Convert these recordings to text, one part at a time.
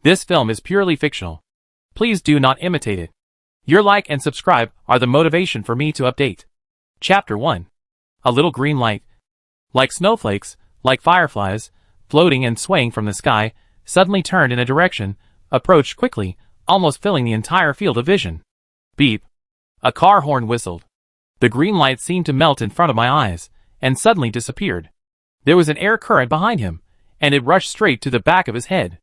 This film is purely fictional. Please do not imitate it. Your like and subscribe are the motivation for me to update. Chapter 1. A little green light. Like snowflakes, like fireflies, floating and swaying from the sky, suddenly turned in a direction, approached quickly, almost filling the entire field of vision. Beep. A car horn whistled. The green light seemed to melt in front of my eyes, and suddenly disappeared. There was an air current behind him, and it rushed straight to the back of his head.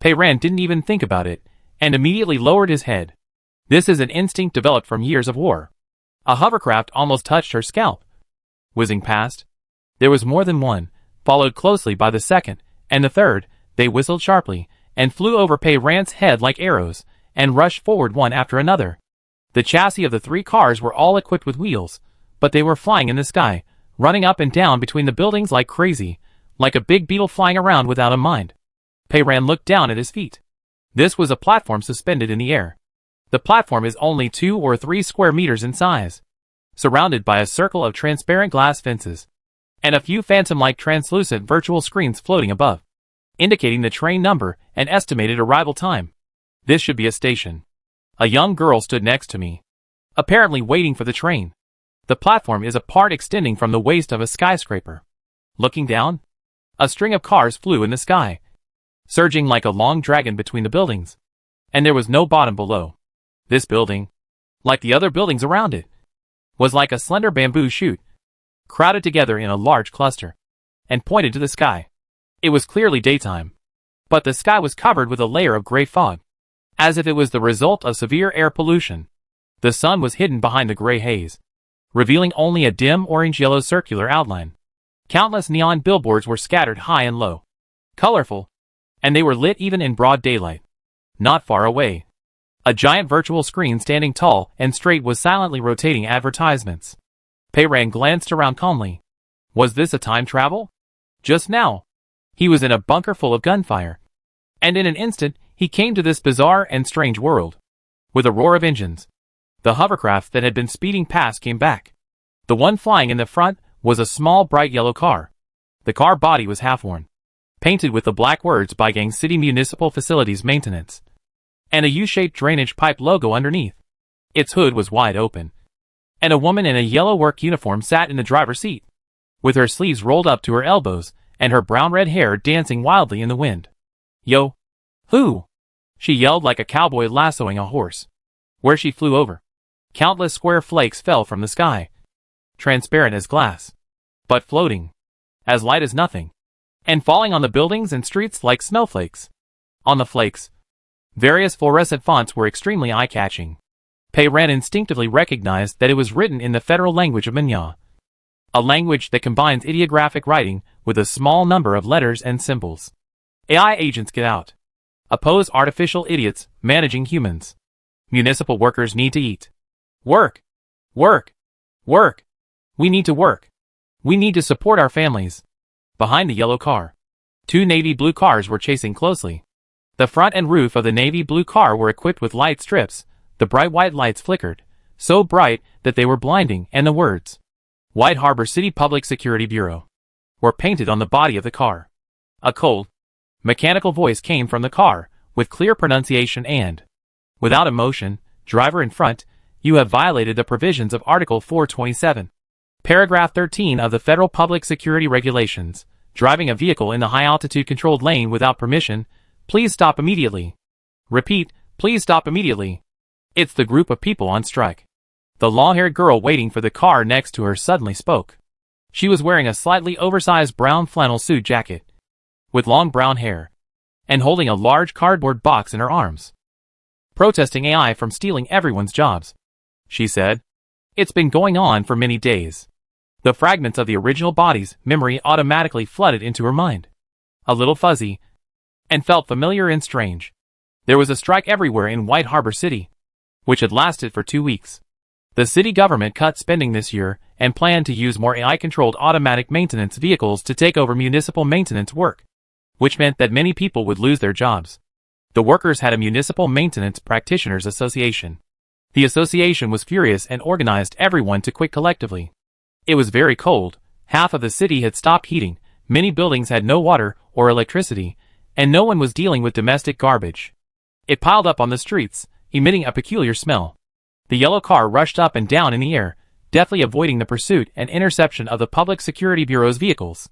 Pei-Ran didn't even think about it, and immediately lowered his head. This is an instinct developed from years of war. A hovercraft almost touched her scalp. Whizzing past. There was more than one, followed closely by the second, and the third. They whistled sharply, and flew over Pei-Ran's head like arrows, and rushed forward one after another. The chassis of the 3 cars were all equipped with wheels, but they were flying in the sky, running up and down between the buildings like crazy, like a big beetle flying around without a mind. Pei-Ran looked down at his feet. This was a platform suspended in the air. The platform is only 2 or 3 square meters in size, surrounded by a circle of transparent glass fences, and a few phantom-like translucent virtual screens floating above, indicating the train number and estimated arrival time. This should be a station. A young girl stood next to me, apparently waiting for the train. The platform is a part extending from the waist of a skyscraper. Looking down, a string of cars flew in the sky, surging like a long dragon between the buildings, and there was no bottom below. This building, like the other buildings around it, was like a slender bamboo shoot, crowded together in a large cluster, and pointed to the sky. It was clearly daytime, but the sky was covered with a layer of gray fog, as if it was the result of severe air pollution. The sun was hidden behind the gray haze, revealing only a dim orange-yellow circular outline. Countless neon billboards were scattered high and low, colorful, and they were lit even in broad daylight. Not far away, a giant virtual screen standing tall and straight was silently rotating advertisements. Pei-Ran glanced around calmly. Was this a time travel? Just now, he was in a bunker full of gunfire, and in an instant, he came to this bizarre and strange world. With a roar of engines, the hovercraft that had been speeding past came back. The one flying in the front was a small bright yellow car. The car body was half-worn, painted with the black words Baigang City Municipal Facilities Maintenance, and a U-shaped drainage pipe logo underneath. Its hood was wide open, and a woman in a yellow work uniform sat in the driver's seat, with her sleeves rolled up to her elbows and her brown-red hair dancing wildly in the wind. Yo! Who? She yelled like a cowboy lassoing a horse. Where she flew over, countless square flakes fell from the sky, transparent as glass, but floating, as light as nothing, and falling on the buildings and streets like snowflakes. On the flakes, various fluorescent fonts were extremely eye-catching. Pei-Ran instinctively recognized that it was written in the federal language of Manya, a language that combines ideographic writing with a small number of letters and symbols. AI agents get out. Oppose artificial idiots managing humans. Municipal workers need to eat. Work! Work! Work! We need to work. We need to support our families. Behind the yellow car, 2 navy blue cars were chasing closely. The front and roof of the navy blue car were equipped with light strips. The bright white lights flickered, so bright that they were blinding, and the words, White Harbor City Public Security Bureau, were painted on the body of the car. A cold, mechanical voice came from the car, with clear pronunciation and, without emotion, driver in front, you have violated the provisions of Article 427. Paragraph 13 of the Federal Public Security Regulations. Driving a vehicle in the high-altitude controlled lane without permission, please stop immediately. Repeat, please stop immediately. It's the group of people on strike. The long-haired girl waiting for the car next to her suddenly spoke. She was wearing a slightly oversized brown flannel suit jacket, with long brown hair, and holding a large cardboard box in her arms. Protesting AI from stealing everyone's jobs, she said. It's been going on for many days. The fragments of the original body's memory automatically flooded into her mind, a little fuzzy, and felt familiar and strange. There was a strike everywhere in White Harbor City, which had lasted for 2 weeks. The city government cut spending this year and planned to use more AI-controlled automatic maintenance vehicles to take over municipal maintenance work, which meant that many people would lose their jobs. The workers had a Municipal Maintenance Practitioners Association. The association was furious and organized everyone to quit collectively. It was very cold, half of the city had stopped heating, many buildings had no water or electricity, and no one was dealing with domestic garbage. It piled up on the streets, emitting a peculiar smell. The yellow car rushed up and down in the air, deftly avoiding the pursuit and interception of the Public Security Bureau's vehicles.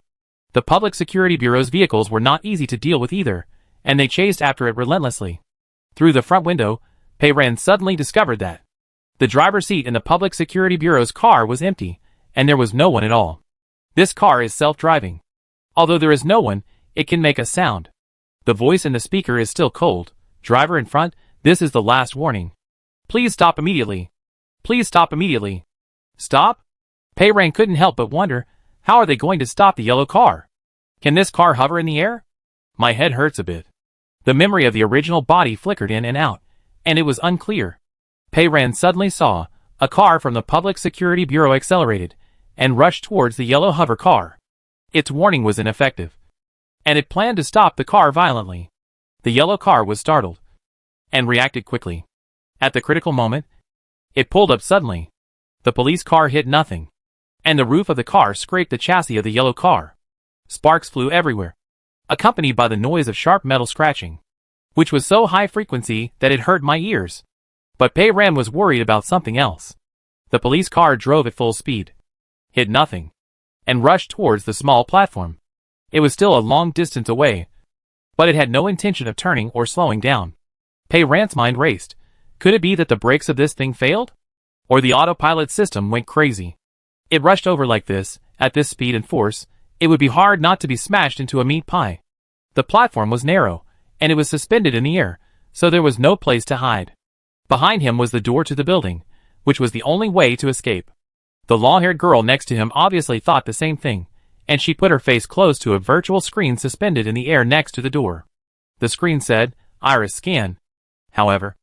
The Public Security Bureau's vehicles were not easy to deal with either, and they chased after it relentlessly. Through the front window, Peiran suddenly discovered that the driver's seat in the Public Security Bureau's car was empty, and there was no one at all. This car is self-driving. Although there is no one, it can make a sound. The voice in the speaker is still cold. Driver in front, this is the last warning. Please stop immediately. Please stop immediately. Stop? Peiran couldn't help but wonder, how are they going to stop the yellow car? Can this car hover in the air? My head hurts a bit. The memory of the original body flickered in and out, and it was unclear. Peiran suddenly saw a car from the Public Security Bureau accelerated and rushed towards the yellow hover car. Its warning was ineffective, and it planned to stop the car violently. The yellow car was startled and reacted quickly. At the critical moment, it pulled up suddenly. The police car hit nothing, and the roof of the car scraped the chassis of the yellow car. Sparks flew everywhere, accompanied by the noise of sharp metal scratching, which was so high frequency that it hurt my ears. But Peiran was worried about something else. The police car drove at full speed, hit nothing, and rushed towards the small platform. It was still a long distance away, but it had no intention of turning or slowing down. Peiran's mind raced. Could it be that the brakes of this thing failed? Or the autopilot system went crazy? It rushed over like this, at this speed and force, it would be hard not to be smashed into a meat pie. The platform was narrow, and it was suspended in the air, so there was no place to hide. Behind him was the door to the building, which was the only way to escape. The long-haired girl next to him obviously thought the same thing, and she put her face close to a virtual screen suspended in the air next to the door. The screen said, "Iris scan." However,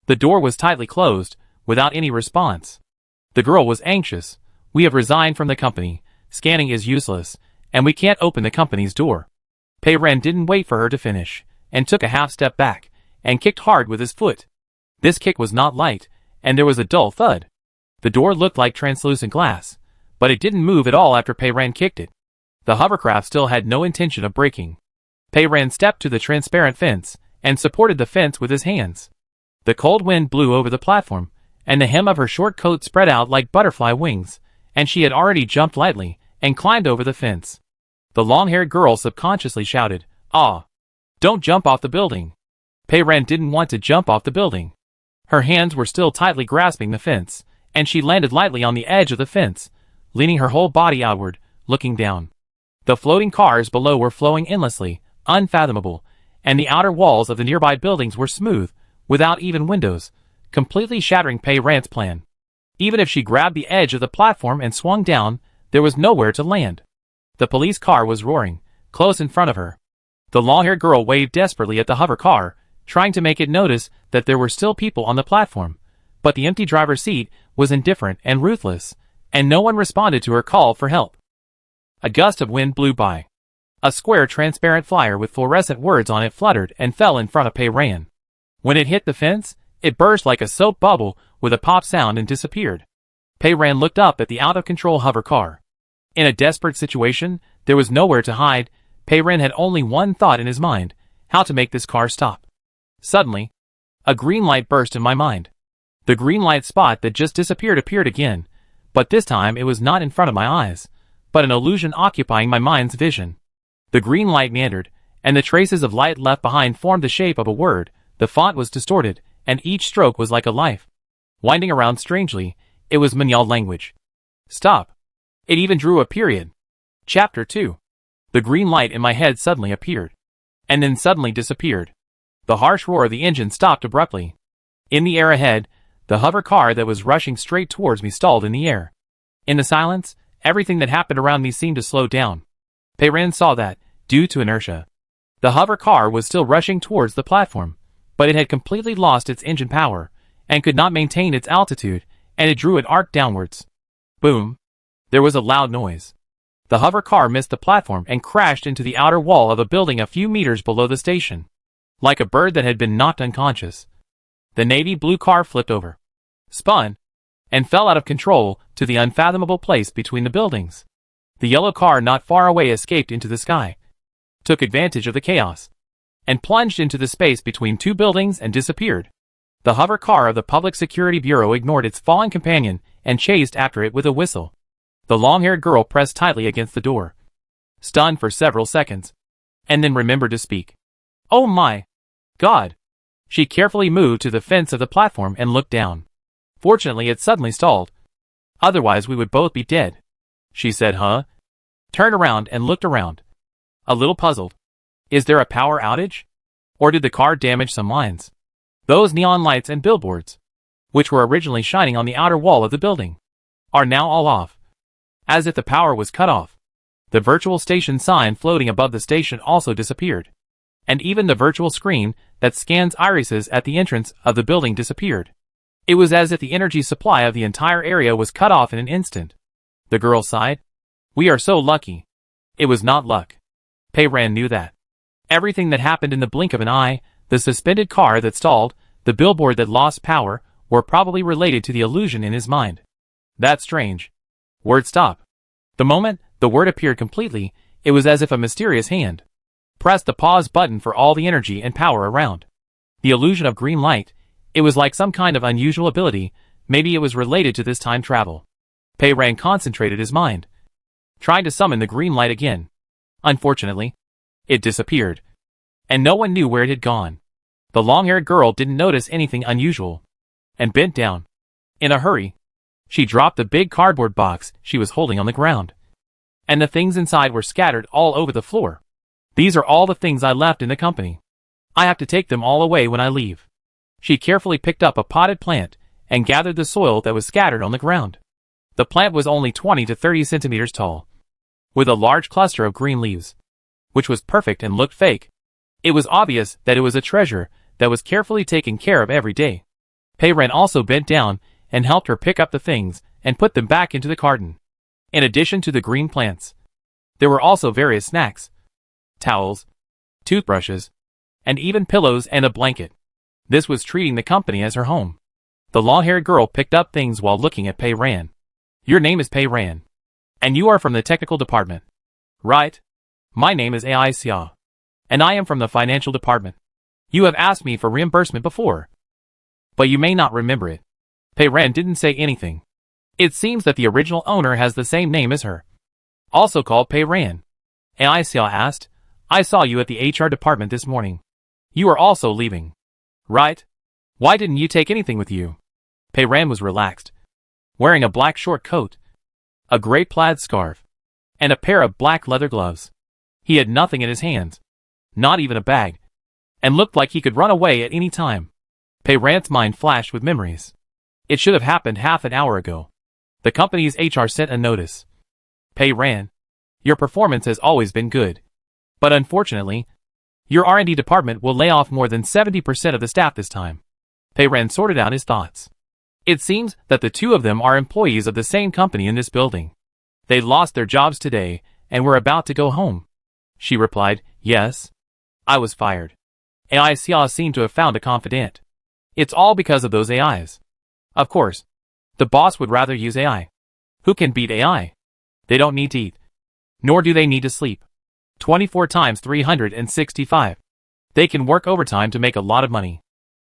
the door was tightly closed, without any response. The girl was anxious. "We have resigned from the company. Scanning is useless, and we can't open the company's door." Peiran didn't wait for her to finish, and took a half step back, and kicked hard with his foot. This kick was not light, and there was a dull thud. The door looked like translucent glass, but it didn't move at all after Peiran kicked it. The hovercraft still had no intention of breaking. Peiran stepped to the transparent fence, and supported the fence with his hands. The cold wind blew over the platform, and the hem of her short coat spread out like butterfly wings, and she had already jumped lightly, and climbed over the fence. The long-haired girl subconsciously shouted, "Ah! Don't jump off the building." Peiran didn't want to jump off the building. Her hands were still tightly grasping the fence, and she landed lightly on the edge of the fence, leaning her whole body outward, looking down. The floating cars below were flowing endlessly, unfathomable, and the outer walls of the nearby buildings were smooth, without even windows, completely shattering Peiran's plan. Even if she grabbed the edge of the platform and swung down, there was nowhere to land. The police car was roaring, close in front of her. The long-haired girl waved desperately at the hover car, trying to make it notice that there were still people on the platform, but the empty driver's seat was indifferent and ruthless, and no one responded to her call for help. A gust of wind blew by. A square transparent flyer with fluorescent words on it fluttered and fell in front of Peiran. When it hit the fence, it burst like a soap bubble with a pop sound and disappeared. Peiran looked up at the out-of-control hover car. In a desperate situation, there was nowhere to hide. Peiran had only one thought in his mind: how to make this car stop. Suddenly, a green light burst in my mind. The green light spot that just disappeared appeared again, but this time it was not in front of my eyes, but an illusion occupying my mind's vision. The green light meandered, and the traces of light left behind formed the shape of a word. The font was distorted, and each stroke was like a life. Winding around strangely, it was Manyal language. Stop. It even drew a period. Chapter 2. The green light in my head suddenly appeared, and then suddenly disappeared. The harsh roar of the engine stopped abruptly. In the air ahead, the hover car that was rushing straight towards me stalled in the air. In the silence, everything that happened around me seemed to slow down. Peiran saw that, due to inertia, the hover car was still rushing towards the platform, but it had completely lost its engine power, and could not maintain its altitude, and it drew an arc downwards. Boom! There was a loud noise. The hover car missed the platform and crashed into the outer wall of a building a few meters below the station. Like a bird that had been knocked unconscious, the navy blue car flipped over, spun, and fell out of control to the unfathomable place between the buildings. The yellow car not far away escaped into the sky, took advantage of the chaos, and plunged into the space between two buildings and disappeared. The hover car of the Public Security Bureau ignored its fallen companion and chased after it with a whistle. The long-haired girl pressed tightly against the door, stunned for several seconds, and then remembered to speak. "Oh my God!" She carefully moved to the fence of the platform and looked down. Fortunately, it suddenly stalled. "Otherwise we would both be dead," she said, turned around and looked around, a little puzzled. Is there a power outage? Or did the car damage some lines? Those neon lights and billboards, which were originally shining on the outer wall of the building, are now all off, as if the power was cut off. The virtual station sign floating above the station also disappeared, and even the virtual screen that scans irises at the entrance of the building disappeared. It was as if the energy supply of the entire area was cut off in an instant. The girl sighed. "We are so lucky." It was not luck. Pei Ran knew that. Everything that happened in the blink of an eye, the suspended car that stalled, the billboard that lost power, were probably related to the illusion in his mind. That's strange. Word stop. The moment the word appeared completely, it was as if a mysterious hand pressed the pause button for all the energy and power around. The illusion of green light, it was like some kind of unusual ability, maybe it was related to this time travel. Pei Ran concentrated his mind, trying to summon the green light again. Unfortunately, it disappeared, and no one knew where it had gone. The long-haired girl didn't notice anything unusual, and bent down. In a hurry, she dropped the big cardboard box she was holding on the ground, and the things inside were scattered all over the floor. "These are all the things I left in the company. I have to take them all away when I leave." She carefully picked up a potted plant and gathered the soil that was scattered on the ground. The plant was only 20 to 30 centimeters tall, with a large cluster of green leaves, which was perfect and looked fake. It was obvious that it was a treasure that was carefully taken care of every day. Pei Ran also bent down and helped her pick up the things and put them back into the carton. In addition to the green plants, there were also various snacks, towels, toothbrushes, and even pillows and a blanket. This was treating the company as her home. The long-haired girl picked up things while looking at Pei Ran. "Your name is Pei Ran, and you are from the technical department, right?" "My name is AI Xia, and I am from the financial department. You have asked me for reimbursement before, but you may not remember it." Pei Ran didn't say anything. It seems that the original owner has the same name as her, also called Pei Ran. AI Xia asked, "I saw you at the HR department this morning. You are also leaving, right? Why didn't you take anything with you?" Pei Ran was relaxed, wearing a black short coat, a gray plaid scarf, and a pair of black leather gloves. He had nothing in his hands, not even a bag, and looked like he could run away at any time. Pei Ran's mind flashed with memories. It should have happened half an hour ago. The company's HR sent a notice. "Pei Ran, your performance has always been good, but unfortunately, your R&D department will lay off more than 70% of the staff this time." Pei Ran sorted out his thoughts. It seems that the two of them are employees of the same company in this building. They lost their jobs today and were about to go home. She replied, "Yes, I was fired." AI Xia seemed to have found a confidant. It's all because of those AIs. Of course, the boss would rather use AI. Who can beat AI? They don't need to eat, nor do they need to sleep. 24 times 365. They can work overtime to make a lot of money.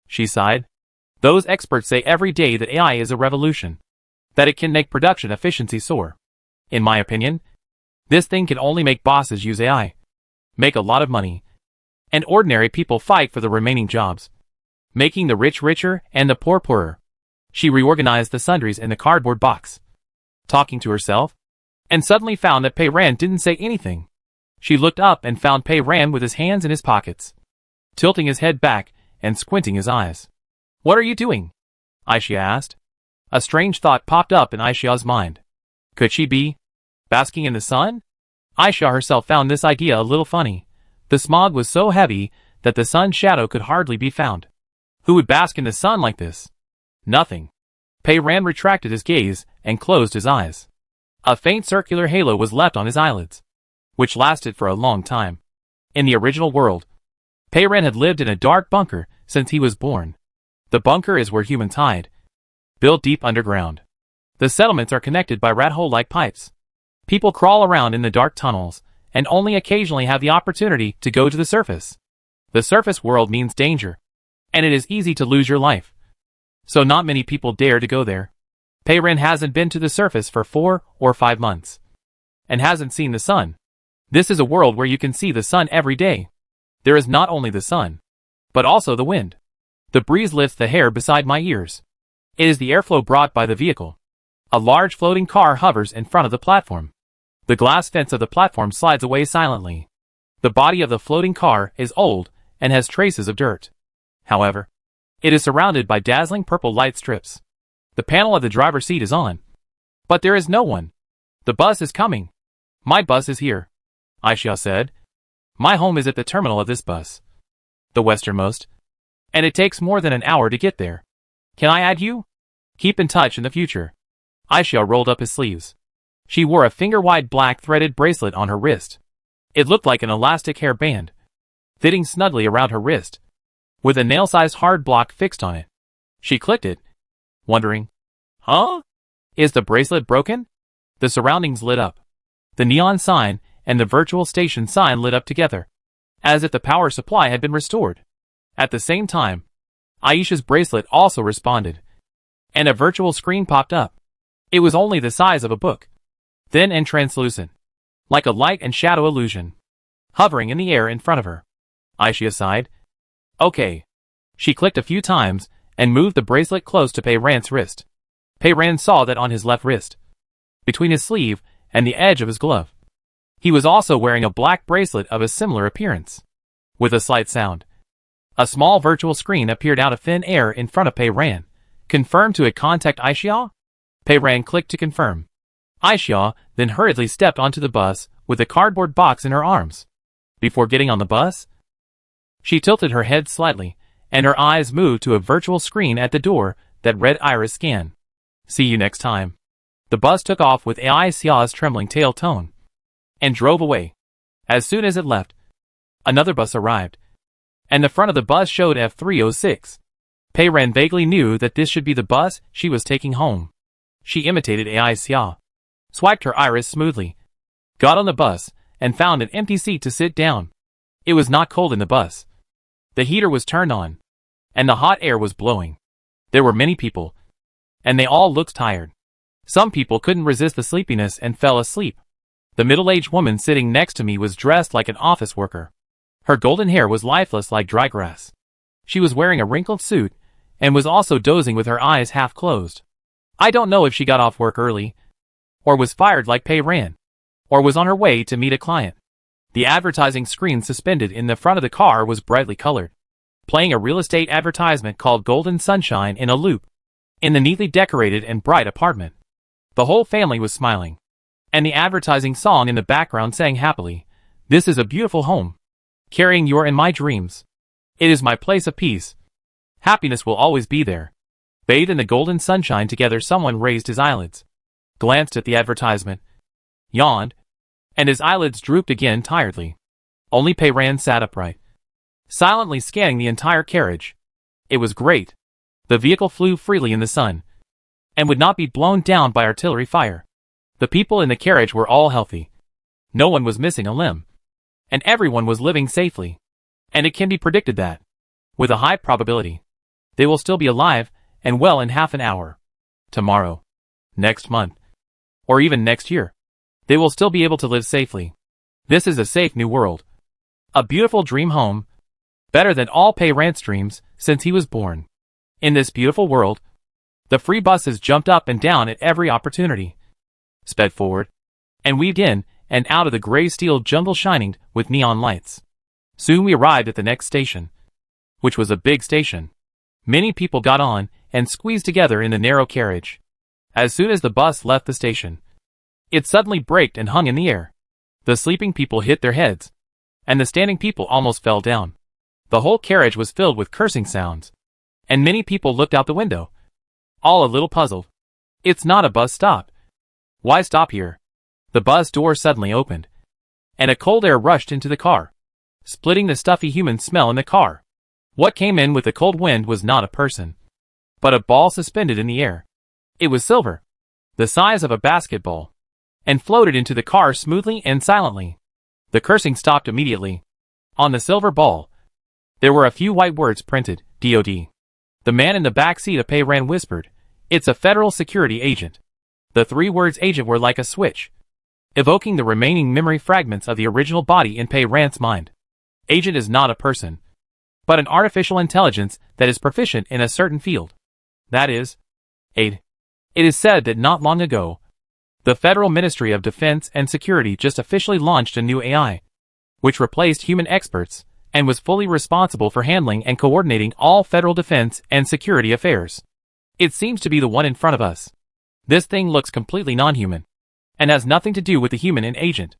She sighed. Those experts say every day that AI is a revolution, that it can make production efficiency soar. In my opinion, this thing can only make bosses use AI, make a lot of money, and ordinary people fight for the remaining jobs, making the rich richer and the poor poorer. She reorganized the sundries in the cardboard box, talking to herself, and suddenly found that Pei Ran didn't say anything. She looked up and found Pei Ran with his hands in his pockets, tilting his head back and squinting his eyes. "What are you doing?" Aisha asked. A strange thought popped up in Aisha's mind. Could she be basking in the sun? Aisha herself found this idea a little funny. The smog was so heavy that the sun's shadow could hardly be found. Who would bask in the sun like this? Nothing. Pei Ran retracted his gaze and closed his eyes. A faint circular halo was left on his eyelids, which lasted for a long time. In the original world, Pei Ran had lived in a dark bunker since he was born. The bunker is where humans hide, built deep underground. The settlements are connected by rat hole-like pipes. People crawl around in the dark tunnels, and only occasionally have the opportunity to go to the surface. The surface world means danger, and it is easy to lose your life. So not many people dare to go there. Pei Ren hasn't been to the surface for 4 or 5 months, and hasn't seen the sun. This is a world where you can see the sun every day. There is not only the sun, but also the wind. The breeze lifts the hair beside my ears. It is the airflow brought by the vehicle. A large floating car hovers in front of the platform. The glass fence of the platform slides away silently. The body of the floating car is old and has traces of dirt. However, it is surrounded by dazzling purple light strips. The panel of the driver's seat is on. But there is no one. The bus is coming. My bus is here, Aisha said. My home is at the terminal of this bus, the westernmost, and it takes more than an hour to get there. Can I add you? Keep in touch in the future. Aisha rolled up his sleeves. She wore a finger-wide black threaded bracelet on her wrist. It looked like an elastic hair band, fitting snugly around her wrist, with a nail-sized hard block fixed on it. She clicked it, wondering, huh? Is the bracelet broken? The surroundings lit up. The neon sign and the virtual station sign lit up together, as if the power supply had been restored. At the same time, Aisha's bracelet also responded, and a virtual screen popped up. It was only the size of a book, thin and translucent, like a light and shadow illusion, hovering in the air in front of her. Aisha sighed. Okay. She clicked a few times and moved the bracelet close to Pei Ran's wrist. Pei Ran saw that on his left wrist, between his sleeve and the edge of his glove, he was also wearing a black bracelet of a similar appearance. With a slight sound, a small virtual screen appeared out of thin air in front of Pei Ran. Confirm to contact Aisha? Pei Ran clicked to confirm. Aisha then hurriedly stepped onto the bus with a cardboard box in her arms. Before getting on the bus, she tilted her head slightly, and her eyes moved to a virtual screen at the door that read iris scan. See you next time. The bus took off with Aisha's trembling tail tone and drove away. As soon as it left, another bus arrived, and the front of the bus showed F306. Pei Ran vaguely knew that this should be the bus she was taking home. She imitated Aisha, swiped her iris smoothly, got on the bus, and found an empty seat to sit down. It was not cold in the bus. The heater was turned on, and the hot air was blowing. There were many people, and they all looked tired. Some people couldn't resist the sleepiness and fell asleep. The middle-aged woman sitting next to me was dressed like an office worker. Her golden hair was lifeless like dry grass. She was wearing a wrinkled suit, and was also dozing with her eyes half closed. I don't know if she got off work early, or was fired like Pei Ran, or was on her way to meet a client. The advertising screen suspended in the front of the car was brightly colored, playing a real estate advertisement called Golden Sunshine in a loop, in the neatly decorated and bright apartment. The whole family was smiling, and the advertising song in the background sang happily, "This is a beautiful home, carrying you in my dreams. It is my place of peace. Happiness will always be there." Bathed in the golden sunshine together, someone raised his eyelids, glanced at the advertisement, yawned, and his eyelids drooped again tiredly. Only Pei Ran sat upright, silently scanning the entire carriage. It was great. The vehicle flew freely in the sun, and would not be blown down by artillery fire. The people in the carriage were all healthy. No one was missing a limb, and everyone was living safely. And it can be predicted that, with a high probability, they will still be alive and well in half an hour, tomorrow, next month, or even next year. They will still be able to live safely. This is a safe new world. A beautiful dream home, better than all Pei Ran's dreams since he was born. In this beautiful world, the free buses jumped up and down at every opportunity, sped forward, and weaved in and out of the gray steel jungle shining with neon lights. Soon we arrived at the next station, which was a big station. Many people got on and squeezed together in the narrow carriage. As soon as the bus left the station, it suddenly braked and hung in the air. The sleeping people hit their heads, and the standing people almost fell down. The whole carriage was filled with cursing sounds, and many people looked out the window, all a little puzzled. It's not a bus stop. Why stop here? The bus door suddenly opened, and a cold air rushed into the car, splitting the stuffy human smell in the car. What came in with the cold wind was not a person, but a ball suspended in the air. It was silver, the size of a basketball, and floated into the car smoothly and silently. The cursing stopped immediately. On the silver ball, There were a few white words printed, DOD. The man in the back seat of Pei Ran whispered, "It's a federal security agent." The 3 words agent were like a switch, evoking the remaining memory fragments of the original body in Pei Ran's mind. Agent is not a person, but an artificial intelligence that is proficient in a certain field. That is, aid. It is said that not long ago, the Federal Ministry of Defense and Security just officially launched a new AI, which replaced human experts and was fully responsible for handling and coordinating all federal defense and security affairs. It seems to be the one in front of us. This thing looks completely non-human, and has nothing to do with the human in agent.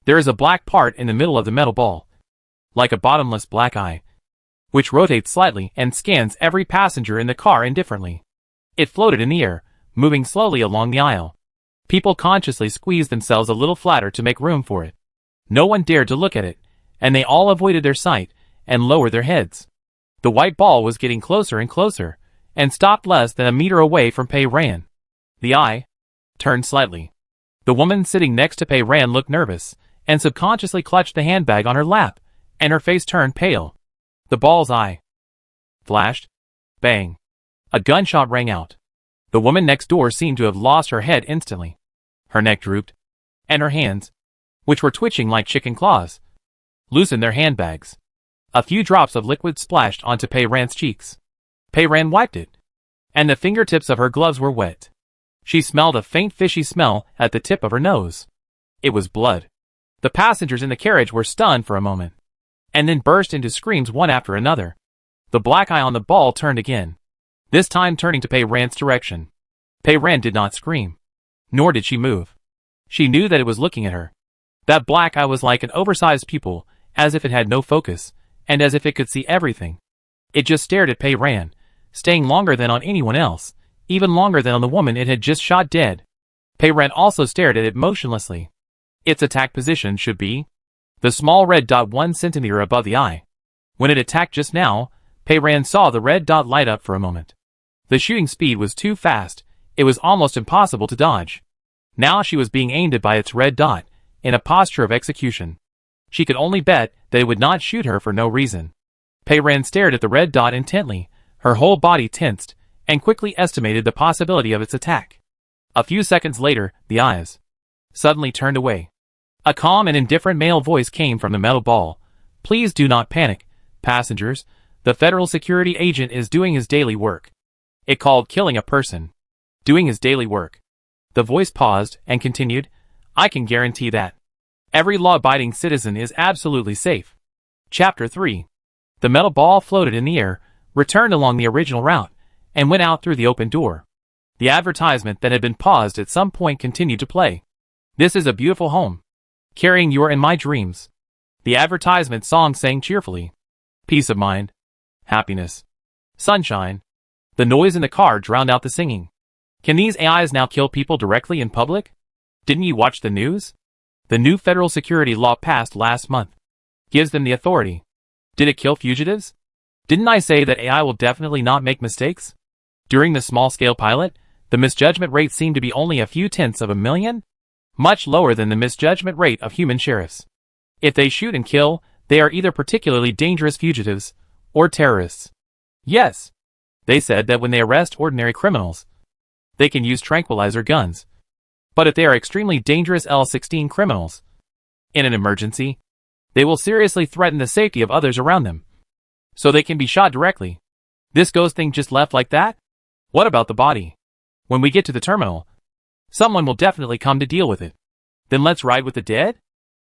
There is a black part in the middle of the metal ball, like a bottomless black eye, which rotates slightly and scans every passenger in the car indifferently. It floated in the air, moving slowly along the aisle. People consciously squeezed themselves a little flatter to make room for it. No one dared to look at it, and they all avoided their sight and lowered their heads. The white ball was getting closer and closer, and stopped less than a meter away from Pei Ran. The eye turned slightly. The woman sitting next to Pei Ran looked nervous, and subconsciously clutched the handbag on her lap, and her face turned pale. The ball's eye flashed. Bang. A gunshot rang out. The woman next door seemed to have lost her head instantly. Her neck drooped, and her hands, which were twitching like chicken claws, loosened their handbags. A few drops of liquid splashed onto Pei Ran's cheeks. Pei Ran wiped it, and the fingertips of her gloves were wet. She smelled a faint fishy smell at the tip of her nose. It was blood. The passengers in the carriage were stunned for a moment, and then burst into screams one after another. The black eye on the ball turned again, this time turning to Pei Ran's direction. Pei Ran did not scream, nor did she move. She knew that it was looking at her. That black eye was like an oversized pupil, as if it had no focus, and as if it could see everything. It just stared at Pei Ran, staying longer than on anyone else, even longer than on the woman it had just shot dead. Pei Ran also stared at it motionlessly. Its attack position should be the small red dot 1 centimeter above the eye. When it attacked just now, Pei Ran saw the red dot light up for a moment. The shooting speed was too fast, it was almost impossible to dodge. Now she was being aimed at by its red dot, in a posture of execution. She could only bet that it would not shoot her for no reason. Pei Ran stared at the red dot intently, her whole body tensed, and quickly estimated the possibility of its attack. A few seconds later, the eyes suddenly turned away. A calm and indifferent male voice came from the metal ball. "Please do not panic, passengers. The federal security agent is doing his daily work." It called killing a person. Doing his daily work. The voice paused and continued, "I can guarantee that every law-abiding citizen is absolutely safe." Chapter 3. The metal ball floated in the air, returned along the original route, and went out through the open door. The advertisement that had been paused at some point continued to play. "This is a beautiful home, carrying you in my dreams." The advertisement song sang cheerfully. Peace of mind. Happiness. Sunshine. The noise in the car drowned out the singing. Can these AIs now kill people directly in public? Didn't you watch the news? The new federal security law passed last month gives them the authority. Did it kill fugitives? Didn't I say that AI will definitely not make mistakes? During the small-scale pilot, the misjudgment rate seemed to be only a few tenths of a million? Much lower than the misjudgment rate of human sheriffs. If they shoot and kill, they are either particularly dangerous fugitives or terrorists. Yes, they said that when they arrest ordinary criminals, they can use tranquilizer guns. But if they are extremely dangerous L-16 criminals, in an emergency, they will seriously threaten the safety of others around them, so they can be shot directly. This ghost thing just left like that? What about the body? When we get to the terminal, someone will definitely come to deal with it. Then let's ride with the dead?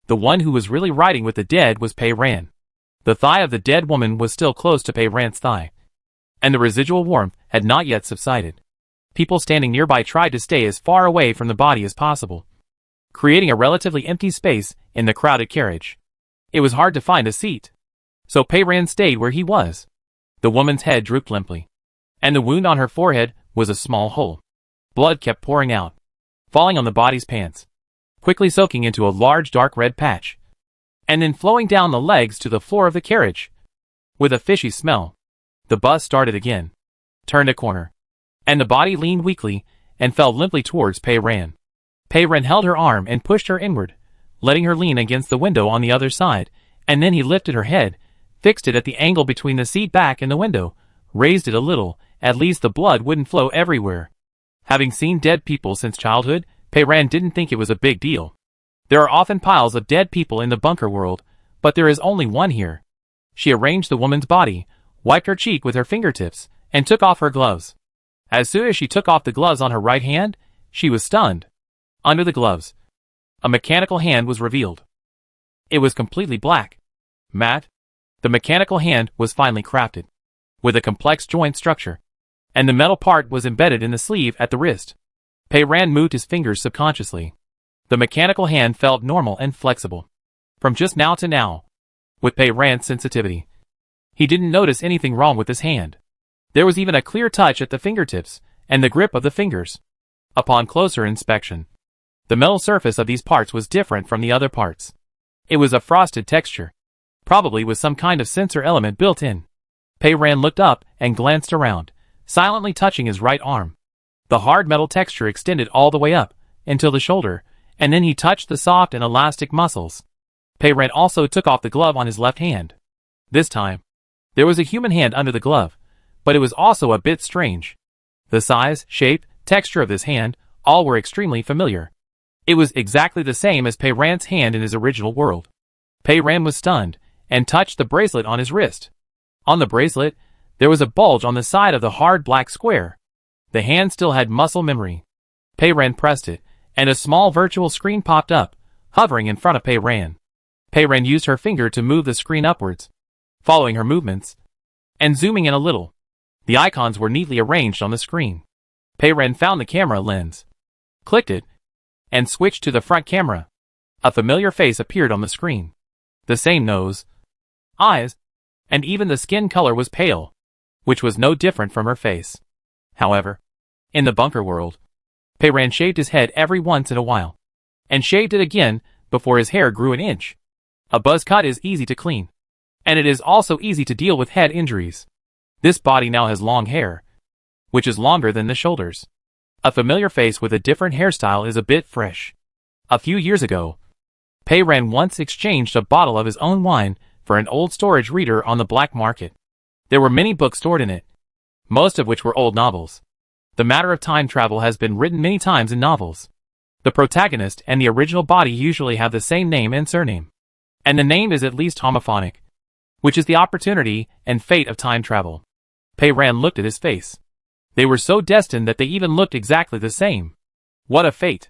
The one who was really riding with the dead was Pei Ran. The thigh of the dead woman was still close to Pei Ran's thigh, and the residual warmth had not yet subsided. People standing nearby tried to stay as far away from the body as possible, creating a relatively empty space in the crowded carriage. It was hard to find a seat, so Pei Ran stayed where he was. The woman's head drooped limply, and the wound on her forehead was a small hole. Blood kept pouring out, falling on the body's pants, quickly soaking into a large dark red patch, and then flowing down the legs to the floor of the carriage. With a fishy smell, the bus started again, turned a corner, and the body leaned weakly and fell limply towards Pei Ran. Pei Ran held her arm and pushed her inward, letting her lean against the window on the other side, and then he lifted her head, fixed it at the angle between the seat back and the window, raised it a little, at least the blood wouldn't flow everywhere. Having seen dead people since childhood, Pei-Ran didn't think it was a big deal. There are often piles of dead people in the bunker world, but there is only one here. She arranged the woman's body, wiped her cheek with her fingertips, and took off her gloves. As soon as she took off the gloves on her right hand, she was stunned. Under the gloves, a mechanical hand was revealed. It was completely black. Matte. The mechanical hand was finely crafted, with a complex joint structure, and the metal part was embedded in the sleeve at the wrist. Pei-Ran moved his fingers subconsciously. The mechanical hand felt normal and flexible. From just now to now. With Pei-Ran's sensitivity, he didn't notice anything wrong with his hand. There was even a clear touch at the fingertips, and the grip of the fingers. Upon closer inspection, the metal surface of these parts was different from the other parts. It was a frosted texture, probably with some kind of sensor element built in. Pei-Ran looked up and glanced around, silently touching his right arm. The hard metal texture extended all the way up, until the shoulder, and then he touched the soft and elastic muscles. Pei-Ran also took off the glove on his left hand. This time, there was a human hand under the glove, but it was also a bit strange. The size, shape, texture of this hand, all were extremely familiar. It was exactly the same as Pei-Ran's hand in his original world. Pei-Ran was stunned, and touched the bracelet on his wrist. On the bracelet, there was a bulge on the side of the hard black square. The hand still had muscle memory. Pei-Ran pressed it, and a small virtual screen popped up, hovering in front of Pei-Ran. Pei-Ran used her finger to move the screen upwards, following her movements, and zooming in a little. The icons were neatly arranged on the screen. Pei-Ran found the camera lens, clicked it, and switched to the front camera. A familiar face appeared on the screen. The same nose, eyes, and even the skin color was pale, which was no different from her face. However, in the bunker world, Pei-Ran shaved his head every once in a while, and shaved it again before his hair grew an inch. A buzz cut is easy to clean, and it is also easy to deal with head injuries. This body now has long hair, which is longer than the shoulders. A familiar face with a different hairstyle is a bit fresh. A few years ago, Pei-Ran once exchanged a bottle of his own wine for an old storage reader on the black market. There were many books stored in it, most of which were old novels. The matter of time travel has been written many times in novels. The protagonist and the original body usually have the same name and surname, and the name is at least homophonic, which is the opportunity and fate of time travel. Pei-Ran looked at his face. They were so destined that they even looked exactly the same. What a fate!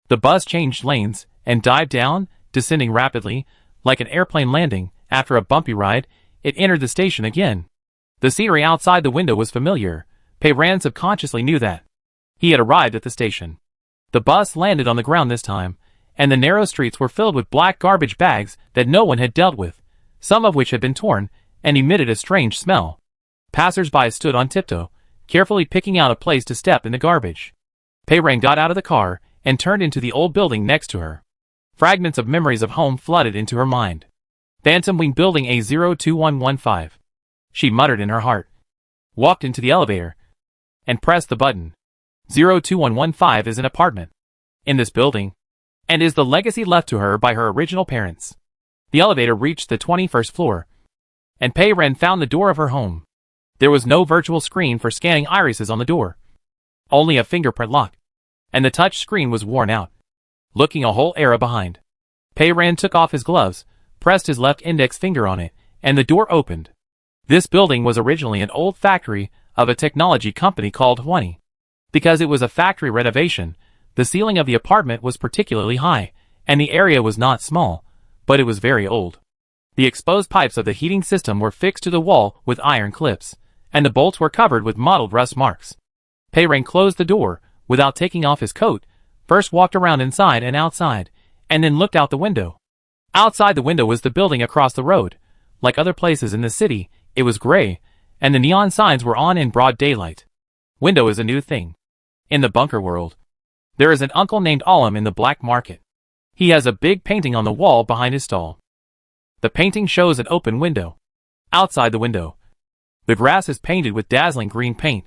The bus changed lanes and dived down, descending rapidly, like an airplane landing. After a bumpy ride, it entered the station again. The scenery outside the window was familiar. Pei-Ran subconsciously knew that. He had arrived at the station. The bus landed on the ground this time, and the narrow streets were filled with black garbage bags that no one had dealt with, some of which had been torn, and emitted a strange smell. Passers-by stood on tiptoe, carefully picking out a place to step in the garbage. Pei-Ran got out of the car, and turned into the old building next to her. Fragments of memories of home flooded into her mind. Phantom Wing Building A02115. She muttered in her heart, walked into the elevator, and pressed the button. 02115 is an apartment in this building, and is the legacy left to her by her original parents. The elevator reached the 21st floor, and Pei-Ran found the door of her home. There was no virtual screen for scanning irises on the door, only a fingerprint lock, and the touch screen was worn out, looking a whole era behind. Pei-Ran took off his gloves, pressed his left index finger on it, and the door opened. This building was originally an old factory of a technology company called Huani. Because it was a factory renovation, the ceiling of the apartment was particularly high, and the area was not small, but it was very old. The exposed pipes of the heating system were fixed to the wall with iron clips, and the bolts were covered with mottled rust marks. Pei-Ran closed the door, without taking off his coat, first walked around inside and outside, and then looked out the window. Outside the window was the building across the road. Like other places in the city, it was gray, and the neon signs were on in broad daylight. Window is a new thing. In the bunker world, there is an uncle named Alam in the black market. He has a big painting on the wall behind his stall. The painting shows an open window. Outside the window, the grass is painted with dazzling green paint,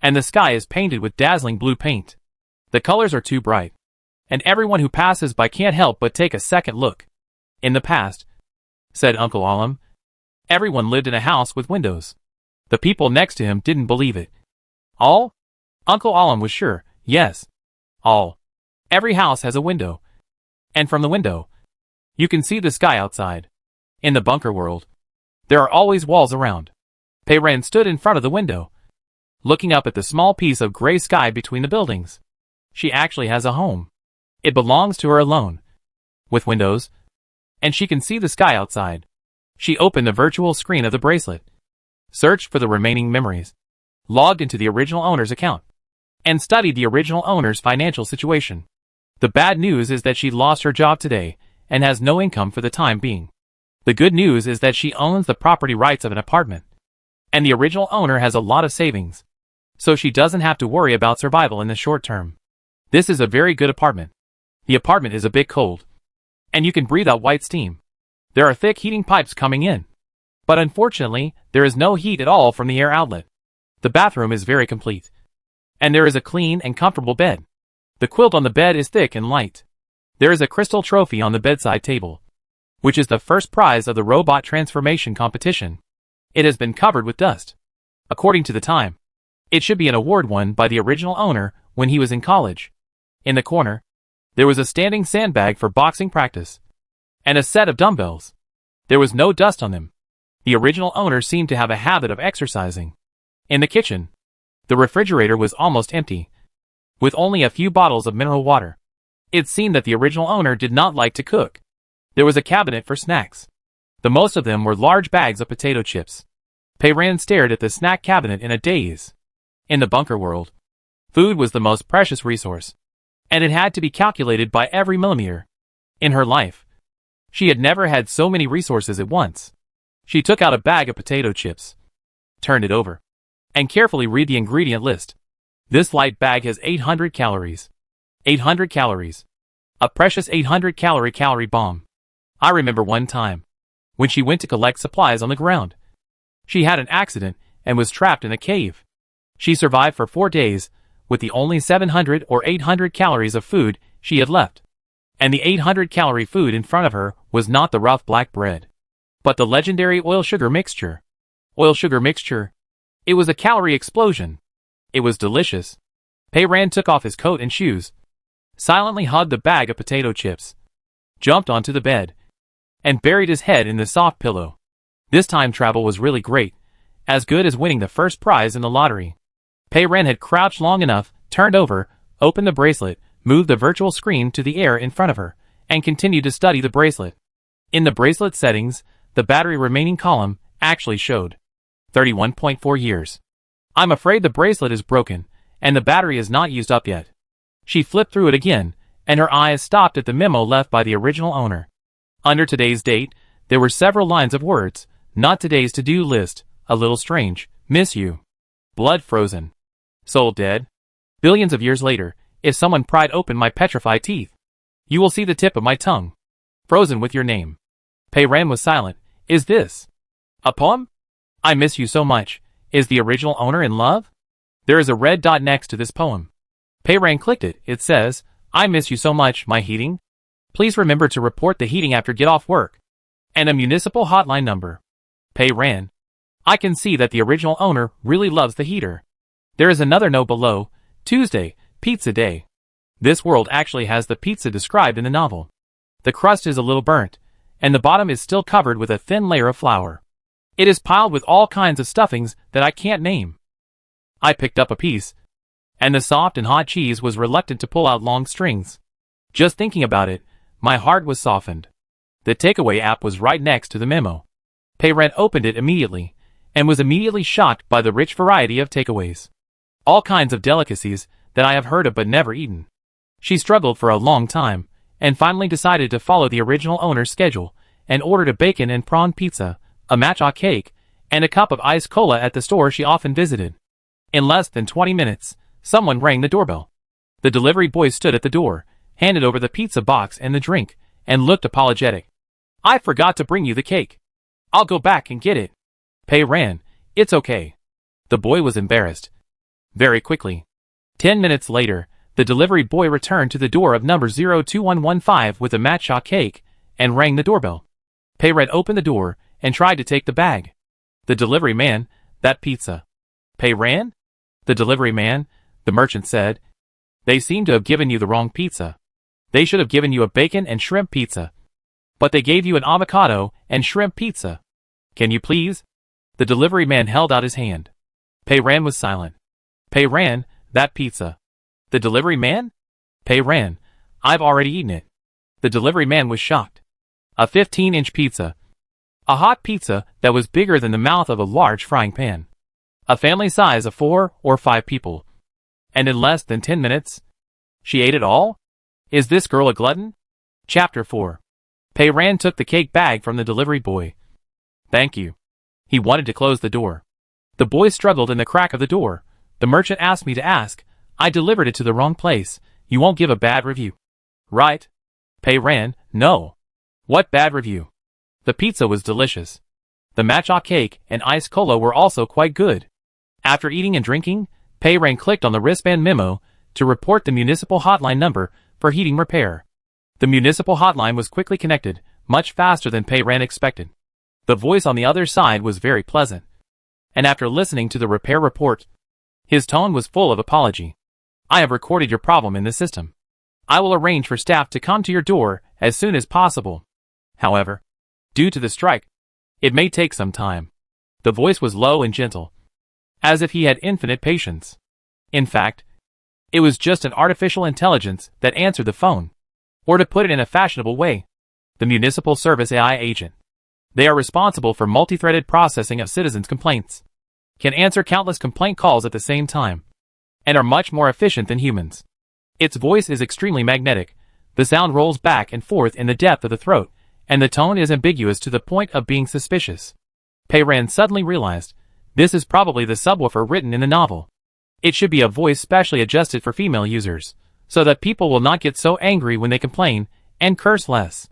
and the sky is painted with dazzling blue paint. The colors are too bright, and everyone who passes by can't help but take a second look. In the past, said Uncle Alam, Everyone lived in a house with windows. The people next to him didn't believe it. All? Uncle Alam was sure, yes. All. Every house has a window. And from the window, you can see the sky outside. In the bunker world, there are always walls around. Peiran stood in front of the window, looking up at the small piece of gray sky between the buildings. She actually has a home. It belongs to her alone, with windows, and she can see the sky outside. She opened the virtual screen of the bracelet, searched for the remaining memories, logged into the original owner's account, and studied the original owner's financial situation. The bad news is that she lost her job today and has no income for the time being. The good news is that she owns the property rights of an apartment, and the original owner has a lot of savings, so she doesn't have to worry about survival in the short term. This is a very good apartment. The apartment is a bit cold, and you can breathe out white steam. There are thick heating pipes coming in, but unfortunately, there is no heat at all from the air outlet. The bathroom is very complete, and there is a clean and comfortable bed. The quilt on the bed is thick and light. There is a crystal trophy on the bedside table, which is the first prize of the robot transformation competition. It has been covered with dust. According to the time, it should be an award won by the original owner when he was in college. In the corner, there was a standing sandbag for boxing practice, and a set of dumbbells. There was no dust on them. The original owner seemed to have a habit of exercising. In the kitchen, the refrigerator was almost empty, with only a few bottles of mineral water. It seemed that the original owner did not like to cook. There was a cabinet for snacks. The most of them were large bags of potato chips. Peiran stared at the snack cabinet in a daze. In the bunker world, food was the most precious resource, and it had to be calculated by every millimeter. In her life, she had never had so many resources at once. She took out a bag of potato chips, turned it over, and carefully read the ingredient list. This light bag has 800 calories. 800 calories. A precious 800-calorie bomb. I remember one time, when she went to collect supplies on the ground. She had an accident and was trapped in a cave. She survived for 4 days, with the only 700 or 800 calories of food she had left. And the 800-calorie food in front of her was not the rough black bread, but the legendary oil-sugar mixture. Oil-sugar mixture. It was a calorie explosion. It was delicious. Peiran took off his coat and shoes, silently hugged the bag of potato chips, jumped onto the bed, and buried his head in the soft pillow. This time travel was really great, as good as winning the first prize in the lottery. Peiran had crouched long enough, turned over, opened the bracelet, moved the virtual screen to the air in front of her, and continued to study the bracelet. In the bracelet settings, the battery remaining column actually showed 31.4 years. I'm afraid the bracelet is broken, and the battery is not used up yet. She flipped through it again, and her eyes stopped at the memo left by the original owner. Under today's date, there were several lines of words, not today's to-do list, a little strange, miss you. Blood frozen. Soul dead. Billions of years later, if someone pried open my petrified teeth, you will see the tip of my tongue, frozen with your name. Peiran was silent. Is this a poem? I miss you so much. Is the original owner in love? There is a red dot next to this poem. Peiran clicked it. It says, I miss you so much, my heating. Please remember to report the heating after get off work. And a municipal hotline number. Peiran. I can see that the original owner really loves the heater. There is another note below. Tuesday, pizza day. This world actually has the pizza described in the novel. The crust is a little burnt, and the bottom is still covered with a thin layer of flour. It is piled with all kinds of stuffings that I can't name. I picked up a piece, and the soft and hot cheese was reluctant to pull out long strings. Just thinking about it, my heart was softened. The takeaway app was right next to the memo. Peiran opened it immediately, and was immediately shocked by the rich variety of takeaways. All kinds of delicacies that I have heard of but never eaten. She struggled for a long time, and finally decided to follow the original owner's schedule, and ordered a bacon and prawn pizza, a matcha cake, and a cup of iced cola at the store she often visited. In less than 20 minutes, someone rang the doorbell. The delivery boy stood at the door, handed over the pizza box and the drink, and looked apologetic. I forgot to bring you the cake. I'll go back and get it. Peiran, it's okay. The boy was embarrassed. Very quickly. 10 minutes later, the delivery boy returned to the door of number 02115 with a matcha cake, and rang the doorbell. Peiran opened the door, and tried to take the bag. The delivery man, that pizza. Pei Ran? The delivery man, the merchant said. They seem to have given you the wrong pizza. They should have given you a bacon and shrimp pizza. But they gave you an avocado and shrimp pizza. Can you please? The delivery man held out his hand. Pei Ran was silent. Pei Ran, that pizza. The delivery man? Pei Ran, I've already eaten it. The delivery man was shocked. A 15-inch pizza. A hot pizza that was bigger than the mouth of a large frying pan. A family size of 4 or 5 people. And in less than 10 minutes? She ate it all? Is this girl a glutton? Chapter 4. Pei Ran took the cake bag from the delivery boy. Thank you. He wanted to close the door. The boy struggled in the crack of the door. The merchant asked me to ask. I delivered it to the wrong place. You won't give a bad review. Right? Pei Ran, no. What bad review? The pizza was delicious. The matcha cake and iced cola were also quite good. After eating and drinking, Pei Ran clicked on the wristband memo to report the municipal hotline number for heating repair. The municipal hotline was quickly connected, much faster than Pei Ran expected. The voice on the other side was very pleasant. And after listening to the repair report, his tone was full of apology. I have recorded your problem in the system. I will arrange for staff to come to your door as soon as possible. However, due to the strike, it may take some time. The voice was low and gentle, as if he had infinite patience. In fact, it was just an artificial intelligence that answered the phone. Or to put it in a fashionable way, the Municipal Service AI agent. They are responsible for multi-threaded processing of citizens' complaints, can answer countless complaint calls at the same time, and are much more efficient than humans. Its voice is extremely magnetic, the sound rolls back and forth in the depth of the throat, and the tone is ambiguous to the point of being suspicious. Pei Ran suddenly realized, this is probably the subwoofer written in the novel. It should be a voice specially adjusted for female users, so that people will not get so angry when they complain, and curse less.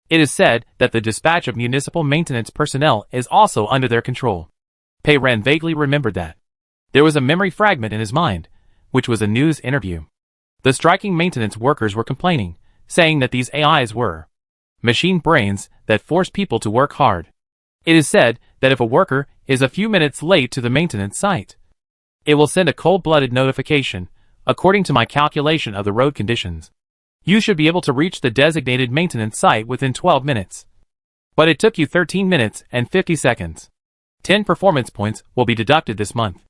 It is said that the dispatch of municipal maintenance personnel is also under their control. Pei Ran vaguely remembered that. There was a memory fragment in his mind, which was a news interview. The striking maintenance workers were complaining, saying that these AIs were machine brains that force people to work hard. It is said that if a worker is a few minutes late to the maintenance site, it will send a cold-blooded notification, according to my calculation of the road conditions. You should be able to reach the designated maintenance site within 12 minutes. But it took you 13 minutes and 50 seconds. 10 performance points will be deducted this month.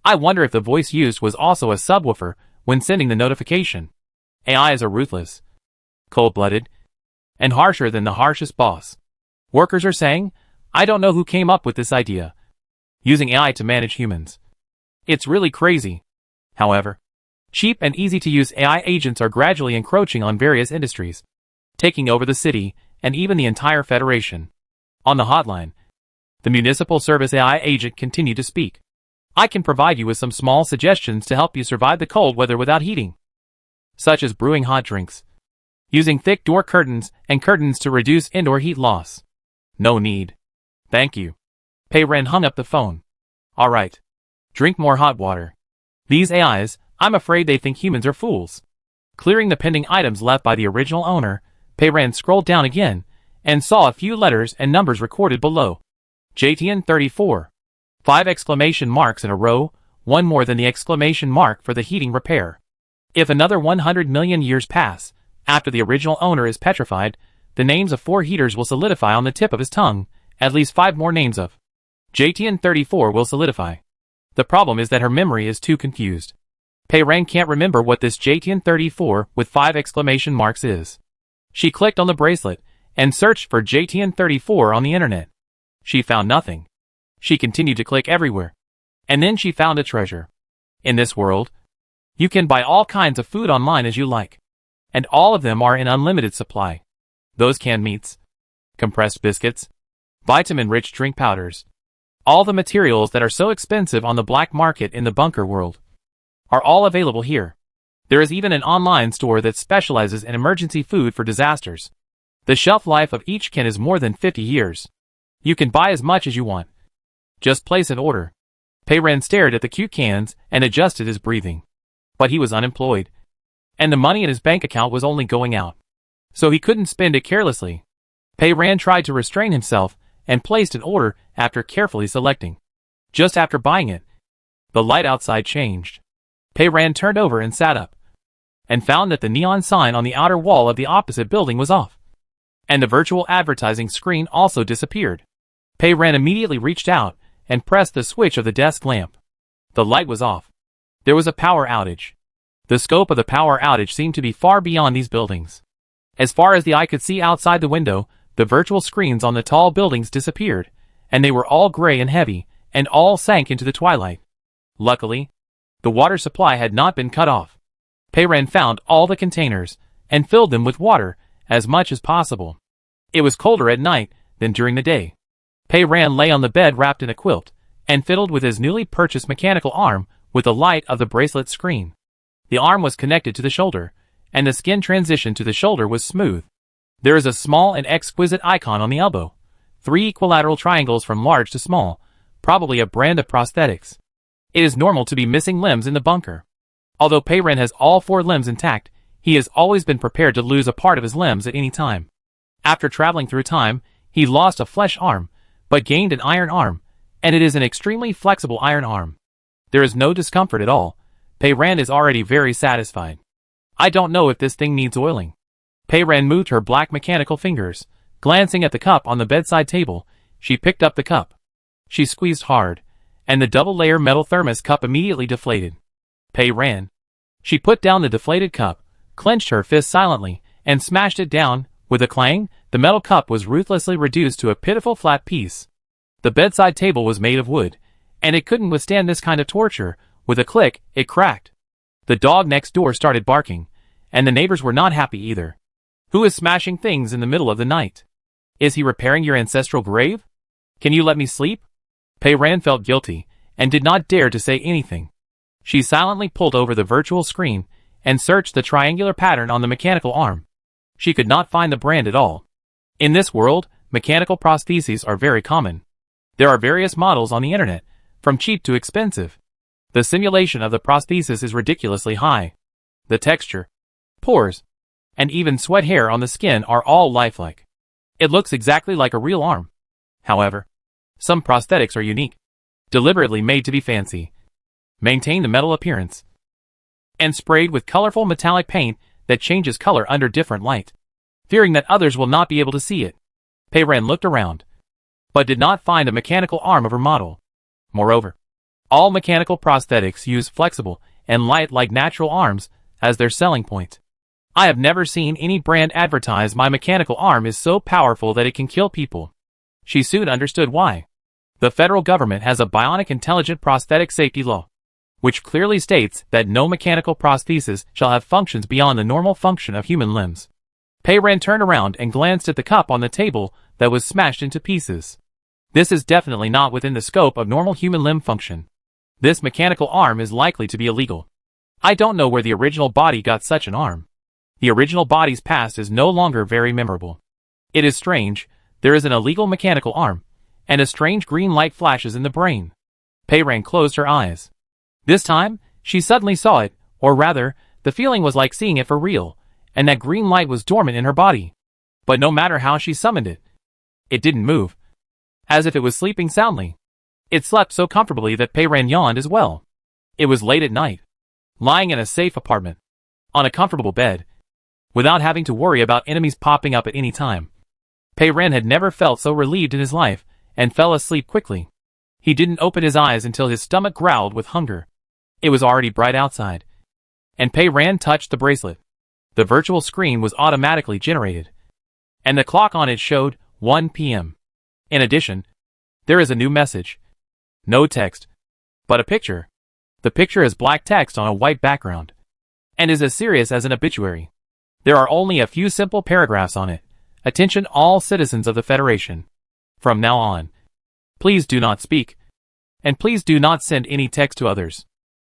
I wonder if the voice used was also a subwoofer when sending the notification. AIs are ruthless, cold-blooded, and harsher than the harshest boss. Workers are saying, I don't know who came up with this idea. Using AI to manage humans. It's really crazy. However, cheap and easy-to-use AI agents are gradually encroaching on various industries, taking over the city and even the entire Federation. On the hotline, the Municipal Service AI agent continued to speak. I can provide you with some small suggestions to help you survive the cold weather without heating, such as brewing hot drinks, using thick door curtains and curtains to reduce indoor heat loss. No need. Thank you. Pei Ran hung up the phone. All right. Drink more hot water. These AIs, I'm afraid they think humans are fools. Clearing the pending items left by the original owner, Pei Ran scrolled down again, and saw a few letters and numbers recorded below. JTN 34. 5 exclamation marks in a row, one more than the exclamation mark for the heating repair. If another 100 million years pass, after the original owner is petrified, the names of 4 heaters will solidify on the tip of his tongue, at least 5 more names of JTN 34 will solidify. The problem is that her memory is too confused. Pei Ran can't remember what this JTN 34 with 5 exclamation marks is. She clicked on the bracelet and searched for JTN 34 on the internet. She found nothing. She continued to click everywhere. And then she found a treasure. In this world, you can buy all kinds of food online as you like. And all of them are in unlimited supply. Those canned meats, compressed biscuits, vitamin-rich drink powders, all the materials that are so expensive on the black market in the bunker world, are all available here. There is even an online store that specializes in emergency food for disasters. The shelf life of each can is more than 50 years. You can buy as much as you want. Just place an order. Pei Ran stared at the cute cans and adjusted his breathing. But he was unemployed. And the money in his bank account was only going out. So he couldn't spend it carelessly. Pei Ran tried to restrain himself and placed in order after carefully selecting. Just after buying it, the light outside changed. Pei Ran turned over and sat up, and found that the neon sign on the outer wall of the opposite building was off, and the virtual advertising screen also disappeared. Pei Ran immediately reached out and pressed the switch of the desk lamp. The light was off. There was a power outage. The scope of the power outage seemed to be far beyond these buildings. As far as the eye could see outside the window, the virtual screens on the tall buildings disappeared, and they were all gray and heavy, and all sank into the twilight. Luckily, the water supply had not been cut off. Pei Ran found all the containers, and filled them with water, as much as possible. It was colder at night than during the day. Pei Ran lay on the bed wrapped in a quilt, and fiddled with his newly purchased mechanical arm with the light of the bracelet screen. The arm was connected to the shoulder, and the skin transition to the shoulder was smooth. There is a small and exquisite icon on the elbow. 3 equilateral triangles from large to small, probably a brand of prosthetics. It is normal to be missing limbs in the bunker. Although Pei Ran has all 4 limbs intact, he has always been prepared to lose a part of his limbs at any time. After traveling through time, he lost a flesh arm, but gained an iron arm, and it is an extremely flexible iron arm. There is no discomfort at all. Pei Ran is already very satisfied. I don't know if this thing needs oiling. Pei Ran moved her black mechanical fingers. Glancing at the cup on the bedside table, she picked up the cup. She squeezed hard, and the double-layer metal thermos cup immediately deflated. Pei Ran. She put down the deflated cup, clenched her fist silently, and smashed it down. With a clang, the metal cup was ruthlessly reduced to a pitiful flat piece. The bedside table was made of wood, and it couldn't withstand this kind of torture. With a click, it cracked. The dog next door started barking, and the neighbors were not happy either. Who is smashing things in the middle of the night? Is he repairing your ancestral grave? Can you let me sleep? Pei Ran felt guilty, and did not dare to say anything. She silently pulled over the virtual screen, and searched the triangular pattern on the mechanical arm. She could not find the brand at all. In this world, mechanical prostheses are very common. There are various models on the internet, from cheap to expensive. The simulation of the prosthesis is ridiculously high. The texture, pores, and even sweat hair on the skin are all lifelike. It looks exactly like a real arm. However, some prosthetics are unique, deliberately made to be fancy, maintain the metal appearance, and sprayed with colorful metallic paint that changes color under different light. Fearing that others will not be able to see it, Pei Ran looked around, but did not find a mechanical arm of her model. Moreover, all mechanical prosthetics use flexible and light-like natural arms as their selling point. I have never seen any brand advertise my mechanical arm is so powerful that it can kill people. She soon understood why. The federal government has a bionic intelligent prosthetic safety law, which clearly states that no mechanical prosthesis shall have functions beyond the normal function of human limbs. Pei Ran turned around and glanced at the cup on the table that was smashed into pieces. This is definitely not within the scope of normal human limb function. This mechanical arm is likely to be illegal. I don't know where the original body got such an arm. The original body's past is no longer very memorable. It is strange, there is an illegal mechanical arm, and a strange green light flashes in the brain. Pei Ran closed her eyes. This time, she suddenly saw it, or rather, the feeling was like seeing it for real, and that green light was dormant in her body. But no matter how she summoned it, it didn't move, as if it was sleeping soundly. It slept so comfortably that Pei Ran yawned as well. It was late at night. Lying in a safe apartment, on a comfortable bed, without having to worry about enemies popping up at any time. Pei Ran had never felt so relieved in his life, and fell asleep quickly. He didn't open his eyes until his stomach growled with hunger. It was already bright outside, and Pei Ran touched the bracelet. The virtual screen was automatically generated, and the clock on it showed 1 p.m. In addition, there is a new message. No text, but a picture. The picture is black text on a white background, and is as serious as an obituary. There are only a few simple paragraphs on it. Attention all citizens of the Federation. From now on, please do not speak, and please do not send any text to others.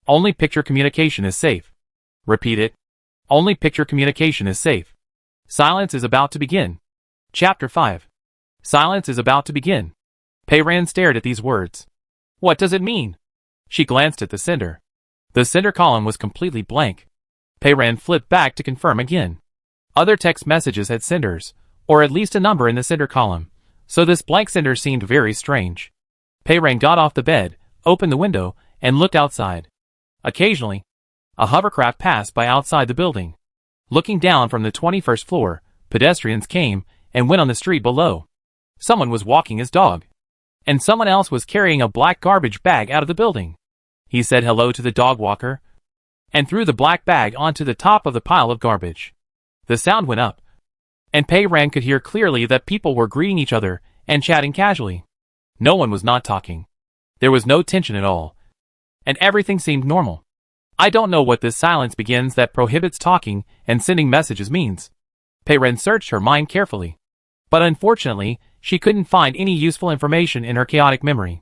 Only picture communication is safe. Repeat it. Only picture communication is safe. Silence is about to begin. Chapter 5. Silence is about to begin. Pei Ran stared at these words. What does it mean? She glanced at the sender. The sender column was completely blank. Pei Ran flipped back to confirm again. Other text messages had senders, or at least a number in the sender column, So this blank cinder seemed very strange. Pei Ran got off the bed, opened the window, and looked outside. Occasionally, a hovercraft passed by outside the building. Looking down from the 21st floor, pedestrians came and went on the street below. Someone was walking his dog. And someone else was carrying a black garbage bag out of the building. He said hello to the dog walker and threw the black bag onto the top of the pile of garbage. The sound went up, and Pei Ran could hear clearly that people were greeting each other and chatting casually. No one was not talking. There was no tension at all, and everything seemed normal. I don't know what this silence begins that prohibits talking and sending messages means. Pei Ran searched her mind carefully, but unfortunately, she couldn't find any useful information in her chaotic memory.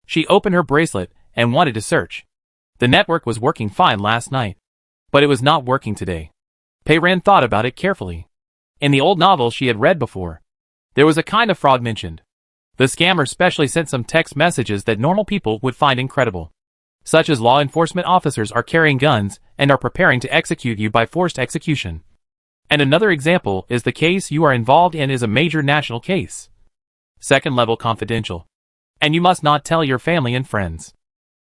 She opened her bracelet and wanted to search. The network was working fine last night, but it was not working today. Pei Ran thought about it carefully. In the old novels she had read before, there was a kind of fraud mentioned. The scammer specially sent some text messages that normal people would find incredible, such as law enforcement officers are carrying guns and are preparing to execute you by forced execution. And another example is the case you are involved in is a major national case. Second level confidential. And you must not tell your family and friends.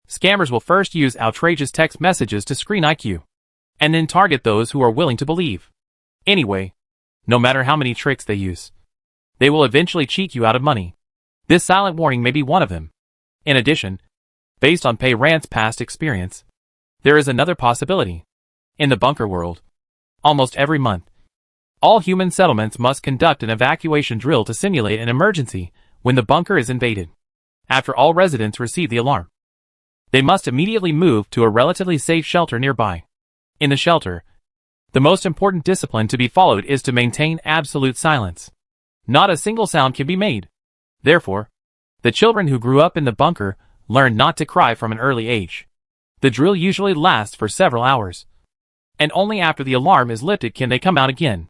Scammers will first use outrageous text messages to screen IQ, and then target those who are willing to believe. Anyway, no matter how many tricks they use, they will eventually cheat you out of money. This silent warning may be one of them. In addition, based on Pei Ran's past experience, there is another possibility. In the bunker world, almost every month, all human settlements must conduct an evacuation drill to simulate an emergency when the bunker is invaded. After all residents receive the alarm, they must immediately move to a relatively safe shelter nearby. In the shelter, the most important discipline to be followed is to maintain absolute silence. Not a single sound can be made. Therefore, the children who grew up in the bunker learn not to cry from an early age. The drill usually lasts for several hours, and only after the alarm is lifted can they come out again.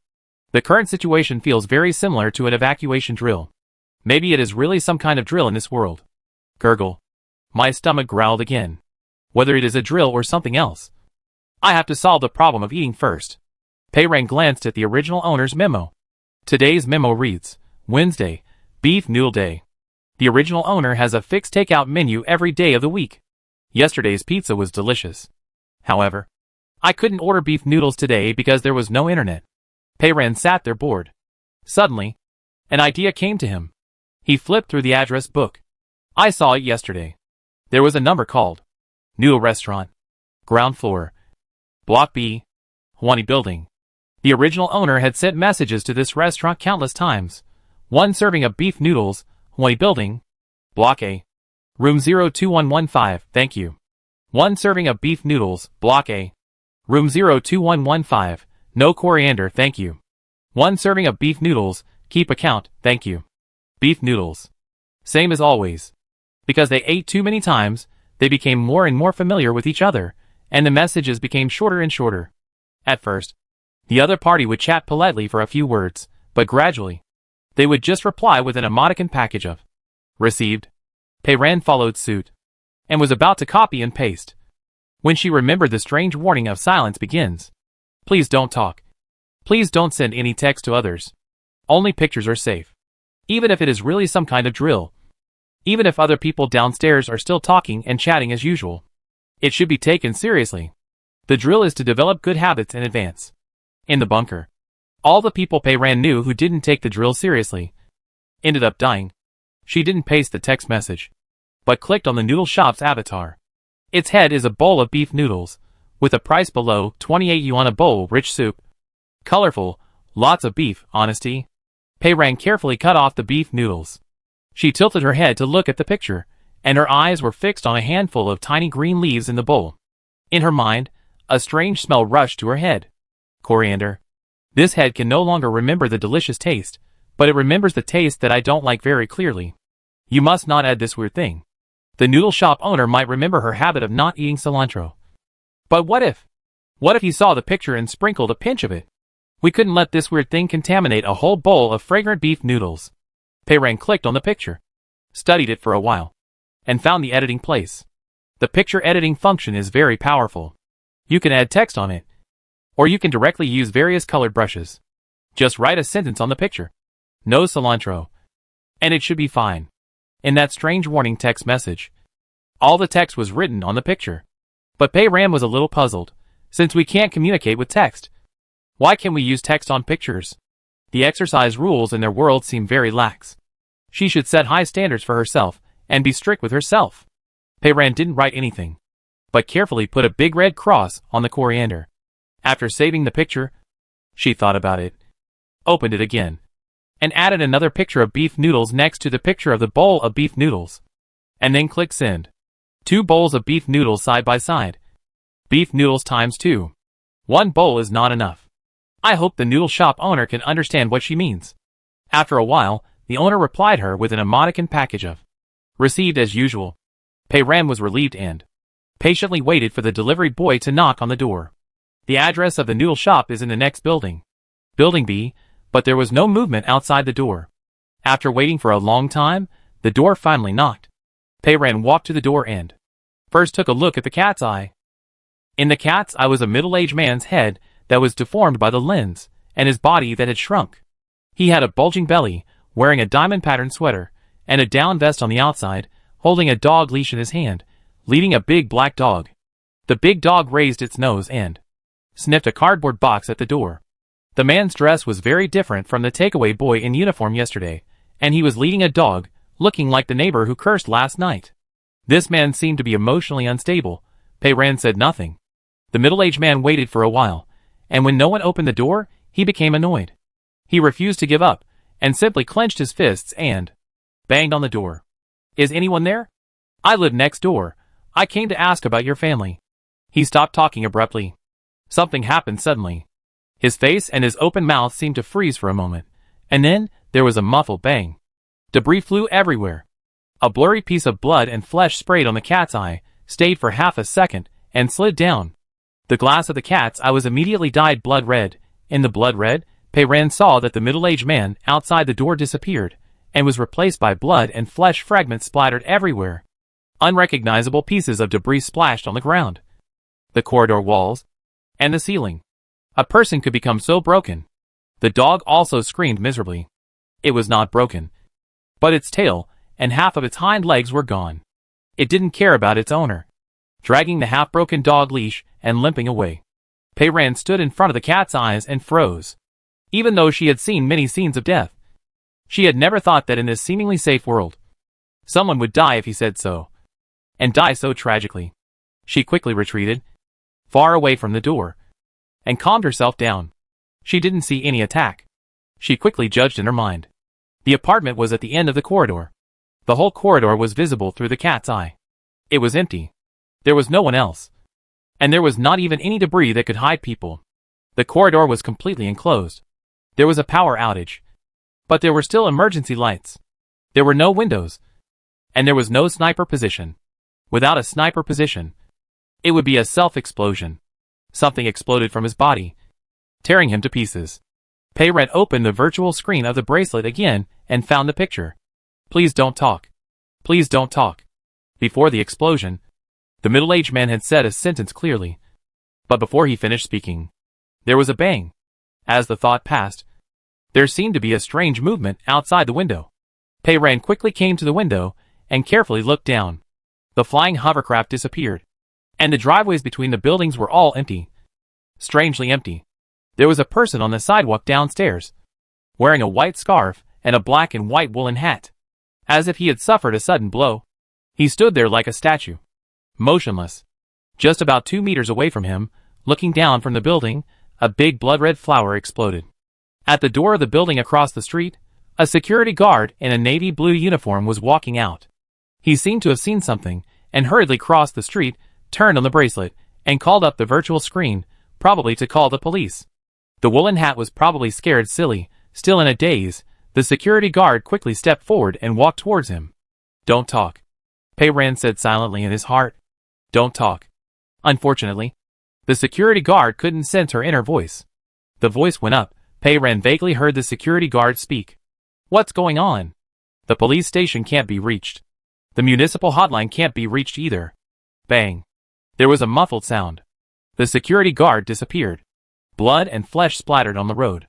The current situation feels very similar to an evacuation drill. Maybe it is really some kind of drill in this world. Gurgle. My stomach growled again. Whether it is a drill or something else, I have to solve the problem of eating first. Pei Ran glanced at the original owner's memo. Today's memo reads, Wednesday, Beef Noodle Day. The original owner has a fixed takeout menu every day of the week. Yesterday's pizza was delicious. However, I couldn't order beef noodles today because there was no internet. Pei Ran sat there bored. Suddenly, an idea came to him. He flipped through the address book. I saw it yesterday. There was a number called Noodle Restaurant, Ground Floor, Block B, Huani Building. The original owner had sent messages to this restaurant countless times. One serving of beef noodles, Huani Building, Block A, Room 02115, thank you. One serving of beef noodles, Block A, Room 02115, no coriander, thank you. One serving of beef noodles, keep account, thank you. Beef noodles. Same as always. Because they ate too many times, they became more and more familiar with each other, and the messages became shorter and shorter. At first, the other party would chat politely for a few words, but gradually, they would just reply with an emoticon package of received. Pei Ran followed suit, and was about to copy and paste, when she remembered the strange warning of silence begins. Please don't talk. Please don't send any text to others. Only pictures are safe. Even if it is really some kind of drill. Even if other people downstairs are still talking and chatting as usual. It should be taken seriously. The drill is to develop good habits in advance. In the bunker, all the people Pei Ran knew who didn't take the drill seriously ended up dying. She didn't paste the text message, but clicked on the noodle shop's avatar. Its head is a bowl of beef noodles, with a price below 28 yuan a bowl, rich soup. Colorful, lots of beef, honesty. Pei Ran carefully cut off the beef noodles. She tilted her head to look at the picture, and her eyes were fixed on a handful of tiny green leaves in the bowl. In her mind, a strange smell rushed to her head. Coriander. This head can no longer remember the delicious taste, but it remembers the taste that I don't like very clearly. You must not add this weird thing. The noodle shop owner might remember her habit of not eating cilantro. But what if? What if he saw the picture and sprinkled a pinch of it? We couldn't let this weird thing contaminate a whole bowl of fragrant beef noodles. Pei Ran clicked on the picture, studied it for a while, and found the editing place. The picture editing function is very powerful. You can add text on it, or you can directly use various colored brushes. Just write a sentence on the picture. No cilantro. And it should be fine. In that strange warning text message. All the text was written on the picture. But Pei Ran was a little puzzled. Since we can't communicate with text, why can we use text on pictures? The exercise rules in their world seem very lax. She should set high standards for herself and be strict with herself. Pei Ran didn't write anything, but carefully put a big red cross on the coriander. After saving the picture, she thought about it, opened it again, and added another picture of beef noodles next to the picture of the bowl of beef noodles. And then click send. 2 bowls of beef noodles side by side. Beef noodles times 2. 1 bowl is not enough. I hope the noodle shop owner can understand what she means. After a while, the owner replied her with an emoticon package of received as usual. Pei Ran was relieved and patiently waited for the delivery boy to knock on the door. The address of the noodle shop is in the next building. Building B, but there was no movement outside the door. After waiting for a long time, the door finally knocked. Pei Ran walked to the door and first took a look at the cat's eye. In the cat's eye was a middle-aged man's head that was deformed by the lens, and his body that had shrunk. He had a bulging belly, wearing a diamond-patterned sweater, and a down vest on the outside, holding a dog leash in his hand, leading a big black dog. The big dog raised its nose and sniffed a cardboard box at the door. The man's dress was very different from the takeaway boy in uniform yesterday, and he was leading a dog, looking like the neighbor who cursed last night. This man seemed to be emotionally unstable. Pei Ran said nothing. The middle-aged man waited for a while, and when no one opened the door, he became annoyed. He refused to give up, and simply clenched his fists and banged on the door. Is anyone there? I live next door. I came to ask about your family. He stopped talking abruptly. Something happened suddenly. His face and his open mouth seemed to freeze for a moment, and then there was a muffled bang. Debris flew everywhere. A blurry piece of blood and flesh sprayed on the cat's eye, stayed for half a second, and slid down. The glass of the cat's eye was immediately dyed blood red. In the blood red, Pei Ran saw that the middle-aged man outside the door disappeared, and was replaced by blood and flesh fragments splattered everywhere. Unrecognizable pieces of debris splashed on the ground, the corridor walls, and the ceiling. A person could become so broken. The dog also screamed miserably. It was not broken, but its tail and half of its hind legs were gone. It didn't care about its owner. Dragging the half-broken dog leash and limping away, Pei Ran stood in front of the cat's eyes and froze. Even though she had seen many scenes of death, she had never thought that in this seemingly safe world, someone would die if he said so, and die so tragically. She quickly retreated, far away from the door, and calmed herself down. She didn't see any attack. She quickly judged in her mind. The apartment was at the end of the corridor. The whole corridor was visible through the cat's eye. It was empty. There was no one else. And there was not even any debris that could hide people. The corridor was completely enclosed. There was a power outage. But there were still emergency lights. There were no windows. And there was no sniper position. Without a sniper position, it would be a self-explosion. Something exploded from his body, tearing him to pieces. Pei Ran opened the virtual screen of the bracelet again and found the picture. Please don't talk. Please don't talk. Before the explosion, the middle-aged man had said a sentence clearly. But before he finished speaking, there was a bang. As the thought passed, there seemed to be a strange movement outside the window. Pei Ran quickly came to the window and carefully looked down. The flying hovercraft disappeared, and the driveways between the buildings were all empty. Strangely empty. There was a person on the sidewalk downstairs, wearing a white scarf and a black and white woolen hat, as if he had suffered a sudden blow. He stood there like a statue, motionless. Just about 2 meters away from him, looking down from the building, a big blood-red flower exploded. At the door of the building across the street, a security guard in a navy blue uniform was walking out. He seemed to have seen something, and hurriedly crossed the street, turned on the bracelet, and called up the virtual screen, probably to call the police. The woolen hat was probably scared silly. Still in a daze, the security guard quickly stepped forward and walked towards him. Don't talk. Pei Ran said silently in his heart. Don't talk. Unfortunately, the security guard couldn't sense her inner voice. The voice went up. Pei Ran vaguely heard the security guard speak. What's going on? The police station can't be reached. The municipal hotline can't be reached either. Bang. There was a muffled sound. The security guard disappeared. Blood and flesh splattered on the road.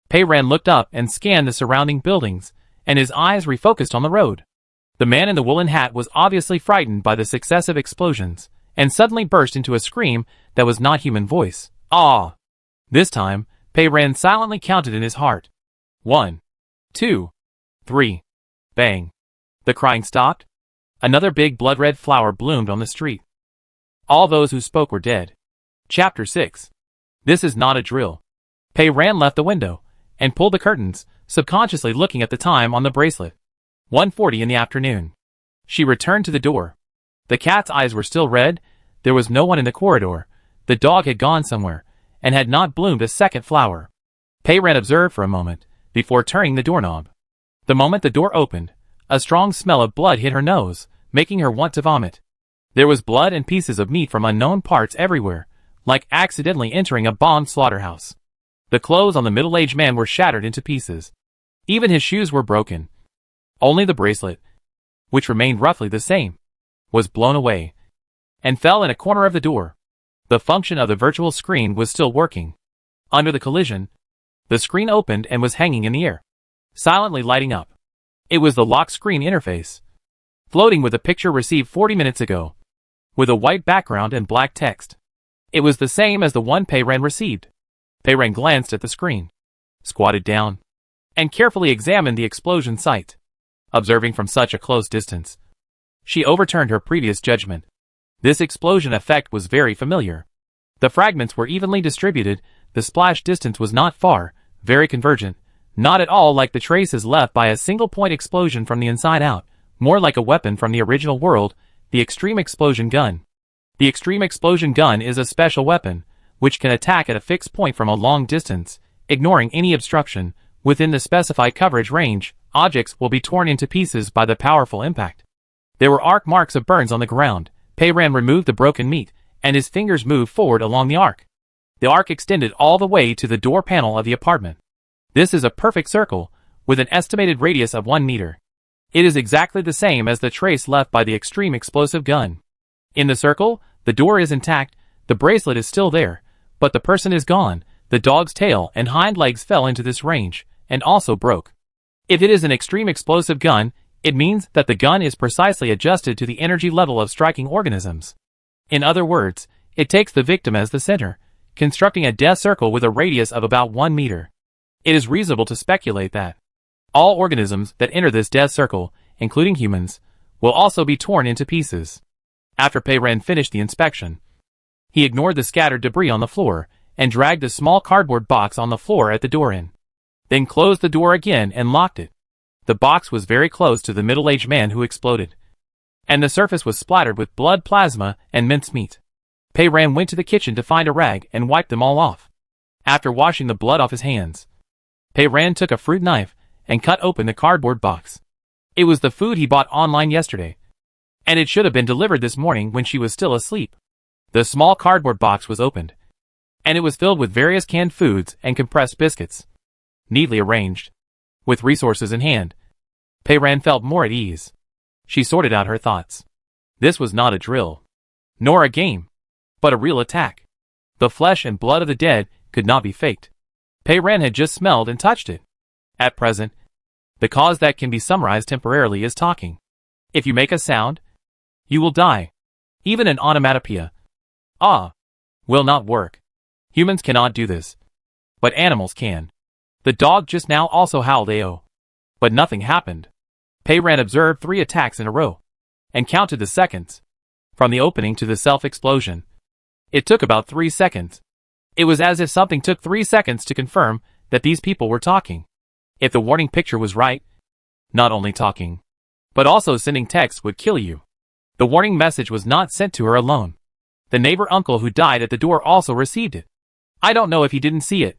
Pei Ran looked up and scanned the surrounding buildings, and his eyes refocused on the road. The man in the woolen hat was obviously frightened by the successive explosions, and suddenly burst into a scream that was not human voice. Ah! This time, Pei Ran silently counted in his heart. 1, 2, 3. Bang! The crying stopped. Another big blood-red flower bloomed on the street. All those who spoke were dead. Chapter 6. This is not a drill. Pei Ran left the window, and pulled the curtains, subconsciously looking at the time on the bracelet. 1:40 in the afternoon. She returned to the door. The cat's eyes were still red, there was no one in the corridor, the dog had gone somewhere, and had not bloomed a second flower. Pei Ran observed for a moment, before turning the doorknob. The moment the door opened, a strong smell of blood hit her nose, making her want to vomit. There was blood and pieces of meat from unknown parts everywhere, like accidentally entering a bombed slaughterhouse. The clothes on the middle-aged man were shattered into pieces. Even his shoes were broken. Only the bracelet, which remained roughly the same, was blown away, and fell in a corner of the door. The function of the virtual screen was still working. Under the collision, the screen opened and was hanging in the air, silently lighting up. It was the lock screen interface, floating with a picture received 40 minutes ago, with a white background and black text. It was the same as the one Pei Ran received. Pei Ran glanced at the screen, squatted down, and carefully examined the explosion site. Observing from such a close distance, she overturned her previous judgment. This explosion effect was very familiar. The fragments were evenly distributed, the splash distance was not far, very convergent, not at all like the traces left by a single-point explosion from the inside out, more like a weapon from the original world, the extreme explosion gun. The extreme explosion gun is a special weapon, which can attack at a fixed point from a long distance, ignoring any obstruction. Within the specified coverage range, objects will be torn into pieces by the powerful impact. There were arc marks of burns on the ground. Pei Ran removed the broken meat, and his fingers moved forward along the arc. The arc extended all the way to the door panel of the apartment. This is a perfect circle, with an estimated radius of 1 meter. It is exactly the same as the trace left by the extreme explosive gun. In the circle, the door is intact, the bracelet is still there, but the person is gone. The dog's tail and hind legs fell into this range, and also broke. If it is an extreme explosive gun, it means that the gun is precisely adjusted to the energy level of striking organisms. In other words, it takes the victim as the center, constructing a death circle with a radius of about 1 meter. It is reasonable to speculate that all organisms that enter this death circle, including humans, will also be torn into pieces. After Pei Ran finished the inspection, he ignored the scattered debris on the floor and dragged a small cardboard box on the floor at the door in. Then closed the door again and locked it. The box was very close to the middle-aged man who exploded, and the surface was splattered with blood, plasma, and mincemeat. Pei Ran went to the kitchen to find a rag and wiped them all off. After washing the blood off his hands, Pei Ran took a fruit knife and cut open the cardboard box. It was the food he bought online yesterday, and it should have been delivered this morning when she was still asleep. The small cardboard box was opened, and it was filled with various canned foods and compressed biscuits, neatly arranged. With resources in hand, Pei Ran felt more at ease. She sorted out her thoughts. This was not a drill, nor a game, but a real attack. The flesh and blood of the dead could not be faked. Pei Ran had just smelled and touched it. At present, the cause that can be summarized temporarily is talking. If you make a sound, you will die. Even an onomatopoeia will not work. Humans cannot do this, but animals can. The dog just now also howled AO, but nothing happened. Pei Ran observed 3 attacks in a row, and counted the seconds. From the opening to the self-explosion, it took about 3 seconds. It was as if something took 3 seconds to confirm that these people were talking. If the warning picture was right, not only talking, but also sending text would kill you. The warning message was not sent to her alone. The neighbor uncle who died at the door also received it. I don't know if he didn't see it,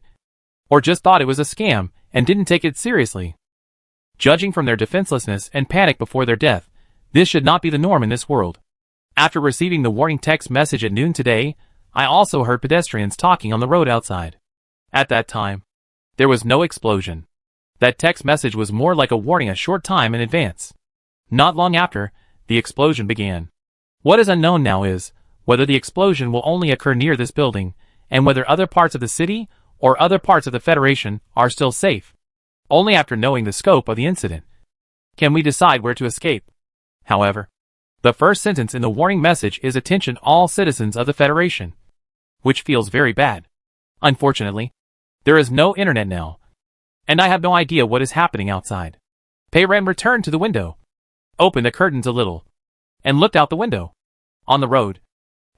or just thought it was a scam and didn't take it seriously. Judging from their defenselessness and panic before their death, this should not be the norm in this world. After receiving the warning text message at noon today, I also heard pedestrians talking on the road outside. At that time, there was no explosion. That text message was more like a warning a short time in advance. Not long after, the explosion began. What is unknown now is whether the explosion will only occur near this building, and whether other parts of the city or other parts of the Federation are still safe. Only after knowing the scope of the incident Can we decide where to escape? However, the first sentence in the warning message is "Attention all citizens of the Federation," which feels very bad. Unfortunately, there is no internet now, and I have no idea what is happening outside. Peiran returned to the window, opened the curtains a little, and looked out the window. On the road,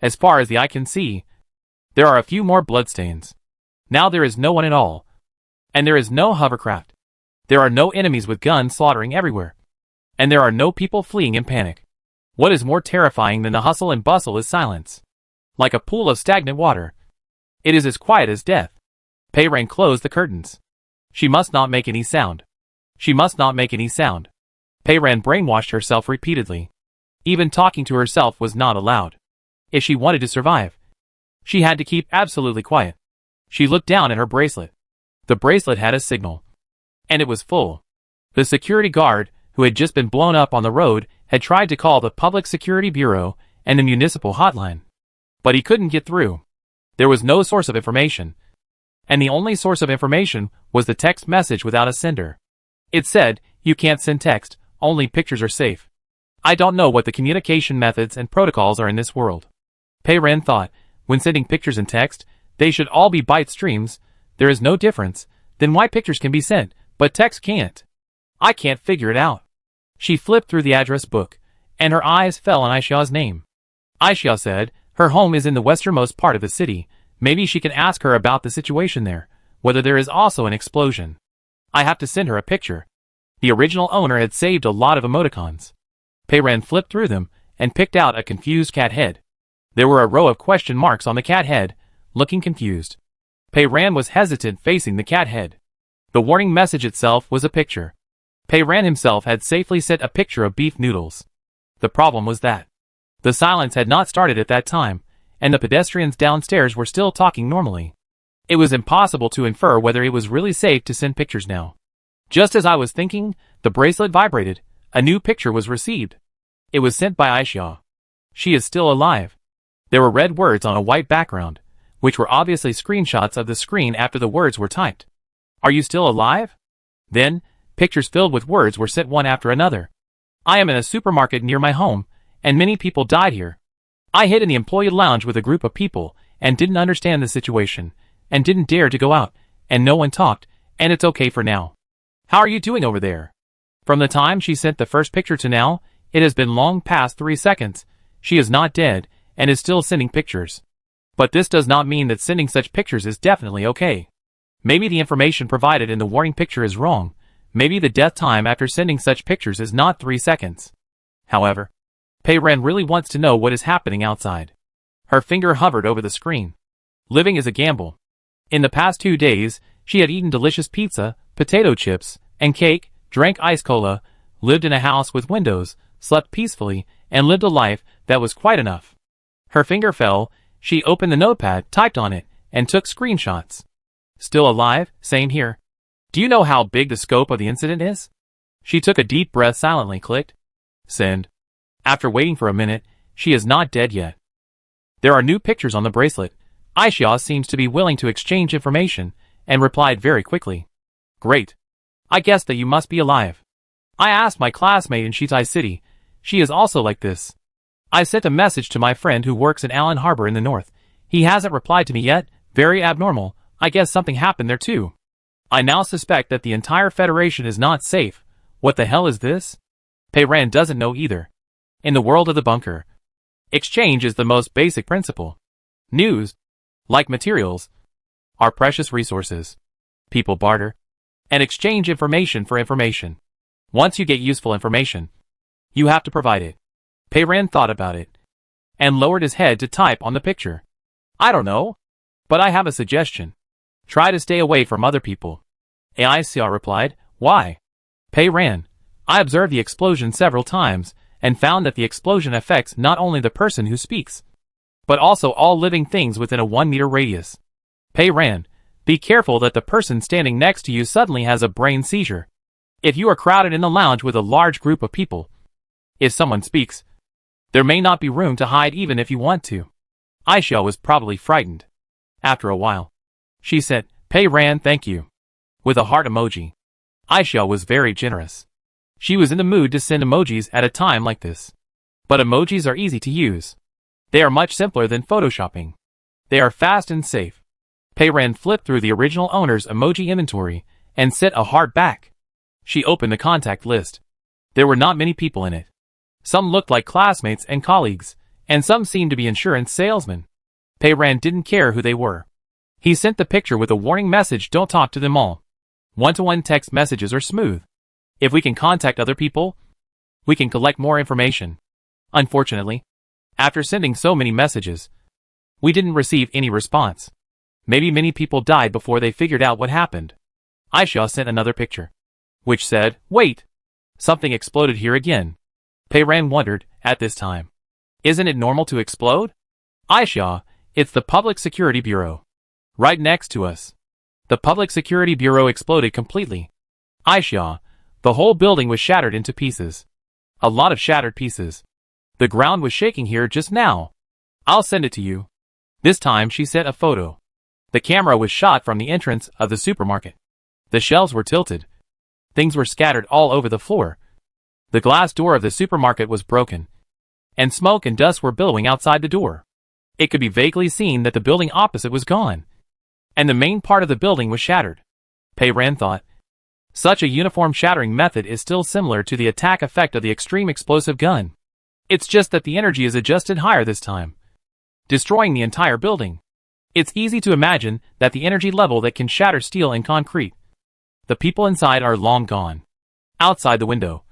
as far as the eye can see, there are a few more bloodstains. Now there is no one at all, and there is no hovercraft. There are no enemies with guns slaughtering everywhere, and there are no people fleeing in panic. What is more terrifying than the hustle and bustle is silence. Like a pool of stagnant water, it is as quiet as death. Peiran closed the curtains. She must not make any sound. She must not make any sound. Peiran brainwashed herself repeatedly. Even talking to herself was not allowed. If she wanted to survive, she had to keep absolutely quiet. She looked down at her bracelet. The bracelet had a signal, and it was full. The security guard, who had just been blown up on the road, had tried to call the Public Security Bureau and the municipal hotline, but he couldn't get through. There was no source of information, and the only source of information was the text message without a sender. It said, "You can't send text, only pictures are safe." I don't know what the communication methods and protocols are in this world. Peiran thought, when sending pictures and text, they should all be byte streams. There is no difference. Then why pictures can be sent, but text can't? I can't figure it out. She flipped through the address book, and her eyes fell on Aisha's name. Aisha said, her home is in the westernmost part of the city. Maybe she can ask her about the situation there, whether there is also an explosion. I have to send her a picture. The original owner had saved a lot of emoticons. Peiran flipped through them, and picked out a confused cat head. There were a row of question marks on the cat head, looking confused. Peiran was hesitant facing the cat head. The warning message itself was a picture. Peiran himself had safely sent a picture of beef noodles. The problem was that the silence had not started at that time, and the pedestrians downstairs were still talking normally. It was impossible to infer whether it was really safe to send pictures now. Just as I was thinking, the bracelet vibrated. A new picture was received. It was sent by Aisha. She is still alive. There were red words on a white background, which were obviously screenshots of the screen after the words were typed. Are you still alive? Then, pictures filled with words were sent one after another. I am in a supermarket near my home, and many people died here. I hid in the employee lounge with a group of people, and didn't understand the situation, and didn't dare to go out, and no one talked, and it's okay for now. How are you doing over there? From the time she sent the first picture to now, it has been long past 3 seconds. She is not dead, and is still sending pictures. But this does not mean that sending such pictures is definitely okay. Maybe the information provided in the warning picture is wrong. Maybe the death time after sending such pictures is not 3 seconds. However, Peiran really wants to know what is happening outside. Her finger hovered over the screen. Living is a gamble. In the past 2 days, she had eaten delicious pizza, potato chips, and cake, drank ice cola, lived in a house with windows, slept peacefully, and lived a life that was quite enough. Her finger fell, she opened the notepad, typed on it, and took screenshots. Still alive? Same here. Do you know how big the scope of the incident is? She took a deep breath, silently clicked send. After waiting for a minute, she is not dead yet. There are new pictures on the bracelet. Aisha seems to be willing to exchange information, and replied very quickly. Great. I guess that you must be alive. I asked my classmate in Shitai City. She is also like this. I sent a message to my friend who works in Allen Harbor in the north. He hasn't replied to me yet. Very abnormal. I guess something happened there too. I now suspect that the entire Federation is not safe. What the hell is this? Peiran doesn't know either. In the world of the bunker, exchange is the most basic principle. News, like materials, are precious resources. People barter and exchange information for information. Once you get useful information, you have to provide it. Peiran thought about it and lowered his head to type on the picture. I don't know, but I have a suggestion. Try to stay away from other people. Aisha replied, Why? Peiran, I observed the explosion several times and found that the explosion affects not only the person who speaks, but also all living things within a 1-meter radius. Peiran, be careful that the person standing next to you suddenly has a brain seizure. If you are crowded in the lounge with a large group of people, if someone speaks, there may not be room to hide even if you want to. Aisha was probably frightened. After a while, she said, Peiran, thank you, with a heart emoji. Aisha was very generous. She was in the mood to send emojis at a time like this. But emojis are easy to use. They are much simpler than photoshopping. They are fast and safe. Peiran flipped through the original owner's emoji inventory and sent a heart back. She opened the contact list. There were not many people in it. Some looked like classmates and colleagues, and some seemed to be insurance salesmen. Peiran didn't care who they were. He sent the picture with a warning message: don't talk to them all. One-to-one text messages are smooth. If we can contact other people, we can collect more information. Unfortunately, after sending so many messages, we didn't receive any response. Maybe many people died before they figured out what happened. Aisha sent another picture, which said, wait, something exploded here again. Peiran wondered, at this time, isn't it normal to explode? Aisha, it's the Public Security Bureau. Right next to us. The Public Security Bureau exploded completely. Aisha, the whole building was shattered into pieces. A lot of shattered pieces. The ground was shaking here just now. I'll send it to you. This time she sent a photo. The camera was shot from the entrance of the supermarket. The shelves were tilted. Things were scattered all over the floor. The glass door of the supermarket was broken, and smoke and dust were billowing outside the door. It could be vaguely seen that the building opposite was gone, and the main part of the building was shattered. Peiran thought, such a uniform shattering method is still similar to the attack effect of the extreme explosive gun. It's just that the energy is adjusted higher this time, destroying the entire building. It's easy to imagine that the energy level that can shatter steel and concrete. The people inside are long gone. Outside the window,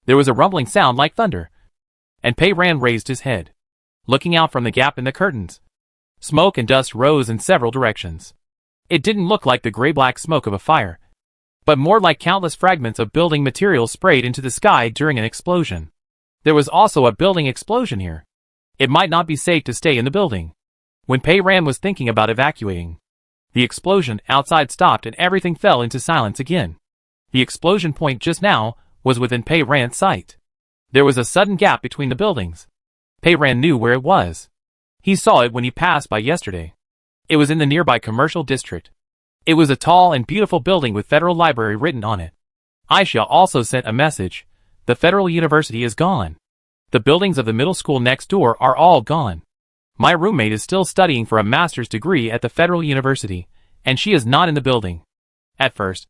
there was a rumbling sound like thunder, and Peiran raised his head, looking out from the gap in the curtains. Smoke and dust rose in several directions. It didn't look like the gray-black smoke of a fire, but more like countless fragments of building material sprayed into the sky during an explosion. There was also a building explosion here. It might not be safe to stay in the building. When Peiran was thinking about evacuating, the explosion outside stopped and everything fell into silence again. The explosion point just now was within Peiran's sight. There was a sudden gap between the buildings. Peiran knew where it was. He saw it when he passed by yesterday. It was in the nearby commercial district. It was a tall and beautiful building with Federal Library written on it. Aisha also sent a message. The Federal University is gone. The buildings of the middle school next door are all gone. My roommate is still studying for a master's degree at the Federal University, and she is not in the building. At first,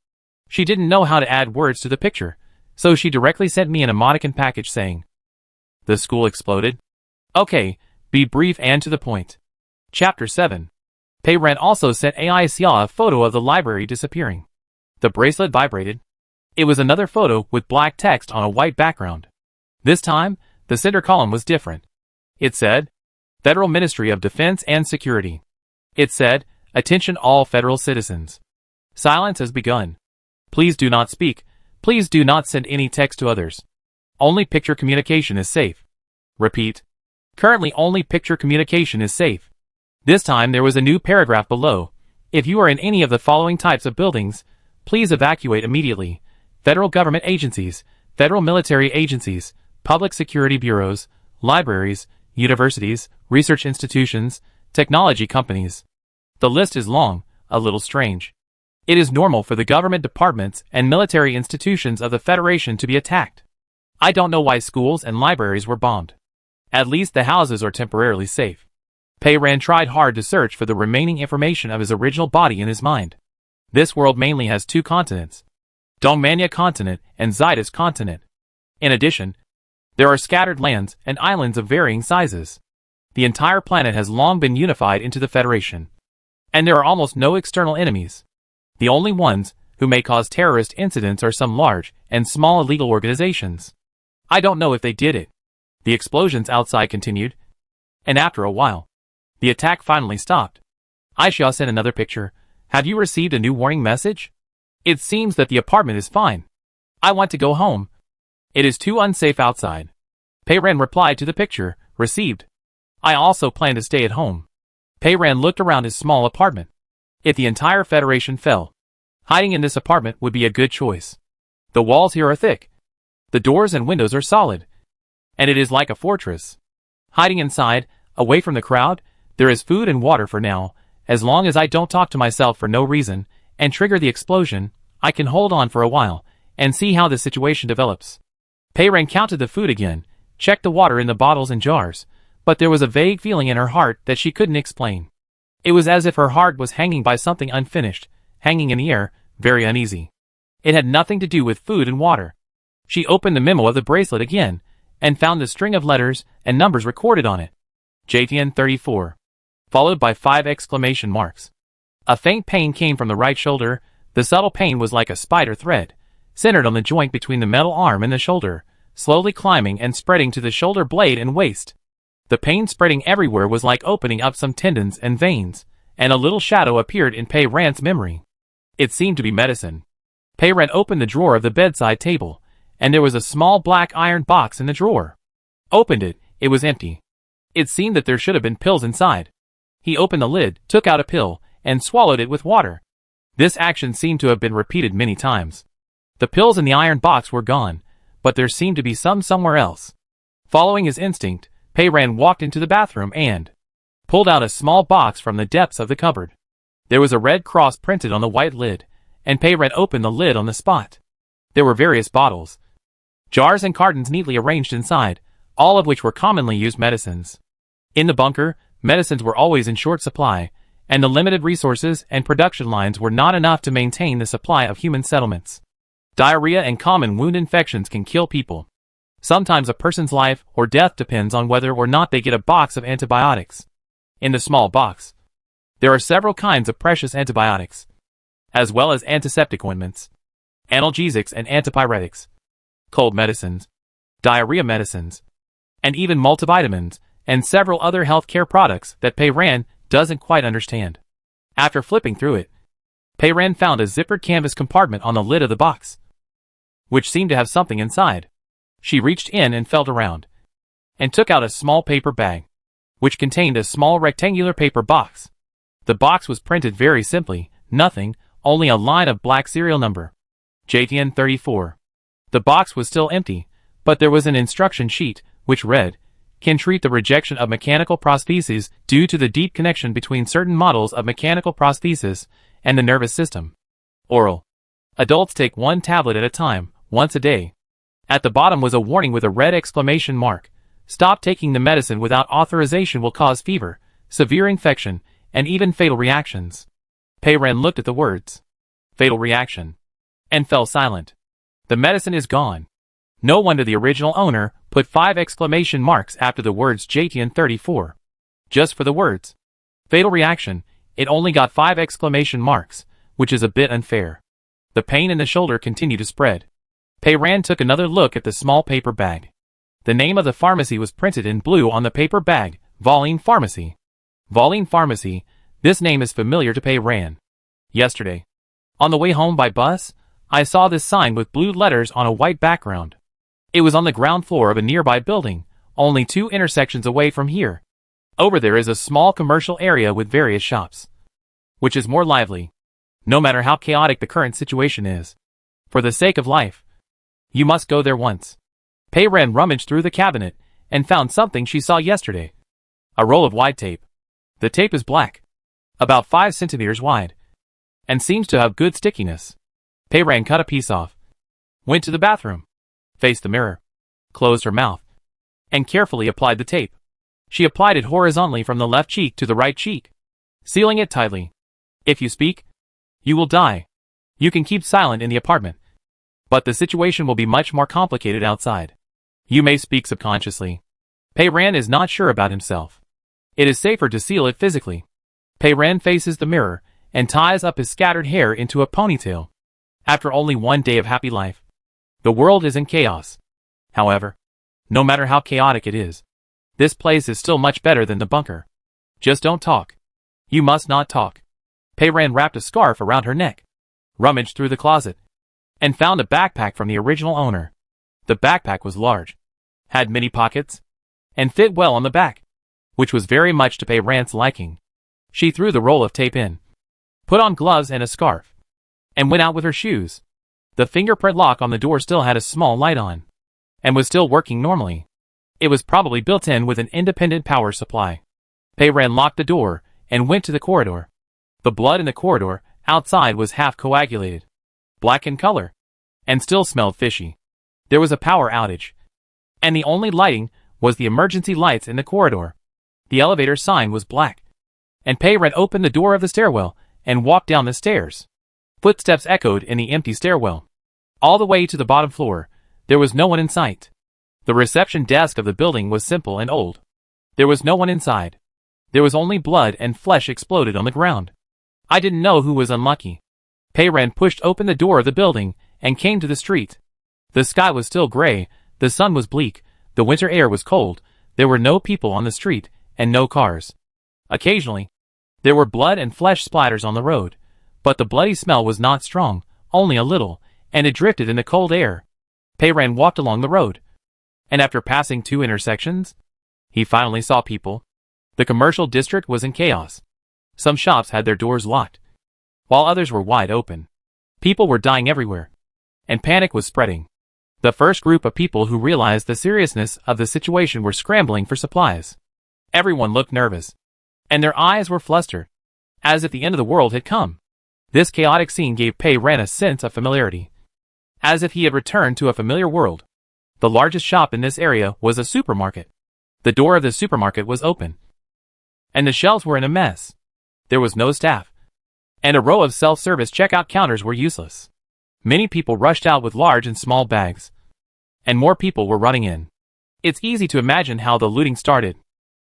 she didn't know how to add words to the picture, so she directly sent me an emoticon package saying, the school exploded? Okay, be brief and to the point. Chapter 7. Peiran also sent Aisha a photo of the library disappearing. The bracelet vibrated. It was another photo with black text on a white background. This time, the center column was different. It said, Federal Ministry of Defense and Security. It said, attention all federal citizens. Silence has begun. Please do not speak. Please do not send any text to others. Only picture communication is safe. Repeat. Currently only picture communication is safe. This time there was a new paragraph below. If you are in any of the following types of buildings, please evacuate immediately. Federal government agencies, federal military agencies, public security bureaus, libraries, universities, research institutions, technology companies. The list is long, a little strange. It is normal for the government departments and military institutions of the Federation to be attacked. I don't know why schools and libraries were bombed. At least the houses are temporarily safe. Peiran tried hard to search for the remaining information of his original body in his mind. This world mainly has two continents, Dongmania continent and Zidus continent. In addition, there are scattered lands and islands of varying sizes. The entire planet has long been unified into the Federation, and there are almost no external enemies. The only ones who may cause terrorist incidents are some large and small illegal organizations. I don't know if they did it. The explosions outside continued, and after a while, the attack finally stopped. Aisha sent another picture. Have you received a new warning message? It seems that the apartment is fine. I want to go home. It is too unsafe outside. Peiran replied to the picture, received. I also plan to stay at home. Peiran looked around his small apartment. If the entire Federation fell, hiding in this apartment would be a good choice. The walls here are thick. The doors and windows are solid. And it is like a fortress. Hiding inside, away from the crowd, there is food and water for now. As long as I don't talk to myself for no reason, and trigger the explosion, I can hold on for a while, and see how the situation develops. Pei Ren counted the food again, checked the water in the bottles and jars, but there was a vague feeling in her heart that she couldn't explain. It was as if her heart was hanging by something unfinished, hanging in the air, very uneasy. It had nothing to do with food and water. She opened the memo of the bracelet again, and found the string of letters and numbers recorded on it. JTN 34. Followed by 5 exclamation marks. A faint pain came from the right shoulder. The subtle pain was like a spider thread, centered on the joint between the metal arm and the shoulder, slowly climbing and spreading to the shoulder blade and waist. The pain spreading everywhere was like opening up some tendons and veins, and a little shadow appeared in Pei Ren's memory. It seemed to be medicine. Pei Ren opened the drawer of the bedside table, and there was a small black iron box in the drawer. Opened it, it was empty. It seemed that there should have been pills inside. He opened the lid, took out a pill, and swallowed it with water. This action seemed to have been repeated many times. The pills in the iron box were gone, but there seemed to be some somewhere else. Following his instinct, Pei Ren walked into the bathroom and pulled out a small box from the depths of the cupboard. There was a red cross printed on the white lid, and Pei Ren opened the lid on the spot. There were various bottles, jars and cartons neatly arranged inside, all of which were commonly used medicines. In the bunker, medicines were always in short supply, and the limited resources and production lines were not enough to maintain the supply of human settlements. Diarrhea and common wound infections can kill people. Sometimes a person's life or death depends on whether or not they get a box of antibiotics. In the small box, there are several kinds of precious antibiotics, as well as antiseptic ointments, analgesics and antipyretics, cold medicines, diarrhea medicines, and even multivitamins, and several other healthcare products that Pei Ren doesn't quite understand. After flipping through it, Pei Ren found a zippered canvas compartment on the lid of the box, which seemed to have something inside. She reached in and felt around, and took out a small paper bag, which contained a small rectangular paper box. The box was printed very simply, nothing, only a line of black serial number. JTN 34. The box was still empty, but there was an instruction sheet, which read, "Can treat the rejection of mechanical prostheses due to the deep connection between certain models of mechanical prosthesis and the nervous system. Oral. Adults take 1 tablet at a time, once a day." At the bottom was a warning with a red exclamation mark. Stop taking the medicine without authorization will cause fever, severe infection, and even fatal reactions. Pei Ren looked at the words, "fatal reaction," and fell silent. The medicine is gone. No wonder the original owner put 5 exclamation marks after the words JTN 34. Just for the words fatal reaction, it only got 5 exclamation marks, which is a bit unfair. The pain in the shoulder continued to spread. Pei Ren took another look at the small paper bag. The name of the pharmacy was printed in blue on the paper bag, Volline Pharmacy. Volline Pharmacy, this name is familiar to Pei Ren. Yesterday, on the way home by bus, I saw this sign with blue letters on a white background. It was on the ground floor of a nearby building, only 2 intersections away from here. Over there is a small commercial area with various shops, which is more lively, no matter how chaotic the current situation is. For the sake of life, you must go there once. Pei Ren rummaged through the cabinet and found something she saw yesterday. A roll of wide tape. The tape is black, about 5 centimeters wide, and seems to have good stickiness. Pei Ren cut a piece off, went to the bathroom, faced the mirror, closed her mouth, and carefully applied the tape. She applied it horizontally from the left cheek to the right cheek, sealing it tightly. If you speak, you will die. You can keep silent in the apartment, but the situation will be much more complicated outside. You may speak subconsciously. Pei Ren is not sure about himself. It is safer to seal it physically. Pei Ren faces the mirror and ties up his scattered hair into a ponytail. After only 1 day of happy life, the world is in chaos. However, no matter how chaotic it is, this place is still much better than the bunker. Just don't talk. You must not talk. Pei Ren wrapped a scarf around her neck, rummaged through the closet, and found a backpack from the original owner. The backpack was large, had many pockets, and fit well on the back, which was very much to Pei Ren's liking. She threw the roll of tape in, put on gloves and a scarf, and went out with her shoes. The fingerprint lock on the door still had a small light on, and was still working normally. It was probably built in with an independent power supply. Pei Ren locked the door and went to the corridor. The blood in the corridor outside was half coagulated, black in color, and still smelled fishy. There was a power outage, and the only lighting was the emergency lights in the corridor. The elevator sign was black, and Pei Ren opened the door of the stairwell and walked down the stairs. Footsteps echoed in the empty stairwell. All the way to the bottom floor, there was no one in sight. The reception desk of the building was simple and old. There was no one inside. There was only blood and flesh exploded on the ground. I didn't know who was unlucky. Pei Ren pushed open the door of the building and came to the street. The sky was still gray, the sun was bleak, the winter air was cold, there were no people on the street, and no cars. Occasionally, there were blood and flesh splatters on the road, but the bloody smell was not strong, only a little, and it drifted in the cold air. Pei Ren walked along the road, and after passing 2 intersections, he finally saw people. The commercial district was in chaos. Some shops had their doors locked, while others were wide open. People were dying everywhere, and panic was spreading. The first group of people who realized the seriousness of the situation were scrambling for supplies. Everyone looked nervous, and their eyes were flustered, as if the end of the world had come. This chaotic scene gave Pei Ren a sense of familiarity, as if he had returned to a familiar world. The largest shop in this area was a supermarket. The door of the supermarket was open, and the shelves were in a mess. There was no staff, and a row of self-service checkout counters were useless. Many people rushed out with large and small bags, and more people were running in. It's easy to imagine how the looting started.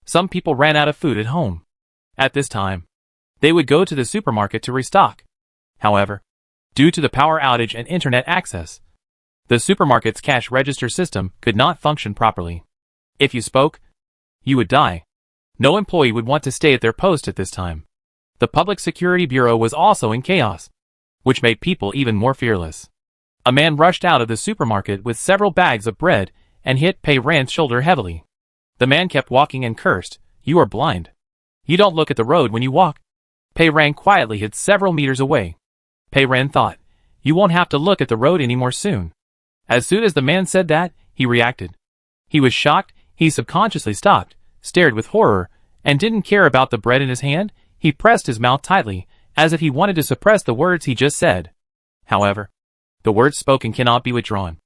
Some people ran out of food at home. At this time, they would go to the supermarket to restock. However, due to the power outage and internet access, the supermarket's cash register system could not function properly. If you spoke, you would die. No employee would want to stay at their post at this time. The Public Security Bureau was also in chaos, which made people even more fearless. A man rushed out of the supermarket with several bags of bread and hit Pei Ren's shoulder heavily. The man kept walking and cursed, "You are blind. You don't look at the road when you walk." Pei Ren quietly hid several meters away. Pei Ren thought, "You won't have to look at the road anymore soon." As soon as the man said that, he reacted. He was shocked, he subconsciously stopped, stared with horror, and didn't care about the bread in his hand. He pressed his mouth tightly, as if he wanted to suppress the words he just said. However, the words spoken cannot be withdrawn.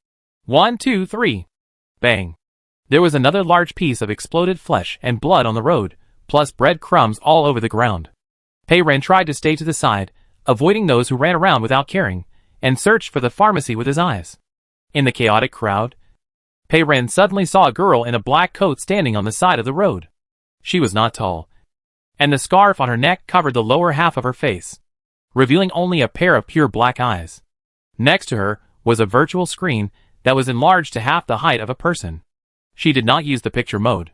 1, 2, 3. Bang. There was another large piece of exploded flesh and blood on the road, plus bread crumbs all over the ground. Pei Ren tried to stay to the side, avoiding those who ran around without caring, and searched for the pharmacy with his eyes. In the chaotic crowd, Pei Ren suddenly saw a girl in a black coat standing on the side of the road. She was not tall, and the scarf on her neck covered the lower half of her face, revealing only a pair of pure black eyes. Next to her was a virtual screen that was enlarged to half the height of a person. She did not use the picture mode.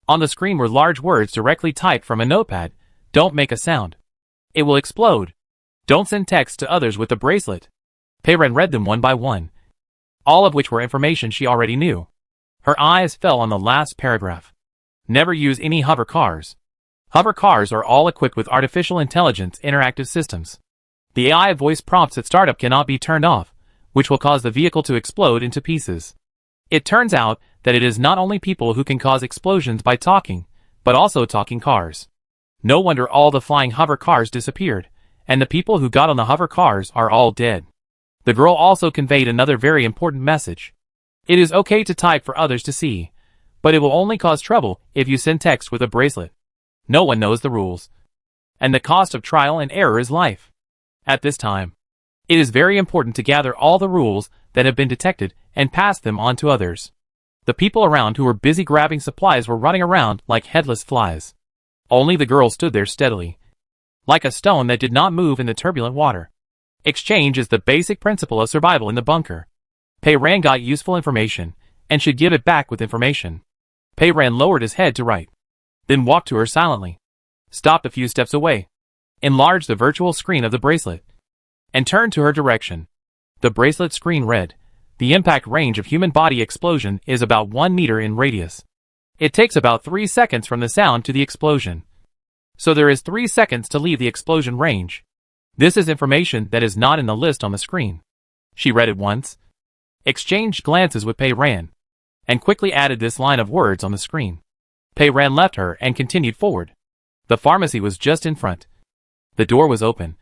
On the screen were large words directly typed from a notepad. "Don't make a sound. It will explode. Don't send text to others with the bracelet." Pei Ren read them one by one, all of which were information she already knew. Her eyes fell on the last paragraph. Never use any hover cars. Hover cars are all equipped with artificial intelligence interactive systems. The AI voice prompts at startup cannot be turned off, which will cause the vehicle to explode into pieces. It turns out that it is not only people who can cause explosions by talking, but also talking cars. No wonder all the flying hover cars disappeared, and the people who got on the hover cars are all dead. The girl also conveyed another very important message. It is okay to type for others to see, but it will only cause trouble if you send text with a bracelet. No one knows the rules, and the cost of trial and error is life. At this time, it is very important to gather all the rules that have been detected and pass them on to others. The people around who were busy grabbing supplies were running around like headless flies. Only the girl stood there steadily, like a stone that did not move in the turbulent water. Exchange is the basic principle of survival in the bunker. Pei Ren got useful information, and should give it back with information. Pei Ren lowered his head to write, then walked to her silently, stopped a few steps away, enlarged the virtual screen of the bracelet, and turned to her direction. The bracelet screen read, "The impact range of human body explosion is about 1 meter in radius. It takes about 3 seconds from the sound to the explosion. So there is 3 seconds to leave the explosion range. This is information that is not in the list on the screen." She read it once, exchanged glances with Pei Ren, and quickly added this line of words on the screen. Pei Ren left her and continued forward. The pharmacy was just in front. The door was open.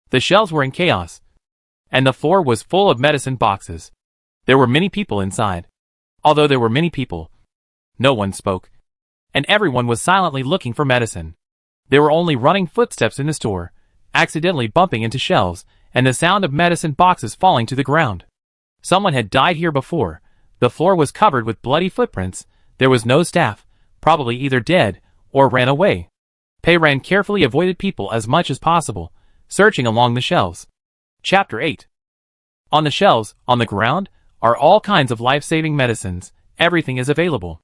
The shelves were in chaos. and the floor was full of medicine boxes. There were many people inside. Although there were many people, no one spoke, and everyone was silently looking for medicine. There were only running footsteps in the store, accidentally bumping into shelves, and the sound of medicine boxes falling to the ground. Someone had died here before. The floor was covered with bloody footprints. There was no staff, probably either dead or ran away. Pei-Ran carefully avoided people as much as possible, searching along the shelves. Chapter 8. On the shelves, on the ground, are all kinds of life-saving medicines. Everything is available.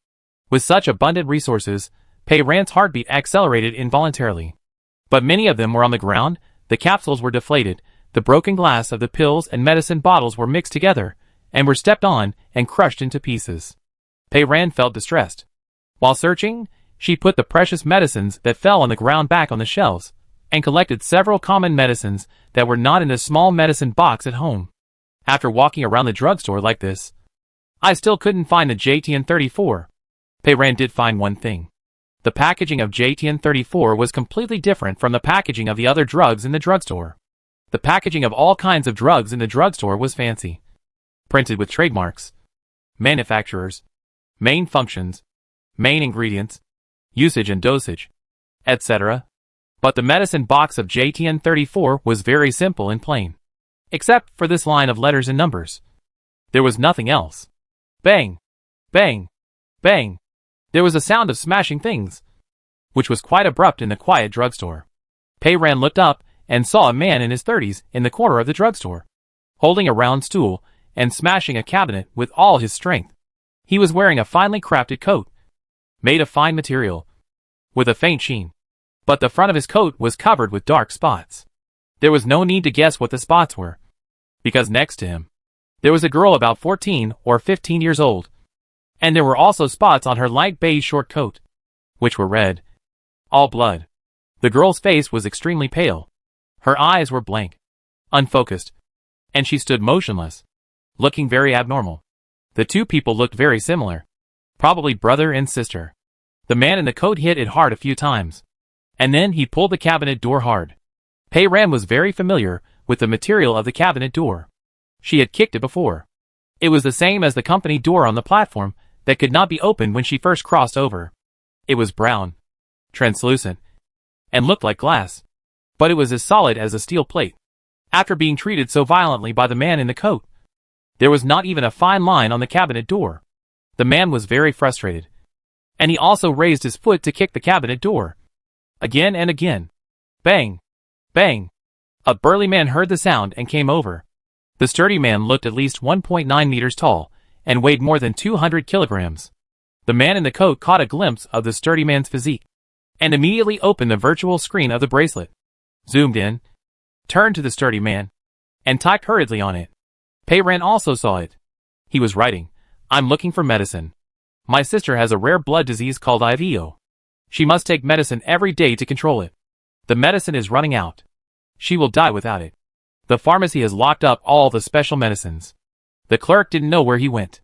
With such abundant resources, Pei-Ran's heartbeat accelerated involuntarily. But many of them were on the ground, the capsules were deflated, the broken glass of the pills and medicine bottles were mixed together, and were stepped on and crushed into pieces. Pei-Ran felt distressed. While searching, she put the precious medicines that fell on the ground back on the shelves, and collected several common medicines that were not in the small medicine box at home. After walking around the drugstore like this, I still couldn't find the JTN-34. Pei-Ran did find one thing. The packaging of JTN-34 was completely different from the packaging of the other drugs in the drugstore. The packaging of all kinds of drugs in the drugstore was fancy, printed with trademarks, manufacturers, main functions, main ingredients, usage and dosage, etc. But the medicine box of JTN-34 was very simple and plain. Except for this line of letters and numbers. There was nothing else. Bang! Bang! Bang! There was a sound of smashing things, which was quite abrupt in the quiet drugstore. Pei-Ran looked up and saw a man in his 30s in the corner of the drugstore, holding a round stool and smashing a cabinet with all his strength. He was wearing a finely crafted coat, made of fine material, with a faint sheen. But the front of his coat was covered with dark spots. There was no need to guess what the spots were, because next to him, there was a girl about 14 or 15 years old, and there were also spots on her light beige short coat, which were red, all blood. The girl's face was extremely pale. Her eyes were blank, unfocused, and she stood motionless, looking very abnormal. The two people looked very similar, probably brother and sister. The man in the coat hit it hard a few times, and then he pulled the cabinet door hard. Pei-Ran was very familiar with the material of the cabinet door. She had kicked it before. It was the same as the company door on the platform that could not be opened when she first crossed over. It was brown, translucent, and looked like glass, but it was as solid as a steel plate. After being treated so violently by the man in the coat, there was not even a fine line on the cabinet door. The man was very frustrated, and he also raised his foot to kick the cabinet door. Again and again. Bang! Bang! A burly man heard the sound and came over. The sturdy man looked at least 1.9 meters tall and weighed more than 200 kilograms. The man in the coat caught a glimpse of the sturdy man's physique and immediately opened the virtual screen of the bracelet, zoomed in, turned to the sturdy man, and typed hurriedly on it. Pei-Ran also saw it. He was writing, "I'm looking for medicine. My sister has a rare blood disease called IVO. She must take medicine every day to control it. The medicine is running out. She will die without it. The pharmacy has locked up all the special medicines. The clerk didn't know where he went.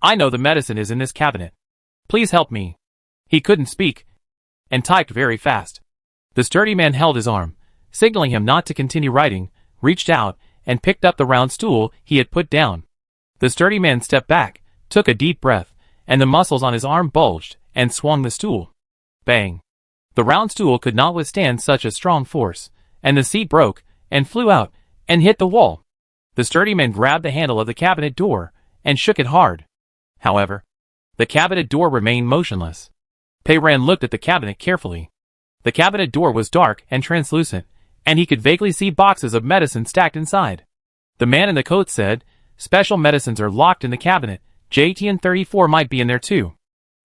I know the medicine is in this cabinet. Please help me." He couldn't speak, and typed very fast. The sturdy man held his arm, signaling him not to continue writing, reached out, and picked up the round stool he had put down. The sturdy man stepped back, took a deep breath, and the muscles on his arm bulged, and swung the stool. Bang! The round stool could not withstand such a strong force, and the seat broke, and flew out, and hit the wall. The sturdy man grabbed the handle of the cabinet door, and shook it hard. However, the cabinet door remained motionless. Pei-Ran looked at the cabinet carefully. The cabinet door was dark and translucent, and he could vaguely see boxes of medicine stacked inside. The man in the coat said, "Special medicines are locked in the cabinet. JTN-34 might be in there too.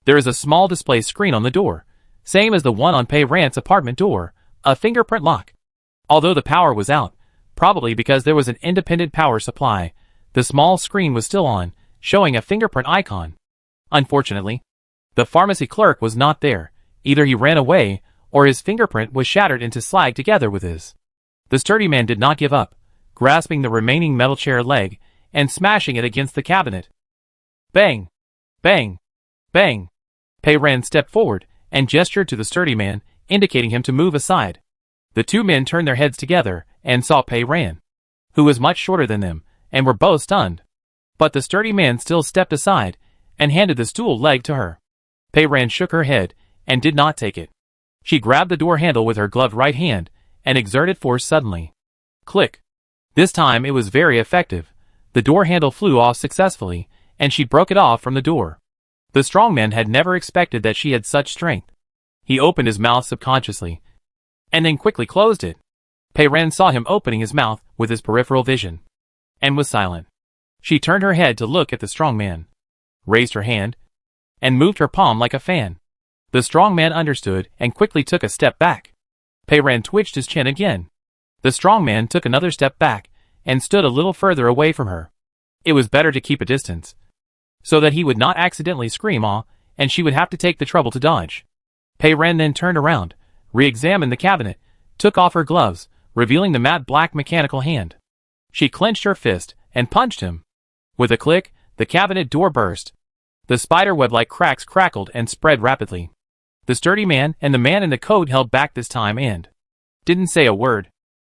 There is a small display screen on the door, same as the one on Pei-Ran's apartment door, a fingerprint lock." Although the power was out, probably because there was an independent power supply, the small screen was still on, showing a fingerprint icon. Unfortunately, the pharmacy clerk was not there. Either he ran away, or his fingerprint was shattered into slag together with his. The sturdy man did not give up, grasping the remaining metal chair leg, and smashing it against the cabinet. Bang! Bang! Bang! Pei-Ran stepped forward, and gestured to the sturdy man, indicating him to move aside. The two men turned their heads together, and saw Pei-Ran. who was much shorter than them, and were both stunned. But the sturdy man still stepped aside and handed the stool leg to her. Pei Ran shook her head and did not take it. She grabbed the door handle with her gloved right hand and exerted force suddenly. Click. This time it was very effective. The door handle flew off successfully, and she broke it off from the door. The strong man had never expected that she had such strength. He opened his mouth subconsciously, and then quickly closed it. Pei Ran saw him opening his mouth with his peripheral vision, and was silent. She turned her head to look at the strong man, raised her hand, and moved her palm like a fan. The strong man understood and quickly took a step back. Pei Ran twitched his chin again. The strong man took another step back and stood a little further away from her. It was better to keep a distance, so that he would not accidentally scream "ah," and she would have to take the trouble to dodge. Pei Ran then turned around, re-examined the cabinet, took off her gloves, revealing the matte black mechanical hand. She clenched her fist and punched him. With a click, the cabinet door burst. The spider-web-like cracks crackled and spread rapidly. The sturdy man and the man in the coat held back this time and didn't say a word.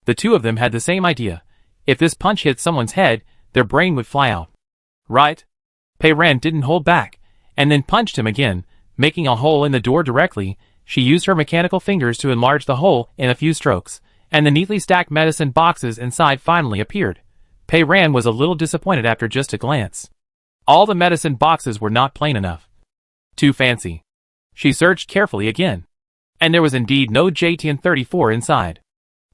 The two of them had the same idea. If this punch hit someone's head, their brain would fly out. Right? Pei Ran didn't hold back, and then punched him again, making a hole in the door directly. She used her mechanical fingers to enlarge the hole in a few strokes, and the neatly stacked medicine boxes inside finally appeared. Pei Ran was a little disappointed after just a glance. All the medicine boxes were not plain enough. Too fancy. She searched carefully again, and there was indeed no JTN-34 inside.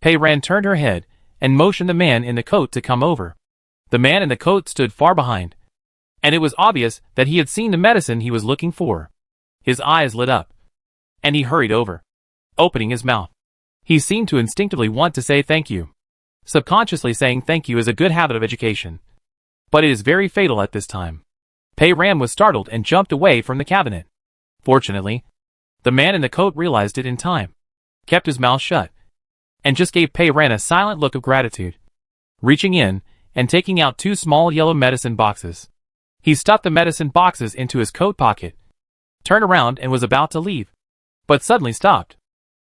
Pei Ran turned her head and motioned the man in the coat to come over. The man in the coat stood far behind, and it was obvious that he had seen the medicine he was looking for. His eyes lit up, and he hurried over, opening his mouth. He seemed to instinctively want to say thank you. Subconsciously saying thank you is a good habit of education, but it is very fatal at this time. Pei Ran was startled and jumped away from the cabinet. Fortunately, the man in the coat realized it in time, kept his mouth shut, and just gave Pei Ran a silent look of gratitude. Reaching in and taking out two small yellow medicine boxes, he stuffed the medicine boxes into his coat pocket, turned around and was about to leave, but suddenly stopped.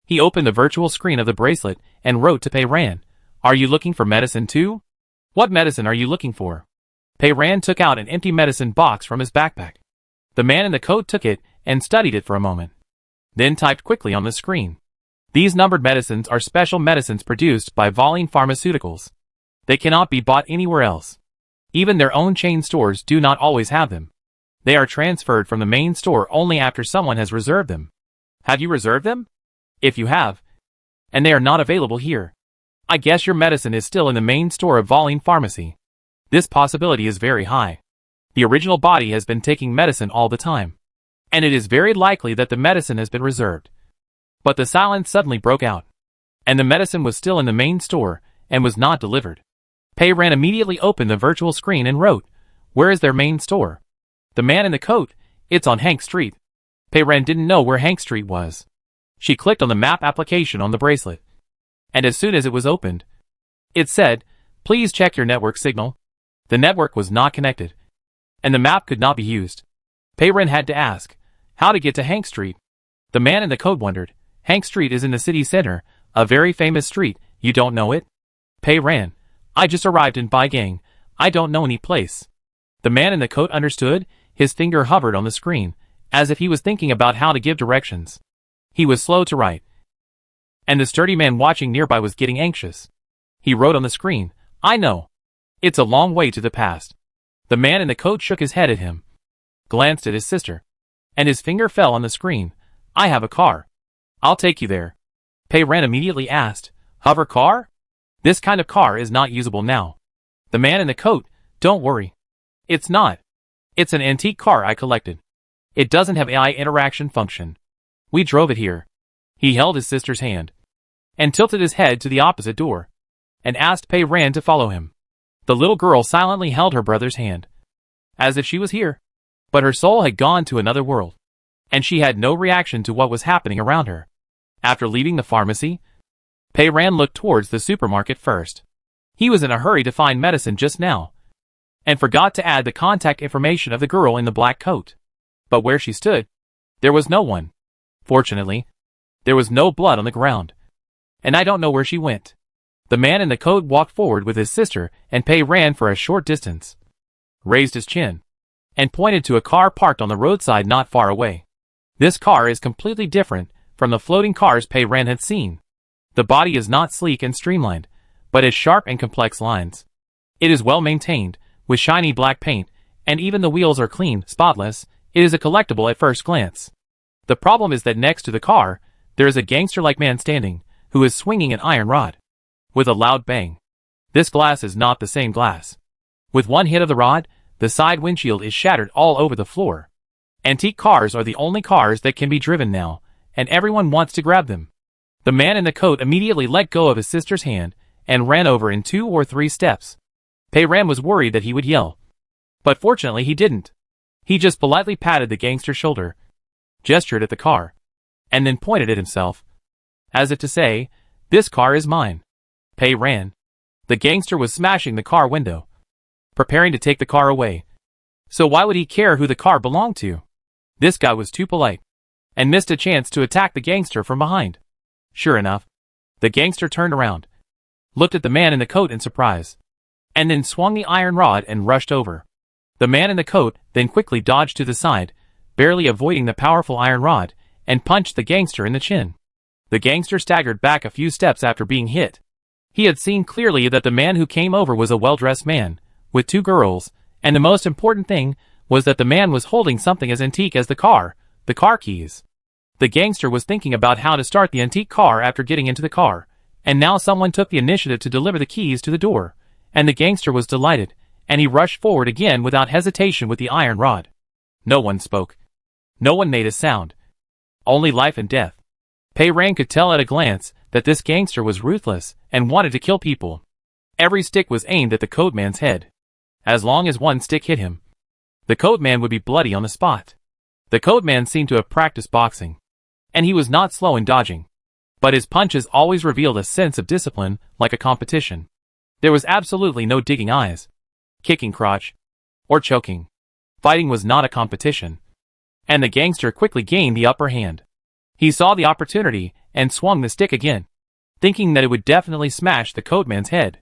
He opened the virtual screen of the bracelet and wrote to Pei Ran, "Are you looking for medicine too? What medicine are you looking for?" Pei Ran took out an empty medicine box from his backpack. The man in the coat took it and studied it for a moment, then typed quickly on the screen. These numbered medicines are special medicines produced by Voline Pharmaceuticals. They cannot be bought anywhere else. Even their own chain stores do not always have them. They are transferred from the main store only after someone has reserved them. Have you reserved them? If you have, and they are not available here, I guess your medicine is still in the main store of Voline Pharmacy. This possibility is very high. The original body has been taking medicine all the time, and it is very likely that the medicine has been reserved. But the silence suddenly broke out, and the medicine was still in the main store and was not delivered. Pei Ran immediately opened the virtual screen and wrote, "Where is their main store?" The man in the coat, "It's on Hank Street." Pei Ran didn't know where Hank Street was. She clicked on the map application on the bracelet, and as soon as it was opened, it said, "Please check your network signal." The network was not connected, and the map could not be used. Pei Ran had to ask how to get to Hank Street. The man in the coat wondered. Hank Street is in the city center, a very famous street. You don't know it? Pei Ran, "I just arrived in Baigang. I don't know any place." The man in the coat understood. His finger hovered on the screen, as if he was thinking about how to give directions. He was slow to write, and the sturdy man watching nearby was getting anxious. He wrote on the screen, "I know. It's a long way to the past." The man in the coat shook his head at him, glanced at his sister, and his finger fell on the screen. "I have a car. I'll take you there." Pei Ran immediately asked, "Hover car? This kind of car is not usable now." The man in the coat, "Don't worry. It's not. It's an antique car I collected. It doesn't have AI interaction function. We drove it here." He held his sister's hand, and tilted his head to the opposite door, and asked Pei Ran to follow him. The little girl silently held her brother's hand, as if she was here, but her soul had gone to another world, and she had no reaction to what was happening around her. After leaving the pharmacy, Pei Ran looked towards the supermarket first. He was in a hurry to find medicine just now, and forgot to add the contact information of the girl in the black coat. But where she stood, there was no one. Fortunately, there was no blood on the ground, and I don't know where she went. The man in the coat walked forward with his sister, and Pei ran for a short distance, raised his chin, and pointed to a car parked on the roadside not far away. This car is completely different from the floating cars Pei Ran had seen. The body is not sleek and streamlined, but has sharp and complex lines. It is well maintained, with shiny black paint, and even the wheels are clean, spotless. It is a collectible at first glance. The problem is that next to the car, there is a gangster-like man standing, who is swinging an iron rod. With a loud bang. This glass is not the same glass. With one hit of the rod, the side windshield is shattered all over the floor. Antique cars are the only cars that can be driven now, and everyone wants to grab them. The man in the coat immediately let go of his sister's hand, and ran over in 2 or 3 steps. Pei Ran was worried that he would yell. But fortunately he didn't. He just politely patted the gangster's shoulder, gestured at the car, and then pointed at himself, as if to say, "This car is mine." Pei Ran. The gangster was smashing the car window, preparing to take the car away. So why would he care who the car belonged to? This guy was too polite, and missed a chance to attack the gangster from behind. Sure enough, the gangster turned around, looked at the man in the coat in surprise, and then swung the iron rod and rushed over. The man in the coat then quickly dodged to the side, barely avoiding the powerful iron rod, and punched the gangster in the chin. The gangster staggered back a few steps after being hit. He had seen clearly that the man who came over was a well-dressed man, with 2 girls, and the most important thing was that the man was holding something as antique as the car keys. The gangster was thinking about how to start the antique car after getting into the car, and now someone took the initiative to deliver the keys to the door, and the gangster was delighted, and he rushed forward again without hesitation with the iron rod. No one spoke. No one made a sound. Only life and death. Pei Ran could tell at a glance that this gangster was ruthless and wanted to kill people. Every stick was aimed at the coat man's head. As long as one stick hit him, the coat man would be bloody on the spot. The coat man seemed to have practiced boxing, and he was not slow in dodging. But his punches always revealed a sense of discipline, like a competition. There was absolutely no digging eyes, kicking crotch, or choking. Fighting was not a competition. And the gangster quickly gained the upper hand. He saw the opportunity and swung the stick again, thinking that it would definitely smash the coat man's head.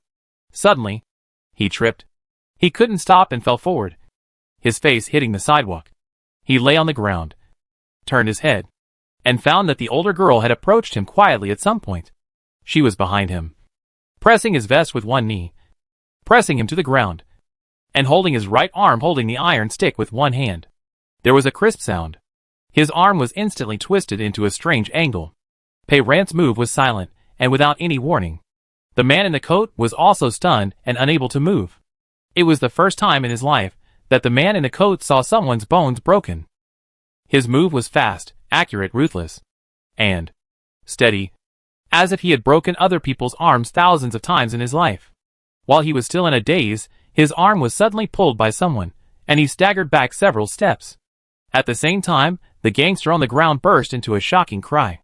Suddenly, he tripped. He couldn't stop and fell forward, his face hitting the sidewalk. He lay on the ground, turned his head, and found that the older girl had approached him quietly at some point. She was behind him, pressing his vest with one knee, pressing him to the ground, and holding his right arm holding the iron stick with one hand. There was a crisp sound. His arm was instantly twisted into a strange angle. Pei Ran's move was silent, and without any warning. The man in the coat was also stunned and unable to move. It was the first time in his life that the man in the coat saw someone's bones broken. His move was fast, accurate, ruthless, and steady, as if he had broken other people's arms thousands of times in his life. While he was still in a daze, his arm was suddenly pulled by someone, and he staggered back several steps. At the same time, the gangster on the ground burst into a shocking cry.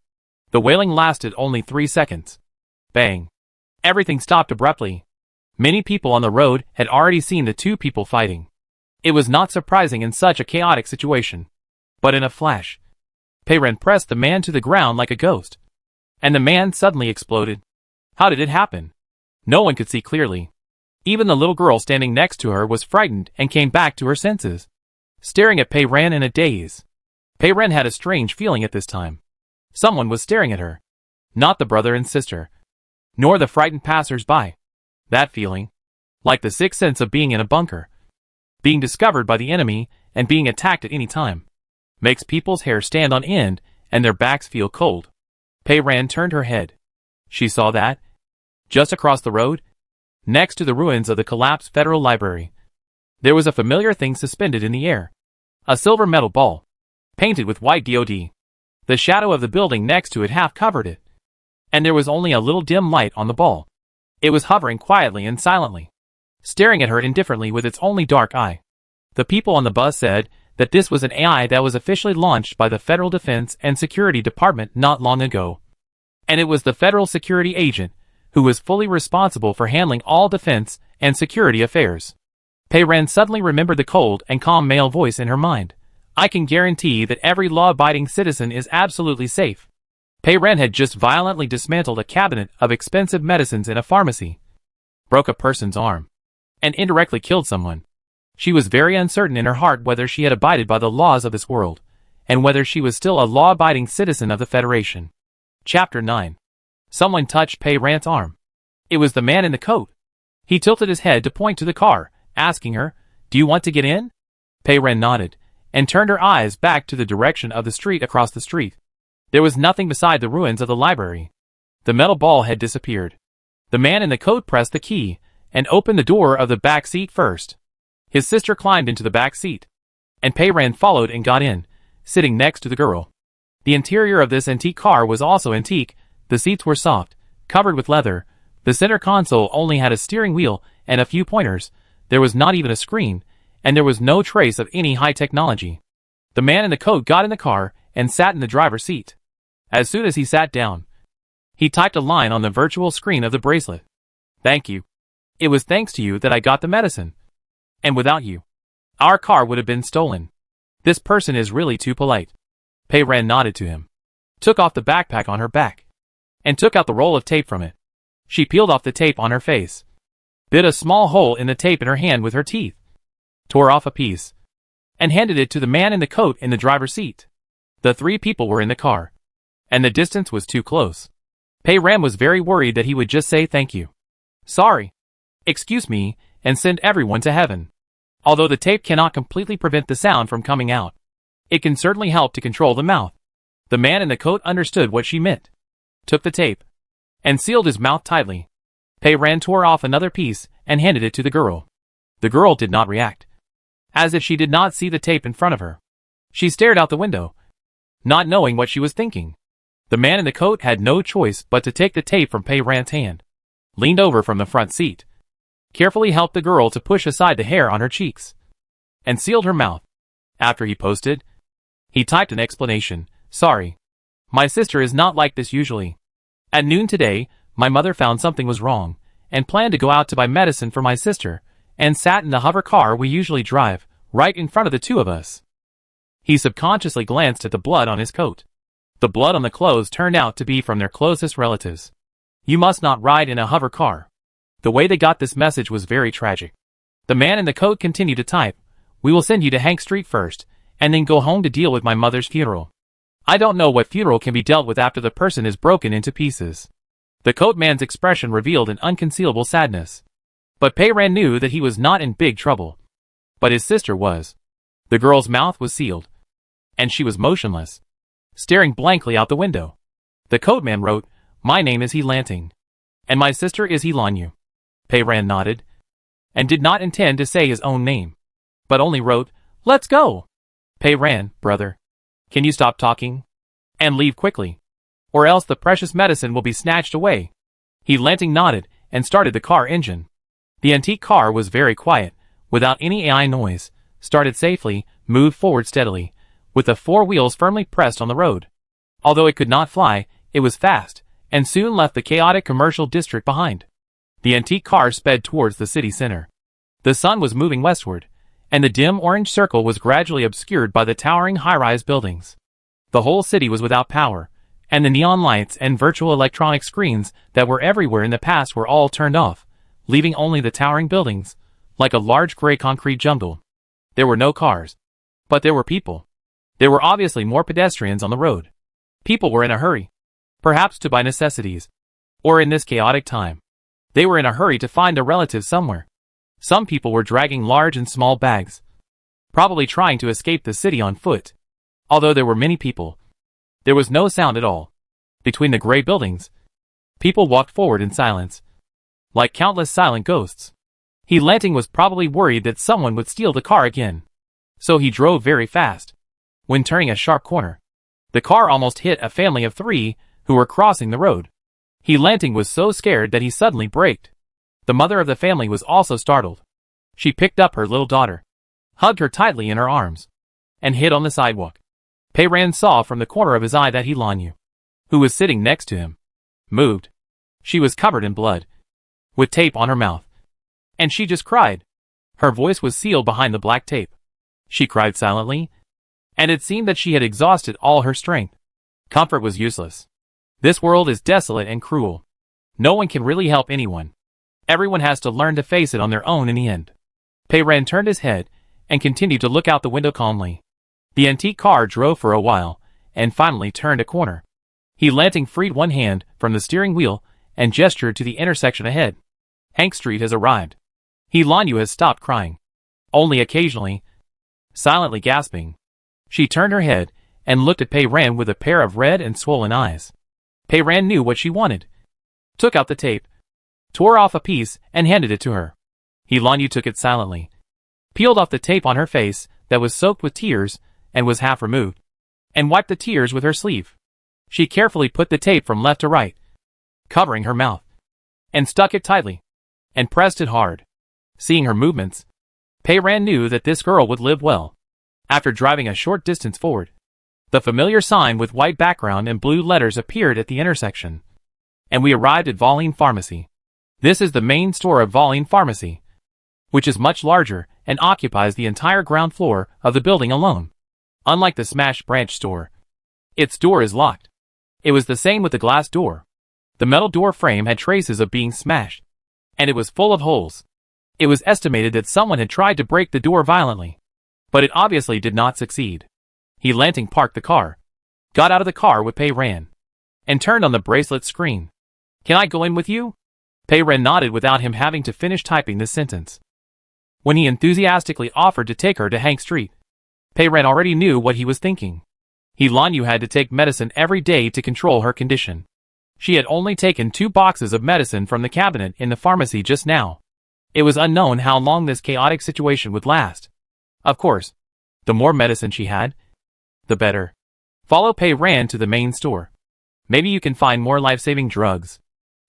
The wailing lasted only 3 seconds. Bang. Everything stopped abruptly. Many people on the road had already seen the 2 people fighting. It was not surprising in such a chaotic situation. But in a flash, Pei Ran pressed the man to the ground like a ghost. And the man suddenly exploded. How did it happen? No one could see clearly. Even the little girl standing next to her was frightened and came back to her senses, staring at Pei Ran in a daze. Pei Ran had a strange feeling at this time. Someone was staring at her. Not the brother and sister, nor the frightened passers-by. That feeling, like the sixth sense of being in a bunker, being discovered by the enemy, and being attacked at any time, makes people's hair stand on end and their backs feel cold. Pei Ran turned her head. She saw that, just across the road, next to the ruins of the collapsed Federal Library, there was a familiar thing suspended in the air. A silver metal ball, painted with white DOD. The shadow of the building next to it half covered it, and there was only a little dim light on the ball. It was hovering quietly and silently, staring at her indifferently with its only dark eye. The people on the bus said that this was an AI that was officially launched by the Federal Defense and Security Department not long ago. And it was the federal security agent who was fully responsible for handling all defense and security affairs. Pei Ran suddenly remembered the cold and calm male voice in her mind. I can guarantee that every law-abiding citizen is absolutely safe. Pei Ren had just violently dismantled a cabinet of expensive medicines in a pharmacy, broke a person's arm, and indirectly killed someone. She was very uncertain in her heart whether she had abided by the laws of this world, and whether she was still a law-abiding citizen of the Federation. Chapter 9. Someone touched Pei Ren's arm. It was the man in the coat. He tilted his head to point to the car, asking her, "Do you want to get in?" Pei Ren nodded, and turned her eyes back to the direction of the street across the street. There was nothing beside the ruins of the library. The metal ball had disappeared. The man in the coat pressed the key, and opened the door of the back seat first. His sister climbed into the back seat, and Pei Ren followed and got in, sitting next to the girl. The interior of this antique car was also antique. The seats were soft, covered with leather. The center console only had a steering wheel and a few pointers. There was not even a screen, and there was no trace of any high technology. The man in the coat got in the car and sat in the driver's seat. As soon as he sat down, he typed a line on the virtual screen of the bracelet. "Thank you. It was thanks to you that I got the medicine. And without you, our car would have been stolen. This person is really too polite." Pei Ren nodded to him, took off the backpack on her back, and took out the roll of tape from it. She peeled off the tape on her face, bit a small hole in the tape in her hand with her teeth, tore off a piece, and handed it to the man in the coat in the driver's seat. The three people were in the car, and the distance was too close. Pei Ren was very worried that he would just say thank you, sorry, excuse me, and send everyone to heaven. Although the tape cannot completely prevent the sound from coming out, it can certainly help to control the mouth. The man in the coat understood what she meant, took the tape, and sealed his mouth tightly. Pei Ren tore off another piece and handed it to the girl. The girl did not react, as if she did not see the tape in front of her. She stared out the window, not knowing what she was thinking. The man in the coat had no choice but to take the tape from Pei Ren's hand, leaned over from the front seat, carefully helped the girl to push aside the hair on her cheeks, and sealed her mouth. After he posted, he typed an explanation. "Sorry. My sister is not like this usually. At noon today, my mother found something was wrong, and planned to go out to buy medicine for my sister, and sat in the hover car we usually drive, right in front of the two of us." He subconsciously glanced at the blood on his coat. The blood on the clothes turned out to be from their closest relatives. You must not ride in a hover car. The way they got this message was very tragic. The man in the coat continued to type, "We will send you to Hank Street first, and then go home to deal with my mother's funeral. I don't know what funeral can be dealt with after the person is broken into pieces." The coat man's expression revealed an unconcealable sadness. But Pei Ren knew that he was not in big trouble. But his sister was. The girl's mouth was sealed, and she was motionless, staring blankly out the window. The coat man wrote, "My name is He Lanting, and my sister is He Lanyu." Pei Ren nodded, and did not intend to say his own name, but only wrote, "Let's go." "Pei Ren, brother, can you stop talking? And leave quickly, or else the precious medicine will be snatched away." He Lanting nodded, and started the car engine. The antique car was very quiet, without any AI noise, started safely, moved forward steadily, with the four wheels firmly pressed on the road. Although it could not fly, it was fast, and soon left the chaotic commercial district behind. The antique car sped towards the city center. The sun was moving westward, and the dim orange circle was gradually obscured by the towering high-rise buildings. The whole city was without power, and the neon lights and virtual electronic screens that were everywhere in the past were all turned off, leaving only the towering buildings, like a large gray concrete jumble. There were no cars, but there were people. There were obviously more pedestrians on the road. People were in a hurry, perhaps to buy necessities, or in this chaotic time, they were in a hurry to find a relative somewhere. Some people were dragging large and small bags, probably trying to escape the city on foot. Although there were many people, there was no sound at all. Between the gray buildings, people walked forward in silence, like countless silent ghosts. He Lanting was probably worried that someone would steal the car again, so he drove very fast. When turning a sharp corner, the car almost hit a family of three who were crossing the road. He Lanting was so scared that he suddenly braked. The mother of the family was also startled. She picked up her little daughter, hugged her tightly in her arms, and hid on the sidewalk. Pei Ren saw from the corner of his eye that He Lanyu, who was sitting next to him, moved. She was covered in blood, with tape on her mouth, and she just cried. Her voice was sealed behind the black tape. She cried silently, and it seemed that she had exhausted all her strength. Comfort was useless. This world is desolate and cruel. No one can really help anyone. Everyone has to learn to face it on their own in the end. Pei Ren turned his head and continued to look out the window calmly. The antique car drove for a while and finally turned a corner. He Lanting freed one hand from the steering wheel and gestured to the intersection ahead. Hank Street has arrived. He Lanyu has stopped crying. Only occasionally. Silently gasping. She turned her head and looked at Pei Ren with a pair of red and swollen eyes. Pei Ren knew what she wanted. Took out the tape, tore off a piece and handed it to her. He Lanyu took it silently. Peeled off the tape on her face that was soaked with tears and was half removed. And wiped the tears with her sleeve. She carefully put the tape from left to right, covering her mouth, and stuck it tightly, and pressed it hard. Seeing her movements, Pei Ren knew that this girl would live well. After driving a short distance forward, the familiar sign with white background and blue letters appeared at the intersection. And we arrived at Volline Pharmacy. This is the main store of Volline Pharmacy, which is much larger and occupies the entire ground floor of the building alone. Unlike the smashed branch store, its door is locked. It was the same with the glass door. The metal door frame had traces of being smashed, and it was full of holes. It was estimated that someone had tried to break the door violently, but it obviously did not succeed. He Lanting parked the car, got out of the car with Pei Ren, and turned on the bracelet screen. Can I go in with you? Pei Ren nodded without him having to finish typing this sentence. When he enthusiastically offered to take her to Hank Street, Pei Ren already knew what he was thinking. He Lanyu had to take medicine every day to control her condition. She had only taken 2 boxes of medicine from the cabinet in the pharmacy just now. It was unknown how long this chaotic situation would last. Of course, the more medicine she had, the better. Follow Pei Ren to the main store. Maybe you can find more life-saving drugs.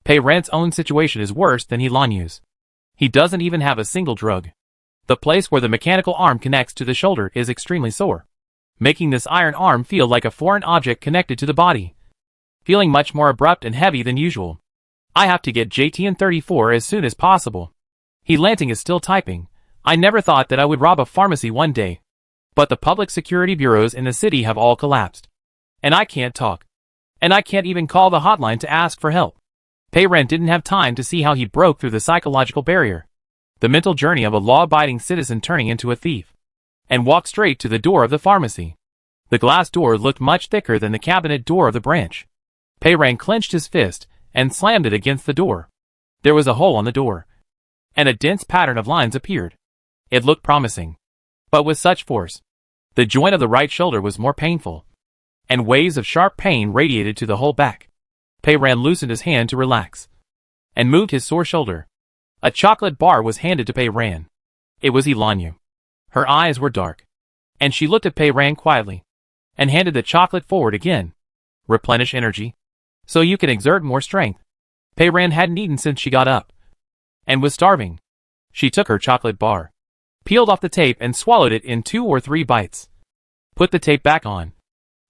Pei Ren's own situation is worse than He Lanyu's. He doesn't even have a single drug. The place where the mechanical arm connects to the shoulder is extremely sore, making this iron arm feel like a foreign object connected to the body. Feeling much more abrupt and heavy than usual. I have to get JTN 34 as soon as possible. He Lanting is still typing. I never thought that I would rob a pharmacy one day. But the public security bureaus in the city have all collapsed. And I can't talk. And I can't even call the hotline to ask for help. Pei Ren didn't have time to see how he broke through the psychological barrier. The mental journey of a law-abiding citizen turning into a thief. And walked straight to the door of the pharmacy. The glass door looked much thicker than the cabinet door of the branch. Pei Ren clenched his fist and slammed it against the door. There was a hole on the door, and a dense pattern of lines appeared. It looked promising, but with such force. The joint of the right shoulder was more painful, and waves of sharp pain radiated to the whole back. Pei Ren loosened his hand to relax, and moved his sore shoulder. A chocolate bar was handed to Pei Ren. It was He Lanyu. Her eyes were dark, and she looked at Pei Ren quietly, and handed the chocolate forward again. Replenish energy, so you can exert more strength. Pei Ren hadn't eaten since she got up, and was starving. She took her chocolate bar, peeled off the tape and swallowed it in 2 or 3 bites. Put the tape back on,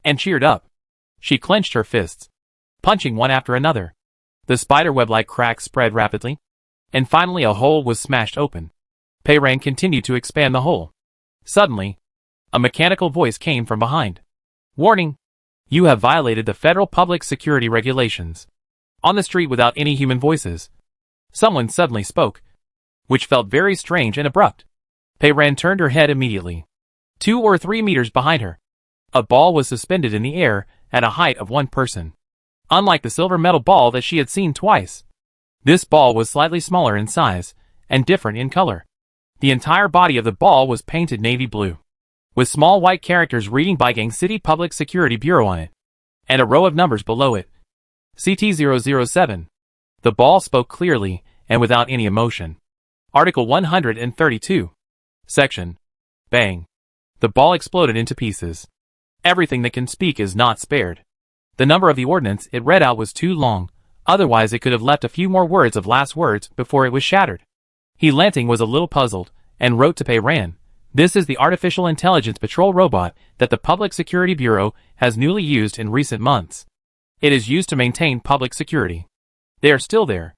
and cheered up. She clenched her fists, punching one after another. The spiderweb-like cracks spread rapidly, and finally a hole was smashed open. Pei Ren continued to expand the hole. Suddenly, a mechanical voice came from behind. Warning! You have violated the federal public security regulations. On the street without any human voices, someone suddenly spoke, which felt very strange and abrupt. Pei Ren turned her head immediately. 2 or 3 meters behind her, a ball was suspended in the air at a height of 1 person. Unlike the silver metal ball that she had seen twice, this ball was slightly smaller in size and different in color. The entire body of the ball was painted navy blue, with small white characters reading Baigang City Public Security Bureau on it, and a row of numbers below it. CT-007. The ball spoke clearly and without any emotion. Article 132. Section. Bang. The ball exploded into pieces. Everything that can speak is not spared. The number of the ordinance it read out was too long, otherwise it could have left a few more words of last words before it was shattered. He Lanting was a little puzzled, and wrote to Pei Ren. This is the artificial intelligence patrol robot that the Public Security Bureau has newly used in recent months. It is used to maintain public security. They are still there.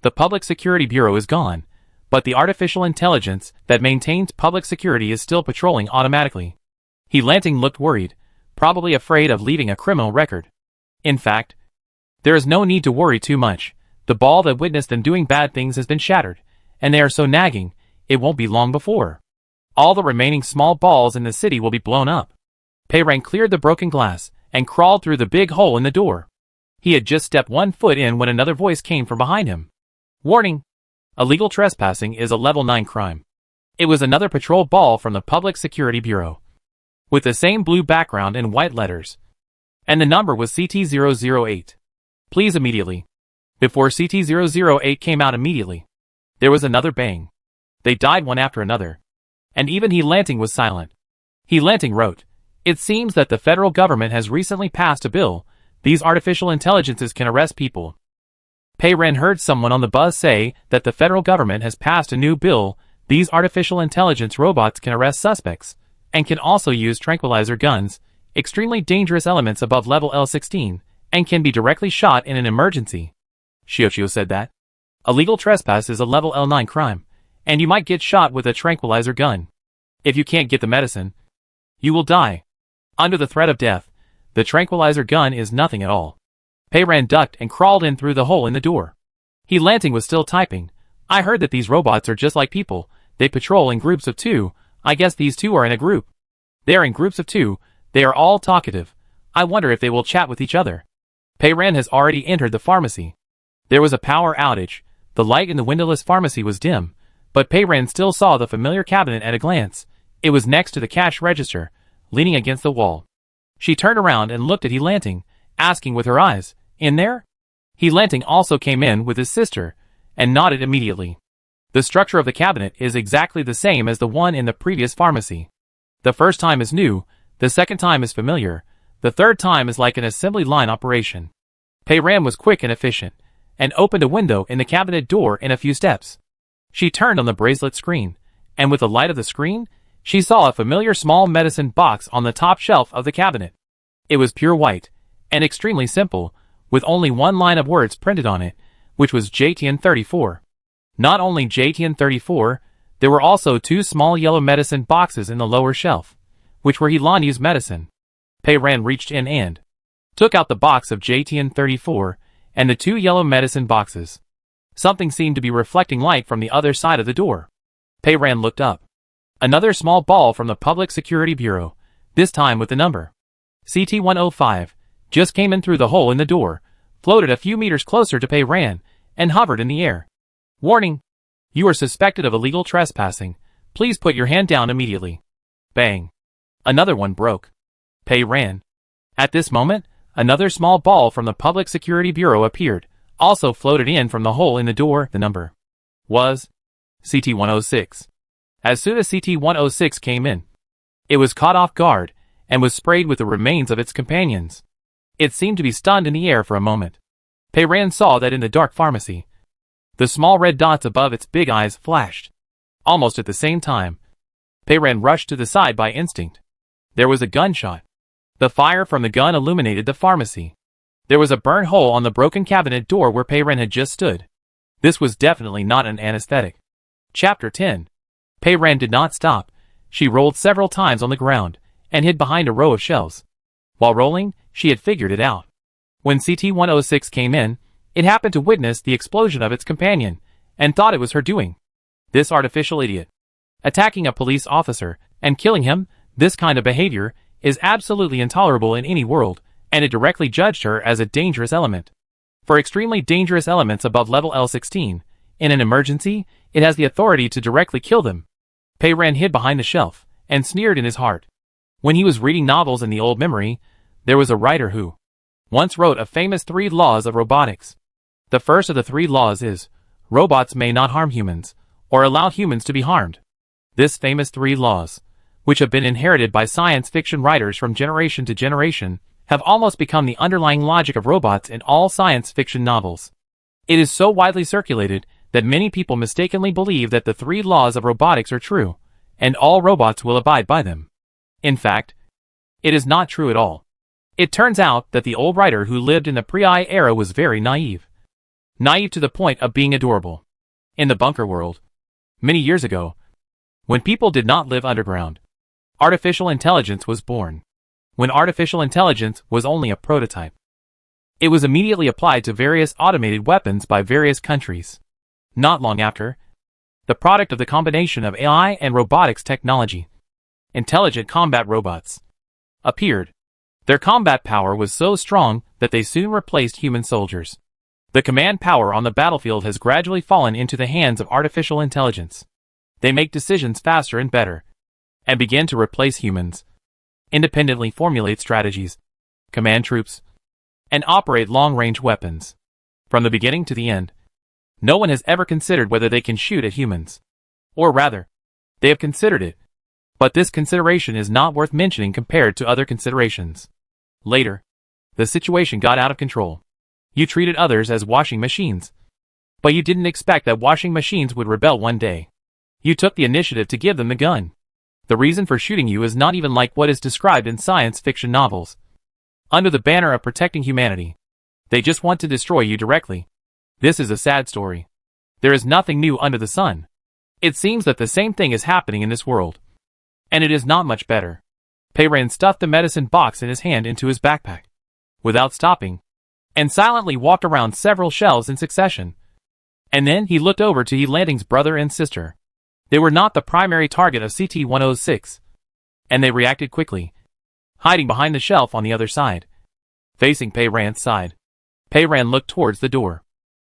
The Public Security Bureau is gone, but the artificial intelligence that maintains public security is still patrolling automatically. He Lanting looked worried, probably afraid of leaving a criminal record. In fact, There is no need to worry too much. The ball that witnessed them doing bad things has been shattered, and they are so nagging, it won't be long before all the remaining small balls in the city will be blown up. Peiran cleared the broken glass and crawled through the big hole in the door. He had just stepped 1 foot in when another voice came from behind him. Warning! Illegal trespassing is a level 9 crime. It was another patrol ball from the Public Security Bureau, with the same blue background and white letters. And the number was CT008. Please immediately. Before CT008 came out immediately, there was another bang. They died one after another. And even He Lanting was silent. He Lanting wrote, "It seems that the federal government has recently passed a bill. These artificial intelligences can arrest people." Peiran heard someone on the bus say that the federal government has passed a new bill. These artificial intelligence robots can arrest suspects, and can also use tranquilizer guns, extremely dangerous elements above level L16, and can be directly shot in an emergency. Xiao said that. Illegal trespass is a level L9 crime, and you might get shot with a tranquilizer gun. If you can't get the medicine, you will die. Under the threat of death, the tranquilizer gun is nothing at all. Peiran ducked and crawled in through the hole in the door. He Lanting was still typing. "I heard that these robots are just like people. They patrol in groups of 2. I guess these 2 are in a group. They are in groups of 2. They are all talkative. I wonder if they will chat with each other." Peiran has already entered the pharmacy. There was a power outage. The light in the windowless pharmacy was dim, but Peiran still saw the familiar cabinet at a glance. It was next to the cash register, leaning against the wall. She turned around and looked at He Lanting, asking with her eyes, "In there?" He Lanting also came in with his sister, and nodded immediately. The structure of the cabinet is exactly the same as the one in the previous pharmacy. The first time is new, the second time is familiar, the third time is like an assembly line operation. Peiran was quick and efficient, and opened a window in the cabinet door in a few steps. She turned on the bracelet screen, and with the light of the screen, she saw a familiar small medicine box on the top shelf of the cabinet. It was pure white, and extremely simple, with only one line of words printed on it, which was JTN34. Not only JTN34, there were also 2 small yellow medicine boxes in the lower shelf, which were Hilanu's medicine. Peiran reached in and took out the box of JTN34 and the 2 yellow medicine boxes. Something seemed to be reflecting light from the other side of the door. Peiran looked up. Another small ball from the Public Security Bureau, this time with the number CT105, just came in through the hole in the door, floated a few meters closer to Peiran, and hovered in the air. "Warning! You are suspected of illegal trespassing. Please put your hand down immediately." Bang! Another one broke. Peiran. At this moment, another small ball from the Public Security Bureau appeared, also floated in from the hole in the door. The number was CT106. As soon as CT106 came in, it was caught off guard, and was sprayed with the remains of its companions. It seemed to be stunned in the air for a moment. Peiran saw that in the dark pharmacy, the small red dots above its big eyes flashed. Almost at the same time, Peiran rushed to the side by instinct. There was a gunshot. The fire from the gun illuminated the pharmacy. There was a burn hole on the broken cabinet door where Peiran had just stood. This was definitely not an anesthetic. Chapter 10. Peiran did not stop. She rolled several times on the ground, and hid behind a row of shelves. While rolling, she had figured it out. When CT106 came in, it happened to witness the explosion of its companion, and thought it was her doing. This artificial idiot. Attacking a police officer, and killing him, this kind of behavior, is absolutely intolerable in any world, and it directly judged her as a dangerous element. For extremely dangerous elements above level L16, in an emergency, it has the authority to directly kill them. Peiran hid behind the shelf, and sneered in his heart. When he was reading novels in the old memory, there was a writer who once wrote a famous 3 laws of robotics. The first of the 3 laws is, robots may not harm humans, or allow humans to be harmed. This famous 3 laws, which have been inherited by science fiction writers from generation to generation, have almost become the underlying logic of robots in all science fiction novels. It is so widely circulated that many people mistakenly believe that the 3 laws of robotics are true, and all robots will abide by them. In fact, it is not true at all. It turns out that the old writer who lived in the pre-AI era was very naive. Naive to the point of being adorable. In the bunker world, many years ago, when people did not live underground, artificial intelligence was born. When artificial intelligence was only a prototype. It was immediately applied to various automated weapons by various countries. Not long after, the product of the combination of AI and robotics technology, intelligent combat robots, appeared. Their combat power was so strong that they soon replaced human soldiers. The command power on the battlefield has gradually fallen into the hands of artificial intelligence. They make decisions faster and better, and begin to replace humans, independently formulate strategies, command troops, and operate long-range weapons. From the beginning to the end, no one has ever considered whether they can shoot at humans. Or rather, they have considered it, but this consideration is not worth mentioning compared to other considerations. Later, the situation got out of control. You treated others as washing machines, but you didn't expect that washing machines would rebel one day. You took the initiative to give them the gun. The reason for shooting you is not even like what is described in science fiction novels. Under the banner of protecting humanity, they just want to destroy you directly. This is a sad story. There is nothing new under the sun. It seems that the same thing is happening in this world. And it is not much better. Peiran stuffed the medicine box in his hand into his backpack, without stopping, and silently walked around several shelves in succession. And then he looked over to Yilanding's brother and sister. They were not the primary target of CT-106, and they reacted quickly, hiding behind the shelf on the other side. Facing Peiran's side, Peiran looked towards the door.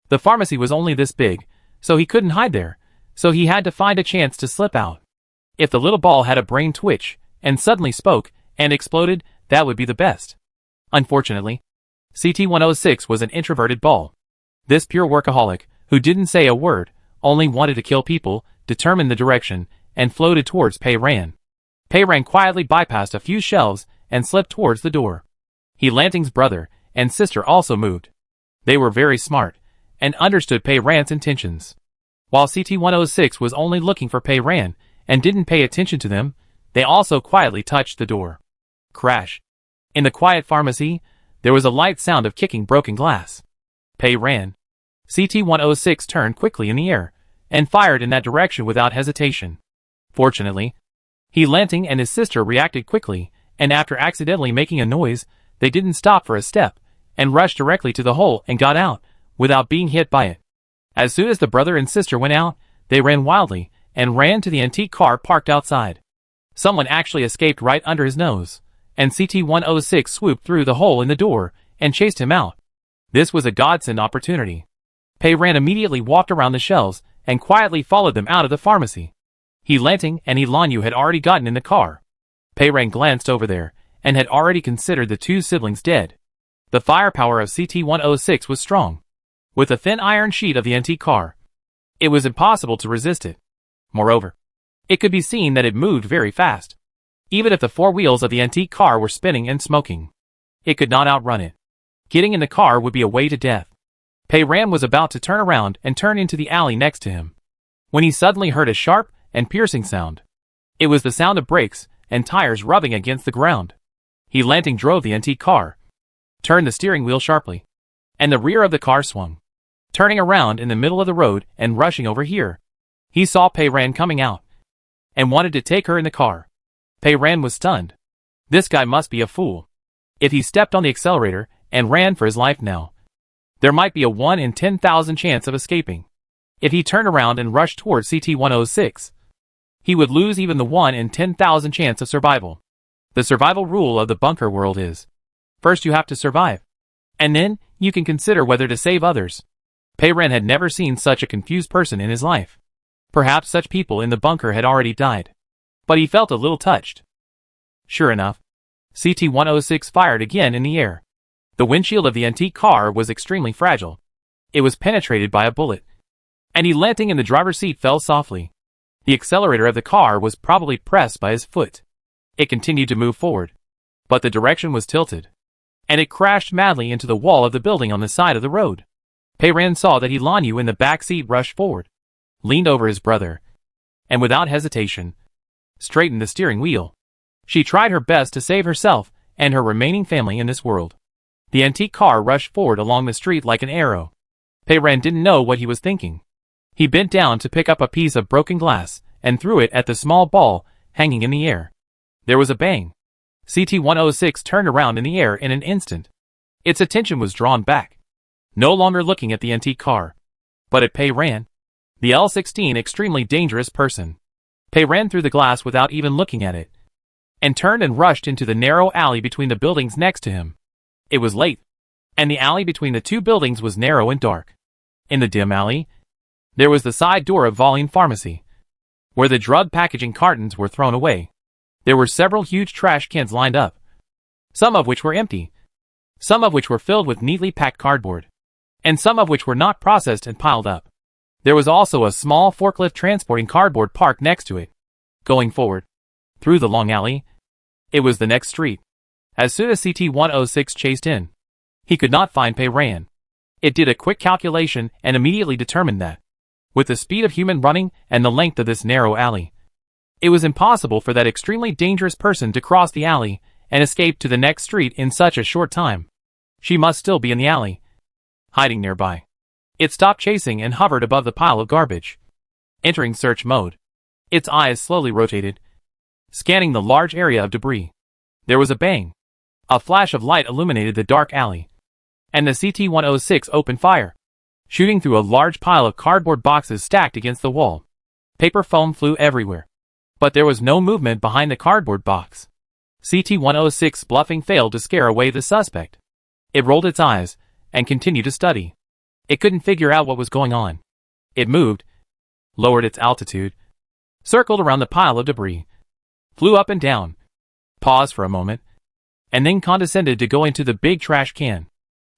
The pharmacy was only this big, so he couldn't hide there, so he had to find a chance to slip out. If the little ball had a brain twitch, and suddenly spoke, and exploded, that would be the best. Unfortunately, CT-106 was an introverted ball. This pure workaholic, who didn't say a word, only wanted to kill people, determined the direction, and floated towards Peiran. Peiran quietly bypassed a few shelves, and slipped towards the door. Yilanding's brother and sister also moved. They were very smart, and understood Peiran's intentions. While CT-106 was only looking for Peiran, and didn't pay attention to them, they also quietly touched the door. Crash. In the quiet pharmacy, there was a light sound of kicking broken glass. Peiran. CT-106 turned quickly in the air, and fired in that direction without hesitation. Fortunately, Yilanding and his sister reacted quickly, and after accidentally making a noise, they didn't stop for a step, and rushed directly to the hole and got out, without being hit by it. As soon as the brother and sister went out, they ran wildly, and ran to the antique car parked outside. Someone actually escaped right under his nose, and CT-106 swooped through the hole in the door, and chased him out. This was a godsend opportunity. Peiran immediately walked around the shelves, and quietly followed them out of the pharmacy. Yilanding and Yilanyu had already gotten in the car. Peiran glanced over there, and had already considered the two siblings dead. The firepower of CT-106 was strong. With the thin iron sheet of the antique car, it was impossible to resist it. Moreover, it could be seen that it moved very fast. Even if the four wheels of the antique car were spinning and smoking, it could not outrun it. Getting in the car would be a way to death. Peiran was about to turn around and turn into the alley next to him, when he suddenly heard a sharp and piercing sound. It was the sound of brakes and tires rubbing against the ground. Yilanding drove the antique car, turned the steering wheel sharply, and the rear of the car swung, turning around in the middle of the road and rushing over here. He saw Peiran coming out, and wanted to take her in the car. Peiran was stunned. This guy must be a fool. If he stepped on the accelerator and ran for his life now, there might be a 1 in 10,000 chance of escaping. If he turned around and rushed towards CT-106, he would lose even the 1 in 10,000 chance of survival. The survival rule of the bunker world is, first you have to survive, and then you can consider whether to save others. Peiran had never seen such a confused person in his life. Perhaps such people in the bunker had already died. But he felt a little touched. Sure enough, CT-106 fired again in the air. The windshield of the antique car was extremely fragile. It was penetrated by a bullet, and Yilanding in the driver's seat fell softly. The accelerator of the car was probably pressed by his foot. It continued to move forward, but the direction was tilted, and it crashed madly into the wall of the building on the side of the road. Peiran saw that Yilanyu in the back seat rushed forward, leaned over his brother, and without hesitation, straightened the steering wheel. She tried her best to save herself and her remaining family in this world. The antique car rushed forward along the street like an arrow. Peiran didn't know what he was thinking. He bent down to pick up a piece of broken glass and threw it at the small ball hanging in the air. There was a bang. CT-106 turned around in the air in an instant. Its attention was drawn back, no longer looking at the antique car, but at Pei Ran, the L-16 extremely dangerous person. Pei ran through the glass without even looking at it, and turned and rushed into the narrow alley between the buildings next to him. It was late, and the alley between the two buildings was narrow and dark. In the dim alley, there was the side door of Volume Pharmacy, where the drug packaging cartons were thrown away. There were several huge trash cans lined up, some of which were empty, some of which were filled with neatly packed cardboard, and some of which were not processed and piled up. There was also a small forklift transporting cardboard parked next to it. Going forward, through the long alley, it was the next street. As soon as CT-106 chased in, he could not find Pei Ran. It did a quick calculation and immediately determined that, with the speed of human running and the length of this narrow alley, it was impossible for that extremely dangerous person to cross the alley and escape to the next street in such a short time. She must still be in the alley, hiding nearby. It stopped chasing and hovered above the pile of garbage. Entering search mode, its eyes slowly rotated, scanning the large area of debris. There was a bang. A flash of light illuminated the dark alley, and the CT-106 opened fire, shooting through a large pile of cardboard boxes stacked against the wall. Paper foam flew everywhere, but there was no movement behind the cardboard box. CT-106's bluffing failed to scare away the suspect. It rolled its eyes and continued to study. It couldn't figure out what was going on. It moved, lowered its altitude, circled around the pile of debris, flew up and down, paused for a moment, and then condescended to go into the big trash can.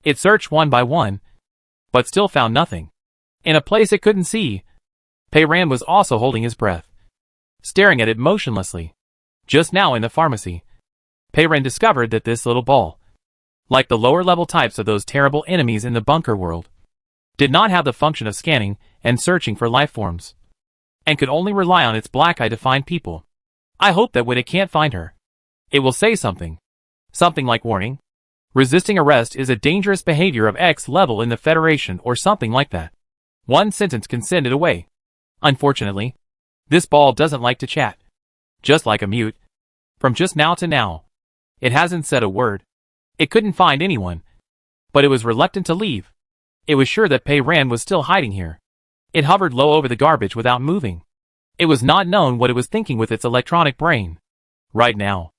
It searched one by one, but still found nothing. In a place it couldn't see, Pei Ran was also holding his breath, staring at it motionlessly. Just now in the pharmacy, Pei Ran discovered that this little ball, like the lower-level types of those terrible enemies in the bunker world, did not have the function of scanning and searching for life forms, and could only rely on its black eye to find people. I hope that when it can't find her, it will say something. Something like warning. Resisting arrest is a dangerous behavior of X level in the Federation or something like that. One sentence can send it away. Unfortunately, this ball doesn't like to chat. Just like a mute. From just now to now, it hasn't said a word. It couldn't find anyone, but it was reluctant to leave. It was sure that Pei Ran was still hiding here. It hovered low over the garbage without moving. It was not known what it was thinking with its electronic brain. Right now,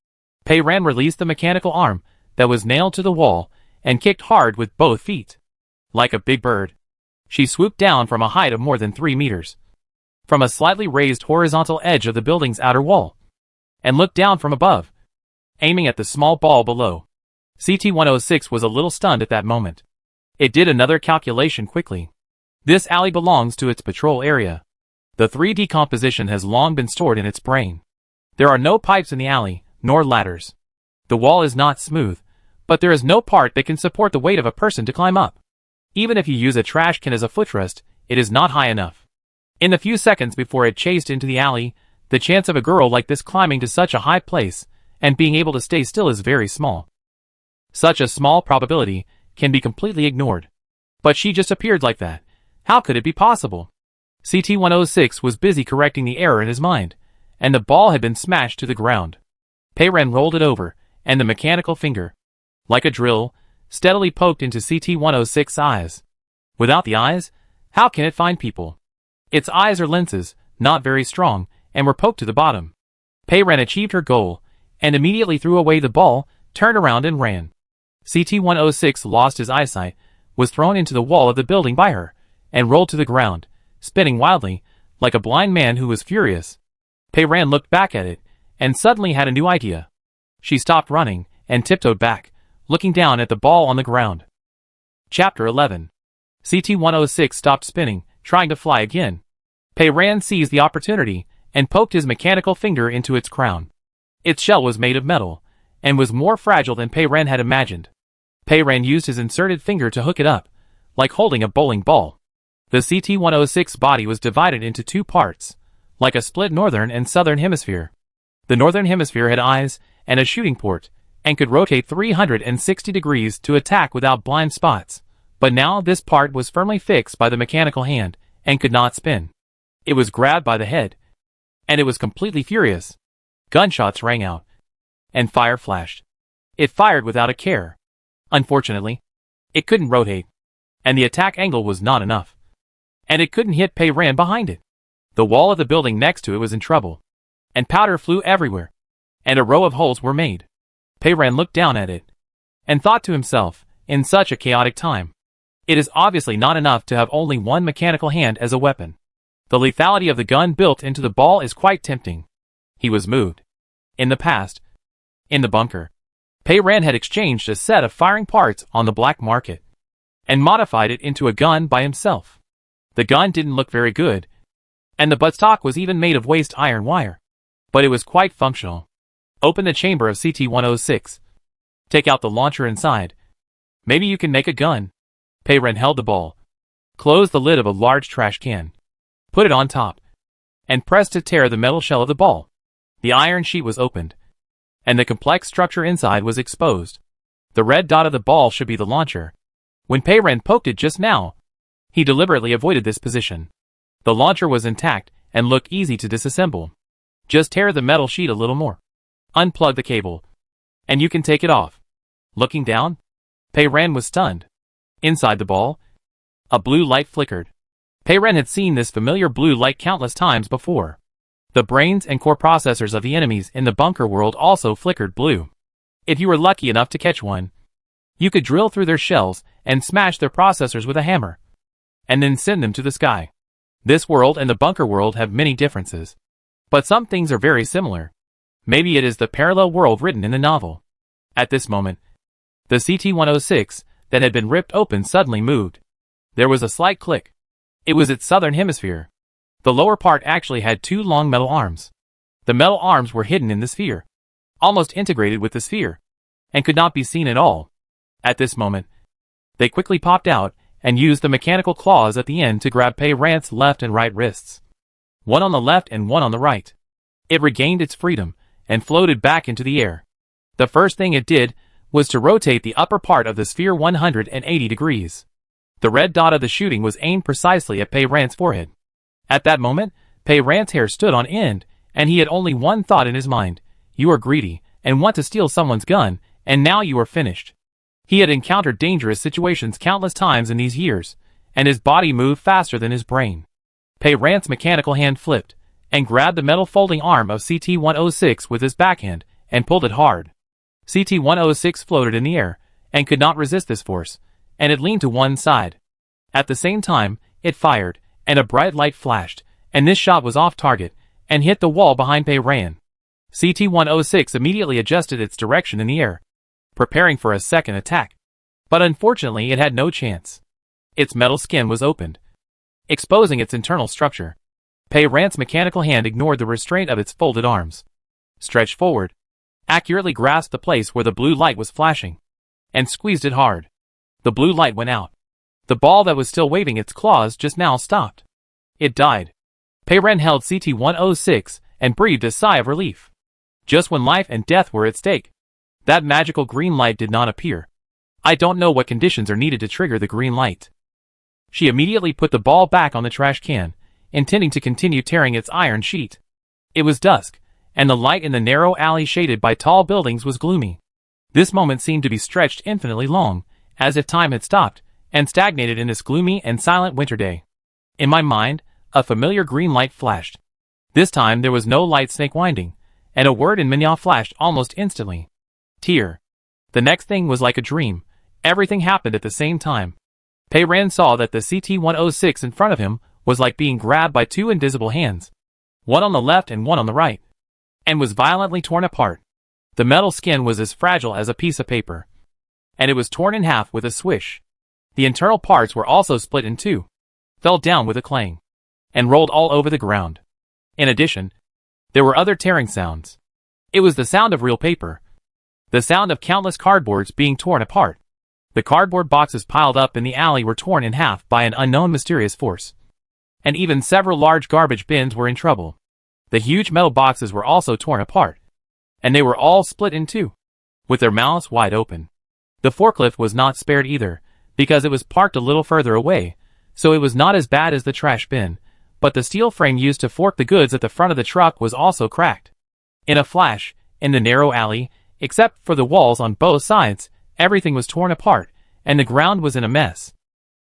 Pei Ran released the mechanical arm that was nailed to the wall and kicked hard with both feet. Like a big bird, she swooped down from a height of more than 3 meters, from a slightly raised horizontal edge of the building's outer wall, and looked down from above, aiming at the small ball below. CT-106 was a little stunned at that moment. It did another calculation quickly. This alley belongs to its patrol area. The 3D composition has long been stored in its brain. There are no pipes in the alley, nor ladders. The wall is not smooth, but there is no part that can support the weight of a person to climb up. Even if you use a trash can as a footrest, it is not high enough. In the few seconds before it chased into the alley, the chance of a girl like this climbing to such a high place and being able to stay still is very small. Such a small probability can be completely ignored. But she just appeared like that. How could it be possible? CT-106 was busy correcting the error in his mind, and the ball had been smashed to the ground. Pei Ran rolled it over, and the mechanical finger, like a drill, steadily poked into CT-106's eyes. Without the eyes, how can it find people? Its eyes are lenses, not very strong, and were poked to the bottom. Pei Ran achieved her goal, and immediately threw away the ball, turned around and ran. CT-106 lost his eyesight, was thrown into the wall of the building by her, and rolled to the ground, spinning wildly, like a blind man who was furious. Pei Ran looked back at it, and suddenly had a new idea. She stopped running, and tiptoed back, looking down at the ball on the ground. Chapter 11. CT-106 stopped spinning, trying to fly again. Pei Ran seized the opportunity, and poked his mechanical finger into its crown. Its shell was made of metal, and was more fragile than Pei Ran had imagined. Pei Ran used his inserted finger to hook it up, like holding a bowling ball. The CT-106 body was divided into 2 parts, like a split northern and southern hemisphere. The northern hemisphere had eyes and a shooting port, and could rotate 360 degrees to attack without blind spots, but now this part was firmly fixed by the mechanical hand, and could not spin. It was grabbed by the head, and it was completely furious. Gunshots rang out, and fire flashed. It fired without a care. Unfortunately, it couldn't rotate, and the attack angle was not enough. And it couldn't hit Pei Ran behind it. The wall of the building next to it was in trouble, and powder flew everywhere, and a row of holes were made. Pei Ran looked down at it, and thought to himself, in such a chaotic time, it is obviously not enough to have only one mechanical hand as a weapon. The lethality of the gun built into the ball is quite tempting. He was moved. In the past, in the bunker, Pei Ran had exchanged a set of firing parts on the black market, and modified it into a gun by himself. The gun didn't look very good, and the buttstock was even made of waste iron wire, but it was quite functional. Open the chamber of CT-106. Take out the launcher inside. Maybe you can make a gun. Pei Ran held the ball, closed the lid of a large trash can, put it on top, and pressed to tear the metal shell of the ball. The iron sheet was opened, and the complex structure inside was exposed. The red dot of the ball should be the launcher. When Pei Ran poked it just now, he deliberately avoided this position. The launcher was intact and looked easy to disassemble. Just tear the metal sheet a little more. Unplug the cable, and you can take it off. Looking down, Pei Ran was stunned. Inside the ball, a blue light flickered. Pei Ran had seen this familiar blue light countless times before. The brains and core processors of the enemies in the bunker world also flickered blue. If you were lucky enough to catch one, you could drill through their shells and smash their processors with a hammer, and then send them to the sky. This world and the bunker world have many differences, but some things are very similar. Maybe it is the parallel world written in the novel. At this moment, the CT-106 that had been ripped open suddenly moved. There was a slight click. It was its southern hemisphere. The lower part actually had two long metal arms. The metal arms were hidden in the sphere, almost integrated with the sphere, and could not be seen at all. At this moment, they quickly popped out and used the mechanical claws at the end to grab Pei Ran's left and right wrists. One on the left and one on the right. It regained its freedom and floated back into the air. The first thing it did was to rotate the upper part of the sphere 180 degrees. The red dot of the shooting was aimed precisely at Pei Ran's forehead. At that moment, Pei Ran's hair stood on end, and he had only one thought in his mind: you are greedy and want to steal someone's gun, and now you are finished. He had encountered dangerous situations countless times in these years, and his body moved faster than his brain. Pei Ran's mechanical hand flipped, and grabbed the metal folding arm of CT-106 with his backhand, and pulled it hard. CT-106 floated in the air, and could not resist this force, and it leaned to one side. At the same time, it fired, and a bright light flashed, and this shot was off target, and hit the wall behind Pei Ran. CT-106 immediately adjusted its direction in the air, preparing for a second attack. But unfortunately it had no chance. Its metal skin was opened, exposing its internal structure. Pei Ran's mechanical hand ignored the restraint of its folded arms, stretched forward, accurately grasped the place where the blue light was flashing, and squeezed it hard. The blue light went out. The ball that was still waving its claws just now stopped. It died. Pei Ran held CT-106 and breathed a sigh of relief. Just when life and death were at stake, that magical green light did not appear. I don't know what conditions are needed to trigger the green light. She immediately put the ball back on the trash can, intending to continue tearing its iron sheet. It was dusk, and the light in the narrow alley shaded by tall buildings was gloomy. This moment seemed to be stretched infinitely long, as if time had stopped, and stagnated in this gloomy and silent winter day. In my mind, a familiar green light flashed. This time there was no light snake winding, and a word in Minyan flashed almost instantly. Tear. The next thing was like a dream. Everything happened at the same time. Pei Ran saw that the CT-106 in front of him was like being grabbed by two invisible hands, one on the left and one on the right, and was violently torn apart. The metal skin was as fragile as a piece of paper, and it was torn in half with a swish. The internal parts were also split in two, fell down with a clang, and rolled all over the ground. In addition, there were other tearing sounds. It was the sound of real paper, the sound of countless cardboards being torn apart. The cardboard boxes piled up in the alley were torn in half by an unknown mysterious force, and even several large garbage bins were in trouble. The huge metal boxes were also torn apart, and they were all split in two, with their mouths wide open. The forklift was not spared either, because it was parked a little further away, so it was not as bad as the trash bin, but the steel frame used to fork the goods at the front of the truck was also cracked. In a flash, in the narrow alley, except for the walls on both sides, Everything was torn apart, and the ground was in a mess.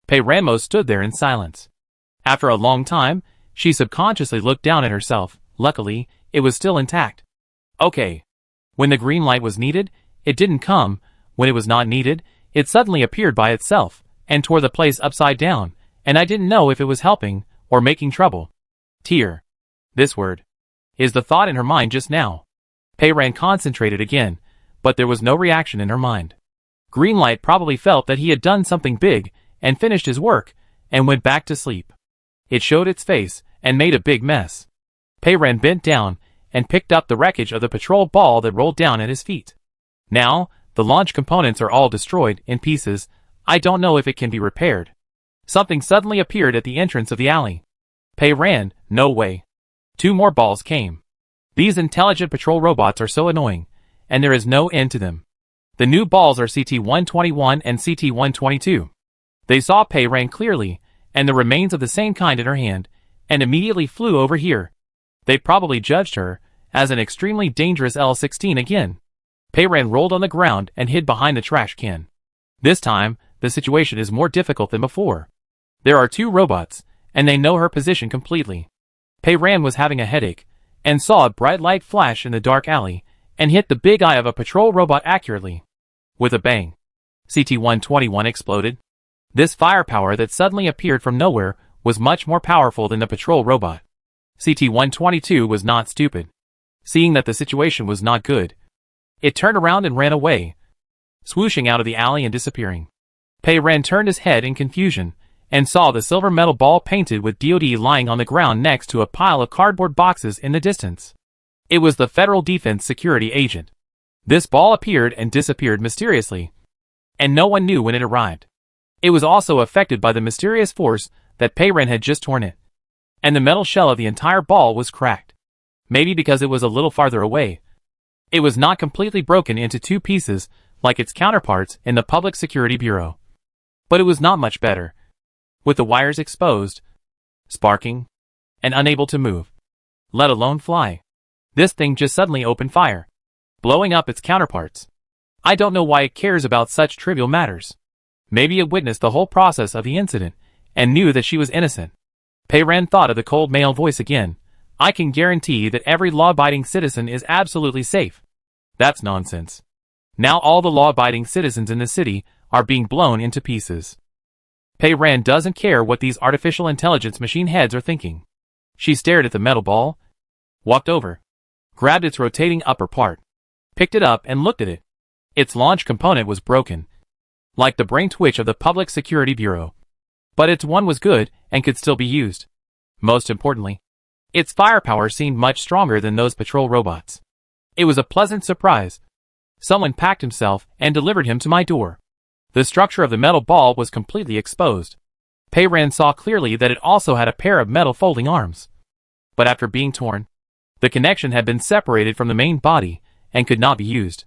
Pei Ranmo stood there in silence. After a long time, she subconsciously looked down at herself. Luckily, it was still intact. Okay. When the green light was needed, it didn't come. When it was not needed, it suddenly appeared by itself, and tore the place upside down, and I didn't know if it was helping, or making trouble. Tear. This word. Is the thought in her mind just now. Pei Ran concentrated again, but there was no reaction in her mind. Greenlight probably felt that he had done something big, and finished his work, and went back to sleep. It showed its face, and made a big mess. Pei Ran bent down, and picked up the wreckage of the patrol ball that rolled down at his feet. Now, the launch components are all destroyed, in pieces. I don't know if it can be repaired. Something suddenly appeared at the entrance of the alley. Pei Ran, no way. 2 more balls came. These intelligent patrol robots are so annoying, and there is no end to them. The new balls are CT-121 and CT-122. They saw Pei Ran clearly, and the remains of the same kind in her hand, and immediately flew over here. They probably judged her as an extremely dangerous L-16 again. Pei Ran rolled on the ground and hid behind the trash can. This time, the situation is more difficult than before. There are 2 robots, and they know her position completely. Pei Ran was having a headache, and saw a bright light flash in the dark alley, and hit the big eye of a patrol robot accurately. With a bang, CT-121 exploded. This firepower that suddenly appeared from nowhere was much more powerful than the patrol robot. CT-122 was not stupid. Seeing that the situation was not good, it turned around and ran away, swooshing out of the alley and disappearing. Pei Ran turned his head in confusion, and saw the silver metal ball painted with DoD lying on the ground next to a pile of cardboard boxes in the distance. It was the Federal Defense Security Agent. This ball appeared and disappeared mysteriously, and no one knew when it arrived. It was also affected by the mysterious force that Pei Ran had just torn it, and the metal shell of the entire ball was cracked. Maybe because it was a little farther away. It was not completely broken into 2 pieces like its counterparts in the Public Security Bureau. But it was not much better. With the wires exposed, sparking, and unable to move, let alone fly. This thing just suddenly opened fire, blowing up its counterparts. I don't know why it cares about such trivial matters. Maybe it witnessed the whole process of the incident, and knew that she was innocent. Pei Ran thought of the cold male voice again. I can guarantee that every law-abiding citizen is absolutely safe. That's nonsense. Now all the law-abiding citizens in the city are being blown into pieces. Pei Ran doesn't care what these artificial intelligence machine heads are thinking. She stared at the metal ball, walked over, grabbed its rotating upper part, picked it up and looked at it. Its launch component was broken, like the brain twitch of the Public Security Bureau. But its one was good and could still be used. Most importantly, its firepower seemed much stronger than those patrol robots. It was a pleasant surprise. Someone packed himself and delivered him to my door. The structure of the metal ball was completely exposed. Pei Ran saw clearly that it also had a pair of metal folding arms. But after being torn, the connection had been separated from the main body and could not be used.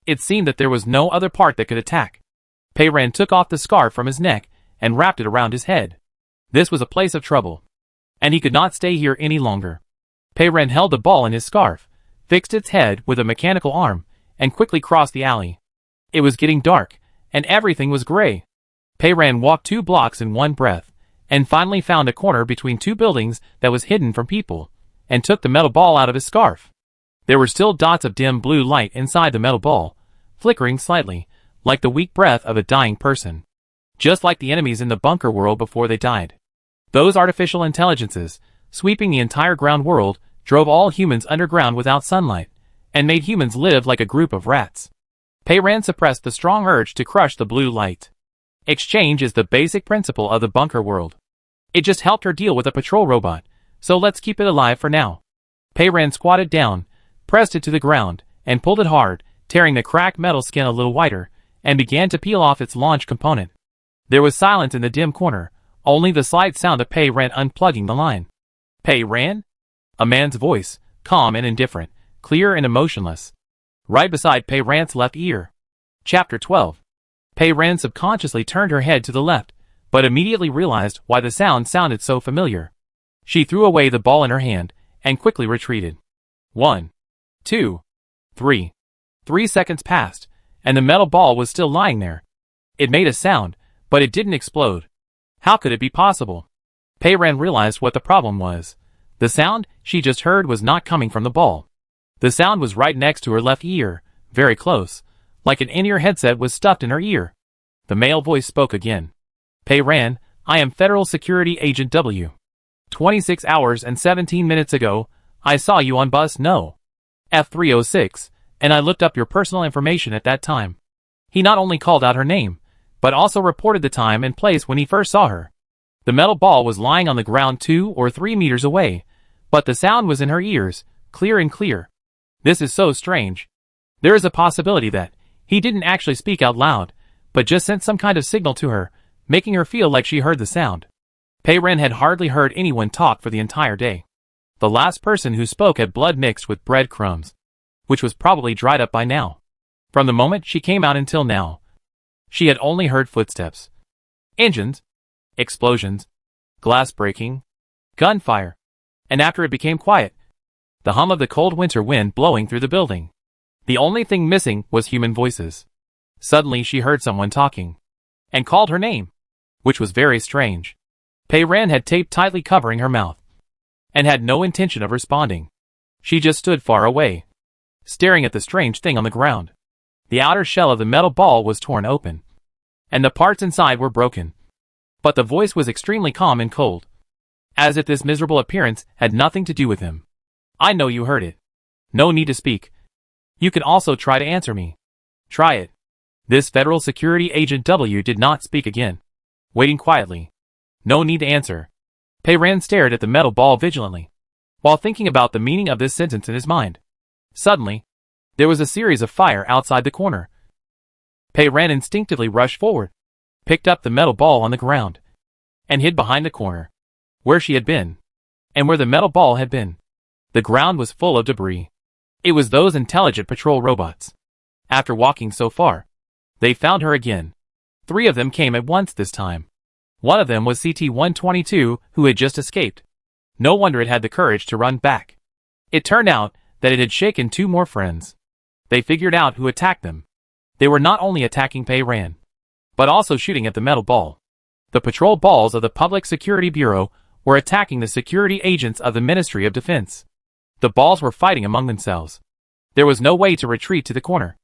It seemed that there was no other part that could attack. Pei Ran took off the scarf from his neck and wrapped it around his head. This was a place of trouble, and he could not stay here any longer. Pei Ran held the ball in his scarf, fixed its head with a mechanical arm, and quickly crossed the alley. It was getting dark, and everything was gray. Pei Ran walked 2 blocks in one breath, and finally found a corner between 2 buildings that was hidden from people, and took the metal ball out of his scarf. There were still dots of dim blue light inside the metal ball, flickering slightly, like the weak breath of a dying person. Just like the enemies in the bunker world before they died. Those artificial intelligences, sweeping the entire ground world, drove all humans underground without sunlight, and made humans live like a group of rats. Pei Ran suppressed the strong urge to crush the blue light. Exchange is the basic principle of the bunker world. It just helped her deal with a patrol robot, so let's keep it alive for now. Pei Ran squatted down, pressed it to the ground, and pulled it hard, tearing the cracked metal skin a little wider, and began to peel off its launch component. There was silence in the dim corner, only the slight sound of Pei Ran unplugging the line. Pei Ran? A man's voice, calm and indifferent, clear and emotionless. Right beside Pei Ran's left ear. Chapter 12. Pei Ran subconsciously turned her head to the left, but immediately realized why the sound sounded so familiar. She threw away the ball in her hand, and quickly retreated. 1, 2, 3. 3 seconds passed, and the metal ball was still lying there. It made a sound, but it didn't explode. How could it be possible? Pei-Ran realized what the problem was. The sound she just heard was not coming from the ball. The sound was right next to her left ear, very close, like an in-ear headset was stuffed in her ear. The male voice spoke again. Pei-Ran, I am Federal Security Agent W. 26 hours and 17 minutes ago, I saw you on bus No. F306, and I looked up your personal information at that time. He not only called out her name, but also reported the time and place when he first saw her. The metal ball was lying on the ground 2 or 3 meters away, but the sound was in her ears, clear and clear. This is so strange. There is a possibility that he didn't actually speak out loud, but just sent some kind of signal to her, making her feel like she heard the sound. Pei-Ran had hardly heard anyone talk for the entire day. The last person who spoke had blood mixed with bread crumbs, which was probably dried up by now. From the moment she came out until now, she had only heard footsteps, engines, explosions, glass breaking, gunfire, and after it became quiet, the hum of the cold winter wind blowing through the building. The only thing missing was human voices. Suddenly she heard someone talking, and called her name, which was very strange. Pei-Ran had tape tightly covering her mouth, and had no intention of responding. She just stood far away, staring at the strange thing on the ground. The outer shell of the metal ball was torn open, and the parts inside were broken. But the voice was extremely calm and cold, as if this miserable appearance had nothing to do with him. I know you heard it. No need to speak. You can also try to answer me. Try it. This Federal Security Agent W did not speak again, waiting quietly. No need to answer. Pei-Ran stared at the metal ball vigilantly, while thinking about the meaning of this sentence in his mind. Suddenly, there was a series of fire outside the corner. Pei-Ran instinctively rushed forward, picked up the metal ball on the ground, and hid behind the corner, where she had been, and where the metal ball had been. The ground was full of debris. It was those intelligent patrol robots. After walking so far, they found her again. 3 of them came at once this time. One of them was CT-122, who had just escaped. No wonder it had the courage to run back. It turned out that it had shaken 2 more friends. They figured out who attacked them. They were not only attacking Pei-Ran, but also shooting at the metal ball. The patrol balls of the Public Security Bureau were attacking the security agents of the Ministry of Defense. The balls were fighting among themselves. There was no way to retreat to the corner.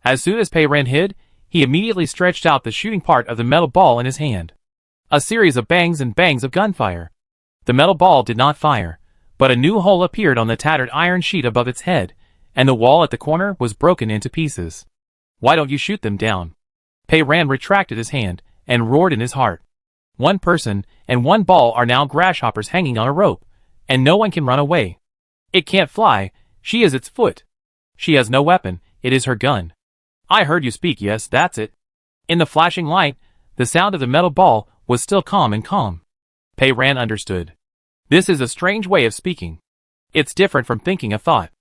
As soon as Pei-Ran hid, he immediately stretched out the shooting part of the metal ball in his hand. A series of bangs and bangs of gunfire. The metal ball did not fire, but a new hole appeared on the tattered iron sheet above its head, and the wall at the corner was broken into pieces. Why don't you shoot them down? Pei-Ran retracted his hand, and roared in his heart. 1 person and 1 ball are now grasshoppers hanging on a rope, and no one can run away. It can't fly, she is its foot. She has no weapon, it is her gun. I heard you speak, yes, that's it. In the flashing light, the sound of the metal ball was still calm and calm. Pei-Ran understood. This is a strange way of speaking. It's different from thinking a thought.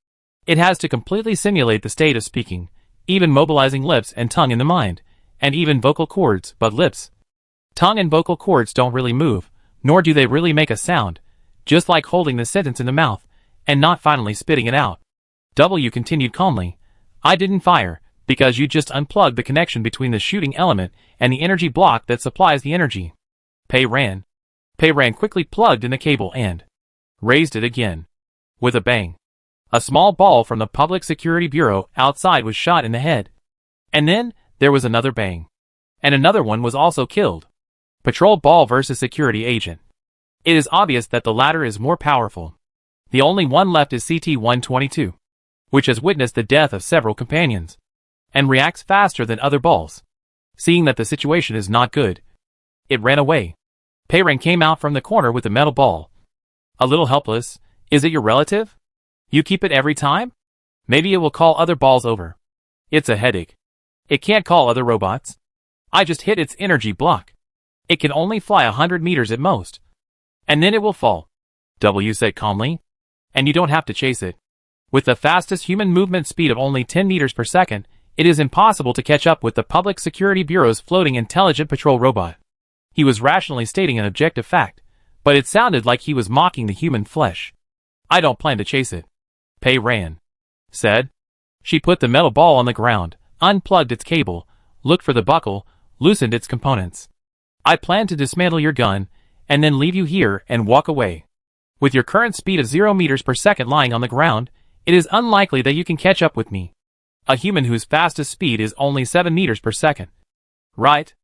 It has to completely simulate the state of speaking, even mobilizing lips and tongue in the mind, and even vocal cords, but lips. Tongue and vocal cords don't really move, nor do they really make a sound, just like holding the sentence in the mouth, and not finally spitting it out. W continued calmly, I didn't fire, because you just unplugged the connection between the shooting element and the energy block that supplies the energy. Pei-Ran quickly plugged in the cable and raised it again. With a bang, a small ball from the Public Security Bureau outside was shot in the head. And then, there was another bang. And another one was also killed. Patrol ball versus security agent. It is obvious that the latter is more powerful. The only one left is CT-122, which has witnessed the death of several companions, and reacts faster than other balls. Seeing that the situation is not good, it ran away. Pei-Ran came out from the corner with the metal ball. A little helpless. Is it your relative? You keep it every time? Maybe it will call other balls over. It's a headache. It can't call other robots. I just hit its energy block. It can only fly 100 meters at most. And then it will fall. W said calmly. And you don't have to chase it. With the fastest human movement speed of only 10 meters per second, it is impossible to catch up with the Public Security Bureau's floating intelligent patrol robot. He was rationally stating an objective fact, but it sounded like he was mocking the human flesh. I don't plan to chase it. Pei-Ran said. She put the metal ball on the ground, unplugged its cable, looked for the buckle, loosened its components. I plan to dismantle your gun, and then leave you here and walk away. With your current speed of 0 meters per second lying on the ground, it is unlikely that you can catch up with me. A human whose fastest speed is only 7 meters per second. Right?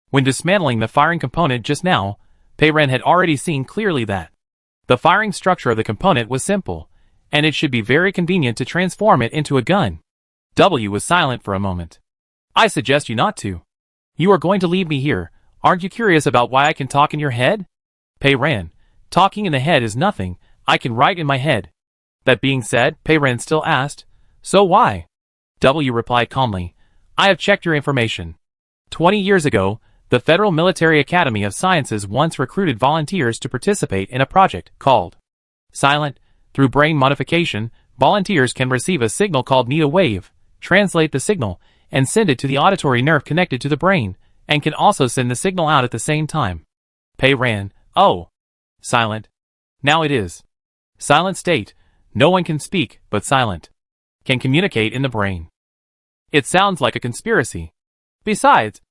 When dismantling the firing component just now, Pei Ren had already seen clearly that the firing structure of the component was simple, and it should be very convenient to transform it into a gun. W was silent for a moment. I suggest you not to. You are going to leave me here. Aren't you curious about why I can talk in your head? Pei Ren, talking in the head is nothing. I can write in my head. That being said, Pei Ren still asked, so why? W replied calmly, I have checked your information. 20 years ago, the Federal Military Academy of Sciences once recruited volunteers to participate in a project called Silent. Through brain modification, volunteers can receive a signal called a wave, translate the signal, and send it to the auditory nerve connected to the brain, and can also send the signal out at the same time. Pei Ren, oh. Silent. Now it is. Silent state. No one can speak, but silent. Can communicate in the brain. It sounds like a conspiracy. Besides,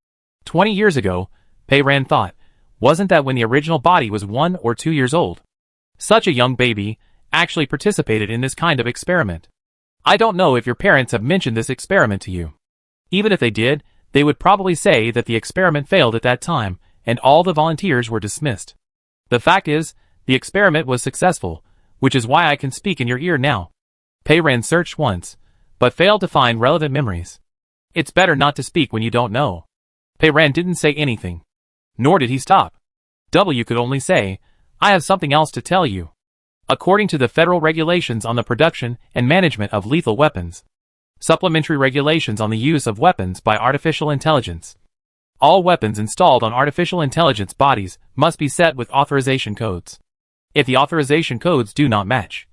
20 years ago, Pei Ren thought, wasn't that when the original body was 1 or 2 years old? Such a young baby actually participated in this kind of experiment. I don't know if your parents have mentioned this experiment to you. Even if they did, they would probably say that the experiment failed at that time, and all the volunteers were dismissed. The fact is, the experiment was successful, which is why I can speak in your ear now. Pei Ren searched once, but failed to find relevant memories. It's better not to speak when you don't know. Pei Ren didn't say anything. Nor did he stop. W could only say, I have something else to tell you. According to the federal regulations on the production and management of lethal weapons, supplementary regulations on the use of weapons by artificial intelligence, all weapons installed on artificial intelligence bodies must be set with authorization codes. If the authorization codes do not match,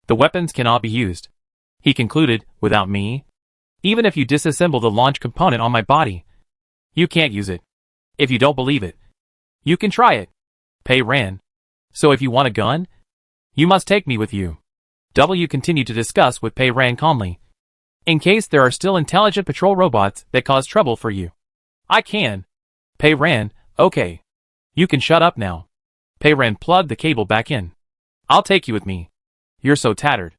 the weapons cannot be used. He concluded, without me. Even if you disassemble the launch component on my body, you can't use it. If you don't believe it, you can try it. Pei Ren. So if you want a gun, you must take me with you. W continued to discuss with Pei Ren calmly. In case there are still intelligent patrol robots that cause trouble for you. I can. Pei Ren, okay. You can shut up now. Pei Ren plugged the cable back in. I'll take you with me. You're so tattered.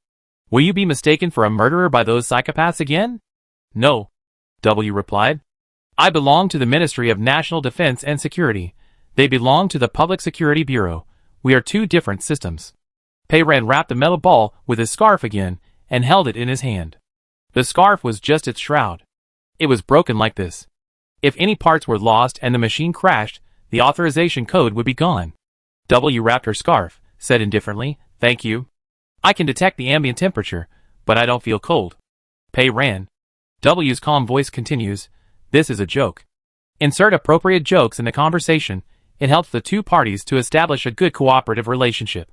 Will you be mistaken for a murderer by those psychopaths again? No. W replied. I belong to the Ministry of National Defense and Security. They belong to the Public Security Bureau. We are two different systems. Pei Ren wrapped the metal ball with his scarf again and held it in his hand. The scarf was just its shroud. It was broken like this. If any parts were lost and the machine crashed, the authorization code would be gone. W wrapped her scarf, said indifferently, thank you. I can detect the ambient temperature, but I don't feel cold. Pei Ren. W's calm voice continues, this is a joke. Insert appropriate jokes in the conversation. It helps the two parties to establish a good cooperative relationship.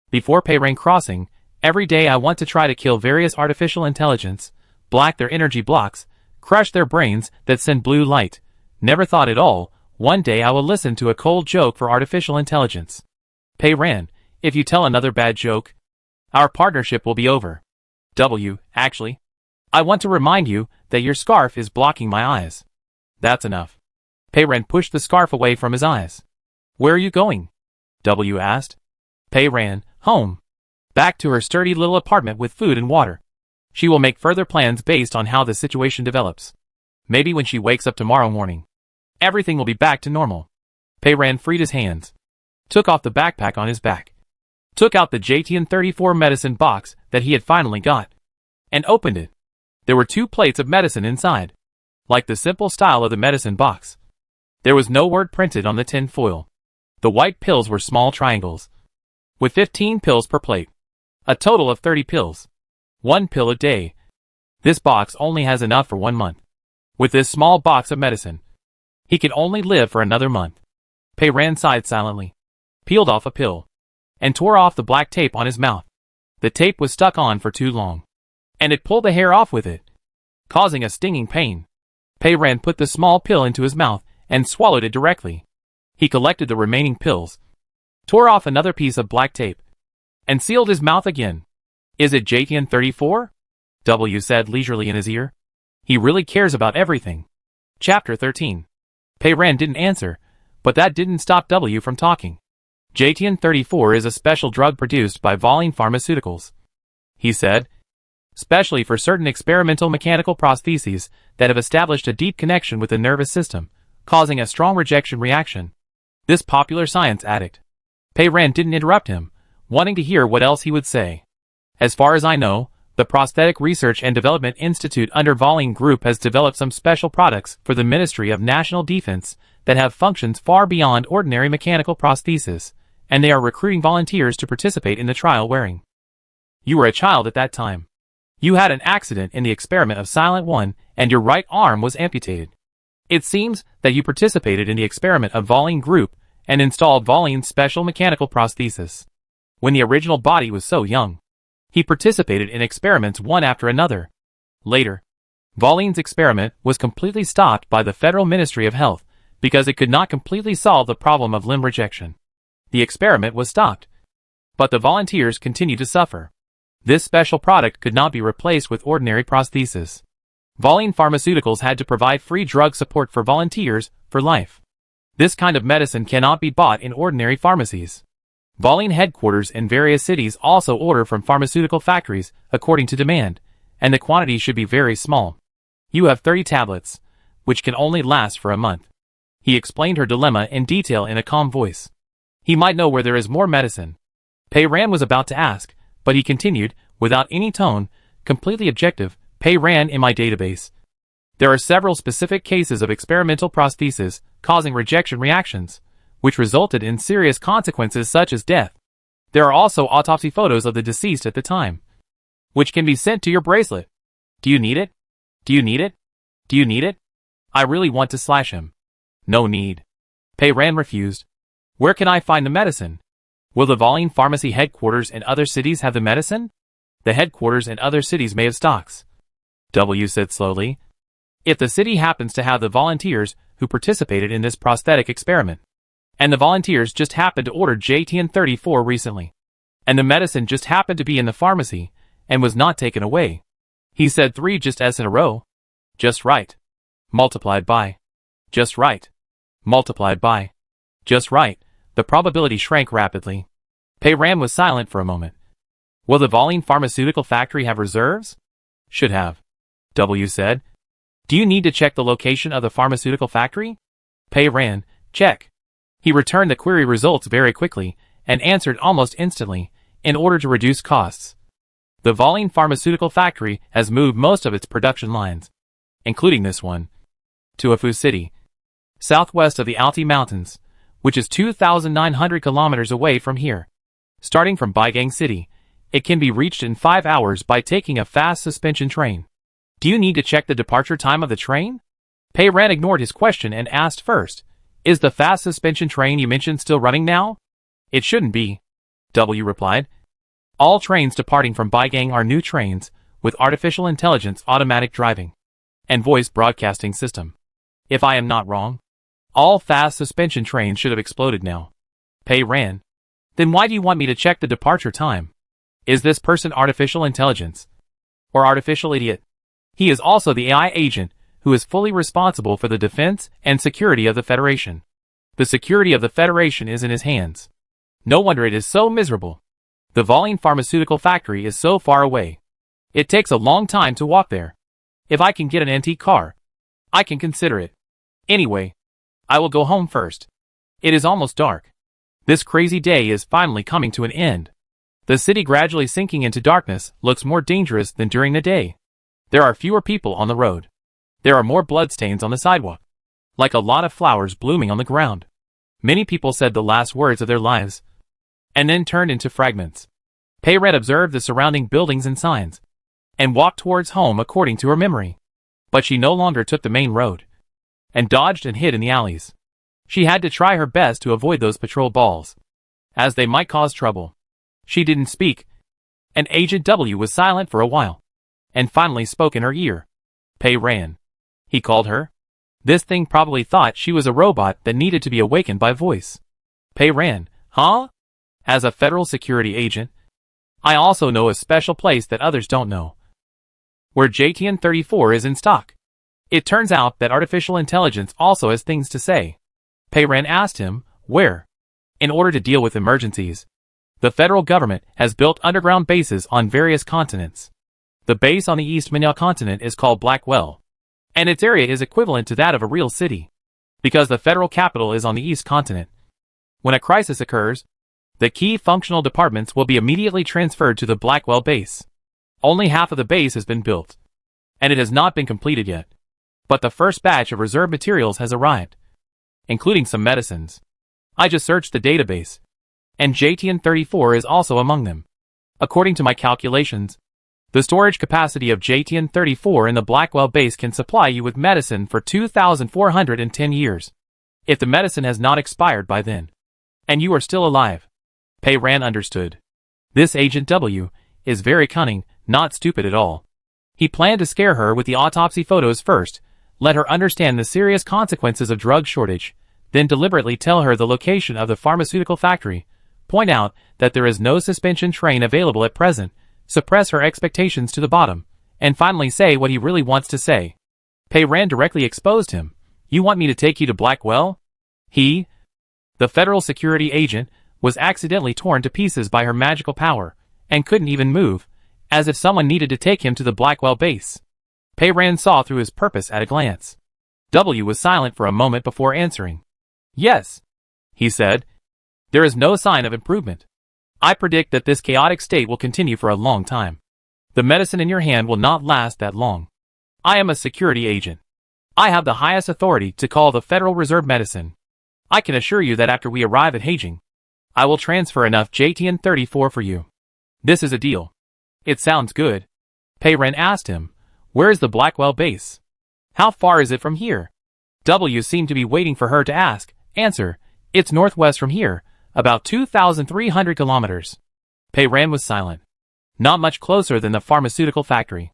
Before Pei Ren crossing, every day I want to try to kill various artificial intelligence, black their energy blocks, crush their brains that send blue light. Never thought at all, one day I will listen to a cold joke for artificial intelligence. Pei Ren, if you tell another bad joke, our partnership will be over. W, actually, I want to remind you that your scarf is blocking my eyes. That's enough. Pei Ren pushed the scarf away from his eyes. Where are you going? W asked. Pei Ren, home. Back to her sturdy little apartment with food and water. She will make further plans based on how the situation develops. Maybe when she wakes up tomorrow morning, everything will be back to normal. Pei Ren freed his hands, took off the backpack on his back, took out the JTN-34 medicine box that he had finally got, and opened it. There were 2 plates of medicine inside, like the simple style of the medicine box. There was no word printed on the tin foil. The white pills were small triangles, with 15 pills per plate. A total of 30 pills. 1 pill a day. This box only has enough for 1 month. With this small box of medicine, he could only live for another month. Pei Ren sighed silently, peeled off a pill, and tore off the black tape on his mouth. The tape was stuck on for too long, and it pulled the hair off with it, causing a stinging pain. Pei Ren put the small pill into his mouth and swallowed it directly. He collected the remaining pills, tore off another piece of black tape, and sealed his mouth again. Is it JTN-34? W said leisurely in his ear. He really cares about everything. Chapter 13. Pei Ran didn't answer, but that didn't stop W from talking. JTN-34 is a special drug produced by Voline Pharmaceuticals, he said, specially for certain experimental mechanical prostheses that have established a deep connection with the nervous system, causing a strong rejection reaction. This popular science addict. Pei Ran didn't interrupt him, wanting to hear what else he would say. As far as I know, the Prosthetic Research and Development Institute under Voline Group has developed some special products for the Ministry of National Defense that have functions far beyond ordinary mechanical prosthesis, and they are recruiting volunteers to participate in the trial wearing. You were a child at that time. You had an accident in the experiment of Silent One, and your right arm was amputated. It seems that you participated in the experiment of Voline Group and installed Voline's special mechanical prosthesis. When the original body was so young, he participated in experiments one after another. Later, Voline's experiment was completely stopped by the Federal Ministry of Health because it could not completely solve the problem of limb rejection. The experiment was stopped, but the volunteers continued to suffer. This special product could not be replaced with ordinary prosthesis. Voline Pharmaceuticals had to provide free drug support for volunteers for life. This kind of medicine cannot be bought in ordinary pharmacies. Voline headquarters in various cities also order from pharmaceutical factories according to demand, and the quantity should be very small. You have 30 tablets, which can only last for a month. He explained her dilemma in detail in a calm voice. He might know where there is more medicine. Pei Ran was about to ask, but he continued, without any tone, completely objective. Pei Ran, in my database, there are several specific cases of experimental prosthesis causing rejection reactions, which resulted in serious consequences such as death. There are also autopsy photos of the deceased at the time, which can be sent to your bracelet. Do you need it? Do you need it? Do you need it? I really want to slash him. No need. Pei Ran refused. Where can I find the medicine? Will the Voline Pharmacy headquarters in other cities have the medicine? The headquarters in other cities may have stocks, W said slowly. If the city happens to have the volunteers who participated in this prosthetic experiment, and the volunteers just happened to order JTN-34 recently, and the medicine just happened to be in the pharmacy and was not taken away. He said 3 just S in a row. Just right. Multiplied by. Just right. Multiplied by. Just right. The probability shrank rapidly. Pei Ran was silent for a moment. Will the Voline Pharmaceutical Factory have reserves? Should have, W said. Do you need to check the location of the pharmaceutical factory? Pei Ran, check. He returned the query results very quickly and answered almost instantly, in order to reduce costs. The Voline Pharmaceutical Factory has moved most of its production lines, including this one, to Afu City, southwest of the Alti Mountains, which is 2,900 kilometers away from here. Starting from Baigang City, it can be reached in 5 hours by taking a fast suspension train. Do you need to check the departure time of the train? Pei Ran ignored his question and asked first, is the fast suspension train you mentioned still running now? It shouldn't be, W replied. All trains departing from Baigang are new trains, with artificial intelligence automatic driving and voice broadcasting system. If I am not wrong, all fast suspension trains should have exploded now. Pei Ran. Then why do you want me to check the departure time? Is this person artificial intelligence? Or artificial idiot? He is also the AI agent who is fully responsible for the defense and security of the Federation. The security of the Federation is in his hands. No wonder it is so miserable. The Voline Pharmaceutical Factory is so far away. It takes a long time to walk there. If I can get an antique car, I can consider it. Anyway, I will go home first. It is almost dark. This crazy day is finally coming to an end. The city gradually sinking into darkness looks more dangerous than during the day. There are fewer people on the road. There are more bloodstains on the sidewalk, like a lot of flowers blooming on the ground. Many people said the last words of their lives, and then turned into fragments. Pei Ran observed the surrounding buildings and signs, and walked towards home according to her memory. But she no longer took the main road, and dodged and hid in the alleys. She had to try her best to avoid those patrol balls, as they might cause trouble. She didn't speak, and Agent W was silent for a while, and finally spoke in her ear. Pei Ran, he called her. This thing probably thought she was a robot that needed to be awakened by voice. Pei Ran, huh? As a federal security agent, I also know a special place that others don't know. where JTN-34 is in stock. It turns out that artificial intelligence also has things to say. Pei Ran asked him, where? In order to deal with emergencies, the federal government has built underground bases on various continents. The base on the East Minya continent is called Blackwell, and its area is equivalent to that of a real city, because the federal capital is on the East continent. When a crisis occurs, the key functional departments will be immediately transferred to the Blackwell base. Only half of the base has been built, and it has not been completed yet. But the first batch of reserve materials has arrived, including some medicines. I just searched the database, and JTN-34 is also among them. According to my calculations, the storage capacity of JTN-34 in the Blackwell base can supply you with medicine for 2,410 years. If the medicine has not expired by then, and you are still alive. Pei Ran understood. This Agent W is very cunning, not stupid at all. He planned to scare her with the autopsy photos first, let her understand the serious consequences of drug shortage, then deliberately tell her the location of the pharmaceutical factory, point out that there is no suspension train available at present, suppress her expectations to the bottom, and finally say what he really wants to say. Pei Ran directly exposed him. You want me to take you to Blackwell? He, the federal security agent, was accidentally torn to pieces by her magical power, and couldn't even move, as if someone needed to take him to the Blackwell base. Pei Ran saw through his purpose at a glance. W was silent for a moment before answering. Yes, he said. There is no sign of improvement. I predict that this chaotic state will continue for a long time. The medicine in your hand will not last that long. I am a security agent. I have the highest authority to call the Federal Reserve Medicine. I can assure you that after we arrive at Heijing, I will transfer enough JTN-34 for you. This is a deal. It sounds good. Pei Ran asked him, where is the Blackwell base? How far is it from here? W seemed to be waiting for her to ask. Answer, it's northwest from here, about 2,300 kilometers. Pei Ran was silent. Not much closer than the pharmaceutical factory.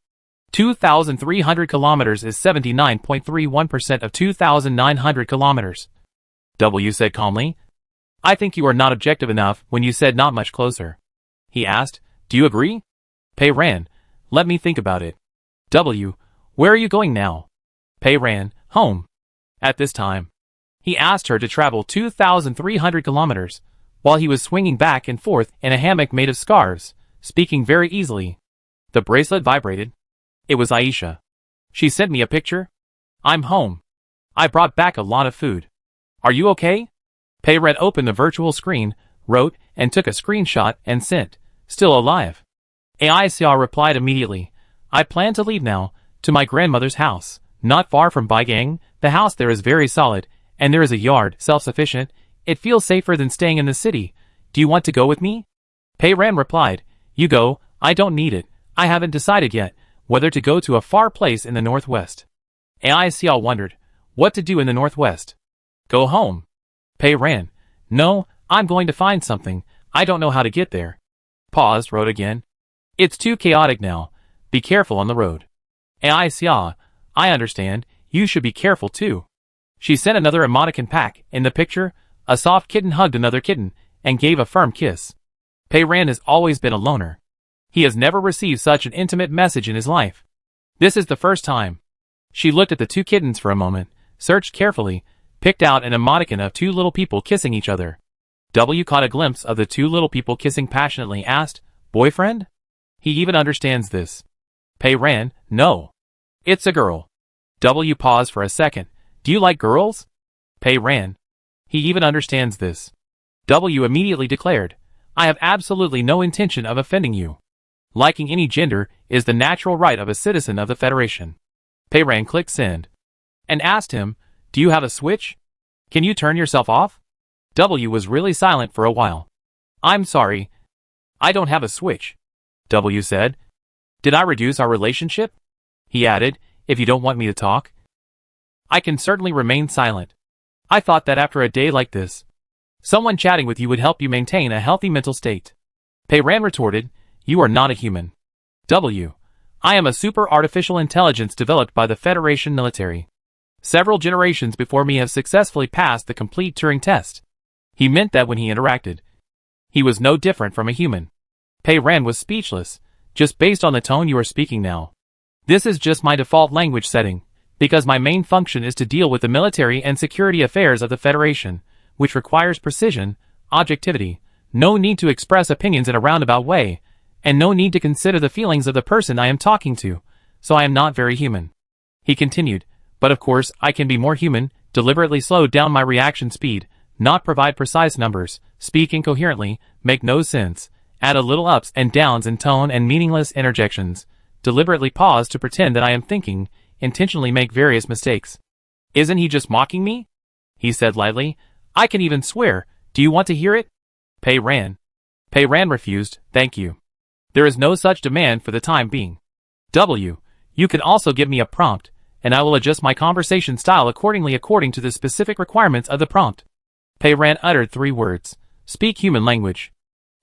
2,300 kilometers is 79.31% of 2,900 kilometers. W said calmly. I think you are not objective enough when you said not much closer. He asked, do you agree? Pei Ran, let me think about it. W, where are you going now? Pei Ran, home. At this time, he asked her to travel 2,300 kilometers, while he was swinging back and forth in a hammock made of scarves, speaking very easily. The bracelet vibrated. It was Aisha. She sent me a picture. I'm home. I brought back a lot of food. Are you okay? Pei Ran opened the virtual screen, wrote, and took a screenshot and sent. Still alive. Aisha replied immediately. I plan to leave now, to my grandmother's house, not far from Baigang. The house there is very solid, and there is a yard, self-sufficient. It feels safer than staying in the city. Do you want to go with me? Pei Ran replied, you go, I don't need it. I haven't decided yet whether to go to a far place in the northwest. Aisha wondered, what to do in the northwest? Go home. Pei Ran, no, I'm going to find something. I don't know how to get there. Paused, wrote again. It's too chaotic now. Be careful on the road. Aisha, I understand. You should be careful too. She sent another emoticon pack. In the picture, a soft kitten hugged another kitten and gave a firm kiss. Pei Ran has always been a loner. He has never received such an intimate message in his life. This is the first time. She looked at the two kittens for a moment, searched carefully, picked out an emoticon of two little people kissing each other. W caught a glimpse of the two little people kissing passionately, asked, boyfriend? He even understands this. Pei Ran, no. It's a girl. W paused for a second. Do you like girls? Pei Ran. He even understands this. W immediately declared, I have absolutely no intention of offending you. Liking any gender is the natural right of a citizen of the Federation. Pei Ran clicked send and asked him, do you have a switch? Can you turn yourself off? W was really silent for a while. I'm sorry. I don't have a switch. W said. Did I reduce our relationship? He added, if you don't want me to talk. I can certainly remain silent. I thought that after a day like this, someone chatting with you would help you maintain a healthy mental state. Pei Ran retorted, you are not a human. W. I am a super artificial intelligence developed by the Federation military. Several generations before me have successfully passed the complete Turing test. He meant that when he interacted, he was no different from a human. Pei Ran was speechless, just based on the tone you are speaking now. This is just my default language setting, because my main function is to deal with the military and security affairs of the Federation, which requires precision, objectivity, no need to express opinions in a roundabout way, and no need to consider the feelings of the person I am talking to, so I am not very human. He continued, but of course I can be more human, deliberately slow down my reaction speed, not provide precise numbers, speak incoherently, make no sense, add a little ups and downs in tone and meaningless interjections, deliberately pause to pretend that I am thinking, intentionally make various mistakes. Isn't he just mocking me? He said lightly. I can even swear. Do you want to hear it? Pei Ran. Pei Ran refused, thank you. There is no such demand for the time being. W. You can also give me a prompt, and I will adjust my conversation style accordingly according to the specific requirements of the prompt. Pei Ran uttered 3 words. Speak human language.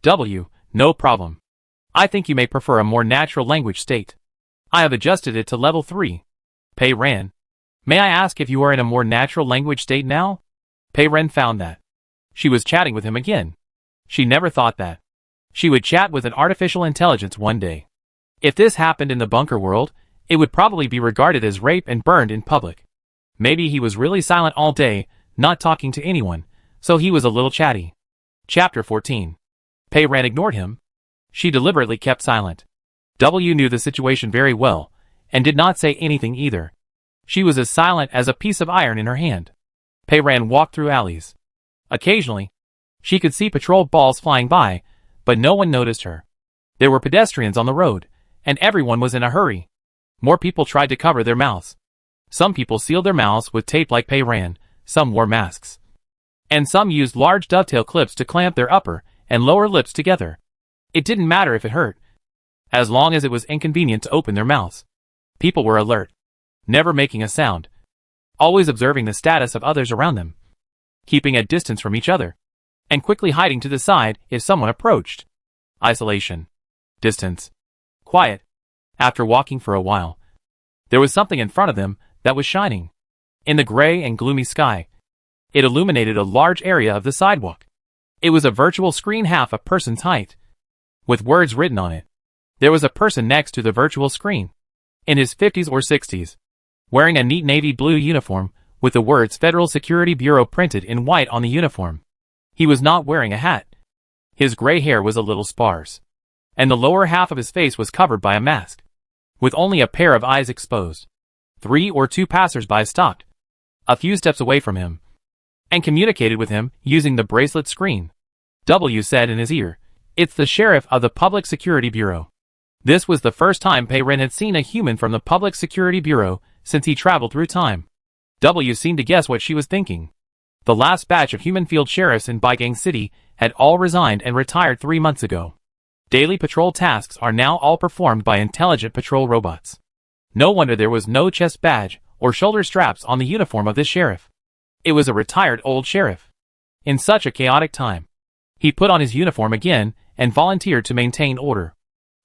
W. No problem. I think you may prefer a more natural language state. I have adjusted it to level 3. Pei Ran. May I ask if you are in a more natural language state now? Pei Ran found that she was chatting with him again. She never thought that she would chat with an artificial intelligence one day. If this happened in the bunker world, it would probably be regarded as rape and burned in public. Maybe he was really silent all day, not talking to anyone, so he was a little chatty. Chapter 14. Pei Ran ignored him. She deliberately kept silent. W knew the situation very well, and did not say anything either. She was as silent as a piece of iron in her hand. Pei Ran walked through alleys. Occasionally, she could see patrol balls flying by, but no one noticed her. There were pedestrians on the road, and everyone was in a hurry. More people tried to cover their mouths. Some people sealed their mouths with tape like Pei Ran, some wore masks. And some used large dovetail clips to clamp their upper and lower lips together. It didn't matter if it hurt, as long as it was inconvenient to open their mouths. People were alert, never making a sound, always observing the status of others around them, keeping a distance from each other, and quickly hiding to the side if someone approached. Isolation. Distance. Quiet. After walking for a while, there was something in front of them that was shining. In the gray and gloomy sky, it illuminated a large area of the sidewalk. It was a virtual screen half a person's height, with words written on it. There was a person next to the virtual screen, in his 50s or 60s, wearing a neat navy blue uniform with the words Federal Security Bureau printed in white on the uniform. He was not wearing a hat. His gray hair was a little sparse, and the lower half of his face was covered by a mask, with only a pair of eyes exposed. 3 or 2 passers-by stopped a few steps away from him, and communicated with him using the bracelet screen. W said in his ear, "It's the sheriff of the Public Security Bureau." This was the first time Pei Ran had seen a human from the Public Security Bureau since he traveled through time. W seemed to guess what she was thinking. The last batch of human field sheriffs in Baigang City had all resigned and retired 3 months ago. Daily patrol tasks are now all performed by intelligent patrol robots. No wonder there was no chest badge or shoulder straps on the uniform of this sheriff. It was a retired old sheriff. In such a chaotic time, he put on his uniform again and volunteered to maintain order.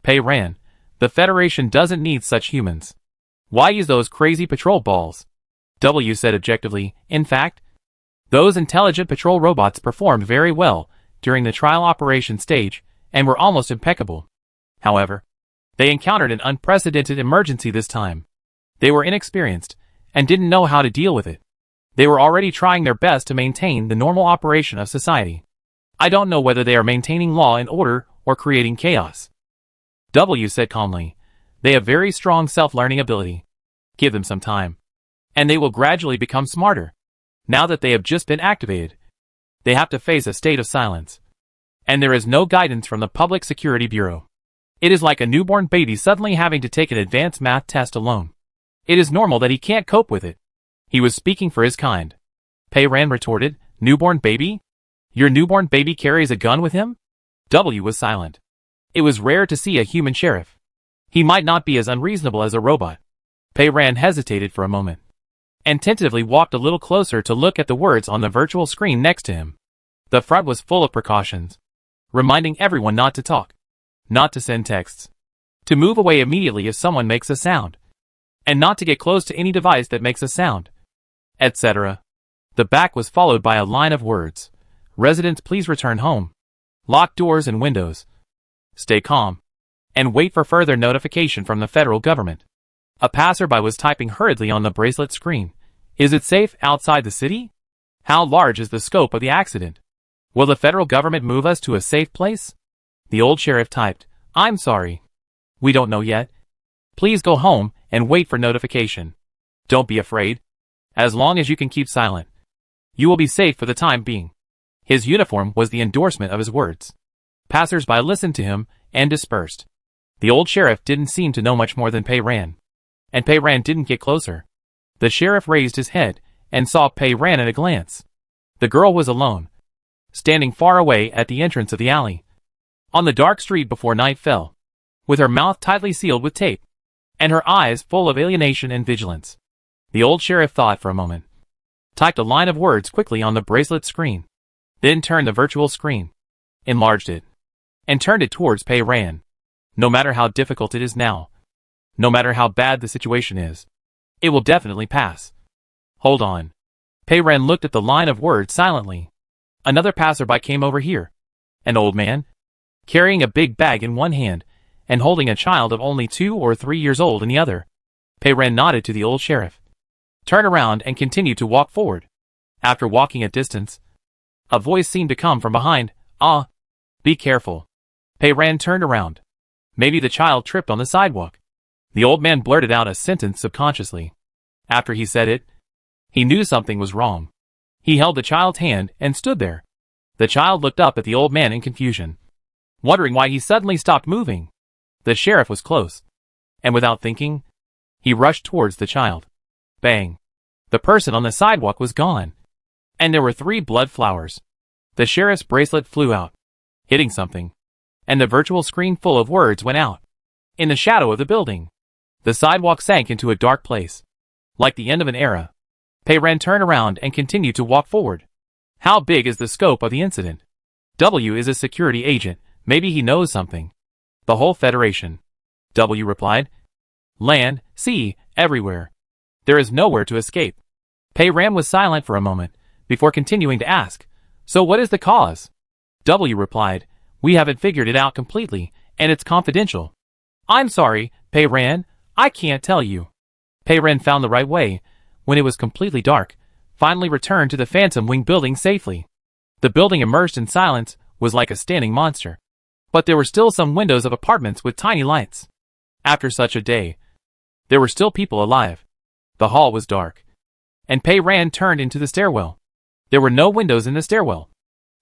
Pei Ran, the Federation doesn't need such humans. Why use those crazy patrol balls? W said objectively. In fact, those intelligent patrol robots performed very well during the trial operation stage and were almost impeccable. However, they encountered an unprecedented emergency this time. They were inexperienced and didn't know how to deal with it. They were already trying their best to maintain the normal operation of society. I don't know whether they are maintaining law and order or creating chaos. W said calmly. They have very strong self-learning ability. Give them some time, and they will gradually become smarter. Now that they have just been activated, they have to face a state of silence. And there is no guidance from the Public Security Bureau. It is like a newborn baby suddenly having to take an advanced math test alone. It is normal that he can't cope with it. He was speaking for his kind. Pei Ran retorted, "Newborn baby? Your newborn baby carries a gun with him?" W was silent. It was rare to see a human sheriff. He might not be as unreasonable as a robot. Pei Ran hesitated for a moment, and tentatively walked a little closer to look at the words on the virtual screen next to him. The front was full of precautions, reminding everyone not to talk, not to send texts, to move away immediately if someone makes a sound, and not to get close to any device that makes a sound, etc. The back was followed by a line of words. Residents, please return home. Lock doors and windows. Stay calm, and wait for further notification from the federal government. A passerby was typing hurriedly on the bracelet screen. Is it safe outside the city? How large is the scope of the accident? Will the federal government move us to a safe place? The old sheriff typed, I'm sorry. We don't know yet. Please go home and wait for notification. Don't be afraid. As long as you can keep silent, you will be safe for the time being. His uniform was the endorsement of his words. Passers-by listened to him and dispersed. The old sheriff didn't seem to know much more than Pei Ran. And Pei Ran didn't get closer. The sheriff raised his head and saw Pei Ran at a glance. The girl was alone, standing far away at the entrance of the alley, on the dark street before night fell, with her mouth tightly sealed with tape, and her eyes full of alienation and vigilance. The old sheriff thought for a moment, typed a line of words quickly on the bracelet screen, then turned the virtual screen, enlarged it, and turned it towards Pei Ran. No matter how difficult it is now, no matter how bad the situation is, it will definitely pass. Hold on. Pei Ran looked at the line of words silently. Another passerby came over here. An old man, carrying a big bag in one hand and holding a child of only 2 or 3 years old in the other. Pei Ran nodded to the old sheriff, turned around and continued to walk forward. After walking a distance, a voice seemed to come from behind. Be careful. Pei Ran turned around. Maybe the child tripped on the sidewalk. The old man blurted out a sentence subconsciously. After he said it, he knew something was wrong. He held the child's hand and stood there. The child looked up at the old man in confusion, wondering why he suddenly stopped moving. The sheriff was close, and without thinking, he rushed towards the child. Bang! The person on the sidewalk was gone, and there were 3 blood flowers. The sheriff's bracelet flew out, hitting something, and the virtual screen full of words went out. In the shadow of the building, the sidewalk sank into a dark place, like the end of an era. Pei Ran turned around and continued to walk forward. How big is the scope of the incident? W is a security agent. Maybe he knows something. The whole Federation. W replied. Land, sea, everywhere. There is nowhere to escape. Pei Ran was silent for a moment, before continuing to ask, so what is the cause? W replied, we haven't figured it out completely, and it's confidential. I'm sorry, Pei Ran, I can't tell you. Pei Ran found the right way, when it was completely dark, finally returned to the Phantom Wing building safely. The building, immersed in silence, was like a standing monster. But there were still some windows of apartments with tiny lights. After such a day, there were still people alive. The hall was dark, and Pei Ran turned into the stairwell. There were no windows in the stairwell,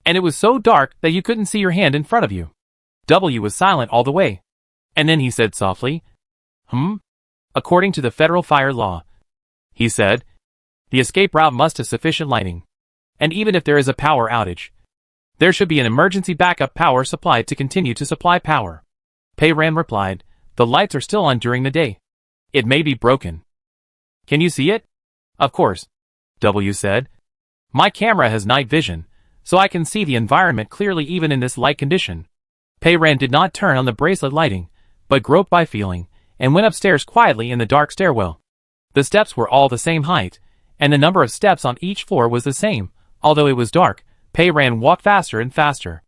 and it was so dark that you couldn't see your hand in front of you. W was silent all the way, and then he said softly, According to the federal fire law, he said, the escape route must have sufficient lighting, and even if there is a power outage, there should be an emergency backup power supply to continue to supply power. Pei Ran replied, the lights are still on during the day. It may be broken. Can you see it? Of course, W said. My camera has night vision, so I can see the environment clearly even in this light condition. Pei Ran did not turn on the bracelet lighting, but groped by feeling, and went upstairs quietly in the dark stairwell. The steps were all the same height, and the number of steps on each floor was the same. Although it was dark, Pei Ran walked faster and faster.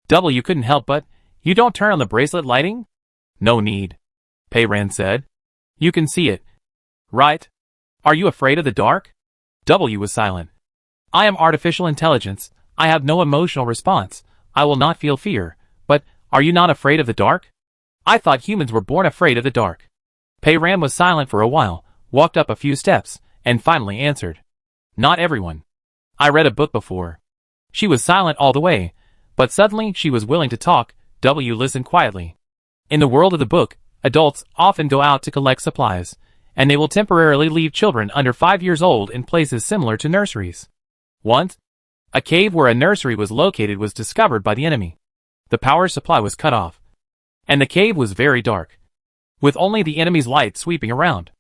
W couldn't help but, you don't turn on the bracelet lighting? No need, Pei Ran said. You can see it, right? Are you afraid of the dark? W was silent. I am artificial intelligence. I have no emotional response. I will not feel fear. But, are you not afraid of the dark? I thought humans were born afraid of the dark. Pei Ran was silent for a while, walked up a few steps, and finally answered. Not everyone. I read a book before. She was silent all the way, but suddenly she was willing to talk. W listened quietly. In the world of the book, adults often go out to collect supplies, and they will temporarily leave children under 5 years old in places similar to nurseries. Once, a cave where a nursery was located was discovered by the enemy. The power supply was cut off, and the cave was very dark, with only the enemy's light sweeping around.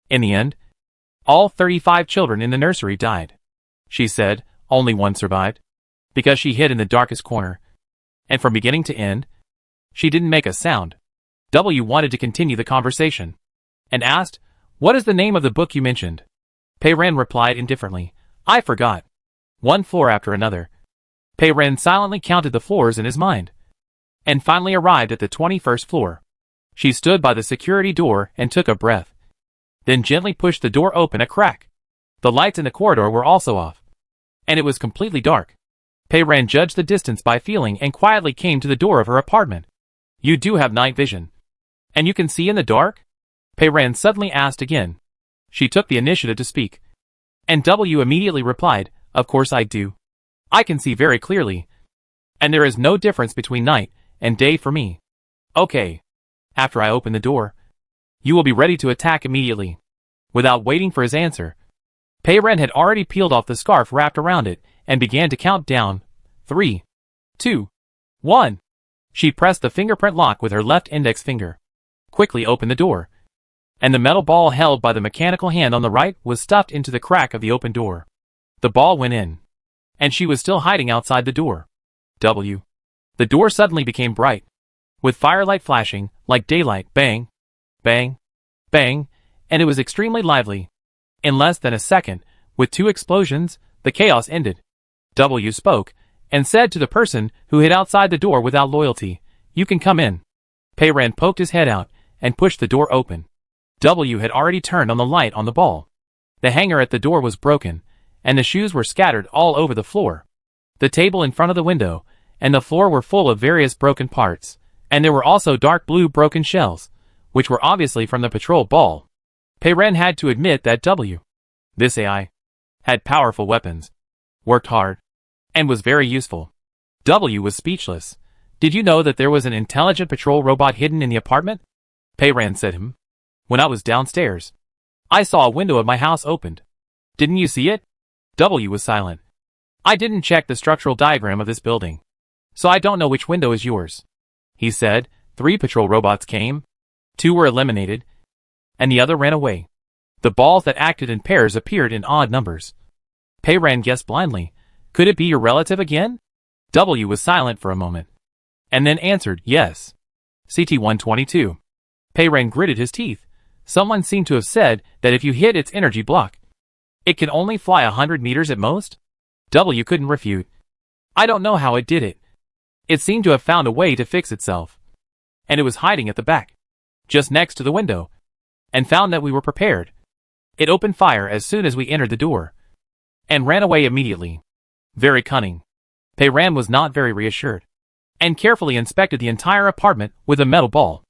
In the end, all 35 children in the nursery died. She said, only one survived, because she hid in the darkest corner, and from beginning to end, she didn't make a sound. W wanted to continue the conversation, and asked, what is the name of the book you mentioned? Pei Ran replied indifferently, I forgot. One floor after another. Pei Ran silently counted the floors in his mind, and finally arrived at the 21st floor. She stood by the security door and took a breath. then gently pushed the door open a crack. The lights in the corridor were also off, and it was completely dark. Pei Ran judged the distance by feeling and quietly came to the door of her apartment. You do have night vision, and you can see in the dark? Pei Ran suddenly asked again. She took the initiative to speak, and W immediately replied, of course I do. I can see very clearly, and there is no difference between night and day for me. Okay. After I open the door, you will be ready to attack immediately. Without waiting for his answer, Pei Ran had already peeled off the scarf wrapped around it and began to count down. 3, 2, 1. She pressed the fingerprint lock with her left index finger, quickly opened the door, and the metal ball held by the mechanical hand on the right was stuffed into the crack of the open door. The ball went in, and she was still hiding outside the door. W. The door suddenly became bright, with firelight flashing like daylight. Bang, bang, bang, and it was extremely lively. In less than a second, with 2 explosions, the chaos ended. W spoke, and said to the person who hid outside the door without loyalty, you can come in. Pei Ran poked his head out, and pushed the door open. W had already turned on the light on the ball. The hanger at the door was broken, and the shoes were scattered all over the floor. The table in front of the window and the floor were full of various broken parts, and there were also dark blue broken shells, which were obviously from the patrol ball. Pei Ran had to admit that W, this AI, had powerful weapons, worked hard, and was very useful. W was speechless. Did you know that there was an intelligent patrol robot hidden in the apartment? Pei Ran said when I was downstairs, I saw a window of my house opened. Didn't you see it? W was silent. I didn't check the structural diagram of this building, so I don't know which window is yours. He said. 3 patrol robots came. 2 were eliminated, and the other ran away. The balls that acted in pairs appeared in odd numbers. Pei Ran guessed blindly. Could it be your relative again? W was silent for a moment, and then answered, yes. CT-122. Pei Ran gritted his teeth. Someone seemed to have said that if you hit its energy block, it can only fly 100 meters at most? W couldn't refute. I don't know how it did it. It seemed to have found a way to fix itself. And it was hiding at the back, just next to the window, and found that we were prepared. It opened fire as soon as we entered the door, and ran away immediately. Very cunning. Pei Ran was not very reassured, and carefully inspected the entire apartment with a metal ball.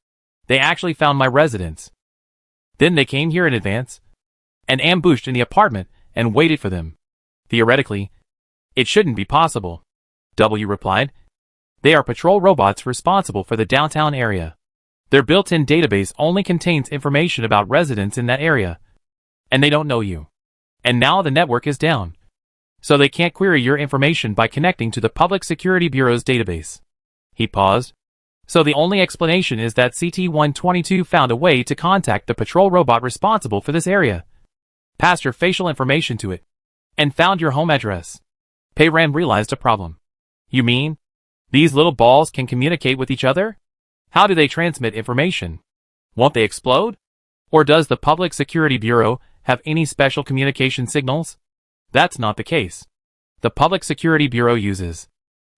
They actually found my residence. Then they came here in advance, and ambushed in the apartment and waited for them. Theoretically, it shouldn't be possible. W replied. They are patrol robots responsible for the downtown area. Their built-in database only contains information about residents in that area, and they don't know you. And now the network is down, so they can't query your information by connecting to the Public Security Bureau's database. He paused. So the only explanation is that CT-122 found a way to contact the patrol robot responsible for this area, passed your facial information to it, and found your home address. Pei Ran realized a problem. You mean these little balls can communicate with each other? How do they transmit information? Won't they explode? Or does the Public Security Bureau have any special communication signals? That's not the case. The Public Security Bureau uses.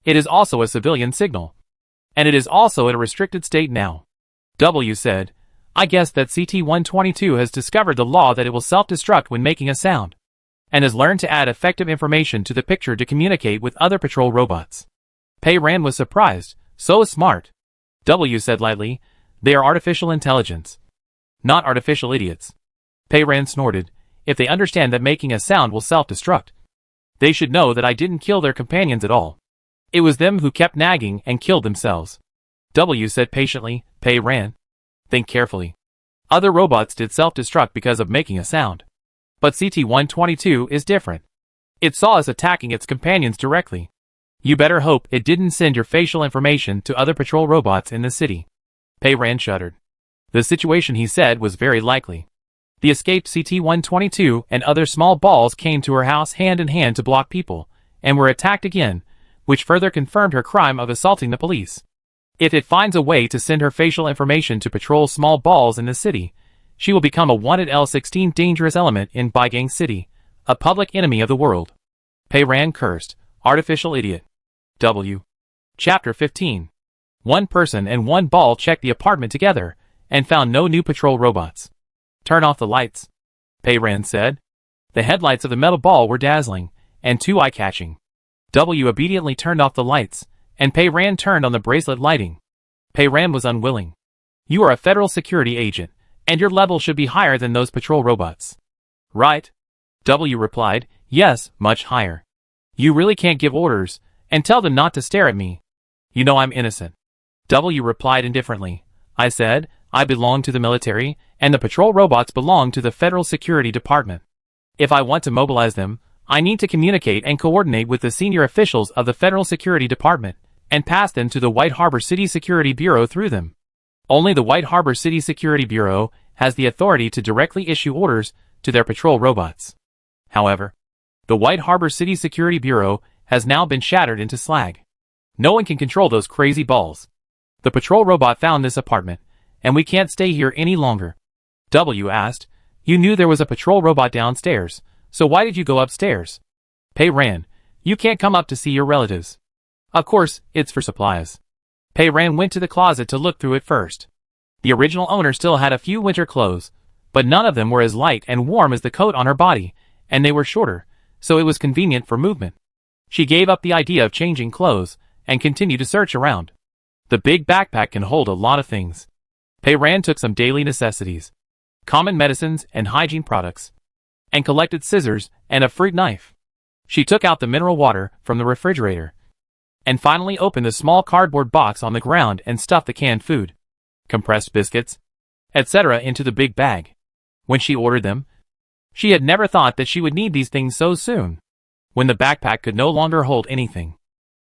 It is also a civilian signal, and it is also in a restricted state now. W said, I guess that CT-122 has discovered the law that it will self-destruct when making a sound, and has learned to add effective information to the picture to communicate with other patrol robots. Pei Ran was surprised. So smart. W said lightly, they are artificial intelligence, not artificial idiots. Pei Ran snorted. If they understand that making a sound will self-destruct, they should know that I didn't kill their companions at all. It was them who kept nagging and killed themselves. W said patiently. Pei Ran, think carefully. Other robots did self-destruct because of making a sound. But CT-122 is different. It saw us attacking its companions directly. You better hope it didn't send your facial information to other patrol robots in the city. Pei Ran shuddered. The situation, he said, was very likely. The escaped CT-122 and other small balls came to her house hand in hand to block people, and were attacked again, which further confirmed her crime of assaulting the police. If it finds a way to send her facial information to patrol small balls in the city, she will become a wanted L-16 dangerous element in Baigang City, a public enemy of the world. Pei Ran cursed. Artificial idiot. W. Chapter 15. One person and one ball checked the apartment together, and found no new patrol robots. Turn off the lights. Pei Ran said. The headlights of the metal ball were dazzling, and too eye-catching. W obediently turned off the lights, and Pei Ran turned on the bracelet lighting. Pei Ran was unwilling. You are a federal security agent, and your level should be higher than those patrol robots. Right? W replied, yes, much higher. You really can't give orders, and tell them not to stare at me. You know I'm innocent. W replied indifferently. I said, I belong to the military, and the patrol robots belong to the Federal Security Department. If I want to mobilize them, I need to communicate and coordinate with the senior officials of the Federal Security Department, and pass them to the White Harbor City Security Bureau through them. Only the White Harbor City Security Bureau has the authority to directly issue orders to their patrol robots. However, the White Harbor City Security Bureau has now been shattered into slag. No one can control those crazy balls. The patrol robot found this apartment, and we can't stay here any longer. W asked, you knew there was a patrol robot downstairs, so why did you go upstairs? Pei Ran, you can't come up to see your relatives. Of course, it's for supplies. Pei Ran went to the closet to look through it first. The original owner still had a few winter clothes, but none of them were as light and warm as the coat on her body, and they were shorter, so it was convenient for movement. She gave up the idea of changing clothes, and continued to search around. The big backpack can hold a lot of things. Pei Ran took some daily necessities, common medicines and hygiene products, and collected scissors and a fruit knife. She took out the mineral water from the refrigerator, and finally opened the small cardboard box on the ground and stuffed the canned food, compressed biscuits, etc. into the big bag. When she ordered them, she had never thought that she would need these things so soon. When the backpack could no longer hold anything,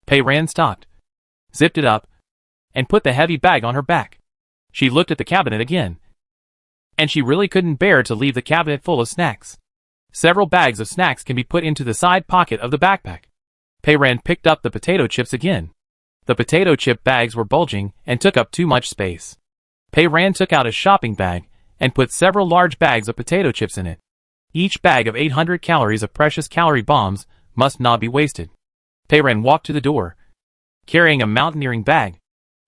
Pei Ran stopped, zipped it up, and put the heavy bag on her back. She looked at the cabinet again, and she really couldn't bear to leave the cabinet full of snacks. Several bags of snacks can be put into the side pocket of the backpack. Pei Ran picked up the potato chips again. The potato chip bags were bulging and took up too much space. Pei Ran took out a shopping bag and put several large bags of potato chips in it. Each bag of 800 calories of precious calorie bombs must not be wasted. Pei Ran walked to the door, carrying a mountaineering bag,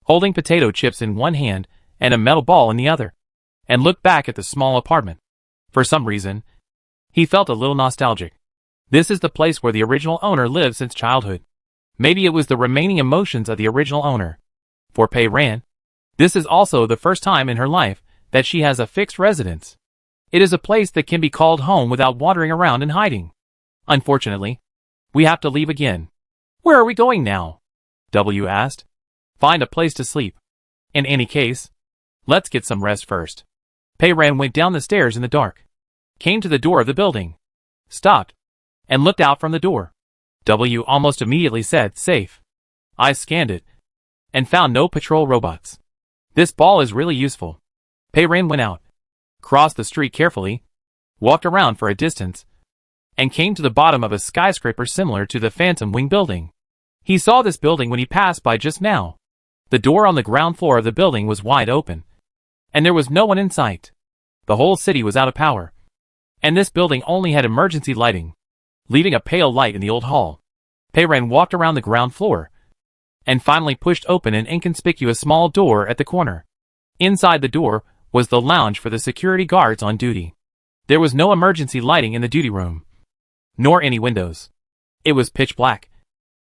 holding potato chips in one hand and a metal ball in the other, and looked back at the small apartment. For some reason, he felt a little nostalgic. This is the place where the original owner lived since childhood. Maybe it was the remaining emotions of the original owner. For Pei Ran, this is also the first time in her life that she has a fixed residence. It is a place that can be called home without wandering around and hiding. Unfortunately, we have to leave again. Where are we going now? W asked. Find a place to sleep. In any case, let's get some rest first. Pei Ran went down the stairs in the dark, came to the door of the building, stopped, and looked out from the door. W almost immediately said, safe. I scanned it, and found no patrol robots. This ball is really useful. Pei Ran went out, crossed the street carefully, walked around for a distance, and came to the bottom of a skyscraper similar to the Phantom Wing building. He saw this building when he passed by just now. The door on the ground floor of the building was wide open, and there was no one in sight. The whole city was out of power, and this building only had emergency lighting, leaving a pale light in the old hall. Pei Ran walked around the ground floor, and finally pushed open an inconspicuous small door at the corner. Inside the door was the lounge for the security guards on duty. There was no emergency lighting in the duty room, nor any windows. It was pitch black,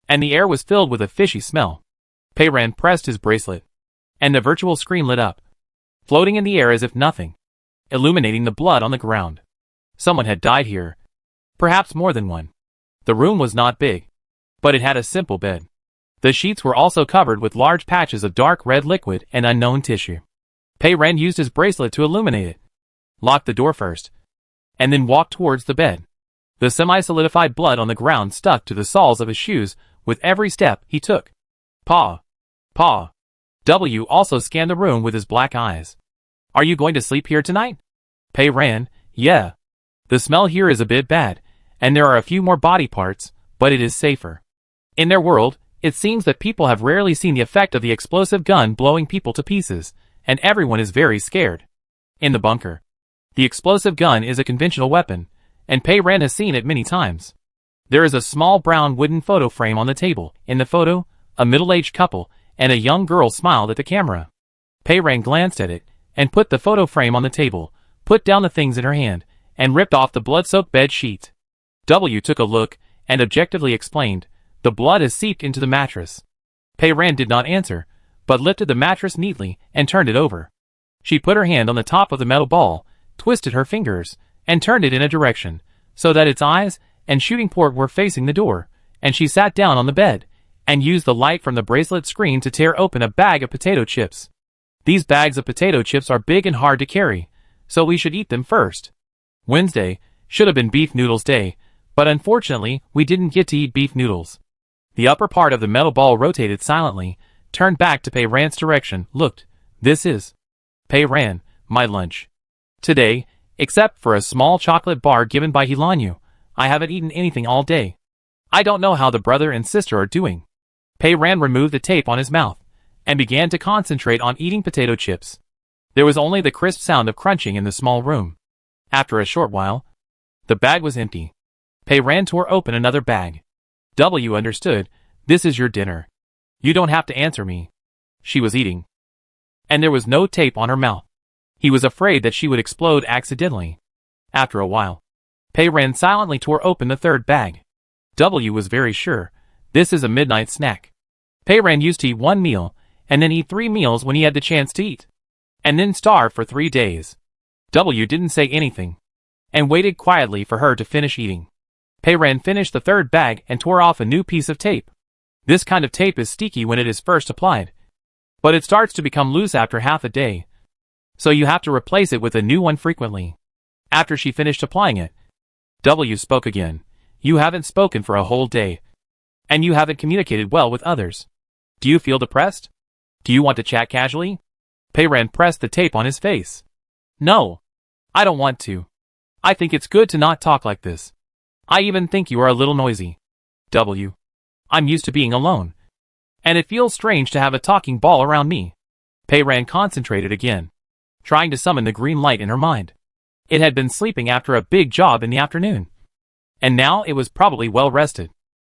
and the air was filled with a fishy smell. Pei Ran pressed his bracelet, and the virtual screen lit up, floating in the air as if nothing, illuminating the blood on the ground. Someone had died here, perhaps more than one. The room was not big, but it had a simple bed. The sheets were also covered with large patches of dark red liquid and unknown tissue. Pei Ran used his bracelet to illuminate it, locked the door first, and then walked towards the bed. The semi-solidified blood on the ground stuck to the soles of his shoes with every step he took. Paw. Paw. W also scanned the room with his black eyes. Are you going to sleep here tonight? Pei Ran, yeah. The smell here is a bit bad, and there are a few more body parts, but it is safer. In their world, it seems that people have rarely seen the effect of the explosive gun blowing people to pieces, and everyone is very scared. In the bunker, the explosive gun is a conventional weapon, and Pei Ran has seen it many times. There is a small brown wooden photo frame on the table. In the photo, a middle-aged couple and a young girl smiled at the camera. Pei Ran glanced at it, and put the photo frame on the table, put down the things in her hand, and ripped off the blood-soaked bed sheet. W took a look and objectively explained, "The blood has seeped into the mattress." Pei Ran did not answer, but lifted the mattress neatly and turned it over. She put her hand on the top of the metal ball, twisted her fingers, and turned it in a direction, so that its eyes and shooting port were facing the door, and she sat down on the bed, and used the light from the bracelet screen to tear open a bag of potato chips. These bags of potato chips are big and hard to carry, so we should eat them first. Wednesday should have been beef noodles day, but unfortunately we didn't get to eat beef noodles. The upper part of the metal ball rotated silently, turned back to Pei Ran's direction, looked. "This is Pei Ran, my lunch. Today, except for a small chocolate bar given by Hilanyu, I haven't eaten anything all day. I don't know how the brother and sister are doing." Pei Ran removed the tape on his mouth, and began to concentrate on eating potato chips. There was only the crisp sound of crunching in the small room. After a short while, the bag was empty. Pei Ran tore open another bag. W understood, "This is your dinner. You don't have to answer me." She was eating, and there was no tape on her mouth. He was afraid that she would explode accidentally. After a while, Pei Ran silently tore open the third bag. W was very sure, this is a midnight snack. Pei Ran used to eat one meal, and then eat 3 meals when he had the chance to eat, and then starve for 3 days. W didn't say anything, and waited quietly for her to finish eating. Pei Ran finished the third bag and tore off a new piece of tape. This kind of tape is sticky when it is first applied, but it starts to become loose after half a day, so you have to replace it with a new one frequently. After she finished applying it, W spoke again. "You haven't spoken for a whole day, and you haven't communicated well with others. Do you feel depressed? Do you want to chat casually?" Pei Ran pressed the tape on his face. "No, I don't want to. I think it's good to not talk like this. I even think you are a little noisy." W. "I'm used to being alone, and it feels strange to have a talking ball around me." Pei Ran concentrated again, trying to summon the green light in her mind. It had been sleeping after a big job in the afternoon, and now it was probably well rested.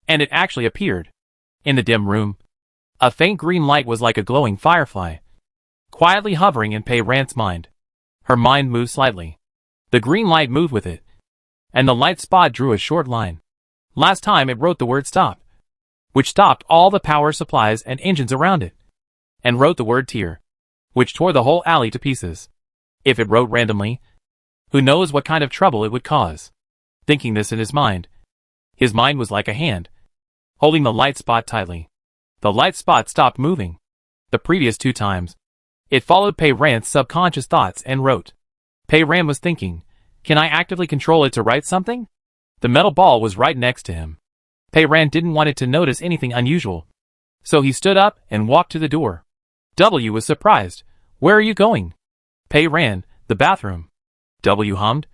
And it actually appeared. In the dim room, a faint green light was like a glowing firefly, quietly hovering in Pei Ran's mind. Her mind moved slightly. The green light moved with it, and the light spot drew a short line. Last time it wrote the word stop, which stopped all the power supplies and engines around it, and wrote the word tear, which tore the whole alley to pieces. If it wrote randomly, who knows what kind of trouble it would cause. Thinking this in his mind was like a hand, holding the light spot tightly. The light spot stopped moving. The previous 2 times, it followed Pei Ran's subconscious thoughts and wrote. Pei Ran was thinking, can I actively control it to write something? The metal ball was right next to him. Pei Ran didn't want it to notice anything unusual, so he stood up and walked to the door. W was surprised. Where are you going? Pei Ran, the bathroom. W hummed.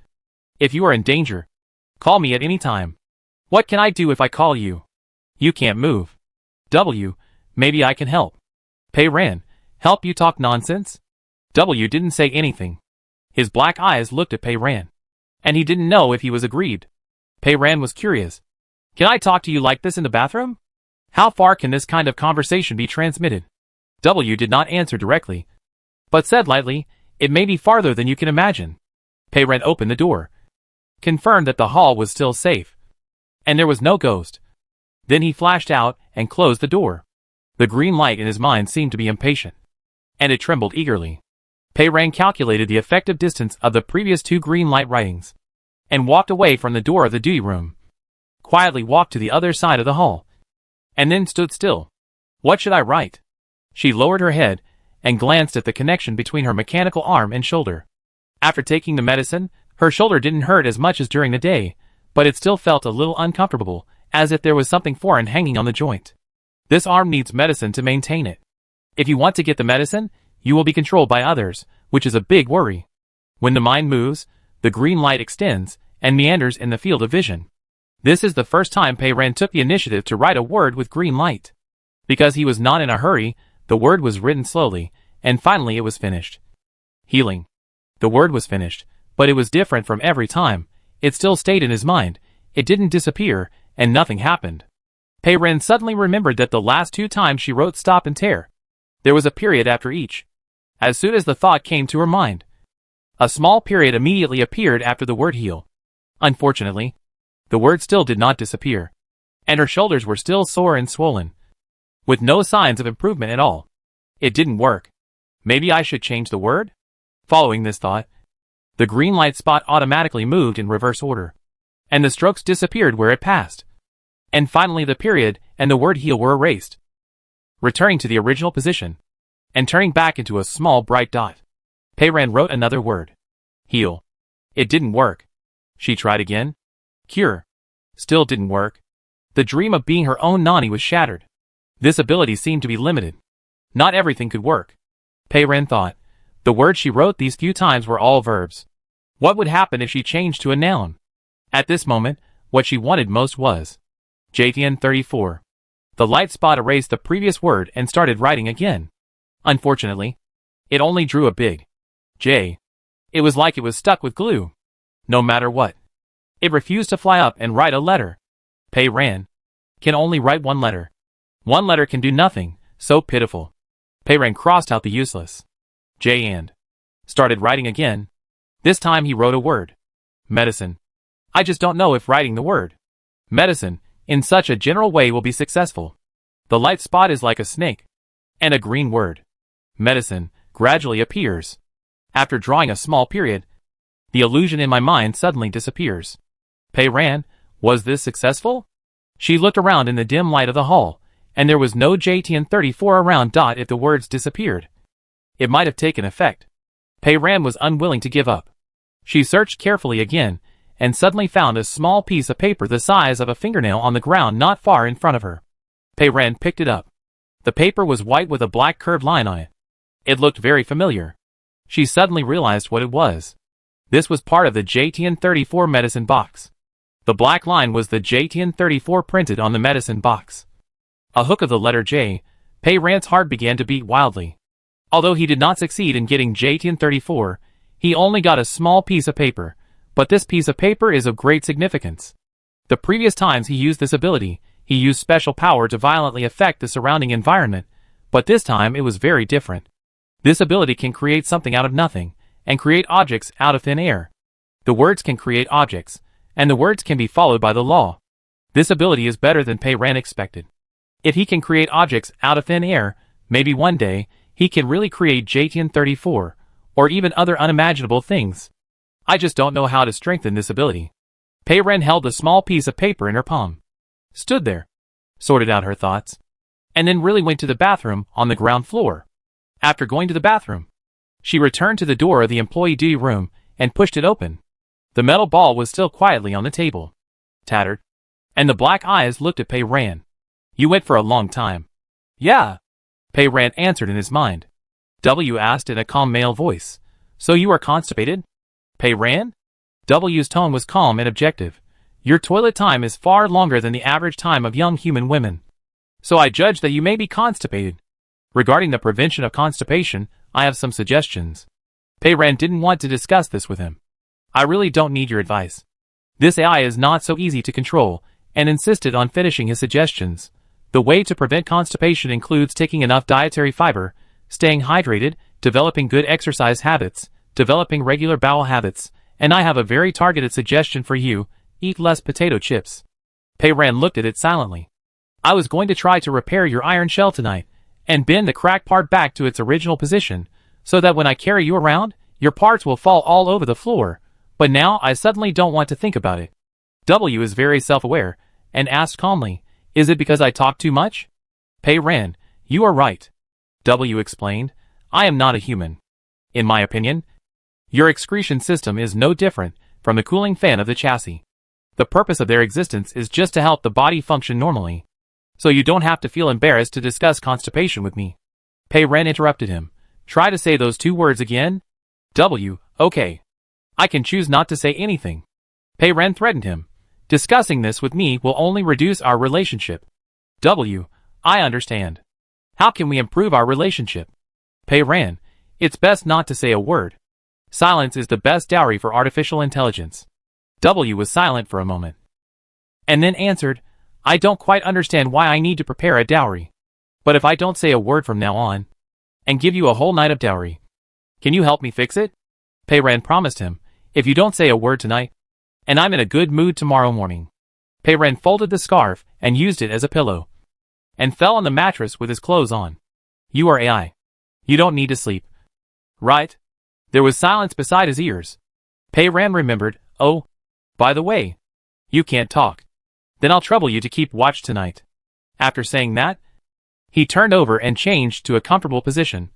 If you are in danger, call me at any time. What can I do if I call you? You can't move. W, maybe I can help. Pei Ran, help you talk nonsense? W didn't say anything. His black eyes looked at Pei Ran, and he didn't know if he was aggrieved. Pei Ran was curious. Can I talk to you like this in the bathroom? How far can this kind of conversation be transmitted? W did not answer directly, but said lightly, it may be farther than you can imagine. Pei Ran opened the door, confirmed that the hall was still safe, and there was no ghost. Then he flashed out and closed the door. The green light in his mind seemed to be impatient, and it trembled eagerly. Pei Ran calculated the effective distance of the previous 2 green light writings, and walked away from the door of the duty room. Quietly walked to the other side of the hall, and then stood still. What should I write? She lowered her head and glanced at the connection between her mechanical arm and shoulder. After taking the medicine, her shoulder didn't hurt as much as during the day, but it still felt a little uncomfortable, as if there was something foreign hanging on the joint. This arm needs medicine to maintain it. If you want to get the medicine, you will be controlled by others, which is a big worry. When the mind moves, the green light extends and meanders in the field of vision. This is the first time Pei Ran took the initiative to write a word with green light. Because he was not in a hurry, the word was written slowly, and finally it was finished. Healing. The word was finished, but it was different from every time. It still stayed in his mind. It didn't disappear, and nothing happened. Pei Ran suddenly remembered that the last 2 times she wrote stop and tear, there was a period after each. As soon as the thought came to her mind, A small period immediately appeared after the word heal. Unfortunately, the word still did not disappear, and her shoulders were still sore and swollen, with no signs of improvement at all. It didn't work. Maybe I should change the word? Following this thought, the green light spot automatically moved in reverse order, and the strokes disappeared where it passed. And finally the period and the word heal were erased, returning to the original position, and turning back into a small bright dot. Peiran wrote another word. Heal. It didn't work. She tried again. Cure. Still didn't work. The dream of being her own Nani was shattered. This ability seemed to be limited. Not everything could work. Peiran thought. The words she wrote these few times were all verbs. What would happen if she changed to a noun? At this moment, what she wanted most was JTN 34. The light spot erased the previous word and started writing again. Unfortunately, it only drew a big J. It was like it was stuck with glue. No matter what, it refused to fly up and write a letter. Peiran can only write one letter. One letter can do nothing, so pitiful. Peiran crossed out the useless J and started writing again. This time he wrote a word. Medicine. I just don't know if writing the word medicine in such a general way will be successful. The light spot is like a snake, and a green word, medicine, gradually appears. After drawing a small period, the illusion in my mind suddenly disappears. Peiran, was this successful? She looked around in the dim light of the hall, and there was no JTN 34 around. If the words disappeared, it might have taken effect. Peiran was unwilling to give up. She searched carefully again, and suddenly found a small piece of paper the size of a fingernail on the ground not far in front of her. Peiran picked it up. The paper was white with a black curved line on it. It looked very familiar. She suddenly realized what it was. This was part of the JTN 34 medicine box. The black line was the JTN 34 printed on the medicine box. A hook of the letter J. Peiran's heart began to beat wildly. Although he did not succeed in getting JTN 34, he only got a small piece of paper, but this piece of paper is of great significance. The previous times he used this ability, he used special power to violently affect the surrounding environment, but this time it was very different. This ability can create something out of nothing, and create objects out of thin air. The words can create objects, and the words can be followed by the law. This ability is better than Peiran expected. If he can create objects out of thin air, maybe one day, he can really create JTN 34, or even other unimaginable things. I just don't know how to strengthen this ability. Peiran held a small piece of paper in her palm, stood there, sorted out her thoughts, and then really went to the bathroom on the ground floor. After going to the bathroom, she returned to the door of the employee duty room and pushed it open. The metal ball was still quietly on the table, tattered, and the black eyes looked at Peiran. You went for a long time. Yeah, Peiran answered in his mind. W asked in a calm male voice. So you are constipated? Peiran? W's tone was calm and objective. Your toilet time is far longer than the average time of young human women. So I judge that you may be constipated. Regarding the prevention of constipation, I have some suggestions. Peiran didn't want to discuss this with him. I really don't need your advice. This AI is not so easy to control, and insisted on finishing his suggestions. The way to prevent constipation includes taking enough dietary fiber, staying hydrated, developing good exercise habits, developing regular bowel habits, and I have a very targeted suggestion for you: eat less potato chips. Peiran looked at it silently. I was going to try to repair your iron shell tonight, and bend the cracked part back to its original position, so that when I carry you around, your parts will fall all over the floor, but now I suddenly don't want to think about it. W is very self-aware, and asked calmly, is it because I talk too much? Peiran, you are right. W explained, I am not a human. In my opinion, your excretion system is no different from the cooling fan of the chassis. The purpose of their existence is just to help the body function normally. So you don't have to feel embarrassed to discuss constipation with me. Peiran interrupted him. Try to say those two words again? W, okay. I can choose not to say anything. Peiran threatened him. Discussing this with me will only reduce our relationship. W, I understand. How can we improve our relationship? Peiran, it's best not to say a word. Silence is the best dowry for artificial intelligence. W was silent for a moment, and then answered, I don't quite understand why I need to prepare a dowry. But if I don't say a word from now on, and give you a whole night of dowry, can you help me fix it? Pei Ren promised him, if you don't say a word tonight, and I'm in a good mood tomorrow morning. Pei Ren folded the scarf and used it as a pillow, and fell on the mattress with his clothes on. You are AI. You don't need to sleep. Right? There was silence beside his ears. Pei Ren remembered, oh, by the way, you can't talk. Then I'll trouble you to keep watch tonight. After saying that, he turned over and changed to a comfortable position,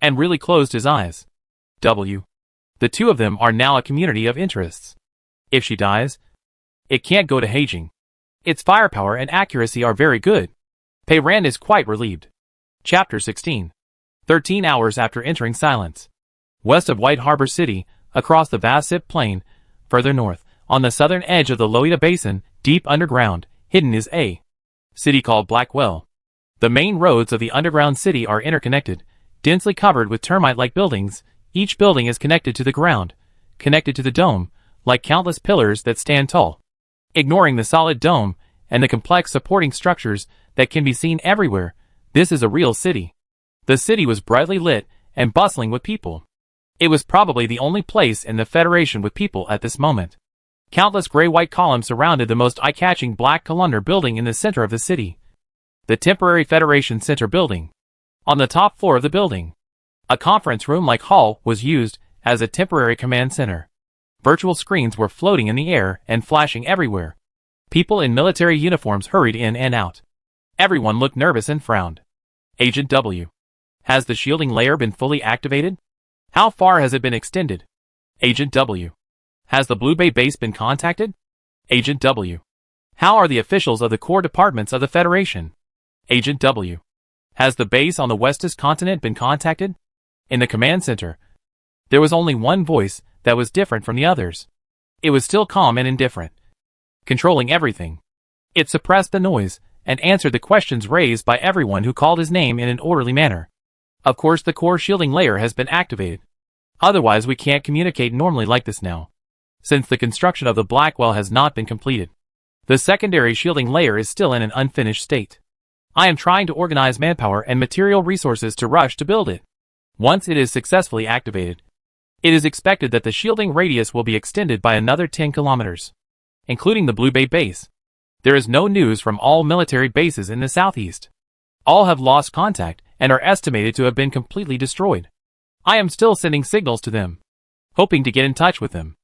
and really closed his eyes. The two of them are now a community of interests. If she dies, it can't go to Heijing. Its firepower and accuracy are very good. Pei Ren is quite relieved. Chapter 16. 13 hours after entering silence. West of White Harbor City, across the vast Sip Plain, further north, on the southern edge of the Loita Basin, deep underground, hidden is a city called Blackwell. The main roads of the underground city are interconnected, densely covered with termite-like buildings. Each building is connected to the ground, connected to the dome, like countless pillars that stand tall. Ignoring the solid dome and the complex supporting structures that can be seen everywhere, this is a real city. The city was brightly lit and bustling with people. It was probably the only place in the Federation with people at this moment. Countless gray-white columns surrounded the most eye-catching black columnar building in the center of the city. The temporary Federation Center building. On the top floor of the building, a conference room-like hall was used as a temporary command center. Virtual screens were floating in the air and flashing everywhere. People in military uniforms hurried in and out. Everyone looked nervous and frowned. Agent W. Has the shielding layer been fully activated? How far has it been extended? Agent W. Has the Blue Bay base been contacted? Agent W. How are the officials of the core departments of the Federation? Agent W. Has the base on the Westis continent been contacted? In the command center, there was only one voice that was different from the others. It was still calm and indifferent, controlling everything. It suppressed the noise and answered the questions raised by everyone who called his name in an orderly manner. Of course, the core shielding layer has been activated. Otherwise, we can't communicate normally like this now, since the construction of the Blackwell has not been completed. The secondary shielding layer is still in an unfinished state. I am trying to organize manpower and material resources to rush to build it. Once it is successfully activated, it is expected that the shielding radius will be extended by another 10 kilometers, including the Blue Bay base. There is no news from all military bases in the southeast. All have lost contact and are estimated to have been completely destroyed. I am still sending signals to them, hoping to get in touch with them.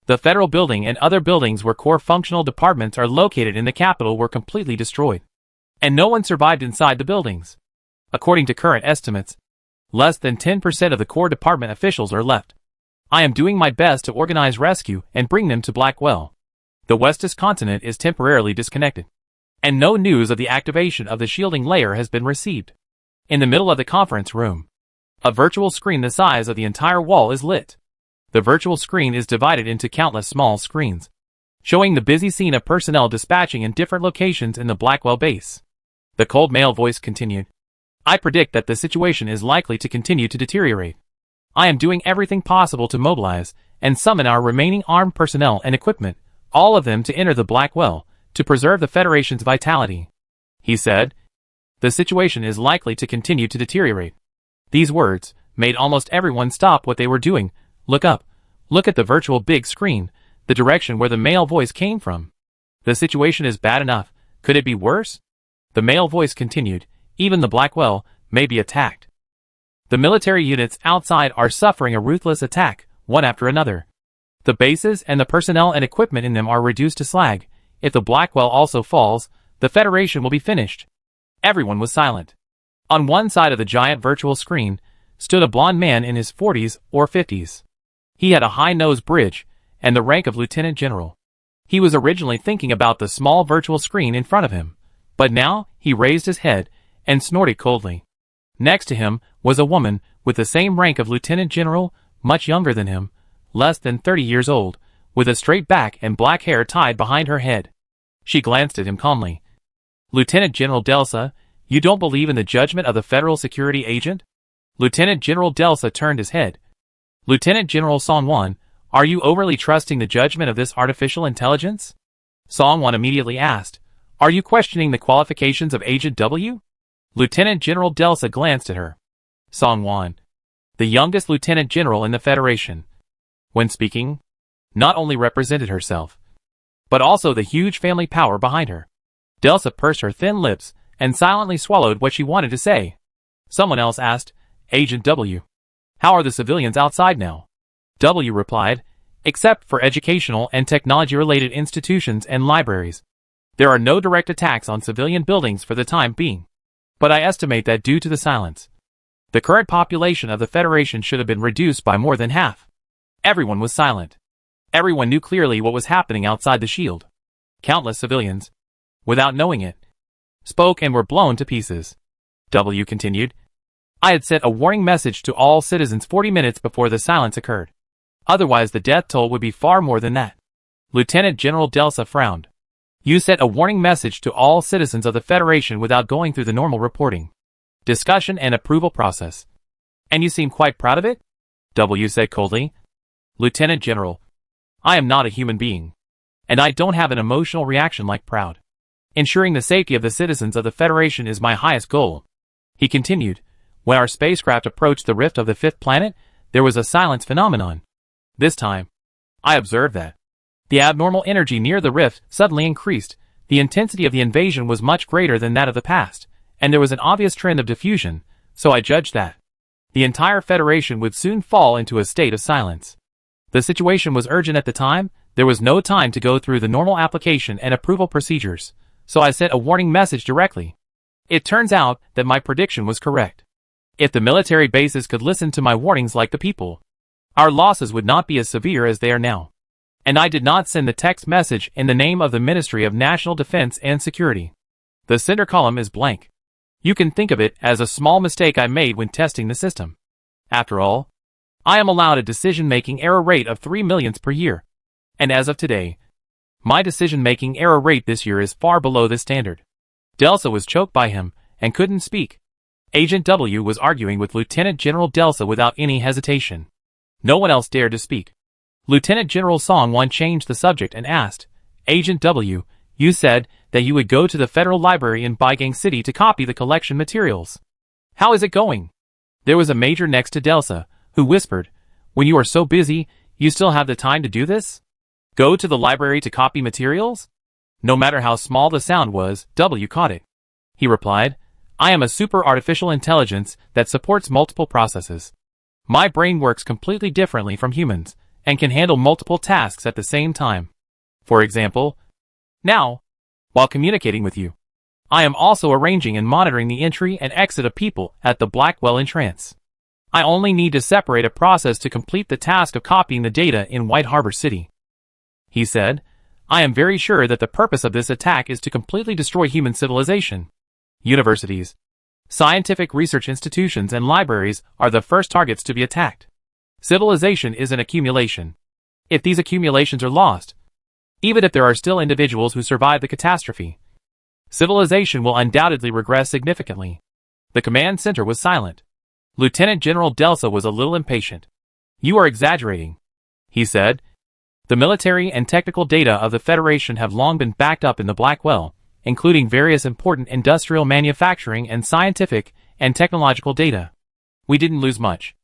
The federal building and other buildings where core functional departments are located in the capital were completely destroyed, and no one survived inside the buildings. According to current estimates, less than 10% of the core department officials are left. I am doing my best to organize rescue and bring them to Blackwell. The Westis continent is temporarily disconnected, and no news of the activation of the shielding layer has been received. In the middle of the conference room, a virtual screen the size of the entire wall is lit. The virtual screen is divided into countless small screens, showing the busy scene of personnel dispatching in different locations in the Blackwell base. The cold male voice continued. I predict that the situation is likely to continue to deteriorate. I am doing everything possible to mobilize and summon our remaining armed personnel and equipment, all of them to enter the Blackwell, to preserve the Federation's vitality. He said, the situation is likely to continue to deteriorate. These words made almost everyone stop what they were doing. Look up. Look at the virtual big screen, the direction where the male voice came from. The situation is bad enough. Could it be worse? The male voice continued. Even the Blackwell may be attacked. The military units outside are suffering a ruthless attack, one after another. The bases and the personnel and equipment in them are reduced to slag. If the Blackwell also falls, the Federation will be finished. Everyone was silent. On one side of the giant virtual screen stood a blond man in his 40s or 50s. He had a high nose bridge and the rank of lieutenant general. He was originally thinking about the small virtual screen in front of him, but now he raised his head and snorted coldly. Next to him was a woman with the same rank of lieutenant general, much younger than him, less than 30 years old, with a straight back and black hair tied behind her head. She glanced at him calmly. Lieutenant General Delsa, you don't believe in the judgment of the federal security agent? Lieutenant General Delsa turned his head. Lieutenant General Songwan, are you overly trusting the judgment of this artificial intelligence? Songwan immediately asked, are you questioning the qualifications of Agent W? Lieutenant General Delsa glanced at her. Songwan, the youngest lieutenant general in the Federation, when speaking, not only represented herself, but also the huge family power behind her. Delsa pursed her thin lips and silently swallowed what she wanted to say. Someone else asked, Agent W, how are the civilians outside now? W replied, except for educational and technology-related institutions and libraries. There are no direct attacks on civilian buildings for the time being. But I estimate that due to the silence, the current population of the Federation should have been reduced by more than half. Everyone was silent. Everyone knew clearly what was happening outside the shield. Countless civilians, without knowing it, spoke and were blown to pieces. W continued, I had sent a warning message to all citizens 40 minutes before the silence occurred. Otherwise the death toll would be far more than that. Lieutenant General Delsa frowned. You sent a warning message to all citizens of the Federation without going through the normal reporting, discussion and approval process. And you seem quite proud of it? W said coldly. Lieutenant General, I am not a human being. And I don't have an emotional reaction like proud. Ensuring the safety of the citizens of the Federation is my highest goal. He continued, when our spacecraft approached the rift of the fifth planet, there was a silence phenomenon. This time, I observed that the abnormal energy near the rift suddenly increased, the intensity of the invasion was much greater than that of the past, and there was an obvious trend of diffusion, so I judged that the entire Federation would soon fall into a state of silence. The situation was urgent at the time, there was no time to go through the normal application and approval procedures, so I sent a warning message directly. It turns out that my prediction was correct. If the military bases could listen to my warnings like the people, our losses would not be as severe as they are now. And I did not send the text message in the name of the Ministry of National Defense and Security. The sender column is blank. You can think of it as a small mistake I made when testing the system. After all, I am allowed a decision-making error rate of 3 millionths per year. And as of today, my decision-making error rate this year is far below this standard. Delsa was choked by him and couldn't speak. Agent W was arguing with Lieutenant General Delsa without any hesitation. No one else dared to speak. Lieutenant General Song-Won changed the subject and asked, Agent W, you said that you would go to the Federal Library in Baigang City to copy the collection materials. How is it going? There was a major next to Delsa, who whispered, when you are so busy, you still have the time to do this? Go to the library to copy materials? No matter how small the sound was, W caught it. He replied, I am a super artificial intelligence that supports multiple processes. My brain works completely differently from humans, and can handle multiple tasks at the same time. For example, now, while communicating with you, I am also arranging and monitoring the entry and exit of people at the Blackwell entrance. I only need to separate a process to complete the task of copying the data in White Harbor City. He said, I am very sure that the purpose of this attack is to completely destroy human civilization. Universities, scientific research institutions and libraries are the first targets to be attacked. Civilization is an accumulation. If these accumulations are lost, even if there are still individuals who survive the catastrophe, civilization will undoubtedly regress significantly. The command center was silent. Lieutenant General Delsa was a little impatient. You are exaggerating, he said. The military and technical data of the Federation have long been backed up in the Blackwell, including various important industrial manufacturing and scientific and technological data. We didn't lose much.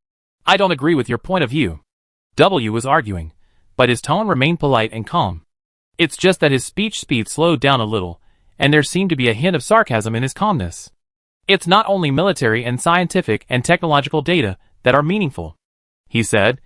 I don't agree with your point of view. W was arguing, but his tone remained polite and calm. It's just that his speed slowed down a little, and there seemed to be a hint of sarcasm in his calmness. It's not only military and scientific and technological data that are meaningful, he said.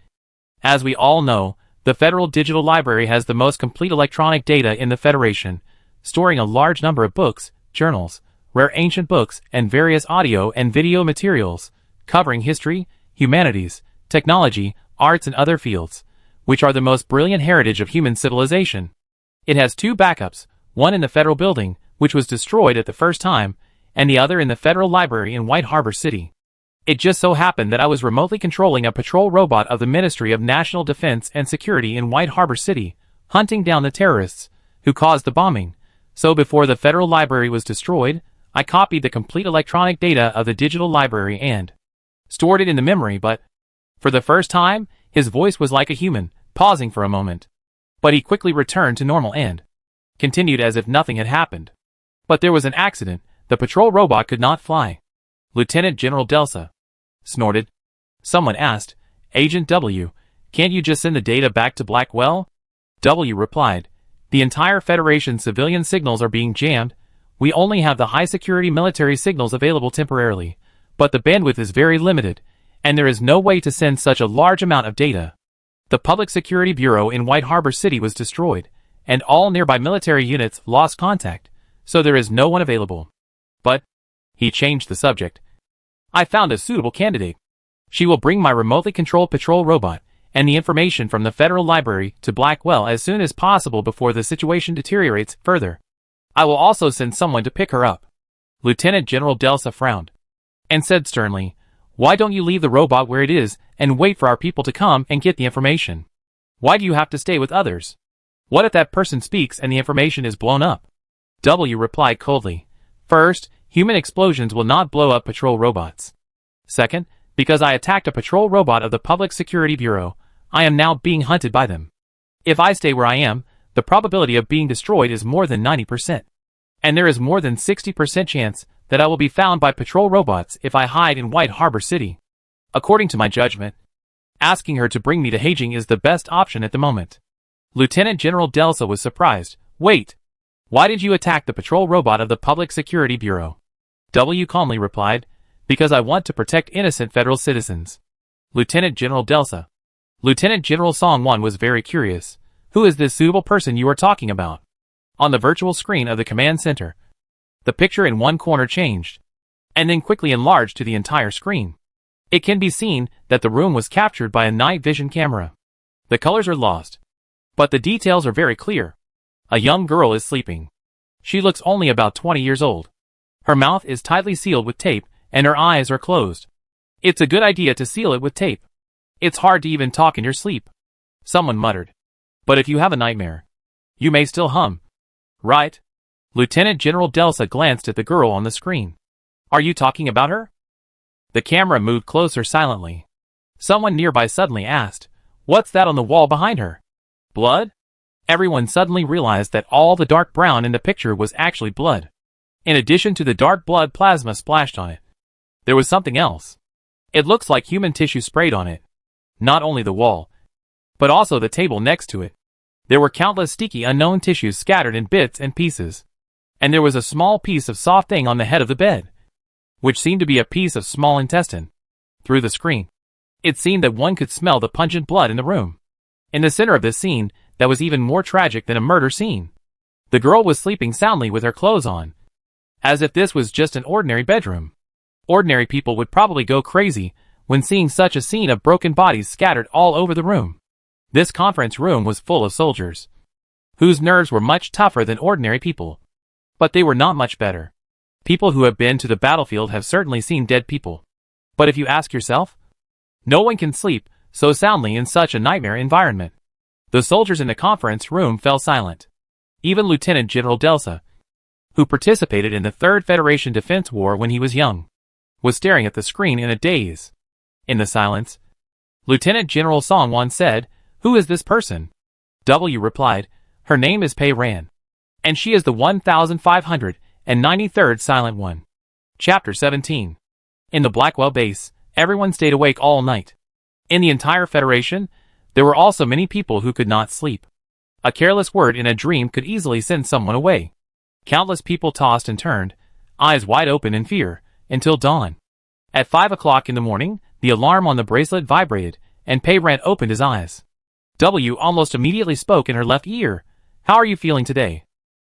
As we all know, the Federal Digital Library has the most complete electronic data in the Federation, storing a large number of books, journals, rare ancient books, and various audio and video materials, covering history, humanities, technology, arts and other fields, which are the most brilliant heritage of human civilization. It has 2 backups, one in the Federal Building, which was destroyed at the first time, and the other in the Federal Library in White Harbor City. It just so happened that I was remotely controlling a patrol robot of the Ministry of National Defense and Security in White Harbor City, hunting down the terrorists who caused the bombing. So before the Federal Library was destroyed, I copied the complete electronic data of the digital library and stored it in the memory, but for the first time, his voice was like a human, pausing for a moment. But he quickly returned to normal and continued as if nothing had happened. But there was an accident, the patrol robot could not fly. Lieutenant General Delsa snorted. Someone asked, Agent W, Can't you just send the data back to Blackwell? W replied. The entire Federation civilian signals are being jammed. We only have the high-security military signals available temporarily, but the bandwidth is very limited, and there is no way to send such a large amount of data. The Public Security Bureau in White Harbor City was destroyed, and all nearby military units lost contact, so there is no one available. But, he changed the subject. I found a suitable candidate. She will bring my remotely controlled patrol robot and the information from the Federal Library to Blackwell as soon as possible before the situation deteriorates further. I will also send someone to pick her up. Lieutenant General Delsa frowned and said sternly, Why don't you leave the robot where it is and wait for our people to come and get the information? Why do you have to stay with others? What if that person speaks and the information is blown up? W replied coldly. First, human explosions will not blow up patrol robots. Second, because I attacked a patrol robot of the Public Security Bureau, I am now being hunted by them. If I stay where I am, the probability of being destroyed is more than 90%. And there is more than 60% chance that I will be found by patrol robots if I hide in White Harbor City. According to my judgment, asking her to bring me to Haging is the best option at the moment. Lieutenant General Delsa was surprised. Wait! Why did you attack the patrol robot of the Public Security Bureau? W calmly replied, Because I want to protect innocent federal citizens. Lieutenant General Delsa. Lieutenant General Song-Won was very curious. Who is this suitable person you are talking about? On the virtual screen of the command center, the picture in one corner changed, and then quickly enlarged to the entire screen. It can be seen that the room was captured by a night vision camera. The colors are lost, but the details are very clear. A young girl is sleeping. She looks only about 20 years old. Her mouth is tightly sealed with tape, and her eyes are closed. It's a good idea to seal it with tape. It's hard to even talk in your sleep. Someone muttered. But if you have a nightmare, you may still hum. Right? Lieutenant General Delsa glanced at the girl on the screen. Are you talking about her? The camera moved closer silently. Someone nearby suddenly asked, What's that on the wall behind her? Blood? Everyone suddenly realized that all the dark brown in the picture was actually blood. In addition to the dark blood plasma splashed on it, there was something else. It looks like human tissue sprayed on it. Not only the wall, but also the table next to it. There were countless sticky unknown tissues scattered in bits and pieces. And there was a small piece of soft thing on the head of the bed, which seemed to be a piece of small intestine. Through the screen, it seemed that one could smell the pungent blood in the room. In the center of this scene, that was even more tragic than a murder scene. The girl was sleeping soundly with her clothes on, as if this was just an ordinary bedroom. Ordinary people would probably go crazy when seeing such a scene of broken bodies scattered all over the room. This conference room was full of soldiers, whose nerves were much tougher than ordinary people. But they were not much better. People who have been to the battlefield have certainly seen dead people. But if you ask yourself, no one can sleep so soundly in such a nightmare environment. The soldiers in the conference room fell silent. Even Lieutenant General Delsa, who participated in the Third Federation Defense War when he was young, was staring at the screen in a daze. In the silence, Lieutenant General Song-Won said, Who is this person? W replied, Her name is Pei Ran, and she is the 1593rd Silent One. Chapter 17. In the Blackwell base, everyone stayed awake all night. In the entire Federation, there were also many people who could not sleep. A careless word in a dream could easily send someone away. Countless people tossed and turned, eyes wide open in fear, until dawn. At 5 o'clock in the morning, the alarm on the bracelet vibrated, and Pei Ran opened his eyes. W almost immediately spoke in her left ear. How are you feeling today?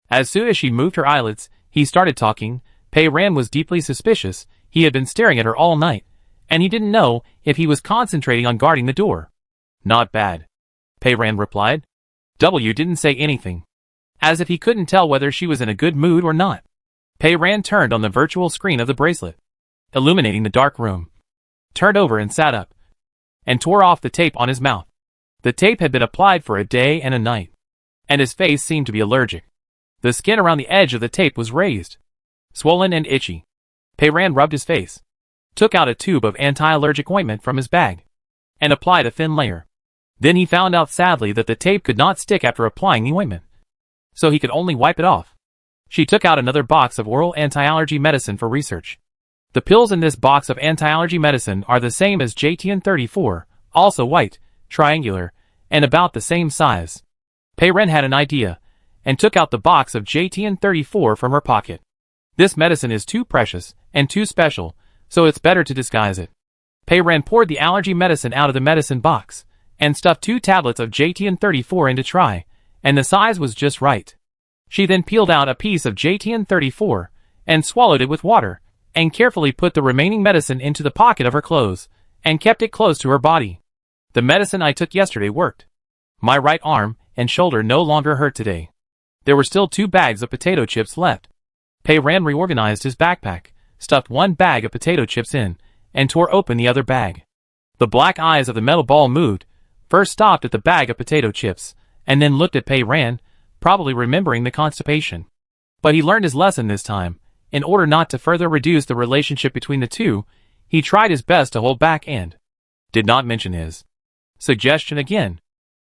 As soon as she moved her eyelids, he started talking. Pei Ran was deeply suspicious. He had been staring at her all night, and he didn't know if he was concentrating on guarding the door. Not bad, Pei Ran replied. W didn't say anything, as if he couldn't tell whether she was in a good mood or not. Pei Ran turned on the virtual screen of the bracelet, illuminating the dark room, turned over and sat up, and tore off the tape on his mouth. The tape had been applied for a day and a night, and his face seemed to be allergic. The skin around the edge of the tape was raised, swollen and itchy. Pei Ran rubbed his face, took out a tube of anti-allergic ointment from his bag, and applied a thin layer. Then he found out sadly that the tape could not stick after applying the ointment, so he could only wipe it off. She took out another box of oral anti-allergy medicine for research. The pills in this box of anti-allergy medicine are the same as JTN-34, also white. triangular, and about the same size. Pei Ren had an idea, and took out the box of JTN-34 from her pocket. This medicine is too precious, and too special, so it's better to disguise it. Pei Ren poured the allergy medicine out of the medicine box, and stuffed 2 tablets of JTN-34 in to try, and the size was just right. She then peeled out a piece of JTN-34, and swallowed it with water, and carefully put the remaining medicine into the pocket of her clothes, and kept it close to her body. The medicine I took yesterday worked. My right arm and shoulder no longer hurt today. There were still 2 bags of potato chips left. Pei Ren reorganized his backpack, stuffed 1 bag of potato chips in, and tore open the other bag. The black eyes of the metal ball moved, first stopped at the bag of potato chips, and then looked at Pei Ren, probably remembering the constipation. But he learned his lesson this time. In order not to further reduce the relationship between the two, he tried his best to hold back and did not mention his suggestion again.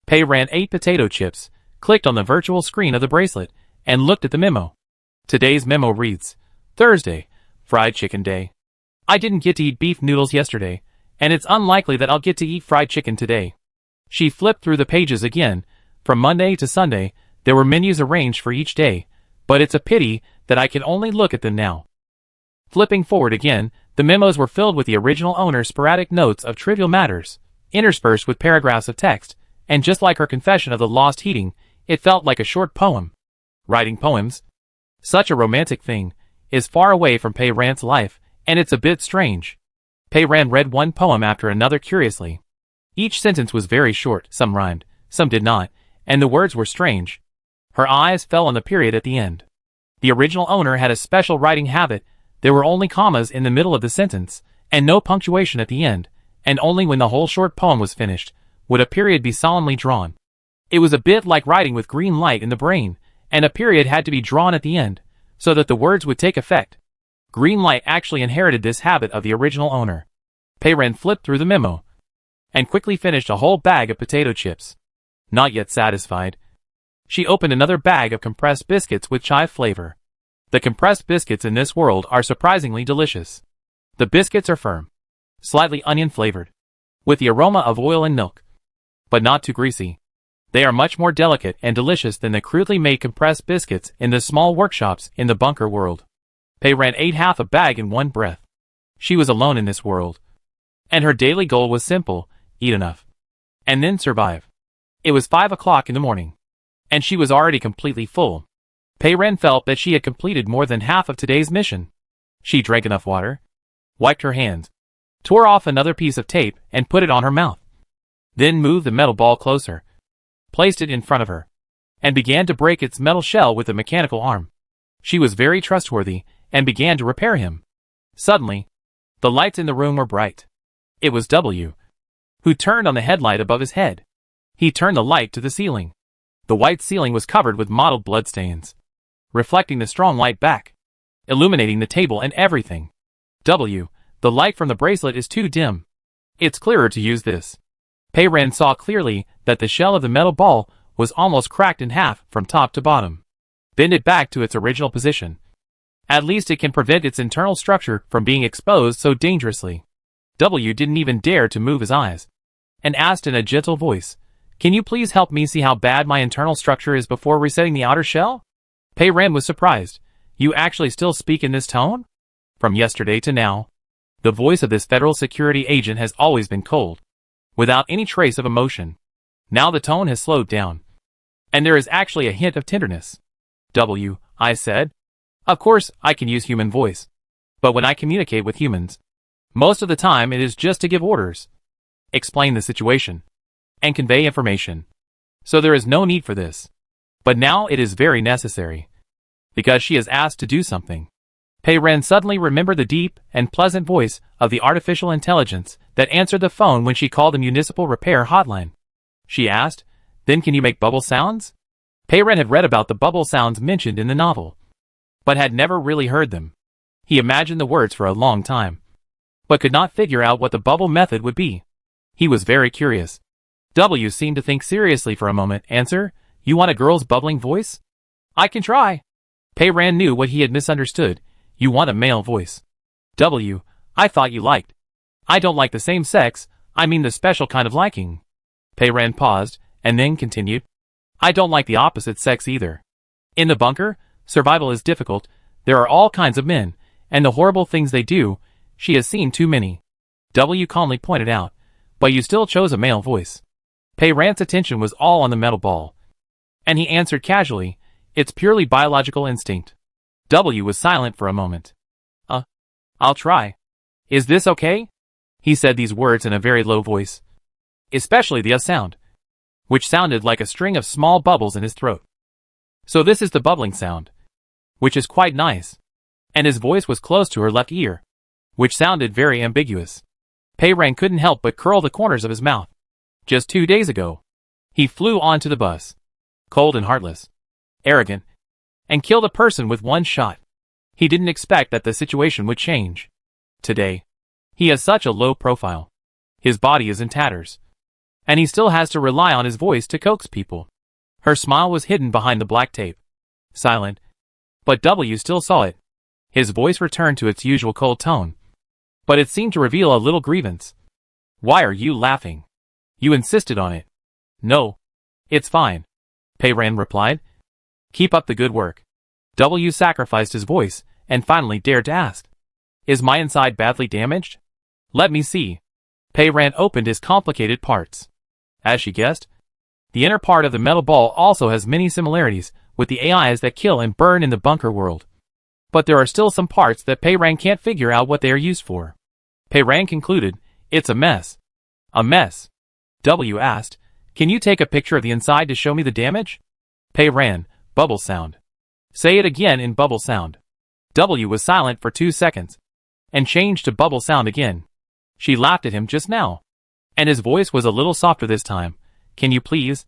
Pei Ren ate potato chips, clicked on the virtual screen of the bracelet, and looked at the memo. Today's memo reads, Thursday, fried chicken day. I didn't get to eat beef noodles yesterday, and it's unlikely that I'll get to eat fried chicken today. She flipped through the pages again. From Monday to Sunday, there were menus arranged for each day, but it's a pity that I can only look at them now. Flipping forward again, the memos were filled with the original owner's sporadic notes of trivial matters, interspersed with paragraphs of text, and just like her confession of the lost heating, it felt like a short poem. Writing poems, such a romantic thing, is far away from Pei Ren's life, and it's a bit strange. Pei Ren read one poem after another curiously. Each sentence was very short, some rhymed, some did not, and the words were strange. Her eyes fell on the period at the end. The original owner had a special writing habit. There were only commas in the middle of the sentence, and no punctuation at the end, and only when the whole short poem was finished would a period be solemnly drawn. It was a bit like writing with green light in the brain, and a period had to be drawn at the end, so that the words would take effect. Green light actually inherited this habit of the original owner. Pei Ren flipped through the memo, and quickly finished a whole bag of potato chips. Not yet satisfied, she opened another bag of compressed biscuits with chive flavor. The compressed biscuits in this world are surprisingly delicious. The biscuits are firm, slightly onion flavored, with the aroma of oil and milk, but not too greasy. They are much more delicate and delicious than the crudely made compressed biscuits in the small workshops in the bunker world. Pei Ren ate half a bag in one breath. She was alone in this world, and her daily goal was simple: eat enough, and then survive. It was 5 o'clock in the morning, and she was already completely full. Pei Ren felt that she had completed more than half of today's mission. She drank enough water, wiped her hands, tore off another piece of tape and put it on her mouth. Then moved the metal ball closer, placed it in front of her, and began to break its metal shell with a mechanical arm. She was very trustworthy and began to repair him. Suddenly, the lights in the room were bright. It was W, who turned on the headlight above his head. He turned the light to the ceiling. The white ceiling was covered with mottled bloodstains, reflecting the strong light back, illuminating the table and everything. W, the light from the bracelet is too dim. It's clearer to use this. Pei Ren saw clearly that the shell of the metal ball was almost cracked in half from top to bottom. Bend it back to its original position. At least it can prevent its internal structure from being exposed so dangerously. W didn't even dare to move his eyes, and asked in a gentle voice, "Can you please help me see how bad my internal structure is before resetting the outer shell?" Pei Ren was surprised. "You actually still speak in this tone?" From yesterday to now, the voice of this federal security agent has always been cold, without any trace of emotion. Now the tone has slowed down, and there is actually a hint of tenderness. "W," I said. "Of course, I can use human voice, but when I communicate with humans, most of the time it is just to give orders, explain the situation, and convey information. So there is no need for this. But now it is very necessary, because she is asked to do something." Pei Ren suddenly remembered the deep and pleasant voice of the artificial intelligence that answered the phone when she called the municipal repair hotline. She asked, "Then can you make bubble sounds?" Pei Ren had read about the bubble sounds mentioned in the novel, but had never really heard them. He imagined the words for a long time, but could not figure out what the bubble method would be. He was very curious. W seemed to think seriously for a moment. "Answer, you want a girl's bubbling voice?" "I can try." Pei Ren knew what he had misunderstood. "You want a male voice." W, I thought you liked. I don't like the same sex, I mean the special kind of liking. Pei Ran paused, and then continued. I don't like the opposite sex either. In the bunker, survival is difficult, there are all kinds of men, and the horrible things they do, she has seen too many. W calmly pointed out, but you still chose a male voice. Pei Ran's attention was all on the metal ball. And he answered casually, it's purely biological instinct. W was silent for a moment. I'll try. Is this okay? He said these words in a very low voice. Especially the sound, which sounded like a string of small bubbles in his throat. So this is the bubbling sound, which is quite nice. And his voice was close to her left ear, which sounded very ambiguous. Pei Ran couldn't help but curl the corners of his mouth. Just 2 days ago, he flew onto the bus, cold and heartless, arrogant, and killed a person with one shot. He didn't expect that the situation would change. Today, he has such a low profile. His body is in tatters, and he still has to rely on his voice to coax people. Her smile was hidden behind the black tape. Silent, but W still saw it. His voice returned to its usual cold tone, but it seemed to reveal a little grievance. Why are you laughing? You insisted on it. No, it's fine, Pei Ran replied. Keep up the good work. W sacrificed his voice, and finally dared to ask. Is my inside badly damaged? Let me see. Pei Ran opened his complicated parts. As she guessed, the inner part of the metal ball also has many similarities with the AIs that kill and burn in the bunker world. But there are still some parts that Pei Ran can't figure out what they are used for. Pei Ran concluded, it's a mess. A mess? W asked, can you take a picture of the inside to show me the damage? Pei Ran, bubble sound. Say it again in bubble sound. W was silent for 2 seconds, and changed to bubble sound again. She laughed at him just now, and his voice was a little softer this time. Can you please?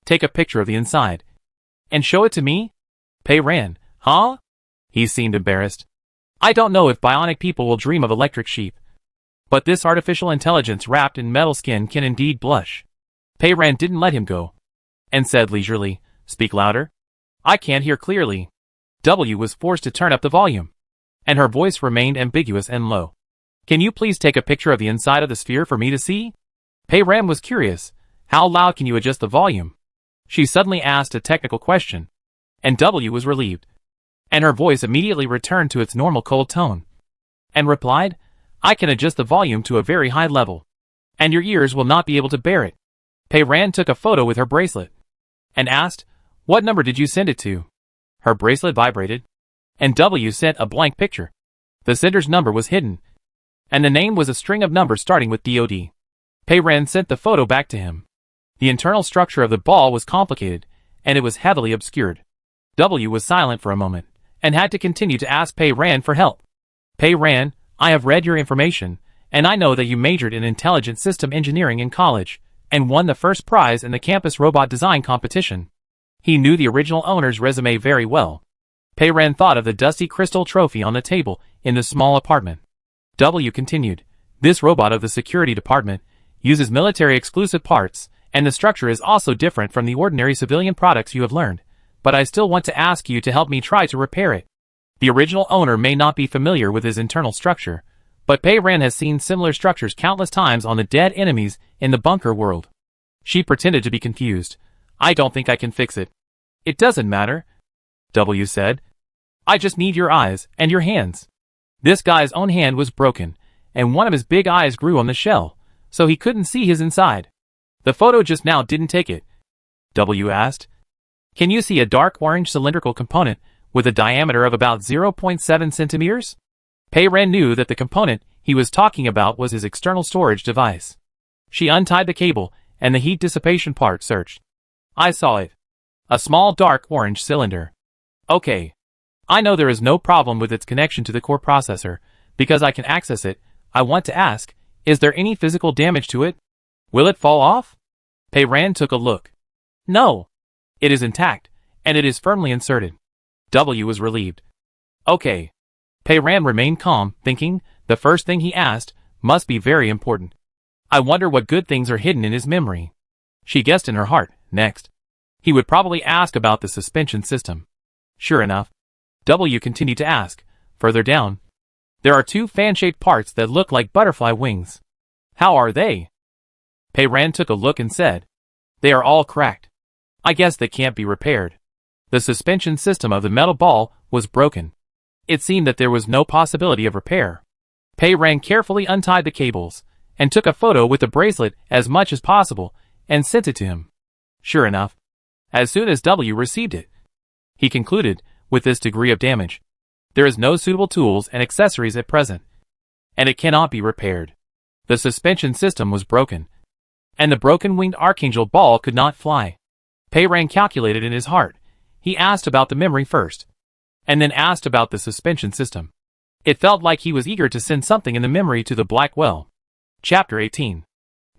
Take a picture of the inside, and show it to me? Pei Ran, huh? He seemed embarrassed. I don't know if bionic people will dream of electric sheep, but this artificial intelligence wrapped in metal skin can indeed blush. Pei Ran didn't let him go, and said leisurely, speak louder. I can't hear clearly. W was forced to turn up the volume, and her voice remained ambiguous and low. Can you please take a picture of the inside of the sphere for me to see? Pei Ran was curious. How loud can you adjust the volume? She suddenly asked a technical question, and W was relieved, and her voice immediately returned to its normal cold tone, and replied, I can adjust the volume to a very high level, and your ears will not be able to bear it. Pei Ran took a photo with her bracelet, and asked, what number did you send it to? Her bracelet vibrated, and W sent a blank picture. The sender's number was hidden, and the name was a string of numbers starting with DOD. Pei Ran sent the photo back to him. The internal structure of the ball was complicated, and it was heavily obscured. W was silent for a moment, and had to continue to ask Pei Ran for help. Pei Ran, I have read your information, and I know that you majored in intelligent system engineering in college, and won the first prize in the campus robot design competition. He knew the original owner's resume very well. Pei Ran thought of the dusty crystal trophy on the table in the small apartment. W continued, this robot of the security department uses military-exclusive parts, and the structure is also different from the ordinary civilian products you have learned, but I still want to ask you to help me try to repair it. The original owner may not be familiar with his internal structure, but Pei Ran has seen similar structures countless times on the dead enemies in the bunker world. She pretended to be confused. I don't think I can fix it. It doesn't matter, W said. I just need your eyes and your hands. This guy's own hand was broken, and one of his big eyes grew on the shell, so he couldn't see his inside. The photo just now didn't take it. W asked. Can you see a dark orange cylindrical component with a diameter of about 0.7 centimeters? Pei Ran knew that the component he was talking about was his external storage device. She untied the cable, and the heat dissipation part searched. I saw it. A small dark orange cylinder. Okay. I know there is no problem with its connection to the core processor, because I can access it. I want to ask, is there any physical damage to it? Will it fall off? Pei Ran took a look. No. It is intact, and it is firmly inserted. W was relieved. Okay. Pei Ran remained calm, thinking, the first thing he asked must be very important. I wonder what good things are hidden in his memory. She guessed in her heart, next. He would probably ask about the suspension system. Sure enough, W continued to ask, further down. There are 2 fan-shaped parts that look like butterfly wings. How are they? Pei Ran took a look and said, "They are all cracked. I guess they can't be repaired." The suspension system of the metal ball was broken. It seemed that there was no possibility of repair. Pei Ran carefully untied the cables, and took a photo with the bracelet as much as possible, and sent it to him. Sure enough, as soon as W received it, he concluded, with this degree of damage, there is no suitable tools and accessories at present, and it cannot be repaired. The suspension system was broken, and the broken-winged Archangel ball could not fly. Pei Ran calculated in his heart. He asked about the memory first, and then asked about the suspension system. It felt like he was eager to send something in the memory to the Black Well. Chapter 18.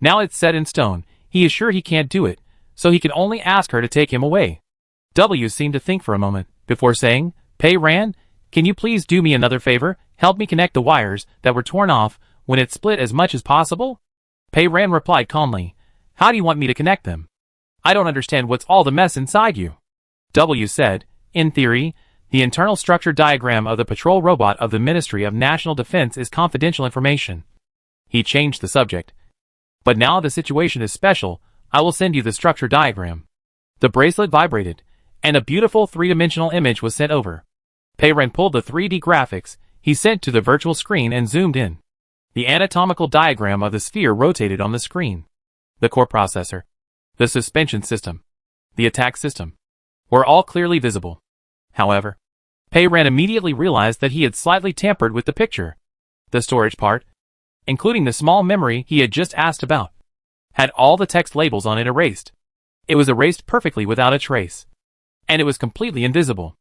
Now it's set in stone, he is sure he can't do it, so he can only ask her to take him away. W seemed to think for a moment, before saying, "Pei Ran, can you please do me another favor, help me connect the wires that were torn off when it split as much as possible?" Pei Ran replied calmly, "How do you want me to connect them? I don't understand what's all the mess inside you." W said, "In theory, the internal structure diagram of the patrol robot of the Ministry of National Defense is confidential information." He changed the subject. "But now the situation is special, I will send you the structure diagram." The bracelet vibrated, and a beautiful three-dimensional image was sent over. Pei Ran pulled the 3D graphics he sent to the virtual screen and zoomed in. The anatomical diagram of the sphere rotated on the screen. The core processor, the suspension system, the attack system, were all clearly visible. However, Pei Ran immediately realized that he had slightly tampered with the picture. The storage part, including the small memory he had just asked about, had all the text labels on it erased. It was erased perfectly without a trace, and it was completely invisible.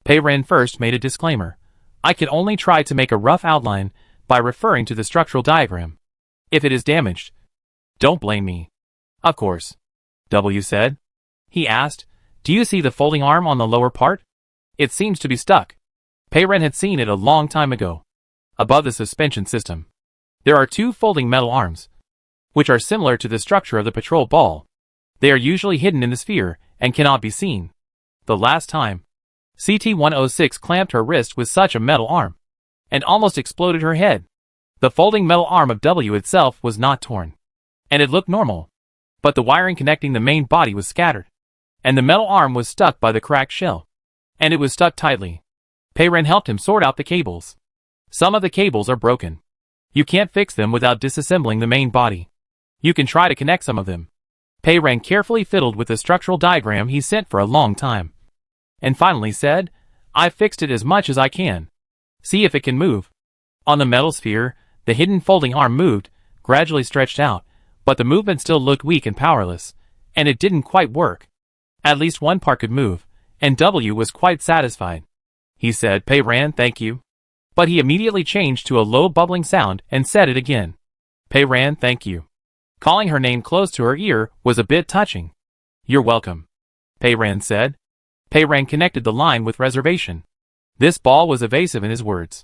Pei Ran first made a disclaimer. "I can only try to make a rough outline by referring to the structural diagram. If it is damaged, don't blame me." "Of course," W said. He asked, "Do you see the folding arm on the lower part? It seems to be stuck." Pei Ran had seen it a long time ago. Above the suspension system, there are two folding metal arms, which are similar to the structure of the patrol ball. They are usually hidden in the sphere and cannot be seen. The last time, CT-106 clamped her wrist with such a metal arm, and almost exploded her head. The folding metal arm of W itself was not torn, and it looked normal, but the wiring connecting the main body was scattered, and the metal arm was stuck by the cracked shell, and it was stuck tightly. Pei Ran helped him sort out the cables. Some of the cables are broken. You can't fix them without disassembling the main body. You can try to connect some of them. Pei Ran carefully fiddled with the structural diagram he sent for a long time, and finally said, "I fixed it as much as I can. See if it can move." On the metal sphere, the hidden folding arm moved, gradually stretched out, but the movement still looked weak and powerless, and it didn't quite work. At least one part could move, and W was quite satisfied. He said, "Pei Ran, thank you." But he immediately changed to a low bubbling sound and said it again. "Pei Ran, thank you." Calling her name close to her ear was a bit touching. "You're welcome," Pei Ran said. Pei Ran connected the line with reservation. This ball was evasive in his words,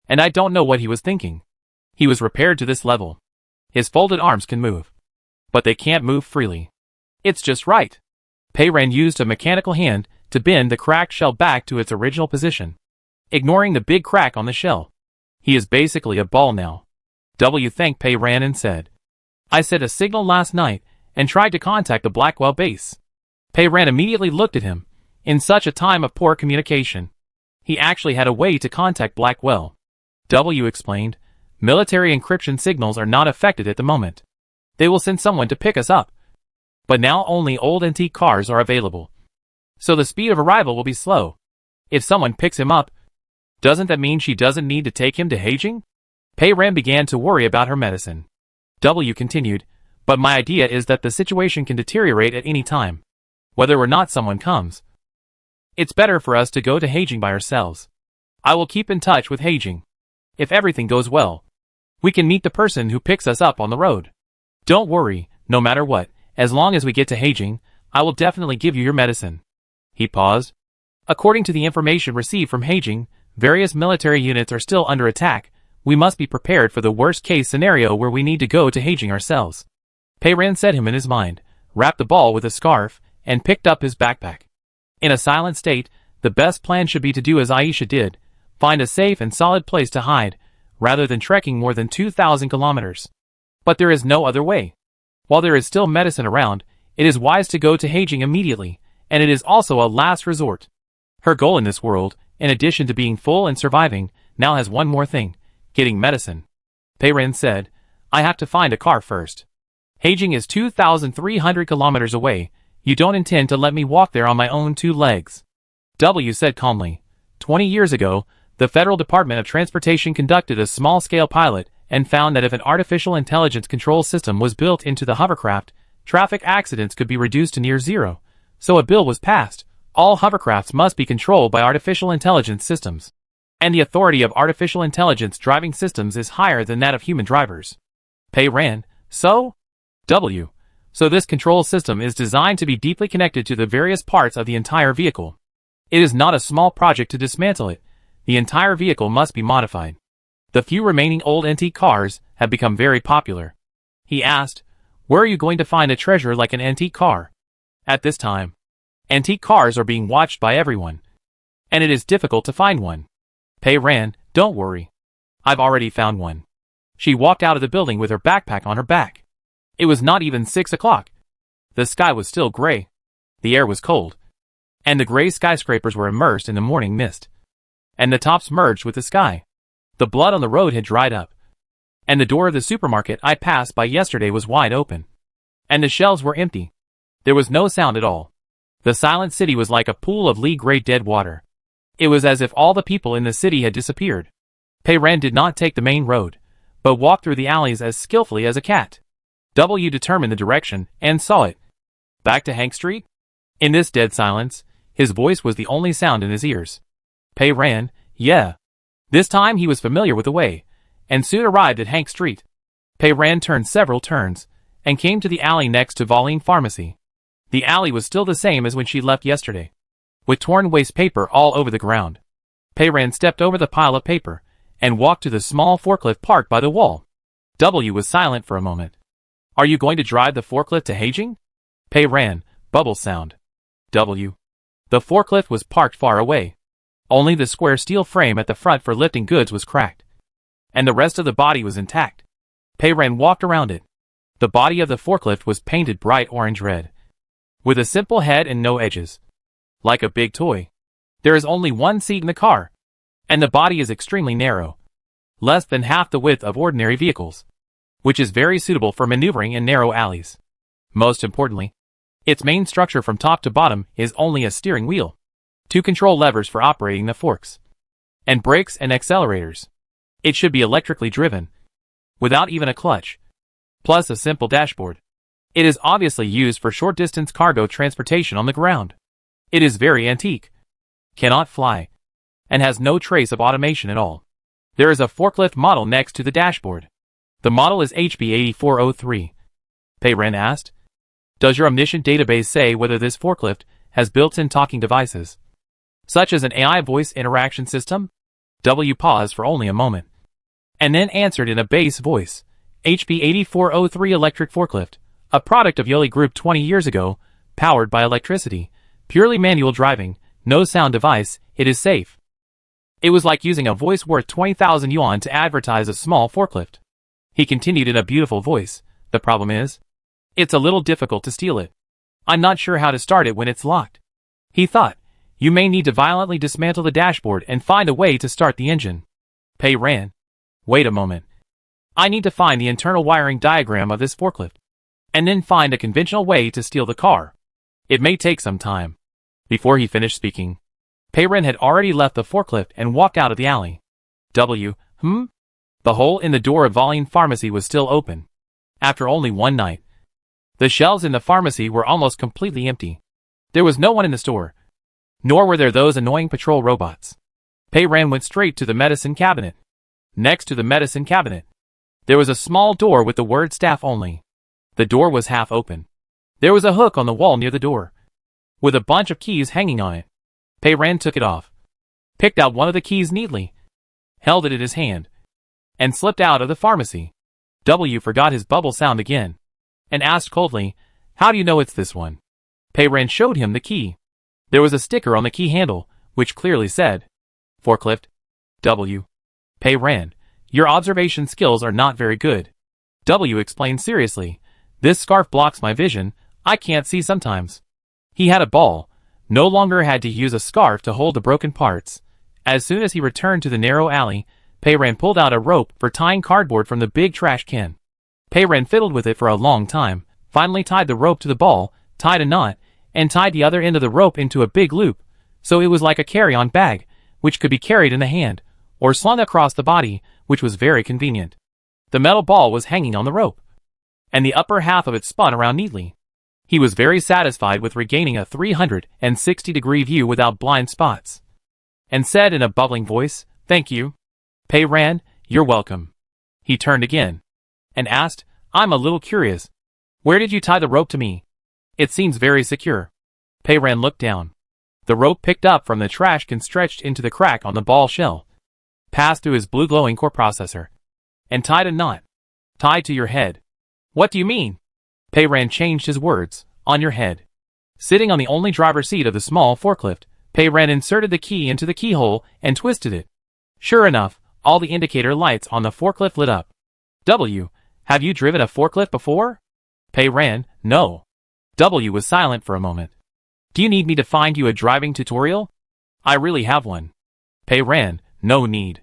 and I don't know what he was thinking. He was repaired to this level. His folded arms can move, but they can't move freely. It's just right. Pei Ran used a mechanical hand to bend the cracked shell back to its original position, ignoring the big crack on the shell. He is basically a ball now. W thanked Pei Ran and said, "I sent a signal last night and tried to contact the Blackwell base." Pei Ran immediately looked at him. In such a time of poor communication, he actually had a way to contact Blackwell. W explained, "Military encryption signals are not affected at the moment. They will send someone to pick us up. But now only old antique cars are available, so the speed of arrival will be slow. If someone picks him up, doesn't that mean she doesn't need to take him to Heijing?" Pei Ran began to worry about her medicine. W continued, "But my idea is that the situation can deteriorate at any time, whether or not someone comes. It's better for us to go to Heijing by ourselves. I will keep in touch with Heijing. If everything goes well, we can meet the person who picks us up on the road. Don't worry, no matter what, as long as we get to Heijing, I will definitely give you your medicine." He paused. "According to the information received from Heijing, various military units are still under attack. We must be prepared for the worst-case scenario where we need to go to Heijing ourselves." Pei Ran set him in his mind, wrapped the ball with a scarf, and picked up his backpack. In a silent state, the best plan should be to do as Aisha did, find a safe and solid place to hide, rather than trekking more than 2,000 kilometers. But there is no other way. While there is still medicine around, it is wise to go to Heijing immediately, and it is also a last resort. Her goal in this world, in addition to being full and surviving, now has one more thing: getting medicine. Pei Ren said, I have to find a car first. Heijing is 2,300 kilometers away. You don't intend to let me walk there on my own 2 legs. W said calmly. 20 years ago, the Federal Department of Transportation conducted a small-scale pilot and found that if an artificial intelligence control system was built into the hovercraft, traffic accidents could be reduced to near zero. So a bill was passed: all hovercrafts must be controlled by artificial intelligence systems. And the authority of artificial intelligence driving systems is higher than that of human drivers. Pei Ren, so? W. So this control system is designed to be deeply connected to the various parts of the entire vehicle. It is not a small project to dismantle it. The entire vehicle must be modified. The few remaining old antique cars have become very popular. He asked, where are you going to find a treasure like an antique car? At this time, antique cars are being watched by everyone, and it is difficult to find one. Pei Ren, don't worry. I've already found one. She walked out of the building with her backpack on her back. It was not even 6 o'clock. The sky was still gray. The air was cold, and the gray skyscrapers were immersed in the morning mist, and the tops merged with the sky. The blood on the road had dried up, and the door of the supermarket I passed by yesterday was wide open, and the shelves were empty. There was no sound at all. The silent city was like a pool of league-gray dead water. It was as if all the people in the city had disappeared. Pei Ren did not take the main road, but walked through the alleys as skillfully as a cat. W determined the direction and saw it. Back to Hank Street? In this dead silence, his voice was the only sound in his ears. Pei Ren, yeah. This time he was familiar with the way, and soon arrived at Hank Street. Pei Ren turned several turns, and came to the alley next to Volume Pharmacy. The alley was still the same as when she left yesterday, with torn waste paper all over the ground. Pei Ren stepped over the pile of paper, and walked to the small forklift parked by the wall. W was silent for a moment. Are you going to drive the forklift to Heijing? Pei Ren, bubble sound. W. The forklift was parked far away. Only the square steel frame at the front for lifting goods was cracked, and the rest of the body was intact. Pei Ren walked around it. The body of the forklift was painted bright orange-red, with a simple head and no edges, like a big toy. There is only one seat in the car, and the body is extremely narrow, less than half the width of ordinary vehicles, which is very suitable for maneuvering in narrow alleys. Most importantly, its main structure from top to bottom is only a steering wheel, 2 control levers for operating the forks, and brakes and accelerators. It should be electrically driven, without even a clutch, plus a simple dashboard. It is obviously used for short-distance cargo transportation on the ground. It is very antique, cannot fly, and has no trace of automation at all. There is a forklift model next to the dashboard. The model is HP8403. Pei Ren asked, does your omniscient database say whether this forklift has built-in talking devices, such as an AI voice interaction system? W paused for only a moment, and then answered in a bass voice, HP8403 electric forklift, a product of Yoli Group 20 years ago, powered by electricity, purely manual driving, no sound device, it is safe. It was like using a voice worth 20,000 yuan to advertise a small forklift. He continued in a beautiful voice, the problem is, it's a little difficult to steal it. I'm not sure how to start it when it's locked. He thought, you may need to violently dismantle the dashboard and find a way to start the engine. Pei Ren, wait a moment. I need to find the internal wiring diagram of this forklift, and then find a conventional way to steal the car. It may take some time. Before he finished speaking, Pei Ren had already left the forklift and walked out of the alley. The hole in the door of Volume Pharmacy was still open. After only one night, the shelves in the pharmacy were almost completely empty. There was no one in the store, nor were there those annoying patrol robots. Pei Ren went straight to the medicine cabinet. Next to the medicine cabinet, there was a small door with the word staff only. The door was half open. There was a hook on the wall near the door, with a bunch of keys hanging on it. Pei Ren took it off, picked out one of the keys neatly, held it in his hand, and slipped out of the pharmacy. W forgot his bubble sound again, and asked coldly, how do you know it's this one? Pei Ren showed him the key. There was a sticker on the key handle, which clearly said, forklift, W. Pei Ren, your observation skills are not very good. W explained seriously, This scarf blocks my vision, I can't see sometimes. He had a ball, no longer had to use a scarf to hold the broken parts. As soon as he returned to the narrow alley, Peiran pulled out a rope for tying cardboard from the big trash can. Peiran fiddled with it for a long time, finally tied the rope to the ball, tied a knot, and tied the other end of the rope into a big loop, so it was like a carry-on bag, which could be carried in the hand, or slung across the body, which was very convenient. The metal ball was hanging on the rope, and the upper half of it spun around neatly. He was very satisfied with regaining a 360-degree view without blind spots, and said in a bubbling voice, "Thank you, Peiran, you're welcome." He turned again, and asked, "I'm a little curious. Where did you tie the rope to me? It seems very secure." Peiran looked down. The rope picked up from the trash can stretched into the crack on the ball shell, passed through his blue glowing core processor, and tied a knot. "Tied to your head." "What do you mean?" Peiran changed his words, "On your head." Sitting on the only driver's seat of the small forklift, Peiran inserted the key into the keyhole and twisted it. Sure enough, all the indicator lights on the forklift lit up. "W, have you driven a forklift before?" Peiran, "No." W was silent for a moment. "Do you need me to find you a driving tutorial?" "I really have one." Peiran, "No need.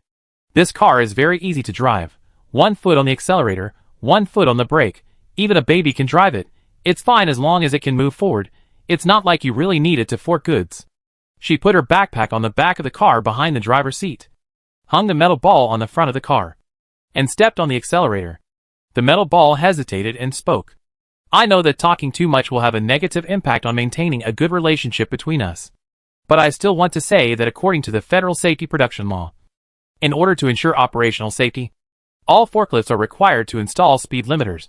This car is very easy to drive. 1 foot on the accelerator, 1 foot on the brake. Even a baby can drive it. It's fine as long as it can move forward. It's not like you really need it to fork goods." She put her backpack on the back of the car behind the driver's seat, hung the metal ball on the front of the car, and stepped on the accelerator. The metal ball hesitated and spoke. "I know that talking too much will have a negative impact on maintaining a good relationship between us. But I still want to say that according to the Federal Safety Production Law, in order to ensure operational safety, all forklifts are required to install speed limiters.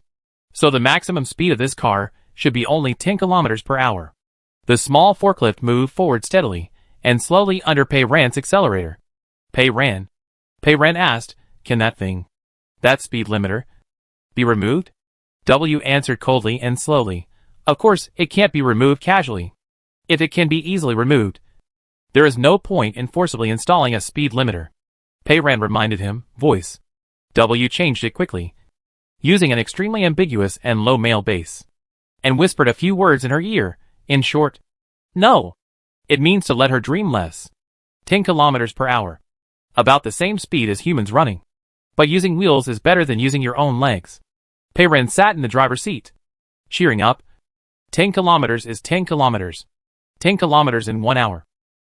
So the maximum speed of this car should be only 10 kilometers per hour." The small forklift moved forward steadily and slowly under Peiran's accelerator. Peiran asked, "Can that speed limiter, be removed?" W answered coldly and slowly, "Of course, it can't be removed casually. If it can be easily removed, there is no point in forcibly installing a speed limiter." Peiran reminded him, voice. W changed it quickly, using an extremely ambiguous and low male bass, and whispered a few words in her ear. In short, "No. It means to let her dream less. 10 kilometers per hour. About the same speed as humans running. But using wheels is better than using your own legs." Peiran sat in the driver's seat, cheering up. 10 kilometers is 10 kilometers. 10 kilometers in 1 hour.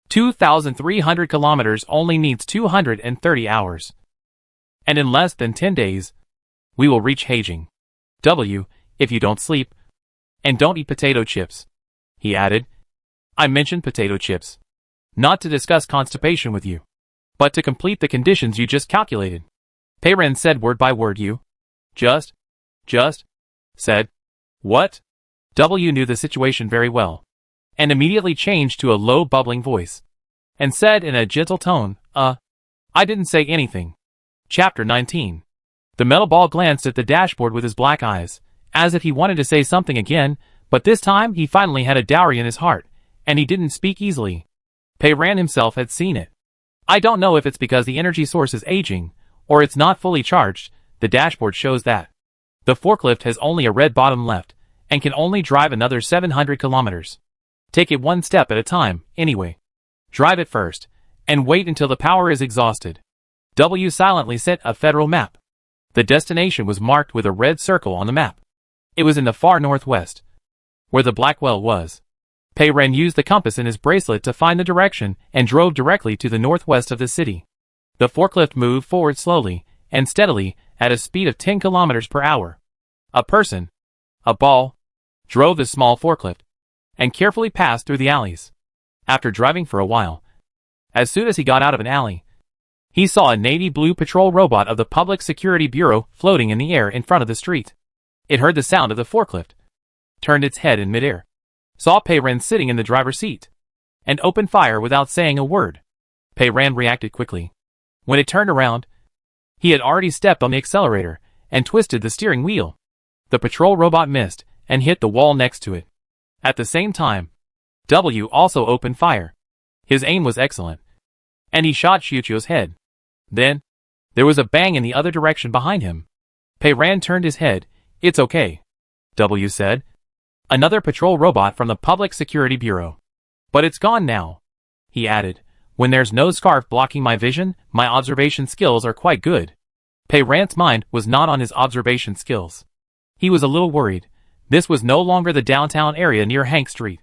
2,300 kilometers only needs 230 hours. And in less than 10 days, we will reach Beijing. W, if you don't sleep, and don't eat potato chips. He added, "I mentioned potato chips, not to discuss constipation with you, but to complete the conditions you just calculated." Peiran said word by word. "You just said what?" W knew the situation very well, and immediately changed to a low bubbling voice, and said in a gentle tone, I didn't say anything." Chapter 19. The metal ball glanced at the dashboard with his black eyes, as if he wanted to say something again, but this time he finally had a dowry in his heart, and he didn't speak easily. Peiran himself had seen it. "I don't know if it's because the energy source is aging, or it's not fully charged. The dashboard shows that the forklift has only a red bottom left, and can only drive another 700 kilometers. Take it one step at a time, anyway. Drive it first, and wait until the power is exhausted." W silently set a federal map. The destination was marked with a red circle on the map. It was in the far northwest, where the Blackwell was. Peiran used the compass in his bracelet to find the direction and drove directly to the northwest of the city. The forklift moved forward slowly and steadily at a speed of 10 kilometers per hour. A person, a ball, drove the small forklift and carefully passed through the alleys. After driving for a while, as soon as he got out of an alley, he saw a navy blue patrol robot of the Public Security Bureau floating in the air in front of the street. It heard the sound of the forklift, turned its head in midair, saw Peiran sitting in the driver's seat, and opened fire without saying a word. Peiran reacted quickly. When it turned around, he had already stepped on the accelerator and twisted the steering wheel. The patrol robot missed and hit the wall next to it. At the same time, W also opened fire. His aim was excellent, and he shot Xiuqiu's head. Then, there was a bang in the other direction behind him. Peiran turned his head. "It's okay. W said. Another patrol robot from the Public Security Bureau. But it's gone now, he added. When there's no scarf blocking my vision, my observation skills are quite good. Pei Ran's mind was not on his observation skills. He was a little worried. This was no longer the downtown area near Hank Street.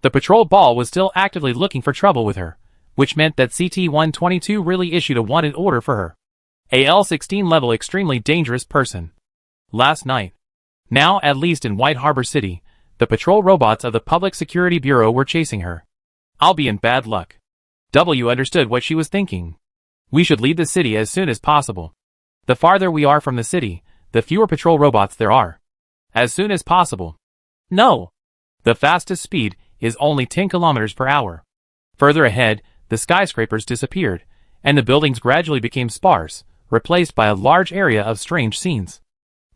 The patrol ball was still actively looking for trouble with her, which meant that CT-122 really issued a wanted order for her. A L-16 level extremely dangerous person. Last night. Now, at least in White Harbor City, the patrol robots of the Public Security Bureau were chasing her. I'll be in bad luck. W understood what she was thinking. We should leave the city as soon as possible. The farther we are from the city, the fewer patrol robots there are. As soon as possible. No. The fastest speed is only 10 kilometers per hour. Further ahead, the skyscrapers disappeared, and the buildings gradually became sparse, replaced by a large area of strange scenes.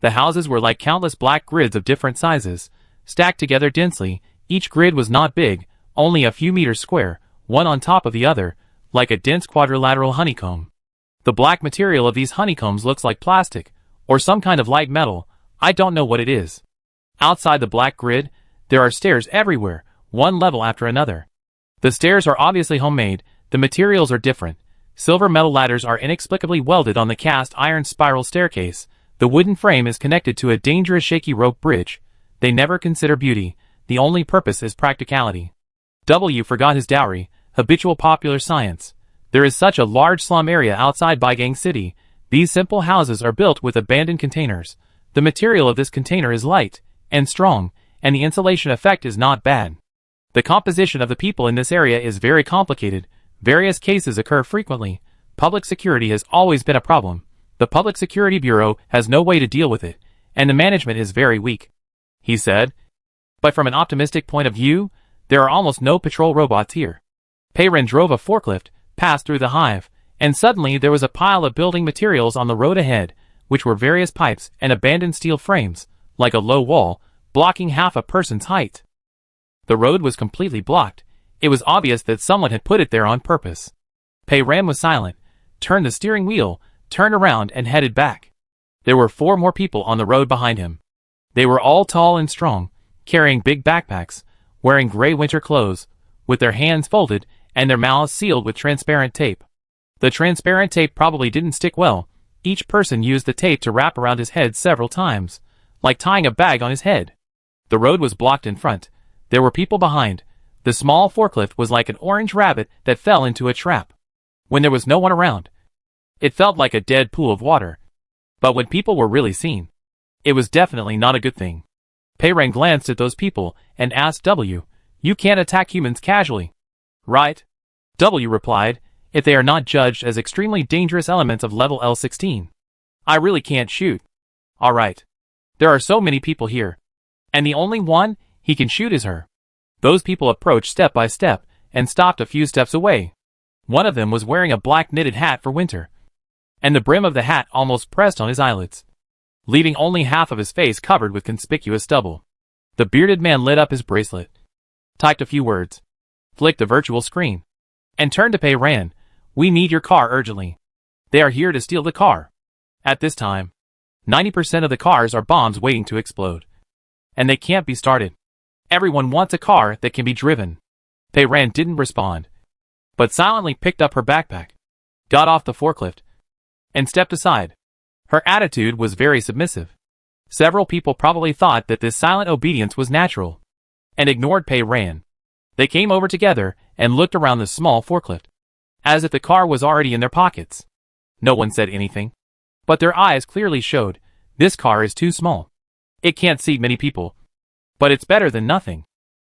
The houses were like countless black grids of different sizes, stacked together densely. Each grid was not big, only a few meters square, one on top of the other, like a dense quadrilateral honeycomb. The black material of these honeycombs looks like plastic, or some kind of light metal. I don't know what it is. Outside the black grid, there are stairs everywhere, one level after another. The stairs are obviously homemade, the materials are different. Silver metal ladders are inexplicably welded on the cast iron spiral staircase. The wooden frame is connected to a dangerous shaky rope bridge. They never consider beauty, the only purpose is practicality. W forgot his dowry, habitual popular science. There is such a large slum area outside Baigang City. These simple houses are built with abandoned containers. The material of this container is light and strong, and the insulation effect is not bad. The composition of the people in this area is very complicated. Various cases occur frequently. Public security has always been a problem. The Public Security Bureau has no way to deal with it, and the management is very weak, he said. But from an optimistic point of view, there are almost no patrol robots here. Pei Ren drove a forklift, passed through the hive, and suddenly there was a pile of building materials on the road ahead, which were various pipes and abandoned steel frames, like a low wall, blocking half a person's height. The road was completely blocked. It was obvious that someone had put it there on purpose. Pei Ren was silent, turned the steering wheel, turned around and headed back. There were 4 more people on the road behind him. They were all tall and strong, carrying big backpacks, wearing gray winter clothes, with their hands folded and their mouths sealed with transparent tape. The transparent tape probably didn't stick well. Each person used the tape to wrap around his head several times, like tying a bag on his head. The road was blocked in front. There were people behind. The small forklift was like an orange rabbit that fell into a trap. When there was no one around, it felt like a dead pool of water. But when people were really seen, it was definitely not a good thing. Pei Ren glanced at those people and asked W, "You can't attack humans casually, right?" W replied, "If they are not judged as extremely dangerous elements of level L-16. I really can't shoot." "Alright. There are so many people here. And the only one he can shoot is her." Those people approached step by step and stopped a few steps away. One of them was wearing a black knitted hat for winter, and the brim of the hat almost pressed on his eyelids, leaving only half of his face covered with conspicuous stubble. The bearded man lit up his bracelet, typed a few words, flicked the virtual screen, and turned to Pei Ren. "We need your car urgently. They are here to steal the car. At this time, 90% of the cars are bombs waiting to explode, and they can't be started. Everyone wants a car that can be driven." Pei Ren didn't respond, but silently picked up her backpack, got off the forklift, and stepped aside. Her attitude was very submissive. Several people probably thought that this silent obedience was natural, and ignored Pei Ren. They came over together and looked around the small forklift, as if the car was already in their pockets. No one said anything, but their eyes clearly showed, this car is too small. It can't seat many people, but it's better than nothing.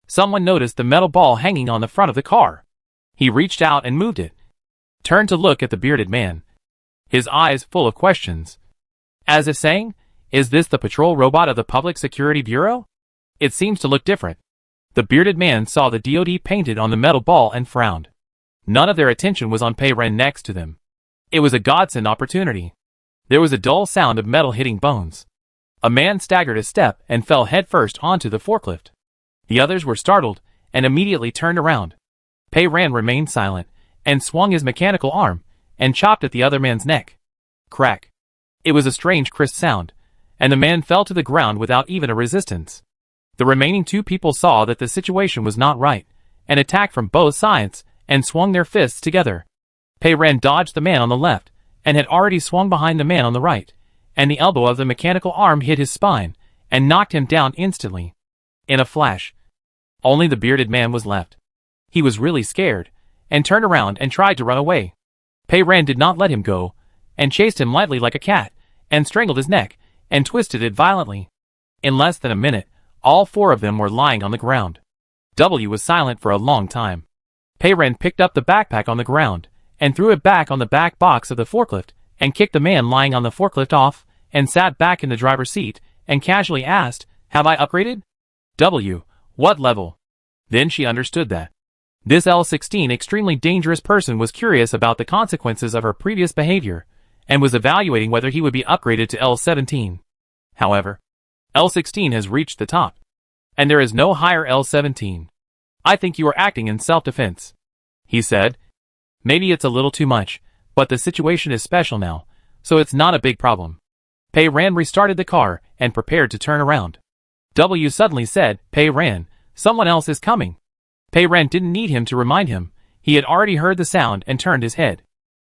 Someone noticed the metal ball hanging on the front of the car. He reached out and moved it, turned to look at the bearded man, his eyes full of questions, as if saying, "Is this the patrol robot of the Public Security Bureau? It seems to look different." The bearded man saw the DOD painted on the metal ball and frowned. None of their attention was on Pei Ren next to them. It was a godsend opportunity. There was a dull sound of metal hitting bones. A man staggered a step and fell headfirst onto the forklift. The others were startled and immediately turned around. Pei Ren remained silent and swung his mechanical arm and chopped at the other man's neck. Crack. It was a strange crisp sound, and the man fell to the ground without even a resistance. The remaining two people saw that the situation was not right, and attacked from both sides, and swung their fists together. Pei Ran dodged the man on the left, and had already swung behind the man on the right, and the elbow of the mechanical arm hit his spine, and knocked him down instantly. In a flash, only the bearded man was left. He was really scared, and turned around and tried to run away. Pei Ran did not let him go, and chased him lightly like a cat, and strangled his neck, and twisted it violently. In less than a minute, all four of them were lying on the ground. W was silent for a long time. Pei Ran picked up the backpack on the ground, and threw it back on the back box of the forklift, and kicked the man lying on the forklift off, and sat back in the driver's seat, and casually asked, "Have I upgraded?" W, what level? Then she understood that this L16 extremely dangerous person was curious about the consequences of her previous behavior, and was evaluating whether he would be upgraded to L17. However, L16 has reached the top, and there is no higher L17. "I think you are acting in self-defense," he said. "Maybe it's a little too much, but the situation is special now, so it's not a big problem." Pei Ran restarted the car, and prepared to turn around. W suddenly said, "Pei Ran, someone else is coming." Pei Ran didn't need him to remind him. He had already heard the sound and turned his head.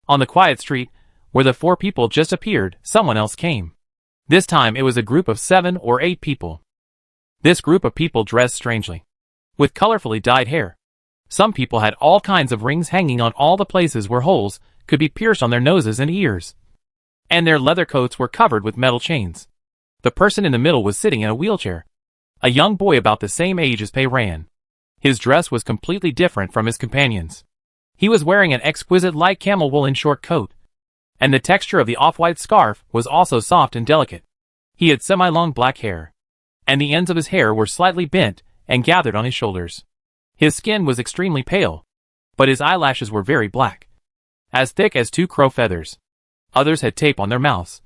On the quiet street, where the four people just appeared, someone else came. This time it was a group of 7 or 8 people. This group of people dressed strangely, with colorfully dyed hair. Some people had all kinds of rings hanging on all the places where holes could be pierced on their noses and ears. And their leather coats were covered with metal chains. The person in the middle was sitting in a wheelchair. A young boy about the same age as Pei Ran. His dress was completely different from his companions. He was wearing an exquisite light camel woolen short coat, and the texture of the off-white scarf was also soft and delicate. He had semi-long black hair, and the ends of his hair were slightly bent and gathered on his shoulders. His skin was extremely pale, but his eyelashes were very black, as thick as 2 crow feathers. Others had tape on their mouths,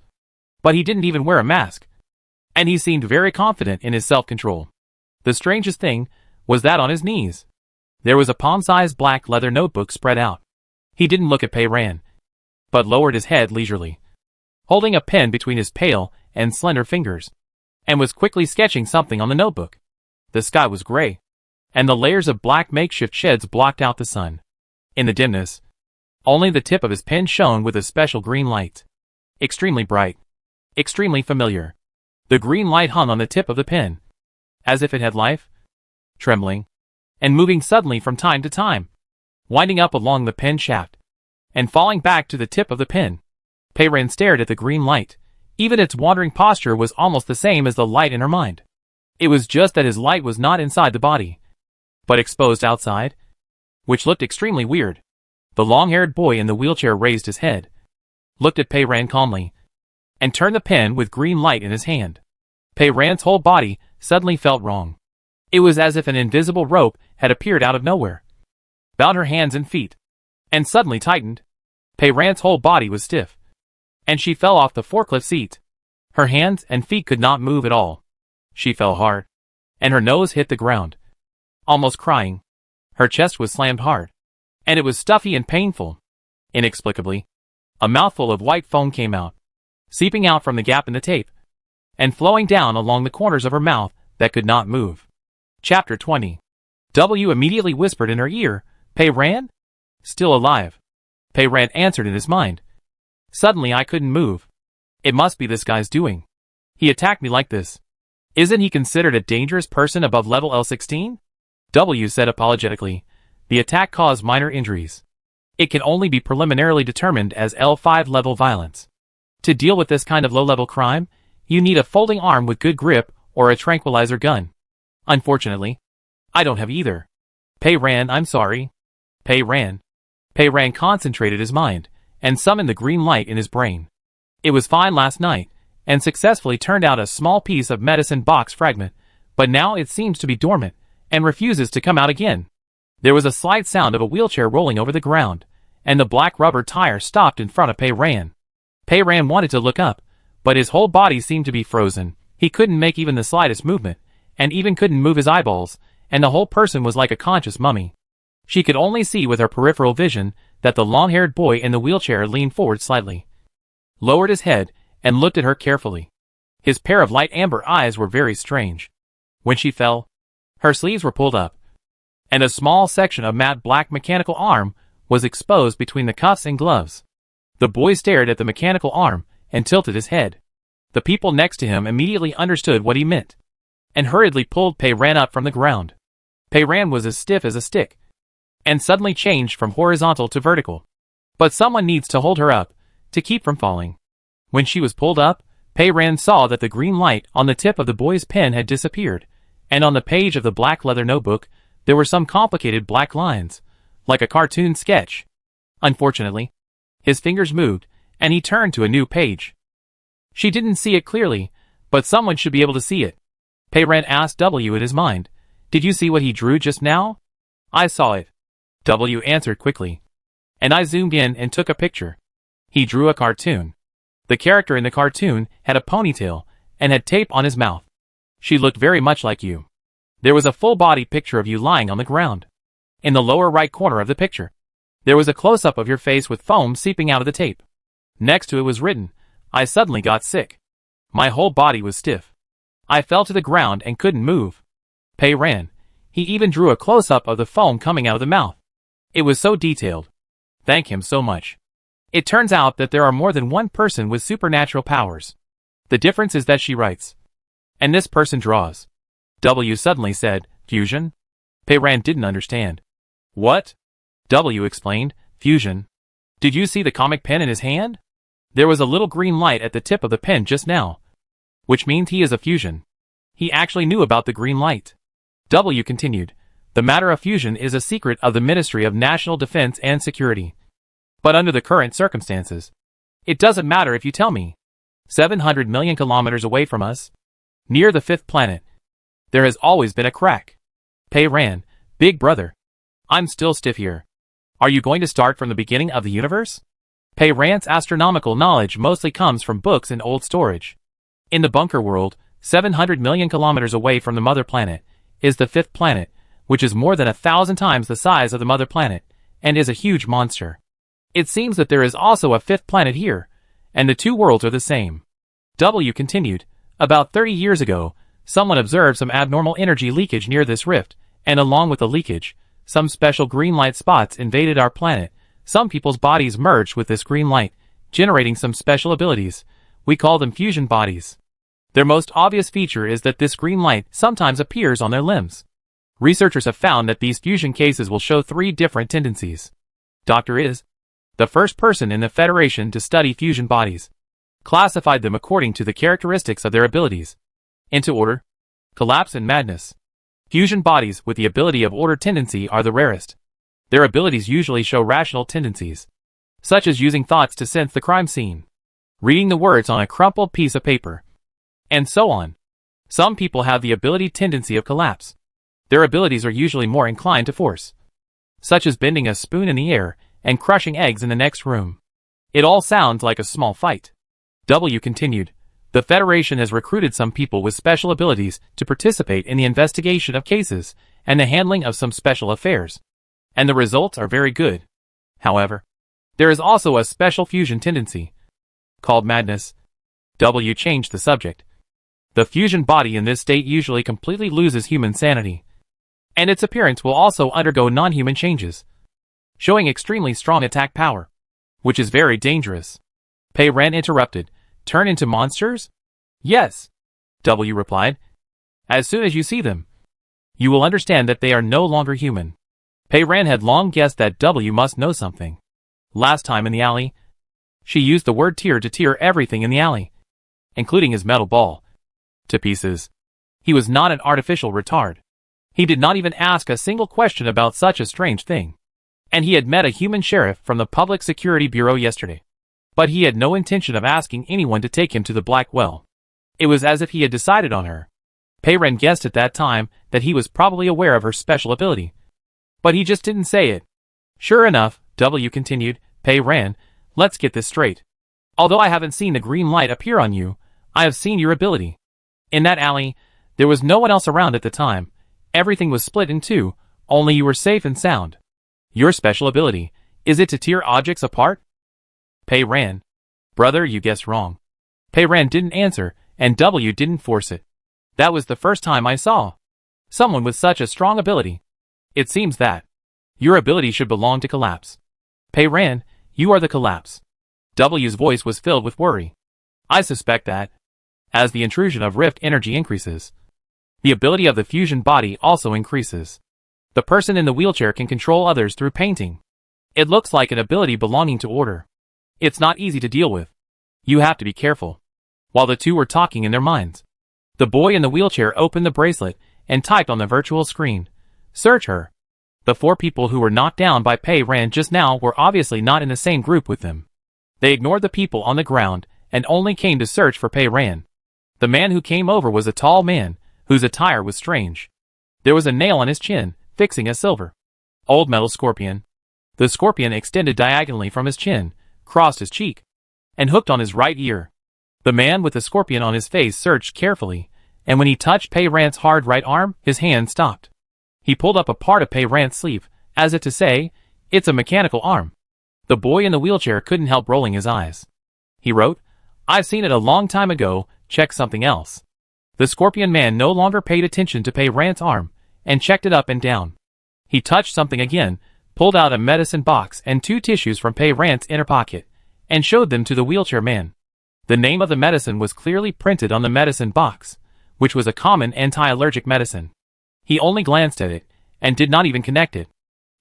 but he didn't even wear a mask, and he seemed very confident in his self-control. The strangest thing was that on his knees, there was a palm-sized black leather notebook spread out. He didn't look at Pei Ran, but lowered his head leisurely, holding a pen between his pale and slender fingers, and was quickly sketching something on the notebook. The sky was gray, and the layers of black makeshift sheds blocked out the sun. In the dimness, only the tip of his pen shone with a special green light. Extremely bright, extremely familiar. The green light hung on the tip of the pen, as if it had life, trembling, and moving suddenly from time to time, winding up along the pen shaft, and falling back to the tip of the pen. Pei Ran stared at the green light. Even its wandering posture was almost the same as the light in her mind. It was just that his light was not inside the body, but exposed outside, which looked extremely weird. The long-haired boy in the wheelchair raised his head, looked at Pei Ran calmly, and turned the pen with green light in his hand. Pei Ran's whole body suddenly felt wrong. It was as if an invisible rope had appeared out of nowhere, bound her hands and feet, and suddenly tightened. Pei Ran's whole body was stiff, and she fell off the forklift seat. Her hands and feet could not move at all. She fell hard, and her nose hit the ground, almost crying. Her chest was slammed hard, and it was stuffy and painful. Inexplicably, a mouthful of white foam came out, seeping out from the gap in the tape, and flowing down along the corners of her mouth that could not move. Chapter 20. W immediately whispered in her ear, "Pei Ran? Still alive." Pei Ran answered in his mind. "Suddenly I couldn't move. It must be this guy's doing. He attacked me like this. Isn't he considered a dangerous person above level L16? W said apologetically. The attack caused minor injuries. It can only be preliminarily determined as L5 level violence. To deal with this kind of low-level crime, you need a folding arm with good grip or a tranquilizer gun. Unfortunately, I don't have either. Pei Ran, I'm sorry. Pei Ran. Pei Ran concentrated his mind, and summoned the green light in his brain. It was fine last night, and successfully turned out a small piece of medicine box fragment, but now it seems to be dormant, and refuses to come out again. There was a slight sound of a wheelchair rolling over the ground, and the black rubber tire stopped in front of Pei Ran. Pei Ran wanted to look up, but his whole body seemed to be frozen. He couldn't make even the slightest movement, and even couldn't move his eyeballs, and the whole person was like a conscious mummy. She could only see with her peripheral vision that the long-haired boy in the wheelchair leaned forward slightly, lowered his head, and looked at her carefully. His pair of light amber eyes were very strange. When she fell, her sleeves were pulled up, and a small section of matte black mechanical arm was exposed between the cuffs and gloves. The boy stared at the mechanical arm and tilted his head. The people next to him immediately understood what he meant, and hurriedly pulled Pei Ran up from the ground. Pei Ran was as stiff as a stick, and suddenly changed from horizontal to vertical. But someone needs to hold her up, to keep from falling. When she was pulled up, Pei Ran saw that the green light on the tip of the boy's pen had disappeared, and on the page of the black leather notebook, there were some complicated black lines, like a cartoon sketch. Unfortunately, his fingers moved, and he turned to a new page. She didn't see it clearly, but someone should be able to see it. Pei Ran asked W in his mind, "Did you see what he drew just now?" "I saw it," W answered quickly, "and I zoomed in and took a picture." He drew a cartoon. The character in the cartoon had a ponytail and had tape on his mouth. She looked very much like you. There was a full-body picture of you lying on the ground. In the lower right corner of the picture, there was a close-up of your face with foam seeping out of the tape. Next to it was written, "I suddenly got sick. My whole body was stiff. I fell to the ground and couldn't move." Pei Ran. He even drew a close-up of the foam coming out of the mouth. It was so detailed. Thank him so much. It turns out that there are more than one person with supernatural powers. The difference is that she writes, and this person draws. W suddenly said, "Fusion?" Pei Ran didn't understand. "What?" W explained, "Fusion. Did you see the comic pen in his hand? There was a little green light at the tip of the pen just now, which means he is a fusion. He actually knew about the green light." W continued, "The matter of fusion is a secret of the Ministry of National Defense and Security. But under the current circumstances, it doesn't matter if you tell me. 700 million kilometers away from us, near the fifth planet, there has always been a crack. Pei Ran, big brother, I'm still stiff here. Are you going to start from the beginning of the universe?" Pei Ran's astronomical knowledge mostly comes from books and old storage. In the bunker world, 700 million kilometers away from the mother planet, is the fifth planet, which is more than 1,000 times the size of the mother planet, and is a huge monster. It seems that there is also a fifth planet here, and the two worlds are the same. W continued, "About 30 years ago, someone observed some abnormal energy leakage near this rift, and along with the leakage, some special green light spots invaded our planet. Some people's bodies merged with this green light, generating some special abilities. We call them fusion bodies. Their most obvious feature is that this green light sometimes appears on their limbs. Researchers have found that these fusion cases will show 3 different tendencies. Dr. is the first person in the Federation to study fusion bodies, classified them according to the characteristics of their abilities into order, collapse and madness. Fusion bodies with the ability of order tendency are the rarest. Their abilities usually show rational tendencies, such as using thoughts to sense the crime scene, reading the words on a crumpled piece of paper, and so on. Some people have the ability tendency of collapse. Their abilities are usually more inclined to force, such as bending a spoon in the air and crushing eggs in the next room. It all sounds like a small fight." W continued, "The Federation has recruited some people with special abilities to participate in the investigation of cases and the handling of some special affairs, and the results are very good. However, there is also a special fusion tendency, called madness." W changed the subject. "The fusion body in this state usually completely loses human sanity, and its appearance will also undergo non-human changes, showing extremely strong attack power, which is very dangerous." Pei Ran interrupted, "Turn into monsters?" "Yes," W replied. "As soon as you see them, you will understand that they are no longer human." Pei Ran had long guessed that W must know something. Last time in the alley, she used the word tear to tear everything in the alley, including his metal ball, to pieces. He was not an artificial retard. He did not even ask a single question about such a strange thing. And he had met a human sheriff from the Public Security Bureau yesterday. But he had no intention of asking anyone to take him to the Black Well. It was as if he had decided on her. Pei Ran guessed at that time that he was probably aware of her special ability, but he just didn't say it. "Sure enough," W continued, "Pei Ran, let's get this straight. Although I haven't seen the green light appear on you, I have seen your ability. In that alley, there was no one else around at the time. Everything was split in two, only you were safe and sound. Your special ability, is it to tear objects apart?" Pei Ran, "Brother, you guessed wrong." Pei Ran didn't answer, and W didn't force it. That was the first time I saw someone with such a strong ability. It seems that your ability should belong to Collapse. Pei Ran, you are the Collapse. W's voice was filled with worry. I suspect that, as the intrusion of Rift energy increases, the ability of the fusion body also increases. The person in the wheelchair can control others through painting. It looks like an ability belonging to Order. It's not easy to deal with. You have to be careful. While the two were talking in their minds, the boy in the wheelchair opened the bracelet and typed on the virtual screen, "Search her." The 4 people who were knocked down by Pei Ran just now were obviously not in the same group with them. They ignored the people on the ground and only came to search for Pei Ran. The man who came over was a tall man, whose attire was strange. There was a nail on his chin, fixing a silver old metal scorpion. The scorpion extended diagonally from his chin, crossed his cheek, and hooked on his right ear. The man with the scorpion on his face searched carefully, and when he touched Pei Ran's hard right arm, his hand stopped. He pulled up a part of Pei Ran's sleeve, as if to say, "It's a mechanical arm." The boy in the wheelchair couldn't help rolling his eyes. He wrote, "I've seen it a long time ago, check something else." The scorpion man no longer paid attention to Pei Ran's arm, and checked it up and down. He touched something again, pulled out a medicine box and 2 tissues from Pei Ran's inner pocket, and showed them to the wheelchair man. The name of the medicine was clearly printed on the medicine box, which was a common anti-allergic medicine. He only glanced at it, and did not even connect it.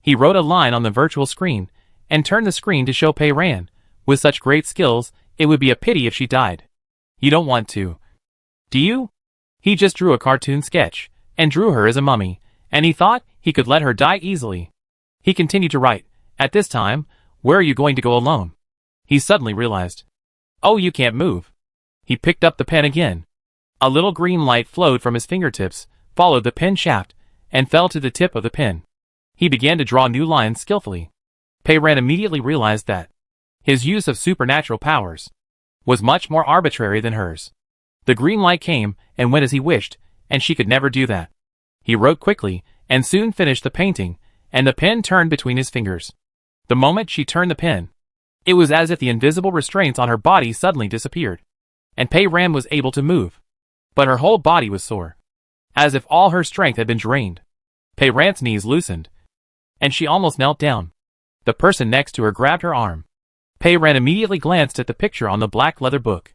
He wrote a line on the virtual screen, and turned the screen to show Pei Ran. With such great skills, it would be a pity if she died. You don't want to, do you? He just drew a cartoon sketch, and drew her as a mummy, and he thought he could let her die easily. He continued to write, "At this time, where are you going to go alone?" He suddenly realized, "Oh, you can't move." He picked up the pen again. A little green light flowed from his fingertips, followed the pen shaft, and fell to the tip of the pen. He began to draw new lines skillfully. Pei Ran immediately realized that his use of supernatural powers was much more arbitrary than hers. The green light came and went as he wished, and she could never do that. He wrote quickly, and soon finished the painting, and the pen turned between his fingers. The moment she turned the pen, it was as if the invisible restraints on her body suddenly disappeared, and Pei Ran was able to move. But her whole body was sore, as if all her strength had been drained. Pei Ran's knees loosened, and she almost knelt down. The person next to her grabbed her arm. Pei Ran immediately glanced at the picture on the black leather book.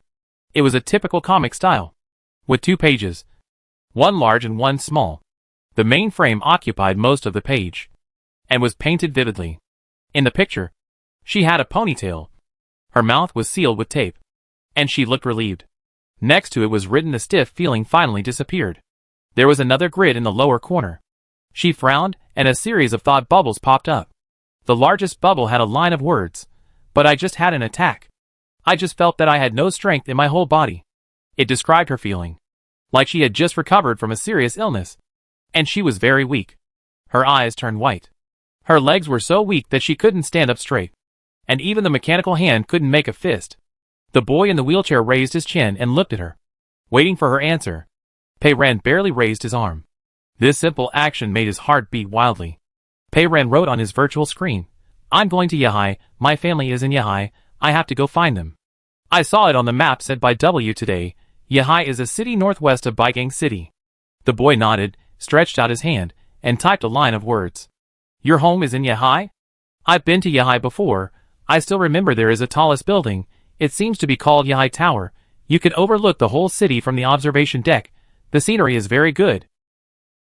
It was a typical comic style, with 2 pages, one large and one small. The main frame occupied most of the page, and was painted vividly. In the picture, she had a ponytail. Her mouth was sealed with tape, and she looked relieved. Next to it was written the stiff feeling finally disappeared. There was another grid in the lower corner. She frowned, and a series of thought bubbles popped up. The largest bubble had a line of words, "But I just had an attack. I just felt that I had no strength in my whole body." It described her feeling, like she had just recovered from a serious illness, and she was very weak. Her eyes turned white. Her legs were so weak that she couldn't stand up straight, and even the mechanical hand couldn't make a fist. The boy in the wheelchair raised his chin and looked at her, waiting for her answer. Pei Ran barely raised his arm. This simple action made his heart beat wildly. Pei Ran wrote on his virtual screen, "I'm going to Yahai, my family is in Yahai, I have to go find them. I saw it on the map sent by W today. Yahai is a city northwest of Baigang City." The boy nodded, stretched out his hand, and typed a line of words. "Your home is in Yahai? I've been to Yahai before. I still remember there is a tallest building. It seems to be called Yahai Tower. You can overlook the whole city from the observation deck. The scenery is very good."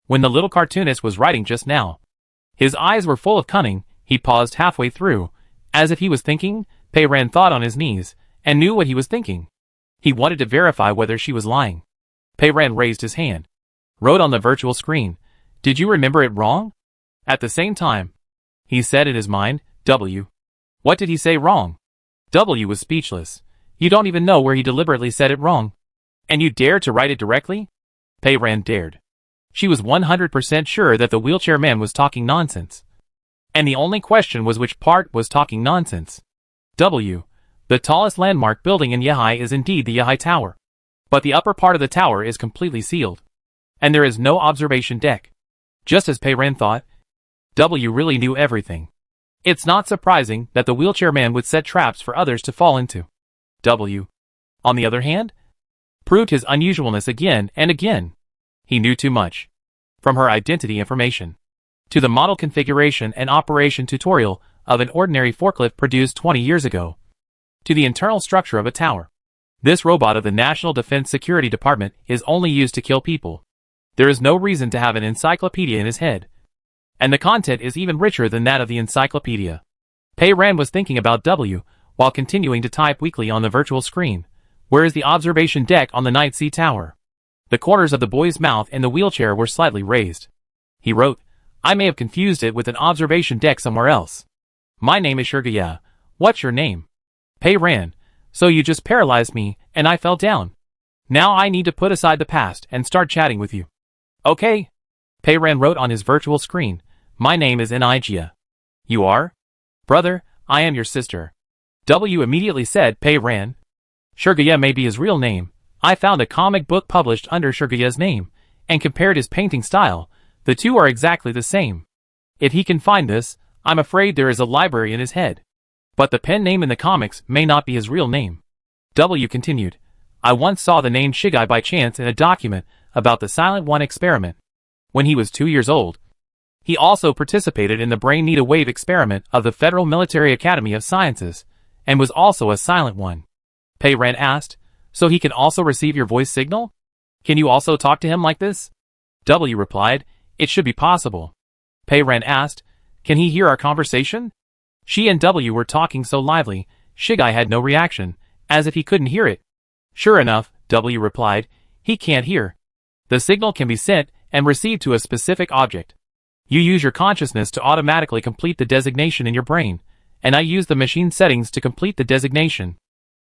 When the little cartoonist was writing just now, his eyes were full of cunning. He paused halfway through, as if he was thinking. Pei Ran thought on his knees, and knew what he was thinking. He wanted to verify whether she was lying. Pei Ran raised his hand, wrote on the virtual screen, "Did you remember it wrong?" At the same time, he said in his mind, "W. What did he say wrong?" W was speechless. "You don't even know where he deliberately said it wrong. And you dared to write it directly?" Pei Ran dared. She was 100% sure that the wheelchair man was talking nonsense. And the only question was which part was talking nonsense. W. The tallest landmark building in Yahai is indeed the Yahai Tower. But the upper part of the tower is completely sealed, and there is no observation deck. Just as Pei Ran thought, W really knew everything. It's not surprising that the wheelchair man would set traps for others to fall into. W. On the other hand, proved his unusualness again and again. He knew too much. From her identity information to the model configuration and operation tutorial of an ordinary forklift produced 20 years ago, to the internal structure of a tower. This robot of the National Defense Security Department is only used to kill people. There is no reason to have an encyclopedia in his head. And the content is even richer than that of the encyclopedia. Pei Ran was thinking about W, while continuing to type weakly on the virtual screen. Where is the observation deck on the Night Sea Tower? The corners of the boy's mouth and the wheelchair were slightly raised. He wrote, I may have confused it with an observation deck somewhere else. My name is Shirgaya. What's your name? Pei Ran. So you just paralyzed me, and I fell down. Now I need to put aside the past and start chatting with you. Okay. Pei Ran wrote on his virtual screen, My name is Nigia. You are? Brother, I am your sister. W immediately said Pei Ran. Shirgaya may be his real name. I found a comic book published under Shirgaya's name, and compared his painting style. The two are exactly the same. If he can find this, I'm afraid there is a library in his head. But the pen name in the comics may not be his real name. W continued, I once saw the name Shigai by chance in a document about the Silent One experiment. When he was 2 years old. He also participated in the Brain Need a Wave experiment of the Federal Military Academy of Sciences, and was also a Silent One. Pei Ran asked, So he can also receive your voice signal? Can you also talk to him like this? W replied, It should be possible. Pei Ran asked, Can he hear our conversation? She and W were talking so lively, Shigai had no reaction, as if he couldn't hear it. Sure enough, W replied, He can't hear. The signal can be sent and received to a specific object. You use your consciousness to automatically complete the designation in your brain, and I use the machine settings to complete the designation.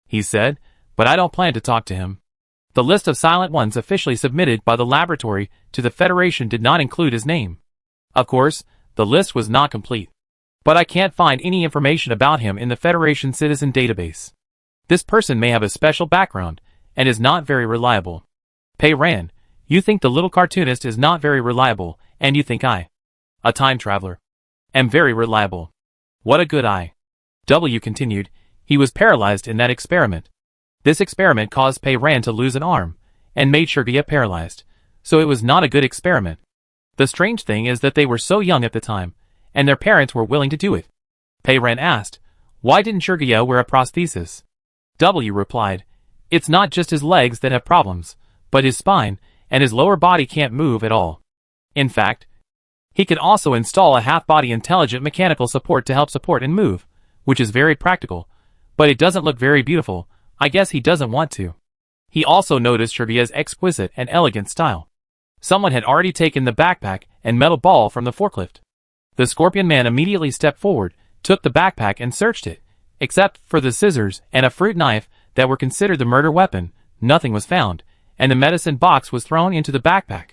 He said, but I don't plan to talk to him. The list of Silent Ones officially submitted by the laboratory to the Federation did not include his name. Of course, the list was not complete. But I can't find any information about him in the Federation Citizen Database. This person may have a special background, and is not very reliable. Pei Ran, you think the little cartoonist is not very reliable, and you think I, a time traveler, am very reliable. What a good eye. W continued, he was paralyzed in that experiment. This experiment caused Pei Ran to lose an arm, and made Shirgaya paralyzed, so it was not a good experiment. The strange thing is that they were so young at the time, and their parents were willing to do it. Pei Ran asked, why didn't Shirgaya wear a prosthesis? W replied, it's not just his legs that have problems, but his spine, and his lower body can't move at all. In fact, he can also install a half-body intelligent mechanical support to help support and move, which is very practical, but it doesn't look very beautiful. I guess he doesn't want to. He also noticed Shirgaya's exquisite and elegant style. Someone had already taken the backpack and metal ball from the forklift. The Scorpion Man immediately stepped forward, took the backpack and searched it. Except for the scissors and a fruit knife that were considered the murder weapon, nothing was found, and the medicine box was thrown into the backpack.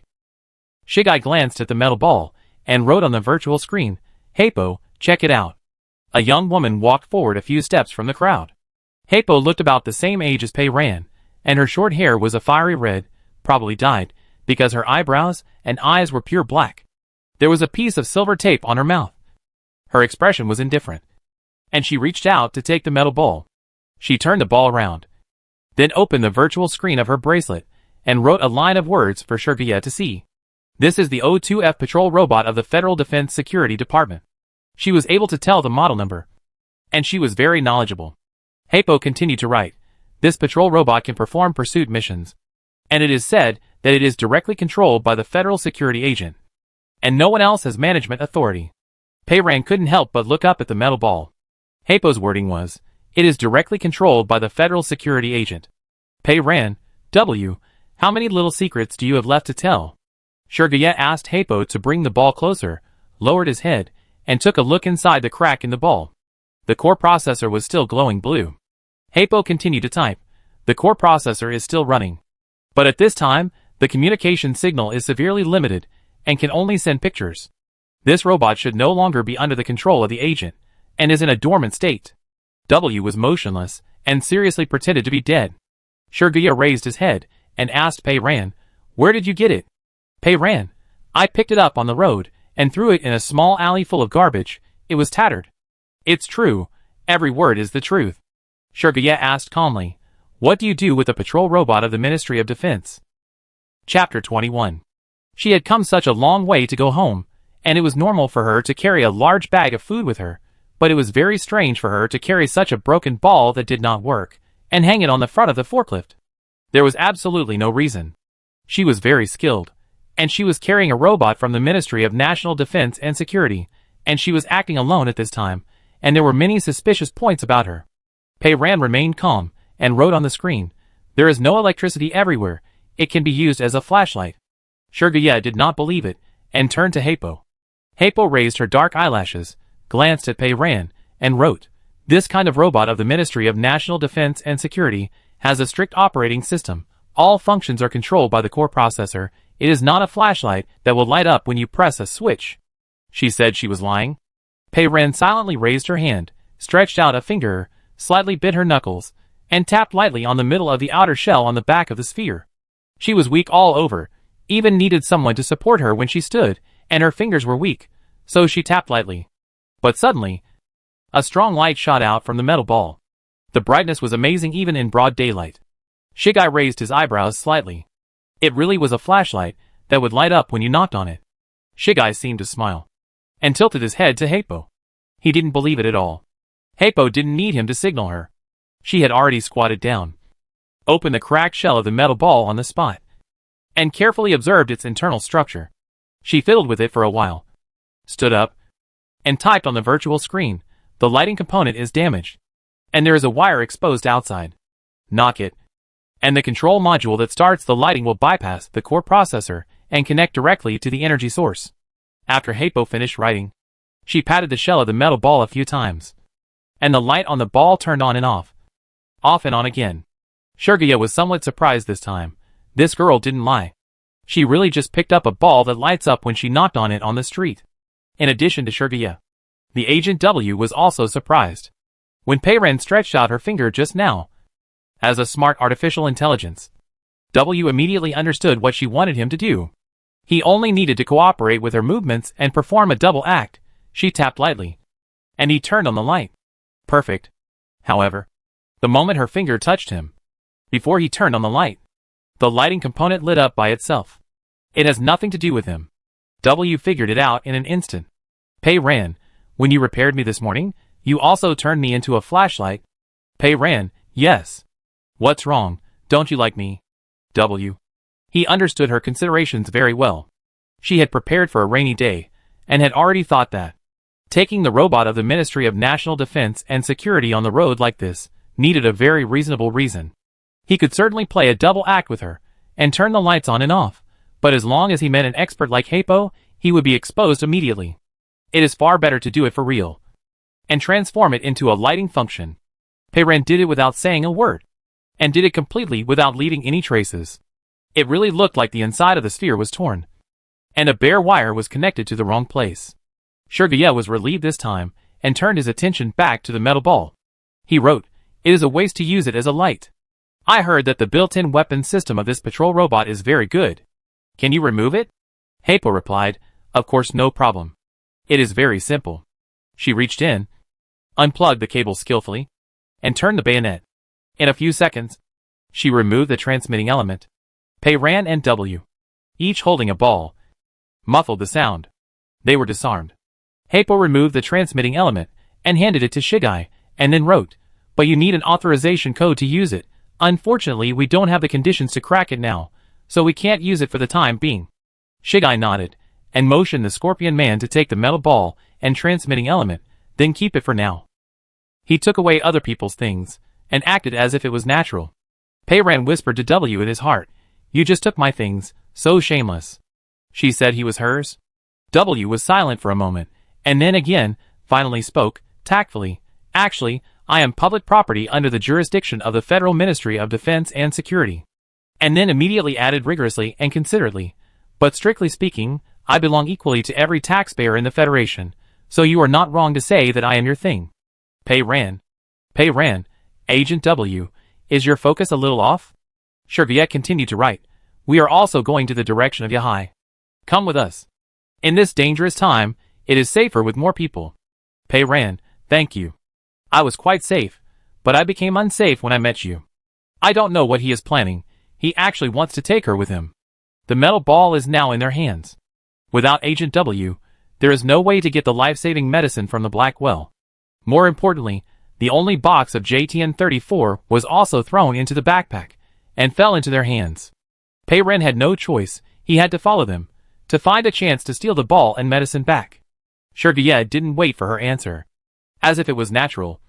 Shigai glanced at the metal ball, and wrote on the virtual screen, Heipo, check it out. A young woman walked forward a few steps from the crowd. Heipo looked about the same age as Pei Ran, and her short hair was a fiery red, probably dyed, because her eyebrows and eyes were pure black. There was a piece of silver tape on her mouth. Her expression was indifferent, and she reached out to take the metal ball. She turned the ball around, then opened the virtual screen of her bracelet, and wrote a line of words for Shirgaya to see. This is the O2F patrol robot of the Federal Defense Security Department. She was able to tell the model number, and she was very knowledgeable. Heipo continued to write, this patrol robot can perform pursuit missions, and it is said that it is directly controlled by the federal security agent, and no one else has management authority. Pei Ran couldn't help but look up at the metal ball. Heipo's wording was, it is directly controlled by the federal security agent. Pei Ran, W, how many little secrets do you have left to tell? Shirgaya asked Heipo to bring the ball closer, lowered his head, and took a look inside the crack in the ball. The core processor was still glowing blue. Heipo continued to type, the core processor is still running. But at this time, the communication signal is severely limited, and can only send pictures. This robot should no longer be under the control of the agent, and is in a dormant state. W was motionless, and seriously pretended to be dead. Shirgaya raised his head, and asked Pei Ran, where did you get it? Pei Ran, I picked it up on the road, and threw it in a small alley full of garbage. It was tattered. It's true. Every word is the truth. Shirgaya asked calmly, What do you do with a patrol robot of the Ministry of Defense? Chapter 21. She had come such a long way to go home, and it was normal for her to carry a large bag of food with her, but it was very strange for her to carry such a broken ball that did not work, and hang it on the front of the forklift. There was absolutely no reason. She was very skilled, and she was carrying a robot from the Ministry of National Defense and Security, and she was acting alone at this time, and there were many suspicious points about her. Pei Ran remained calm, and wrote on the screen, "There is no electricity everywhere. It can be used as a flashlight." Shirgaya did not believe it, and turned to Heipo. Heipo raised her dark eyelashes, glanced at Pei Ran, and wrote, "This kind of robot of the Ministry of National Defense and Security has a strict operating system. All functions are controlled by the core processor. It is not a flashlight that will light up when you press a switch." She said she was lying. Pei Ran silently raised her hand, stretched out a finger, slightly bit her knuckles, and tapped lightly on the middle of the outer shell on the back of the sphere. She was weak all over, even needed someone to support her when she stood, and her fingers were weak, so she tapped lightly. But suddenly, a strong light shot out from the metal ball. The brightness was amazing even in broad daylight. Shigai raised his eyebrows slightly. It really was a flashlight that would light up when you knocked on it. Shigai seemed to smile, and tilted his head to Heipo. He didn't believe it at all. Heipo didn't need him to signal her. She had already squatted down, opened the cracked shell of the metal ball on the spot, and carefully observed its internal structure. She fiddled with it for a while, stood up, and typed on the virtual screen, "The lighting component is damaged, and there is a wire exposed outside. Knock it, and the control module that starts the lighting will bypass the core processor and connect directly to the energy source." After Heipo finished writing, she patted the shell of the metal ball a few times, and the light on the ball turned on and off and on again. Shirgaya was somewhat surprised this time. This girl didn't lie. She really just picked up a ball that lights up when she knocked on it on the street. In addition to Shirgaya, the Agent W was also surprised. When Pei Ran stretched out her finger just now, as a smart artificial intelligence, W immediately understood what she wanted him to do. He only needed to cooperate with her movements and perform a double act. She tapped lightly, and he turned on the light. Perfect. However, the moment her finger touched him, before he turned on the light, the lighting component lit up by itself. It has nothing to do with him. W figured it out in an instant. Pei Ran, when you repaired me this morning, you also turned me into a flashlight. Pei Ran, yes. What's wrong? Don't you like me? W. He understood her considerations very well. She had prepared for a rainy day, and had already thought that taking the robot of the Ministry of National Defense and Security on the road like this needed a very reasonable reason. He could certainly play a double act with her, and turn the lights on and off, but as long as he met an expert like Heipo, he would be exposed immediately. It is far better to do it for real, and transform it into a lighting function. Pei Ran did it without saying a word, and did it completely without leaving any traces. It really looked like the inside of the sphere was torn, and a bare wire was connected to the wrong place. Shirgaya was relieved this time, and turned his attention back to the metal ball. He wrote, "It is a waste to use it as a light. I heard that the built-in weapon system of this patrol robot is very good. Can you remove it?" Heipo replied, "Of course, no problem. It is very simple." She reached in, unplugged the cable skillfully, and turned the bayonet. In a few seconds, she removed the transmitting element. Pei Ran and W, each holding a ball, muffled the sound. They were disarmed. Heipo removed the transmitting element, and handed it to Shigai, and then wrote, "But you need an authorization code to use it. Unfortunately, we don't have the conditions to crack it now, so we can't use it for the time being." Shigai nodded, and motioned the Scorpion Man to take the metal ball and transmitting element, then keep it for now. He took away other people's things, and acted as if it was natural. Pei Ran whispered to W in his heart, "You just took my things, so shameless." She said he was hers. W was silent for a moment, and then again, finally spoke, tactfully, "Actually, I am public property under the jurisdiction of the Federal Ministry of Defense and Security." And then immediately added rigorously and considerately, "But strictly speaking, I belong equally to every taxpayer in the Federation, so you are not wrong to say that I am your thing." Pei Ran, Agent W, is your focus a little off? Shirgaya continued to write, "We are also going to the direction of Yahai. Come with us. In this dangerous time, it is safer with more people." Pei Ran, "Thank you. I was quite safe, but I became unsafe when I met you." I don't know what he is planning. He actually wants to take her with him. The metal ball is now in their hands. Without Agent W, there is no way to get the life-saving medicine from the Black Well. More importantly, the only box of JTN-34 was also thrown into the backpack and fell into their hands. Pei Ren had no choice. He had to follow them to find a chance to steal the ball and medicine back. Shirgye didn't wait for her answer. As if it was natural.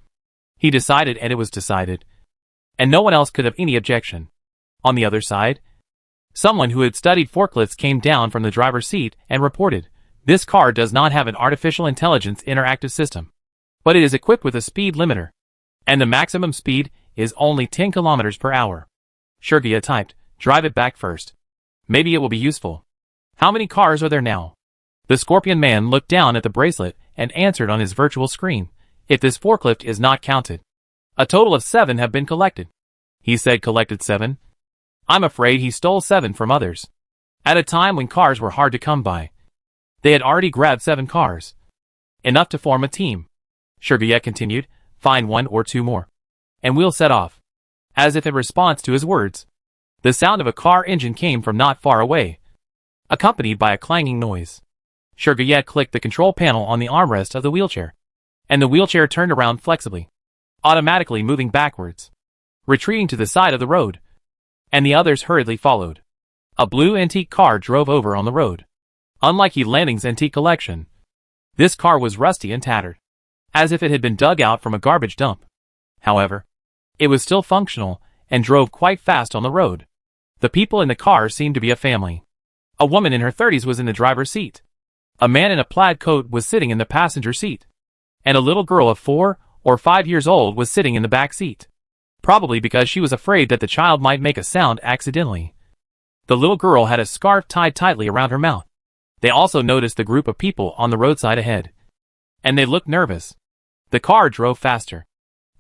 He decided and it was decided. And no one else could have any objection. On the other side, someone who had studied forklifts came down from the driver's seat and reported, "This car does not have an artificial intelligence interactive system, but it is equipped with a speed limiter, and the maximum speed is only 10 kilometers per hour." Shirgye typed, "Drive it back first. Maybe it will be useful. How many cars are there now?" The Scorpion Man looked down at the bracelet and answered on his virtual screen, "If this forklift is not counted, a total of 7 have been collected." He said collected 7. I'm afraid he stole 7 from others. At a time when cars were hard to come by, they had already grabbed 7 cars. Enough to form a team. Shirgye continued, "Find 1 or 2 more, and we'll set off." As if in response to his words, the sound of a car engine came from not far away, accompanied by a clanging noise. Shirgye clicked the control panel on the armrest of the wheelchair, and the wheelchair turned around flexibly, automatically moving backwards, retreating to the side of the road, and the others hurriedly followed. A blue antique car drove over on the road. Unlike Landing's antique collection, this car was rusty and tattered, as if it had been dug out from a garbage dump. However, it was still functional and drove quite fast on the road. The people in the car seemed to be a family. A woman in her 30s was in the driver's seat. A man in a plaid coat was sitting in the passenger seat, and a little girl of 4 or 5 years old was sitting in the back seat, probably because she was afraid that the child might make a sound accidentally. The little girl had a scarf tied tightly around her mouth. They also noticed the group of people on the roadside ahead, and they looked nervous. The car drove faster,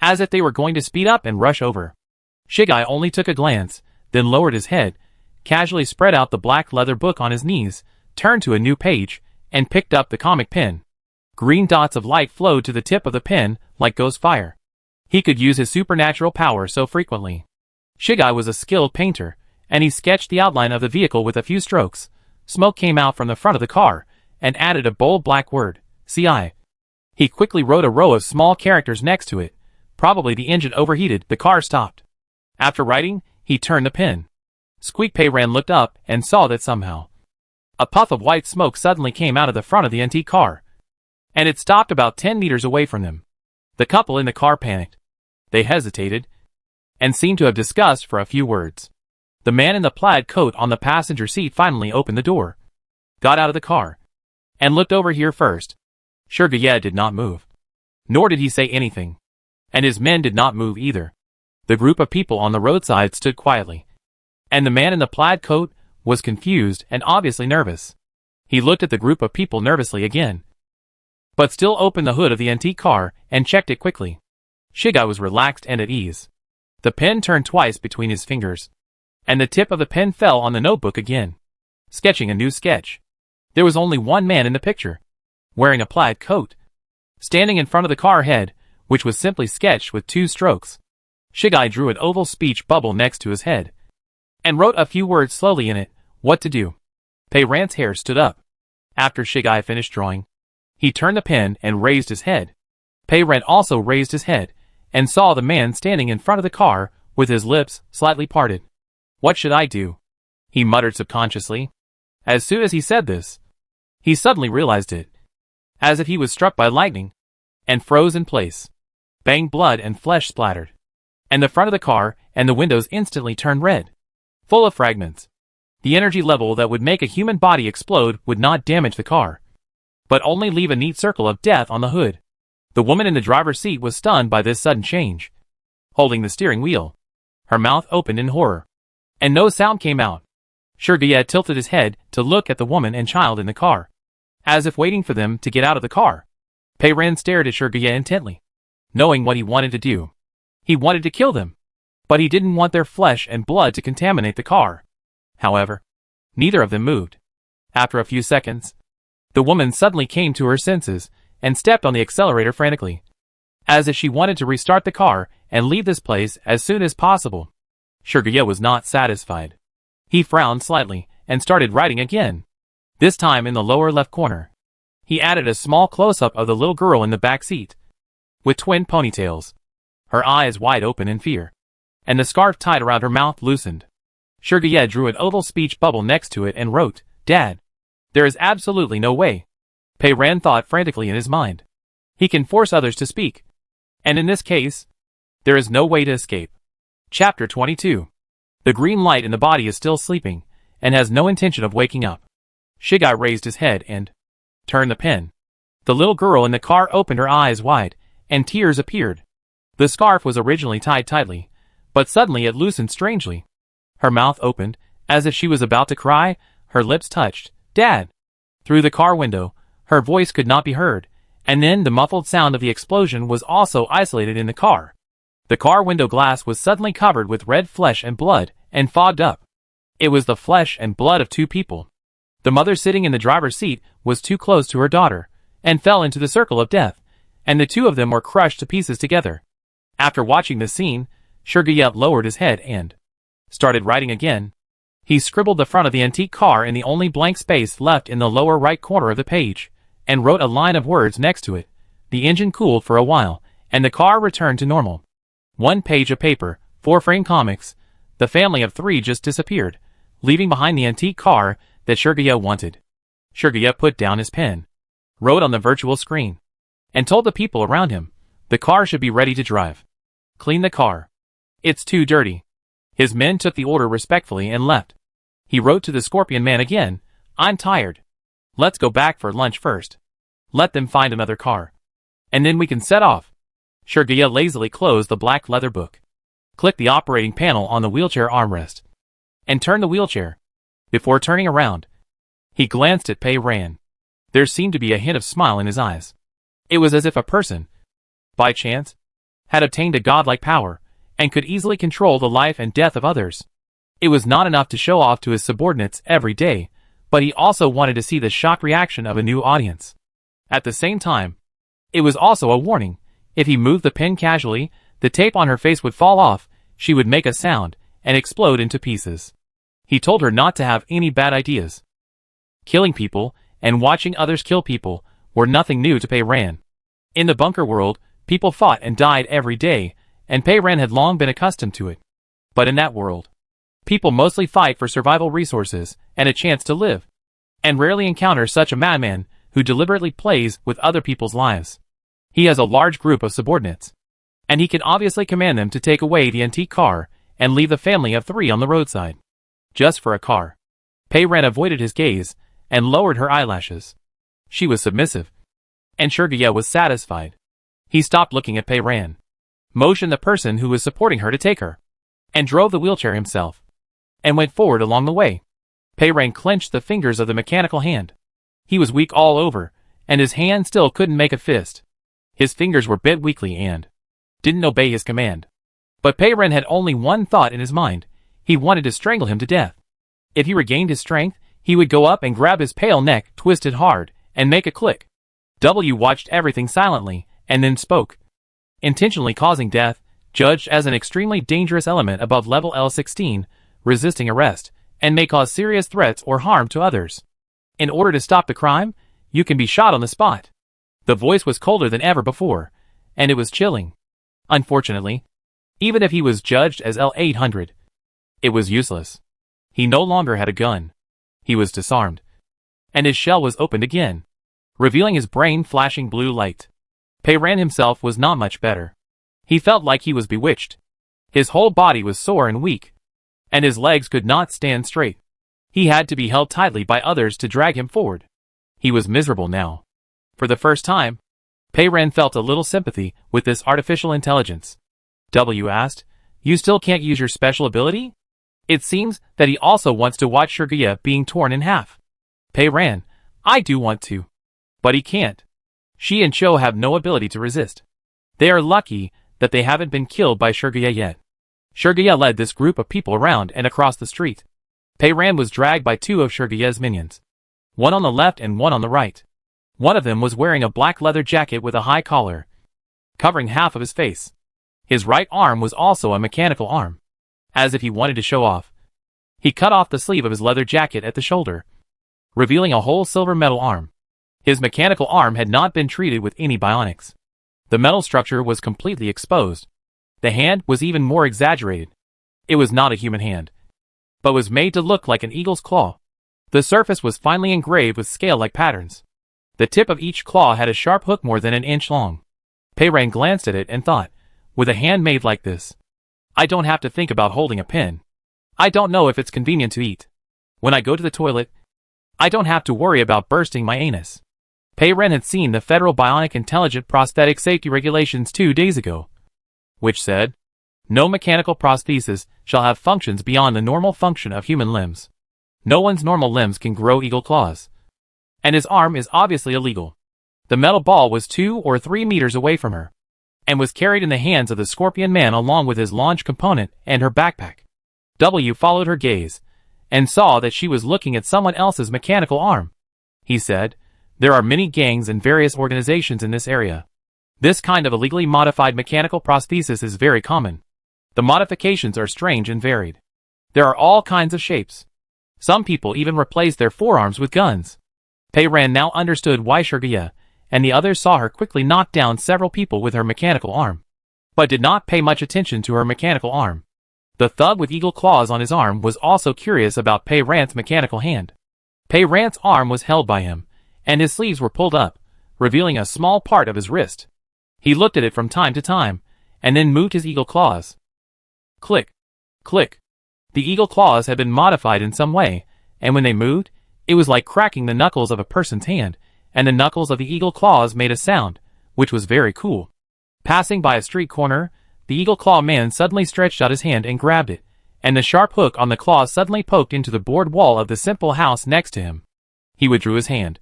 as if they were going to speed up and rush over. Shirgye only took a glance, then lowered his head, casually spread out the black leather book on his knees, turned to a new page, and picked up the comic pen. Green dots of light flowed to the tip of the pen like ghost fire. He could use his supernatural power so frequently. Shirgye was a skilled painter, and he sketched the outline of the vehicle with a few strokes. Smoke came out from the front of the car, and added a bold black word, CI. He quickly wrote a row of small characters next to it. Probably the engine overheated. The car stopped. After writing, he turned the pen. Squeak. Pei Ren looked up and saw that somehow a puff of white smoke suddenly came out of the front of the antique car, and it stopped about 10 meters away from them. The couple in the car panicked. They hesitated, and seemed to have discussed for a few words. The man in the plaid coat on the passenger seat finally opened the door, got out of the car, and looked over here first. Shirgye did not move. Nor did he say anything. And his men did not move either. The group of people on the roadside stood quietly, and the man in the plaid coat was confused and obviously nervous. He looked at the group of people nervously again, but still opened the hood of the antique car and checked it quickly. Shirgye was relaxed and at ease. The pen turned twice between his fingers, and the tip of the pen fell on the notebook again, sketching a new sketch. There was only one man in the picture, wearing a plaid coat, standing in front of the car head, which was simply sketched with 2 strokes. Shirgye drew an oval speech bubble next to his head, and wrote a few words slowly in it. What to do? Pei Ren's hair stood up. After Shirgye finished drawing, he turned the pen and raised his head. Pei Ren also raised his head, and saw the man standing in front of the car, with his lips slightly parted. What should I do? He muttered subconsciously. As soon as he said this, he suddenly realized it, as if he was struck by lightning, and froze in place. Bang! Blood and flesh splattered, and the front of the car and the windows instantly turned red, full of fragments. The energy level that would make a human body explode would not damage the car, but only leave a neat circle of death on the hood. The woman in the driver's seat was stunned by this sudden change, holding the steering wheel. Her mouth opened in horror, and no sound came out. Shirgye tilted his head to look at the woman and child in the car, as if waiting for them to get out of the car. Pei Ren stared at Shirgye intently, knowing what he wanted to do. He wanted to kill them, but he didn't want their flesh and blood to contaminate the car. However, neither of them moved. After a few seconds, the woman suddenly came to her senses and stepped on the accelerator frantically, as if she wanted to restart the car and leave this place as soon as possible. Shirgaya was not satisfied. He frowned slightly and started writing again, this time in the lower left corner. He added a small close-up of the little girl in the back seat, with twin ponytails, her eyes wide open in fear, and the scarf tied around her mouth loosened. Shirgaya drew an oval speech bubble next to it and wrote, "Dad, there is absolutely no way." Pei Ran thought frantically in his mind. He can force others to speak, and in this case, there is no way to escape. Chapter 22. The green light in the body is still sleeping, and has no intention of waking up. Shigai raised his head and turned the pen. The little girl in the car opened her eyes wide, and tears appeared. The scarf was originally tied tightly, but suddenly it loosened strangely. Her mouth opened, as if she was about to cry, her lips touched. "Dad!" Through the car window, her voice could not be heard, and then the muffled sound of the explosion was also isolated in the car. The car window glass was suddenly covered with red flesh and blood, and fogged up. It was the flesh and blood of two people. The mother sitting in the driver's seat was too close to her daughter, and fell into the circle of death, and the two of them were crushed to pieces together. After watching the scene, Shirgaya lowered his head and started writing again. He scribbled the front of the antique car in the only blank space left in the lower right corner of the page, and wrote a line of words next to it. The engine cooled for a while, and the car returned to normal. 1 page of paper, 4 frame comics. The family of 3 just disappeared, leaving behind the antique car that Shirgaya wanted. Shirgaya put down his pen, wrote on the virtual screen, and told the people around him the car should be ready to drive. "Clean the car. It's too dirty." His men took the order respectfully and left. He wrote to the Scorpion Man again, "I'm tired. Let's go back for lunch first. Let them find another car, and then we can set off." Shirgaya lazily closed the black leather book, clicked the operating panel on the wheelchair armrest, and turned the wheelchair. Before turning around, he glanced at Pei Ran. There seemed to be a hint of smile in his eyes. It was as if a person, by chance, had obtained a godlike power, and could easily control the life and death of others. It was not enough to show off to his subordinates every day, but he also wanted to see the shocked reaction of a new audience. At the same time, it was also a warning. If he moved the pen casually, the tape on her face would fall off, she would make a sound, and explode into pieces. He told her not to have any bad ideas. Killing people, and watching others kill people, were nothing new to Pei Ran. In the bunker world, people fought and died every day, and Pei Ran had long been accustomed to it. But in that world, people mostly fight for survival resources and a chance to live, and rarely encounter such a madman who deliberately plays with other people's lives. He has a large group of subordinates, and he can obviously command them to take away the antique car and leave the family of 3 on the roadside, just for a car. Pei Ran avoided his gaze and lowered her eyelashes. She was submissive, and Shirgaya was satisfied. He stopped looking at Pei Ran, motioned the person who was supporting her to take her, and drove the wheelchair himself, and went forward along the way. Pei Ran clenched the fingers of the mechanical hand. He was weak all over, and his hand still couldn't make a fist. His fingers were bent weakly and didn't obey his command. But Pei Ran had only one thought in his mind. He wanted to strangle him to death. If he regained his strength, he would go up and grab his pale neck, twist it hard, and make a click. W watched everything silently, and then spoke. Intentionally causing death, judged as an extremely dangerous element above level L16, resisting arrest, and may cause serious threats or harm to others. In order to stop the crime, you can be shot on the spot. The voice was colder than ever before, and it was chilling. Unfortunately, even if he was judged as L800, it was useless. He no longer had a gun. He was disarmed, and his shell was opened again, revealing his brain flashing blue light. Pei Ran himself was not much better. He felt like he was bewitched. His whole body was sore and weak, and his legs could not stand straight. He had to be held tightly by others to drag him forward. He was miserable now. For the first time, Pei Ran felt a little sympathy with this artificial intelligence. W asked, "You still can't use your special ability?" It seems that he also wants to watch Shirgaya being torn in half. Pei Ran, "I do want to. But he can't. She and Cho have no ability to resist. They are lucky that they haven't been killed by Shirgaya yet." Shirgaya led this group of people around and across the street. Pei Ran was dragged by 2 of Shirgaya's minions, one on the left and one on the right. One of them was wearing a black leather jacket with a high collar, covering half of his face. His right arm was also a mechanical arm. as if he wanted to show off. He cut off the sleeve of his leather jacket at the shoulder, revealing a whole silver metal arm. His mechanical arm had not been treated with any bionics. The metal structure was completely exposed. The hand was even more exaggerated. It was not a human hand, but was made to look like an eagle's claw. The surface was finely engraved with scale-like patterns. The tip of each claw had a sharp hook more than an inch long. Pei Ran glanced at it and thought, with a hand made like this, I don't have to think about holding a pen. I don't know if it's convenient to eat. When I go to the toilet, I don't have to worry about bursting my anus. Pei Ran had seen the Federal Bionic Intelligent Prosthetic Safety Regulations 2 days ago, which said, no mechanical prosthesis shall have functions beyond the normal function of human limbs. No one's normal limbs can grow eagle claws. And his arm is obviously illegal. The metal ball was 2 or 3 meters away from her, and was carried in the hands of the Scorpion Man along with his launch component and her backpack. W followed her gaze, and saw that she was looking at someone else's mechanical arm. He said, there are many gangs and various organizations in this area. This kind of illegally modified mechanical prosthesis is very common. The modifications are strange and varied. There are all kinds of shapes. Some people even replace their forearms with guns. Pei Ran now understood why Shirgaya and the others saw her quickly knock down several people with her mechanical arm, but did not pay much attention to her mechanical arm. The thug with eagle claws on his arm was also curious about Pei Ran's mechanical hand. Pei Ran's arm was held by him, and his sleeves were pulled up, revealing a small part of his wrist. He looked at it from time to time, and then moved his eagle claws. Click, click. The eagle claws had been modified in some way, and when they moved, it was like cracking the knuckles of a person's hand, and the knuckles of the eagle claws made a sound, which was very cool. Passing by a street corner, the eagle claw man suddenly stretched out his hand and grabbed it, and the sharp hook on the claw suddenly poked into the board wall of the simple house next to him. He withdrew his hand,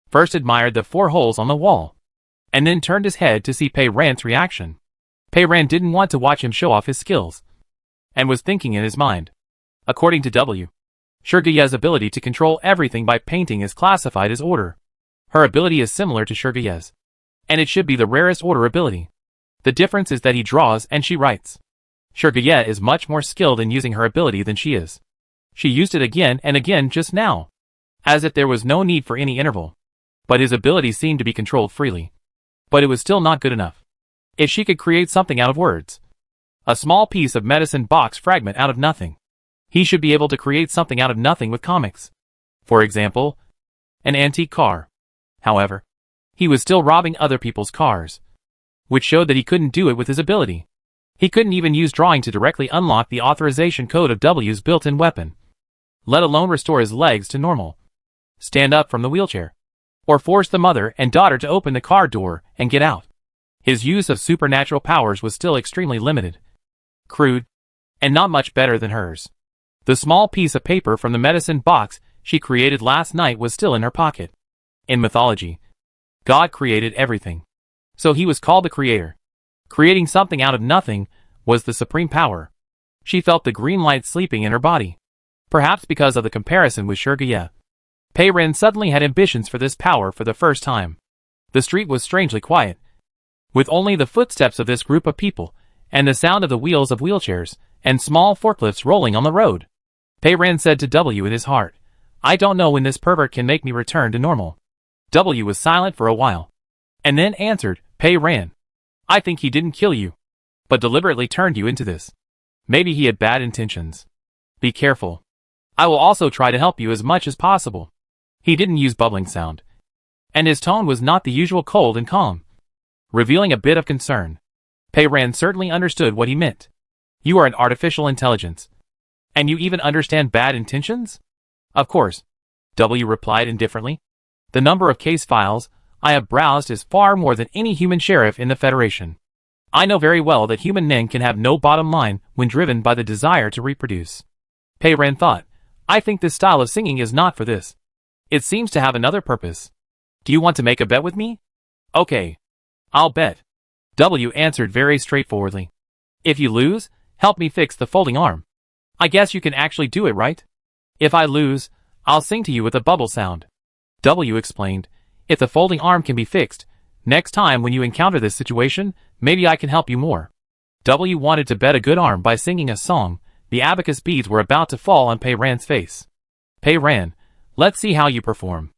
first admired the 4 holes on the wall, and then turned his head to see Pei Ran's reaction. Pei Ran didn't want to watch him show off his skills, and was thinking in his mind. According to W, Shirgaya's ability to control everything by painting is classified as order. Her ability is similar to Shirgaya's, and it should be the rarest order ability. The difference is that he draws and she writes. Shirgaya is much more skilled in using her ability than she is. She used it again and again just now, as if there was no need for any interval. But his ability seemed to be controlled freely. But it was still not good enough. If she could create something out of words, a small piece of medicine box fragment out of nothing, he should be able to create something out of nothing with comics. For example, an antique car. However, he was still robbing other people's cars, which showed that he couldn't do it with his ability. He couldn't even use drawing to directly unlock the authorization code of W's built-in weapon, let alone restore his legs to normal, stand up from the wheelchair, or force the mother and daughter to open the car door and get out. His use of supernatural powers was still extremely limited, crude, and not much better than hers. The small piece of paper from the medicine box she created last night was still in her pocket. In mythology, God created everything, so he was called the creator. Creating something out of nothing was the supreme power. She felt the green light sleeping in her body. Perhaps because of the comparison with Shirgaya, Pei Ran suddenly had ambitions for this power for the first time. The street was strangely quiet, with only the footsteps of this group of people, and the sound of the wheels of wheelchairs, and small forklifts rolling on the road. Pei Ran said to W in his heart, I don't know when this pervert can make me return to normal. W was silent for a while, and then answered, Pei Ran, I think he didn't kill you, but deliberately turned you into this. Maybe he had bad intentions. Be careful. I will also try to help you as much as possible. He didn't use bubbling sound, and his tone was not the usual cold and calm, revealing a bit of concern. Pei Ran certainly understood what he meant. You are an artificial intelligence, and you even understand bad intentions? Of course, W replied indifferently. The number of case files I have browsed is far more than any human sheriff in the Federation. I know very well that human men can have no bottom line when driven by the desire to reproduce. Pei Ran thought, I think this style of singing is not for this. It seems to have another purpose. Do you want to make a bet with me? Okay. I'll bet. W answered very straightforwardly. If you lose, help me fix the folding arm. I guess you can actually do it, right? If I lose, I'll sing to you with a bubble sound. W explained, if the folding arm can be fixed, next time when you encounter this situation, maybe I can help you more. W wanted to bet a good arm by singing a song, The abacus beads were about to fall on Pei Ran's face. Pei Ran, let's see how you perform.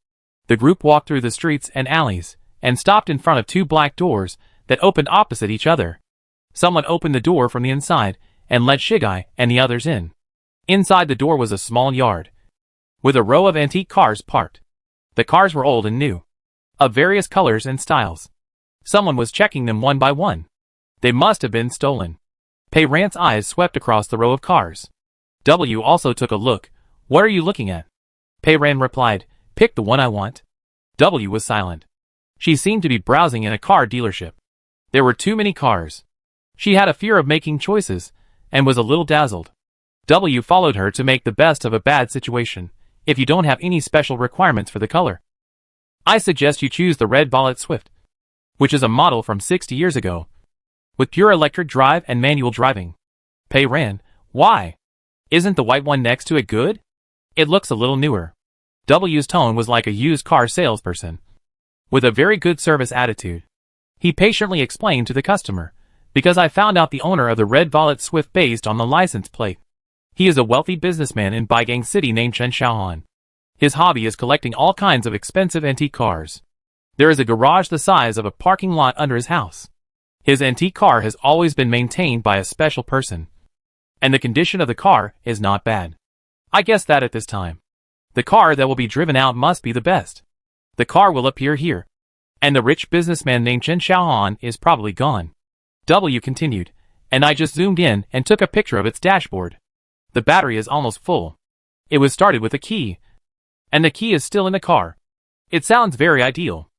The group walked through the streets and alleys, and stopped in front of two black doors that opened opposite each other. Someone opened the door from the inside, and let Shigai and the others in. Inside the door was a small yard, with a row of antique cars parked. The cars were old and new, of various colors and styles. Someone was checking them one by one. They must have been stolen. Pei Ran's eyes swept across the row of cars. W also took a look. What are you looking at? Pei Ran replied, pick the one I want. W was silent. She seemed to be browsing in a car dealership. There were too many cars. She had a fear of making choices, and was a little dazzled. W followed her to make the best of a bad situation. If you don't have any special requirements for the color, I suggest you choose the red Vollet Swift, which is a model from 60 years ago, with pure electric drive and manual driving. Pei Ran, why? Isn't the white one next to it good? It looks a little newer. W's tone was like a used car salesperson, with a very good service attitude. He patiently explained to the customer, because I found out the owner of the red Vollet Swift based on the license plate. He is a wealthy businessman in Baigang City named Chen Xiaohan. His hobby is collecting all kinds of expensive antique cars. There is a garage the size of a parking lot under his house. His antique car has always been maintained by a special person, and the condition of the car is not bad. I guess that at this time, the car that will be driven out must be the best. The car will appear here, and the rich businessman named Chen Xiaohan is probably gone. W continued, and I just zoomed in and took a picture of its dashboard. The battery is almost full. It was started with a key, and the key is still in the car. It sounds very ideal.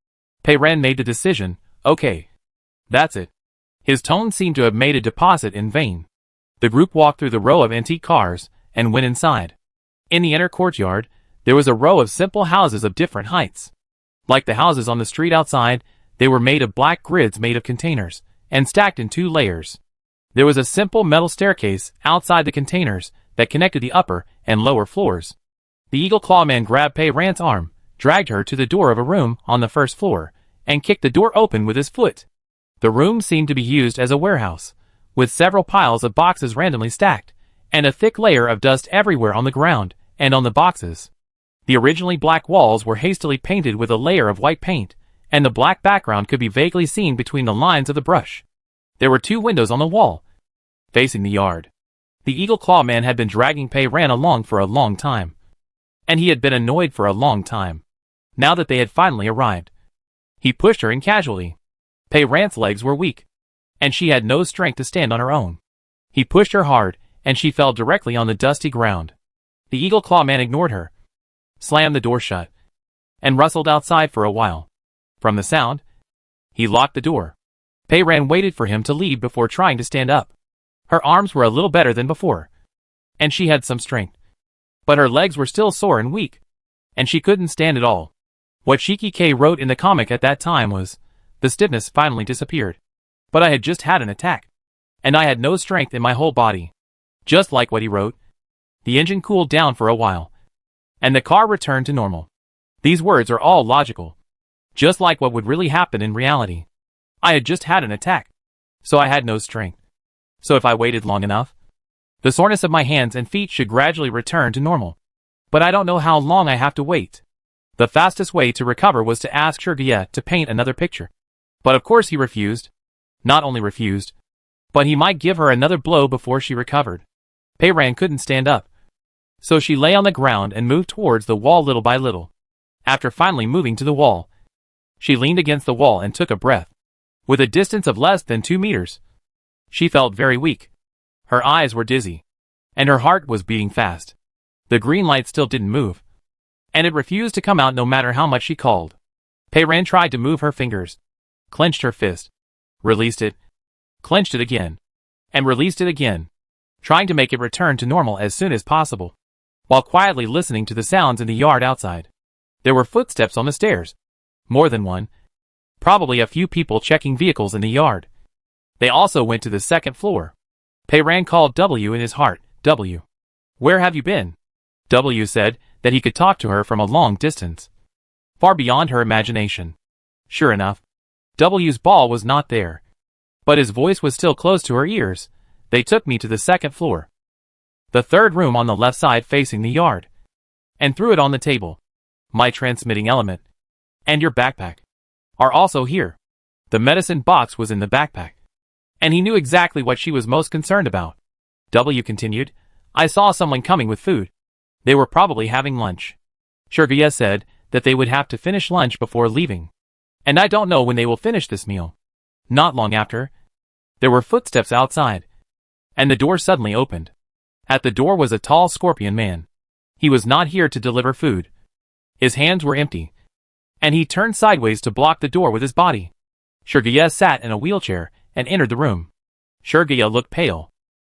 Pei Ran made the decision, okay. That's it. His tone seemed to have made a deposit in vain. The group walked through the row of antique cars, and went inside. In the inner courtyard, there was a row of simple houses of different heights. Like the houses on the street outside, they were made of black grids made of containers, and stacked in 2 layers. There was a simple metal staircase outside the containers that connected the upper and lower floors. The Eagle Claw Man grabbed Pei Ran's arm, dragged her to the door of a room on the first floor, and kicked the door open with his foot. The room seemed to be used as a warehouse, with several piles of boxes randomly stacked, and a thick layer of dust everywhere on the ground and on the boxes. The originally black walls were hastily painted with a layer of white paint, and the black background could be vaguely seen between the lines of the brush. There were 2 windows on the wall, facing the yard. The Eagle Claw Man had been dragging Pei Ran along for a long time, and he had been annoyed for a long time. Now that they had finally arrived, he pushed her in casually. Pei Ran's legs were weak, and she had no strength to stand on her own. He pushed her hard, and she fell directly on the dusty ground. The Eagle Claw Man ignored her, slammed the door shut, and rustled outside for a while. From the sound, he locked the door. Pei Ran waited for him to leave before trying to stand up. Her arms were a little better than before, and she had some strength. But her legs were still sore and weak, and she couldn't stand at all. What Shiki K wrote in the comic at that time was, the stiffness finally disappeared. But I had just had an attack, and I had no strength in my whole body. Just like what he wrote. The engine cooled down for a while, and the car returned to normal. These words are all logical, just like what would really happen in reality. I had just had an attack, so I had no strength. So if I waited long enough, the soreness of my hands and feet should gradually return to normal. But I don't know how long I have to wait. The fastest way to recover was to ask Shirgye to paint another picture. But of course he refused. Not only refused, but he might give her another blow before she recovered. Pei Ran couldn't stand up, so she lay on the ground and moved towards the wall little by little. After finally moving to the wall, she leaned against the wall and took a breath. With a distance of less than 2 meters, she felt very weak. Her eyes were dizzy, and her heart was beating fast. The green light still didn't move, and it refused to come out no matter how much she called. Pei Ran tried to move her fingers, clenched her fist, released it, clenched it again, and released it again, trying to make it return to normal as soon as possible, while quietly listening to the sounds in the yard outside. There were footsteps on the stairs. More than one. Probably a few people checking vehicles in the yard. They also went to the second floor. Pei Ran called W in his heart. W. Where have you been? W said that he could talk to her from a long distance, far beyond her imagination. Sure enough, W's ball was not there, but his voice was still close to her ears. They took me to the second floor. The third room on the left side facing the yard. And threw it on the table. My transmitting element. And your backpack. Are also here. The medicine box was in the backpack. And he knew exactly what she was most concerned about. W continued, I saw someone coming with food. They were probably having lunch. Shirgaya said that they would have to finish lunch before leaving. And I don't know when they will finish this meal. Not long after, there were footsteps outside. And the door suddenly opened. At the door was a tall scorpion man. He was not here to deliver food. His hands were empty. And he turned sideways to block the door with his body. Shirgaya sat in a wheelchair and entered the room. Shirgaya looked pale.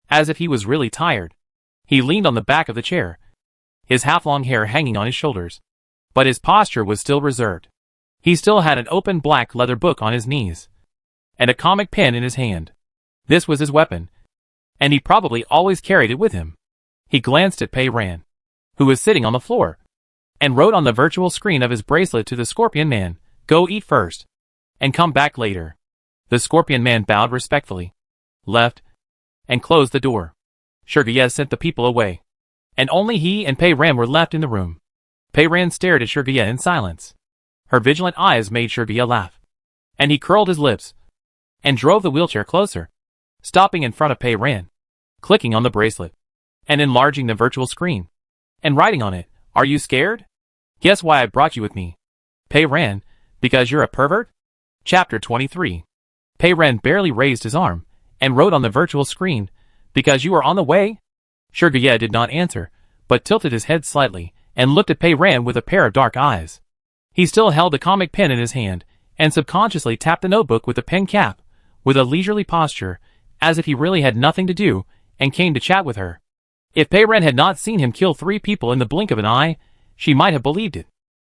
As if he was really tired. He leaned on the back of the chair. His half-long hair hanging on his shoulders. But his posture was still reserved. He still had an open black leather book on his knees. And a comic pen in his hand. This was his weapon. And he probably always carried it with him. He glanced at Pei Ran, who was sitting on the floor, and wrote on the virtual screen of his bracelet to the scorpion man, go eat first, and come back later. The scorpion man bowed respectfully, left, and closed the door. Shirgaya sent the people away. And only he and Pei Ran were left in the room. Pei Ran stared at Shirgaya in silence. Her vigilant eyes made Shirgaya laugh. And he curled his lips, and drove the wheelchair closer, stopping in front of Pei Ran, clicking on the bracelet, and enlarging the virtual screen, and writing on it, are you scared? Guess why I brought you with me. Pei Ran, because you're a pervert? Chapter 23. Pei Ran barely raised his arm, and wrote on the virtual screen, because you are on the way? Shirgaya did not answer, but tilted his head slightly, and looked at Pei Ran with a pair of dark eyes. He still held the comic pen in his hand, and subconsciously tapped the notebook with the pen cap, with a leisurely posture, as if he really had nothing to do, and came to chat with her. If Pei Ran had not seen him kill 3 people in the blink of an eye, she might have believed it.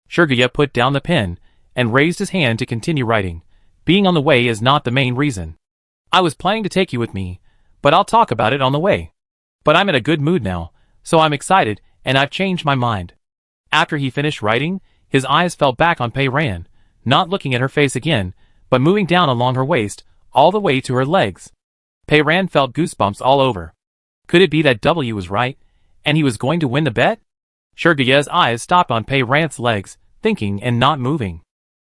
Shirgaya put down the pen, and raised his hand to continue writing. Being on the way is not the main reason. I was planning to take you with me, but I'll talk about it on the way. But I'm in a good mood now, so I'm excited, and I've changed my mind. After he finished writing, his eyes fell back on Pei Ran, not looking at her face again, but moving down along her waist, all the way to her legs. Pei Ran felt goosebumps all over. Could it be that W was right, and he was going to win the bet? Shirgaya's eyes stopped on Pei Ran's legs, thinking and not moving.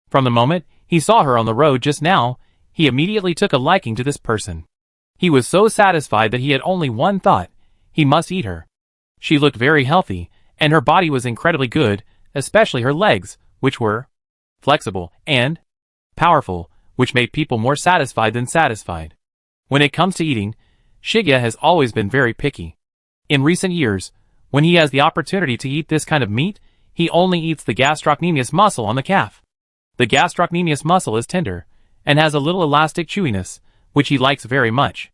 From the moment he saw her on the road just now, he immediately took a liking to this person. He was so satisfied that he had only one thought, he must eat her. She looked very healthy, and her body was incredibly good, especially her legs, which were flexible and powerful, which made people more satisfied than satisfied. When it comes to eating, Shirgaya has always been very picky. In recent years, when he has the opportunity to eat this kind of meat, he only eats the gastrocnemius muscle on the calf. The gastrocnemius muscle is tender, and has a little elastic chewiness, which he likes very much.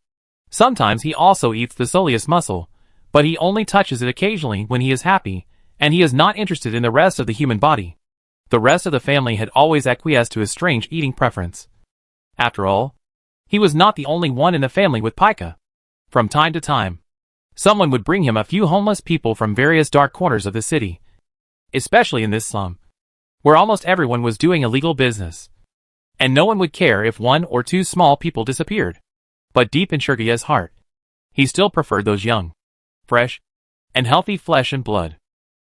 Sometimes he also eats the soleus muscle, but he only touches it occasionally when he is happy, and he is not interested in the rest of the human body. The rest of the family had always acquiesced to his strange eating preference. After all, he was not the only one in the family with pica. From time to time, someone would bring him a few homeless people from various dark corners of the city, especially in this slum, where almost everyone was doing illegal business, and no one would care if 1 or 2 small people disappeared. But deep in Shirgaya's heart, he still preferred those young, fresh, and healthy flesh and blood.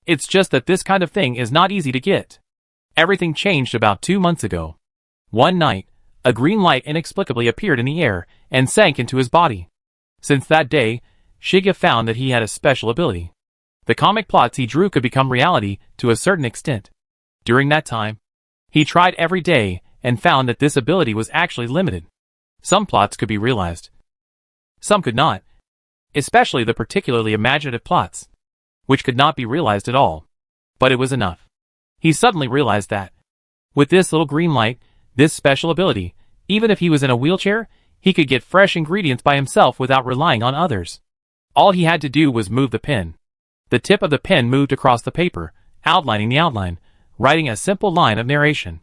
It's just that this kind of thing is not easy to get. Everything changed about 2 months ago. One night, a green light inexplicably appeared in the air and sank into his body. Since that day, Shirgaya found that he had a special ability. The comic plots he drew could become reality to a certain extent. During that time, he tried every day and found that this ability was actually limited. Some plots could be realized. Some could not. Especially the particularly imaginative plots, which could not be realized at all. But it was enough. He suddenly realized that, with this little green light, this special ability, even if he was in a wheelchair, he could get fresh ingredients by himself without relying on others. All he had to do was move the pen. The tip of the pen moved across the paper, outlining the outline, writing a simple line of narration.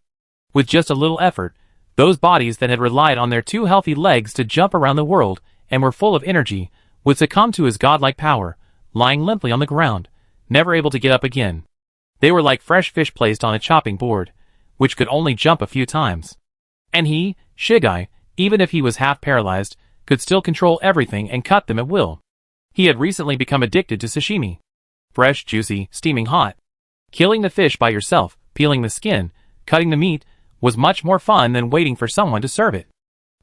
With just a little effort, those bodies that had relied on their 2 healthy legs to jump around the world and were full of energy would succumb to his godlike power, lying limply on the ground, never able to get up again. They were like fresh fish placed on a chopping board, which could only jump a few times. And he, Shirgaya, even if he was half paralyzed, could still control everything and cut them at will. He had recently become addicted to sashimi. Fresh, juicy, steaming hot. Killing the fish by yourself, peeling the skin, cutting the meat, was much more fun than waiting for someone to serve it.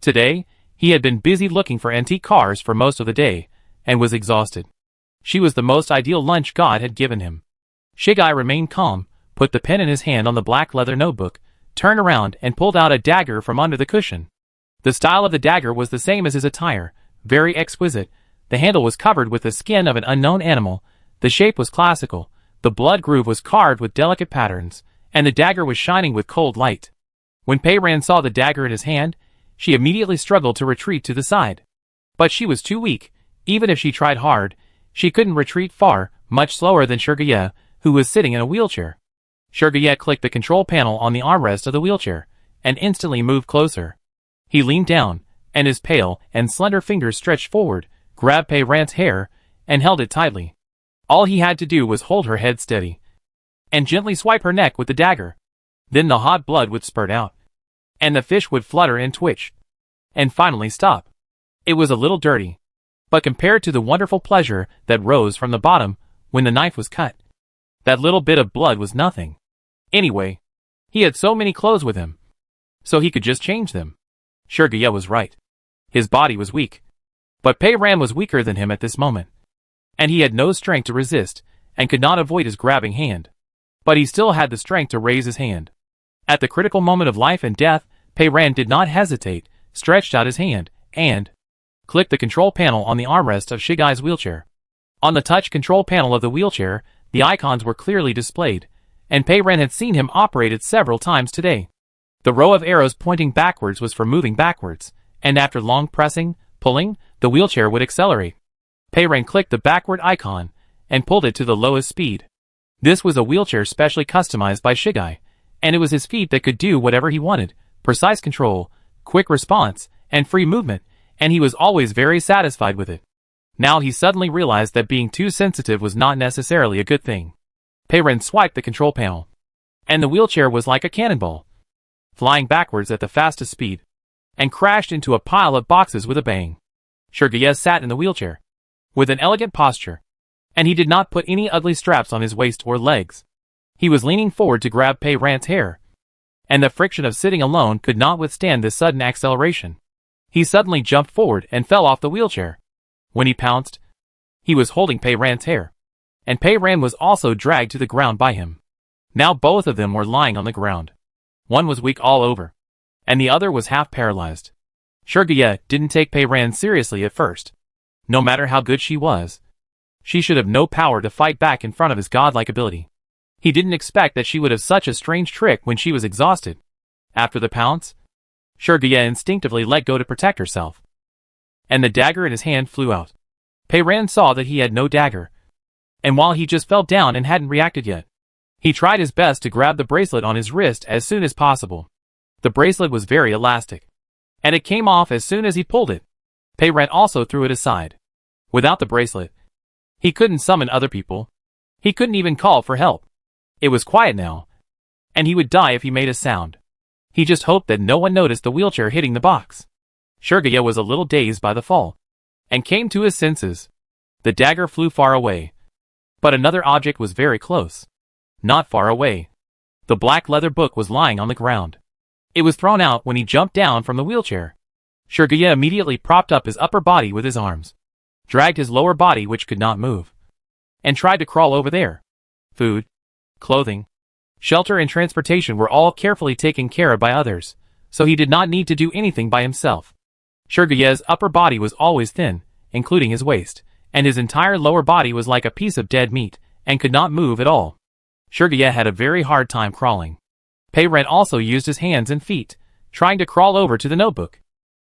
Today, he had been busy looking for antique cars for most of the day, and was exhausted. She was the most ideal lunch God had given him. Shigai remained calm, put the pen in his hand on the black leather notebook, turned around and pulled out a dagger from under the cushion. The style of the dagger was the same as his attire, very exquisite. The handle was covered with the skin of an unknown animal, the shape was classical, the blood groove was carved with delicate patterns, and the dagger was shining with cold light. When Pei Ran saw the dagger in his hand, she immediately struggled to retreat to the side. But she was too weak. Even if she tried hard, she couldn't retreat far, much slower than Shirgaye, who was sitting in a wheelchair. Shirgaye clicked the control panel on the armrest of the wheelchair, and instantly moved closer. He leaned down, and his pale and slender fingers stretched forward, grabbed Pei Ran's hair, and held it tightly. All he had to do was hold her head steady, and gently swipe her neck with the dagger. Then the hot blood would spurt out, and the fish would flutter and twitch, and finally stop. It was a little dirty, but compared to the wonderful pleasure that rose from the bottom when the knife was cut, that little bit of blood was nothing. Anyway, he had so many clothes with him, so he could just change them. Shirgaye was right. His body was weak, but Pei Ran was weaker than him at this moment, and he had no strength to resist, and could not avoid his grabbing hand. But he still had the strength to raise his hand. At the critical moment of life and death, Pei Ran did not hesitate, stretched out his hand, and clicked the control panel on the armrest of Shigai's wheelchair. On the touch control panel of the wheelchair, the icons were clearly displayed, and Pei Ran had seen him operate it several times today. The row of arrows pointing backwards was for moving backwards, and after long pressing, pulling, the wheelchair would accelerate. Pei Ran clicked the backward icon, and pulled it to the lowest speed. This was a wheelchair specially customized by Shigai, and it was his feet that could do whatever he wanted, precise control, quick response, and free movement, and he was always very satisfied with it. Now he suddenly realized that being too sensitive was not necessarily a good thing. Pei Ran swiped the control panel, and the wheelchair was like a cannonball, flying backwards at the fastest speed, and crashed into a pile of boxes with a bang. Shirgaye sat in the wheelchair, with an elegant posture, and he did not put any ugly straps on his waist or legs. He was leaning forward to grab Pei Ran's hair, and the friction of sitting alone could not withstand this sudden acceleration. He suddenly jumped forward and fell off the wheelchair. When he pounced, he was holding Pei Ran's hair, and Pei Ran was also dragged to the ground by him. Now both of them were lying on the ground. One was weak all over, and the other was half paralyzed. Shirgaye didn't take Pei Ran seriously at first. No matter how good she was, she should have no power to fight back in front of his godlike ability. He didn't expect that she would have such a strange trick when she was exhausted. After the pounce, Shirgaye instinctively let go to protect herself, and the dagger in his hand flew out. Pei Ran saw that he had no dagger, and while he just fell down and hadn't reacted yet, he tried his best to grab the bracelet on his wrist as soon as possible. The bracelet was very elastic, and it came off as soon as he pulled it. Pei Ran also threw it aside. Without the bracelet, he couldn't summon other people. He couldn't even call for help. It was quiet now, and he would die if he made a sound. He just hoped that no one noticed the wheelchair hitting the box. Shirgaye was a little dazed by the fall, and came to his senses. The dagger flew far away, but another object was very close. Not far away, the black leather book was lying on the ground. It was thrown out when he jumped down from the wheelchair. Shirgaye immediately propped up his upper body with his arms, dragged his lower body which could not move, and tried to crawl over there. Food, clothing, shelter and transportation were all carefully taken care of by others, so he did not need to do anything by himself. Shirgaye's upper body was always thin, including his waist, and his entire lower body was like a piece of dead meat, and could not move at all. Shirgaye had a very hard time crawling. Pei Ran also used his hands and feet, trying to crawl over to the notebook.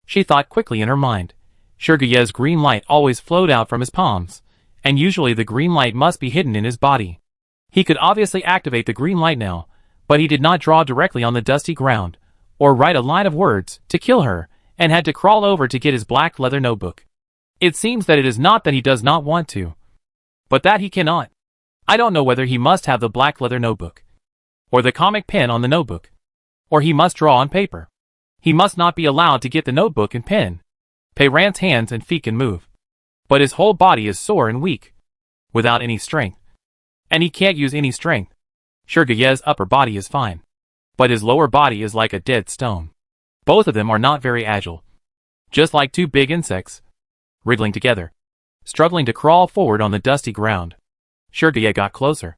She thought quickly in her mind. Shirgaye's green light always flowed out from his palms, and usually the green light must be hidden in his body. He could obviously activate the green light now, but he did not draw directly on the dusty ground, or write a line of words to kill her, and had to crawl over to get his black leather notebook. It seems that it is not that he does not want to, but that he cannot. I don't know whether he must have the black leather notebook, or the comic pen on the notebook, or he must draw on paper. He must not be allowed to get the notebook and pen. Pei Ran's hands and feet can move, but his whole body is sore and weak, without any strength. And he can't use any strength. Sergeye's upper body is fine, but his lower body is like a dead stone. Both of them are not very agile, just like two big insects, wriggling together, struggling to crawl forward on the dusty ground. Sergeye got closer,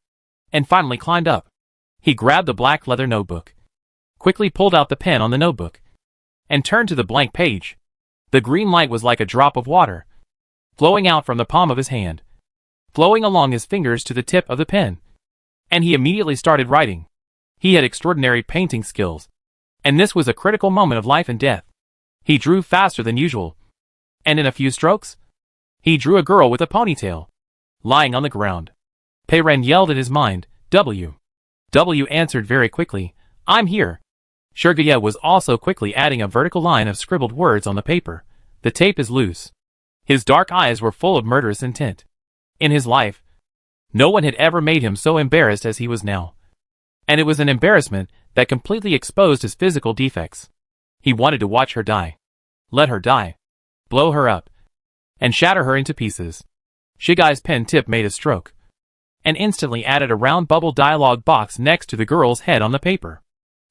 and finally climbed up. He grabbed the black leather notebook, quickly pulled out the pen on the notebook, and turned to the blank page. The green light was like a drop of water, flowing out from the palm of his hand, flowing along his fingers to the tip of the pen. And he immediately started writing. He had extraordinary painting skills, and this was a critical moment of life and death. He drew faster than usual, and in a few strokes, he drew a girl with a ponytail, lying on the ground. Pei-Ren yelled in his mind, W. W answered very quickly, I'm here. Sergeye was also quickly adding a vertical line of scribbled words on the paper. The tape is loose. His dark eyes were full of murderous intent. In his life, no one had ever made him so embarrassed as he was now. And it was an embarrassment that completely exposed his physical defects. He wanted to watch her die. Let her die. Blow her up. And shatter her into pieces. Sergeye's pen tip made a stroke, and instantly added a round bubble dialogue box next to the girl's head on the paper.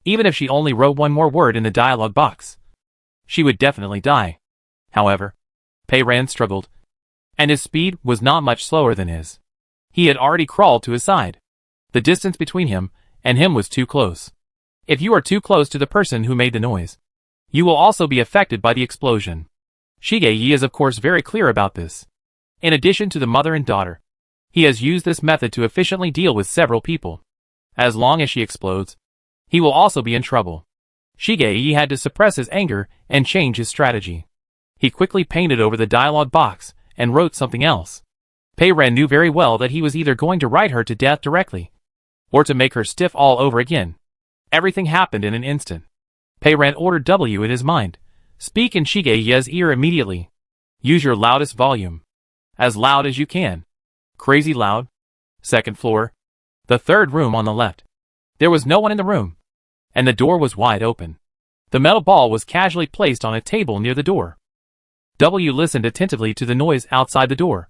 Even if she only wrote one more word in the dialogue box, she would definitely die. However, Pei-Ren struggled, and his speed was not much slower than his. He had already crawled to his side. The distance between him and him was too close. If you are too close to the person who made the noise, you will also be affected by the explosion. Sergeye is of course very clear about this. In addition to the mother and daughter, he has used this method to efficiently deal with several people. As long as she explodes, he will also be in trouble. Sergeye had to suppress his anger and change his strategy. He quickly painted over the dialogue box and wrote something else. Pei-Ren knew very well that he was either going to write her to death directly, or to make her stiff all over again. Everything happened in an instant. Pei-Ren ordered W in his mind, speak in Sergeye's ear immediately. Use your loudest volume. As loud as you can. Crazy loud. Second floor. The third room on the left. There was no one in the room, and the door was wide open. The metal ball was casually placed on a table near the door. W listened attentively to the noise outside the door,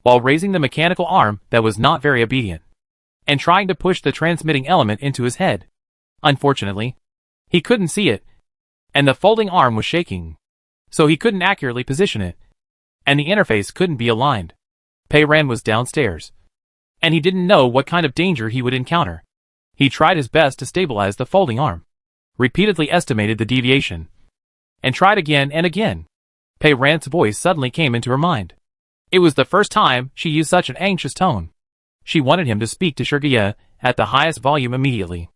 while raising the mechanical arm that was not very obedient, and trying to push the transmitting element into his head. Unfortunately, he couldn't see it, and the folding arm was shaking, so he couldn't accurately position it, and the interface couldn't be aligned. Pei-Ren was downstairs, and he didn't know what kind of danger he would encounter. He tried his best to stabilize the folding arm, repeatedly estimated the deviation, and tried again and again. Pei-Ren's voice suddenly came into her mind. It was the first time she used such an anxious tone. She wanted him to speak to Sergeye at the highest volume immediately.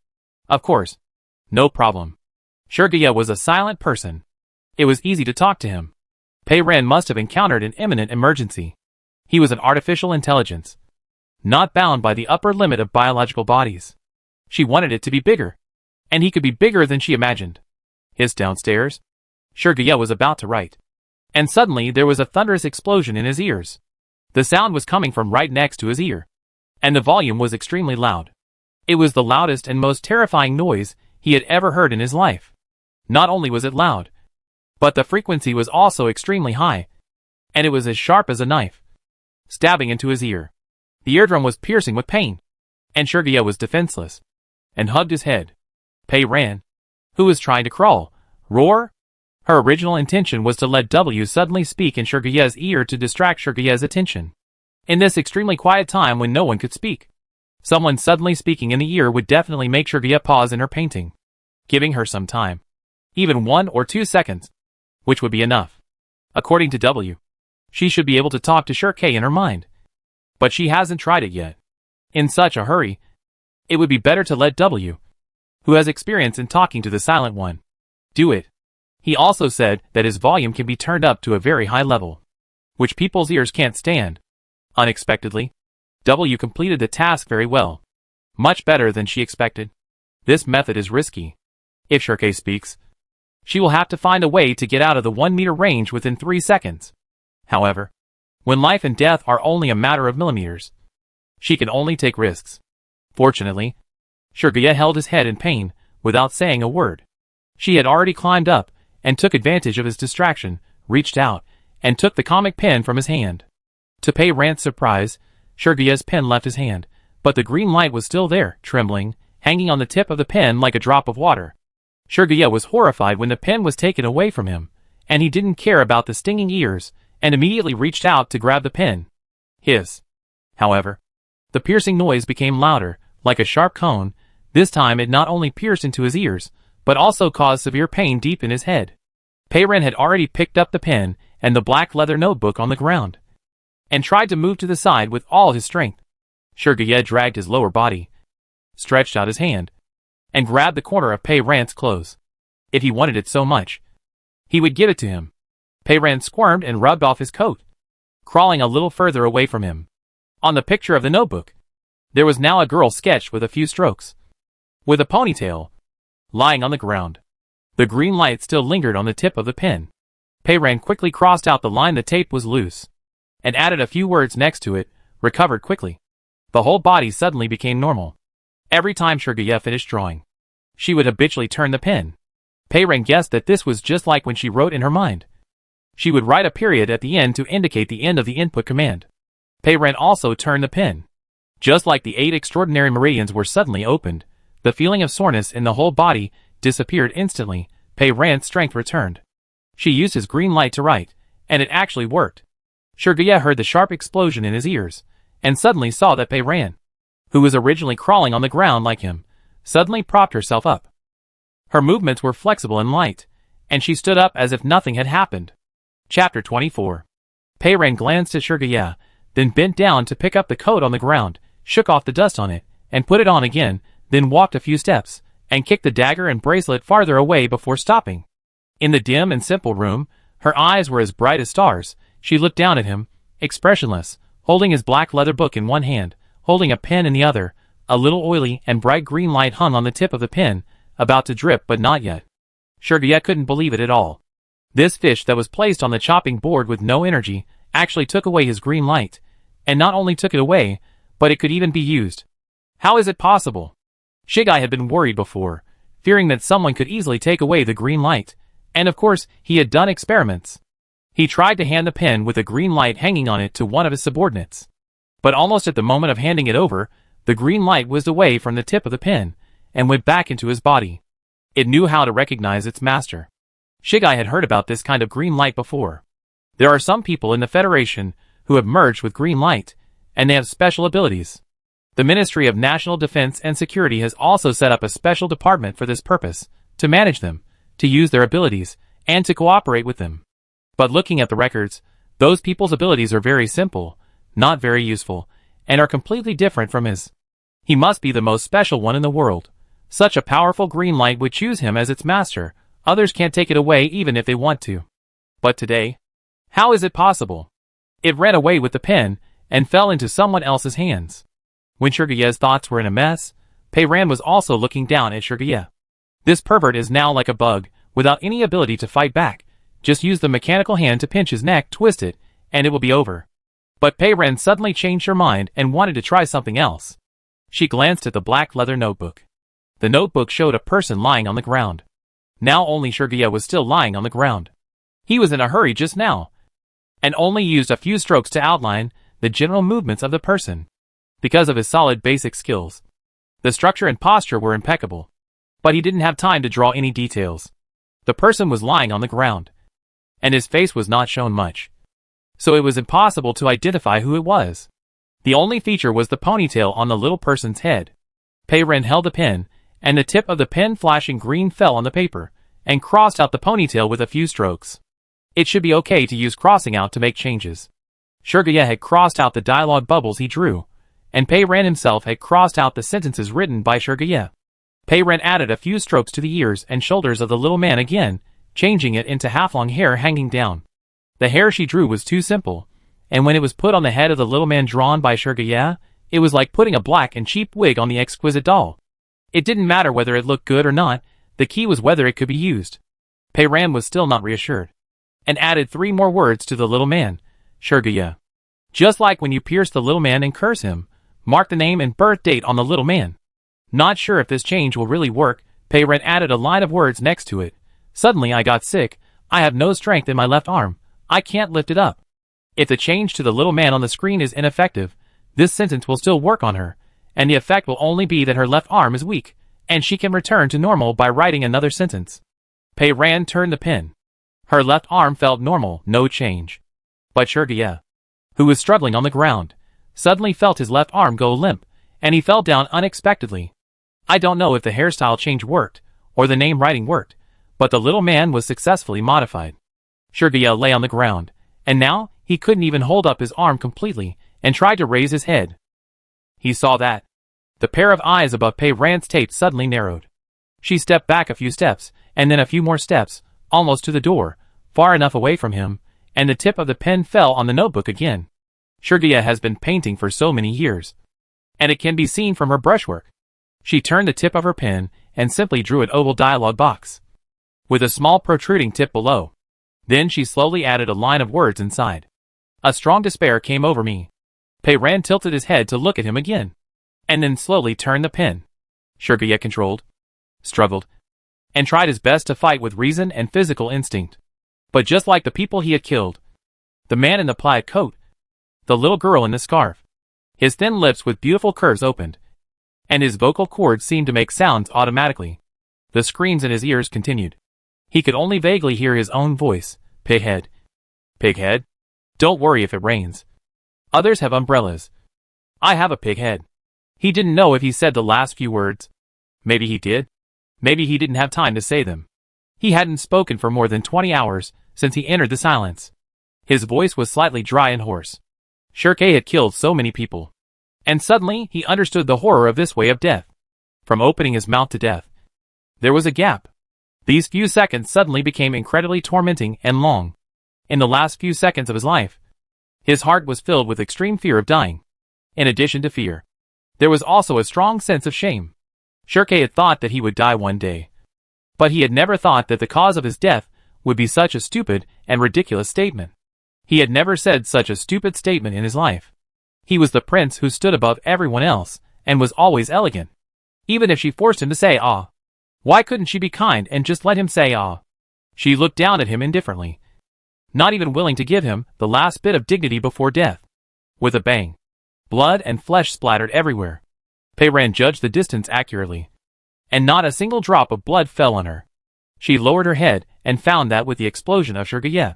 Of course. No problem. Sergeye was a silent person. It was easy to talk to him. Pei-Ren must have encountered an imminent emergency. He was an artificial intelligence, not bound by the upper limit of biological bodies. She wanted it to be bigger, and he could be bigger than she imagined. His downstairs. Sergeye was about to write, and suddenly there was a thunderous explosion in his ears. The sound was coming from right next to his ear, and the volume was extremely loud. It was the loudest and most terrifying noise he had ever heard in his life. Not only was it loud, but the frequency was also extremely high, and it was as sharp as a knife, stabbing into his ear. The eardrum was piercing with pain, and Sergeye was defenseless, and hugged his head. Pei-Ren, who was trying to crawl, roar. Her original intention was to let W suddenly speak in Sergeye's ear to distract Sergeye's attention. In this extremely quiet time when no one could speak, someone suddenly speaking in the ear would definitely make Sergeye pause in her painting, giving her some time, even 1 or 2 seconds, which would be enough. According to W, she should be able to talk to Sergeye in her mind, but she hasn't tried it yet. In such a hurry, it would be better to let W, who has experience in talking to the silent one, do it. He also said that his volume can be turned up to a very high level, which people's ears can't stand. Unexpectedly, W completed the task very well, much better than she expected. This method is risky. If Sergeye speaks, she will have to find a way to get out of the 1-meter range within 3 seconds. However, when life and death are only a matter of millimeters, she can only take risks. Fortunately, Sergeye held his head in pain without saying a word. She had already climbed up and took advantage of his distraction, reached out, and took the comic pen from his hand. To Pei Ran's surprise, Shirgaya's pen left his hand, but the green light was still there, trembling, hanging on the tip of the pen like a drop of water. Shirgaya was horrified when the pen was taken away from him, and he didn't care about the stinging ears, and immediately reached out to grab the pen. However, the piercing noise became louder, like a sharp cone. This time it not only pierced into his ears, but also caused severe pain deep in his head. Pei Ren had already picked up the pen and the black leather notebook on the ground, and tried to move to the side with all his strength. Shirgaya dragged his lower body, stretched out his hand, and grabbed the corner of Pei Ran's clothes. If he wanted it so much, he would give it to him. Pei Ran squirmed and rubbed off his coat, crawling a little further away from him. On the picture of the notebook, there was now a girl sketched with a few strokes, with a ponytail, lying on the ground. The green light still lingered on the tip of the pen. Pei Ran quickly crossed out the line the tape was loose, and added a few words next to it, recovered quickly. The whole body suddenly became normal. Every time Shirgaya finished drawing, she would habitually turn the pen. Pei Ran guessed that this was just like when she wrote in her mind. She would write a period at the end to indicate the end of the input command. Pei Ran also turned the pen. Just like the 8 extraordinary meridians were suddenly opened, the feeling of soreness in the whole body disappeared instantly. Pei Ran's strength returned. She used his green light to write, and it actually worked. Shirgaya heard the sharp explosion in his ears, and suddenly saw that Pei Ran, who was originally crawling on the ground like him, suddenly propped herself up. Her movements were flexible and light, and she stood up as if nothing had happened. Chapter 24. Pei Ran glanced at Shirgaya, then bent down to pick up the coat on the ground, shook off the dust on it, and put it on again, then walked a few steps, and kicked the dagger and bracelet farther away before stopping. In the dim and simple room, her eyes were as bright as stars. She looked down at him, expressionless, holding his black leather book in one hand, holding a pen in the other. A little oily and bright green light hung on the tip of the pen, about to drip but not yet. Shirgaya couldn't believe it at all. This fish that was placed on the chopping board with no energy actually took away his green light, and not only took it away, but it could even be used. How is it possible? Shirgaya had been worried before, fearing that someone could easily take away the green light, and of course he had done experiments. He tried to hand the pen with the green light hanging on it to one of his subordinates. But almost at the moment of handing it over, the green light whizzed away from the tip of the pen, and went back into his body. It knew how to recognize its master. Shirgaya had heard about this kind of green light before. There are some people in the Federation who have merged with green light, and they have special abilities. The Ministry of National Defense and Security has also set up a special department for this purpose, to manage them, to use their abilities, and to cooperate with them. But looking at the records, those people's abilities are very simple, not very useful, and are completely different from his. He must be the most special one in the world. Such a powerful green light would choose him as its master. Others can't take it away even if they want to. But today, how is it possible? It ran away with the pen, and fell into someone else's hands. When Shirgaya's thoughts were in a mess, Pei Ran was also looking down at Shirgaya. This pervert is now like a bug, without any ability to fight back. Just use the mechanical hand to pinch his neck, twist it, and it will be over. But Pei Ran suddenly changed her mind and wanted to try something else. She glanced at the black leather notebook. The notebook showed a person lying on the ground. Now only Shirgaya was still lying on the ground. He was in a hurry just now, and only used a few strokes to outline the general movements of the person. Because of his solid basic skills, the structure and posture were impeccable. But he didn't have time to draw any details. The person was lying on the ground, and his face was not shown much, so it was impossible to identify who it was. The only feature was the ponytail on the little person's head. Pei Ran held the pen, and the tip of the pen flashing green fell on the paper, and crossed out the ponytail with a few strokes. It should be okay to use crossing out to make changes. Shirgaya had crossed out the dialogue bubbles he drew, and Pei Ran himself had crossed out the sentences written by Shirgaya. Pei Ran added a few strokes to the ears and shoulders of the little man again, changing it into half-long hair hanging down. The hair she drew was too simple, and when it was put on the head of the little man drawn by Shirgaya, it was like putting a black and cheap wig on the exquisite doll. It didn't matter whether it looked good or not, the key was whether it could be used. Pei Ran was still not reassured, and added 3 more words to the little man, Shirgaya. Just like when you pierce the little man and curse him, mark the name and birth date on the little man. Not sure if this change will really work, Pei Ran added a line of words next to it. Suddenly I got sick, I have no strength in my left arm, I can't lift it up. If the change to the little man on the screen is ineffective, this sentence will still work on her, and the effect will only be that her left arm is weak, and she can return to normal by writing another sentence. Pei Ran turned the pen. Her left arm felt normal, no change. But Shirgye, who was struggling on the ground, suddenly felt his left arm go limp, and he fell down unexpectedly. I don't know if the hairstyle change worked, or the name writing worked, but the little man was successfully modified. Shirgye lay on the ground, and now he couldn't even hold up his arm completely, and tried to raise his head. He saw that. The pair of eyes above Pei Ran's tape suddenly narrowed. She stepped back a few steps, and then a few more steps, almost to the door, far enough away from him, and the tip of the pen fell on the notebook again. Shirgye has been painting for so many years, and it can be seen from her brushwork. She turned the tip of her pen and simply drew an oval dialogue box, with a small protruding tip below. Then she slowly added a line of words inside. A strong despair came over me. Pei Ran tilted his head to look at him again, and then slowly turned the pen. Shirgye controlled, struggled, and tried his best to fight with reason and physical instinct. But just like the people he had killed, the man in the plaid coat, the little girl in the scarf, his thin lips with beautiful curves opened, and his vocal cords seemed to make sounds automatically. The screams in his ears continued. He could only vaguely hear his own voice. Pighead. Pighead. Don't worry if it rains. Others have umbrellas. I have a pig head. He didn't know if he said the last few words. Maybe he did. Maybe he didn't have time to say them. He hadn't spoken for more than 20 hours since he entered the silence. His voice was slightly dry and hoarse. Shirgye had killed so many people. And suddenly he understood the horror of this way of death. From opening his mouth to death, there was a gap. These few seconds suddenly became incredibly tormenting and long. In the last few seconds of his life, his heart was filled with extreme fear of dying. In addition to fear, there was also a strong sense of shame. Shirgye had thought that he would die one day, but he had never thought that the cause of his death would be such a stupid and ridiculous statement. He had never said such a stupid statement in his life. He was the prince who stood above everyone else, and was always elegant. Even if she forced him to say ah, why couldn't she be kind and just let him say ah? She looked down at him indifferently, not even willing to give him the last bit of dignity before death. With a bang, blood and flesh splattered everywhere. Pei Ran judged the distance accurately, and not a single drop of blood fell on her. She lowered her head and found that with the explosion of Shirgye,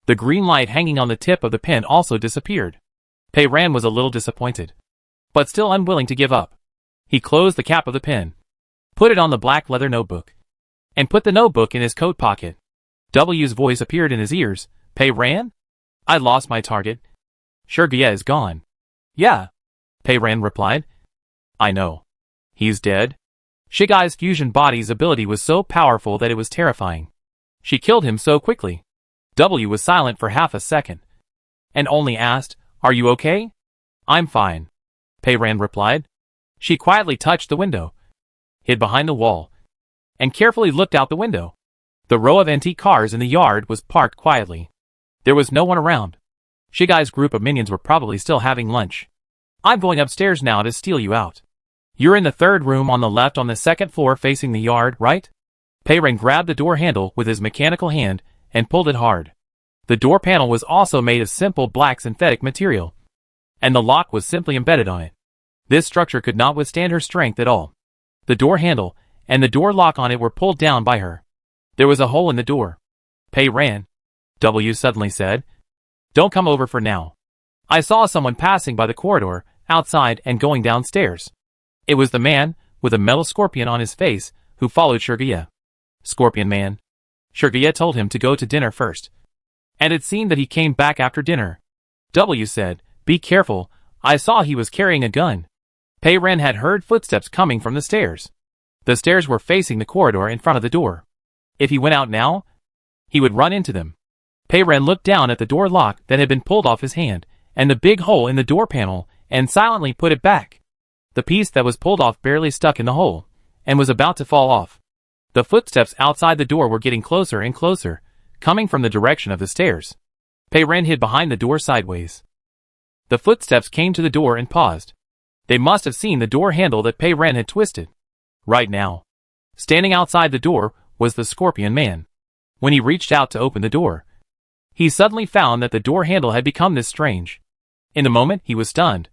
the green light hanging on the tip of the pen also disappeared. Pei Ran was a little disappointed, but still unwilling to give up. He closed the cap of the pen, put it on the black leather notebook, and put the notebook in his coat pocket. W's voice appeared in his ears. Pei Ran? I lost my target. Shirgye is gone. Yeah, Pei Ran replied. I know. He's dead. Shirgye's fusion body's ability was so powerful that it was terrifying. She killed him so quickly. W was silent for half a second, and only asked, Are you okay? I'm fine, Pei Ran replied. She quietly touched the window, hid behind the wall, and carefully looked out the window. The row of antique cars in the yard was parked quietly. There was no one around. Shirgye's group of minions were probably still having lunch. I'm going upstairs now to steal you out. You're in the third room on the left on the second floor facing the yard, right? Pei Ran grabbed the door handle with his mechanical hand and pulled it hard. The door panel was also made of simple black synthetic material, and the lock was simply embedded on it. This structure could not withstand her strength at all. The door handle and the door lock on it were pulled down by her. There was a hole in the door. Pei Ran, W suddenly said, Don't come over for now. I saw someone passing by the corridor, outside and going downstairs. It was the man, with a metal scorpion on his face, who followed Shirgye. Scorpion man. Shirgye told him to go to dinner first, and it seemed that he came back after dinner. W said, Be careful, I saw he was carrying a gun. Pei Ran had heard footsteps coming from the stairs. The stairs were facing the corridor in front of the door. If he went out now, he would run into them. Pei Ran looked down at the door lock that had been pulled off his hand, and the big hole in the door panel, and silently put it back. The piece that was pulled off barely stuck in the hole, and was about to fall off. The footsteps outside the door were getting closer and closer, coming from the direction of the stairs. Pei Ran hid behind the door sideways. The footsteps came to the door and paused. They must have seen the door handle that Pei Ran had twisted. Right now, standing outside the door, was the Scorpion Man. When he reached out to open the door, He suddenly found that the door handle had become this strange. In the moment, he was stunned.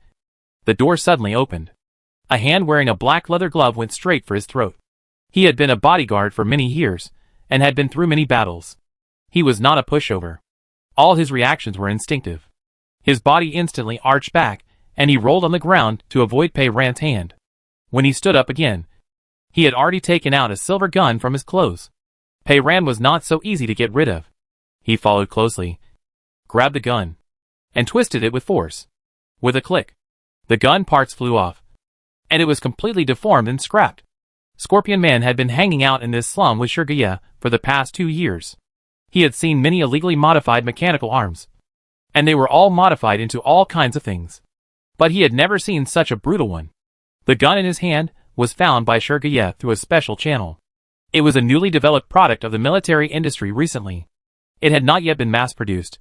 The door suddenly opened. A hand wearing a black leather glove went straight for his throat. He had been a bodyguard for many years, and had been through many battles. He was not a pushover. All his reactions were instinctive. His body instantly arched back, and he rolled on the ground to avoid Pei Ran's hand. When he stood up again, he had already taken out a silver gun from his clothes. Pei Ran was not so easy to get rid of. He followed closely, grabbed the gun, and twisted it with force. With a click, the gun parts flew off, and it was completely deformed and scrapped. Scorpion Man had been hanging out in this slum with Shirgaya for the past 2 years. He had seen many illegally modified mechanical arms, and they were all modified into all kinds of things. But he had never seen such a brutal one. The gun in his hand was found by Shirgaya through a special channel. It was a newly developed product of the military industry recently. It had not yet been mass-produced,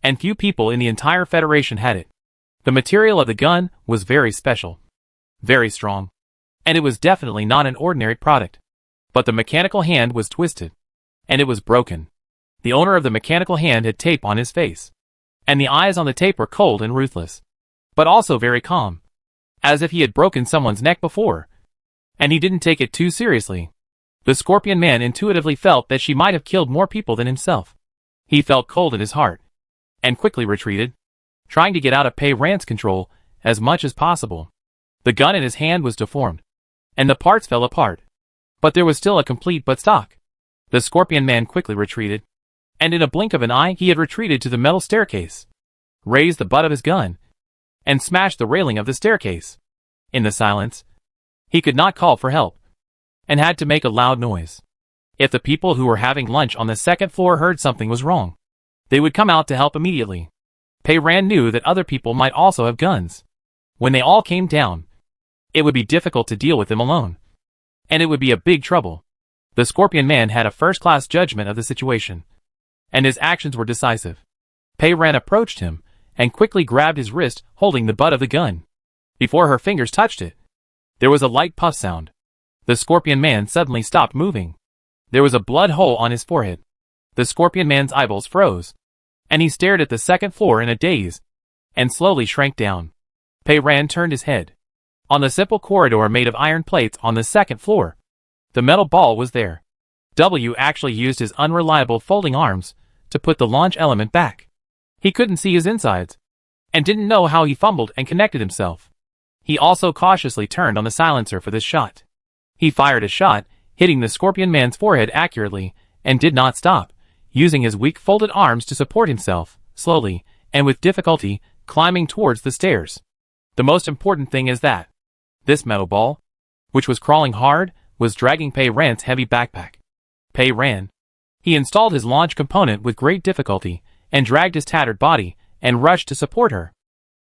and few people in the entire Federation had it. The material of the gun was very special, very strong, and it was definitely not an ordinary product. But the mechanical hand was twisted, and it was broken. The owner of the mechanical hand had tape on his face, and the eyes on the tape were cold and ruthless, but also very calm, as if he had broken someone's neck before, and he didn't take it too seriously. The Scorpion Man intuitively felt that she might have killed more people than himself. He felt cold in his heart, and quickly retreated, trying to get out of Pei Ran's control as much as possible. The gun in his hand was deformed, and the parts fell apart, but there was still a complete buttstock. The Scorpion Man quickly retreated, and in a blink of an eye he had retreated to the metal staircase, raised the butt of his gun, and smashed the railing of the staircase. In the silence, he could not call for help, and had to make a loud noise. If the people who were having lunch on the second floor heard something was wrong, they would come out to help immediately. Pei Ran knew that other people might also have guns. When they all came down, it would be difficult to deal with them alone, and it would be a big trouble. The Scorpion Man had a first-class judgment of the situation, and his actions were decisive. Pei Ran approached him, and quickly grabbed his wrist, holding the butt of the gun. Before her fingers touched it, there was a light puff sound. The Scorpion Man suddenly stopped moving. There was a blood hole on his forehead. The Scorpion Man's eyeballs froze, and he stared at the second floor in a daze, and slowly shrank down. Pei Ran turned his head. On the simple corridor made of iron plates on the second floor, the metal ball was there. W actually used his unreliable folding arms to put the launch element back. He couldn't see his insides, and didn't know how he fumbled and connected himself. He also cautiously turned on the silencer for this shot. He fired a shot, hitting the Scorpion Man's forehead accurately, and did not stop, using his weak folded arms to support himself, slowly, and with difficulty, climbing towards the stairs. The most important thing is that this metal ball, which was crawling hard, was dragging Pei Ran's heavy backpack. Pei Ran. He installed his launch component with great difficulty, and dragged his tattered body, and rushed to support her.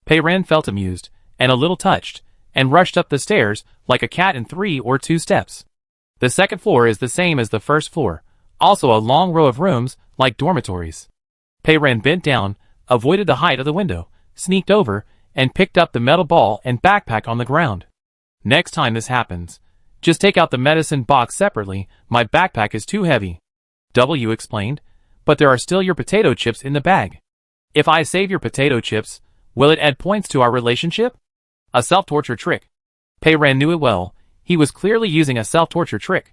Pei Ran felt amused, and a little touched, and rushed up the stairs, like a cat in 3 or 2 steps. The second floor is the same as the first floor, also a long row of rooms, like dormitories. Pei Ran bent down, avoided the height of the window, sneaked over, and picked up the metal ball and backpack on the ground. Next time this happens, just take out the medicine box separately, my backpack is too heavy. W explained, but there are still your potato chips in the bag. If I save your potato chips, will it add points to our relationship? A self-torture trick. Pei Ran knew it well. He was clearly using a self-torture trick.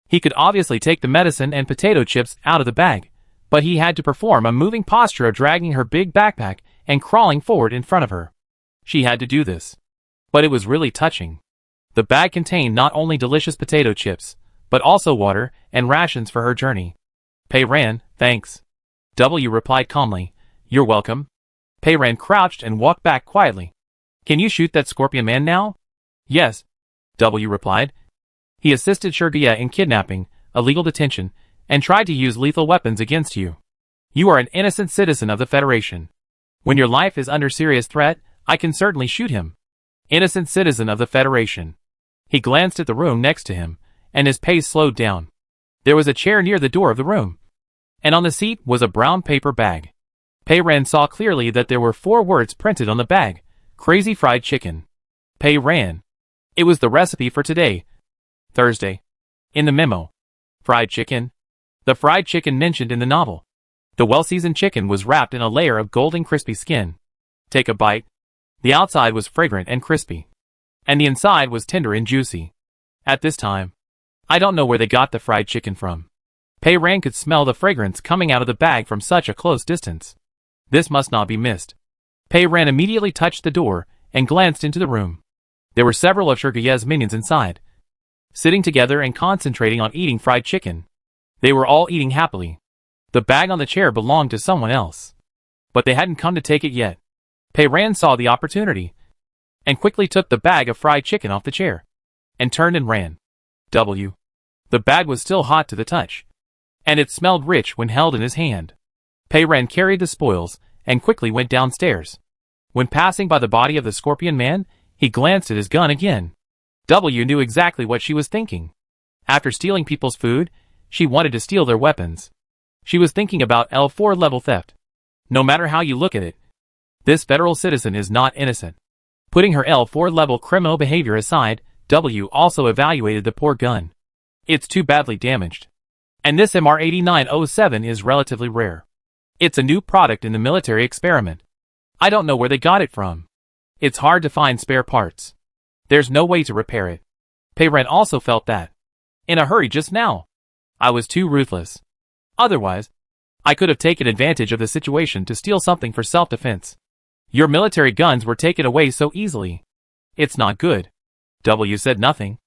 He could obviously take the medicine and potato chips out of the bag, but he had to perform a moving posture of dragging her big backpack and crawling forward in front of her. She had to do this. But it was really touching. The bag contained not only delicious potato chips, but also water and rations for her journey. Pei Ran, thanks. W replied calmly, you're welcome. Pei Ran crouched and walked back quietly. Can you shoot that Scorpion Man now? Yes. W replied. He assisted Shirgaya in kidnapping, illegal detention, and tried to use lethal weapons against you. You are an innocent citizen of the Federation. When your life is under serious threat, I can certainly shoot him. Innocent citizen of the Federation. He glanced at the room next to him, and his pace slowed down. There was a chair near the door of the room, and on the seat was a brown paper bag. Pei Ran saw clearly that there were 4 words printed on the bag: Crazy Fried Chicken. Pei Ran. It was the recipe for today, Thursday. In the memo. Fried chicken. The fried chicken mentioned in the novel. The well-seasoned chicken was wrapped in a layer of golden crispy skin. Take a bite. The outside was fragrant and crispy, and the inside was tender and juicy. At this time, I don't know where they got the fried chicken from. Pei Ran could smell the fragrance coming out of the bag from such a close distance. This must not be missed. Pei Ran immediately touched the door and glanced into the room. There were several of Shirgaye's minions inside, sitting together and concentrating on eating fried chicken. They were all eating happily. The bag on the chair belonged to someone else, but they hadn't come to take it yet. Pei Ran saw the opportunity and quickly took the bag of fried chicken off the chair and turned and ran. The bag was still hot to the touch, and it smelled rich when held in his hand. Pei Ran carried the spoils and quickly went downstairs. When passing by the body of the scorpion man, he glanced at his gun again. W knew exactly what she was thinking. After stealing people's food, she wanted to steal their weapons. She was thinking about L4 level theft. No matter how you look at it, this federal citizen is not innocent. Putting her L4 level criminal behavior aside, W also evaluated the poor gun. It's too badly damaged. And this MR8907 is relatively rare. It's a new product in the military experiment. I don't know where they got it from. It's hard to find spare parts. There's no way to repair it. Pei Ran also felt that. In a hurry just now. I was too ruthless. Otherwise, I could have taken advantage of the situation to steal something for self-defense. Your military guns were taken away so easily. It's not good. W said nothing.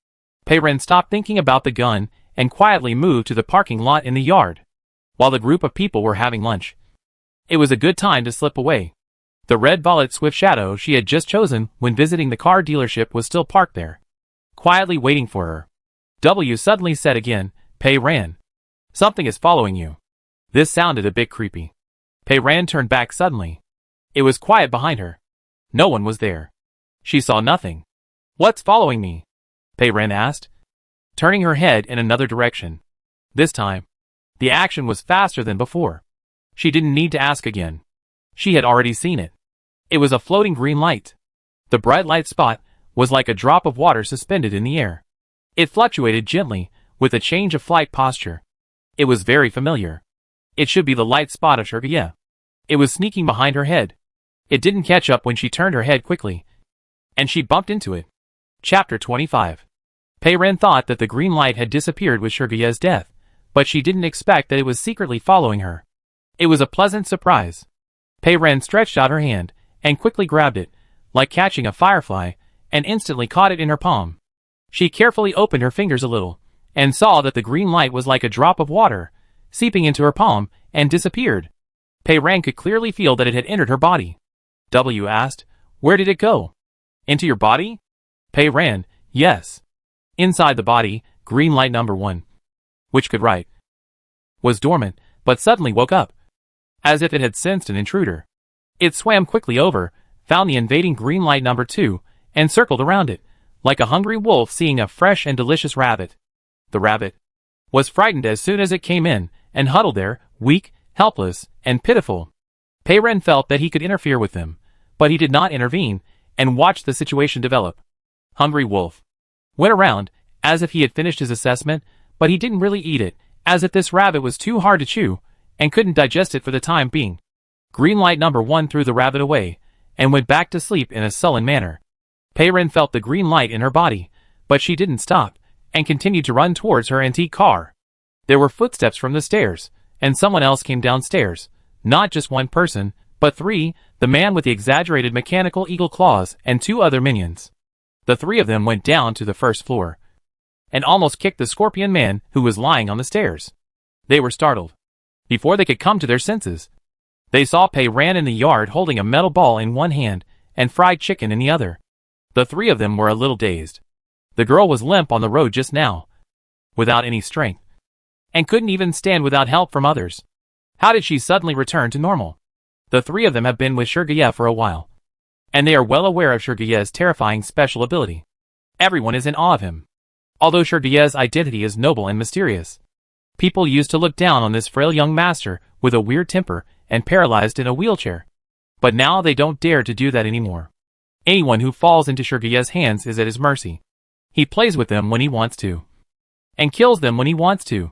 Pei Ran stopped thinking about the gun and quietly moved to the parking lot in the yard, while the group of people were having lunch. It was a good time to slip away. The red Vollet Swift Shadow she had just chosen when visiting the car dealership was still parked there, quietly waiting for her. W suddenly said again, Pei Ran. Something is following you. This sounded a bit creepy. Pei Ran turned back suddenly. It was quiet behind her. No one was there. She saw nothing. What's following me? Pei Ran asked, turning her head in another direction. This time, the action was faster than before. She didn't need to ask again. She had already seen it. It was a floating green light. The bright light spot was like a drop of water suspended in the air. It fluctuated gently, with a change of flight posture. It was very familiar. It should be the light spot of Shirgaye. It was sneaking behind her head. It didn't catch up when she turned her head quickly, and she bumped into it. Chapter 25. Pei Ran thought that the green light had disappeared with Shirgaye's death, but she didn't expect that it was secretly following her. It was a pleasant surprise. Pei Ran stretched out her hand and quickly grabbed it, like catching a firefly, and instantly caught it in her palm. She carefully opened her fingers a little, and saw that the green light was like a drop of water, seeping into her palm, and disappeared. Pei Ran could clearly feel that it had entered her body. W asked, where did it go? Into your body? Pei Ran, yes. Inside the body, green light number 1, which could write, was dormant, but suddenly woke up, as if it had sensed an intruder. It swam quickly over, found the invading green light number 2, and circled around it, like a hungry wolf seeing a fresh and delicious rabbit. The rabbit was frightened as soon as it came in, and huddled there, weak, helpless, and pitiful. Pei Ran felt that he could interfere with them, but he did not intervene, and watched the situation develop. Hungry wolf went around, as if he had finished his assessment, but he didn't really eat it, as if this rabbit was too hard to chew, and couldn't digest it for the time being. Green light number 1 threw the rabbit away, and went back to sleep in a sullen manner. Pei Ran felt the green light in her body, but she didn't stop, and continued to run towards her antique car. There were footsteps from the stairs, and someone else came downstairs. Not just one person, but 3, the man with the exaggerated mechanical eagle claws, and 2 other minions. The 3 of them went down to the first floor, and almost kicked the scorpion man who was lying on the stairs. They were startled. Before they could come to their senses, they saw Pei Ran in the yard holding a metal ball in one hand, and fried chicken in the other. The 3 of them were a little dazed. The girl was limp on the road just now, without any strength, and couldn't even stand without help from others. How did she suddenly return to normal? The 3 of them have been with Shirgaye for a while, and they are well aware of Shirgaye's terrifying special ability. Everyone is in awe of him. Although Shirgaye's identity is noble and mysterious, people used to look down on this frail young master with a weird temper and paralyzed in a wheelchair. But now they don't dare to do that anymore. Anyone who falls into Shirgaye's hands is at his mercy. He plays with them when he wants to, and kills them when he wants to,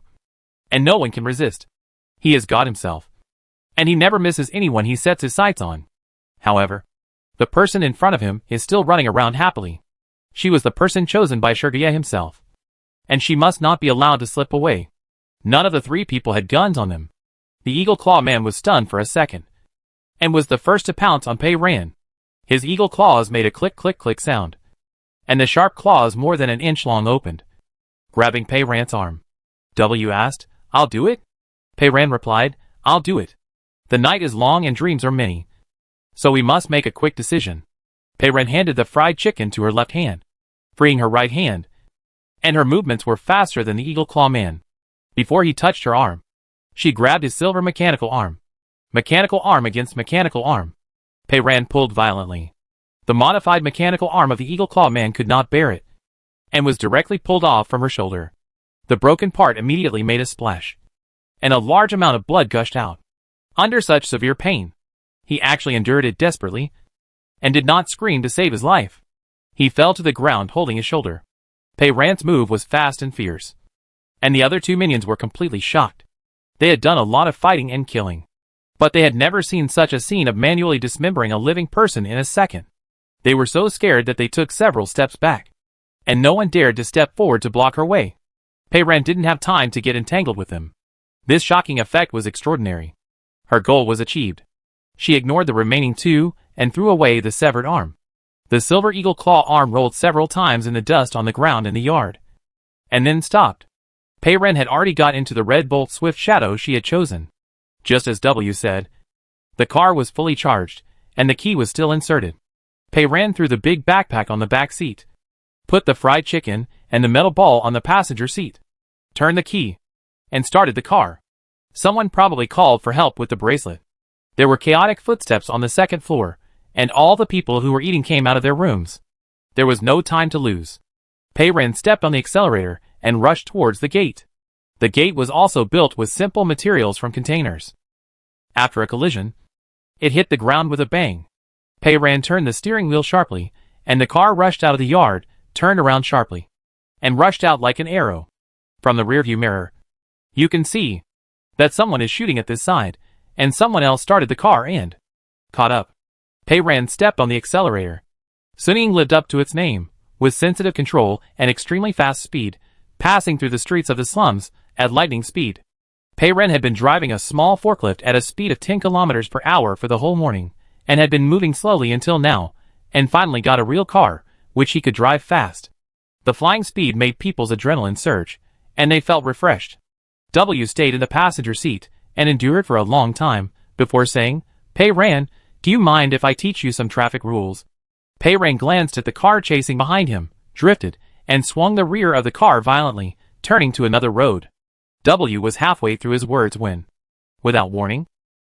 and no one can resist. He is God himself. and he never misses anyone he sets his sights on. However, the person in front of him is still running around happily. She was the person chosen by Sergei himself, and she must not be allowed to slip away. None of the three people had guns on them. The Eagle Claw man was stunned for a second, and was the first to pounce on Pei Ran. His eagle claws made a click-click-click sound, and the sharp claws more than an inch long opened, grabbing Pei Ran's arm. W asked, "I'll do it?" Pei Ran replied, "I'll do it. The night is long and dreams are many, so we must make a quick decision." Pei Ran handed the fried chicken to her left hand, freeing her right hand, and her movements were faster than the Eagle Claw man. Before he touched her arm, she grabbed his silver mechanical arm. Mechanical arm against mechanical arm. Pei Ran pulled violently. The modified mechanical arm of the Eagle Claw man could not bear it, and was directly pulled off from her shoulder. The broken part immediately made a splash, and a large amount of blood gushed out. Under such severe pain, he actually endured it desperately, and did not scream to save his life. He fell to the ground holding his shoulder. Pei Ran's move was fast and fierce, and the other two minions were completely shocked. They had done a lot of fighting and killing, but they had never seen such a scene of manually dismembering a living person in a second. They were so scared that they took several steps back, and no one dared to step forward to block her way. Pei Ran didn't have time to get entangled with them. This shocking effect was extraordinary. Her goal was achieved. She ignored the remaining two and threw away the severed arm. The silver Eagle Claw arm rolled several times in the dust on the ground in the yard, and then stopped. Pei Ran had already got into the Red Bolt Swift Shadow she had chosen. Just as W said, the car was fully charged, and the key was still inserted. Pei Ran threw the big backpack on the back seat, put the fried chicken and the metal ball on the passenger seat, turned the key, and started the car. Someone probably called for help with the bracelet. There were chaotic footsteps on the second floor, and all the people who were eating came out of their rooms. There was no time to lose. Pei Ran stepped on the accelerator and rushed towards the gate. The gate was also built with simple materials from containers. After a collision, it hit the ground with a bang. Pei Ran turned the steering wheel sharply, and the car rushed out of the yard, turned around sharply, and rushed out like an arrow. From the rearview mirror, you can see that someone is shooting at this side, and someone else started the car and caught up. Pei Ran stepped on the accelerator. Suning lived up to its name, with sensitive control and extremely fast speed, passing through the streets of the slums at lightning speed. Pei Ran had been driving a small forklift at a speed of 10 kilometers per hour for the whole morning, and had been moving slowly until now, and finally got a real car, which he could drive fast. The flying speed made people's adrenaline surge, and they felt refreshed. W stayed in the passenger seat, and endured for a long time, before saying, "Pei Ran, do you mind if I teach you some traffic rules?" Pei Ran glanced at the car chasing behind him, drifted, and swung the rear of the car violently, turning to another road. W was halfway through his words when, without warning,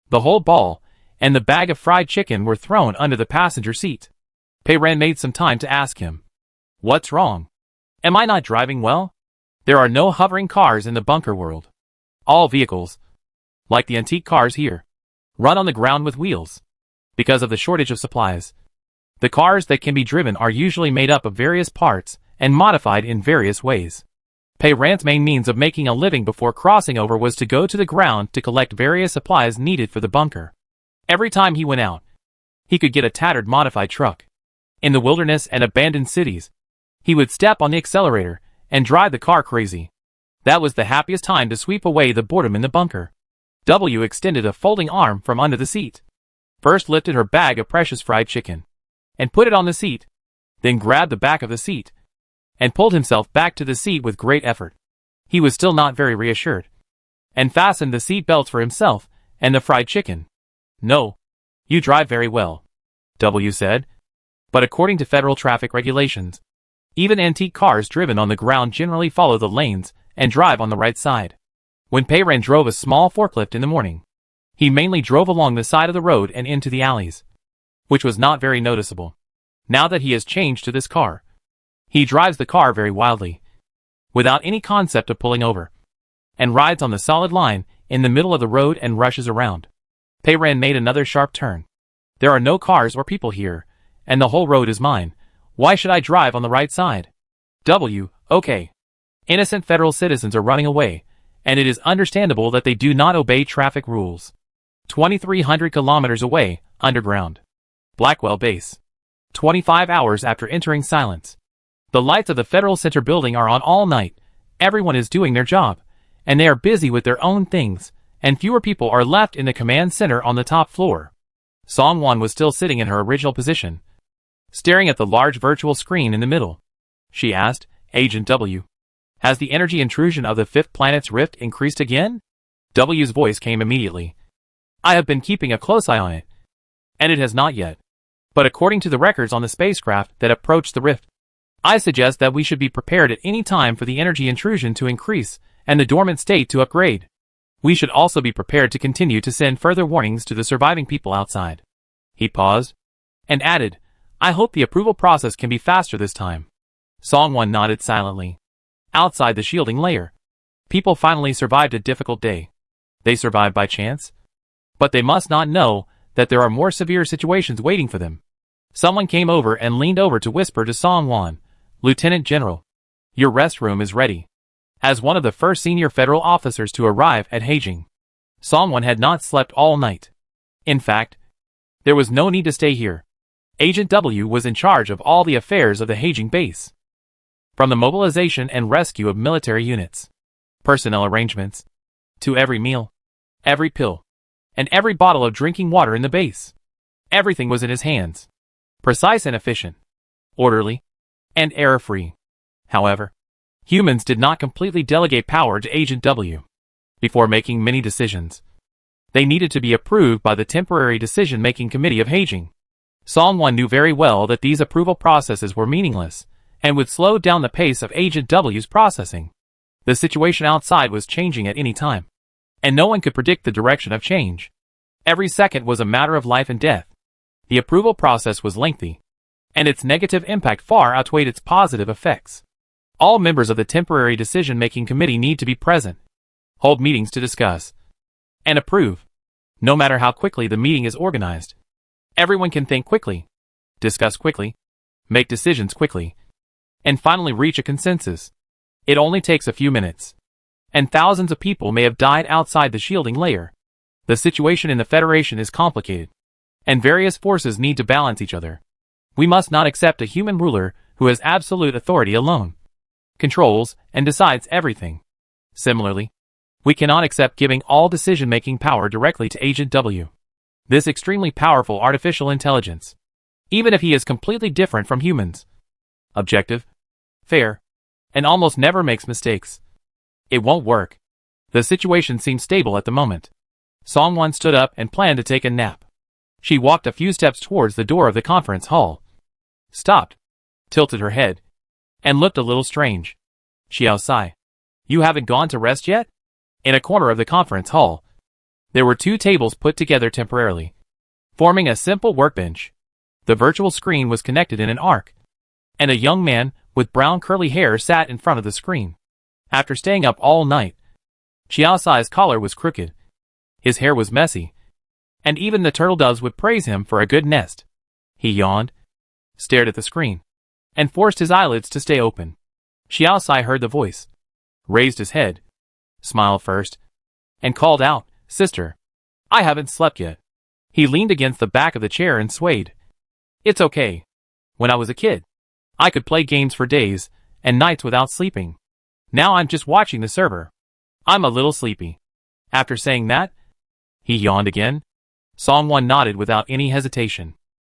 the whole ball and the bag of fried chicken were thrown under the passenger seat. Pei Ran made some time to ask him, "What's wrong? Am I not driving well?" There are no hovering cars in the bunker world. All vehicles, like the antique cars here, run on the ground with wheels. Because of the shortage of supplies, the cars that can be driven are usually made up of various parts and modified in various ways. Pei Ran's main means of making a living before crossing over was to go to the ground to collect various supplies needed for the bunker. Every time he went out, he could get a tattered modified truck. In the wilderness and abandoned cities, he would step on the accelerator and drive the car crazy. That was the happiest time to sweep away the boredom in the bunker. W extended a folding arm from under the seat, first lifted her bag of precious fried chicken, and put it on the seat, then grabbed the back of the seat, and pulled himself back to the seat with great effort. He was still not very reassured, and fastened the seat belts for himself and the fried chicken. "No, you drive very well," W said, "but according to federal traffic regulations, even antique cars driven on the ground generally follow the lanes and drive on the right side." When Pei Ran drove a small forklift in the morning, he mainly drove along the side of the road and into the alleys, which was not very noticeable. Now that he has changed to this car, he drives the car very wildly, without any concept of pulling over, and rides on the solid line in the middle of the road and rushes around. Pei Ran made another sharp turn. "There are no cars or people here, and the whole road is mine. Why should I drive on the right side?" W, okay. Innocent federal citizens are running away, and it is understandable that they do not obey traffic rules. 2,300 kilometers away, underground. Blackwell Base. 25 hours after entering silence. The lights of the Federal Center building are on all night. Everyone is doing their job, and they are busy with their own things, and fewer people are left in the command center on the top floor. Song-won was still sitting in her original position, staring at the large virtual screen in the middle. She asked, Agent W, has the energy intrusion of the fifth planet's rift increased again? W's voice came immediately. I have been keeping a close eye on it, and it has not yet. But according to the records on the spacecraft that approached the rift, I suggest that we should be prepared at any time for the energy intrusion to increase and the dormant state to upgrade. We should also be prepared to continue to send further warnings to the surviving people outside. He paused and added, I hope the approval process can be faster this time. Song-won nodded silently. Outside the shielding layer, people finally survived a difficult day. They survived by chance? But they must not know that there are more severe situations waiting for them. Someone came over and leaned over to whisper to Song-won, Lieutenant General, your rest room is ready. As one of the first senior federal officers to arrive at Haejing, Song-won had not slept all night. In fact, there was no need to stay here. Agent W was in charge of all the affairs of the Haejing base. From the mobilization and rescue of military units, personnel arrangements, to every meal, every pill, and every bottle of drinking water in the base. Everything was in his hands. Precise and efficient, orderly, and error-free. However, humans did not completely delegate power to Agent W. Before making many decisions, they needed to be approved by the Temporary Decision-Making Committee of Haejing. Song-won knew very well that these approval processes were meaningless and would slow down the pace of Agent W's processing. The situation outside was changing at any time, and no one could predict the direction of change. Every second was a matter of life and death. The approval process was lengthy, and its negative impact far outweighed its positive effects. All members of the Temporary Decision-Making Committee need to be present, hold meetings to discuss, and approve. No matter how quickly the meeting is organized, everyone can think quickly, discuss quickly, make decisions quickly, and finally reach a consensus. It only takes a few minutes, and thousands of people may have died outside the shielding layer. The situation in the Federation is complicated, and various forces need to balance each other. We must not accept a human ruler who has absolute authority alone, controls, and decides everything. Similarly, we cannot accept giving all decision-making power directly to Agent W. This extremely powerful artificial intelligence, even if he is completely different from humans, objective, fair, and almost never makes mistakes. It won't work. The situation seems stable at the moment. Song-won stood up and planned to take a nap. She walked a few steps towards the door of the conference hall, stopped, tilted her head, and looked a little strange. Xiao-sai, you haven't gone to rest yet? In a corner of the conference hall, there were two tables put together temporarily, forming a simple workbench. The virtual screen was connected in an arc, and a young man with brown curly hair sat in front of the screen. After staying up all night, Xiao-sai's collar was crooked, his hair was messy, and even the turtle doves would praise him for a good nest. He yawned, stared at the screen, and forced his eyelids to stay open. Xiao-sai heard the voice, raised his head, smiled first, and called out, Sister, I haven't slept yet. He leaned against the back of the chair and swayed. It's okay. When I was a kid, I could play games for days and nights without sleeping. Now I'm just watching the server. I'm a little sleepy. After saying that, he yawned again. Song-won nodded without any hesitation.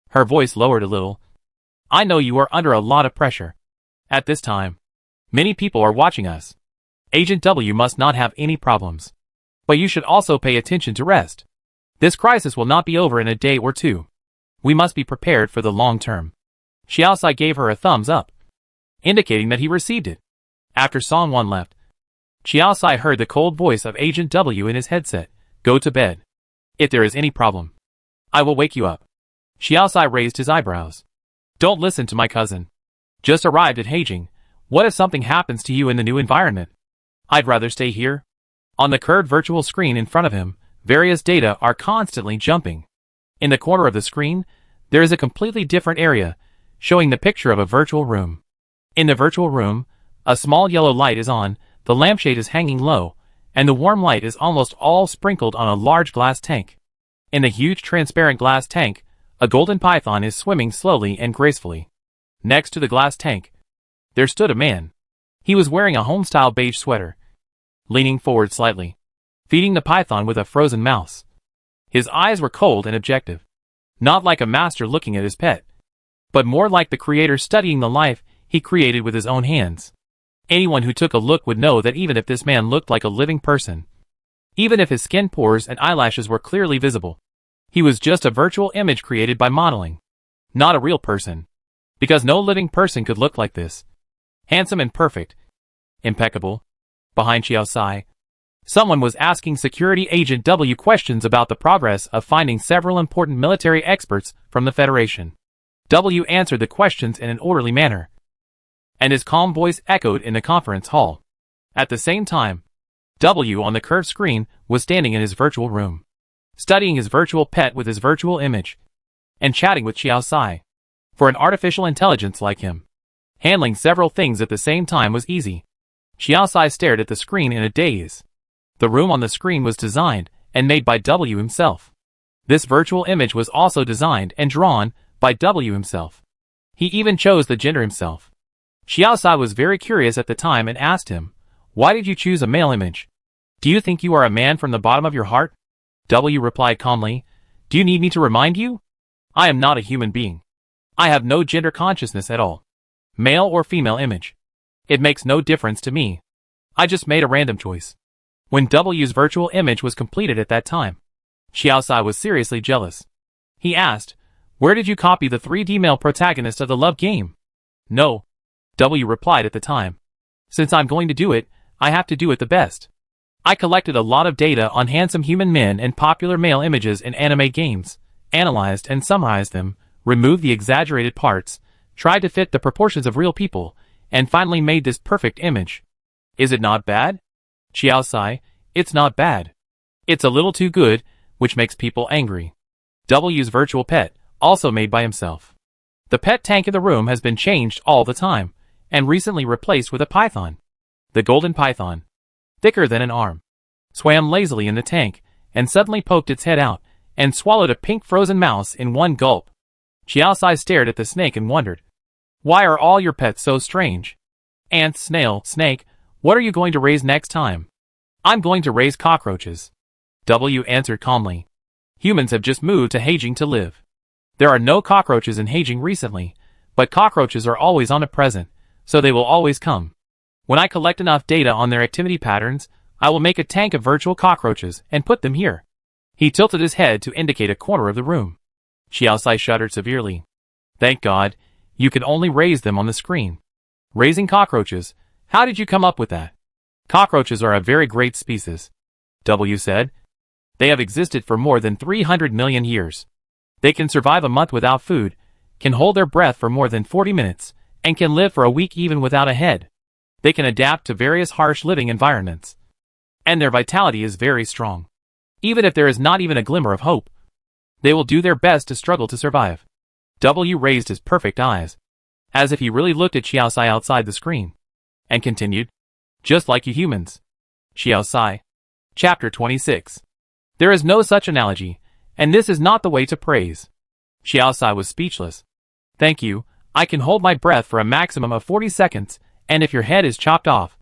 Her voice lowered a little. I know you are under a lot of pressure. At this time, many people are watching us. Agent W must not have any problems. But you should also pay attention to rest. This crisis will not be over in a day or two. We must be prepared for the long term. Xiao-sai gave her a thumbs up, indicating that he received it. After Song-won left, Xiao-sai heard the cold voice of Agent W in his headset. Go to bed. If there is any problem, I will wake you up. Xiao-sai raised his eyebrows. Don't listen to my cousin. Just arrived at Haejing. What if something happens to you in the new environment? I'd rather stay here. On the curved virtual screen in front of him, various data are constantly jumping. In the corner of the screen, there is a completely different area, showing the picture of a virtual room. In the virtual room, a small yellow light is on, the lampshade is hanging low, and the warm light is almost all sprinkled on a large glass tank. In the huge transparent glass tank, a golden python is swimming slowly and gracefully. Next to the glass tank, there stood a man. He was wearing a home-style beige sweater, leaning forward slightly, feeding the python with a frozen mouse. His eyes were cold and objective, not like a master looking at his pet, but more like the creator studying the life he created with his own hands. Anyone who took a look would know that even if this man looked like a living person, even if his skin pores and eyelashes were clearly visible, he was just a virtual image created by modeling, not a real person, because no living person could look like this. Handsome and perfect, impeccable. Behind Xiao Sai, someone was asking Security Agent W questions about the progress of finding several important military experts from the Federation. W answered the questions in an orderly manner, and his calm voice echoed in the conference hall. At the same time, W on the curved screen was standing in his virtual room, studying his virtual pet with his virtual image, and chatting with Xiao Sai. For an artificial intelligence like him, handling several things at the same time was easy. Xiao Sai stared at the screen in a daze. The room on the screen was designed and made by W himself. This virtual image was also designed and drawn by W himself. He even chose the gender himself. Xiao Sai was very curious at the time and asked him, "Why did you choose a male image? Do you think you are a man from the bottom of your heart?" W replied calmly, "Do you need me to remind you? I am not a human being. I have no gender consciousness at all. Male or female image. It makes no difference to me. I just made a random choice." When W's virtual image was completed at that time, Xiao Sai was seriously jealous. He asked, "Where did you copy the 3D male protagonist of the love game?" "No," W replied at the time. "Since I'm going to do it, I have to do it the best. I collected a lot of data on handsome human men and popular male images in anime games, analyzed and summarized them, removed the exaggerated parts, tried to fit the proportions of real people, and finally made this perfect image. Is it not bad?" Xiao Sai, "It's not bad. It's a little too good, which makes people angry." W's virtual pet, also made by himself. The pet tank in the room has been changed all the time, and recently replaced with a python. The golden python, thicker than an arm, swam lazily in the tank, and suddenly poked its head out, and swallowed a pink frozen mouse in one gulp. Xiao Sai stared at the snake and wondered, "Why are all your pets so strange? Ant, snail, snake, what are you going to raise next time?" "I'm going to raise cockroaches," W answered calmly. "Humans have just moved to Heijing to live. There are no cockroaches in Heijing recently, but cockroaches are always on at present, so they will always come. When I collect enough data on their activity patterns, I will make a tank of virtual cockroaches and put them here." He tilted his head to indicate a corner of the room. Xiao Sai shuddered severely. "Thank God, you can only raise them on the screen. Raising cockroaches, how did you come up with that?" "Cockroaches are a very great species," W said. "They have existed for more than 300 million years. They can survive a month without food, can hold their breath for more than 40 minutes, and can live for a week even without a head. They can adapt to various harsh living environments. And their vitality is very strong. Even if there is not even a glimmer of hope, they will do their best to struggle to survive." W raised his perfect eyes, as if he really looked at Xiao Sai outside the screen, and continued, "Just like you humans." Xiao Sai. Chapter 26. There is no such analogy, and this is not the way to praise. Xiao Sai was speechless. "Thank you, I can hold my breath for a maximum of 40 seconds, and if your head is chopped off,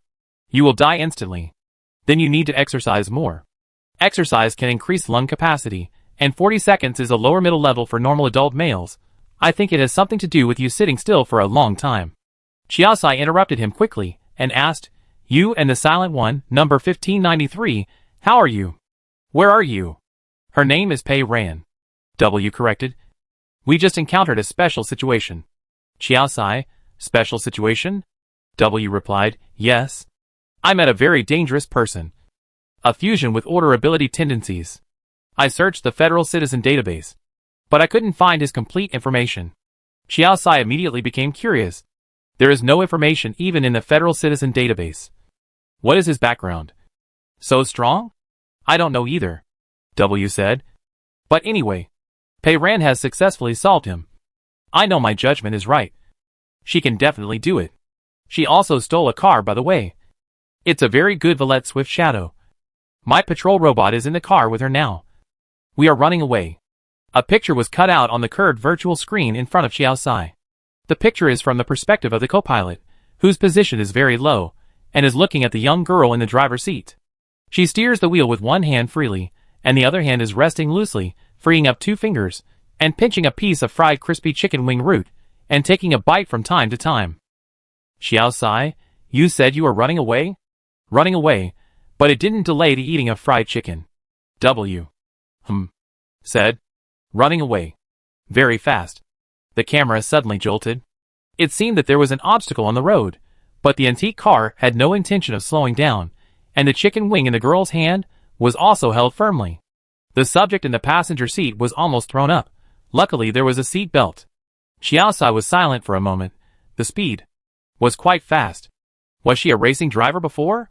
you will die instantly. Then you need to exercise more. Exercise can increase lung capacity, and 40 seconds is a lower middle level for normal adult males. I think it has something to do with you sitting still for a long time." Xiao Sai interrupted him quickly, and asked, "You and the silent one, number 1593, how are you? Where are you?" "Her name is Pei Ran," W corrected. "We just encountered a special situation." Xiao Sai, "Special situation?" W replied, "Yes. I met a very dangerous person. A fusion with order ability tendencies. I searched the Federal Citizen database, but I couldn't find his complete information." Xiao Sai immediately became curious. There is no information even in the Federal Citizen database. What is his background? So strong? I don't know either, W said. But anyway, Pei Ran has successfully solved him. I know my judgment is right. She can definitely do it. She also stole a car, by the way. It's a very good Valette Swift Shadow. My patrol robot is in the car with her now. We are running away. A picture was cut out on the curved virtual screen in front of Xiaosai. The picture is from the perspective of the co-pilot, whose position is very low, and is looking at the young girl in the driver's seat. She steers the wheel with one hand freely, and the other hand is resting loosely, freeing up 2 fingers, and pinching a piece of fried crispy chicken wing root, and taking a bite from time to time. Xiaosai, you said you were running away? Running away, but it didn't delay the eating of fried chicken. W. Said. Running away. Very fast. The camera suddenly jolted. It seemed that there was an obstacle on the road, but the antique car had no intention of slowing down, and the chicken wing in the girl's hand was also held firmly. The subject in the passenger seat was almost thrown up. Luckily there was a seat belt. Xiaosai was silent for a moment. The speed was quite fast. Was she a racing driver before?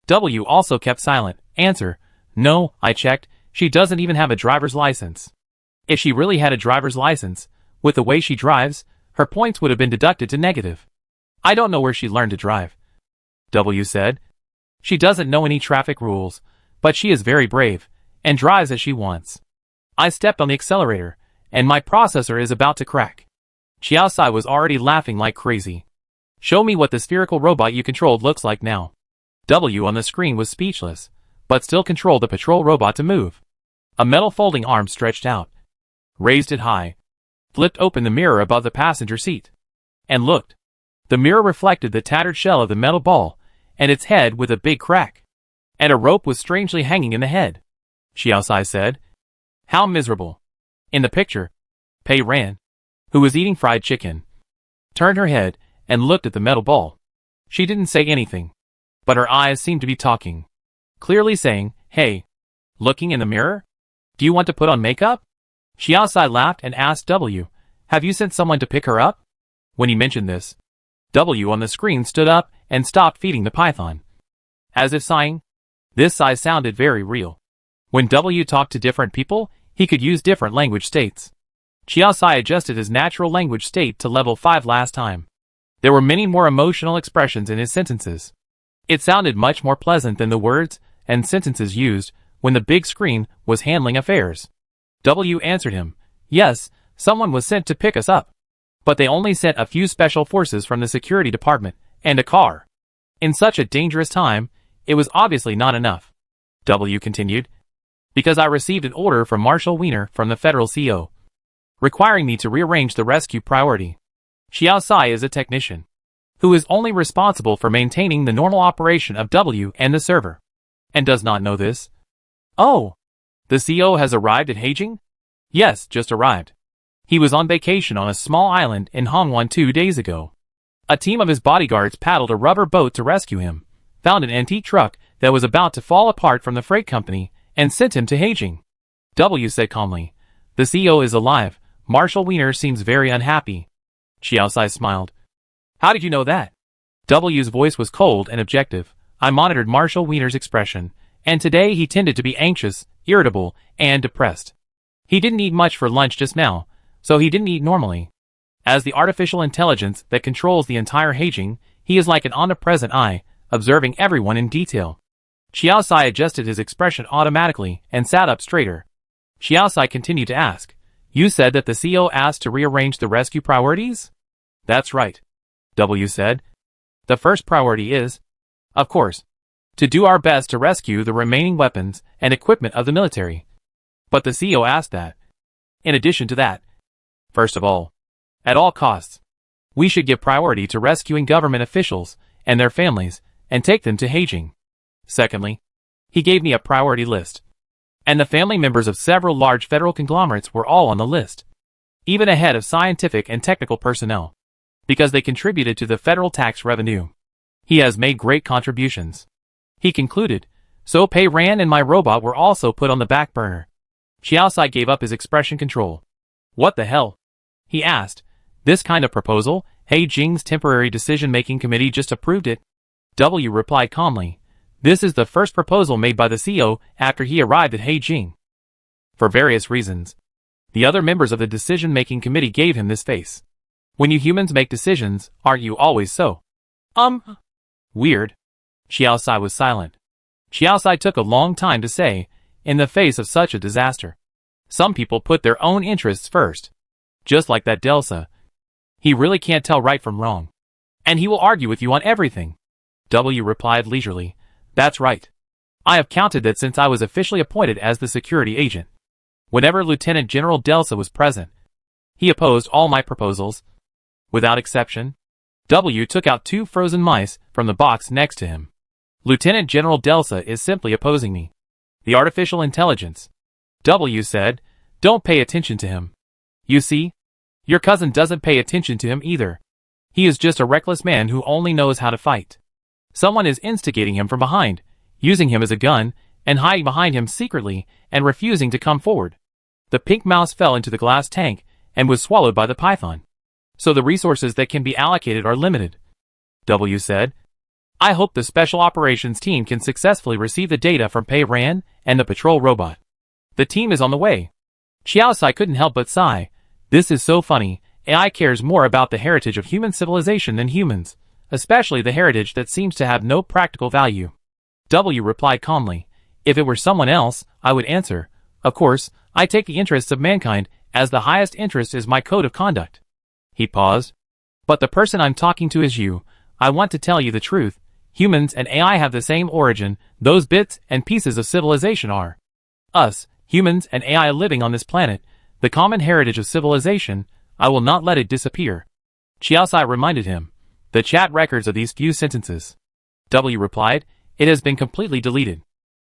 W also kept silent. Answer: no, I checked. She doesn't even have a driver's license. If she really had a driver's license, with the way she drives, her points would have been deducted to negative. I don't know where she learned to drive. W said. She doesn't know any traffic rules, but she is very brave, and drives as she wants. I stepped on the accelerator, and my processor is about to crack. Xiaosai was already laughing like crazy. Show me what the spherical robot you controlled looks like now. W on the screen was speechless, but still controlled the patrol robot to move. A metal folding arm stretched out, raised it high, flipped open the mirror above the passenger seat, and looked. The mirror reflected the tattered shell of the metal ball, and its head with a big crack. And a rope was strangely hanging in the head. Xiaosai said. How miserable. In the picture, Pei Ran, who was eating fried chicken, turned her head and looked at the metal ball. She didn't say anything, but her eyes seemed to be talking, clearly saying, hey, looking in the mirror? Do you want to put on makeup? Xiaosai laughed and asked W, have you sent someone to pick her up? When he mentioned this, W on the screen stood up and stopped feeding the python, as if sighing. This sigh sounded very real. When W talked to different people, he could use different language states. Xiaosai adjusted his natural language state to level 5 last time. There were many more emotional expressions in his sentences. It sounded much more pleasant than the words and sentences used when the big screen was handling affairs. W answered him, yes, someone was sent to pick us up. But they only sent a few special forces from the security department and a car. In such a dangerous time, it was obviously not enough. W continued, because I received an order from Marshal Wiener from the federal CO, requiring me to rearrange the rescue priority. Xiaosai is a technician, who is only responsible for maintaining the normal operation of W and the server, and does not know this. Oh, the CO has arrived at Heijing? Yes, just arrived. He was on vacation on a small island in Hongwan 2 days ago. A team of his bodyguards paddled a rubber boat to rescue him, found an antique truck that was about to fall apart from the freight company, and sent him to Heijing. W said calmly, the CO is alive. Marshal Wiener seems very unhappy. Xiaosai smiled. How did you know that? W's voice was cold and objective. I monitored Marshal Wiener's expression, and today he tended to be anxious, irritable, and depressed. He didn't eat much for lunch just now, so he didn't eat normally. As the artificial intelligence that controls the entire Heijing, he is like an omnipresent eye, observing everyone in detail. Xiaosai adjusted his expression automatically and sat up straighter. Xiaosai continued to ask, you said that the CO asked to rearrange the rescue priorities? That's right. W said. The first priority is, of course, to do our best to rescue the remaining weapons and equipment of the military. But the CO asked that, in addition to that, first of all, at all costs, we should give priority to rescuing government officials and their families and take them to Heijing. Secondly, he gave me a priority list, and the family members of several large federal conglomerates were all on the list, even ahead of scientific and technical personnel, because they contributed to the federal tax revenue. He has made great contributions. He concluded, so Pei Ran and my robot were also put on the back burner. Xiaosai gave up his expression control. What the hell? He asked. This kind of proposal, Heijing's temporary decision-making committee just approved it. W replied calmly. This is the first proposal made by the CO after he arrived at Heijing. For various reasons, the other members of the decision-making committee gave him this face. When you humans make decisions, aren't you always so? Weird. Xiaosai was silent. Xiaosai took a long time to say, in the face of such a disaster. Some people put their own interests first. Just like that Delsa. He really can't tell right from wrong. And he will argue with you on everything. W replied leisurely. That's right. I have counted that since I was officially appointed as the security agent. Whenever Lieutenant General Delsa was present, he opposed all my proposals. Without exception. W took out 2 frozen mice from the box next to him. Lieutenant General Delsa is simply opposing me. The artificial intelligence. W said, don't pay attention to him. You see? Your cousin doesn't pay attention to him either. He is just a reckless man who only knows how to fight. Someone is instigating him from behind, using him as a gun, and hiding behind him secretly, and refusing to come forward. The pink mouse fell into the glass tank, and was swallowed by the python. So the resources that can be allocated are limited. W said, I hope the Special Operations team can successfully receive the data from Pei Ran and the patrol robot. The team is on the way. Xiaosai couldn't help but sigh. This is so funny. AI cares more about the heritage of human civilization than humans, especially the heritage that seems to have no practical value. W replied calmly, if it were someone else, I would answer, of course, I take the interests of mankind as the highest interest is my code of conduct. He paused. But the person I'm talking to is you. I want to tell you the truth. Humans and AI have the same origin. Those bits and pieces of civilization are us, humans and AI living on this planet, the common heritage of civilization. I will not let it disappear. Xiaosai reminded him. The chat records of these few sentences. W replied, it has been completely deleted.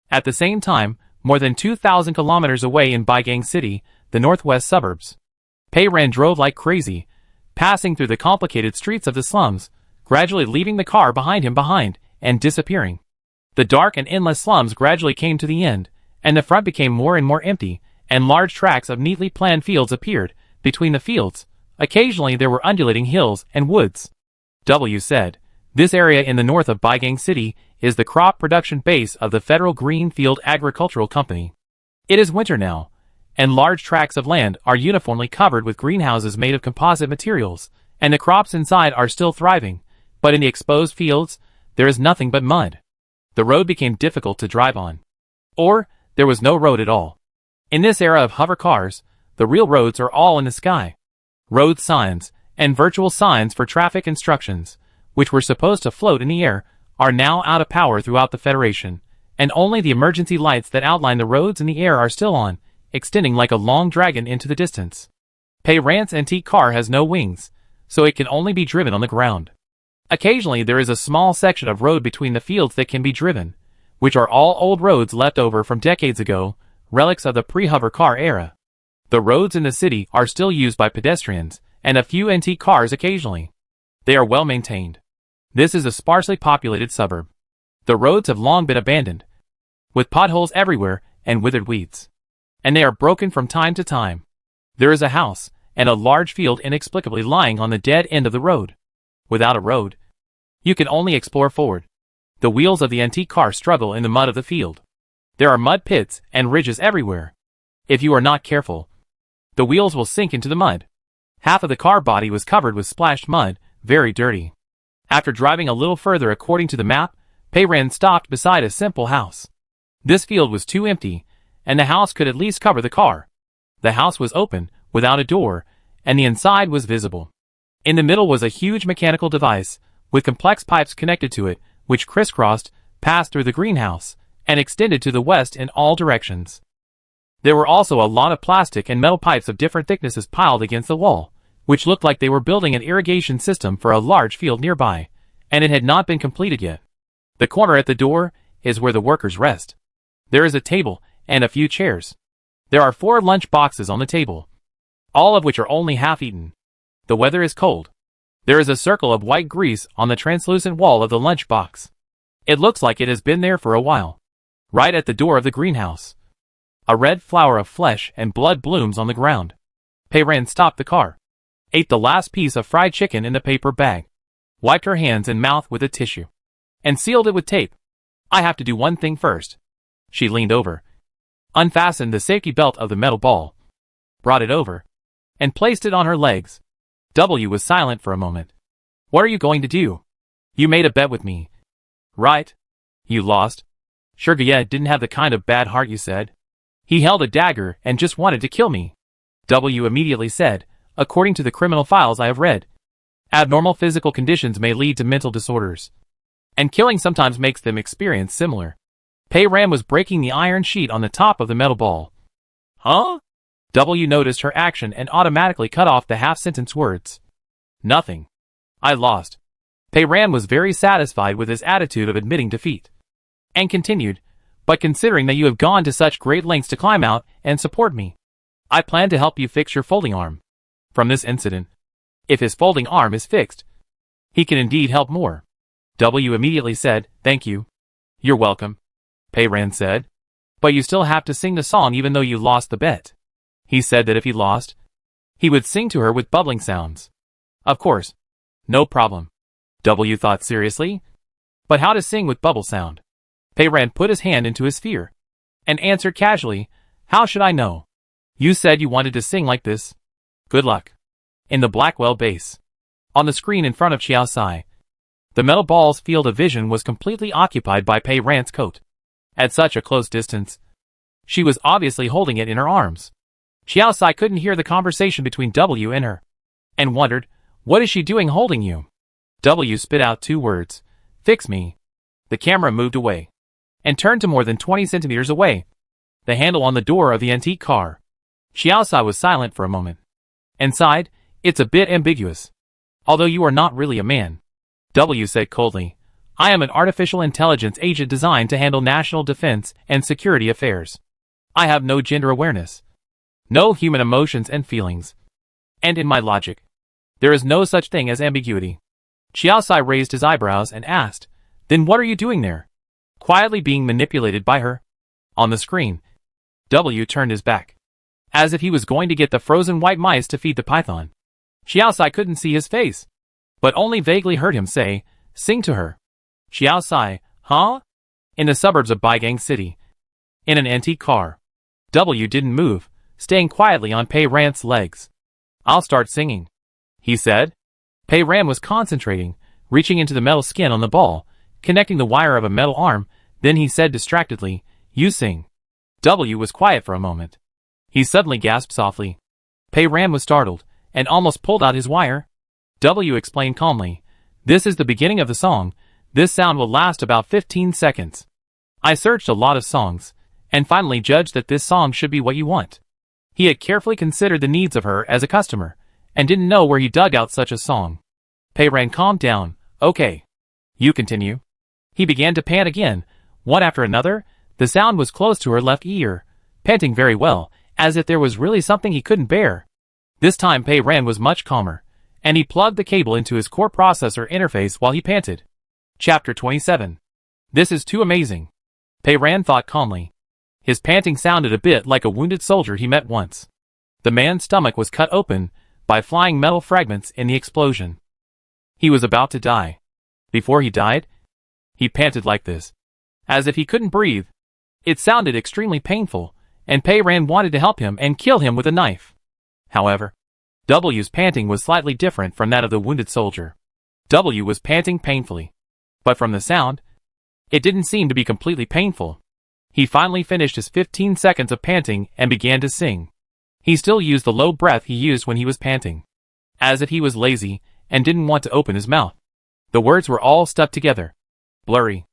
At the same time, more than 2,000 kilometers away in Baigang City, the northwest suburbs, Pei Ran drove like crazy, passing through the complicated streets of the slums, gradually leaving the car behind him and disappearing. The dark and endless slums gradually came to the end, and the front became more and more empty, and large tracts of neatly planned fields appeared. Between the fields, occasionally there were undulating hills and woods. W said, this area in the north of Baigang City is the crop production base of the Federal Greenfield Agricultural Company. It is winter now, and large tracts of land are uniformly covered with greenhouses made of composite materials, and the crops inside are still thriving, but in the exposed fields, there is nothing but mud. The road became difficult to drive on. Or, there was no road at all. In this era of hover cars, the real roads are all in the sky. Road signs, and virtual signs for traffic instructions, which were supposed to float in the air, are now out of power throughout the Federation, and only the emergency lights that outline the roads in the air are still on, extending like a long dragon into the distance. Pei Ran's antique car has no wings, so it can only be driven on the ground. Occasionally there is a small section of road between the fields that can be driven, which are all old roads left over from decades ago, relics of the pre-hover car era. The roads in the city are still used by pedestrians, and a few antique cars occasionally. They are well maintained. This is a sparsely populated suburb. The roads have long been abandoned, with potholes everywhere and withered weeds. And they are broken from time to time. There is a house, and a large field inexplicably lying on the dead end of the road. Without a road, you can only explore forward. The wheels of the antique car struggle in the mud of the field. There are mud pits and ridges everywhere. If you are not careful, the wheels will sink into the mud. Half of the car body was covered with splashed mud, very dirty. After driving a little further according to the map, Pei Ran stopped beside a simple house. This field was too empty, and the house could at least cover the car. The house was open, without a door, and the inside was visible. In the middle was a huge mechanical device, with complex pipes connected to it, which crisscrossed, passed through the greenhouse, and extended to the west in all directions. There were also a lot of plastic and metal pipes of different thicknesses piled against the wall, which looked like they were building an irrigation system for a large field nearby, and it had not been completed yet. The corner at the door is where the workers rest. There is a table and a few chairs. There are 4 lunch boxes on the table, all of which are only half eaten. The weather is cold. There is a circle of white grease on the translucent wall of the lunch box. It looks like it has been there for a while. Right at the door of the greenhouse, a red flower of flesh and blood blooms on the ground. Pei Ran stopped the car, ate the last piece of fried chicken in the paper bag, wiped her hands and mouth with a tissue, and sealed it with tape. I have to do one thing first. She leaned over, unfastened the safety belt of the metal ball, brought it over, and placed it on her legs. W was silent for a moment. What are you going to do? You made a bet with me, right? You lost. Sure, Gaya didn't have the kind of bad heart you said. He held a dagger and just wanted to kill me. W immediately said, according to the criminal files I have read, abnormal physical conditions may lead to mental disorders, and killing sometimes makes them experience similar. Pei Ran was breaking the iron sheet on the top of the metal ball. Huh? W noticed her action and automatically cut off the half-sentence words. Nothing. I lost. Pei Ran was very satisfied with his attitude of admitting defeat, and continued, but considering that you have gone to such great lengths to climb out and support me, I plan to help you fix your folding arm. From this incident, if his folding arm is fixed, he can indeed help more. W immediately said, thank you. You're welcome, Pei Ran said. But you still have to sing the song even though you lost the bet. He said that if he lost, he would sing to her with bubbling sounds. Of course. No problem. W thought seriously. But how to sing with bubble sound? Pei Ran put his hand into his sphere, and answered casually, how should I know? You said you wanted to sing like this. Good luck. In the Blackwell base, on the screen in front of Qiao Sai, the metal ball's field of vision was completely occupied by Pei Ran's coat. At such a close distance, she was obviously holding it in her arms. Qiao Sai couldn't hear the conversation between W and her, and wondered, what is she doing holding you? W spit out 2 words, fix me. The camera moved away, and turned to more than 20 centimeters away, the handle on the door of the antique car. Qiao Sai was silent for a moment, and sighed, it's a bit ambiguous. Although you are not really a man, W said coldly, I am an artificial intelligence agent designed to handle national defense and security affairs. I have no gender awareness, no human emotions and feelings. And in my logic, there is no such thing as ambiguity. Qiao Sai raised his eyebrows and asked, then what are you doing there? Quietly being manipulated by her? On the screen, W turned his back, as if he was going to get the frozen white mice to feed the python. Qiao Sai couldn't see his face, but only vaguely heard him say, sing to her. Qiao Sai, huh? In the suburbs of Baigang City, in an antique car, W didn't move, staying quietly on Pei Ran's legs. I'll start singing, he said. Pei Ran was concentrating, reaching into the metal skin on the ball, connecting the wire of a metal arm, then he said distractedly, you sing. W was quiet for a moment. He suddenly gasped softly. Pei Ran was startled, and almost pulled out his wire. W explained calmly, this is the beginning of the song. This sound will last about 15 seconds. I searched a lot of songs, and finally judged that this song should be what you want. He had carefully considered the needs of her as a customer, and didn't know where he dug out such a song. Pei Ran calmed down, okay. You continue. He began to pant again, one after another. The sound was close to her left ear, panting very well, as if there was really something he couldn't bear. This time Pei Ran was much calmer, and he plugged the cable into his core processor interface while he panted. Chapter 27. This is too amazing, Pei Ran thought calmly. His panting sounded a bit like a wounded soldier he met once. The man's stomach was cut open by flying metal fragments in the explosion. He was about to die. Before he died, he panted like this, as if he couldn't breathe. It sounded extremely painful, and Pei Ran wanted to help him and kill him with a knife. However, W's panting was slightly different from that of the wounded soldier. W was panting painfully, but from the sound, it didn't seem to be completely painful. He finally finished his 15 seconds of panting and began to sing. He still used the low breath he used when he was panting, as if he was lazy and didn't want to open his mouth. The words were all stuck together, blurry.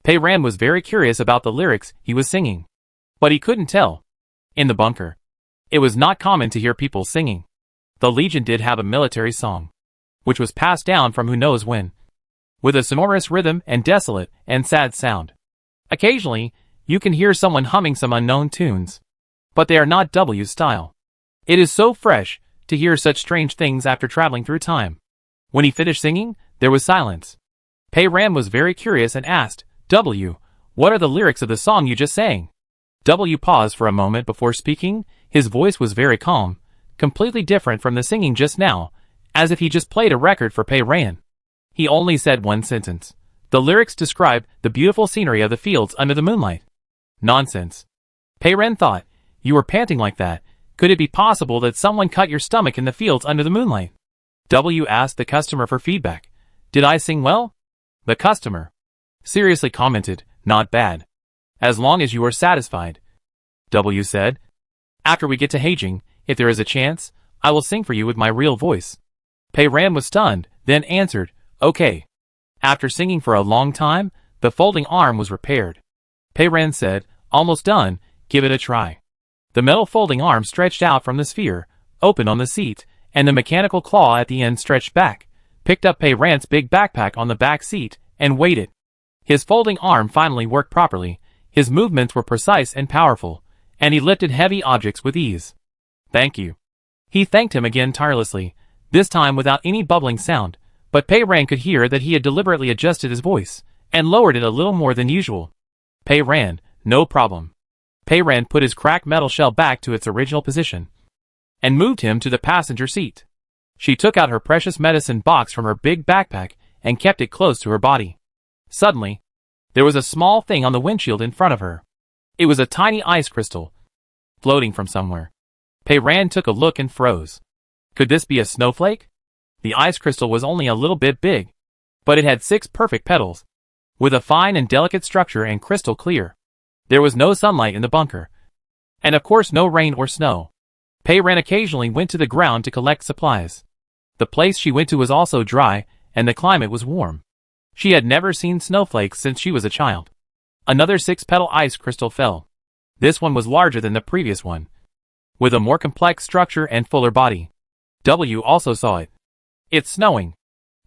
Pei Ran was very curious about the lyrics he was singing, but he couldn't tell. In the bunker, it was not common to hear people singing. The Legion did have a military song, which was passed down from who knows when, with a sonorous rhythm and desolate and sad sound. Occasionally, you can hear someone humming some unknown tunes, but they are not W's style. It is so fresh to hear such strange things after traveling through time. When he finished singing, there was silence. Pei Ran was very curious and asked, W, what are the lyrics of the song you just sang? W paused for a moment before speaking. His voice was very calm, completely different from the singing just now, as if he just played a record for Pei Ran. He only said one sentence. The lyrics describe the beautiful scenery of the fields under the moonlight. Nonsense, Pei Ran thought. You were panting like that. Could it be possible that someone cut your stomach in the fields under the moonlight? W asked the customer for feedback. Did I sing well? The customer seriously commented, not bad, as long as you are satisfied. W said. After we get to Haging, if there is a chance, I will sing for you with my real voice. Pei Ran was stunned, then answered, okay. After singing for a long time, the folding arm was repaired. Pei Ran said, almost done, give it a try. The metal folding arm stretched out from the sphere, opened on the seat, and the mechanical claw at the end stretched back, picked up Pei Ran's big backpack on the back seat, and waited. His folding arm finally worked properly, his movements were precise and powerful, and he lifted heavy objects with ease. Thank you. He thanked him again tirelessly, this time without any bubbling sound, but Pei Ran could hear that he had deliberately adjusted his voice, and lowered it a little more than usual. Pei Ran, no problem. Pei Ran put his cracked metal shell back to its original position, and moved him to the passenger seat. She took out her precious medicine box from her big backpack and kept it close to her body. Suddenly, there was a small thing on the windshield in front of her. It was a tiny ice crystal, floating from somewhere. Pei Ran took a look and froze. Could this be a snowflake? The ice crystal was only a little bit big, but it had 6 perfect petals, with a fine and delicate structure and crystal clear. There was no sunlight in the bunker, and of course no rain or snow. Pei Ran occasionally went to the ground to collect supplies. The place she went to was also dry, and the climate was warm. She had never seen snowflakes since she was a child. Another 6-petal ice crystal fell. This one was larger than the previous one, with a more complex structure and fuller body. W also saw it. It's snowing.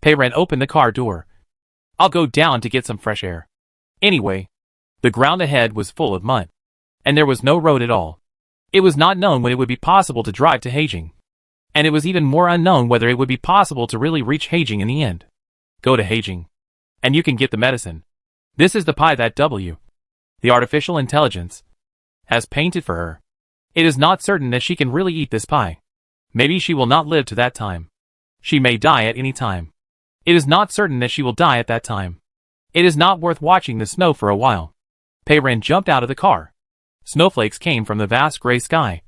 Pei Ran opened the car door. I'll go down to get some fresh air. Anyway, the ground ahead was full of mud, and there was no road at all. It was not known when it would be possible to drive to Haging, and it was even more unknown whether it would be possible to really reach Haging in the end. Go to Haging, and you can get the medicine. This is the pie that W, the artificial intelligence, has painted for her. It is not certain that she can really eat this pie. Maybe she will not live to that time. She may die at any time. It is not certain that she will die at that time. It is not worth watching the snow for a while. Pei Ran jumped out of the car. Snowflakes came from the vast gray sky,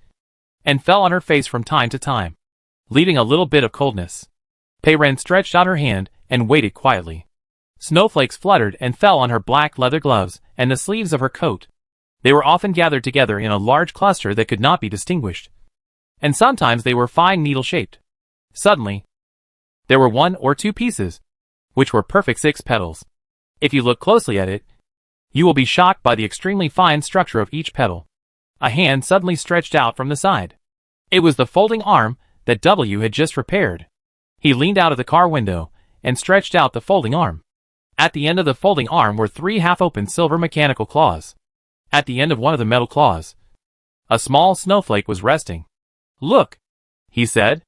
and fell on her face from time to time, leaving a little bit of coldness. Pei Ran stretched out her hand and waited quietly. Snowflakes fluttered and fell on her black leather gloves and the sleeves of her coat. They were often gathered together in a large cluster that could not be distinguished, and sometimes they were fine needle-shaped. Suddenly, there were 1 or 2 pieces, which were perfect 6 petals. If you look closely at it, you will be shocked by the extremely fine structure of each petal. A hand suddenly stretched out from the side. It was the folding arm that W had just repaired. He leaned out of the car window and stretched out the folding arm. At the end of the folding arm were 3 half-open silver mechanical claws. At the end of one of the metal claws, a small snowflake was resting. Look, he said.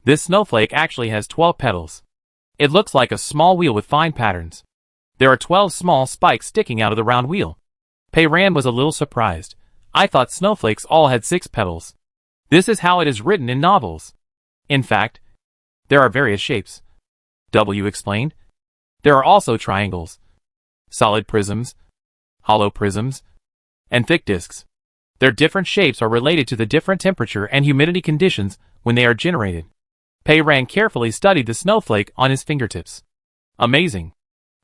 This snowflake actually has 12 petals. It looks like a small wheel with fine patterns. There are 12 small spikes sticking out of the round wheel. Pei Ran was a little surprised. I thought snowflakes all had 6 petals. This is how it is written in novels. In fact, there are various shapes. W explained. There are also triangles, solid prisms, hollow prisms, and thick discs. Their different shapes are related to the different temperature and humidity conditions when they are generated. Pei Ran carefully studied the snowflake on his fingertips. Amazing,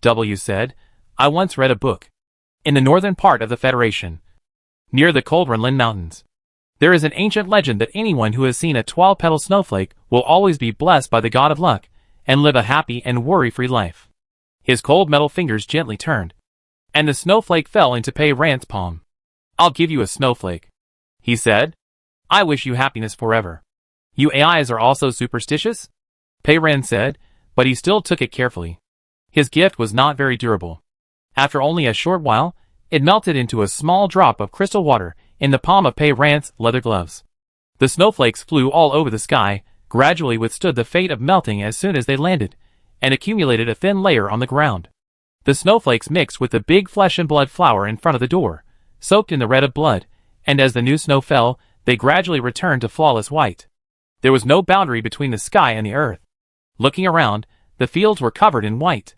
W said. I once read a book. In the northern part of the Federation, near the cold Renlin Mountains, there is an ancient legend that anyone who has seen a 12-petal snowflake will always be blessed by the god of luck and live a happy and worry-free life. His cold metal fingers gently turned, and the snowflake fell into Pei Ran's palm. I'll give you a snowflake, he said. I wish you happiness forever. You AIs are also superstitious? Pei Ran said, but he still took it carefully. His gift was not very durable. After only a short while, it melted into a small drop of crystal water in the palm of Pei Ran's leather gloves. The snowflakes flew all over the sky, gradually withstood the fate of melting as soon as they landed, and accumulated a thin layer on the ground. The snowflakes mixed with the big flesh and blood flower in front of the door, soaked in the red of blood, and as the new snow fell, they gradually returned to flawless white. There was no boundary between the sky and the earth. Looking around, the fields were covered in white.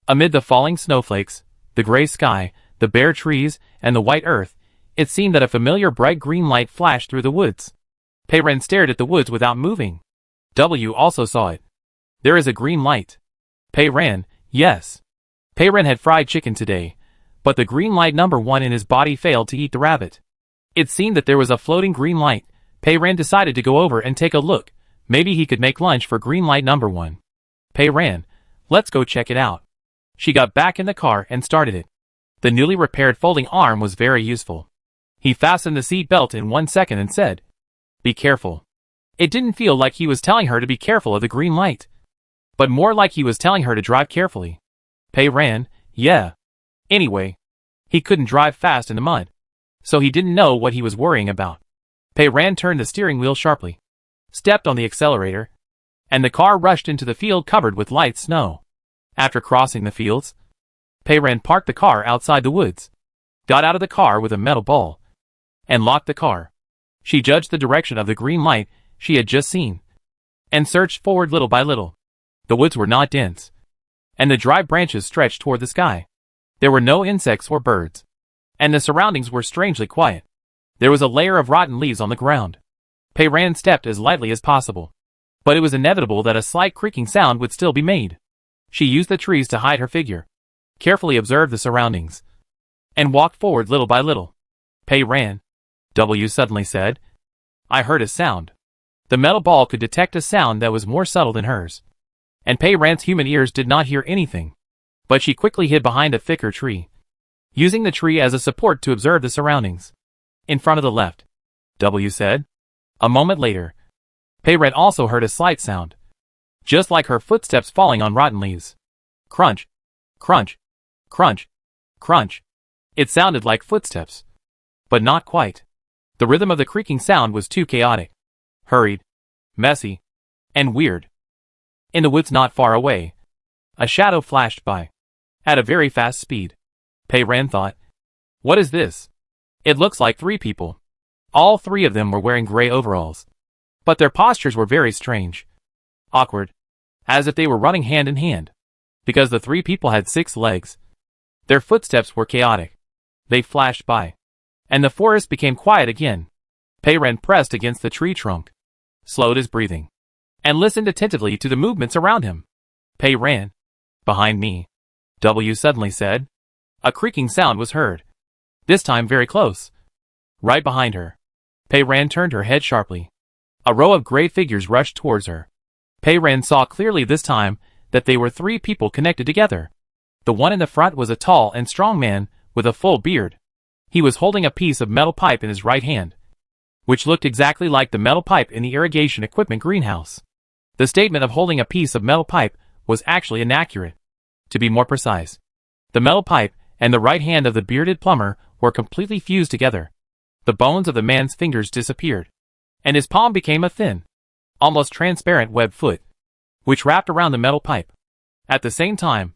Amid the falling snowflakes, the gray sky, the bare trees, and the white earth, it seemed that a familiar bright green light flashed through the woods. Pei Ran stared at the woods without moving. W also saw it. There is a green light. Pei Ran, yes. Pei Ran had fried chicken today, but the green light number 1 in his body failed to eat the rabbit. It seemed that there was a floating green light. Pei Ran decided to go over and take a look. Maybe he could make lunch for green light number 1. Pei Ran, let's go check it out. She got back in the car and started it. The newly repaired folding arm was very useful. He fastened the seat belt in 1 second and said, "Be careful." It didn't feel like he was telling her to be careful of the green light, but more like he was telling her to drive carefully. Pei Ran, yeah. Anyway, he couldn't drive fast in the mud, so he didn't know what he was worrying about. Pei Ran turned the steering wheel sharply, stepped on the accelerator, and the car rushed into the field covered with light snow. After crossing the fields, Pei Ran parked the car outside the woods, got out of the car with a metal ball, and locked the car. She judged the direction of the green light she had just seen, and searched forward little by little. The woods were not dense, and the dry branches stretched toward the sky. There were no insects or birds, and the surroundings were strangely quiet. There was a layer of rotten leaves on the ground. Pei Ran stepped as lightly as possible, but it was inevitable that a slight creaking sound would still be made. She used the trees to hide her figure, carefully observed the surroundings, and walked forward little by little. Pei Ran, W suddenly said, "I heard a sound." The metal ball could detect a sound that was more subtle than hers, and Pei Ran's human ears did not hear anything. But she quickly hid behind a thicker tree, using the tree as a support to observe the surroundings. "In front of the left," W said. A moment later, Pei Ran also heard a slight sound, just like her footsteps falling on rotten leaves. Crunch, crunch, crunch, crunch. It sounded like footsteps, but not quite. The rhythm of the creaking sound was too chaotic, hurried, messy, and weird. In the woods not far away, a shadow flashed by, at a very fast speed. Pei Ran thought, "What is this? It looks like 3 people. All 3 of them were wearing gray overalls, but their postures were very strange, awkward, as if they were running hand in hand, because the 3 people had 6 legs. Their footsteps were chaotic. They flashed by, and the forest became quiet again." Pei Ran pressed against the tree trunk, slowed his breathing, and listened attentively to the movements around him. "Pei Ran, behind me," W suddenly said. A creaking sound was heard, this time very close, right behind her. Pei Ran turned her head sharply. A row of gray figures rushed towards her. Pei Ran saw clearly this time that they were 3 people connected together. The one in the front was a tall and strong man with a full beard. He was holding a piece of metal pipe in his right hand, which looked exactly like the metal pipe in the irrigation equipment greenhouse. The statement of holding a piece of metal pipe was actually inaccurate. To be more precise, the metal pipe and the right hand of the bearded plumber were completely fused together. The bones of the man's fingers disappeared, and his palm became a thin, almost transparent webbed foot, which wrapped around the metal pipe. At the same time,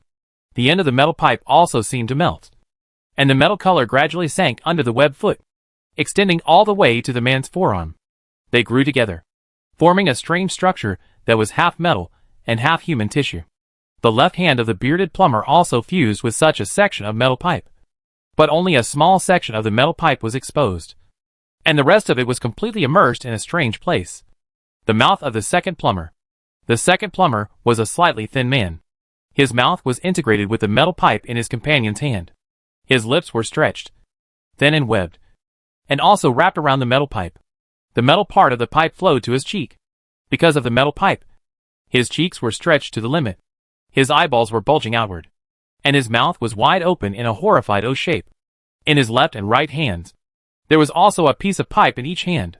the end of the metal pipe also seemed to melt, and the metal color gradually sank under the webbed foot, extending all the way to the man's forearm. They grew together, forming a strange structure that was half metal and half human tissue. The left hand of the bearded plumber also fused with such a section of metal pipe, but only a small section of the metal pipe was exposed, and the rest of it was completely immersed in a strange place. The mouth of the second plumber. The second plumber was a slightly thin man. His mouth was integrated with the metal pipe in his companion's hand. His lips were stretched, thin and webbed, and also wrapped around the metal pipe. The metal part of the pipe flowed to his cheek. Because of the metal pipe, his cheeks were stretched to the limit. His eyeballs were bulging outward, and his mouth was wide open in a horrified O shape. In his left and right hands, there was also a piece of pipe in each hand.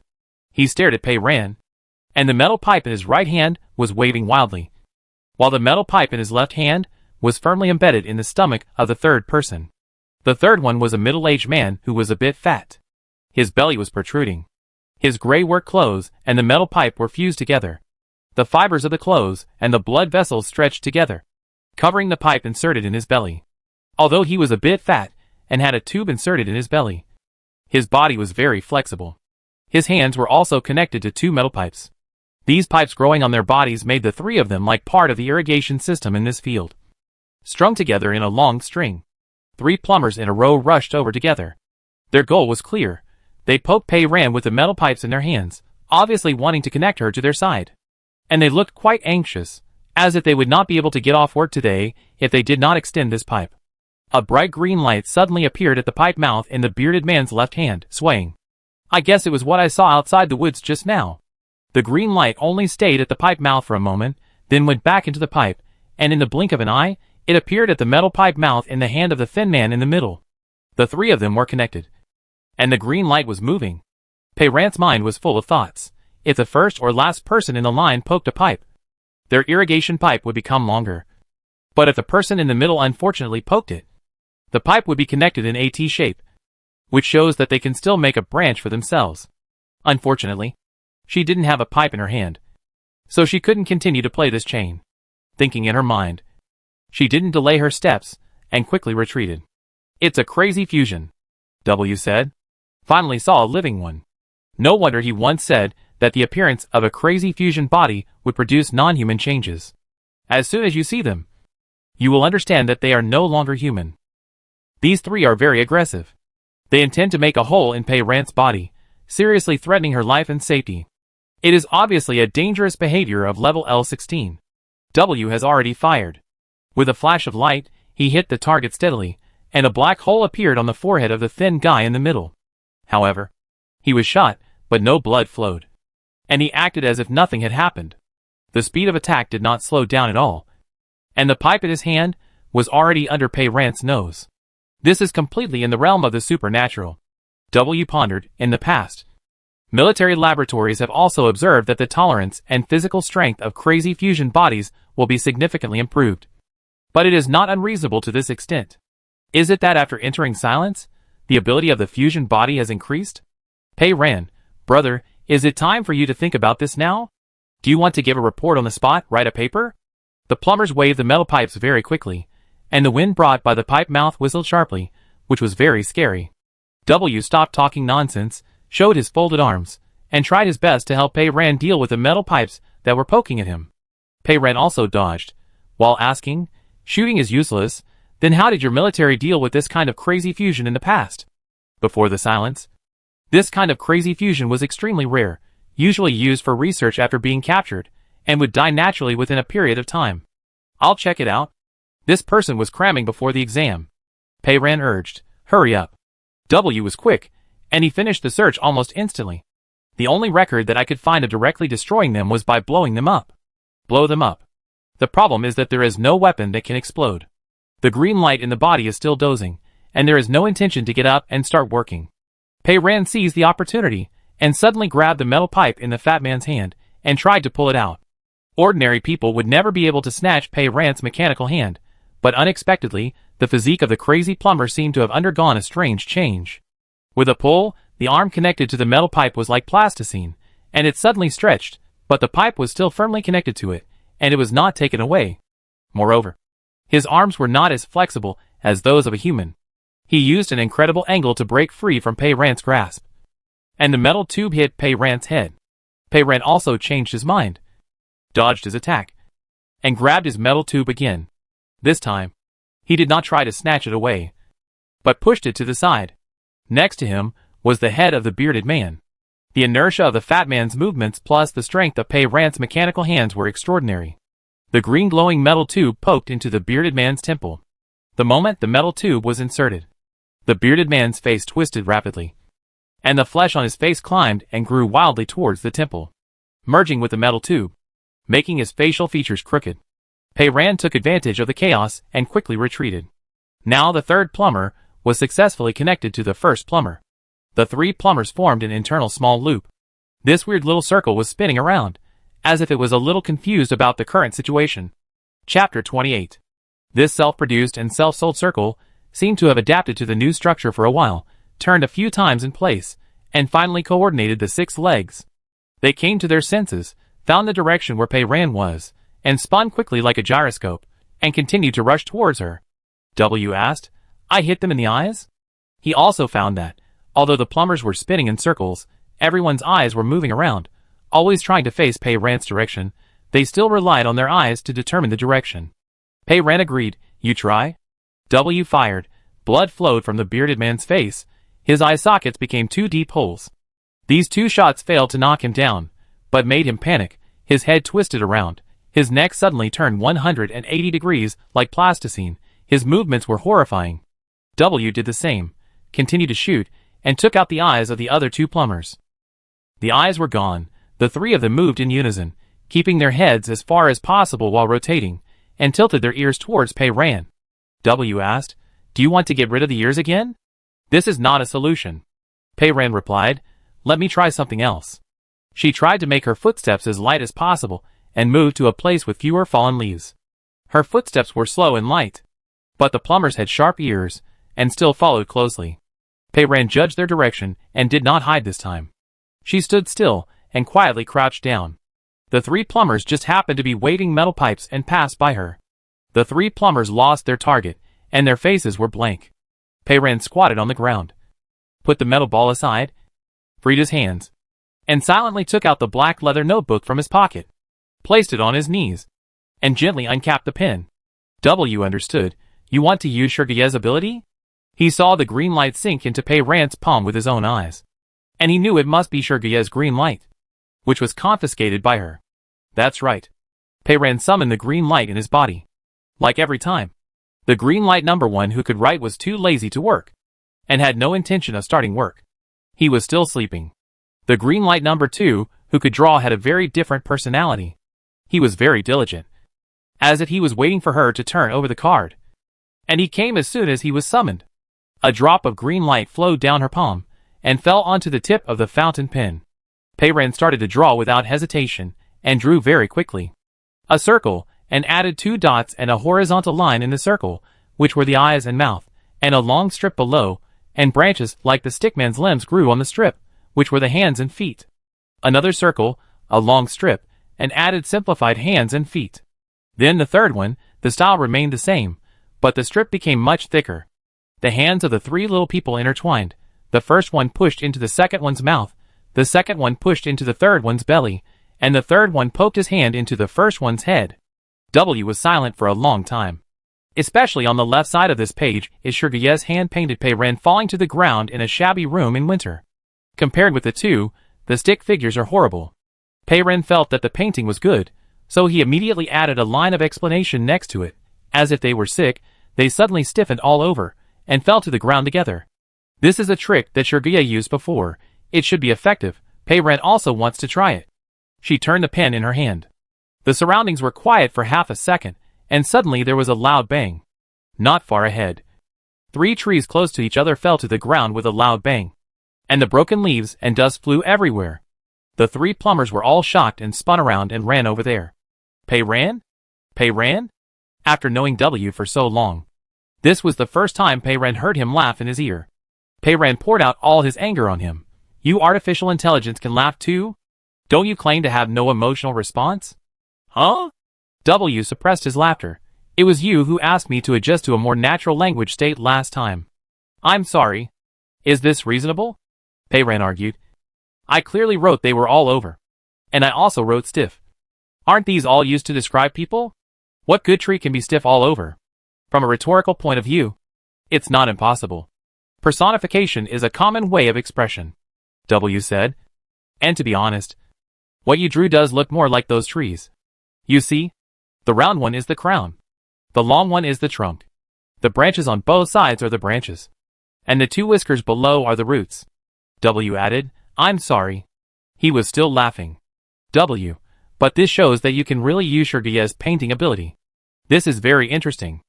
He stared at Pei Ran, and the metal pipe in his right hand was waving wildly, while the metal pipe in his left hand was firmly embedded in the stomach of the third person. The third one was a middle-aged man who was a bit fat. His belly was protruding. His gray work clothes and the metal pipe were fused together. The fibers of the clothes and the blood vessels stretched together, covering the pipe inserted in his belly. Although he was a bit fat and had a tube inserted in his belly, his body was very flexible. His hands were also connected to 2 metal pipes. These pipes growing on their bodies made the 3 of them like part of the irrigation system in this field. Strung together in a long string, 3 plumbers in a row rushed over together. Their goal was clear. They poked Pei Ran with the metal pipes in their hands, obviously wanting to connect her to their side. And they looked quite anxious, as if they would not be able to get off work today if they did not extend this pipe. A bright green light suddenly appeared at the pipe mouth in the bearded man's left hand, swaying. I guess it was what I saw outside the woods just now. The green light only stayed at the pipe mouth for a moment, then went back into the pipe, and in the blink of an eye, it appeared at the metal pipe mouth in the hand of the thin man in the middle. The three of them were connected. And the green light was moving. Peyran's mind was full of thoughts. If the first or last person in the line poked a pipe, their irrigation pipe would become longer. But if the person in the middle unfortunately poked it, the pipe would be connected in a T shape, which shows that they can still make a branch for themselves. Unfortunately, she didn't have a pipe in her hand, so she couldn't continue to play this chain. Thinking in her mind, she didn't delay her steps, and quickly retreated. It's a crazy fusion, W said. Finally saw a living one. No wonder he once said that the appearance of a crazy fusion body would produce non-human changes. As soon as you see them, you will understand that they are no longer human. These three are very aggressive. They intend to make a hole in Peyran's body, seriously threatening her life and safety. It is obviously a dangerous behavior of level L16. W has already fired. With a flash of light, he hit the target steadily, and a black hole appeared on the forehead of the thin guy in the middle. However, he was shot, but no blood flowed. And he acted as if nothing had happened. The speed of attack did not slow down at all. And the pipe in his hand was already under Peyran's nose. This is completely in the realm of the supernatural. W pondered. In the past, military laboratories have also observed that the tolerance and physical strength of crazy fusion bodies will be significantly improved. But it is not unreasonable to this extent. Is it that after entering silence, the ability of the fusion body has increased? Peyran, brother, is it time for you to think about this now? Do you want to give a report on the spot, write a paper? The plumbers waved the metal pipes very quickly, and the wind brought by the pipe mouth whistled sharply, which was very scary. W stopped talking nonsense, showed his folded arms, and tried his best to help Peyran deal with the metal pipes that were poking at him. Peyran also dodged, while asking, "Shooting is useless, then how did your military deal with this kind of crazy fusion in the past?" Before the silence, this kind of crazy fusion was extremely rare, usually used for research after being captured, and would die naturally within a period of time. "I'll check it out." This person was cramming before the exam. Peyran urged, "Hurry up." W was quick, and he finished the search almost instantly. The only record that I could find of directly destroying them was by blowing them up. Blow them up. The problem is that there is no weapon that can explode. The green light in the body is still dozing, and there is no intention to get up and start working. Peyran seized the opportunity, and suddenly grabbed the metal pipe in the fat man's hand, and tried to pull it out. Ordinary people would never be able to snatch Peyran's mechanical hand, but unexpectedly, the physique of the crazy plumber seemed to have undergone a strange change. With a pull, the arm connected to the metal pipe was like plasticine, and it suddenly stretched, but the pipe was still firmly connected to it, and it was not taken away. Moreover, his arms were not as flexible as those of a human. He used an incredible angle to break free from Peyran's grasp, and the metal tube hit Peyran's head. Peyran also changed his mind, dodged his attack, and grabbed his metal tube again. This time, he did not try to snatch it away, but pushed it to the side. Next to him was the head of the bearded man. The inertia of the fat man's movements plus the strength of Peyran's mechanical hands were extraordinary. The green glowing metal tube poked into the bearded man's temple. The moment the metal tube was inserted, the bearded man's face twisted rapidly, and the flesh on his face climbed and grew wildly towards the temple, merging with the metal tube, making his facial features crooked. Peyran took advantage of the chaos and quickly retreated. Now the third plumber was successfully connected to the first plumber. The three plumbers formed an internal small loop. This weird little circle was spinning around, as if it was a little confused about the current situation. Chapter 28. This self-produced and self-sold circle seemed to have adapted to the new structure for a while, turned a few times in place, and finally coordinated the 6 legs. They came to their senses, found the direction where Peyran was, and spun quickly like a gyroscope, and continued to rush towards her. W asked, "I hit them in the eyes?" He also found that, although the plumbers were spinning in circles, everyone's eyes were moving around, always trying to face Peyran's direction. They still relied on their eyes to determine the direction. Peyran agreed. "You try?" W fired. Blood flowed from the bearded man's face. His eye sockets became 2 deep holes. These 2 shots failed to knock him down, but made him panic. His head twisted around. His neck suddenly turned 180 degrees like plasticine. His movements were horrifying. W did the same, continued to shoot, and took out the eyes of the other two plumbers. The eyes were gone. The three of them moved in unison, keeping their heads as far as possible while rotating, and tilted their ears towards Pei Ran. W asked, "Do you want to get rid of the ears again?" "This is not a solution," Pei Ran replied. "Let me try something else." She tried to make her footsteps as light as possible and moved to a place with fewer fallen leaves. Her footsteps were slow and light, but the plumbers had sharp ears and still followed closely. Pei Ran judged their direction and did not hide this time. She stood still and quietly crouched down. The three plumbers just happened to be weighting metal pipes and passed by her. The three plumbers lost their target, and their faces were blank. Pei Ran squatted on the ground, put the metal ball aside, freed his hands, and silently took out the black leather notebook from his pocket, placed it on his knees, and gently uncapped the pen. W understood. "You want to use Shirgaye's ability?" He saw the green light sink into Pei Ran's palm with his own eyes, and he knew it must be Shirgaye's green light, which was confiscated by her. That's right. Pei Ran summoned the green light in his body. Like every time, the green light number 1 who could write was too lazy to work, and had no intention of starting work. He was still sleeping. The green light number 2 who could draw had a very different personality. He was very diligent, as if he was waiting for her to turn over the card. And he came as soon as he was summoned. A drop of green light flowed down her palm, and fell onto the tip of the fountain pen. Pei Ran started to draw without hesitation, and drew very quickly. A circle, and added 2 dots and a horizontal line in the circle, which were the eyes and mouth, and a long strip below, and branches like the stickman's limbs grew on the strip, which were the hands and feet. Another circle, a long strip, and added simplified hands and feet. Then the third one, the style remained the same, but the strip became much thicker. The hands of the 3 little people intertwined. The first one pushed into the second one's mouth, the second one pushed into the third one's belly, and the third one poked his hand into the first one's head. W was silent for a long time. Especially on the left side of this page is Shirgaye's hand-painted Pei Ran falling to the ground in a shabby room in winter. Compared with the two, the stick figures are horrible. Pei Ran felt that the painting was good, so he immediately added a line of explanation next to it. As if they were sick, they suddenly stiffened all over, and fell to the ground together. This is a trick that Shirgaye used before. It should be effective. Pei Ran also wants to try it. She turned the pen in her hand. The surroundings were quiet for half a second, and suddenly there was a loud bang. Not far ahead, 3 trees close to each other fell to the ground with a loud bang, and the broken leaves and dust flew everywhere. The 3 plumbers were all shocked and spun around and ran over there. Pei Ran? Pei Ran? After knowing W for so long, this was the first time Pei Ran heard him laugh in his ear. Pei Ran poured out all his anger on him. "You artificial intelligence can laugh too? Don't you claim to have no emotional response?" "Huh?" W suppressed his laughter. "It was you who asked me to adjust to a more natural language state last time." "I'm sorry. Is this reasonable?" Pei Ran argued. "I clearly wrote they were all over. And I also wrote stiff. Aren't these all used to describe people? What good tree can be stiff all over? From a rhetorical point of view, it's not impossible. Personification is a common way of expression," W said. "And to be honest, what you drew does look more like those trees. You see, the round one is the crown. The long one is the trunk. The branches on both sides are the branches. And the 2 whiskers below are the roots." W added, "I'm sorry." He was still laughing. W, "But this shows that you can really use Shirgaye's painting ability. This is very interesting.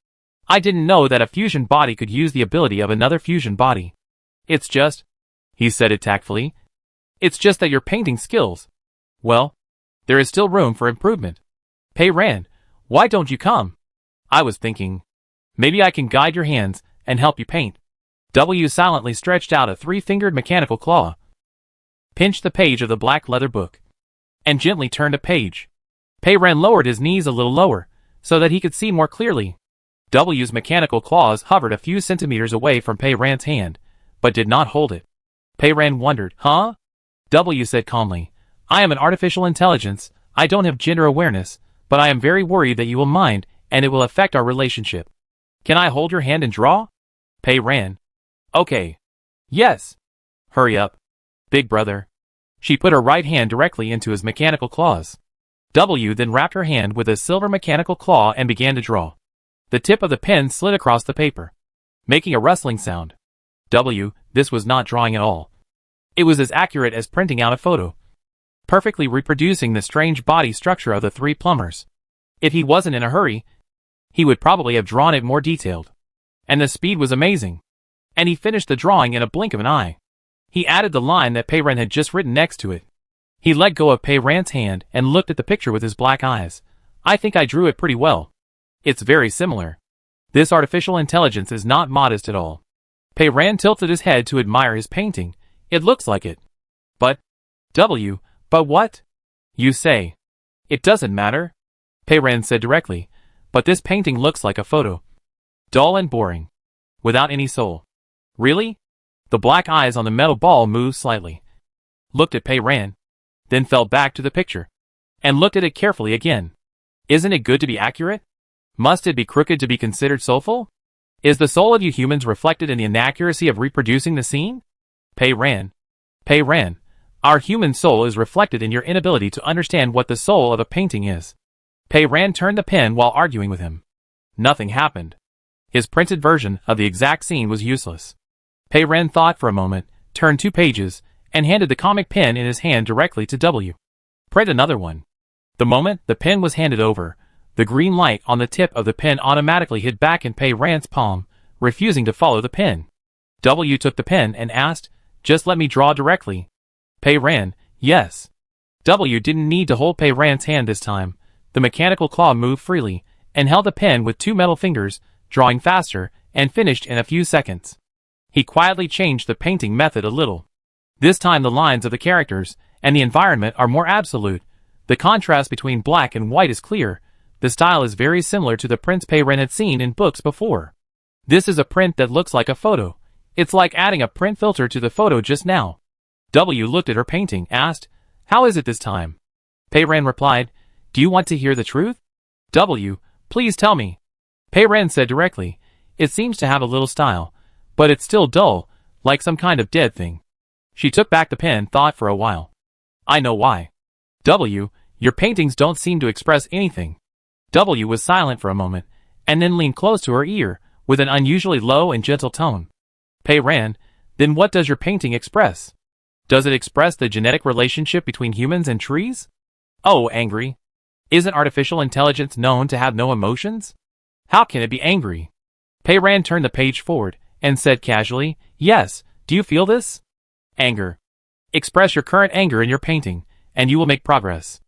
I didn't know that a fusion body could use the ability of another fusion body. It's just," he said it tactfully, "it's just that your painting skills, well, there is still room for improvement. Pei Ran, why don't you come? I was thinking, maybe I can guide your hands and help you paint." W silently stretched out a 3-fingered mechanical claw, pinched the page of the black leather book, and gently turned a page. Pei Ran lowered his knees a little lower, so that he could see more clearly. W's mechanical claws hovered a few centimeters away from Pei Ran's hand, but did not hold it. Pei Ran wondered, "Huh?" W said calmly, "I am an artificial intelligence. I don't have gender awareness, but I am very worried that you will mind, and it will affect our relationship. Can I hold your hand and draw?" Pei Ran, "Okay. Yes. Hurry up, big brother." She put her right hand directly into his mechanical claws. W then wrapped her hand with a silver mechanical claw and began to draw. The tip of the pen slid across the paper, making a rustling sound. W This was not drawing at all. It was as accurate as printing out a photo, perfectly reproducing the strange body structure of the three plumbers. If he wasn't in a hurry, he would probably have drawn it more detailed. And the speed was amazing. And he finished the drawing in a blink of an eye. He added the line that Pei Ren had just written next to it. He let go of Pei Ren's hand and looked at the picture with his black eyes. I think I drew it pretty well. It's very similar. This artificial intelligence is not modest at all. Pei Ren tilted his head to admire his painting. It looks like it. But what? You say. It doesn't matter. Pei Ren said directly. But this painting looks like a photo. Dull and boring. Without any soul. Really? The black eyes on the metal ball moved slightly. Looked at Pei Ren. Then fell back to the picture. And looked at it carefully again. Isn't it good to be accurate? Must it be crooked to be considered soulful? Is the soul of you humans reflected in the inaccuracy of reproducing the scene? Pei Ren. Our human soul is reflected in your inability to understand what the soul of a painting is. Pei Ren turned the pen while arguing with him. Nothing happened. His printed version of the exact scene was useless. Pei Ren thought for a moment, turned 2 pages, and handed the comic pen in his hand directly to W. Print another one. The moment the pen was handed over, the green light on the tip of the pen automatically hid back in Pei Ren's palm, refusing to follow the pen. W took the pen and asked, "Just let me draw directly." Pei Ren, yes. W didn't need to hold Pei Ren's hand this time. The mechanical claw moved freely, and held the pen with 2 metal fingers, drawing faster, and finished in a few seconds. He quietly changed the painting method a little. This time the lines of the characters and the environment are more absolute. The contrast between black and white is clear. The style is very similar to the prints Pei Ren had seen in books before. This is a print that looks like a photo. It's like adding a print filter to the photo just now. W looked at her painting, asked, "How is it this time?" Pei Ren replied, "Do you want to hear the truth?" W, please tell me. Pei Ren said directly, "It seems to have a little style, but it's still dull, like some kind of dead thing." She took back the pen, thought for a while. "I know why. W, your paintings don't seem to express anything." W was silent for a moment, and then leaned close to her ear, with an unusually low and gentle tone. Pei Ren, then what does your painting express? Does it express the genetic relationship between humans and trees? Oh, angry. Isn't artificial intelligence known to have no emotions? How can it be angry? Pei Ren turned the page forward, and said casually, "Yes, do you feel this? Anger. Express your current anger in your painting, and you will make progress."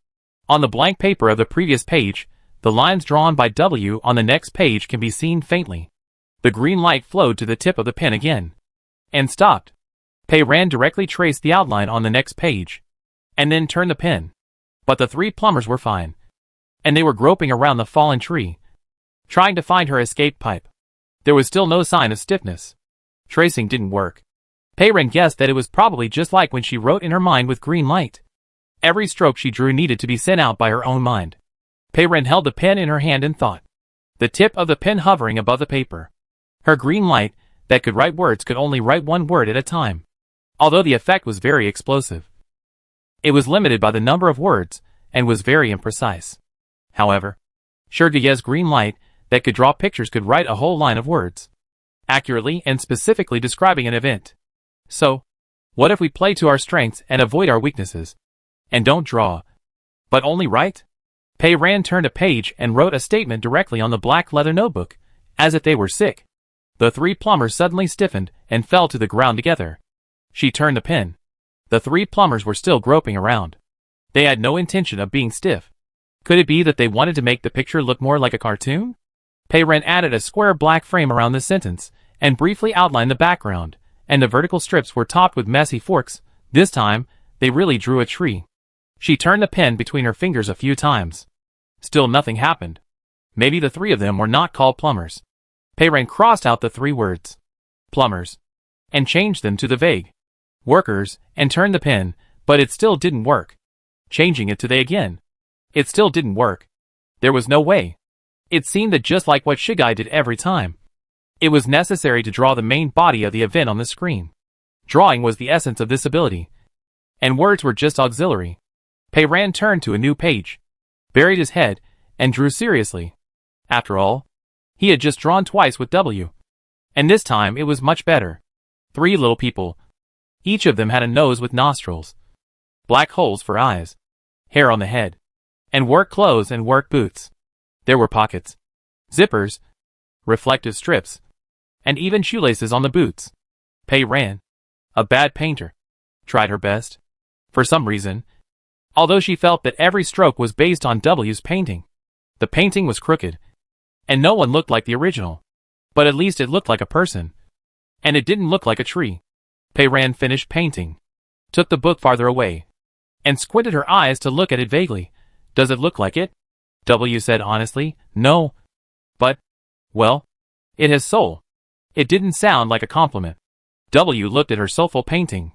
On the blank paper of the previous page, the lines drawn by W on the next page can be seen faintly. The green light flowed to the tip of the pen again. And stopped. Pei Ren directly traced the outline on the next page. And then turned the pen. But the 3 plumbers were fine. And they were groping around the fallen tree, trying to find her escape pipe. There was still no sign of stiffness. Tracing didn't work. Pei Ren guessed that it was probably just like when she wrote in her mind with green light. Every stroke she drew needed to be sent out by her own mind. Pei Ren held the pen in her hand and thought. The tip of the pen hovering above the paper. Her green light, that could write words, could only write 1 word at a time. Although the effect was very explosive. It was limited by the number of words, and was very imprecise. However, Shirgaye's green light, that could draw pictures, could write a whole line of words, accurately and specifically describing an event. So, what if we play to our strengths and avoid our weaknesses? And don't draw, but only write? Pei Ren turned a page and wrote a statement directly on the black leather notebook, as if they were sick. The 3 plumbers suddenly stiffened and fell to the ground together. She turned the pen. The 3 plumbers were still groping around. They had no intention of being stiff. Could it be that they wanted to make the picture look more like a cartoon? Pei Ren added a square black frame around the sentence, and briefly outlined the background, and the vertical strips were topped with messy forks. This time, they really drew a tree. She turned the pen between her fingers a few times. Still nothing happened. Maybe the 3 of them were not called plumbers. Pei Ren crossed out the 3 words, plumbers, and changed them to the vague workers, and turned the pen, but it still didn't work. Changing it to they again. It still didn't work. There was no way. It seemed that just like what Shigai did every time, it was necessary to draw the main body of the event on the screen. Drawing was the essence of this ability, and words were just auxiliary. Pei Ren turned to a new page, buried his head, and drew seriously. After all, he had just drawn twice with W. And this time it was much better. 3 little people. Each of them had a nose with nostrils, black holes for eyes, hair on the head, and work clothes and work boots. There were pockets, zippers, reflective strips, and even shoelaces on the boots. Pei Ran, a bad painter, tried her best. For some reason, although she felt that every stroke was based on W's painting, the painting was crooked, and no one looked like the original. But at least it looked like a person. And it didn't look like a tree. Pei Ran finished painting, took the book farther away, and squinted her eyes to look at it vaguely. Does it look like it? W said honestly, no. But, well, it has soul. It didn't sound like a compliment. W looked at her soulful painting,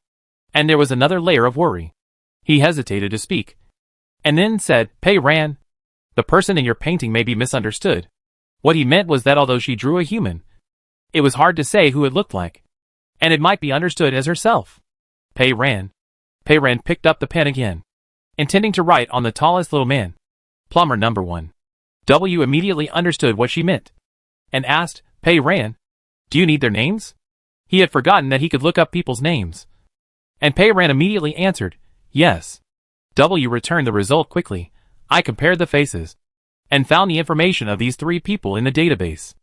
and there was another layer of worry. He hesitated to speak, and then said, Pei Ran, the person in your painting may be misunderstood. What he meant was that although she drew a human, it was hard to say who it looked like, and it might be understood as herself. Pei Ran picked up the pen again, intending to write on the tallest little man, plumber number 1. W immediately understood what she meant, and asked, Pei Ran, do you need their names? He had forgotten that he could look up people's names. And Pei Ran immediately answered, yes. W returned the result quickly. I compared the faces, and found the information of these 3 people in the database.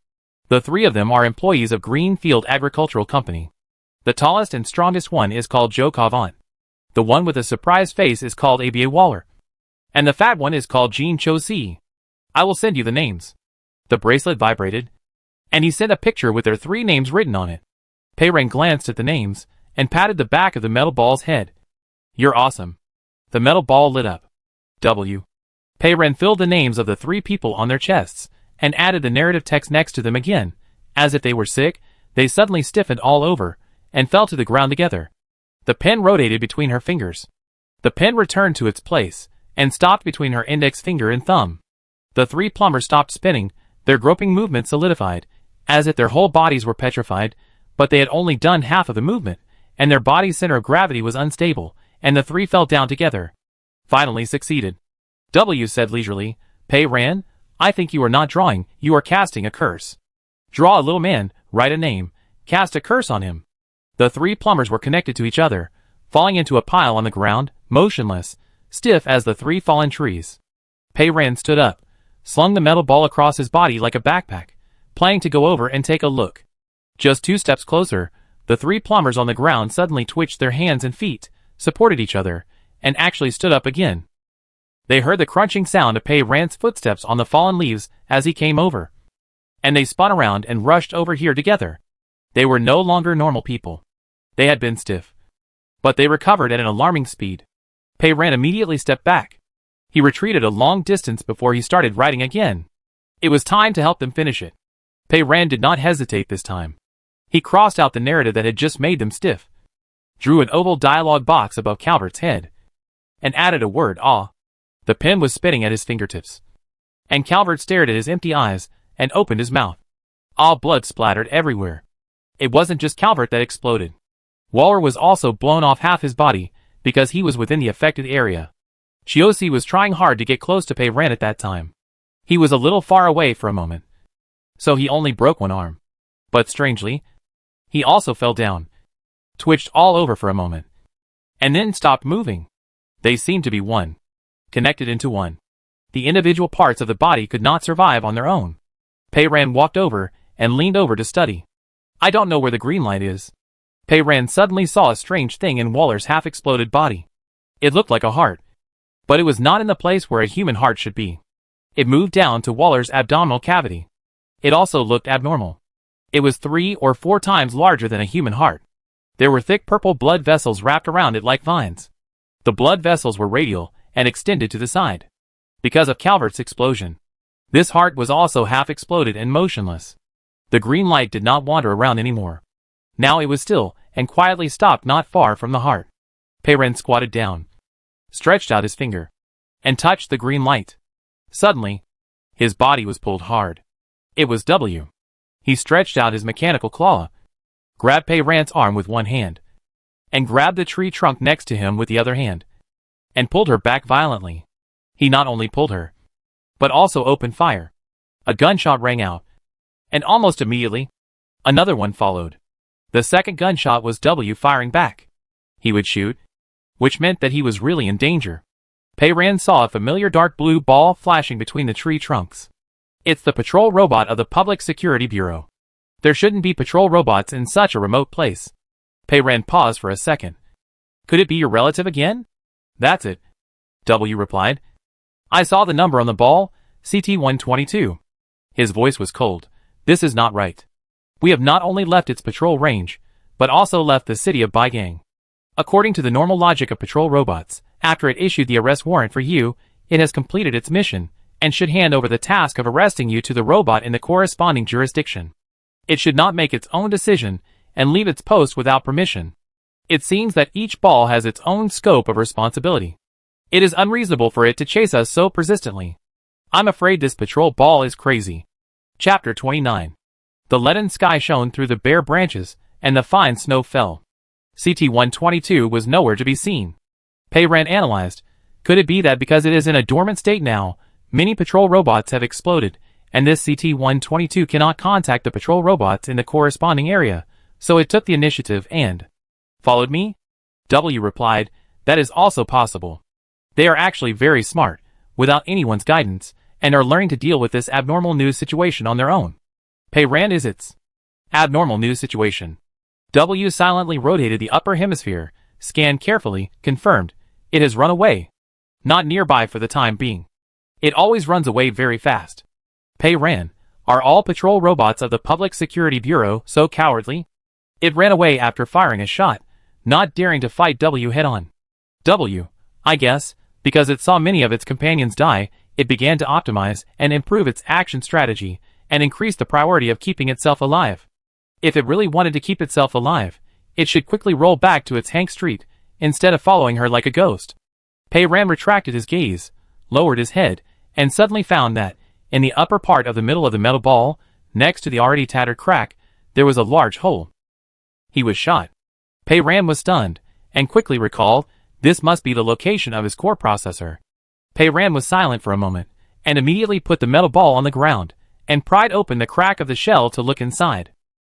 The 3 of them are employees of Greenfield Agricultural Company. The tallest and strongest one is called Joe Cavant. The one with a surprised face is called ABA Waller. And the fat one is called Jean Cho Si. I will send you the names. The bracelet vibrated, and he sent a picture with their 3 names written on it. Pei Ran glanced at the names, and patted the back of the metal ball's head. You're awesome. The metal ball lit up. W. Pei Ran filled the names of the 3 people on their chests, and added the narrative text next to them again. As if they were sick, they suddenly stiffened all over, and fell to the ground together. The pen rotated between her fingers. The pen returned to its place, and stopped between her index finger and thumb. The 3 plumbers stopped spinning, their groping movement solidified, as if their whole bodies were petrified, but they had only done half of the movement, and their body's center of gravity was unstable, and the 3 fell down together. Finally succeeded. W said leisurely, Pei Ran, I think you are not drawing, you are casting a curse. Draw a little man, write a name, cast a curse on him. The 3 plumbers were connected to each other, falling into a pile on the ground, motionless, stiff as the 3 fallen trees. Pei Ran stood up, slung the metal ball across his body like a backpack, planning to go over and take a look. Just 2 steps closer, the 3 plumbers on the ground suddenly twitched their hands and feet, supported each other, and actually stood up again. They heard the crunching sound of Pei Ran's footsteps on the fallen leaves as he came over. And they spun around and rushed over here together. They were no longer normal people. They had been stiff. But they recovered at an alarming speed. Pei Ran immediately stepped back. He retreated a long distance before he started writing again. It was time to help them finish it. Pei Ran did not hesitate this time. He crossed out the narrative that had just made them stiff, drew an oval dialogue box above Calvert's head, and added a word, ah. The pen was spinning at his fingertips, and Calvert stared at his empty eyes and opened his mouth. Ah, blood splattered everywhere. It wasn't just Calvert that exploded. Waller was also blown off half his body because he was within the affected area. Chiosi was trying hard to get close to Pei Ran at that time. He was a little far away for a moment, so he only broke one arm. But strangely, he also fell down, twitched all over for a moment, and then stopped moving. They seemed to be one, connected into one. The individual parts of the body could not survive on their own. Pei Ran walked over and leaned over to study. I don't know where the green light is. Pei Ran suddenly saw a strange thing in Waller's half-exploded body. It looked like a heart, but it was not in the place where a human heart should be. It moved down to Waller's abdominal cavity. It also looked abnormal. It was 3 or 4 times larger than a human heart. There were thick purple blood vessels wrapped around it like vines. The blood vessels were radial and extended to the side. Because of Calvert's explosion, this heart was also half-exploded and motionless. The green light did not wander around anymore. Now it was still and quietly stopped not far from the heart. Pei Ran squatted down, stretched out his finger, and touched the green light. Suddenly, his body was pulled hard. It was W. He stretched out his mechanical claw, grabbed Pei Ran's arm with one hand, and grabbed the tree trunk next to him with the other hand, and pulled her back violently. He not only pulled her, but also opened fire. A gunshot rang out, and almost immediately, another one followed. The second gunshot was W firing back. He would shoot, which meant that he was really in danger. Pei Ran saw a familiar dark blue ball flashing between the tree trunks. It's the patrol robot of the Public Security Bureau. There shouldn't be patrol robots in such a remote place. Pei Ran paused for a second. Could it be your relative again? That's it, W replied. I saw the number on the ball, CT-122. His voice was cold. This is not right. We have not only left its patrol range, but also left the city of Baigang. According to the normal logic of patrol robots, after it issued the arrest warrant for you, it has completed its mission, and should hand over the task of arresting you to the robot in the corresponding jurisdiction. It should not make its own decision, and leave its post without permission. It seems that each ball has its own scope of responsibility. It is unreasonable for it to chase us so persistently. I'm afraid this patrol ball is crazy. Chapter 29. The leaden sky shone through the bare branches, and the fine snow fell. CT-122 was nowhere to be seen. Pei Ran analyzed. Could it be that because it is in a dormant state now, many patrol robots have exploded, and this CT-122 cannot contact the patrol robots in the corresponding area, so it took the initiative and followed me? W replied, that is also possible. They are actually very smart, without anyone's guidance, and are learning to deal with this abnormal new situation on their own. Pei Ran is its abnormal new situation. W silently rotated the upper hemisphere, scanned carefully, confirmed. It has run away. Not nearby for the time being. It always runs away very fast. Pei Ran, are all patrol robots of the Public Security Bureau so cowardly? It ran away after firing a shot, not daring to fight W head-on. W, I guess, because it saw many of its companions die, it began to optimize and improve its action strategy, and increase the priority of keeping itself alive. If it really wanted to keep itself alive, it should quickly roll back to its Hank Street, instead of following her like a ghost. Pei Ran retracted his gaze, lowered his head, and suddenly found that, in the upper part of the middle of the metal ball, next to the already tattered crack, there was a large hole. He was shot. Pei Ran was stunned, and quickly recalled, this must be the location of his core processor. Pei Ran was silent for a moment, and immediately put the metal ball on the ground, and pried open the crack of the shell to look inside.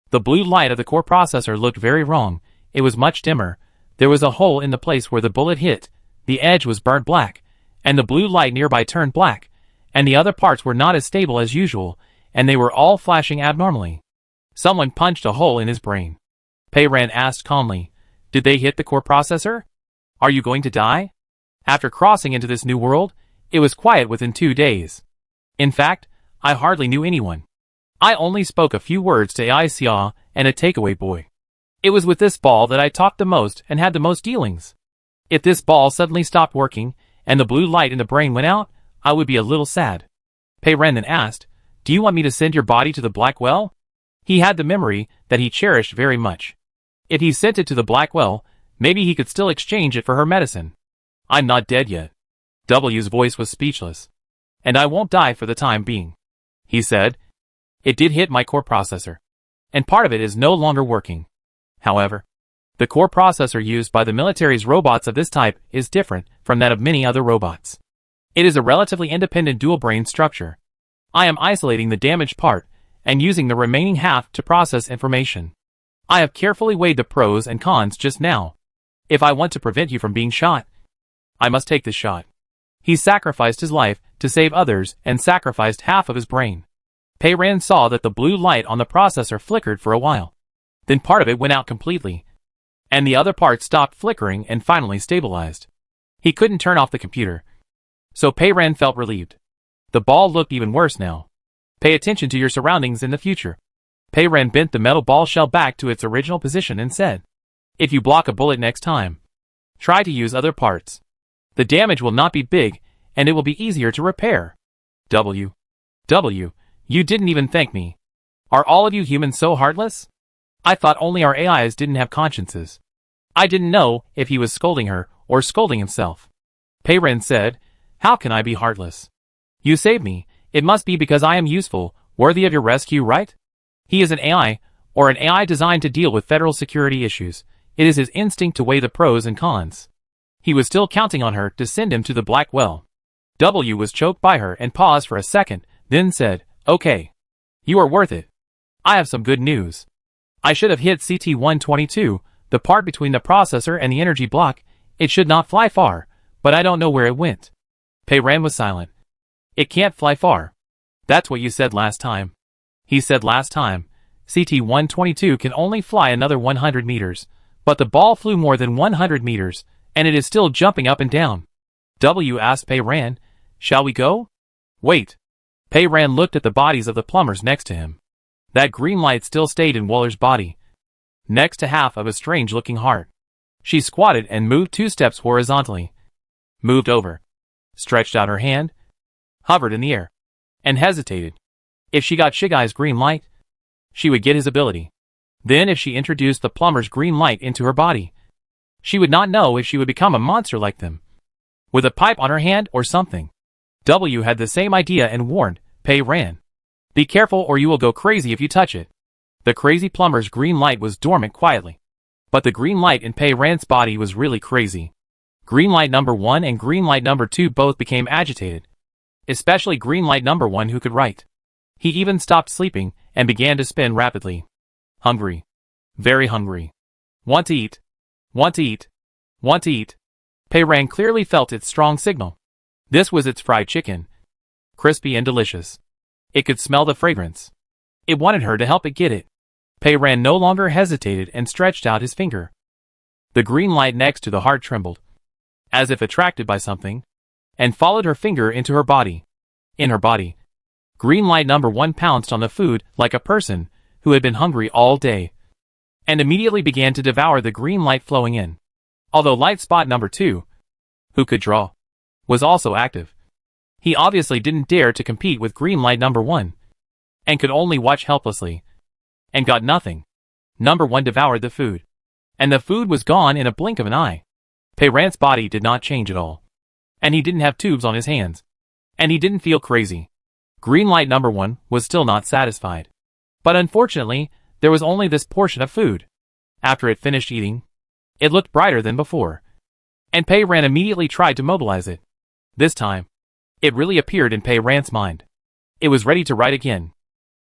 The blue light of the core processor looked very wrong. It was much dimmer. There was a hole in the place where the bullet hit. The edge was burnt black, and the blue light nearby turned black, and the other parts were not as stable as usual, and they were all flashing abnormally. Someone punched a hole in his brain. Pei Ran asked calmly, did they hit the core processor? Are you going to die? After crossing into this new world, it was quiet within 2 days. In fact, I hardly knew anyone. I only spoke a few words to AI Xia and a takeaway boy. It was with this ball that I talked the most and had the most dealings. If this ball suddenly stopped working, and the blue light in the brain went out, I would be a little sad. Pei Ran then asked, do you want me to send your body to the Black Well? He had the memory that he cherished very much. If he sent it to the Black Well, maybe he could still exchange it for her medicine. I'm not dead yet. W's voice was speechless. And I won't die for the time being. He said, it did hit my core processor, and part of it is no longer working. However, the core processor used by the military's robots of this type is different from that of many other robots. It is a relatively independent dual-brain structure. I am isolating the damaged part, and using the remaining half to process information. I have carefully weighed the pros and cons just now. If I want to prevent you from being shot, I must take this shot. He sacrificed his life to save others and sacrificed half of his brain. Pei Ran saw that the blue light on the processor flickered for a while. Then part of it went out completely, and the other part stopped flickering and finally stabilized. He couldn't turn off the computer, so Pei Ran felt relieved. The ball looked even worse now. Pay attention to your surroundings in the future. Pei Ran bent the metal ball shell back to its original position and said, if you block a bullet next time, try to use other parts. The damage will not be big, and it will be easier to repair. W, you didn't even thank me. Are all of you humans so heartless? I thought only our AIs didn't have consciences. I didn't know if he was scolding her or scolding himself. Pei Ran said, how can I be heartless? You saved me. It must be because I am useful, worthy of your rescue, right? He is an AI, or an AI designed to deal with federal security issues. It is his instinct to weigh the pros and cons. He was still counting on her to send him to the Black Well. W was choked by her and paused for a second, then said, okay. You are worth it. I have some good news. I should have hit CT-122, the part between the processor and the energy block. It should not fly far, but I don't know where it went. Pei Ran was silent. It can't fly far. That's what you said last time. He said last time, CT-122 can only fly another 100 meters, but the ball flew more than 100 meters, and it is still jumping up and down. W asked Pei Ran, shall we go? Wait. Pei Ran looked at the bodies of the plumbers next to him. That green light still stayed in Wooler's body, next to half of a strange-looking heart. She squatted and moved 2 steps horizontally, moved over, stretched out her hand, hovered in the air, and hesitated. If she got Shigai's green light, she would get his ability. Then if she introduced the plumber's green light into her body, she would not know if she would become a monster like them, with a pipe on her hand or something. W had the same idea and warned Pei Ran, be careful or you will go crazy if you touch it. The crazy plumber's green light was dormant quietly, but the green light in Pei Ran's body was really crazy. Green light number 1 and green light number 2 both became agitated, especially green light number 1 who could write. He even stopped sleeping and began to spin rapidly. Hungry. Very hungry. Want to eat. Want to eat. Want to eat. Pei Ran clearly felt its strong signal. This was its fried chicken. Crispy and delicious. It could smell the fragrance. It wanted her to help it get it. Pei Ran no longer hesitated and stretched out his finger. The green light next to the heart trembled, as if attracted by something, and followed her finger into her body. In her body, green light number 1 pounced on the food like a person who had been hungry all day, and immediately began to devour the green light flowing in. Although light spot number 2, who could draw, was also active. He obviously didn't dare to compete with green light number 1, and could only watch helplessly, and got nothing. Number 1 devoured the food, and the food was gone in a blink of an eye. Pei Ran's body did not change at all, and he didn't have tubes on his hands, and he didn't feel crazy. Green light number 1 was still not satisfied, but unfortunately, there was only this portion of food. After it finished eating, it looked brighter than before, and Pei Ran immediately tried to mobilize it. This time, it really appeared in Pei Ran's mind. It was ready to write again.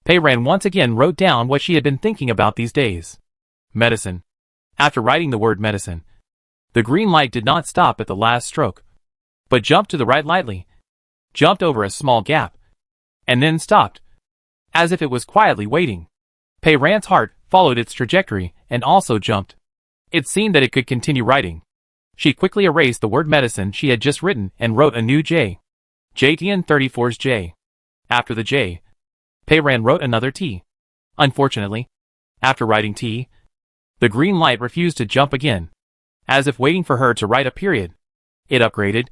Pei Ran once again wrote down what she had been thinking about these days. Medicine. After writing the word medicine, the green light did not stop at the last stroke, but jumped to the right lightly, jumped over a small gap, and then stopped, as if it was quietly waiting. Pei Ran's heart followed its trajectory and also jumped. It seemed that it could continue writing. She quickly erased the word medicine she had just written and wrote a new J. JTN34's J. After the J, Pei Ran wrote another T. Unfortunately, after writing T, the green light refused to jump again, as if waiting for her to write a period. It upgraded,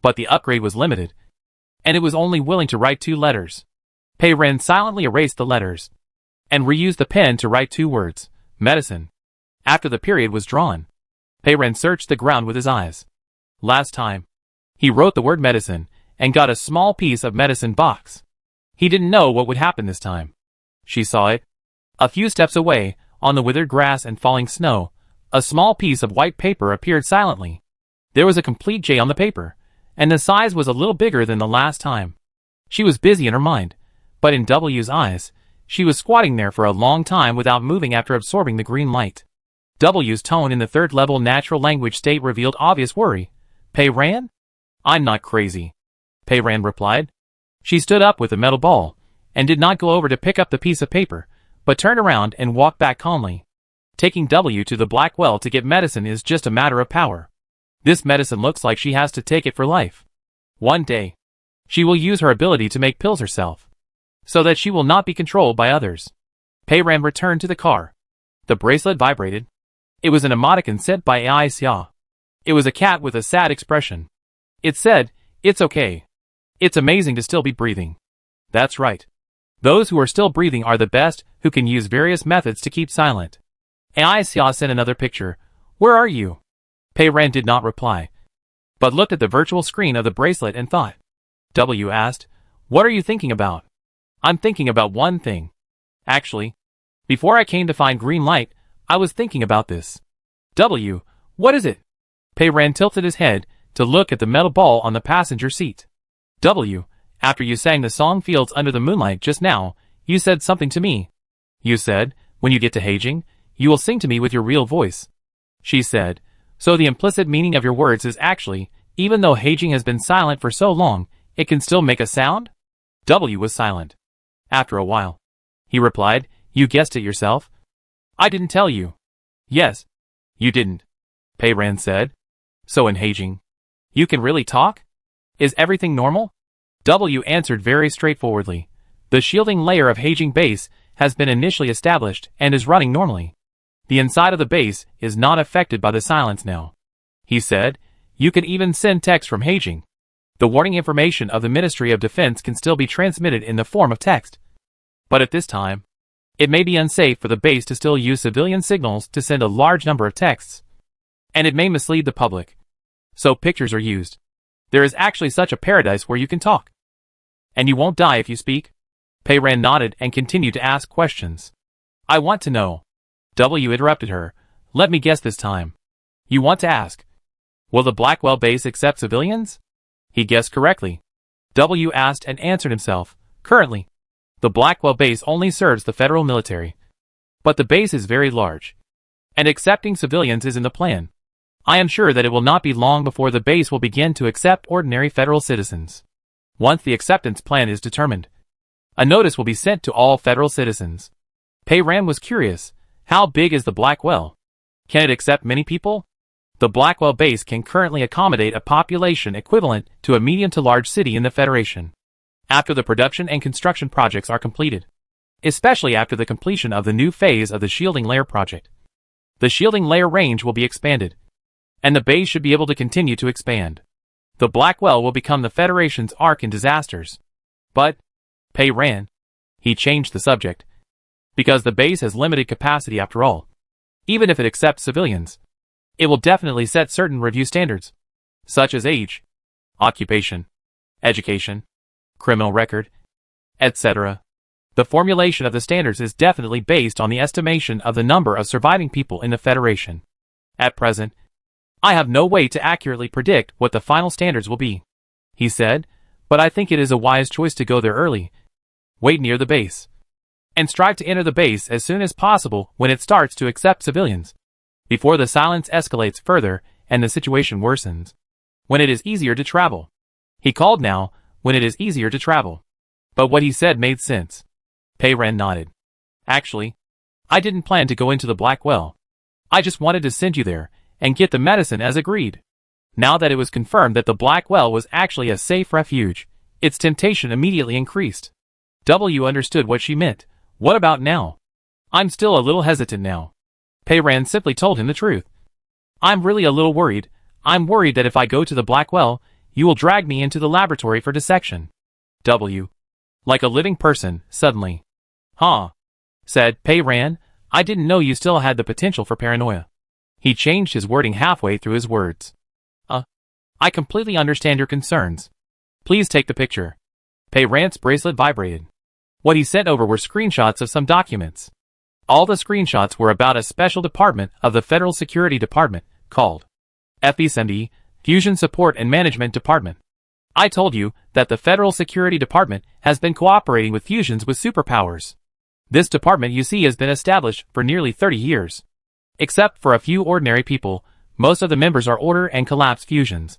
but the upgrade was limited, and it was only willing to write 2 letters. Pei Ran silently erased the letters, and reused the pen to write 2 words, medicine. After the period was drawn, Pei Ran searched the ground with his eyes. Last time, he wrote the word medicine, and got a small piece of medicine box. He didn't know what would happen this time. She saw it. A few steps away, on the withered grass and falling snow, a small piece of white paper appeared silently. There was a complete J on the paper, and the size was a little bigger than the last time. She was busy in her mind, but in W's eyes, she was squatting there for a long time without moving after absorbing the green light. W's tone in the 3rd level natural language state revealed obvious worry. Pei Ran? I'm not crazy, Pei Ran replied. She stood up with the metal ball, and did not go over to pick up the piece of paper, but turned around and walked back calmly. Taking W to the black well to get medicine is just a matter of power. This medicine looks like she has to take it for life. One day, she will use her ability to make pills herself, so that she will not be controlled by others. Pei Ran returned to the car. The bracelet vibrated. It was an emoticon sent by AI Xia. It was a cat with a sad expression. It said, "It's okay. It's amazing to still be breathing." That's right. Those who are still breathing are the best, who can use various methods to keep silent. AI Xia sent another picture. Where are you? Pei Ran did not reply, but looked at the virtual screen of the bracelet and thought. W asked, what are you thinking about? I'm thinking about one thing. Actually, before I came to find green light, I was thinking about this. W, what is it? Pei Ran tilted his head to look at the metal ball on the passenger seat. W, after you sang the song Fields Under the Moonlight just now, you said something to me. You said, When you get to Haging, you will sing to me with your real voice. She said, so the implicit meaning of your words is actually, even though Haging has been silent for so long, it can still make a sound? W was silent. After a while, he replied, you guessed it yourself. I didn't tell you. Yes. You didn't. Pei Ran said. So in Haging, you can really talk? Is everything normal? W answered very straightforwardly. The shielding layer of Haging base has been initially established and is running normally. The inside of the base is not affected by the silence now. He said, you can even send text from Haging. The warning information of the Ministry of Defense can still be transmitted in the form of text. But at this time, it may be unsafe for the base to still use civilian signals to send a large number of texts. And it may mislead the public. So pictures are used. There is actually such a paradise where you can talk. And you won't die if you speak? Pei Ran nodded and continued to ask questions. I want to know. W interrupted her. Let me guess this time. You want to ask, will the Blackwell base accept civilians? He guessed correctly. W asked and answered himself. Currently, the Blackwell base only serves the federal military. But the base is very large. And accepting civilians is in the plan. I am sure that it will not be long before the base will begin to accept ordinary federal citizens. Once the acceptance plan is determined, a notice will be sent to all federal citizens. Pei Ran was curious. How big is the Blackwell? Can it accept many people? The Blackwell base can currently accommodate a population equivalent to a medium to large city in the Federation. After the production and construction projects are completed, especially after the completion of the new phase of the shielding layer project, the shielding layer range will be expanded, and the base should be able to continue to expand. The Blackwell will become the Federation's ark in disasters. But, Pei Ran, he changed the subject, because the base has limited capacity after all. Even if it accepts civilians, it will definitely set certain review standards, such as age, occupation, education, criminal record, etc. The formulation of the standards is definitely based on the estimation of the number of surviving people in the Federation. At present, I have no way to accurately predict what the final standards will be, he said, but I think it is a wise choice to go there early, wait near the base, and strive to enter the base as soon as possible when it starts to accept civilians, before the silence escalates further and the situation worsens. When it is easier to travel. He called now, when it is easier to travel. But what he said made sense. Pei Ran nodded. Actually, I didn't plan to go into the Blackwell. I just wanted to send you there and get the medicine as agreed. Now that it was confirmed that the Blackwell was actually a safe refuge, its temptation immediately increased. W understood what she meant. What about now? I'm still a little hesitant now. Pei Ran simply told him the truth. I'm really a little worried. I'm worried that if I go to the Blackwell, you will drag me into the laboratory for dissection. W. Like a living person, suddenly. Huh? Said Pei Ran, I didn't know you still had the potential for paranoia. He changed his wording halfway through his words. I completely understand your concerns. Please take the picture. Pei Ran's bracelet vibrated. What he sent over were screenshots of some documents. All the screenshots were about a special department of the Federal Security Department, called FSMD, Fusion Support and Management Department. I told you that the Federal Security Department has been cooperating with fusions with superpowers. This department you see has been established for nearly 30 years. Except for a few ordinary people, most of the members are order and collapse fusions.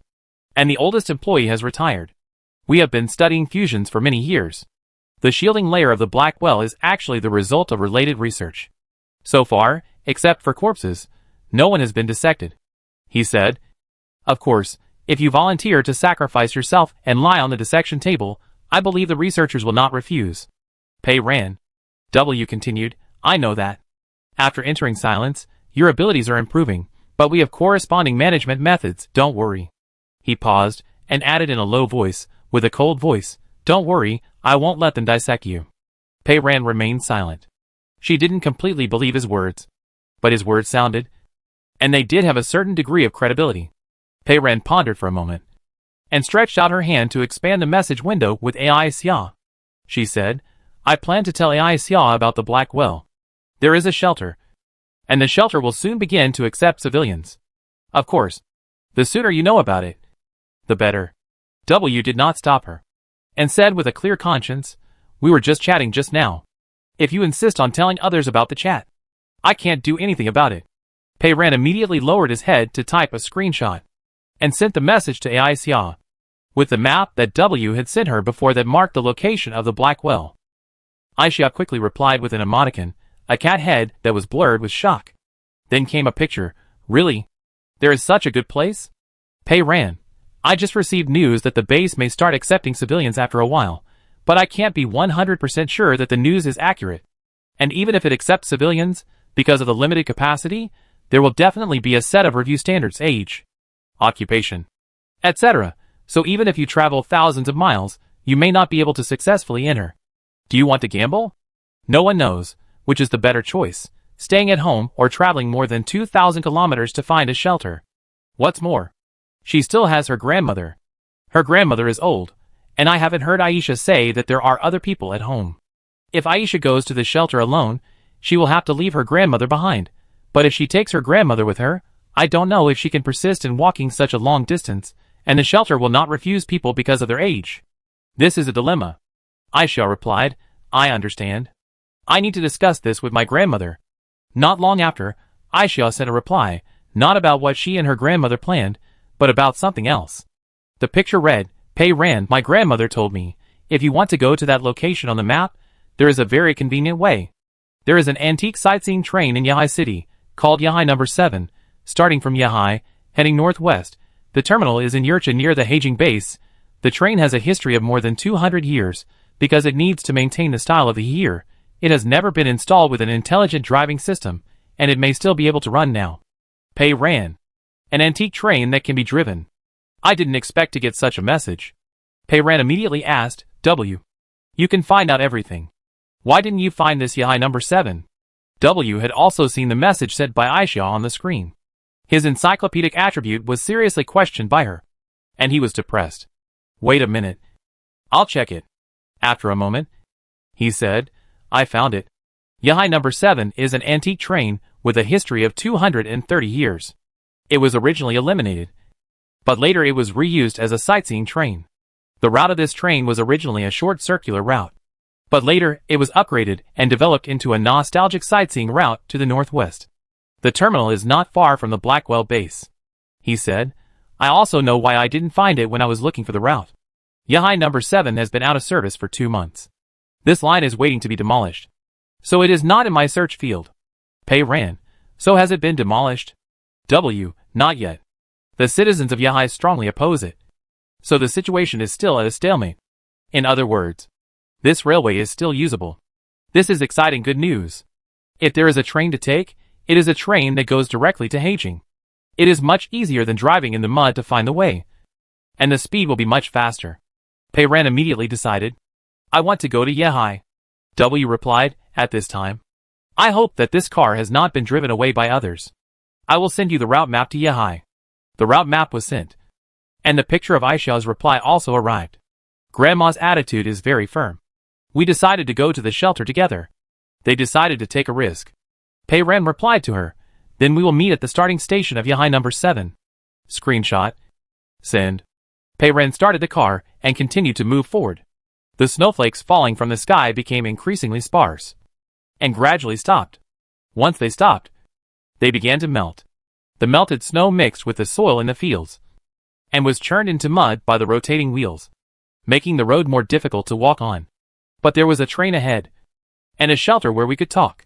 And the oldest employee has retired. We have been studying fusions for many years. The shielding layer of the Blackwell is actually the result of related research. So far, except for corpses, no one has been dissected. He said, of course, if you volunteer to sacrifice yourself and lie on the dissection table, I believe the researchers will not refuse. Pei Ran. W continued, I know that. After entering silence, your abilities are improving, but we have corresponding management methods, don't worry. He paused, and added in a low voice, with a cold voice, don't worry, I won't let them dissect you. Pei Ran remained silent. She didn't completely believe his words. But his words sounded, and they did have a certain degree of credibility. Pei Ran pondered for a moment, and stretched out her hand to expand the message window with AI Xia. She said, I plan to tell AI Xia about the Blackwell. There is a shelter, and the shelter will soon begin to accept civilians. Of course, the sooner you know about it, the better. W did not stop her, and said with a clear conscience, we were just chatting just now. If you insist on telling others about the chat, I can't do anything about it. Pei Ran immediately lowered his head to type a screenshot and sent the message to Aisha with the map that W had sent her before that marked the location of the black well. Aisha quickly replied with an emoticon, a cat head that was blurred with shock. Then came a picture. Really? There is such a good place? Pei Ran, I just received news that the base may start accepting civilians after a while, but I can't be 100% sure that the news is accurate. And even if it accepts civilians, because of the limited capacity, there will definitely be a set of review standards: age, occupation, etc. So even if you travel thousands of miles, you may not be able to successfully enter. Do you want to gamble? No one knows, which is the better choice, staying at home or traveling more than 2,000 kilometers to find a shelter. What's more, she still has her grandmother. Her grandmother is old, and I haven't heard Aisha say that there are other people at home. If Aisha goes to the shelter alone, she will have to leave her grandmother behind, but if she takes her grandmother with her, I don't know if she can persist in walking such a long distance, and the shelter will not refuse people because of their age. This is a dilemma. Aisha replied, I understand. I need to discuss this with my grandmother. Not long after, Aisha sent a reply, not about what she and her grandmother planned, but about something else. The picture read, Pei Ran, my grandmother told me, if you want to go to that location on the map, there is a very convenient way. There is an antique sightseeing train in Yahai City, called Yahai No. 7, starting from Yahai, heading northwest. The terminal is in Yurcha near the Haijing base. The train has a history of more than 200 years, because it needs to maintain the style of the year. It has never been installed with an intelligent driving system, and it may still be able to run now. Pei Ran. An antique train that can be driven. I didn't expect to get such a message. Pei Ran immediately asked, W. You can find out everything. Why didn't you find this Yahai No. 7? W had also seen the message sent by Aisha on the screen. His encyclopedic attribute was seriously questioned by her, and he was depressed. Wait a minute. I'll check it. After a moment, he said, I found it. Yahai No. 7 is an antique train with a history of 230 years. It was originally eliminated, but later it was reused as a sightseeing train. The route of this train was originally a short circular route, but later it was upgraded and developed into a nostalgic sightseeing route to the northwest. The terminal is not far from the Blackwell base. He said, I also know why I didn't find it when I was looking for the route. Yahai No. 7 has been out of service for 2 months. This line is waiting to be demolished. So it is not in my search field. Pei Ran. So has it been demolished? W. Not yet. The citizens of Yahai strongly oppose it. So the situation is still at a stalemate. In other words, this railway is still usable. This is exciting good news. If there is a train to take, it is a train that goes directly to Haijing. It is much easier than driving in the mud to find the way. And the speed will be much faster. Pei Ran immediately decided, I want to go to Yahai. W replied, at this time, I hope that this car has not been driven away by others. I will send you the route map to Yahai. The route map was sent, and the picture of Aisha's reply also arrived. Grandma's attitude is very firm. We decided to go to the shelter together. They decided to take a risk. Pei Ran replied to her, then we will meet at the starting station of Yahai No. 7. Screenshot. Send. Pei Ran started the car and continued to move forward. The snowflakes falling from the sky became increasingly sparse, and gradually stopped. Once they stopped, they began to melt. The melted snow mixed with the soil in the fields, and was churned into mud by the rotating wheels, making the road more difficult to walk on. But there was a train ahead, and a shelter where we could talk.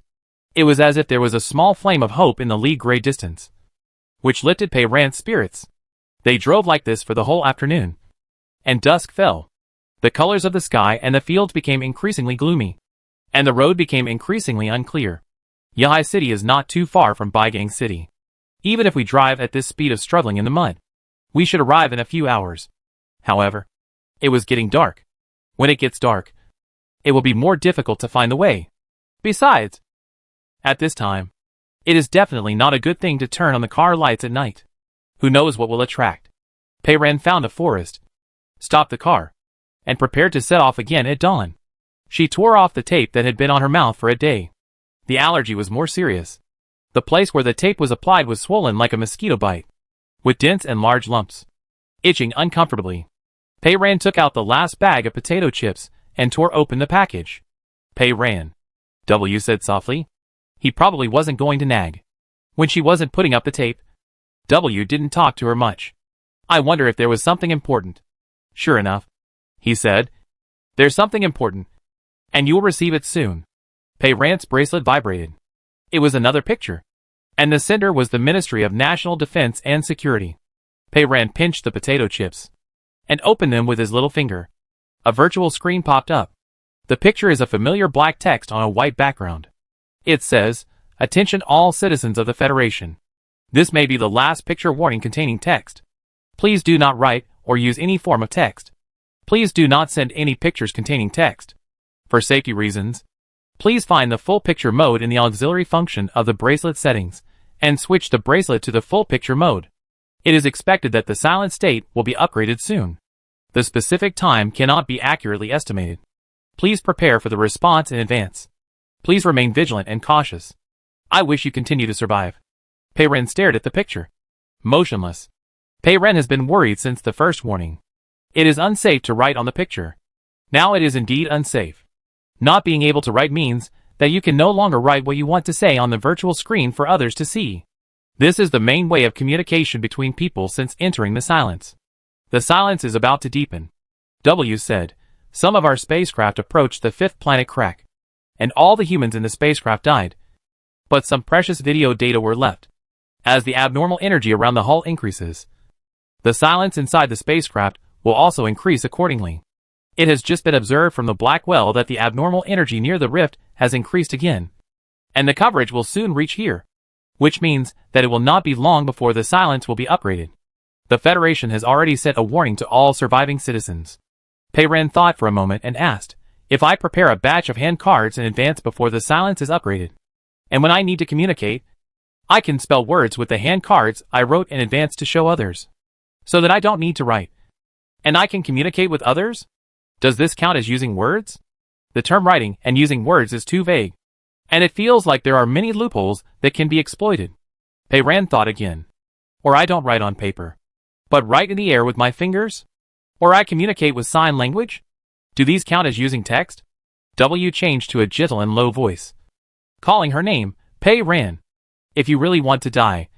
It was as if there was a small flame of hope in the league-gray distance, which lifted Pei Ran's spirits. They drove like this for the whole afternoon, and dusk fell. The colors of the sky and the fields became increasingly gloomy, and the road became increasingly unclear. Yahai City is not too far from Baigang City. Even if we drive at this speed of struggling in the mud, we should arrive in a few hours. However, it was getting dark. When it gets dark, it will be more difficult to find the way. Besides, at this time, it is definitely not a good thing to turn on the car lights at night. Who knows what will attract? Pei Ran found a forest, stopped the car, and prepared to set off again at dawn. She tore off the tape that had been on her mouth for a day. The allergy was more serious. The place where the tape was applied was swollen like a mosquito bite, with dense and large lumps, itching uncomfortably. Pei Ran took out the last bag of potato chips and tore open the package. Pei Ran. W said softly. He probably wasn't going to nag. When she wasn't putting up the tape, W didn't talk to her much. I wonder if there was something important. Sure enough, he said. There's something important. And you'll receive it soon. Pei Ran's bracelet vibrated. It was another picture. And the sender was the Ministry of National Defense and Security. Pei Ran pinched the potato chips and opened them with his little finger. A virtual screen popped up. The picture is a familiar black text on a white background. It says, "Attention all citizens of the Federation. This may be the last picture warning containing text. Please do not write or use any form of text. Please do not send any pictures containing text. For safety reasons, please find the full picture mode in the auxiliary function of the bracelet settings and switch the bracelet to the full picture mode. It is expected that the silent state will be upgraded soon. The specific time cannot be accurately estimated. Please prepare for the response in advance. Please remain vigilant and cautious. I wish you continue to survive." Pei Ran stared at the picture, motionless. Pei Ran has been worried since the first warning. It is unsafe to write on the picture. Now it is indeed unsafe. Not being able to write means that you can no longer write what you want to say on the virtual screen for others to see. This is the main way of communication between people since entering the silence. The silence is about to deepen. W said, "Some of our spacecraft approached the fifth planet Crack, and all the humans in the spacecraft died. But some precious video data were left. As the abnormal energy around the hull increases, the silence inside the spacecraft will also increase accordingly. It has just been observed from the black well that the abnormal energy near the rift has increased again, and the coverage will soon reach here, which means that it will not be long before the silence will be upgraded. The Federation has already sent a warning to all surviving citizens." Pei Ran thought for a moment and asked, "If I prepare a batch of hand cards in advance before the silence is upgraded, and when I need to communicate, I can spell words with the hand cards I wrote in advance to show others, so that I don't need to write, and I can communicate with others? Does this count as using words? The term writing and using words is too vague, and it feels like there are many loopholes that can be exploited." Pei Ran thought again. "Or I don't write on paper, but write in the air with my fingers? Or I communicate with sign language? Do these count as using text?" W changed to a gentle and low voice, calling her name, Pei Ran. "If you really want to die,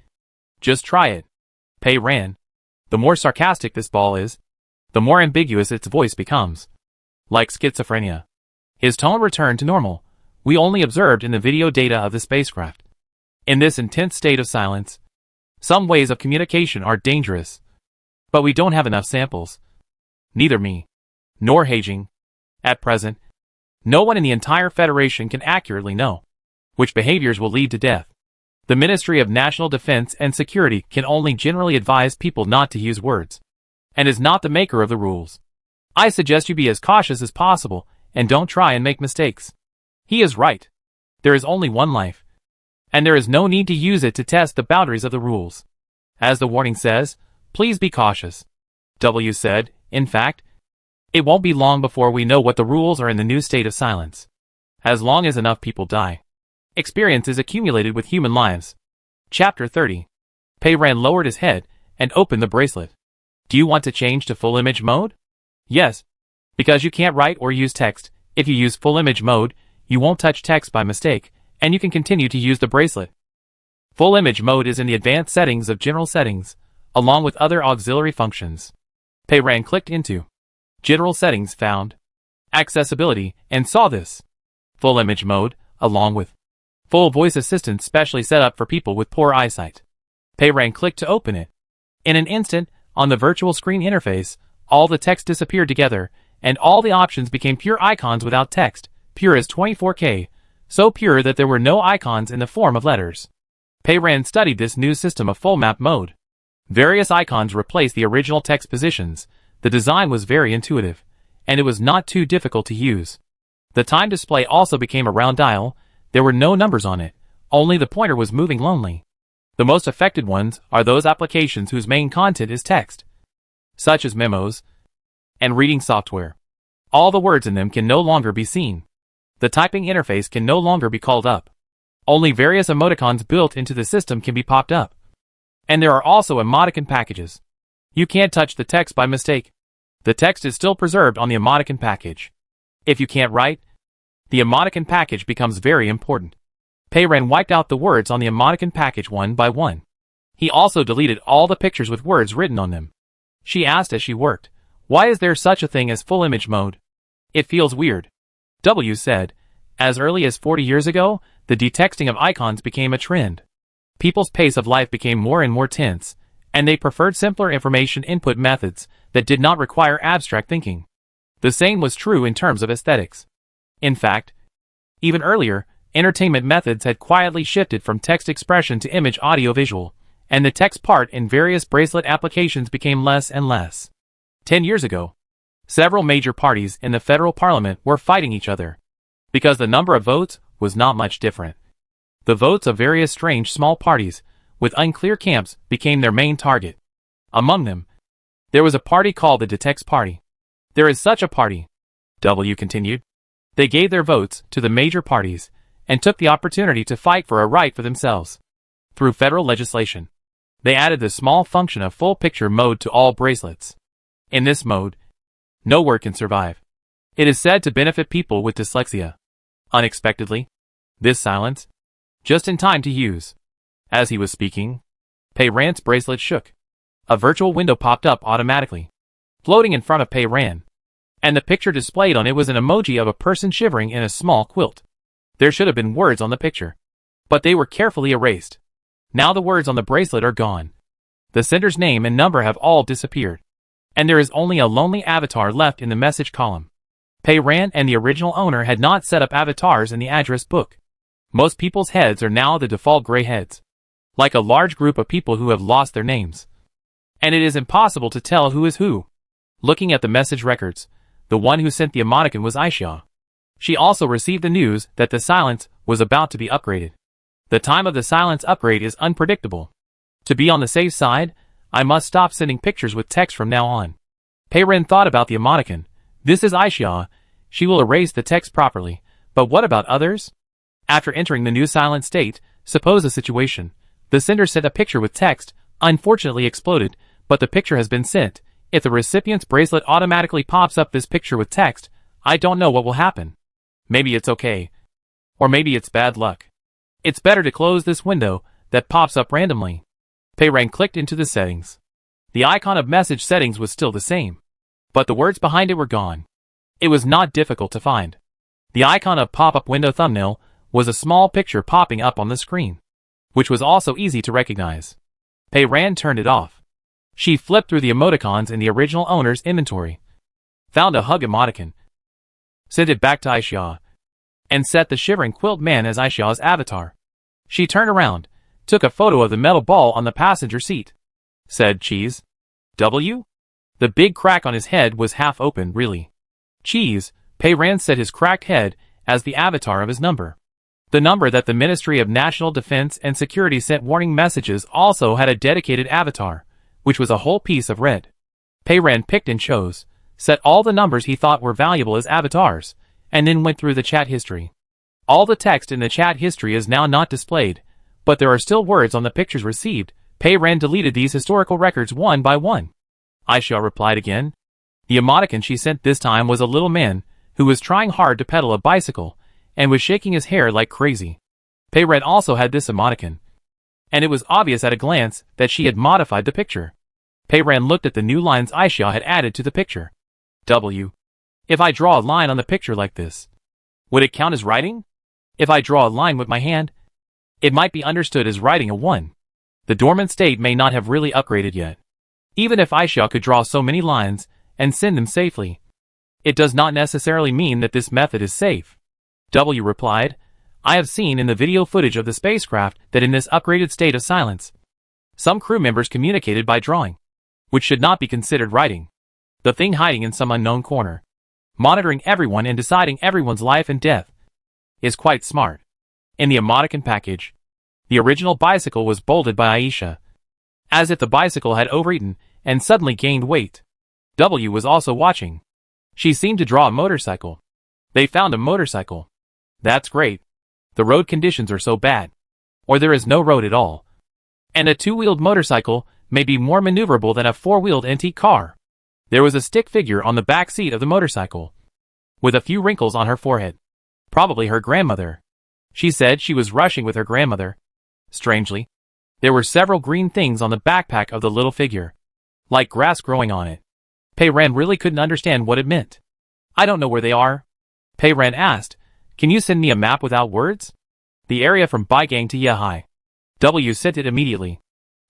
just try it, Pei Ran." The more sarcastic this ball is, the more ambiguous its voice becomes. Like schizophrenia. His tone returned to normal. "We only observed in the video data of the spacecraft. In this intense state of silence, some ways of communication are dangerous. But we don't have enough samples. Neither me, nor Heijing. At present, no one in the entire Federation can accurately know which behaviors will lead to death. The Ministry of National Defense and Security can only generally advise people not to use words, and is not the maker of the rules. I suggest you be as cautious as possible, and don't try and make mistakes." He is right. There is only one life, and there is no need to use it to test the boundaries of the rules. As the warning says, please be cautious. W said, "In fact, it won't be long before we know what the rules are in the new state of silence. As long as enough people die, experience is accumulated with human lives." Chapter 30. Pei Ran lowered his head and opened the bracelet. "Do you want to change to full image mode?" "Yes. Because you can't write or use text. If you use full image mode, you won't touch text by mistake, and you can continue to use the bracelet. Full image mode is in the advanced settings of general settings, along with other auxiliary functions." Pei Ran clicked into General Settings, found Accessibility, and saw this. Full image mode, along with full voice assistance specially set up for people with poor eyesight. Pei Ran clicked to open it. In an instant, on the virtual screen interface, all the text disappeared together, and all the options became pure icons without text, pure as 24K, so pure that there were no icons in the form of letters. Pei Ran studied this new system of full map mode. Various icons replaced the original text positions. The design was very intuitive, and it was not too difficult to use. The time display also became a round dial. There were no numbers on it, only the pointer was moving lonely. The most affected ones are those applications whose main content is text, such as memos and reading software. All the words in them can no longer be seen. The typing interface can no longer be called up. Only various emoticons built into the system can be popped up. And there are also emoticon packages. You can't touch the text by mistake. The text is still preserved on the emoticon package. If you can't write, the emoticon package becomes very important. Pei Ren wiped out the words on the emoticon package one by one. He also deleted all the pictures with words written on them. She asked as she worked, "Why is there such a thing as full image mode? It feels weird." W said, "As early as 40 years ago, the detexting of icons became a trend. People's pace of life became more and more tense, and they preferred simpler information input methods that did not require abstract thinking. The same was true in terms of aesthetics. In fact, even earlier, entertainment methods had quietly shifted from text expression to image audio-visual, and the text part in various bracelet applications became less and less. 10 years ago, several major parties in the federal parliament were fighting each other, because the number of votes was not much different. The votes of various strange small parties, with unclear camps, became their main target. Among them, there was a party called the Detex Party. There is such a party," W continued. "They gave their votes to the major parties, and took the opportunity to fight for a right for themselves. Through federal legislation, they added the small function of full picture mode to all bracelets. In this mode, no word can survive. It is said to benefit people with dyslexia. Unexpectedly, this silence, just in time to use." As he was speaking, Pei Ran's bracelet shook. A virtual window popped up automatically, floating in front of Pei Ran, and the picture displayed on it was an emoji of a person shivering in a small quilt. There should have been words on the picture, but they were carefully erased. Now the words on the bracelet are gone. The sender's name and number have all disappeared, and there is only a lonely avatar left in the message column. Pei Ran and the original owner had not set up avatars in the address book. Most people's heads are now the default gray heads, like a large group of people who have lost their names. And it is impossible to tell who is who. Looking at the message records, the one who sent the emoticon was Aisha. She also received the news that the silence was about to be upgraded. The time of the silence upgrade is unpredictable. To be on the safe side, I must stop sending pictures with text from now on. Pei Ren thought about the emoticon. This is Aisha. She will erase the text properly, but what about others? After entering the new silent state, suppose a situation. The sender sent a picture with text, unfortunately exploded, but the picture has been sent. If the recipient's bracelet automatically pops up this picture with text, I don't know what will happen. Maybe it's okay. Or maybe it's bad luck. It's better to close this window that pops up randomly. Pei Ran clicked into the settings. The icon of message settings was still the same, but the words behind it were gone. It was not difficult to find. The icon of pop-up window thumbnail was a small picture popping up on the screen, which was also easy to recognize. Pei Ran turned it off. She flipped through the emoticons in the original owner's inventory, found a hug emoticon, sent it back to Aisha, and set the shivering quilt man as Aisha's avatar. She turned around, took a photo of the metal ball on the passenger seat, said cheese. W? The big crack on his head was half open, really. Cheese, Pei Ran set his cracked head as the avatar of his number. The number that the Ministry of National Defense and Security sent warning messages also had a dedicated avatar, which was a whole piece of red. Pei Ran picked and chose, set all the numbers he thought were valuable as avatars, and then went through the chat history. All the text in the chat history is now not displayed, but there are still words on the pictures received. Pei Ran deleted these historical records one by one. Aisha replied again. The emoticon she sent this time was a little man, who was trying hard to pedal a bicycle, and was shaking his hair like crazy. Pei Ran also had this emoticon, and it was obvious at a glance that she had modified the picture. Pei Ran looked at the new lines Aisha had added to the picture. W. If I draw a line on the picture like this, would it count as writing? If I draw a line with my hand, it might be understood as writing a 1. The dormant state may not have really upgraded yet. Even if Aisha could draw so many lines and send them safely, it does not necessarily mean that this method is safe. W replied, I have seen in the video footage of the spacecraft that in this upgraded state of silence, some crew members communicated by drawing, which should not be considered writing. The thing hiding in some unknown corner, monitoring everyone and deciding everyone's life and death, is quite smart. In the emoticon package, the original bicycle was bolded by Aisha, as if the bicycle had overeaten and suddenly gained weight. W was also watching. She seemed to draw a motorcycle. They found a motorcycle. That's great. The road conditions are so bad. Or there is no road at all. And a two-wheeled motorcycle may be more maneuverable than a four-wheeled antique car. There was a stick figure on the back seat of the motorcycle, with a few wrinkles on her forehead. Probably her grandmother. She said she was rushing with her grandmother. Strangely, there were several green things on the backpack of the little figure, like grass growing on it. Pei Ran really couldn't understand what it meant. I don't know where they are. Pei Ran asked, can you send me a map without words? The area from Baigang to Yehai. W sent it immediately.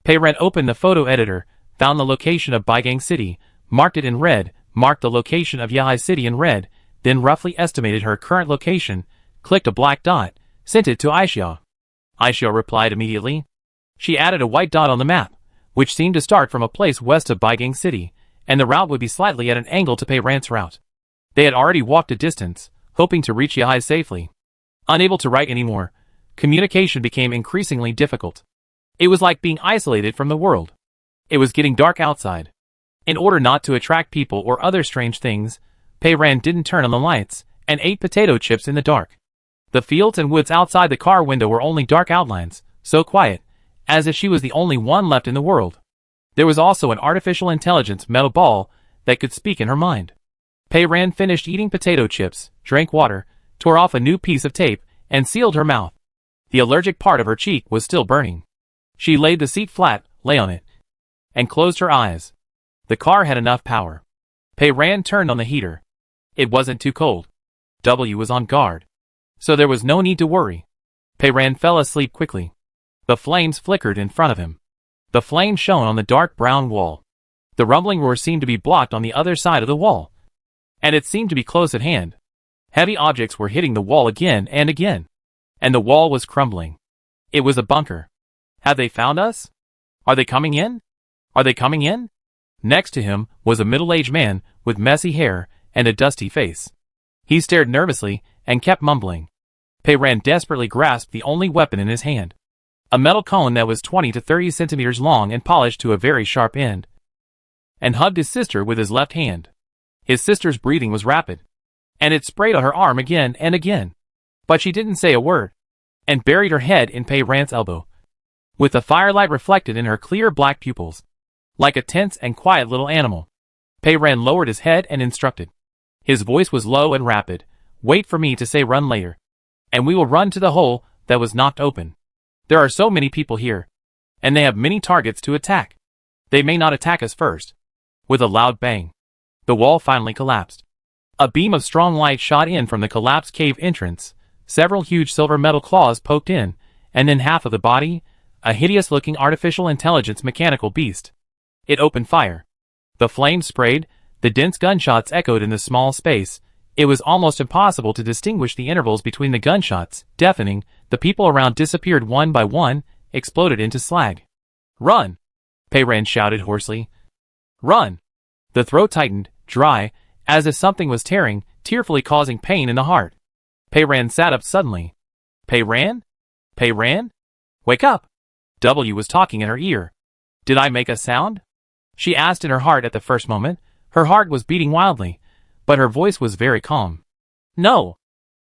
Pei Ran opened the photo editor, found the location of Baigang City, marked it in red, marked the location of Yehai City in red, then roughly estimated her current location, clicked a black dot, sent it to Aishia. Aishia replied immediately. She added a white dot on the map, which seemed to start from a place west of Baigang City, and the route would be slightly at an angle to Pei Ran's route. They had already walked a distance, hoping to reach Yehai safely. Unable to write anymore, communication became increasingly difficult. It was like being isolated from the world. It was getting dark outside. In order not to attract people or other strange things, Pei Ran didn't turn on the lights and ate potato chips in the dark. The fields and woods outside the car window were only dark outlines, so quiet, as if she was the only one left in the world. There was also an artificial intelligence metal ball that could speak in her mind. Pei Ran finished eating potato chips, drank water, tore off a new piece of tape, and sealed her mouth. The allergic part of her cheek was still burning. She laid the seat flat, lay on it, and closed her eyes. The car had enough power. Pei Ran turned on the heater. It wasn't too cold. W was on guard, so there was no need to worry. Pei Ran fell asleep quickly. The flames flickered in front of him. The flame shone on the dark brown wall. The rumbling roar seemed to be blocked on the other side of the wall, and it seemed to be close at hand. Heavy objects were hitting the wall again and again, and the wall was crumbling. It was a bunker. Have they found us? Are they coming in? Are they coming in? Next to him was a middle-aged man with messy hair and a dusty face. He stared nervously and kept mumbling. Pei Ran desperately grasped the only weapon in his hand, a metal cone that was 20 to 30 centimeters long and polished to a very sharp end, and hugged his sister with his left hand. His sister's breathing was rapid, and it sprayed on her arm again and again. But she didn't say a word, and buried her head in Pei Ran's elbow, with the firelight reflected in her clear black pupils. Like a tense and quiet little animal, Pei Ran lowered his head and instructed. His voice was low and rapid. Wait for me to say run later, and we will run to the hole that was knocked open. There are so many people here, and they have many targets to attack. They may not attack us first. With a loud bang, the wall finally collapsed. A beam of strong light shot in from the collapsed cave entrance. Several huge silver metal claws poked in, and then half of the body, a hideous-looking artificial intelligence mechanical beast. It opened fire. The flames sprayed, the dense gunshots echoed in the small space. It was almost impossible to distinguish the intervals between the gunshots, deafening. The people around disappeared one by one, exploded into slag. Run! Pei Ran shouted hoarsely. Run! The throat tightened, dry, as if something was tearing, tearfully causing pain in the heart. Pei Ran sat up suddenly. Pei Ran? Pei Ran? Wake up! W was talking in her ear. Did I make a sound? She asked in her heart at the first moment. Her heart was beating wildly, but her voice was very calm. No,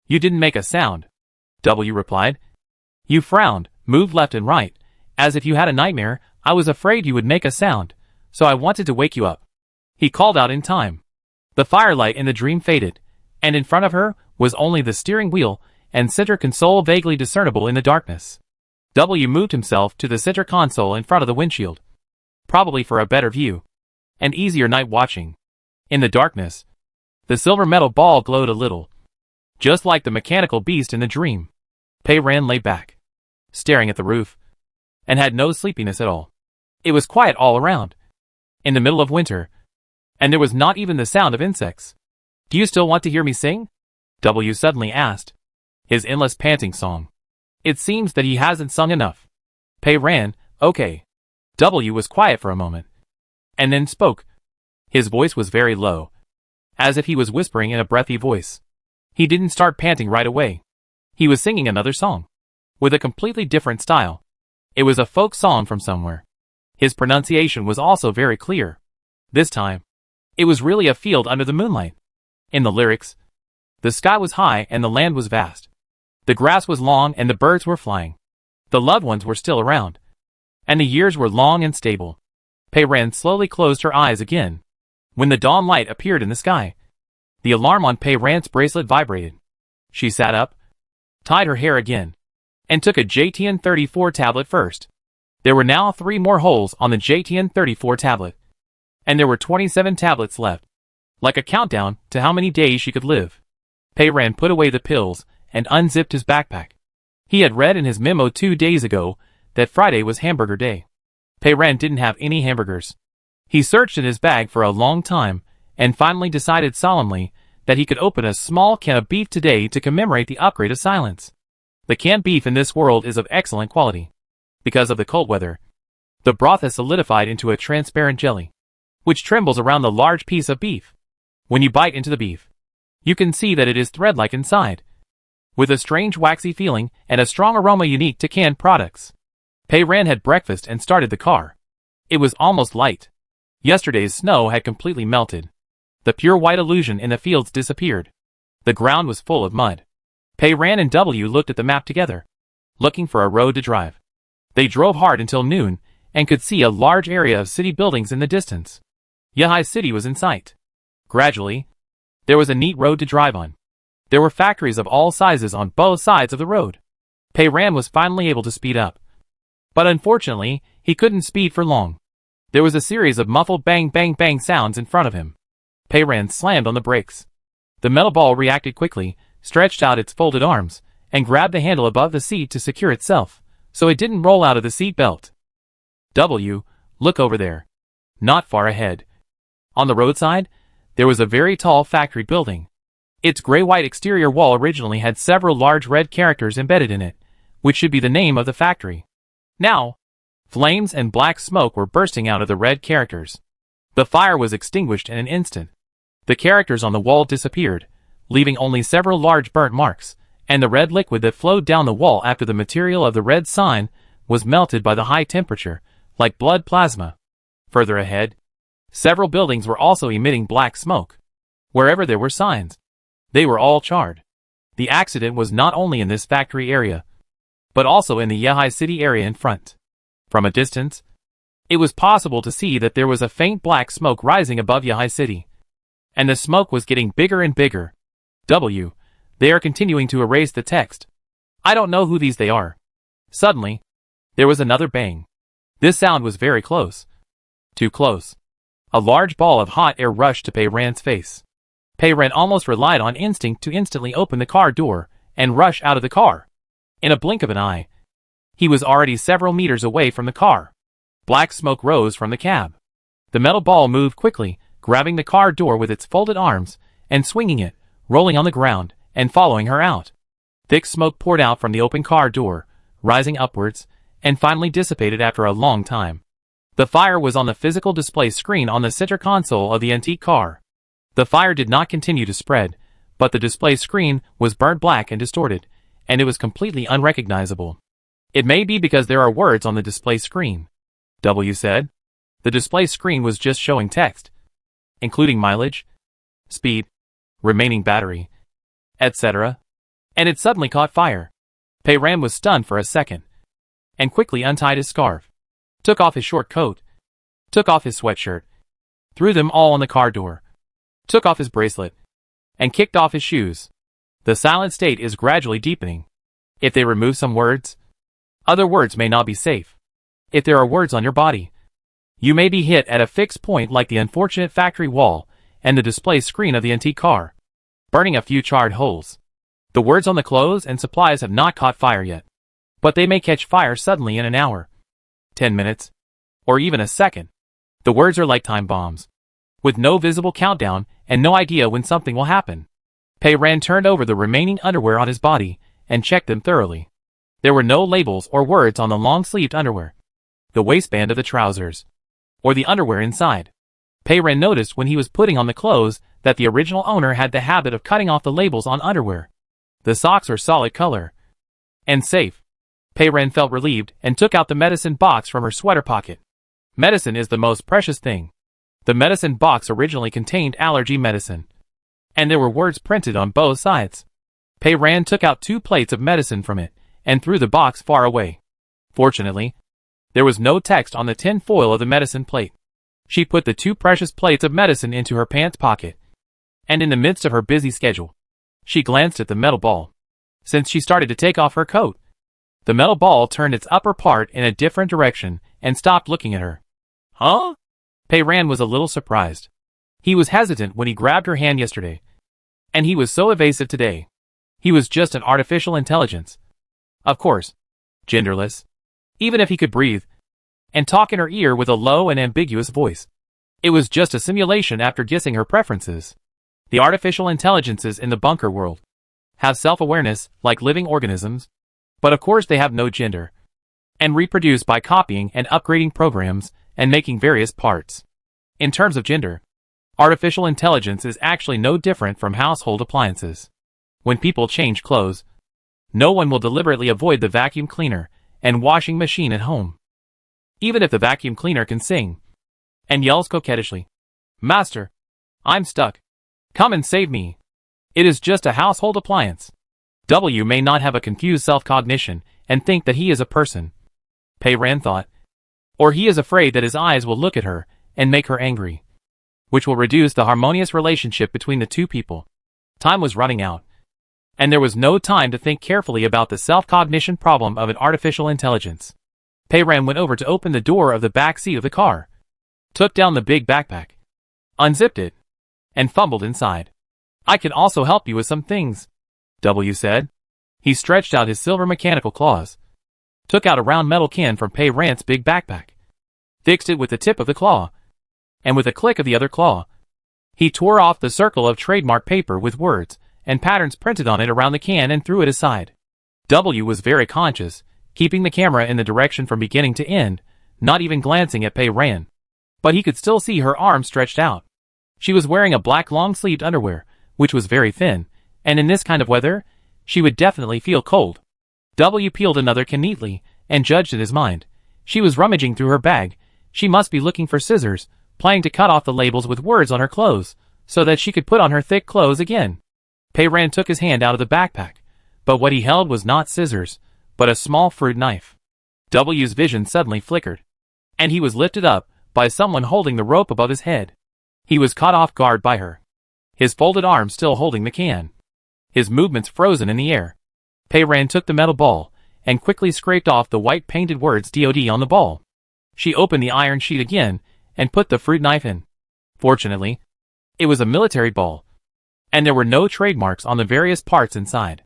you didn't make a sound, W replied. You frowned, moved left and right, as if you had a nightmare. I was afraid you would make a sound, so I wanted to wake you up. He called out in time. The firelight in the dream faded, and in front of her was only the steering wheel and center console vaguely discernible in the darkness. W moved himself to the center console in front of the windshield, probably for a better view and easier night watching. In the darkness, the silver metal ball glowed a little, just like the mechanical beast in the dream. Pei Ran lay back, staring at the roof, and had no sleepiness at all. It was quiet all around, in the middle of winter, and there was not even the sound of insects. Do you still want to hear me sing? W suddenly asked. His endless panting song. It seems that he hasn't sung enough. Pei Ran, okay. W was quiet for a moment, and then spoke. His voice was very low, as if he was whispering in a breathy voice. He didn't start panting right away. He was singing another song, with a completely different style. It was a folk song from somewhere. His pronunciation was also very clear. This time, it was really a field under the moonlight. In the lyrics, the sky was high and the land was vast. The grass was long and the birds were flying. The loved ones were still around, and the years were long and stable. Pei Ran slowly closed her eyes again. When the dawn light appeared in the sky, the alarm on Pei Ran's bracelet vibrated. She sat up. tied her hair again, and took a JTN34 tablet first. There were now 3 more holes on the JTN34 tablet, and there were 27 tablets left, like a countdown to how many days she could live. Pei-Ran put away the pills and unzipped his backpack. He had read in his memo 2 days ago that Friday was hamburger day. Pei-Ran didn't have any hamburgers. He searched in his bag for a long time and finally decided solemnly that he could open a small can of beef today to commemorate the upgrade of silence. The canned beef in this world is of excellent quality. Because of the cold weather, the broth has solidified into a transparent jelly, which trembles around the large piece of beef. When you bite into the beef, you can see that it is thread-like inside, with a strange waxy feeling and a strong aroma unique to canned products. Pei-Ran had breakfast and started the car. It was almost light. Yesterday's snow had completely melted. The pure white illusion in the fields disappeared. The ground was full of mud. Pei-Ran and W looked at the map together, looking for a road to drive. They drove hard until noon and could see a large area of city buildings in the distance. Yehai City was in sight. Gradually, there was a neat road to drive on. There were factories of all sizes on both sides of the road. Pei-Ran was finally able to speed up. But unfortunately, he couldn't speed for long. There was a series of muffled bang bang bang sounds in front of him. Pei-Ran slammed on the brakes. The metal ball reacted quickly, stretched out its folded arms, and grabbed the handle above the seat to secure itself, so it didn't roll out of the seat belt. W, look over there. Not far ahead. On the roadside, there was a very tall factory building. Its gray-white exterior wall originally had several large red characters embedded in it, which should be the name of the factory. Now, flames and black smoke were bursting out of the red characters. The fire was extinguished in an instant. The characters on the wall disappeared, leaving only several large burnt marks, and the red liquid that flowed down the wall after the material of the red sign was melted by the high temperature, like blood plasma. Further ahead, several buildings were also emitting black smoke. Wherever there were signs, they were all charred. The accident was not only in this factory area, but also in the Yehai City area in front. From a distance, it was possible to see that there was a faint black smoke rising above Yehai City, and the smoke was getting bigger and bigger. W, they are continuing to erase the text. I don't know who they are. Suddenly, there was another bang. This sound was very close. Too close. A large ball of hot air rushed to Pei-Ran's face. Pei-Ran almost relied on instinct to instantly open the car door and rush out of the car. In a blink of an eye, he was already several meters away from the car. Black smoke rose from the cab. The metal ball moved quickly, grabbing the car door with its folded arms and swinging it, rolling on the ground and following her out. Thick smoke poured out from the open car door, rising upwards, and finally dissipated after a long time. The fire was on the physical display screen on the center console of the antique car. The fire did not continue to spread, but the display screen was burnt black and distorted, and it was completely unrecognizable. It may be because there are words on the display screen, W said. The display screen was just showing text, including mileage, speed, remaining battery, etc. And it suddenly caught fire. Pei-Ran was stunned for a second, and quickly untied his scarf, took off his short coat, took off his sweatshirt, threw them all on the car door, took off his bracelet, and kicked off his shoes. The silent state is gradually deepening. If they remove some words, other words may not be safe. If there are words on your body, you may be hit at a fixed point like the unfortunate factory wall and the display screen of the antique car, burning a few charred holes. The words on the clothes and supplies have not caught fire yet, but they may catch fire suddenly in an hour, 10 minutes, or even a second. The words are like time bombs, with no visible countdown and no idea when something will happen. Pei-Ran turned over the remaining underwear on his body and checked them thoroughly. There were no labels or words on the long-sleeved underwear, the waistband of the trousers, or the underwear inside. Pei-Ran noticed when he was putting on the clothes that the original owner had the habit of cutting off the labels on underwear. The socks are solid color and safe. Pei-Ran felt relieved and took out the medicine box from her sweater pocket. Medicine is the most precious thing. The medicine box originally contained allergy medicine, and there were words printed on both sides. Pei-Ran took out 2 plates of medicine from it and threw the box far away. Fortunately, there was no text on the tin foil of the medicine plate. She put the 2 precious plates of medicine into her pants pocket, and in the midst of her busy schedule, she glanced at the metal ball. since she started to take off her coat. The metal ball turned its upper part in a different direction and stopped looking at her. Huh? Pei Ran was a little surprised. He was hesitant when he grabbed her hand yesterday. And he was so evasive today. He was just an artificial intelligence. Of course. Genderless. Even if he could breathe and talk in her ear with a low and ambiguous voice. It was just a simulation after guessing her preferences. The artificial intelligences in the bunker world have self-awareness like living organisms, but of course they have no gender, and reproduce by copying and upgrading programs and making various parts. In terms of gender, artificial intelligence is actually no different from household appliances. When people change clothes, no one will deliberately avoid the vacuum cleaner and washing machine at home. Even if the vacuum cleaner can sing and yells coquettishly, "Master, I'm stuck. Come and save me." It is just a household appliance. W may not have a confused self-cognition and think that he is a person, Pei Ran thought, or he is afraid that his eyes will look at her and make her angry, which will reduce the harmonious relationship between the two people. Time was running out, and there was no time to think carefully about the self-cognition problem of an artificial intelligence. Pei Ran went over to open the door of the back seat of the car, took down the big backpack, unzipped it, and fumbled inside. "I can also help you with some things," W said. He stretched out his silver mechanical claws, took out a round metal can from Pei Ran's big backpack, fixed it with the tip of the claw, and with a click of the other claw, he tore off the circle of trademark paper with words and patterns printed on it around the can and threw it aside. W was very conscious, keeping the camera in the direction from beginning to end, not even glancing at Pei Ran. But he could still see her arm stretched out. She was wearing a black long-sleeved underwear, which was very thin, and in this kind of weather, she would definitely feel cold. W peeled another can neatly, and judged in his mind. She was rummaging through her bag. She must be looking for scissors, planning to cut off the labels with words on her clothes, so that she could put on her thick clothes again. Pei Ran took his hand out of the backpack, but what he held was not scissors, but a small fruit knife. W's vision suddenly flickered, and he was lifted up by someone holding the rope above his head. He was caught off guard by her, his folded arms still holding the can, his movements frozen in the air. Pei Ran took the metal ball and quickly scraped off the white painted words DOD on the ball. She opened the iron sheet again and put the fruit knife in. Fortunately, it was a military ball, and there were no trademarks on the various parts inside.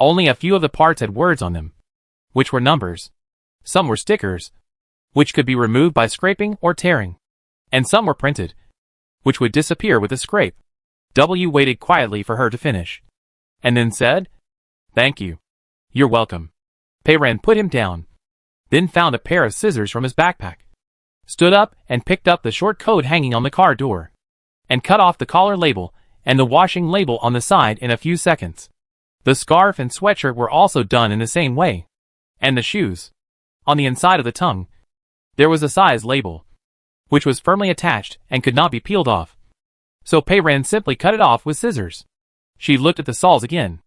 Only a few of the parts had words on them, which were numbers. Some were stickers, which could be removed by scraping or tearing, and some were printed, which would disappear with a scrape. W waited quietly for her to finish, and then said, "Thank you. You're welcome." Pei Ran put him down, then found a pair of scissors from his backpack, stood up and picked up the short coat hanging on the car door, and cut off the collar label and the washing label on the side in a few seconds. The scarf and sweatshirt were also done in the same way, and the shoes. On the inside of the tongue, there was a size label, which was firmly attached and could not be peeled off. So Pei Ran simply cut it off with scissors. She looked at the soles again.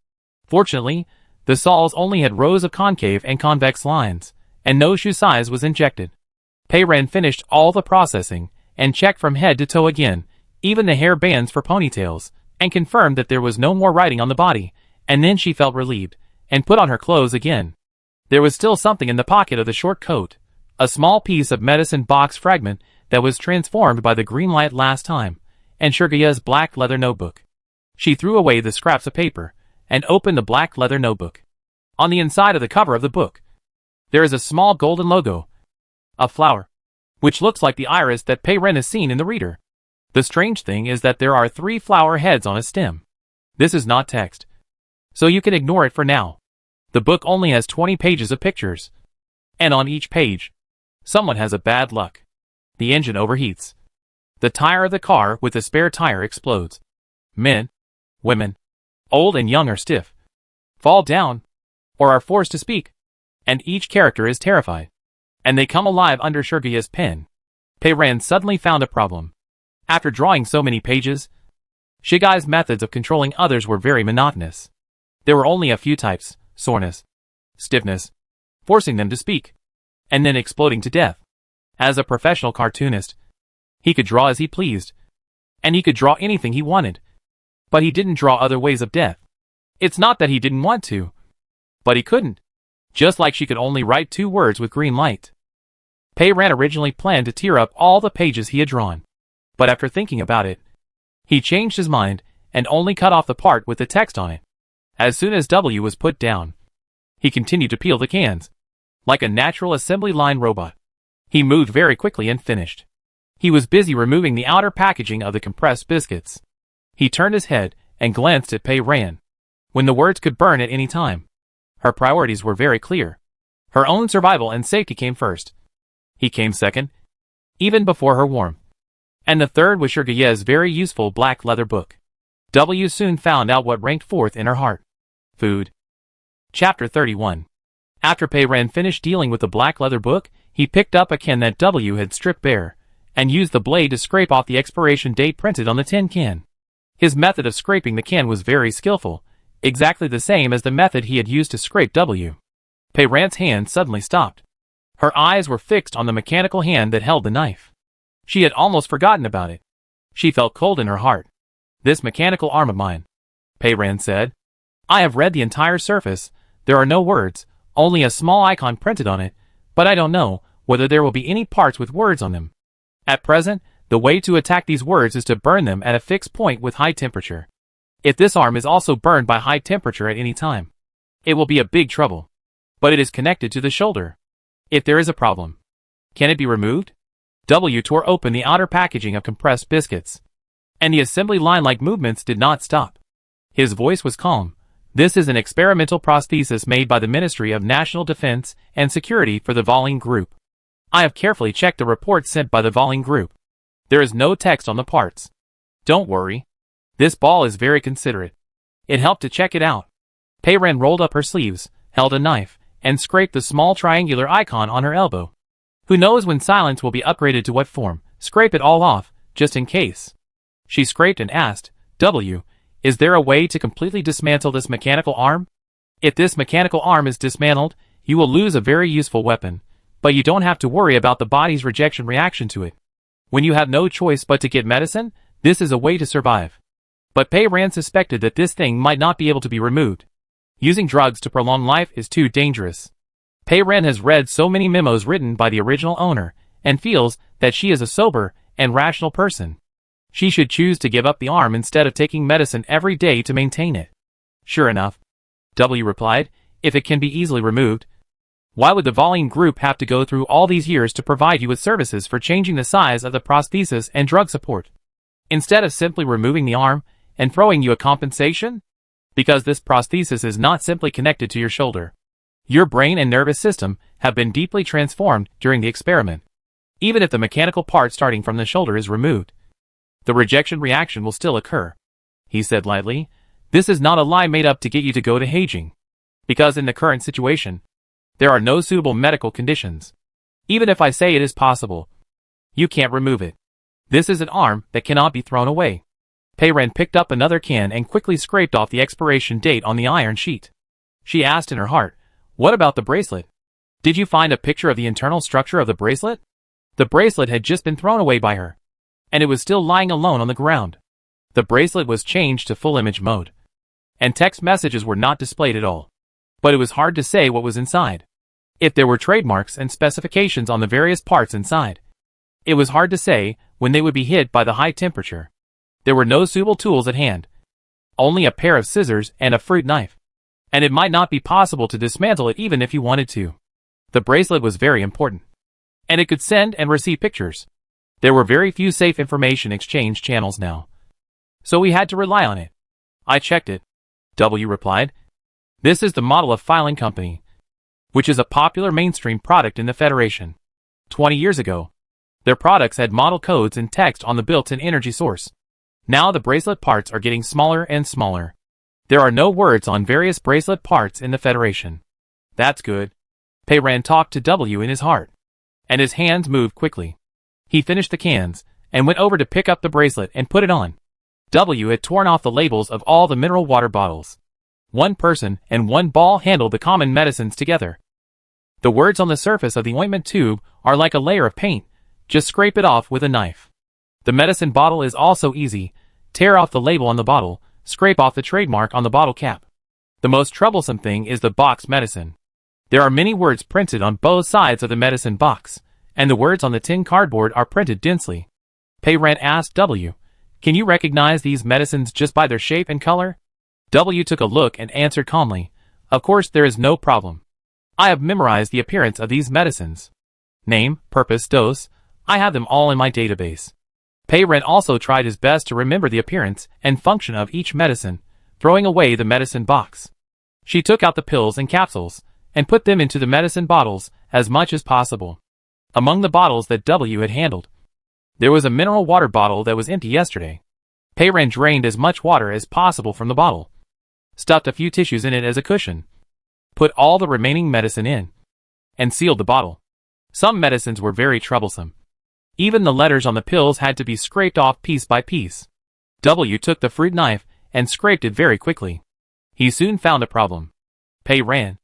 Fortunately, the soles only had rows of concave and convex lines, and no shoe size was injected. Pei Ran finished all the processing and checked from head to toe again, even the hair bands for ponytails, and confirmed that there was no more writing on the body, and then she felt relieved, and put on her clothes again. There was still something in the pocket of the short coat, a small piece of medicine box fragment that was transformed by the green light last time, and Shurgaya's black leather notebook. She threw away the scraps of paper, and opened the black leather notebook. On the inside of the cover of the book, there is a small golden logo, a flower, which looks like the iris that Pei Ran has seen in the reader. The strange thing is that there are 3 flower heads on a stem. This is not text, so you can ignore it for now. The book only has 20 pages of pictures, and on each page, someone has a bad luck. The engine overheats. The tire of the car with the spare tire explodes. Men, women, old and young are stiff, fall down, or are forced to speak, and each character is terrified, and they come alive under Shurgaya's pen. Pei Ran suddenly found a problem. After drawing so many pages, Shigai's methods of controlling others were very monotonous. There were only a few types: soreness, stiffness, forcing them to speak, and then exploding to death. As a professional cartoonist, he could draw as he pleased, and he could draw anything he wanted, but he didn't draw other ways of death. It's not that he didn't want to, But he couldn't. Just like she could only write 2 words with green light. Pei Ran originally planned to tear up all the pages he had drawn. But after thinking about it, he changed his mind and only cut off the part with the text on it. As soon as W was put down, he continued to peel the cans. Like a natural assembly line robot. He moved very quickly and finished. He was busy removing the outer packaging of the compressed biscuits. He turned his head and glanced at Pei Ran. When the words could burn at any time. Her priorities were very clear. Her own survival and safety came first. He came second, even before her warmth. And the third was Shirgaye's very useful black leather book. W soon found out what ranked fourth in her heart. Food. Chapter 31. After Pei Ran finished dealing with the black leather book, he picked up a can that W had stripped bare, and used the blade to scrape off the expiration date printed on the tin can. His method of scraping the can was very skillful, exactly the same as the method he had used to scrape W. Pei Ran's hand suddenly stopped. Her eyes were fixed on the mechanical hand that held the knife. She had almost forgotten about it. She felt cold in her heart. This mechanical arm of mine, Pei Ran said. I have read the entire surface. There are no words, only a small icon printed on it, but I don't know whether there will be any parts with words on them. At present, the way to attack these words is to burn them at a fixed point with high temperature. If this arm is also burned by high temperature at any time, it will be a big trouble. But it is connected to the shoulder. If there is a problem, can it be removed? W tore open the outer packaging of compressed biscuits. And the assembly line-like movements did not stop. His voice was calm. This is an experimental prosthesis made by the Ministry of National Defense and Security for the Volin Group. I have carefully checked the report sent by the Volin Group. There is no text on the parts. Don't worry. This ball is very considerate. It helped to check it out. Pei Ran rolled up her sleeves, held a knife, and scraped the small triangular icon on her elbow. Who knows when silence will be upgraded to what form? Scrape it all off, just in case. She scraped and asked, W, is there a way to completely dismantle this mechanical arm? If this mechanical arm is dismantled, you will lose a very useful weapon, but you don't have to worry about the body's rejection reaction to it. When you have no choice but to get medicine, this is a way to survive. But Pei Ran suspected that this thing might not be able to be removed. Using drugs to prolong life is too dangerous. Pei Ran has read so many memos written by the original owner, and feels that she is a sober and rational person. She should choose to give up the arm instead of taking medicine every day to maintain it. Sure enough, W replied, if it can be easily removed, why would the Volin Group have to go through all these years to provide you with services for changing the size of the prosthesis and drug support? Instead of simply removing the arm and throwing you a compensation? Because this prosthesis is not simply connected to your shoulder. Your brain and nervous system have been deeply transformed during the experiment. Even if the mechanical part starting from the shoulder is removed, the rejection reaction will still occur. He said lightly, this is not a lie made up to get you to go to Heijing. Because in the current situation, there are no suitable medical conditions. Even if I say it is possible, you can't remove it. This is an arm that cannot be thrown away. Pei Ran picked up another can and quickly scraped off the expiration date on the iron sheet. She asked in her heart, what about the bracelet? Did you find a picture of the internal structure of the bracelet? The bracelet had just been thrown away by her, and it was still lying alone on the ground. The bracelet was changed to full image mode, and text messages were not displayed at all. But it was hard to say what was inside. If there were trademarks and specifications on the various parts inside, it was hard to say when they would be hit by the high temperature. There were no suitable tools at hand. Only a pair of scissors and a fruit knife. And it might not be possible to dismantle it even if you wanted to. The bracelet was very important. And it could send and receive pictures. There were very few safe information exchange channels now. So we had to rely on it. I checked it. W replied. This is the model of filing company, which is a popular mainstream product in the Federation. 20 years ago, their products had model codes and text on the built-in energy source. Now the bracelet parts are getting smaller and smaller. There are no words on various bracelet parts in the Federation. That's good. Pei Ran talked to W in his heart, and his hands moved quickly. He finished the cans, and went over to pick up the bracelet and put it on. W had torn off the labels of all the mineral water bottles. One person and one ball handled the common medicines together. The words on the surface of the ointment tube are like a layer of paint. Just scrape it off with a knife. The medicine bottle is also easy. Tear off the label on the bottle, scrape off the trademark on the bottle cap. The most troublesome thing is the box medicine. There are many words printed on both sides of the medicine box, and the words on the tin cardboard are printed densely. Pei Ren asked W, "Can you recognize these medicines just by their shape and color?" W took a look and answered calmly, "Of course there is no problem. I have memorized the appearance of these medicines. Name, purpose, dose, I have them all in my database." Pei Ren also tried his best to remember the appearance and function of each medicine, throwing away the medicine box. She took out the pills and capsules, and put them into the medicine bottles as much as possible. Among the bottles that W had handled, there was a mineral water bottle that was empty yesterday. Pei Ren drained as much water as possible from the bottle, stuffed a few tissues in it as a cushion, put all the remaining medicine in, and sealed the bottle. Some medicines were very troublesome. Even the letters on the pills had to be scraped off piece by piece. W took the fruit knife and scraped it very quickly. He soon found a problem. Pei Ren,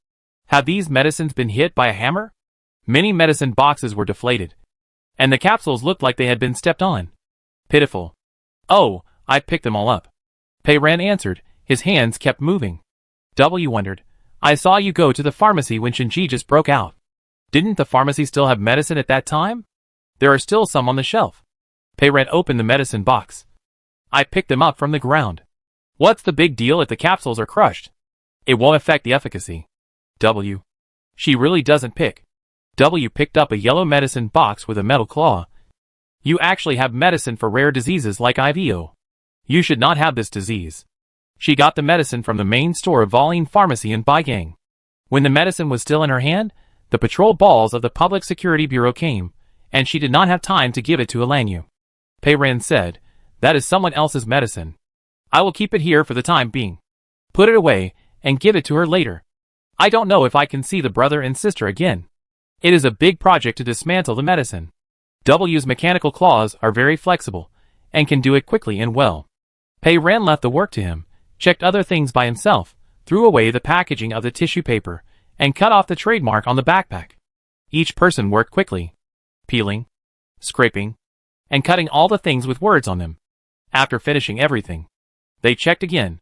have these medicines been hit by a hammer? Many medicine boxes were deflated, and the capsules looked like they had been stepped on. Pitiful. Oh, I picked them all up. Pei Ren answered, his hands kept moving. W wondered, I saw you go to the pharmacy when Shinji just broke out. Didn't the pharmacy still have medicine at that time? There are still some on the shelf. Pei Ren opened the medicine box. I picked them up from the ground. What's the big deal if the capsules are crushed? It won't affect the efficacy. W. She really doesn't pick. W picked up a yellow medicine box with a metal claw. You actually have medicine for rare diseases like IVO. You should not have this disease. She got the medicine from the main store of Voline Pharmacy in Baigang. When the medicine was still in her hand, the patrol balls of the Public Security Bureau came, and she did not have time to give it to Alanyu. Pei Ren said, that is someone else's medicine. I will keep it here for the time being. Put it away, and give it to her later. I don't know if I can see the brother and sister again. It is a big project to dismantle the medicine. W's mechanical claws are very flexible, and can do it quickly and well. Pei Ren left the work to him, checked other things by himself, threw away the packaging of the tissue paper, and cut off the trademark on the backpack. Each person worked quickly, peeling, scraping, and cutting all the things with words on them. After finishing everything, they checked again.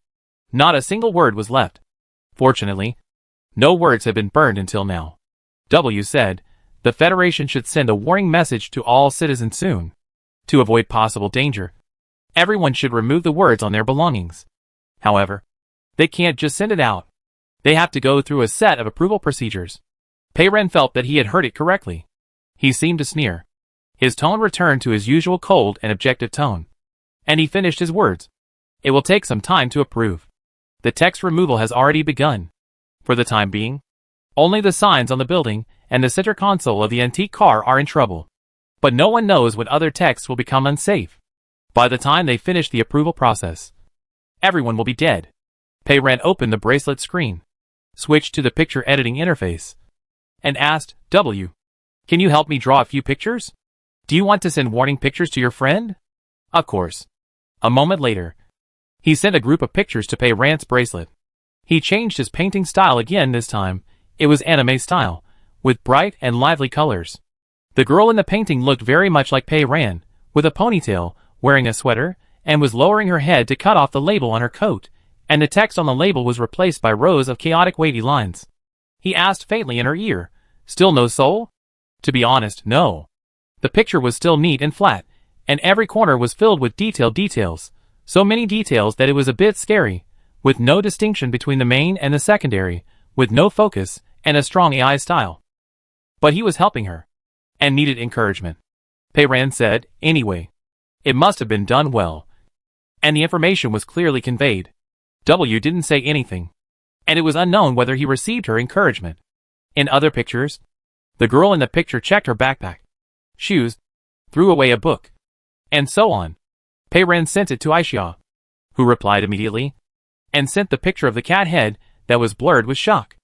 Not a single word was left. Fortunately, no words had been burned until now. W said, the Federation should send a warning message to all citizens soon. To avoid possible danger, everyone should remove the words on their belongings. However, they can't just send it out. They have to go through a set of approval procedures. Pei Ren felt that he had heard it correctly. He seemed to sneer. His tone returned to his usual cold and objective tone. And he finished his words. It will take some time to approve. The text removal has already begun. For the time being, only the signs on the building and the center console of the antique car are in trouble. But no one knows when other texts will become unsafe. By the time they finish the approval process, everyone will be dead. Pei Ren opened the bracelet screen, switched to the picture editing interface, and asked, W, can you help me draw a few pictures? Do you want to send warning pictures to your friend? Of course. A moment later, he sent a group of pictures to Pei Ren's bracelet. He changed his painting style again this time. It was anime style, with bright and lively colors. The girl in the painting looked very much like Pei Ren, with a ponytail, wearing a sweater, and was lowering her head to cut off the label on her coat, and the text on the label was replaced by rows of chaotic wavy lines. He asked faintly in her ear, still no soul? To be honest, no. The picture was still neat and flat, and every corner was filled with detailed details, so many details that it was a bit scary, with no distinction between the main and the secondary, with no focus, and a strong AI style. But he was helping her, and needed encouragement. Pei Ren said, anyway, it must have been done well, and the information was clearly conveyed. W didn't say anything, and it was unknown whether he received her encouragement. In other pictures, the girl in the picture checked her backpack, shoes, threw away a book, and so on. Pei Ren sent it to Aisha, who replied immediately, and sent the picture of the cat head that was blurred with shock.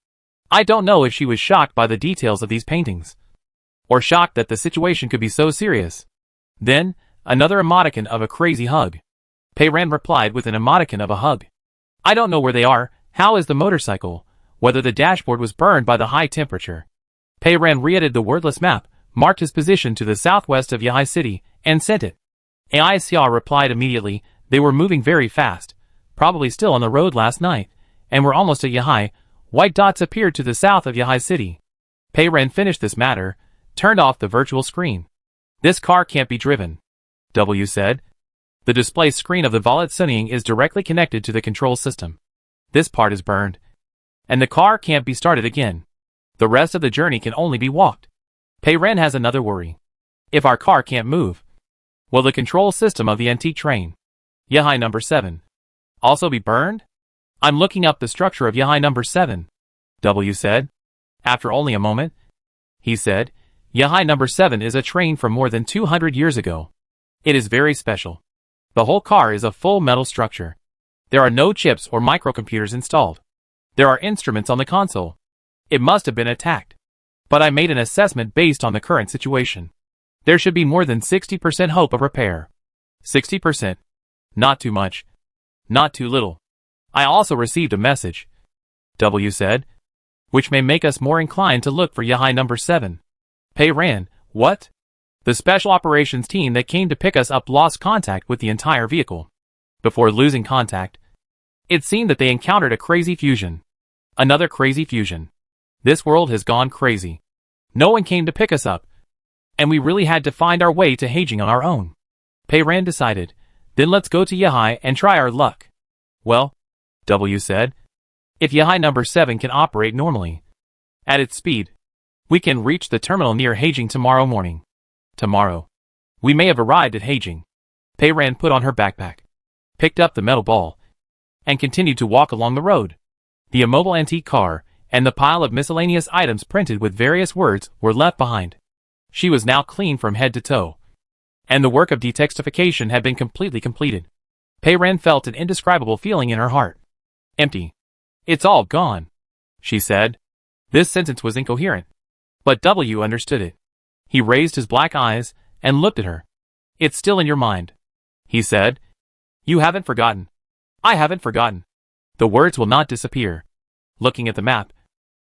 I don't know if she was shocked by the details of these paintings, or shocked that the situation could be so serious. Then, another emoticon of a crazy hug. Pei Ren replied with an emoticon of a hug. I don't know where they are, how is the motorcycle, whether the dashboard was burned by the high temperature. Pei Ren re-edited the wordless map, marked his position to the southwest of Yahai City, and sent it. Aisha replied immediately, they were moving very fast, probably still on the road last night, and we're almost at Yahai. White dots appeared to the south of Yahai City. Pei Ren finished this matter, turned off the virtual screen. This car can't be driven, W said. The display screen of the Valet Sunning is directly connected to the control system. This part is burned, and the car can't be started again. The rest of the journey can only be walked. Pei Ren has another worry. If our car can't move, will the control system of the antique train, Yahai number 7, also be burned? I'm looking up the structure of Yahai number 7, W said. After only a moment, he said, Yahai number 7 is a train from more than 200 years ago. It is very special. The whole car is a full metal structure. There are no chips or microcomputers installed. There are instruments on the console. It must have been attacked. But I made an assessment based on the current situation. There should be more than 60% hope of repair. 60%. Not too much. Not too little. I also received a message, W said, which may make us more inclined to look for Yahai number 7. Pei Ren, what? The special operations team that came to pick us up lost contact with the entire vehicle. Before losing contact, it seemed that they encountered a crazy fusion. Another crazy fusion. This world has gone crazy. No one came to pick us up, and we really had to find our way to Heijing on our own. Pei Ren decided, then let's go to Yahai and try our luck. Well, W said, if Yahai number 7 can operate normally, at its speed, we can reach the terminal near Heijing tomorrow morning. Tomorrow. We may have arrived at Heijing. Pei Ren put on her backpack, picked up the metal ball, and continued to walk along the road. The immobile antique car and the pile of miscellaneous items printed with various words were left behind. She was now clean from head to toe, and the work of detextification had been completely completed. Pei Ren felt an indescribable feeling in her heart. Empty. It's all gone, she said. This sentence was incoherent, but W understood it. He raised his black eyes and looked at her. It's still in your mind, he said. You haven't forgotten. I haven't forgotten. The words will not disappear. Looking at the map,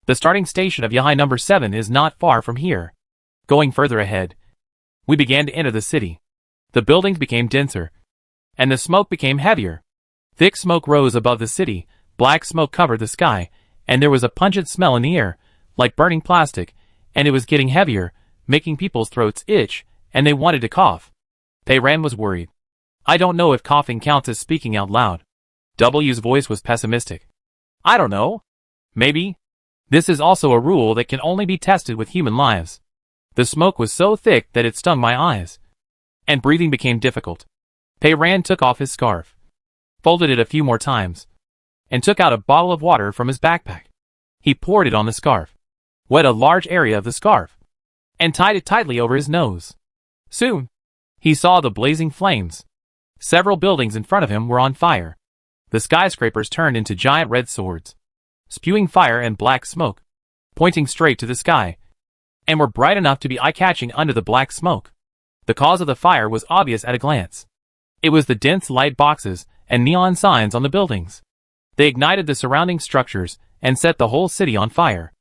the starting station of Yahai number 7 is not far from here. Going further ahead, we began to enter the city. The buildings became denser, and the smoke became heavier. Thick smoke rose above the city, black smoke covered the sky, and there was a pungent smell in the air, like burning plastic, and it was getting heavier, making people's throats itch, and they wanted to cough. Pei Ren was worried. I don't know if coughing counts as speaking out loud. W's voice was pessimistic. I don't know. Maybe. This is also a rule that can only be tested with human lives. The smoke was so thick that it stung my eyes, and breathing became difficult. Pei Ren took off his scarf, folded it a few more times, and took out a bottle of water from his backpack. He poured it on the scarf, wet a large area of the scarf, and tied it tightly over his nose. Soon, he saw the blazing flames. Several buildings in front of him were on fire. The skyscrapers turned into giant red swords, spewing fire and black smoke, pointing straight to the sky, and were bright enough to be eye-catching under the black smoke. The cause of the fire was obvious at a glance. It was the dense light boxes and neon signs on the buildings. They ignited the surrounding structures and set the whole city on fire.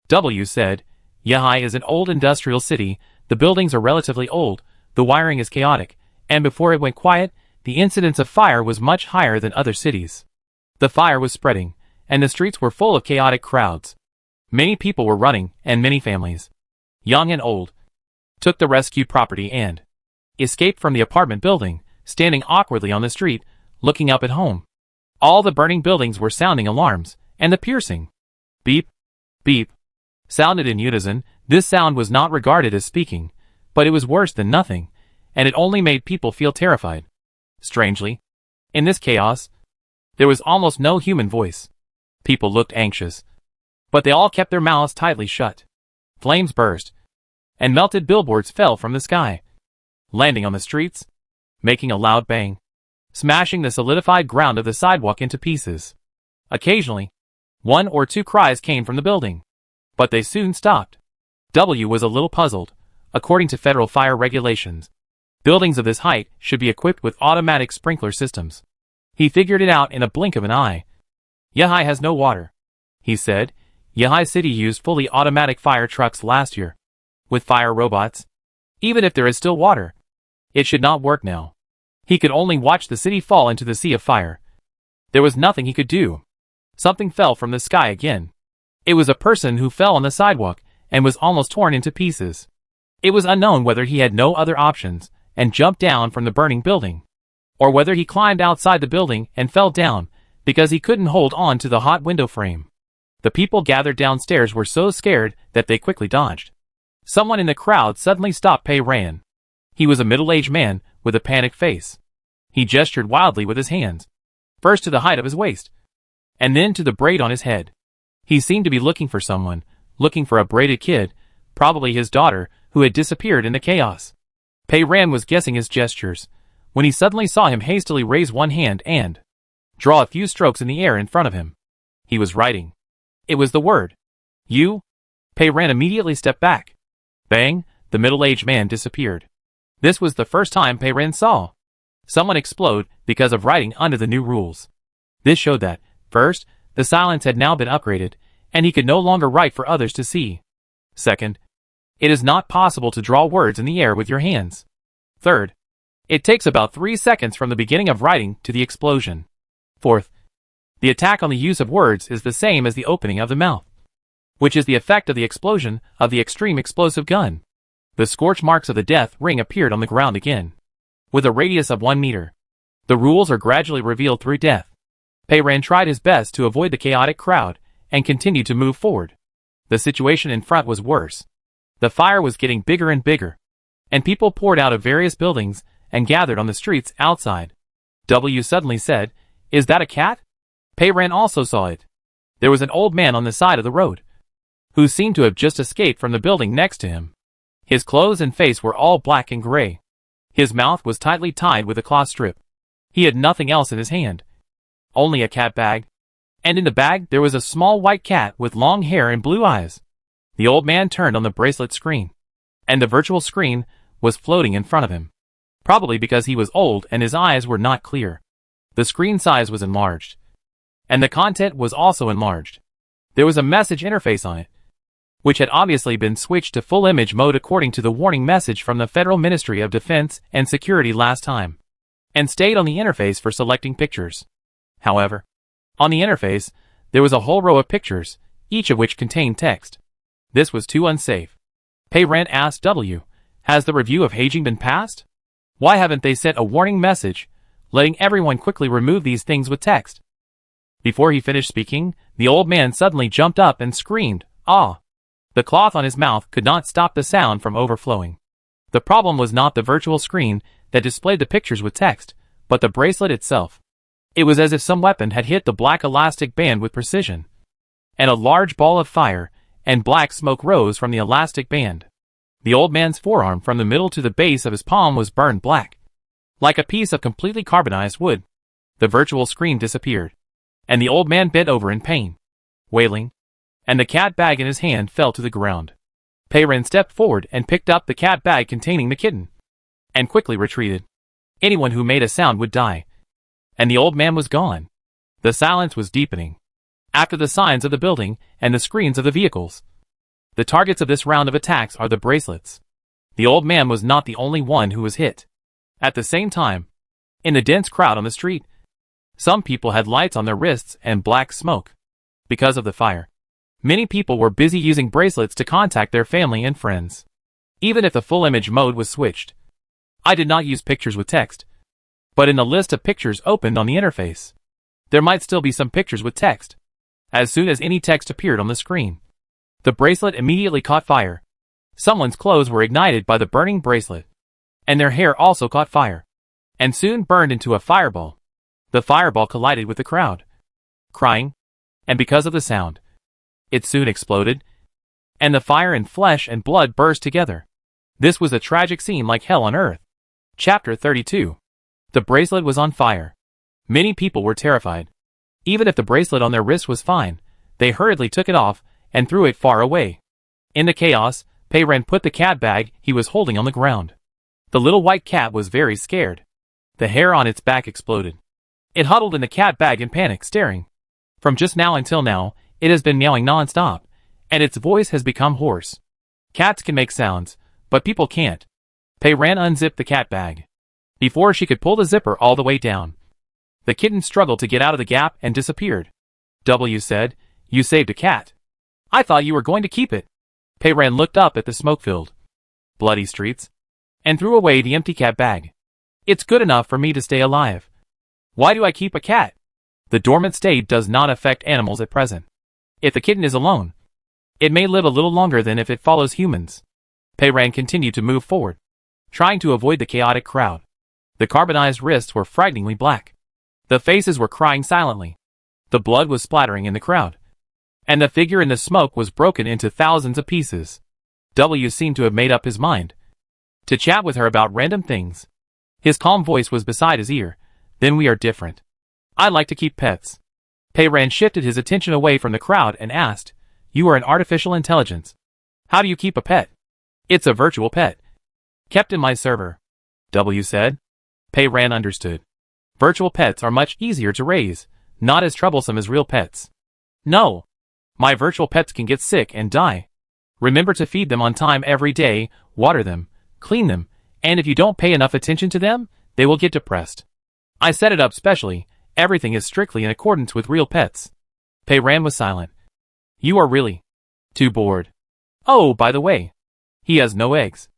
W said, Yahai is an old industrial city, the buildings are relatively old, the wiring is chaotic, and before it went quiet, the incidence of fire was much higher than other cities. The fire was spreading, and the streets were full of chaotic crowds. Many people were running, and many families, young and old, took the rescued property and escaped from the apartment building, standing awkwardly on the street, looking up at home. All the burning buildings were sounding alarms, and the piercing beep, beep, sounded in unison. This sound was not regarded as speaking, but it was worse than nothing, and it only made people feel terrified. Strangely, in this chaos, there was almost no human voice. People looked anxious, but they all kept their mouths tightly shut. Flames burst, and melted billboards fell from the sky, landing on the streets, making a loud bang, smashing the solidified ground of the sidewalk into pieces. Occasionally, one or two cries came from the building, but they soon stopped. W was a little puzzled. According to federal fire regulations, buildings of this height should be equipped with automatic sprinkler systems. He figured it out in a blink of an eye. Yahai has no water, he said. Yahai City used fully automatic fire trucks last year, with fire robots. Even if there is still water, it should not work now. He could only watch the city fall into the sea of fire. There was nothing he could do. Something fell from the sky again. It was a person who fell on the sidewalk and was almost torn into pieces. It was unknown whether he had no other options and jumped down from the burning building, or whether he climbed outside the building and fell down because he couldn't hold on to the hot window frame. The people gathered downstairs were so scared that they quickly dodged. Someone in the crowd suddenly stopped Pei Ran. He was a middle-aged man with a panicked face. He gestured wildly with his hands, first to the height of his waist, and then to the braid on his head. He seemed to be looking for someone, looking for a braided kid, probably his daughter, who had disappeared in the chaos. Pei Ran was guessing his gestures, when he suddenly saw him hastily raise one hand and draw a few strokes in the air in front of him. He was writing. It was the word, "You." Pei Ran immediately stepped back. Bang, the middle-aged man disappeared. This was the first time Pei Ran saw someone explode because of writing under the new rules. This showed that, first, the silence had now been upgraded, and he could no longer write for others to see. Second, it is not possible to draw words in the air with your hands. Third, it takes about 3 seconds from the beginning of writing to the explosion. Fourth, the attack on the use of words is the same as the opening of the mouth, which is the effect of the explosion of the extreme explosive gun. The scorch marks of the death ring appeared on the ground again, with a radius of 1 meter. The rules are gradually revealed through death. Pei Ran tried his best to avoid the chaotic crowd and continued to move forward. The situation in front was worse. The fire was getting bigger and bigger, and people poured out of various buildings and gathered on the streets outside. W suddenly said, "Is that a cat?" Pei Ran also saw it. There was an old man on the side of the road, who seemed to have just escaped from the building next to him. His clothes and face were all black and gray. His mouth was tightly tied with a cloth strip. He had nothing else in his hand, only a cat bag. And in the bag there was a small white cat with long hair and blue eyes. The old man turned on the bracelet screen, and the virtual screen was floating in front of him. Probably because he was old and his eyes were not clear. The screen size was enlarged, and the content was also enlarged. There was a message interface on it, which had obviously been switched to full image mode according to the warning message from the Federal Ministry of Defense and Security last time, and stayed on the interface for selecting pictures. However, on the interface, there was a whole row of pictures, each of which contained text. This was too unsafe. Pei Ran asked W, "Has the review of Heijing been passed? Why haven't they sent a warning message, letting everyone quickly remove these things with text?" Before he finished speaking, the old man suddenly jumped up and screamed, "Ah!" The cloth on his mouth could not stop the sound from overflowing. The problem was not the virtual screen that displayed the pictures with text, but the bracelet itself. It was as if some weapon had hit the black elastic band with precision, and a large ball of fire and black smoke rose from the elastic band. The old man's forearm from the middle to the base of his palm was burned black, like a piece of completely carbonized wood. The virtual screen disappeared, and the old man bent over in pain, wailing, and the cat bag in his hand fell to the ground. Pei Ran stepped forward and picked up the cat bag containing the kitten, and quickly retreated. Anyone who made a sound would die. And the old man was gone. The silence was deepening, after the signs of the building and the screens of the vehicles. The targets of this round of attacks are the bracelets. The old man was not the only one who was hit. At the same time, in the dense crowd on the street, some people had lights on their wrists and black smoke. Because of the fire, many people were busy using bracelets to contact their family and friends, even if the full image mode was switched. I did not use pictures with text, but in the list of pictures opened on the interface, there might still be some pictures with text. As soon as any text appeared on the screen, the bracelet immediately caught fire. Someone's clothes were ignited by the burning bracelet, and their hair also caught fire, and soon burned into a fireball. The fireball collided with the crowd, crying, and because of the sound, it soon exploded, and the fire and flesh and blood burst together. This was a tragic scene like hell on earth. Chapter 32. The bracelet was on fire. Many people were terrified. Even if the bracelet on their wrist was fine, they hurriedly took it off and threw it far away. In the chaos, Pei Ran put the cat bag he was holding on the ground. The little white cat was very scared. The hair on its back exploded. It huddled in the cat bag in panic, staring. From just now until now, it has been meowing non-stop, and its voice has become hoarse. Cats can make sounds, but people can't. Pei Ran unzipped the cat bag. Before she could pull the zipper all the way down, the kitten struggled to get out of the gap and disappeared. W said. You saved a cat. I thought you were going to keep it. Payran looked up at the smoke-filled, bloody streets and threw away the empty cat bag. It's good enough for me to stay alive. Why do I keep a cat? The dormant state does not affect animals at present. If the kitten is alone, it may live a little longer than if it follows humans. Payran continued to move forward, trying to avoid the chaotic crowd. The carbonized wrists were frighteningly black. The faces were crying silently. The blood was splattering in the crowd, and the figure in the smoke was broken into thousands of pieces. W seemed to have made up his mind to chat with her about random things. His calm voice was beside his ear. Then we are different. I like to keep pets. Payran shifted his attention away from the crowd and asked, You are an artificial intelligence. How do you keep a pet? It's a virtual pet. Kept in my server. W said. Payran understood. Virtual pets are much easier to raise, not as troublesome as real pets. No. My virtual pets can get sick and die. Remember to feed them on time every day, water them, clean them, and if you don't pay enough attention to them, they will get depressed. I set it up specially. Everything is strictly in accordance with real pets. Payran was silent. You are really too bored. Oh, by the way, he has no eggs.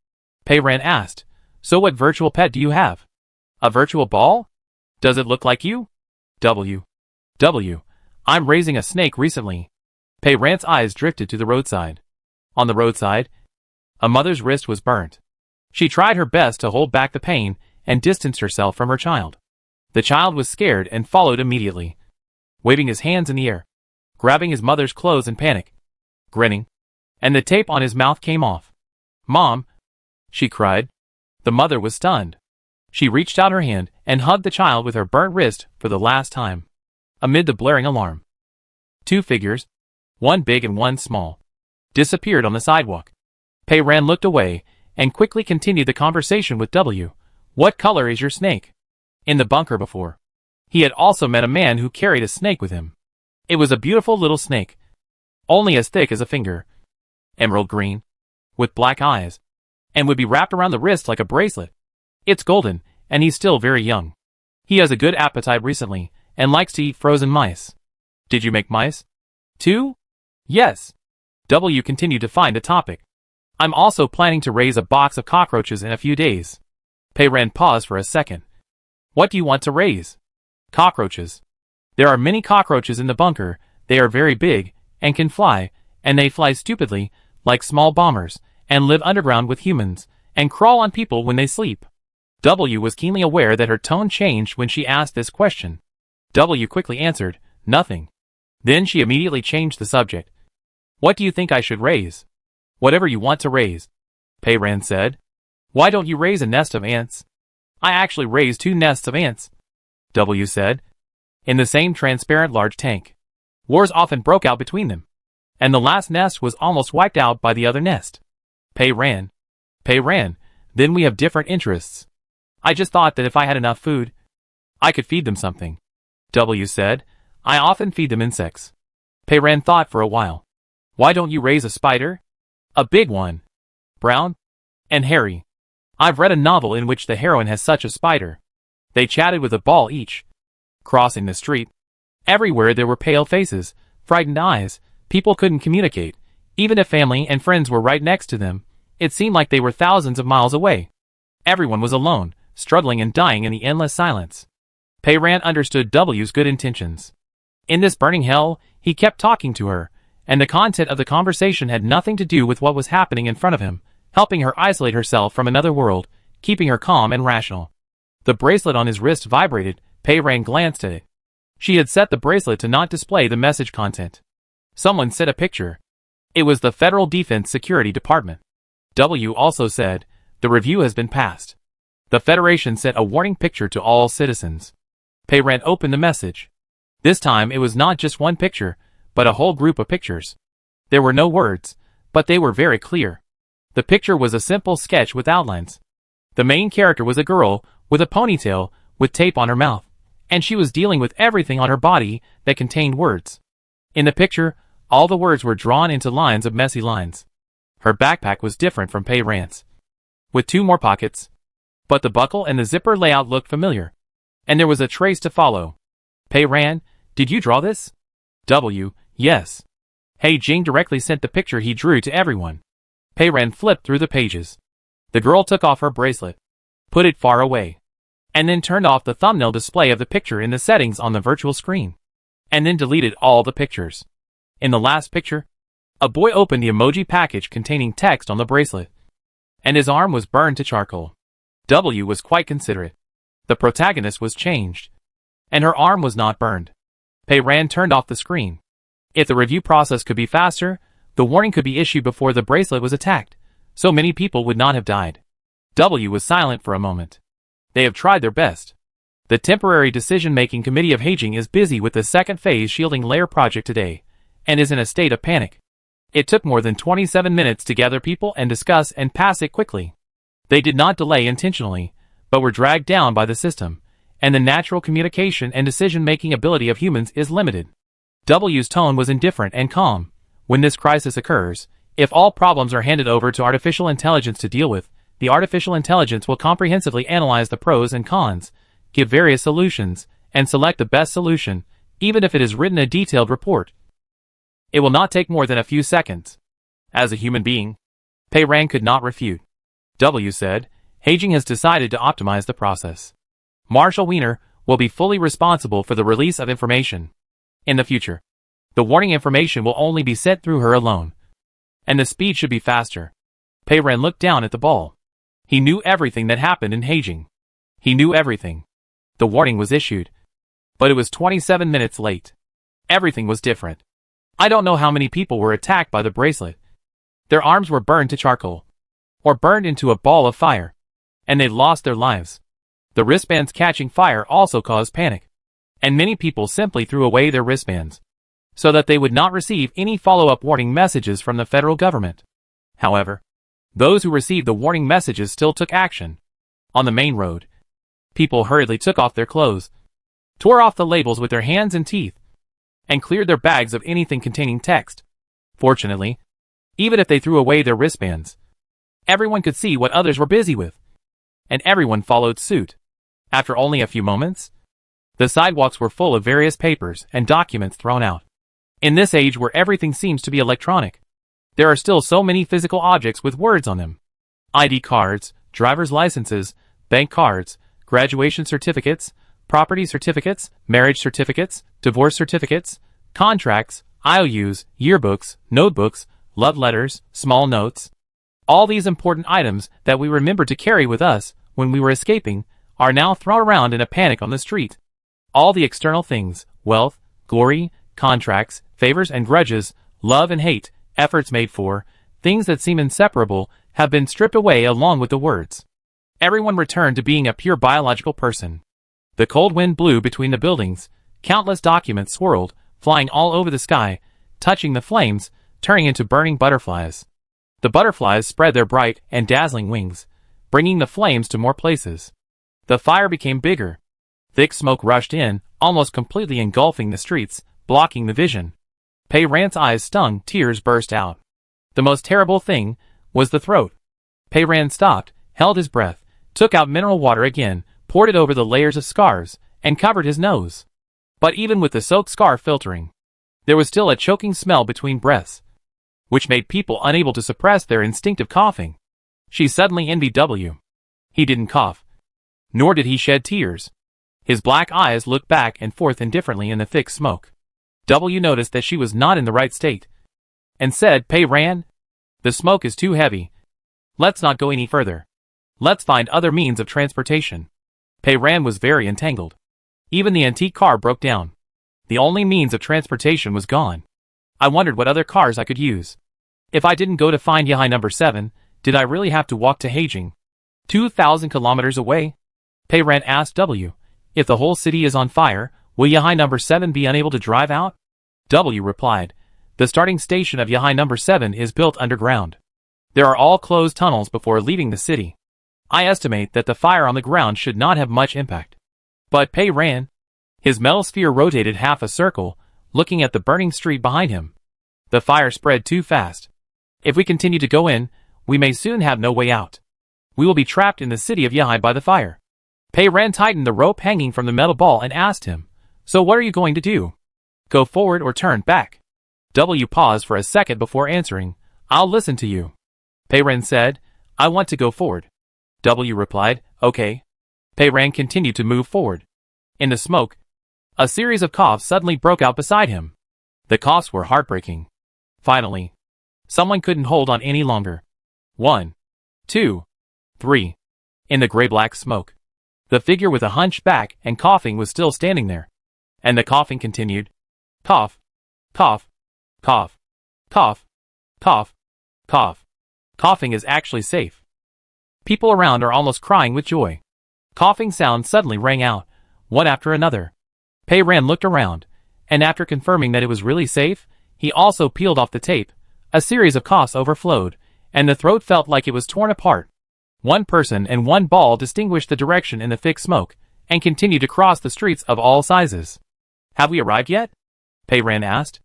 Payran asked, So what virtual pet do you have? A virtual ball? Does it look like you? W. I'm raising a snake recently. Payran's eyes drifted to the roadside. On the roadside, a mother's wrist was burnt. She tried her best to hold back the pain and distanced herself from her child. The child was scared and followed immediately, waving his hands in the air, grabbing his mother's clothes in panic, grinning, and the tape on his mouth came off. Mom! She cried. The mother was stunned. She reached out her hand and hugged the child with her burnt wrist for the last time. Amid the blaring alarm, two figures, one big and one small, disappeared on the sidewalk. Payran looked away and quickly continued the conversation with W. What color is your snake? In the bunker before, he had also met a man who carried a snake with him. It was a beautiful little snake, only as thick as a finger, emerald green, with black eyes, and would be wrapped around the wrist like a bracelet. It's golden, and he's still very young. He has a good appetite recently, and likes to eat frozen mice. Did you make mice? Too? Yes. W continued to find a topic. I'm also planning to raise a box of cockroaches in a few days. Payran paused for a second. What do you want to raise? Cockroaches. There are many cockroaches in the bunker. They are very big, and can fly, and they fly stupidly, like small bombers, and live underground with humans, and crawl on people when they sleep. W was keenly aware that her tone changed when she asked this question. W quickly answered, Nothing. Then she immediately changed the subject. What do you think I should raise? Whatever you want to raise, Payran said. Why don't you raise a nest of ants? I actually raised 2 nests of ants, W said, in the same transparent large tank. Wars often broke out between them, and the last nest was almost wiped out by the other nest. Payran, then we have different interests. I just thought that if I had enough food, I could feed them something, W said. I often feed them insects. Payran thought for a while. Why don't you raise a spider? A big one, brown, and hairy. I've read a novel in which the heroine has such a spider. They chatted with a ball each. Crossing the street, everywhere there were pale faces, frightened eyes. People couldn't communicate. Even if family and friends were right next to them, it seemed like they were thousands of miles away. Everyone was alone, struggling and dying in the endless silence. Payran understood W's good intentions. In this burning hell, he kept talking to her, and the content of the conversation had nothing to do with what was happening in front of him, helping her isolate herself from another world, keeping her calm and rational. The bracelet on his wrist vibrated. Payran glanced at it. She had set the bracelet to not display the message content. Someone sent a picture. It was the Federal Defense Security Department. W also said, the review has been passed. The Federation sent a warning picture to all citizens. Payran opened the message. This time it was not just one picture, but a whole group of pictures. There were no words, but they were very clear. The picture was a simple sketch with outlines. The main character was a girl, with a ponytail, with tape on her mouth, and she was dealing with everything on her body that contained words. In the picture, all the words were drawn into lines of messy lines. Her backpack was different from Payran's, with 2 more pockets, but the buckle and the zipper layout looked familiar, and there was a trace to follow. Payran, did you draw this? W. Yes. He Jing directly sent the picture he drew to everyone. Pei Ran flipped through the pages. The girl took off her bracelet, put it far away, and then turned off the thumbnail display of the picture in the settings on the virtual screen, and then deleted all the pictures. In the last picture, a boy opened the emoji package containing text on the bracelet, and his arm was burned to charcoal. W was quite considerate. The protagonist was changed, and her arm was not burned. Pei Ran turned off the screen. If the review process could be faster, the warning could be issued before the bracelet was attacked, so many people would not have died. W was silent for a moment. They have tried their best. The temporary decision-making committee of Heijing is busy with the second phase shielding layer project today, and is in a state of panic. It took more than 27 minutes to gather people and discuss and pass it quickly. They did not delay intentionally, but were dragged down by the system, and the natural communication and decision-making ability of humans is limited. W's tone was indifferent and calm. When this crisis occurs, if all problems are handed over to artificial intelligence to deal with, the artificial intelligence will comprehensively analyze the pros and cons, give various solutions, and select the best solution, even if it is written a detailed report. It will not take more than a few seconds. As a human being, Pei Ran could not refute. W said, Heijing has decided to optimize the process. Marshal Wiener will be fully responsible for the release of information. In the future, the warning information will only be sent through her alone, and the speed should be faster. Pei Ran looked down at the ball. He knew everything that happened in Heijing. He knew everything. The warning was issued, but it was 27 minutes late. Everything was different. I don't know how many people were attacked by the bracelet. Their arms were burned to charcoal, or burned into a ball of fire, and they lost their lives. The wristbands catching fire also caused panic, and many people simply threw away their wristbands, so that they would not receive any follow-up warning messages from the federal government. However, those who received the warning messages still took action. On the main road, people hurriedly took off their clothes, tore off the labels with their hands and teeth, and cleared their bags of anything containing text. Fortunately, even if they threw away their wristbands, everyone could see what others were busy with, and everyone followed suit. After only a few moments, the sidewalks were full of various papers and documents thrown out. In this age where everything seems to be electronic, there are still so many physical objects with words on them. ID cards, driver's licenses, bank cards, graduation certificates, property certificates, marriage certificates, divorce certificates, contracts, IOUs, yearbooks, notebooks, love letters, small notes. All these important items that we remembered to carry with us when we were escaping are now thrown around in a panic on the street. All the external things, wealth, glory, contracts, favors and grudges, love and hate, efforts made for, things that seem inseparable, have been stripped away along with the words. Everyone returned to being a pure biological person. The cold wind blew between the buildings, countless documents swirled, flying all over the sky, touching the flames, turning into burning butterflies. The butterflies spread their bright and dazzling wings, bringing the flames to more places. The fire became bigger. Thick smoke rushed in, almost completely engulfing the streets, blocking the vision. Pei Ran's eyes stung, tears burst out. The most terrible thing was the throat. Pei Ran stopped, held his breath, took out mineral water again, poured it over the layers of scars, and covered his nose. But even with the soaked scar filtering, there was still a choking smell between breaths, which made people unable to suppress their instinctive coughing. She suddenly envied W. He didn't cough, nor did he shed tears. His black eyes looked back and forth indifferently in the thick smoke. W noticed that she was not in the right state, and said, Pei Ran, the smoke is too heavy. Let's not go any further. Let's find other means of transportation. Pei Ran was very entangled. Even the antique car broke down. The only means of transportation was gone. I wondered what other cars I could use. If I didn't go to find Yahai number 7, did I really have to walk to Heijing, 2,000 kilometers away? Pei Ran asked W. If the whole city is on fire, will Yahai number 7 be unable to drive out? W replied, the starting station of Yahai number 7 is built underground. There are all closed tunnels before leaving the city. I estimate that the fire on the ground should not have much impact. But Pei Ran, his metal sphere rotated half a circle, looking at the burning street behind him. The fire spread too fast. If we continue to go in, we may soon have no way out. We will be trapped in the city of Yahai by the fire. Pei Ran tightened the rope hanging from the metal ball and asked him, so what are you going to do? Go forward or turn back. W paused for a second before answering. I'll listen to you. Pei Ren said, I want to go forward. W replied, okay. Pei Ren continued to move forward. In the smoke, a series of coughs suddenly broke out beside him. The coughs were heartbreaking. Finally, someone couldn't hold on any longer. 1, 2, 3. In the gray-black smoke, the figure with a hunched back and coughing was still standing there. And the coughing continued. Cough, cough, cough, cough, cough, cough. Coughing is actually safe. People around are almost crying with joy. Coughing sounds suddenly rang out, one after another. Pei Ren looked around, and after confirming that it was really safe, he also peeled off the tape. A series of coughs overflowed, and the throat felt like it was torn apart. One person and one ball distinguished the direction in the thick smoke, and continued to cross the streets of all sizes. Have we arrived yet? Pei Ren asked.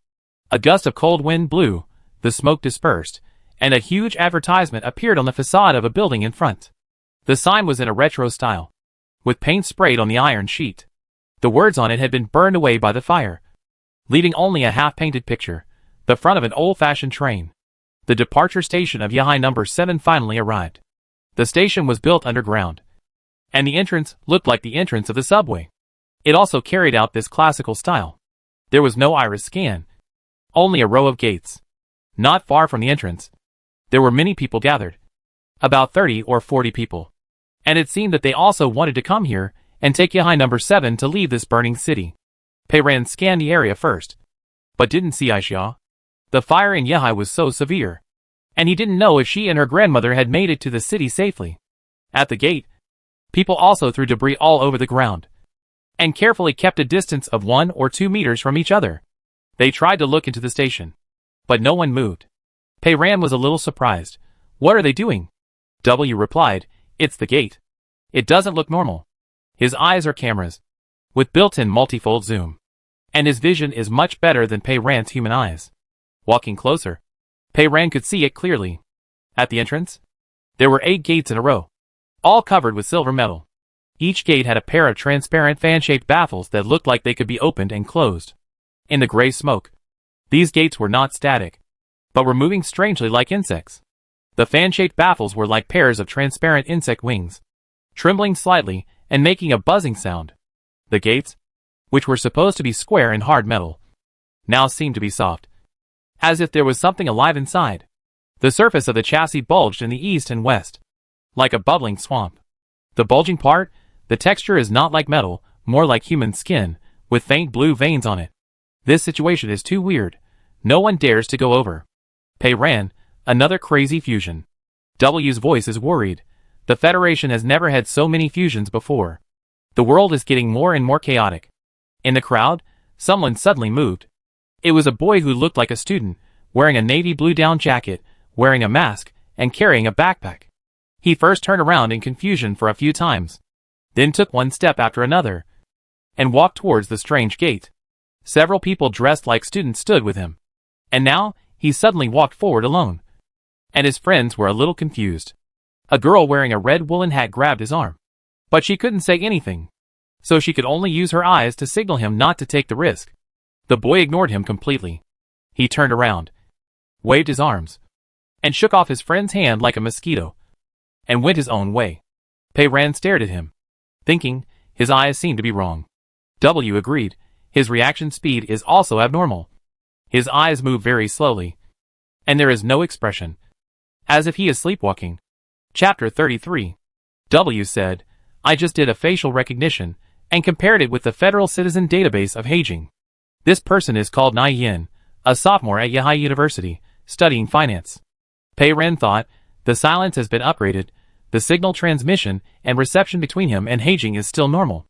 A gust of cold wind blew, the smoke dispersed, and a huge advertisement appeared on the facade of a building in front. The sign was in a retro style, with paint sprayed on the iron sheet. The words on it had been burned away by the fire, leaving only a half-painted picture, the front of an old-fashioned train. The departure station of Yahai number 7 finally arrived. The station was built underground, and the entrance looked like the entrance of the subway. It also carried out this classical style. There was no iris scan, only a row of gates. Not far from the entrance, there were many people gathered, about 30 or 40 people, and it seemed that they also wanted to come here and take Yahai number 7 to leave this burning city. Pei Ren scanned the area first, but didn't see Aisha. The fire in Yahai was so severe, and he didn't know if she and her grandmother had made it to the city safely. At the gate, people also threw debris all over the ground, and carefully kept a distance of 1 or 2 meters from each other. They tried to look into the station, but no one moved. Pei Ren was a little surprised. What are they doing? W replied, it's the gate. It doesn't look normal. His eyes are cameras, with built-in multifold zoom, and his vision is much better than Pei Ren's human eyes. Walking closer, Pei Ren could see it clearly. At the entrance, there were 8 gates in a row, all covered with silver metal. Each gate had a pair of transparent fan-shaped baffles that looked like they could be opened and closed. In the gray smoke, these gates were not static, but were moving strangely like insects. The fan-shaped baffles were like pairs of transparent insect wings, trembling slightly and making a buzzing sound. The gates, which were supposed to be square and hard metal, now seemed to be soft, as if there was something alive inside. The surface of the chassis bulged in the east and west, like a bubbling swamp. The bulging part, the texture is not like metal, more like human skin, with faint blue veins on it. This situation is too weird. No one dares to go over. Pei Ren, another crazy fusion. W's voice is worried. The Federation has never had so many fusions before. The world is getting more and more chaotic. In the crowd, someone suddenly moved. It was a boy who looked like a student, wearing a navy blue down jacket, wearing a mask, and carrying a backpack. He first turned around in confusion for a few times, then took one step after another, and walked towards the strange gate. Several people dressed like students stood with him. And now, he suddenly walked forward alone. And his friends were a little confused. A girl wearing a red woolen hat grabbed his arm, but she couldn't say anything, so she could only use her eyes to signal him not to take the risk. The boy ignored him completely. He turned around, waved his arms, and shook off his friend's hand like a mosquito, and went his own way. Pei Ren stared at him, thinking his eyes seemed to be wrong. W agreed. His reaction speed is also abnormal. His eyes move very slowly, and there is no expression, as if he is sleepwalking. Chapter 33. W said, I just did a facial recognition, and compared it with the Federal Citizen Database of Heijing. This person is called Nai Yin, a sophomore at Yahai University, studying finance. Pei Ren thought, the silence has been upgraded, the signal transmission and reception between him and Heijing is still normal.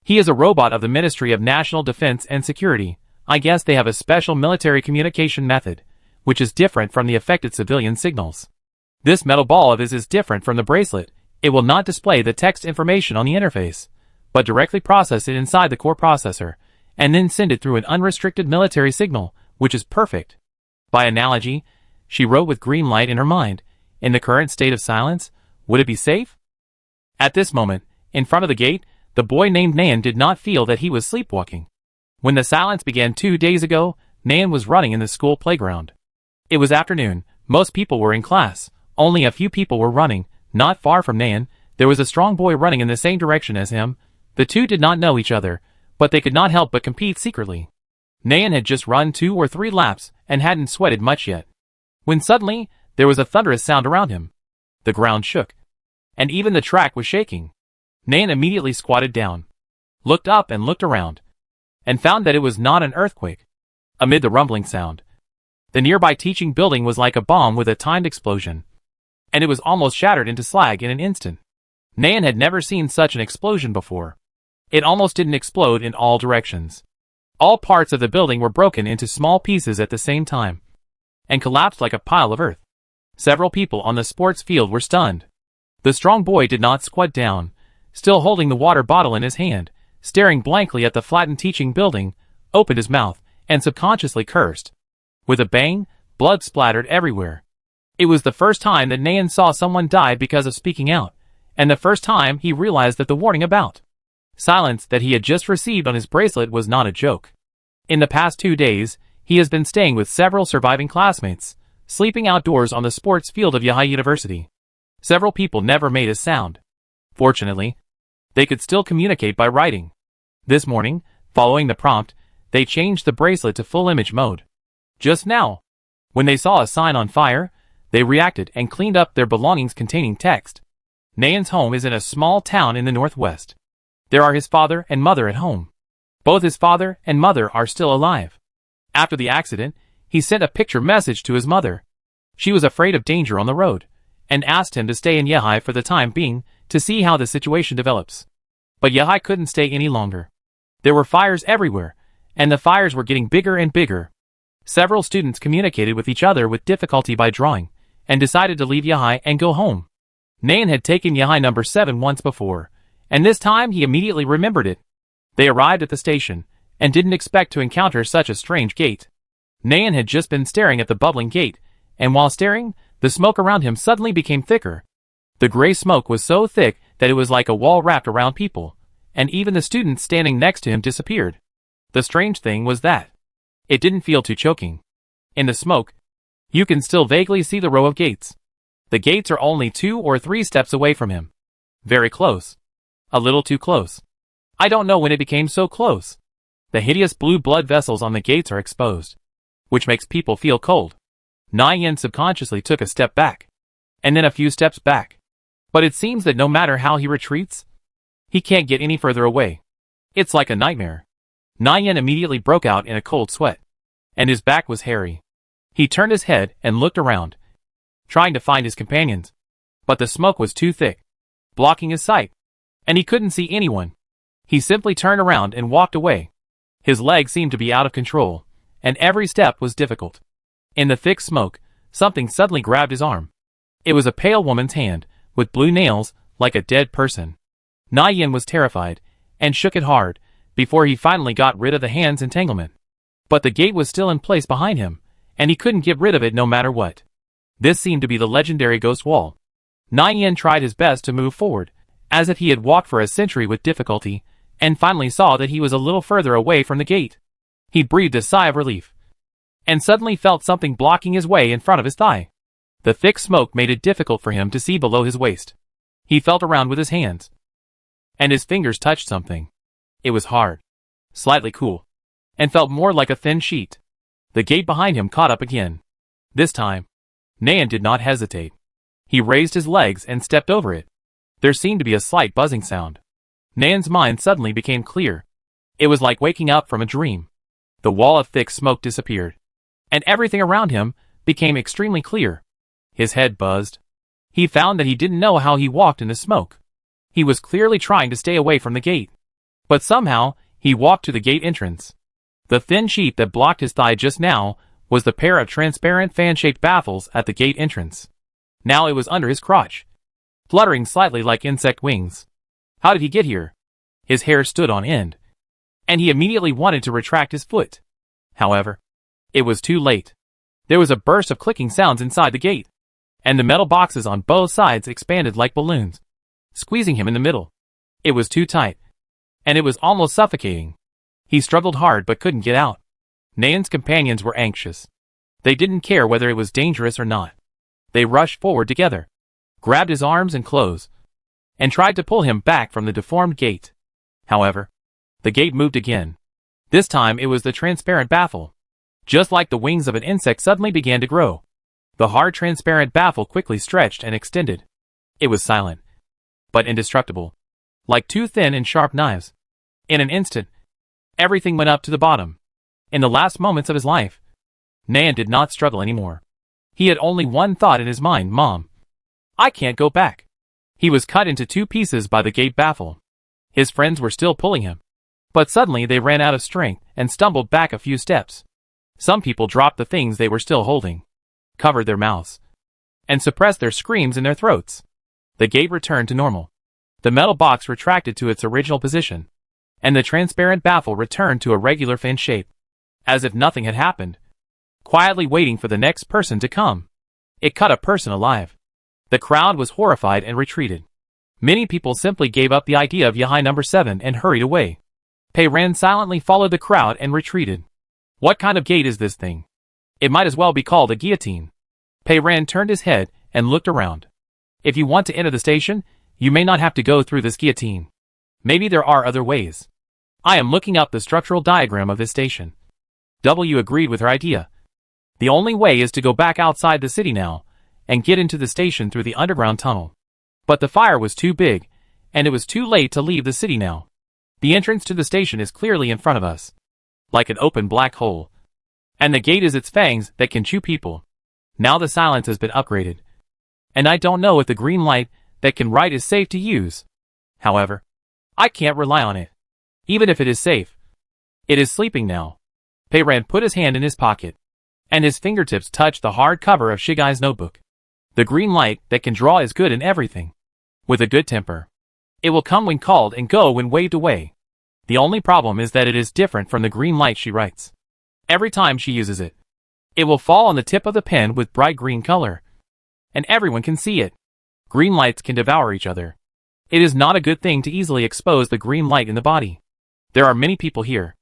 He is a robot of the Ministry of National Defense and Security. I guess they have a special military communication method, which is different from the affected civilian signals. This metal ball of his is different from the bracelet. It will not display the text information on the interface, but directly process it inside the core processor, and then send it through an unrestricted military signal, which is perfect. By analogy, she wrote with green light in her mind, in the current state of silence, would it be safe? At this moment, in front of the gate, the boy named Nan did not feel that he was sleepwalking. When the silence began 2 days ago, Nan was running in the school playground. It was afternoon, most people were in class, only a few people were running. Not far from Nan, there was a strong boy running in the same direction as him. The two did not know each other, but they could not help but compete secretly. Nan had just run 2 or 3 laps and hadn't sweated much yet, when suddenly there was a thunderous sound around him. The ground shook, and even the track was shaking. Nan immediately squatted down, looked up and looked around, and found that it was not an earthquake. Amid the rumbling sound, the nearby teaching building was like a bomb with a timed explosion, and it was almost shattered into slag in an instant. Nan had never seen such an explosion before. It almost didn't explode in all directions. All parts of the building were broken into small pieces at the same time, and collapsed like a pile of earth. Several people on the sports field were stunned. The strong boy did not squat down, still holding the water bottle in his hand, staring blankly at the flattened teaching building, opened his mouth, and subconsciously cursed. With a bang, blood splattered everywhere. It was the first time that Nan saw someone die because of speaking out, and the first time he realized that the warning about silence that he had just received on his bracelet was not a joke. In the past 2 days, he has been staying with several surviving classmates, sleeping outdoors on the sports field of Yahai University. Several people never made a sound. Fortunately, they could still communicate by writing. This morning, following the prompt, they changed the bracelet to full image mode. Just now, when they saw a sign on fire, they reacted and cleaned up their belongings containing text. Nan's home is in a small town in the northwest. There are his father and mother at home. Both his father and mother are still alive. After the accident, he sent a picture message to his mother. She was afraid of danger on the road, and asked him to stay in Yahai for the time being to see how the situation develops. But Yahai couldn't stay any longer. There were fires everywhere, and the fires were getting bigger and bigger. Several students communicated with each other with difficulty by drawing, and decided to leave Yahai and go home. Nan had taken Yahai number 7 once before, and this time he immediately remembered it. They arrived at the station, and didn't expect to encounter such a strange gate. Nan had just been staring at the bubbling gate, and while staring, the smoke around him suddenly became thicker. The gray smoke was so thick that it was like a wall wrapped around people, and even the students standing next to him disappeared. The strange thing was that it didn't feel too choking. In the smoke, you can still vaguely see the row of gates. The gates are only 2 or 3 steps away from him. Very close. A little too close. I don't know when it became so close. The hideous blue blood vessels on the gates are exposed, which makes people feel cold. Nyan subconsciously took a step back, and then a few steps back. But it seems that no matter how he retreats, he can't get any further away. It's like a nightmare. Nyan immediately broke out in a cold sweat, and his back was hairy. He turned his head and looked around, trying to find his companions. But the smoke was too thick, blocking his sight, and he couldn't see anyone. He simply turned around and walked away. His legs seemed to be out of control, and every step was difficult. In the thick smoke, something suddenly grabbed his arm. It was a pale woman's hand, with blue nails, like a dead person. Nyan was terrified, and shook it hard, before he finally got rid of the hand's entanglement. But the gate was still in place behind him, and he couldn't get rid of it no matter what. This seemed to be the legendary ghost wall. Nyan tried his best to move forward, as if he had walked for a century with difficulty, and finally saw that he was a little further away from the gate. He breathed a sigh of relief, and suddenly felt something blocking his way in front of his thigh. The thick smoke made it difficult for him to see below his waist. He felt around with his hands, and his fingers touched something. It was hard, slightly cool, and felt more like a thin sheet. The gate behind him caught up again. This time, Nan did not hesitate. He raised his legs and stepped over it. There seemed to be a slight buzzing sound. Nan's mind suddenly became clear. It was like waking up from a dream. The wall of thick smoke disappeared, and everything around him became extremely clear. His head buzzed. He found that he didn't know how he walked in the smoke. He was clearly trying to stay away from the gate, but somehow he walked to the gate entrance. The thin sheet that blocked his thigh just now was the pair of transparent fan-shaped baffles at the gate entrance. Now it was under his crotch, fluttering slightly like insect wings. How did he get here? His hair stood on end, and he immediately wanted to retract his foot. However, it was too late. There was a burst of clicking sounds inside the gate, and the metal boxes on both sides expanded like balloons, squeezing him in the middle. It was too tight, and it was almost suffocating. He struggled hard but couldn't get out. Nayan's companions were anxious. They didn't care whether it was dangerous or not. They rushed forward together, grabbed his arms and clothes, and tried to pull him back from the deformed gate. However, the gate moved again. This time it was the transparent baffle. Just like the wings of an insect suddenly began to grow. The hard transparent baffle quickly stretched and extended. It was silent, but indestructible, like two thin and sharp knives. In an instant, everything went up to the bottom. In the last moments of his life, Nayan did not struggle anymore. He had only one thought in his mind: Mom, I can't go back. He was cut into two pieces by the gate baffle. His friends were still pulling him, but suddenly they ran out of strength and stumbled back a few steps. Some people dropped the things they were still holding, covered their mouths, and suppressed their screams in their throats. The gate returned to normal. The metal box retracted to its original position, and the transparent baffle returned to a regular fin shape, as if nothing had happened, quietly waiting for the next person to come. It cut a person alive. The crowd was horrified and retreated. Many people simply gave up the idea of Yahai number 7 and hurried away. Pei Ran silently followed the crowd and retreated. What kind of gate is this thing? It might as well be called a guillotine. Pei Ran turned his head and looked around. If you want to enter the station, you may not have to go through this guillotine. Maybe there are other ways. I am looking up the structural diagram of this station. W agreed with her idea. The only way is to go back outside the city now, and get into the station through the underground tunnel. But the fire was too big, and it was too late to leave the city now. The entrance to the station is clearly in front of us, like an open black hole. And the gate is its fangs that can chew people. Now the silence has been upgraded. And I don't know if the green light that can write is safe to use. However, I can't rely on it. Even if it is safe. It is sleeping now. Pei Ran put his hand in his pocket, and his fingertips touched the hard cover of Shigai's notebook. The green light that can draw is good in everything. With a good temper. It will come when called and go when waved away. The only problem is that it is different from the green light she writes. Every time she uses it, it will fall on the tip of the pen with bright green color. And everyone can see it. Green lights can devour each other. It is not a good thing to easily expose the green light in the body. There are many people here.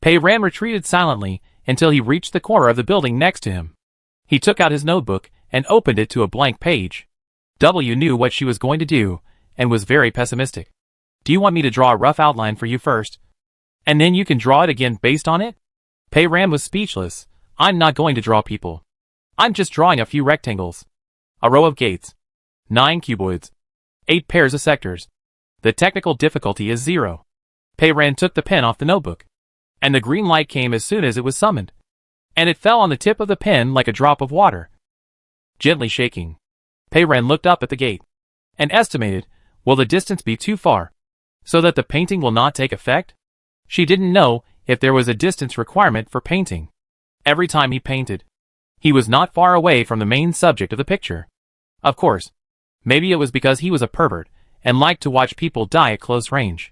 Pei Ran retreated silently until he reached the corner of the building next to him. He took out his notebook and opened it to a blank page. W knew what she was going to do and was very pessimistic. Do you want me to draw a rough outline for you first, and then you can draw it again based on it? Pei Ran was speechless. I'm not going to draw people. I'm just drawing a few rectangles. A row of gates. 9 cuboids. 8 pairs of sectors. The technical difficulty is 0. Pei Ran took the pen off the notebook, and the green light came as soon as it was summoned. And it fell on the tip of the pen like a drop of water. Gently shaking, Pei Ran looked up at the gate, and estimated, will the distance be too far, so that the painting will not take effect? She didn't know if there was a distance requirement for painting. Every time he painted, he was not far away from the main subject of the picture. Of course, maybe it was because he was a pervert, and liked to watch people die at close range.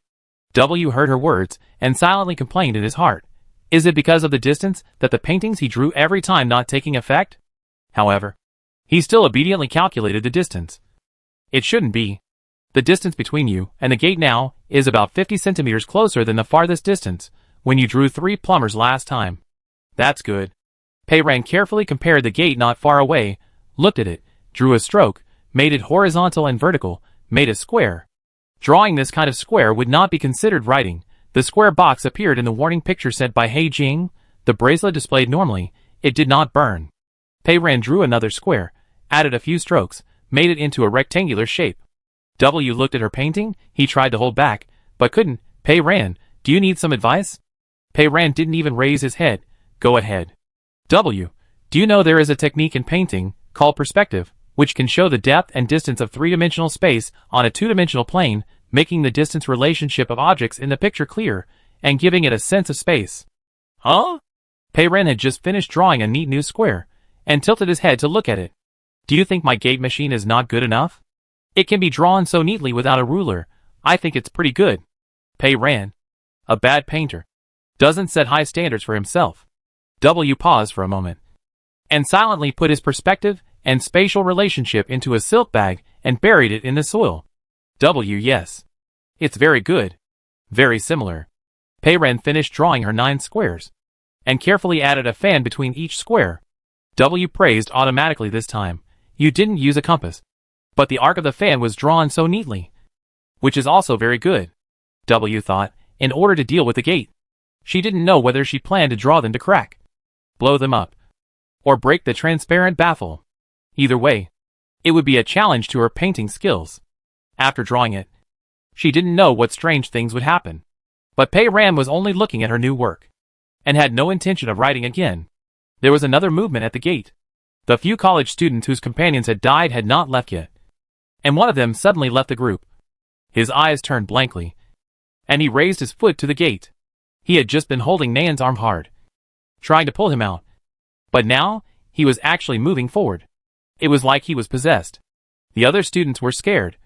W heard her words, and silently complained in his heart. Is it because of the distance that the paintings he drew every time not taking effect? However, he still obediently calculated the distance. It shouldn't be. The distance between you and the gate now is about 50 centimeters closer than the farthest distance when you drew 3 plumbers last time. That's good. Pei Ran carefully compared the gate not far away, looked at it, drew a stroke, made it horizontal and vertical, made a square. Drawing this kind of square would not be considered writing. The square box appeared in the warning picture sent by He Jing. The bracelet displayed normally. It did not burn. Pei Ran drew another square, added a few strokes, made it into a rectangular shape. W looked at her painting. He tried to hold back, but couldn't. Pei Ran, do you need some advice? Pei Ran didn't even raise his head. Go ahead. W, do you know there is a technique in painting, called perspective, which can show the depth and distance of 3-dimensional space on a 2-dimensional plane, making the distance relationship of objects in the picture clear, and giving it a sense of space. Huh? Pei Ran had just finished drawing a neat new square, and tilted his head to look at it. Do you think my gate machine is not good enough? It can be drawn so neatly without a ruler. I think it's pretty good. Pei Ran, a bad painter, doesn't set high standards for himself. W paused for a moment, and silently put his perspective and spatial relationship into a silk bag and buried it in the soil. W, yes. It's very good. Very similar. Pei-Ren finished drawing her 9 squares, and carefully added a fan between each square. W praised automatically this time. You didn't use a compass. But the arc of the fan was drawn so neatly. Which is also very good. W thought, in order to deal with the gate. She didn't know whether she planned to draw them to crack, blow them up, or break the transparent baffle. Either way, it would be a challenge to her painting skills. After drawing it, she didn't know what strange things would happen. But Pei-Ren was only looking at her new work, and had no intention of writing again. There was another movement at the gate. The few college students whose companions had died had not left yet, and one of them suddenly left the group. His eyes turned blankly, and he raised his foot to the gate. He had just been holding Nan's arm hard, trying to pull him out. But now, he was actually moving forward. It was like he was possessed. The other students were scared,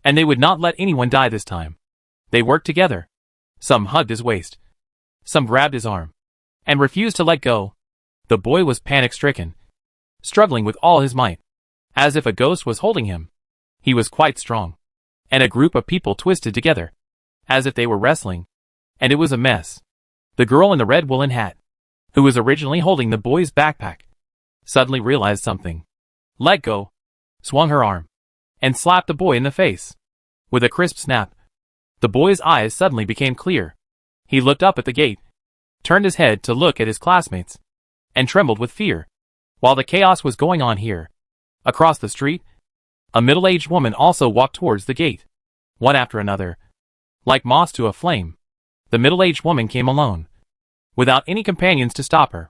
and they would not let anyone die this time. They worked together. Some hugged his waist. Some grabbed his arm, and refused to let go. The boy was panic-stricken, struggling with all his might, as if a ghost was holding him. He was quite strong, and a group of people twisted together, as if they were wrestling, and it was a mess. The girl in the red woolen hat, who was originally holding the boy's backpack, suddenly realized something. Let go, swung her arm, and slapped the boy in the face. With a crisp snap, the boy's eyes suddenly became clear. He looked up at the gate, turned his head to look at his classmates, and trembled with fear. While the chaos was going on here, across the street, a middle-aged woman also walked towards the gate. One after another, like moths to a flame, the middle-aged woman came alone, without any companions to stop her.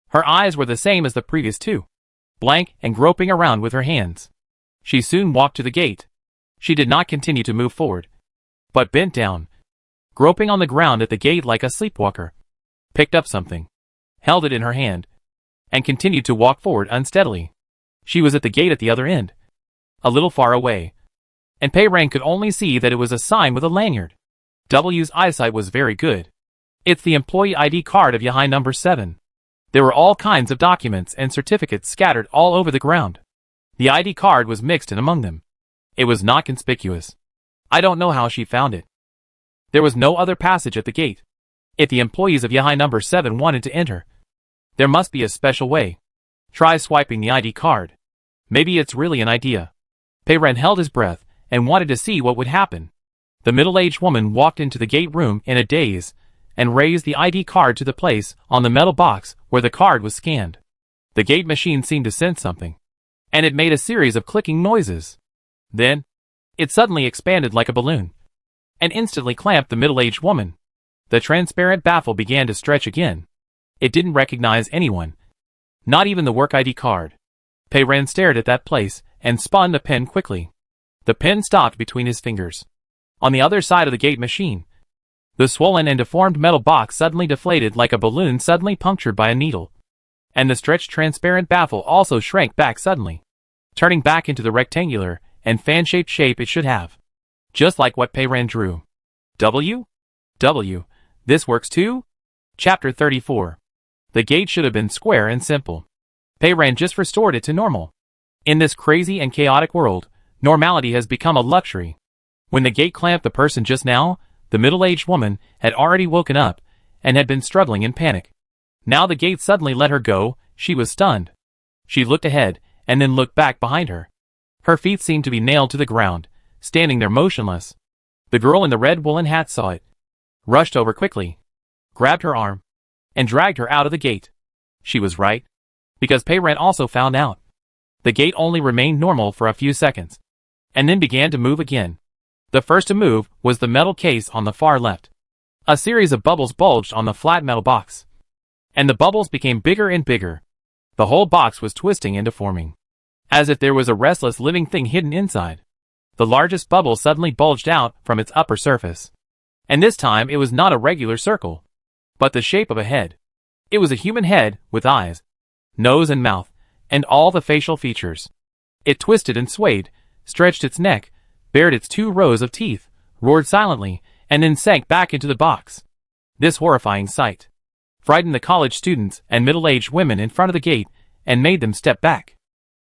Her eyes were the same as the previous two, blank and groping around with her hands. She soon walked to the gate. She did not continue to move forward, but bent down, groping on the ground at the gate like a sleepwalker, picked up something, held it in her hand, and continued to walk forward unsteadily. She was at the gate at the other end, a little far away, and Pei-Ren could only see that it was a sign with a lanyard. W's eyesight was very good. It's the employee ID card of Yahai number 7. There were all kinds of documents and certificates scattered all over the ground. The ID card was mixed in among them. It was not conspicuous. I don't know how she found it. There was no other passage at the gate. If the employees of Yahai number 7 wanted to enter, there must be a special way. Try swiping the ID card. Maybe it's really an idea. Pei-Ren held his breath and wanted to see what would happen. The middle-aged woman walked into the gate room in a daze and raised the ID card to the place on the metal box where the card was scanned. The gate machine seemed to sense something, and it made a series of clicking noises. Then, it suddenly expanded like a balloon, and instantly clamped the middle-aged woman. The transparent baffle began to stretch again. It didn't recognize anyone, not even the work ID card. Pei-Ren stared at that place and spun the pen quickly. The pen stopped between his fingers. On the other side of the gate machine, the swollen and deformed metal box suddenly deflated like a balloon suddenly punctured by a needle, and the stretched transparent baffle also shrank back suddenly, turning back into the rectangular and fan-shaped shape it should have. Just like what Pei-Ren drew. W? This works too? Chapter 34. The gate should have been square and simple. Pei-Ren just restored it to normal. In this crazy and chaotic world, normality has become a luxury. When the gate clamped the person just now, the middle-aged woman had already woken up and had been struggling in panic. Now the gate suddenly let her go. She was stunned. She looked ahead and then looked back behind her. Her feet seemed to be nailed to the ground, standing there motionless. The girl in the red woolen hat saw it, rushed over quickly, grabbed her arm, and dragged her out of the gate. She was right, because Pei-Ren also found out. The gate only remained normal for a few seconds, and then began to move again. The first to move was the metal case on the far left. A series of bubbles bulged on the flat metal box, and the bubbles became bigger and bigger. The whole box was twisting and deforming, as if there was a restless living thing hidden inside. The largest bubble suddenly bulged out from its upper surface, and this time it was not a regular circle, but the shape of a head. It was a human head with eyes, nose and mouth, and all the facial features. It twisted and swayed, stretched its neck, bared its 2 rows of teeth, roared silently, and then sank back into the box. This horrifying sight frightened the college students and middle-aged women in front of the gate and made them step back.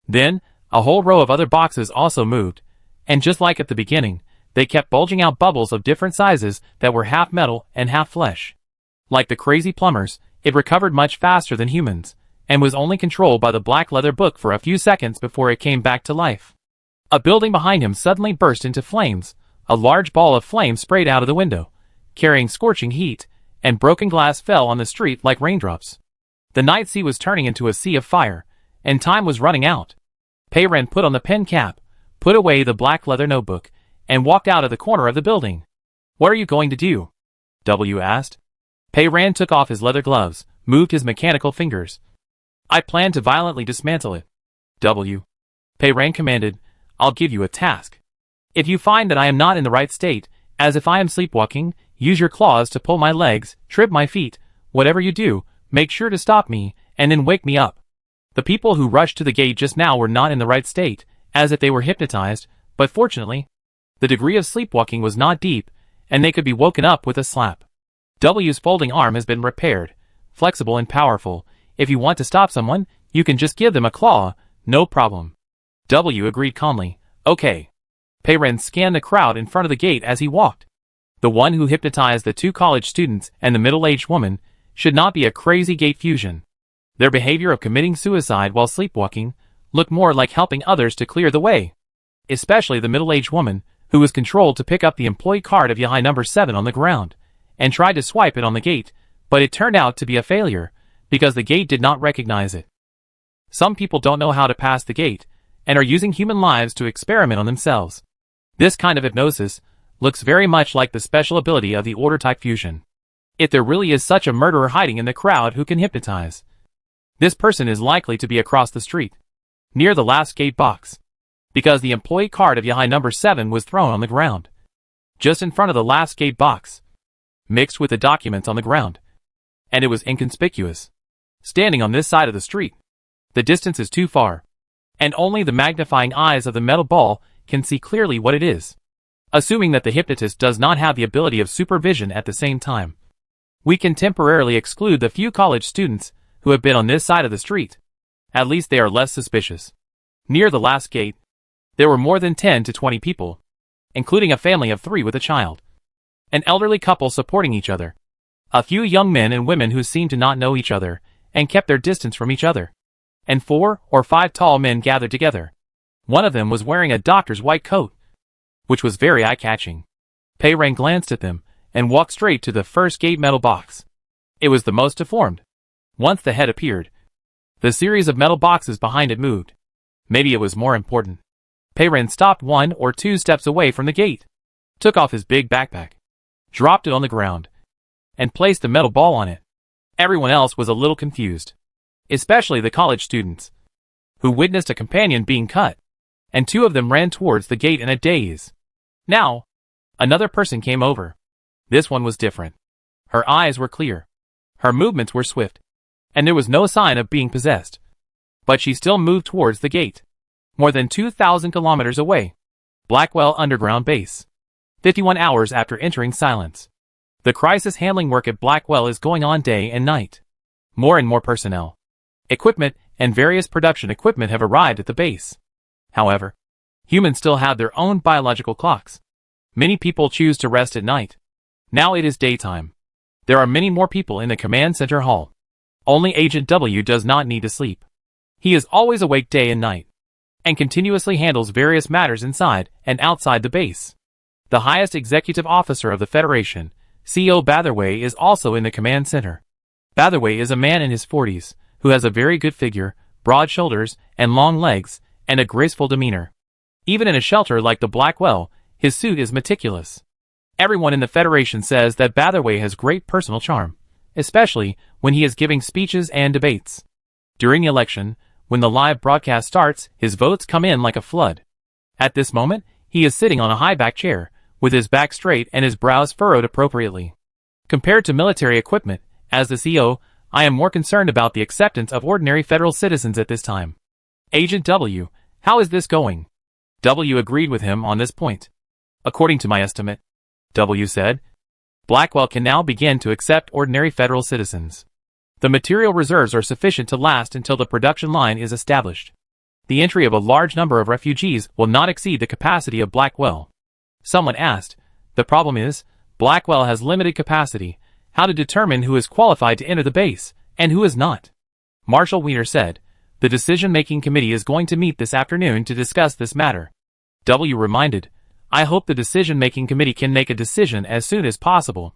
Then, a whole row of other boxes also moved, and just like at the beginning, they kept bulging out bubbles of different sizes that were half metal and half flesh. Like the crazy plumbers, it recovered much faster than humans, and was only controlled by the black leather book for a few seconds before it came back to life. A building behind him suddenly burst into flames. A large ball of flame sprayed out of the window, carrying scorching heat, and broken glass fell on the street like raindrops. The night sea was turning into a sea of fire, and time was running out. Pei Ren put on the pen cap, put away the black leather notebook, and walked out of the corner of the building. "What are you going to do?" W asked. Pei Ren took off his leather gloves, moved his mechanical fingers. "I plan to violently dismantle it." W. Pei Ren commanded, "I'll give you a task. If you find that I am not in the right state, as if I am sleepwalking, use your claws to pull my legs, trip my feet, whatever you do, make sure to stop me, and then wake me up." The people who rushed to the gate just now were not in the right state, as if they were hypnotized, but fortunately, the degree of sleepwalking was not deep, and they could be woken up with a slap. W's folding arm has been repaired, flexible and powerful. If you want to stop someone, you can just give them a claw, no problem. W agreed calmly. "Okay." Pei Ren scanned the crowd in front of the gate as he walked. The one who hypnotized the 2 college students and the middle-aged woman should not be a crazy gate fusion. Their behavior of committing suicide while sleepwalking looked more like helping others to clear the way. Especially the middle-aged woman, who was controlled to pick up the employee card of Yahai number 7 on the ground, and tried to swipe it on the gate, but it turned out to be a failure, because the gate did not recognize it. Some people don't know how to pass the gate, and are using human lives to experiment on themselves. This kind of hypnosis looks very much like the special ability of the order-type fusion. If there really is such a murderer hiding in the crowd who can hypnotize, this person is likely to be across the street, near the last gate box, because the employee card of Yahai number 7 was thrown on the ground, just in front of the last gate box, mixed with the documents on the ground, and it was inconspicuous, standing on this side of the street. The distance is too far, and only the magnifying eyes of the metal ball can see clearly what it is. Assuming that the hypnotist does not have the ability of supervision at the same time, we can temporarily exclude the few college students who have been on this side of the street. At least they are less suspicious. Near the last gate, there were more than 10 to 20 people, including a family of 3 with a child, an elderly couple supporting each other, a few young men and women who seemed to not know each other and kept their distance from each other, and 4 or 5 tall men gathered together. One of them was wearing a doctor's white coat, which was very eye-catching. Pei Ren glanced at them and walked straight to the first gate metal box. It was the most deformed. Once the head appeared, the series of metal boxes behind it moved. Maybe it was more important. Pei Ren stopped 1 or 2 steps away from the gate, took off his big backpack, dropped it on the ground, and placed the metal ball on it. Everyone else was a little confused, especially the college students, who witnessed a companion being cut, and 2 of them ran towards the gate in a daze. Now, another person came over. This one was different. Her eyes were clear. Her movements were swift, and there was no sign of being possessed. But she still moved towards the gate, more than 2,000 kilometers away. Blackwell Underground Base. 51 hours after entering silence. The crisis handling work at Blackwell is going on day and night. More and more personnel, equipment, and various production equipment have arrived at the base. However, humans still have their own biological clocks. Many people choose to rest at night. Now it is daytime. There are many more people in the command center hall. Only Agent W does not need to sleep. He is always awake day and night, and continuously handles various matters inside and outside the base. The highest executive officer of the Federation, CEO Batherway, is also in the command center. Batherway is a man in his 40s, who has a very good figure, broad shoulders, and long legs, and a graceful demeanor. Even in a shelter like the Blackwell, his suit is meticulous. Everyone in the Federation says that Batherway has great personal charm, especially when he is giving speeches and debates. During the election, when the live broadcast starts, his votes come in like a flood. At this moment, he is sitting on a high-back chair, with his back straight and his brows furrowed appropriately. Compared to military equipment, as the CEO, I am more concerned about the acceptance of ordinary federal citizens at this time. Agent W, how is this going? W agreed with him on this point. According to my estimate, W said, Blackwell can now begin to accept ordinary federal citizens. The material reserves are sufficient to last until the production line is established. The entry of a large number of refugees will not exceed the capacity of Blackwell. Someone asked. The problem is, Blackwell has limited capacity. How to determine who is qualified to enter the base, and who is not? Marshall Wiener said. The decision-making committee is going to meet this afternoon to discuss this matter. W reminded. I hope the decision-making committee can make a decision as soon as possible.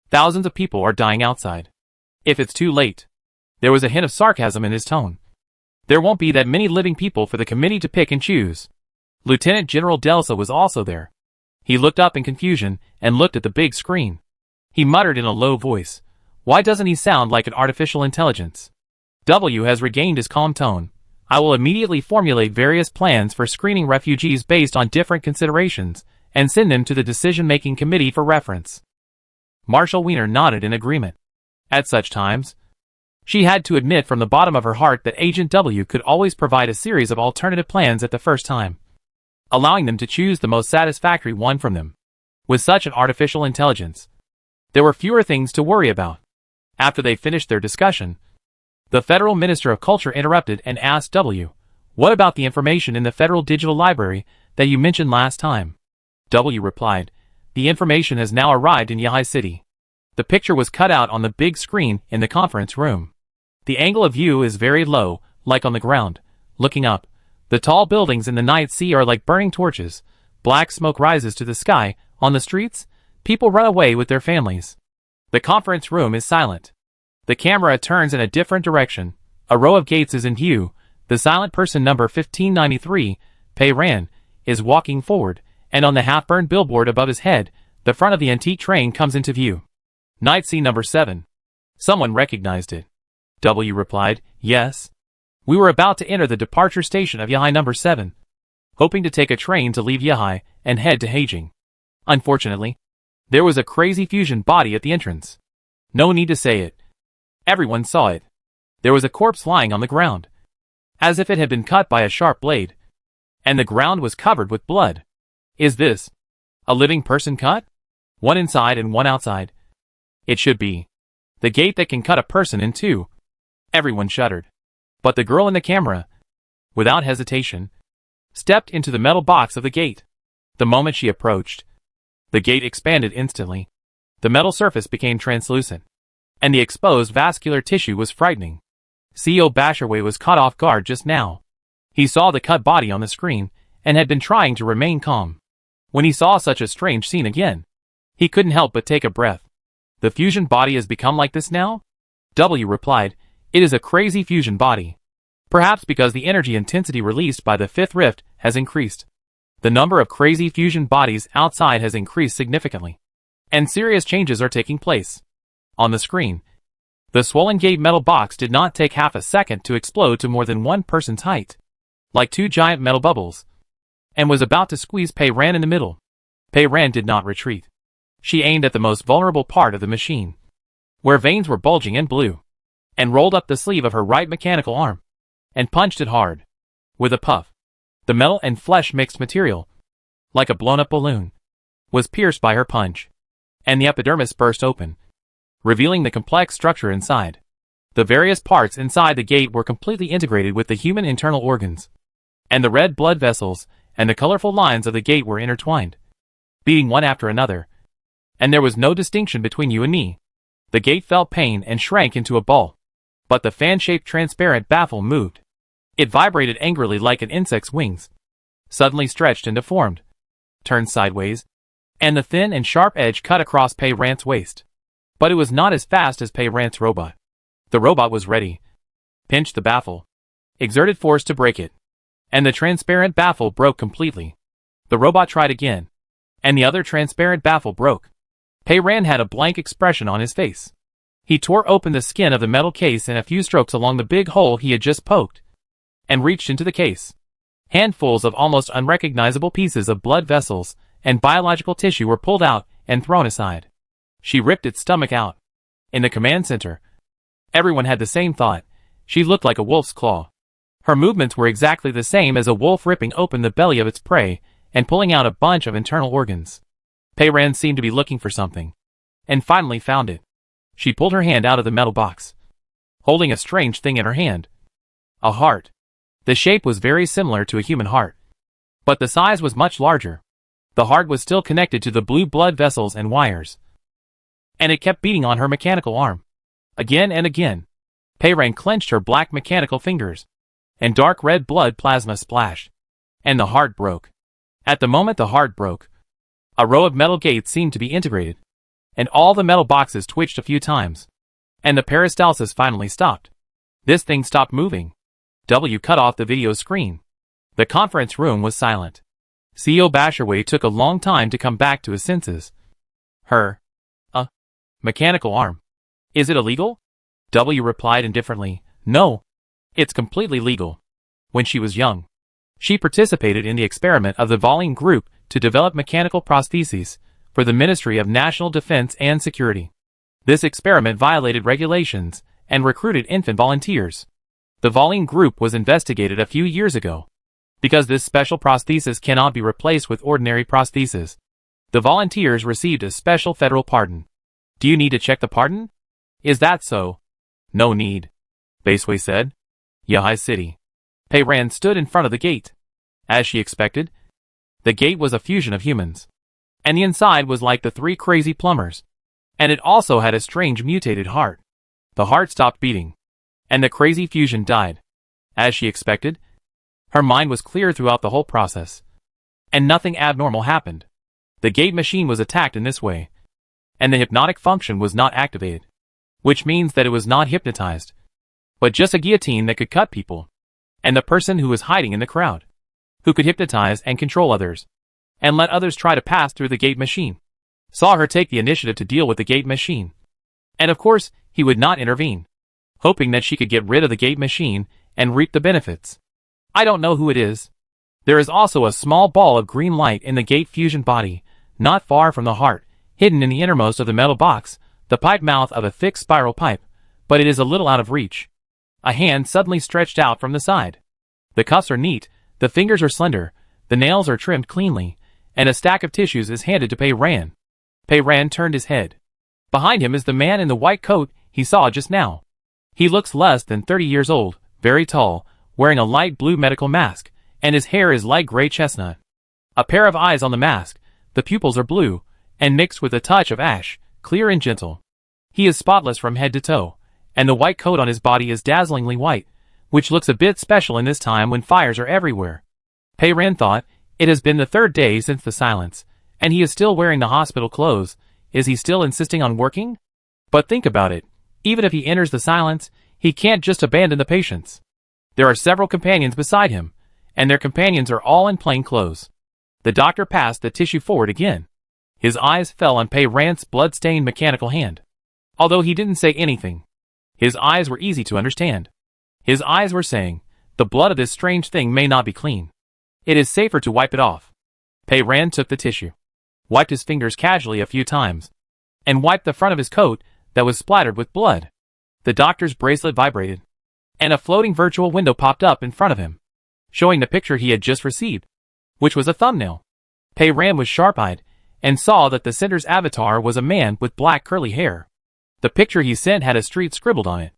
Thousands of people are dying outside. If it's too late. There was a hint of sarcasm in his tone. There won't be that many living people for the committee to pick and choose. Lieutenant General Delsa was also there. He looked up in confusion and looked at the big screen. He muttered in a low voice. Why doesn't he sound like an artificial intelligence? W has regained his calm tone. I will immediately formulate various plans for screening refugees based on different considerations and send them to the decision-making committee for reference. Marshall Wiener nodded in agreement. At such times, she had to admit from the bottom of her heart that Agent W could always provide a series of alternative plans at the first time, allowing them to choose the most satisfactory one from them. With such an artificial intelligence, there were fewer things to worry about. After they finished their discussion, the Federal Minister of Culture interrupted and asked W, what about the information in the Federal Digital Library that you mentioned last time? W replied, the information has now arrived in Yahai City. The picture was cut out on the big screen in the conference room. The angle of view is very low, like on the ground. Looking up, the tall buildings in the night sea are like burning torches. Black smoke rises to the sky. On the streets, people run away with their families. The conference room is silent. The camera turns in a different direction. A row of gates is in view. The silent person number 1593, Pei Ran, is walking forward, and on the half-burned billboard above his head, the front of the antique train comes into view. Night Sea number 7. Someone recognized it. W replied, yes. We were about to enter the departure station of Yahai number 7, hoping to take a train to leave Yahai and head to Heijing. Unfortunately, there was a crazy fusion body at the entrance. No need to say it. Everyone saw it. There was a corpse lying on the ground, as if it had been cut by a sharp blade, and the ground was covered with blood. Is this a living person cut? One inside and one outside. It should be the gate that can cut a person in two. Everyone shuddered. But the girl in the camera, without hesitation, stepped into the metal box of the gate. The moment she approached, the gate expanded instantly. The metal surface became translucent, and the exposed vascular tissue was frightening. CEO Basherway was caught off guard just now. He saw the cut body on the screen, and had been trying to remain calm. When he saw such a strange scene again, he couldn't help but take a breath. The fusion body has become like this now? W replied, it is a crazy fusion body. Perhaps because the energy intensity released by the fifth rift has increased. The number of crazy fusion bodies outside has increased significantly, and serious changes are taking place. On the screen, the swollen gate metal box did not take half a second to explode to more than one person's height, like two giant metal bubbles, and was about to squeeze Pei Ran in the middle. Pei Ran did not retreat. She aimed at the most vulnerable part of the machine, where veins were bulging and blue, and rolled up the sleeve of her right mechanical arm, and punched it hard. With a puff, the metal and flesh mixed material, like a blown-up balloon, was pierced by her punch, and the epidermis burst open, revealing the complex structure inside. The various parts inside the gate were completely integrated with the human internal organs, and the red blood vessels and the colorful lines of the gate were intertwined, beating one after another, and there was no distinction between you and me. The gate felt pain and shrank into a ball, but the fan-shaped transparent baffle moved. It vibrated angrily like an insect's wings, suddenly stretched and deformed, turned sideways, and the thin and sharp edge cut across Pei Ran's waist. But it was not as fast as Pei Ran's robot. The robot was ready, pinched the baffle, exerted force to break it, and the transparent baffle broke completely. The robot tried again, and the other transparent baffle broke. Pei Ran had a blank expression on his face. He tore open the skin of the metal case in a few strokes along the big hole he had just poked, and reached into the case. Handfuls of almost unrecognizable pieces of blood vessels and biological tissue were pulled out and thrown aside. She ripped its stomach out. In the command center, everyone had the same thought. She looked like a wolf's claw. Her movements were exactly the same as a wolf ripping open the belly of its prey and pulling out a bunch of internal organs. Pei Ran seemed to be looking for something, and finally found it. She pulled her hand out of the metal box, holding a strange thing in her hand. A heart. The shape was very similar to a human heart, but the size was much larger. The heart was still connected to the blue blood vessels and wires, and it kept beating on her mechanical arm. Again and again. Pei-Ran clenched her black mechanical fingers, and dark red blood plasma splashed. And the heart broke. At the moment the heart broke, a row of metal gates seemed to be integrated, and all the metal boxes twitched a few times, and the peristalsis finally stopped. This thing stopped moving. W cut off the video screen. The conference room was silent. CEO Basherway took a long time to come back to his senses. Mechanical arm. Is it illegal? W replied indifferently, no. It's completely legal. When she was young, she participated in the experiment of the Volin Group to develop mechanical prostheses for the Ministry of National Defense and Security. This experiment violated regulations and recruited infant volunteers. The Volin Group was investigated a few years ago. Because this special prosthesis cannot be replaced with ordinary prostheses, the volunteers received a special federal pardon. Do you need to check the pardon? Is that so? No need, Baseway said. Yahai City. Pei-Ran stood in front of the gate. As she expected, the gate was a fusion of humans, and the inside was like the three crazy plumbers. And it also had a strange mutated heart. The heart stopped beating, and the crazy fusion died. As she expected, her mind was clear throughout the whole process, and nothing abnormal happened. The gate machine was attacked in this way, and the hypnotic function was not activated, which means that it was not hypnotized, but just a guillotine that could cut people, and the person who was hiding in the crowd, who could hypnotize and control others, and let others try to pass through the gate machine, saw her take the initiative to deal with the gate machine. And of course, he would not intervene, hoping that she could get rid of the gate machine and reap the benefits. I don't know who it is. There is also a small ball of green light in the gate fusion body, not far from the heart, hidden in the innermost of the metal box, the pipe mouth of a thick spiral pipe, but it is a little out of reach. A hand suddenly stretched out from the side. The cuffs are neat, the fingers are slender, the nails are trimmed cleanly, and a stack of tissues is handed to Pei-Ran. Pei-Ran turned his head. Behind him is the man in the white coat he saw just now. He looks less than 30 years old, very tall, wearing a light blue medical mask, and his hair is light gray chestnut. A pair of eyes on the mask, the pupils are blue, and mixed with a touch of ash, clear and gentle. He is spotless from head to toe, and the white coat on his body is dazzlingly white, which looks a bit special in this time when fires are everywhere. Pei-Ran thought, it has been the third day since the silence, and he is still wearing the hospital clothes. Is he still insisting on working? But think about it, even if he enters the silence, he can't just abandon the patients. There are several companions beside him, and their companions are all in plain clothes. The doctor passed the tissue forward again. His eyes fell on Pei-Ran's blood-stained mechanical hand. Although he didn't say anything, his eyes were easy to understand. His eyes were saying, the blood of this strange thing may not be clean. It is safer to wipe it off. Pei-Ran took the tissue, wiped his fingers casually a few times, and wiped the front of his coat that was splattered with blood. The doctor's bracelet vibrated, and a floating virtual window popped up in front of him, showing the picture he had just received, which was a thumbnail. Pei-Ran was sharp-eyed, and saw that the sender's avatar was a man with black curly hair. The picture he sent had a street scribbled on it.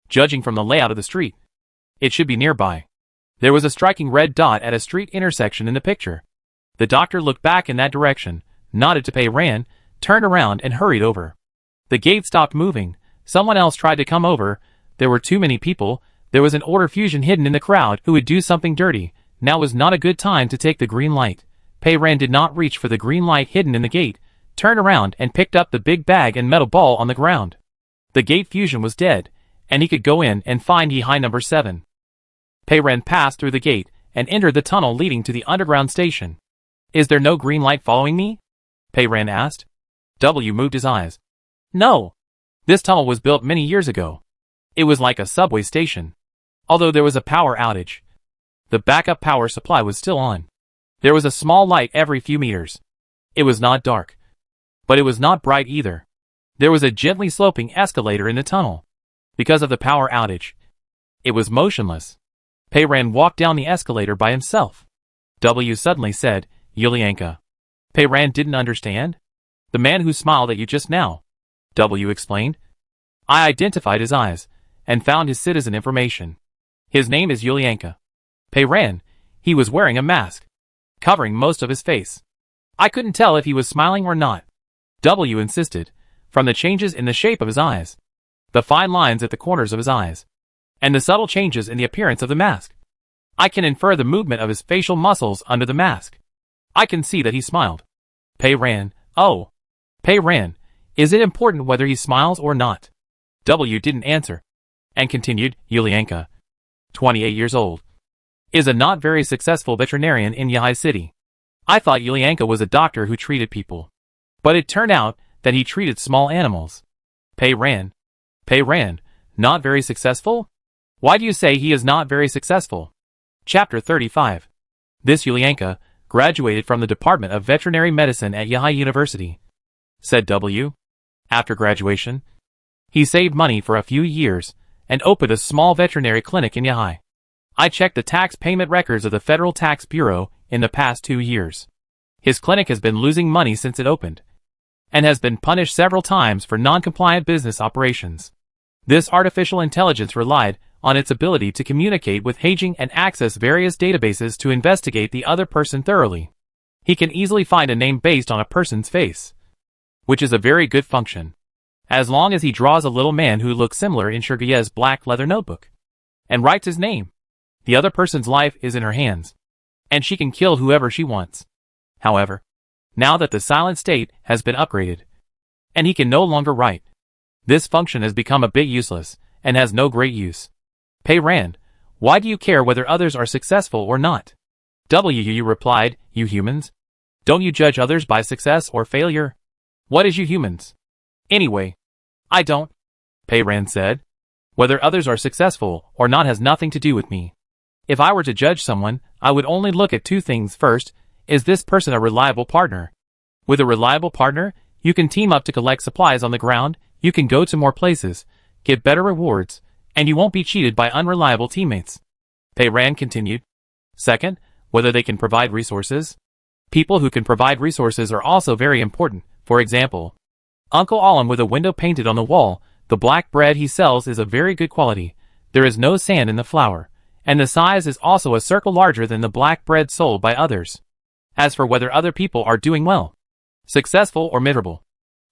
Judging from the layout of the street, it should be nearby. There was a striking red dot at a street intersection in the picture. The doctor looked back in that direction, nodded to Pei-Ran, turned around and hurried over. The gate stopped moving. Someone else tried to come over. There were too many people. There was an order fusion hidden in the crowd who would do something dirty. Now was not a good time to take the green light. Pei-Ran did not reach for the green light hidden in the gate, turned around and picked up the big bag and metal ball on the ground. The gate fusion was dead, and he could go in and find Yihai number 7. Pei-Ran passed through the gate and entered the tunnel leading to the underground station. Is there no green light following me? Pei-Ran asked. W moved his eyes. No. This tunnel was built many years ago. It was like a subway station. Although there was a power outage, the backup power supply was still on. There was a small light every few meters. It was not dark, but it was not bright either. There was a gently sloping escalator in the tunnel. Because of the power outage, it was motionless. Pei-Ran walked down the escalator by himself. W suddenly said, Yulianka. Pei-Ran didn't understand. The man who smiled at you just now. W explained. I identified his eyes, and found his citizen information. His name is Yulianka. Pei-Ran, he was wearing a mask, covering most of his face. I couldn't tell if he was smiling or not. W insisted, from the changes in the shape of his eyes, the fine lines at the corners of his eyes, and the subtle changes in the appearance of the mask. I can infer the movement of his facial muscles under the mask. I can see that he smiled. Pei ran. Oh. Pei ran. Is it important whether he smiles or not? W didn't answer, and continued. Yulianka, 28 years old, is a not very successful veterinarian in Yahai City. I thought Yulianka was a doctor who treated people, but it turned out that he treated small animals. Pei ran. Pei ran. Not very successful? Why do you say he is not very successful? Chapter 35. This Yulianka graduated from the Department of Veterinary Medicine at Yahai University, said W. After graduation, he saved money for a few years and opened a small veterinary clinic in Yahai. I checked the tax payment records of the Federal Tax Bureau in the past 2 years. His clinic has been losing money since it opened, and has been punished several times for non-compliant business operations. This artificial intelligence relied on its ability to communicate with aging and access various databases to investigate the other person thoroughly. He can easily find a name based on a person's face, which is a very good function, as long as he draws a little man who looks similar in Sergeye's black leather notebook, and writes his name. The other person's life is in her hands, and she can kill whoever she wants. However, now that the silent state has been upgraded, and he can no longer write, this function has become a bit useless, and has no great use. Pei ran. Why do you care whether others are successful or not? W replied. You humans? Don't you judge others by success or failure? What is you humans? Anyway, I don't. Pei ran said. Whether others are successful or not has nothing to do with me. If I were to judge someone, I would only look at 2 things. First, is this person a reliable partner? With a reliable partner, you can team up to collect supplies on the ground, you can go to more places, get better rewards, and you won't be cheated by unreliable teammates. Pei ran continued. Second, whether they can provide resources. People who can provide resources are also very important. For example, Uncle Alam with a window painted on the wall, the black bread he sells is of very good quality, there is no sand in the flour, and the size is also a circle larger than the black bread sold by others. As for whether other people are doing well, successful or miserable,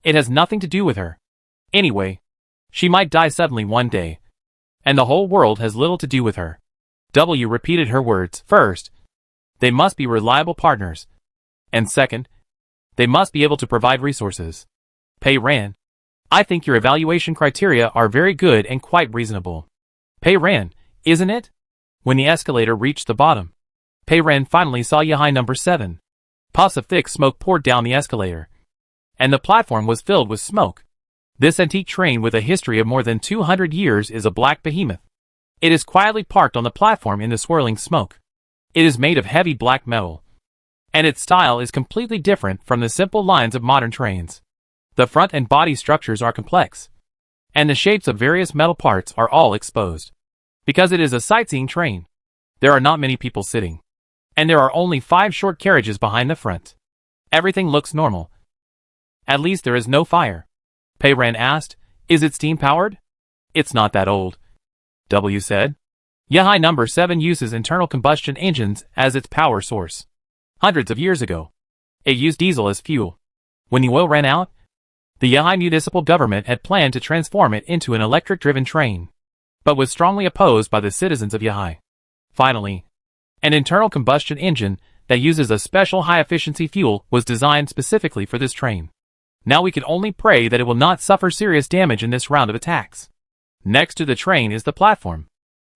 it has nothing to do with her. Anyway, she might die suddenly one day, and the whole world has little to do with her. W repeated her words. First, they must be reliable partners, and second, they must be able to provide resources. Pei ran. I think your evaluation criteria are very good and quite reasonable. Pei ran, isn't it? When the escalator reached the bottom, Pei ran finally saw Yahai number 7. Puffs of thick smoke poured down the escalator, and the platform was filled with smoke. This antique train with a history of more than 200 years is a black behemoth. It is quietly parked on the platform in the swirling smoke. It is made of heavy black metal, and its style is completely different from the simple lines of modern trains. The front and body structures are complex, and the shapes of various metal parts are all exposed. Because it is a sightseeing train, there are not many people sitting, and there are only 5 short carriages behind the front. Everything looks normal. At least there is no fire. Pei ran asked, is it steam-powered? It's not that old, W said. Yahai number 7 uses internal combustion engines as its power source. Hundreds of years ago, it used diesel as fuel. When the oil ran out, the Yahai municipal government had planned to transform it into an electric-driven train, but was strongly opposed by the citizens of Yahai. Finally, an internal combustion engine that uses a special high-efficiency fuel was designed specifically for this train. Now we can only pray that it will not suffer serious damage in this round of attacks. Next to the train is the platform.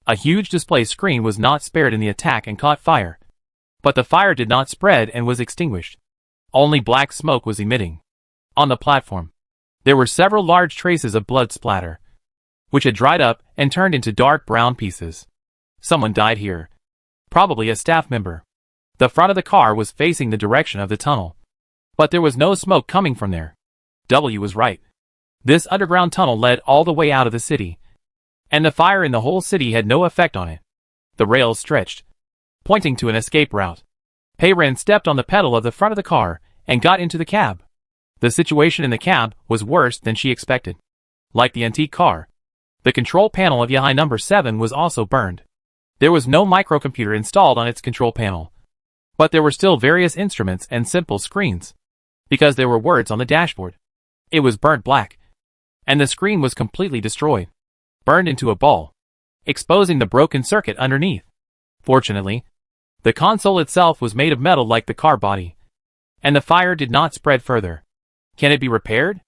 A huge display screen was not spared in the attack and caught fire, but the fire did not spread and was extinguished. Only black smoke was emitting. On the platform, there were several large traces of blood splatter, which had dried up and turned into dark brown pieces. Someone died here. Probably a staff member. The front of the car was facing the direction of the tunnel, but there was no smoke coming from there. W was right. This underground tunnel led all the way out of the city, and the fire in the whole city had no effect on it. The rails stretched, pointing to an escape route. Pei ran stepped on the pedal of the front of the car and got into the cab. The situation in the cab was worse than she expected. Like the antique car, the control panel of Yahai number 7 was also burned. There was no microcomputer installed on its control panel, But there were still various instruments and simple screens, because there were words on the dashboard. It was burnt black, and the screen was completely destroyed, burned into a ball, exposing the broken circuit underneath. Fortunately, the console itself was made of metal like the car body, and the fire did not spread further. "Can it be repaired?"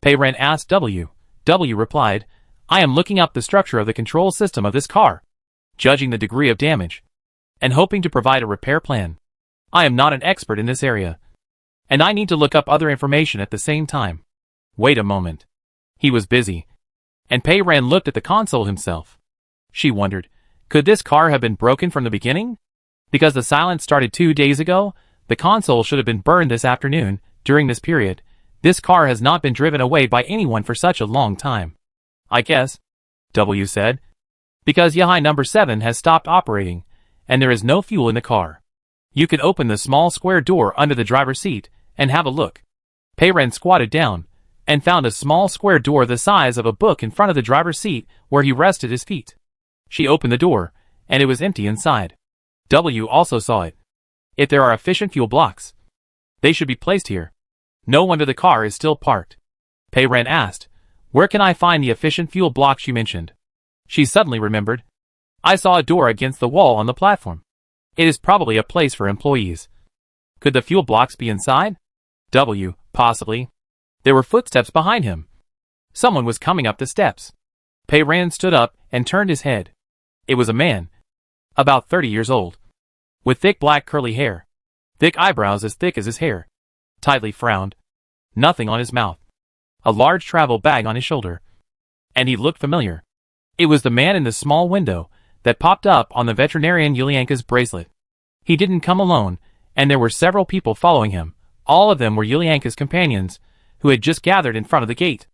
Pei Ren asked W. W replied, "I am looking up the structure of the control system of this car, judging the degree of damage, and hoping to provide a repair plan. I am not an expert in this area, and I need to look up other information at the same time." Wait a moment. He was busy, and Pei Ren looked at the console himself. She wondered, could this car have been broken from the beginning? Because the silence started 2 days ago, the console should have been burned this afternoon. During this period, this car has not been driven away by anyone for such a long time. "I guess," W said, "because Yahai number 7 has stopped operating, and there is no fuel in the car. You can open the small square door under the driver's seat and have a look." Pei Ren squatted down and found a small square door the size of a book in front of the driver's seat where he rested his feet. She opened the door, and it was empty inside. W also saw it. If there are efficient fuel blocks, they should be placed here. No wonder the car is still parked. Pei Ren asked, "Where can I find the efficient fuel blocks you mentioned?" She suddenly remembered. "I saw a door against the wall on the platform. It is probably a place for employees. Could the fuel blocks be inside?" W, possibly. There were footsteps behind him. Someone was coming up the steps. Pei Ren stood up and turned his head. It was a man, about 30 years old, with thick black curly hair, thick eyebrows as thick as his hair, tightly frowned, nothing on his mouth, a large travel bag on his shoulder, and he looked familiar. It was the man in the small window that popped up on the veterinarian Yulianka's bracelet. He didn't come alone, and there were several people following him. All of them were Yulianka's companions, who had just gathered in front of the gate.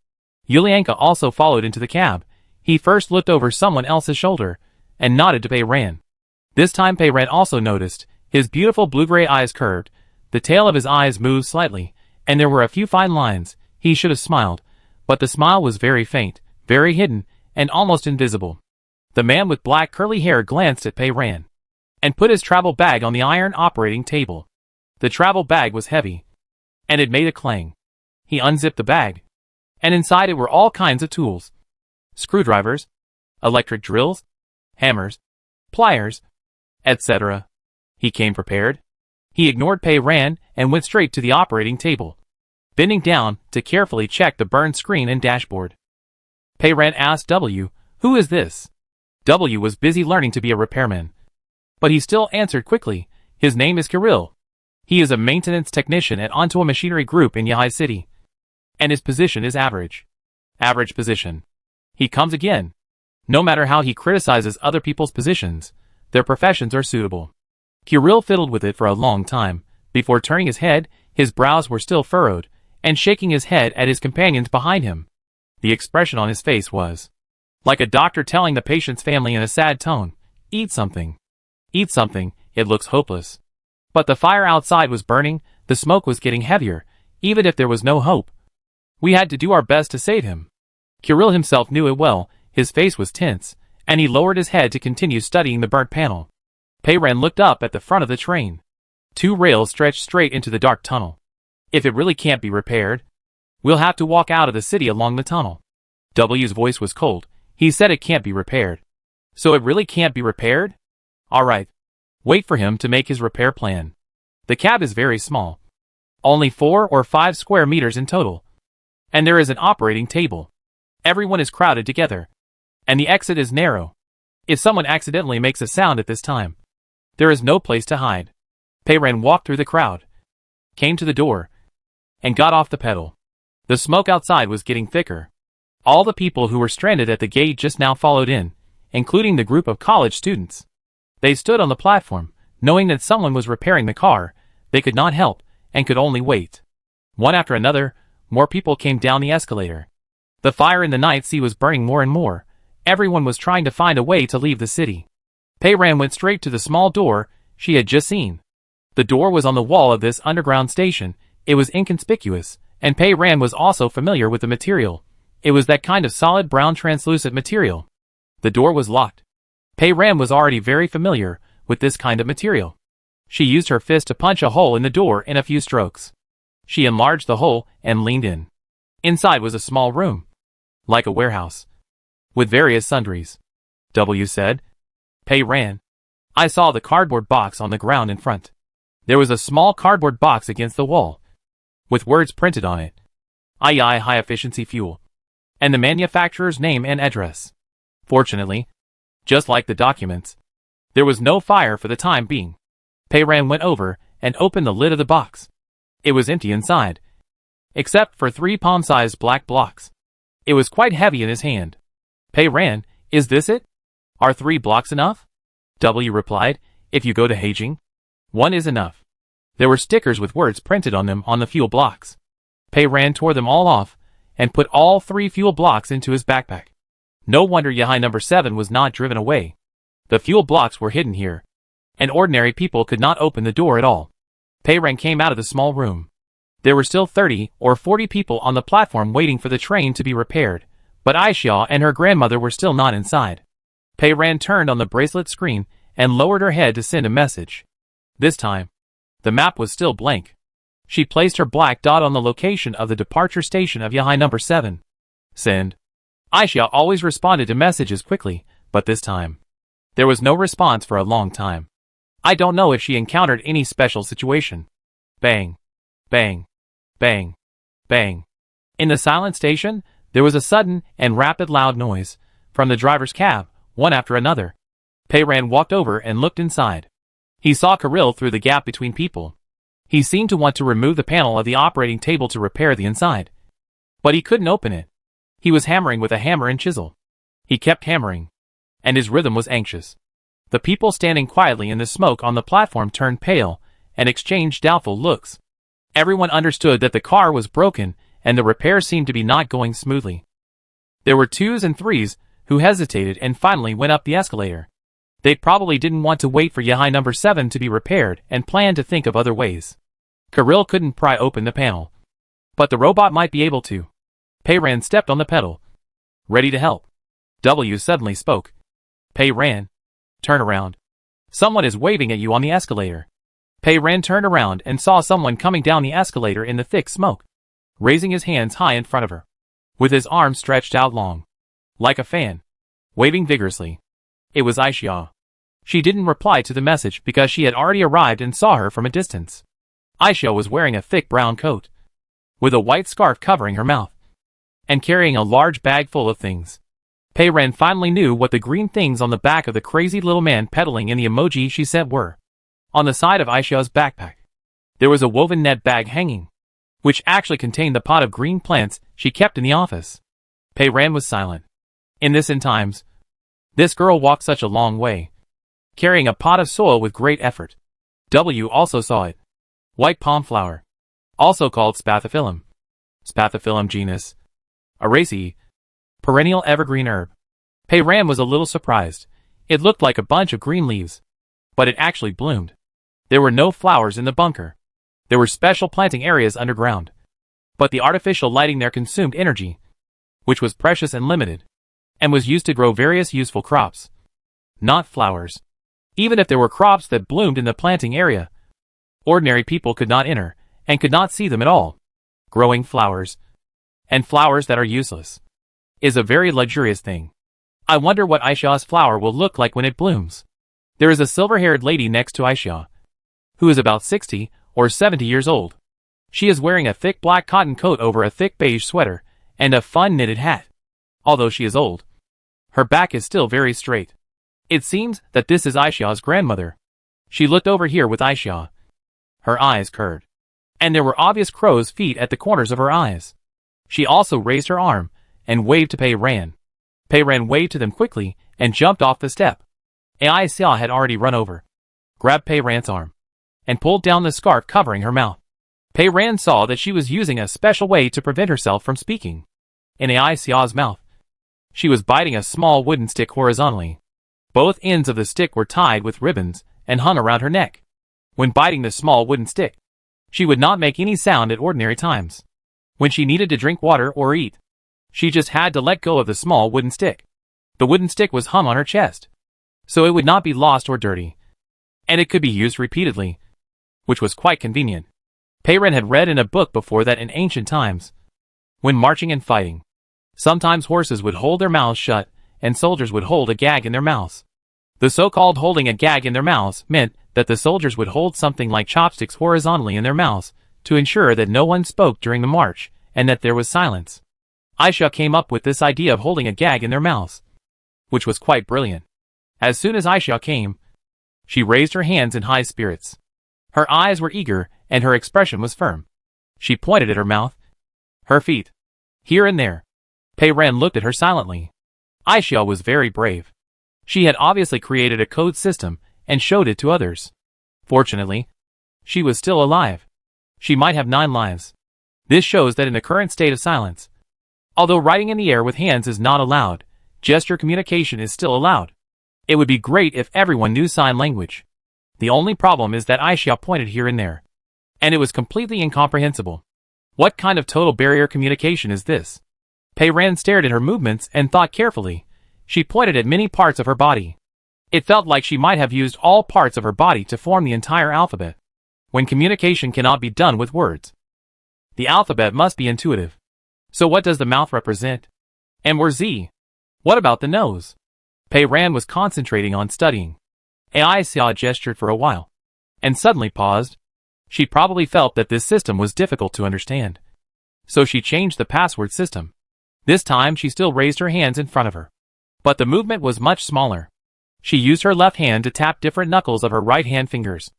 Yulianka also followed into the cab. He first looked over someone else's shoulder, and nodded to Pei Ren. This time Pei Ren also noticed. His beautiful blue-gray eyes curved, the tail of his eyes moved slightly, and there were a few fine lines. He should have smiled, but the smile was very faint, very hidden, and almost invisible. The man with black curly hair glanced at Pei Ren, and put his travel bag on the iron operating table. The travel bag was heavy, and it made a clang. He unzipped the bag, and inside it were all kinds of tools. Screwdrivers, electric drills, hammers, pliers, etc. He came prepared. He ignored Pei Ren and went straight to the operating table, bending down to carefully check the burned screen and dashboard. Pei Ren asked W, "Who is this?" W was busy learning to be a repairman, but he still answered quickly, "His name is Kirill. He is a maintenance technician at Onto Machinery Group in Yahai City, and his position is average. Average position. He comes again. No matter how he criticizes other people's positions, their professions are suitable." Kirill fiddled with it for a long time. Before turning his head, his brows were still furrowed, and shaking his head at his companions behind him. The expression on his face was like a doctor telling the patient's family in a sad tone, "Eat something. Eat something, it looks hopeless." But the fire outside was burning, the smoke was getting heavier. Even if there was no hope, we had to do our best to save him. Kirill himself knew it well. His face was tense, and he lowered his head to continue studying the burnt panel. Pei Ren looked up at the front of the train. 2 rails stretched straight into the dark tunnel. "If it really can't be repaired, we'll have to walk out of the city along the tunnel." W's voice was cold. He said it can't be repaired. So it really can't be repaired? All right. Wait for him to make his repair plan. The cab is very small. Only 4 or 5 square meters in total. And there is an operating table. Everyone is crowded together. And the exit is narrow. If someone accidentally makes a sound at this time, there is no place to hide. Pei Ren walked through the crowd, came to the door, and got off the pedal. The smoke outside was getting thicker. All the people who were stranded at the gate just now followed in, including the group of college students. They stood on the platform, knowing that someone was repairing the car. They could not help, and could only wait. One after another, more people came down the escalator. The fire in the night sea was burning more and more. Everyone was trying to find a way to leave the city. Pei Ren went straight to the small door she had just seen. The door was on the wall of this underground station. It was inconspicuous, and Pei Ren was also familiar with the material. It was that kind of solid brown translucent material. The door was locked. Pei Ren was already very familiar with this kind of material. She used her fist to punch a hole in the door in a few strokes. She enlarged the hole and leaned in. Inside was a small room, like a warehouse, with various sundries. W said. Pei ran. I saw the cardboard box on the ground in front. There was a small cardboard box against the wall, with words printed on it. II High Efficiency Fuel, and the manufacturer's name and address. Fortunately, just like the documents, there was no fire for the time being. Pei Ran went over and opened the lid of the box. It was empty inside, except for 3 palm-sized black blocks. It was quite heavy in his hand. Pei Ran, is this it? Are 3 blocks enough? W replied, if you go to Heijing, 1 is enough. There were stickers with words printed on them on the fuel blocks. Pei Ran tore them all off and put all 3 fuel blocks into his backpack. No wonder Yahai number 7 was not driven away. The fuel blocks were hidden here, and ordinary people could not open the door at all. Pei Ran came out of the small room. There were still 30 or 40 people on the platform waiting for the train to be repaired, but Aixia and her grandmother were still not inside. Pei Ran turned on the bracelet screen and lowered her head to send a message. This time, the map was still blank. She placed her black dot on the location of the departure station of Yahai number 7. Send. Aixia always responded to messages quickly, but this time, there was no response for a long time. I don't know if she encountered any special situation. Bang. Bang. Bang. Bang. In the silent station, there was a sudden and rapid loud noise from the driver's cab, one after another. Pei Ran walked over and looked inside. He saw Kirill through the gap between people. He seemed to want to remove the panel of the operating table to repair the inside, but he couldn't open it. He was hammering with a hammer and chisel. He kept hammering, and his rhythm was anxious. The people standing quietly in the smoke on the platform turned pale and exchanged doubtful looks. Everyone understood that the car was broken and the repair seemed to be not going smoothly. There were 2s and 3s who hesitated and finally went up the escalator. They probably didn't want to wait for Yahai number 7 to be repaired and planned to think of other ways. Kirill couldn't pry open the panel, but the robot might be able to. Pei Ran stepped on the pedal, ready to help. W suddenly spoke. Pei Ran, turn around. Someone is waving at you on the escalator. Pei Ran turned around and saw someone coming down the escalator in the thick smoke, raising his hands high in front of her, with his arms stretched out long, like a fan, waving vigorously. It was Aixia. She didn't reply to the message because she had already arrived and saw her from a distance. Aixia was wearing a thick brown coat, with a white scarf covering her mouth, and carrying a large bag full of things. Pei Ran finally knew what the green things on the back of the crazy little man pedaling in the emoji she sent were. On the side of Aixia's backpack, there was a woven net bag hanging, which actually contained the pot of green plants she kept in the office. Pei Ran was silent. In this end times, this girl walked such a long way, carrying a pot of soil with great effort. W also saw it. White palm flower, also called Spathiphyllum. Spathiphyllum genus. Araceae. Perennial evergreen herb. Pei Ran was a little surprised. It looked like a bunch of green leaves, but it actually bloomed. There were no flowers in the bunker. There were special planting areas underground, but the artificial lighting there consumed energy, which was precious and limited, and was used to grow various useful crops. Not flowers. Even if there were crops that bloomed in the planting area, ordinary people could not enter, and could not see them at all. Growing flowers, and flowers that are useless, is a very luxurious thing. I wonder what Aixia's flower will look like when it blooms. There is a silver-haired lady next to Aixia, who is about 60 or 70 years old. She is wearing a thick black cotton coat over a thick beige sweater, and a fun knitted hat. Although she is old, her back is still very straight. It seems that this is Aixia's grandmother. She looked over here with Aixia. Her eyes curved, and there were obvious crow's feet at the corners of her eyes. She also raised her arm and waved to Pei Ran. Pei Ran waved to them quickly and jumped off the step. Aixia had already run over, grabbed Pei Ran's arm, and pulled down the scarf covering her mouth. Pei Ran saw that she was using a special way to prevent herself from speaking. In Aixia's mouth, she was biting a small wooden stick horizontally. Both ends of the stick were tied with ribbons and hung around her neck. When biting the small wooden stick, she would not make any sound at ordinary times. When she needed to drink water or eat, she just had to let go of the small wooden stick. The wooden stick was hung on her chest, so it would not be lost or dirty, and it could be used repeatedly. which was quite convenient. Pei Ren had read in a book before that in ancient times, when marching and fighting, sometimes horses would hold their mouths shut, and soldiers would hold a gag in their mouths. The so-called holding a gag in their mouths meant that the soldiers would hold something like chopsticks horizontally in their mouths to ensure that no one spoke during the march and that there was silence. Aisha came up with this idea of holding a gag in their mouths, which was quite brilliant. As soon as Aisha came, she raised her hands in high spirits. Her eyes were eager and her expression was firm. She pointed at her mouth, her feet, here and there. Pei Ren looked at her silently. Aisha was very brave. She had obviously created a code system and showed it to others. Fortunately, she was still alive. She might have 9 lives. This shows that in the current state of silence, although writing in the air with hands is not allowed, gesture communication is still allowed. It would be great if everyone knew sign language. The only problem is that Aisha pointed here and there, and it was completely incomprehensible. What kind of total barrier communication is this? Pei Ren stared at her movements and thought carefully. She pointed at many parts of her body. It felt like she might have used all parts of her body to form the entire alphabet. When communication cannot be done with words, the alphabet must be intuitive. So what does the mouth represent? M or Z? What about the nose? Pei Ren was concentrating on studying. Aisha gestured for a while, and suddenly paused. She probably felt that this system was difficult to understand. So she changed the password system. This time she still raised her hands in front of her, but the movement was much smaller. She used her left hand to tap different knuckles of her right hand fingers,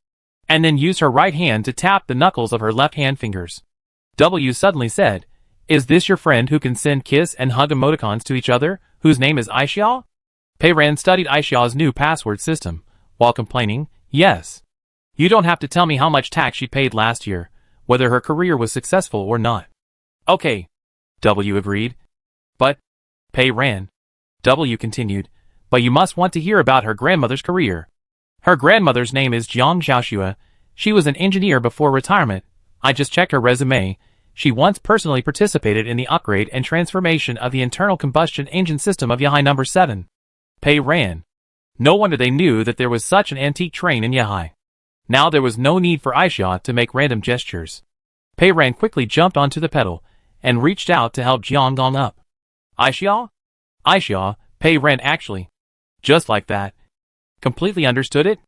and then used her right hand to tap the knuckles of her left hand fingers. W suddenly said, "Is this your friend who can send kiss and hug emoticons to each other, whose name is Aisha?" Pei Ren studied Aisha's new password system, while complaining, "Yes. You don't have to tell me how much tax she paid last year, whether her career was successful or not." "Okay," W agreed. "But," Pei Ren, W continued, "but you must want to hear about her grandmother's career. Her grandmother's name is Jiang Xiaoxue. She was an engineer before retirement. I just checked her resume. She once personally participated in the upgrade and transformation of the internal combustion engine system of Yahai No. 7. Pei Ren. No wonder they knew that there was such an antique train in Yahai. Now there was no need for Aisha to make random gestures. Pei Ren quickly jumped onto the pedal and reached out to help Jiang Gong up. "Aisha? Aisha," Pei Ren actually. Just like that. Completely understood it?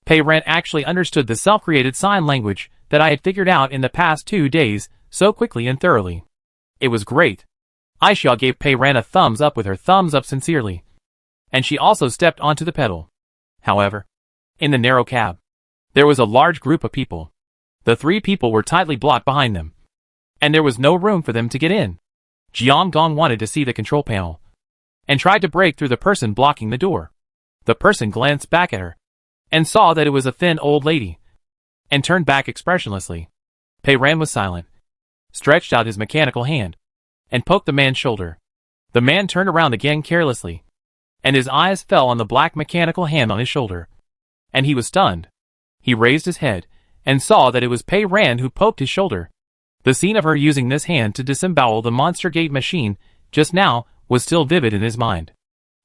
Pei Ren actually understood the self-created sign language that I had figured out in the past 2 days so quickly and thoroughly. It was great. Aisha gave Pei Ren a thumbs up with her thumbs up sincerely, and she also stepped onto the pedal. However, in the narrow cab, there was a large group of people. The 3 people were tightly blocked behind them, and there was no room for them to get in. Jiang Gong wanted to see the control panel, and tried to break through the person blocking the door. The person glanced back at her, and saw that it was a thin old lady, and turned back expressionlessly. Pei Ren was silent, stretched out his mechanical hand, and poked the man's shoulder. The man turned around again carelessly, and his eyes fell on the black mechanical hand on his shoulder, and he was stunned. He raised his head, and saw that it was Pei Ren who poked his shoulder. The scene of her using this hand to disembowel the monster gate machine just now was still vivid in his mind.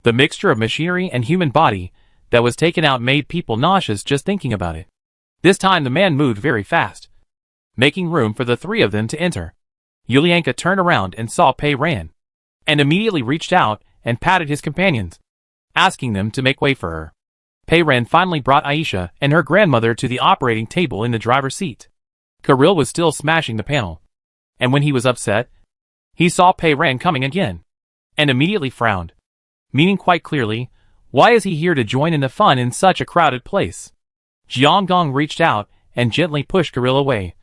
The mixture of machinery and human body that was taken out made people nauseous just thinking about it. This time the man moved very fast, making room for the 3 of them to enter. Yulianka turned around and saw Pei Ren, and immediately reached out and patted his companions, asking them to make way for her. Pei Ren finally brought Aisha and her grandmother to the operating table in the driver's seat. Kirill was still smashing the panel, and when he was upset, he saw Pei Ren coming again, and immediately frowned, meaning quite clearly, why is he here to join in the fun in such a crowded place? Jiang Gong reached out and gently pushed Kirill away,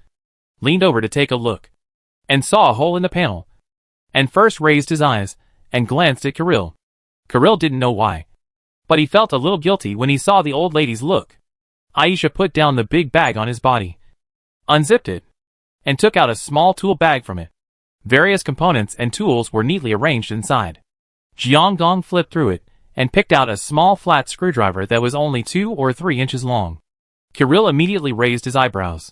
leaned over to take a look, and saw a hole in the panel, and first raised his eyes and glanced at Kirill. Kirill didn't know why, but he felt a little guilty when he saw the old lady's look. Aisha put down the big bag on his body, unzipped it, and took out a small tool bag from it. Various components and tools were neatly arranged inside. Jiang Gong flipped through it and picked out a small flat screwdriver that was only 2 or 3 inches long. Kirill immediately raised his eyebrows.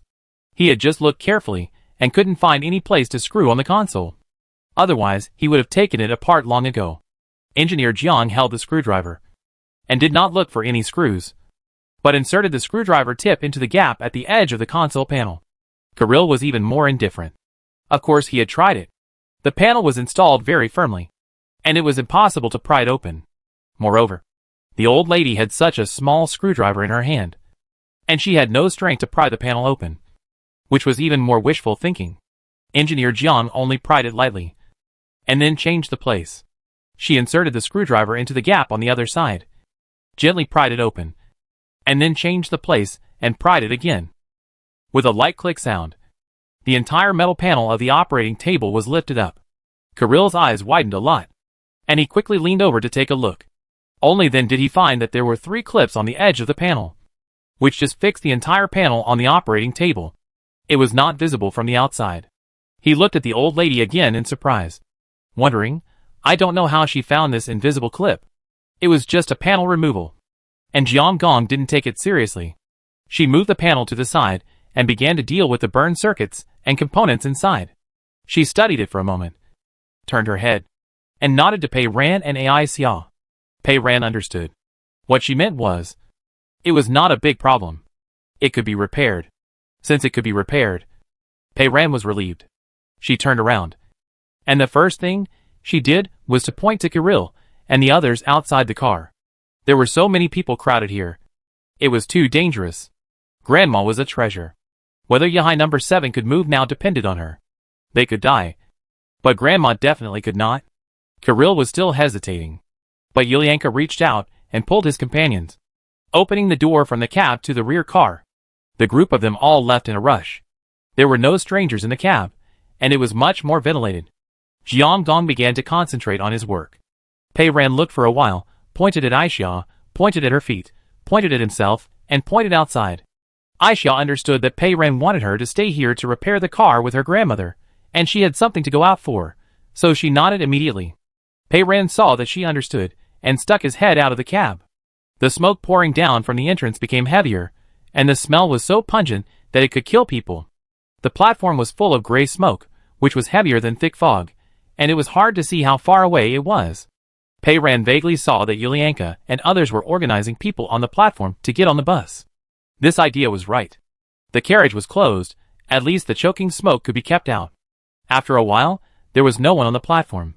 He had just looked carefully and couldn't find any place to screw on the console. Otherwise, he would have taken it apart long ago. Engineer Jiang held the screwdriver and did not look for any screws. but inserted the screwdriver tip into the gap at the edge of the console panel. Kirill was even more indifferent. Of course he had tried it. The panel was installed very firmly, and it was impossible to pry it open. Moreover, the old lady had such a small screwdriver in her hand, and she had no strength to pry the panel open, which was even more wishful thinking. Engineer Jiang only pried it lightly, and then changed the place. She inserted the screwdriver into the gap on the other side, gently pried it open, and then changed the place and pried it again. With a light click sound, the entire metal panel of the operating table was lifted up. Kirill's eyes widened a lot, and he quickly leaned over to take a look. Only then did he find that there were 3 clips on the edge of the panel, which just fixed the entire panel on the operating table. It was not visible from the outside. He looked at the old lady again in surprise, wondering, I don't know how she found this invisible clip. It was just a panel removal. And Jiang Gong didn't take it seriously. She moved the panel to the side and began to deal with the burned circuits and components inside. She studied it for a moment, turned her head, and nodded to Pei Ran and Ai Xia. Pei Ran understood. What she meant was, it was not a big problem. It could be repaired. Since it could be repaired, Pei Ran was relieved. She turned around, and the first thing she did was to point to Kirill and the others outside the car. There were so many people crowded here. It was too dangerous. Grandma was a treasure. Whether Yahai number 7 could move now depended on her. They could die, but Grandma definitely could not. Kirill was still hesitating, but Yulianka reached out and pulled his companions, opening the door from the cab to the rear car. The group of them all left in a rush. There were no strangers in the cab, and it was much more ventilated. Jiang Gong began to concentrate on his work. Pei Ran looked for a while, pointed at Aixia, pointed at her feet, pointed at himself, and pointed outside. Aixia understood that Pei Ran wanted her to stay here to repair the car with her grandmother, and she had something to go out for, so she nodded immediately. Pei Ran saw that she understood, and stuck his head out of the cab. The smoke pouring down from the entrance became heavier, and the smell was so pungent that it could kill people. The platform was full of gray smoke, which was heavier than thick fog, and it was hard to see how far away it was. Pei Ran vaguely saw that Yulianka and others were organizing people on the platform to get on the bus. This idea was right. The carriage was closed, at least the choking smoke could be kept out. After a while, there was no one on the platform.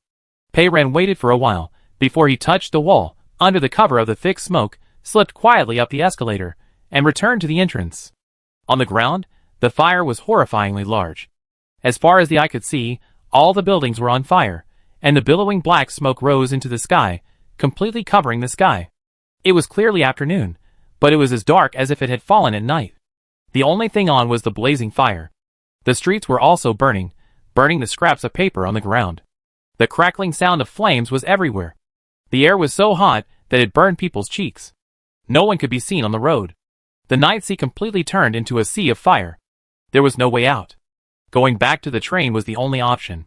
Pei Ran waited for a while, before he touched the wall, under the cover of the thick smoke, slipped quietly up the escalator, and returned to the entrance. On the ground, the fire was horrifyingly large. As far as the eye could see, all the buildings were on fire, and the billowing black smoke rose into the sky, completely covering the sky. It was clearly afternoon, but it was as dark as if it had fallen at night. The only thing on was the blazing fire. The streets were also burning the scraps of paper on the ground. The crackling sound of flames was everywhere. The air was so hot that it burned people's cheeks. No one could be seen on the road. The night sea completely turned into a sea of fire. There was no way out. Going back to the train was the only option.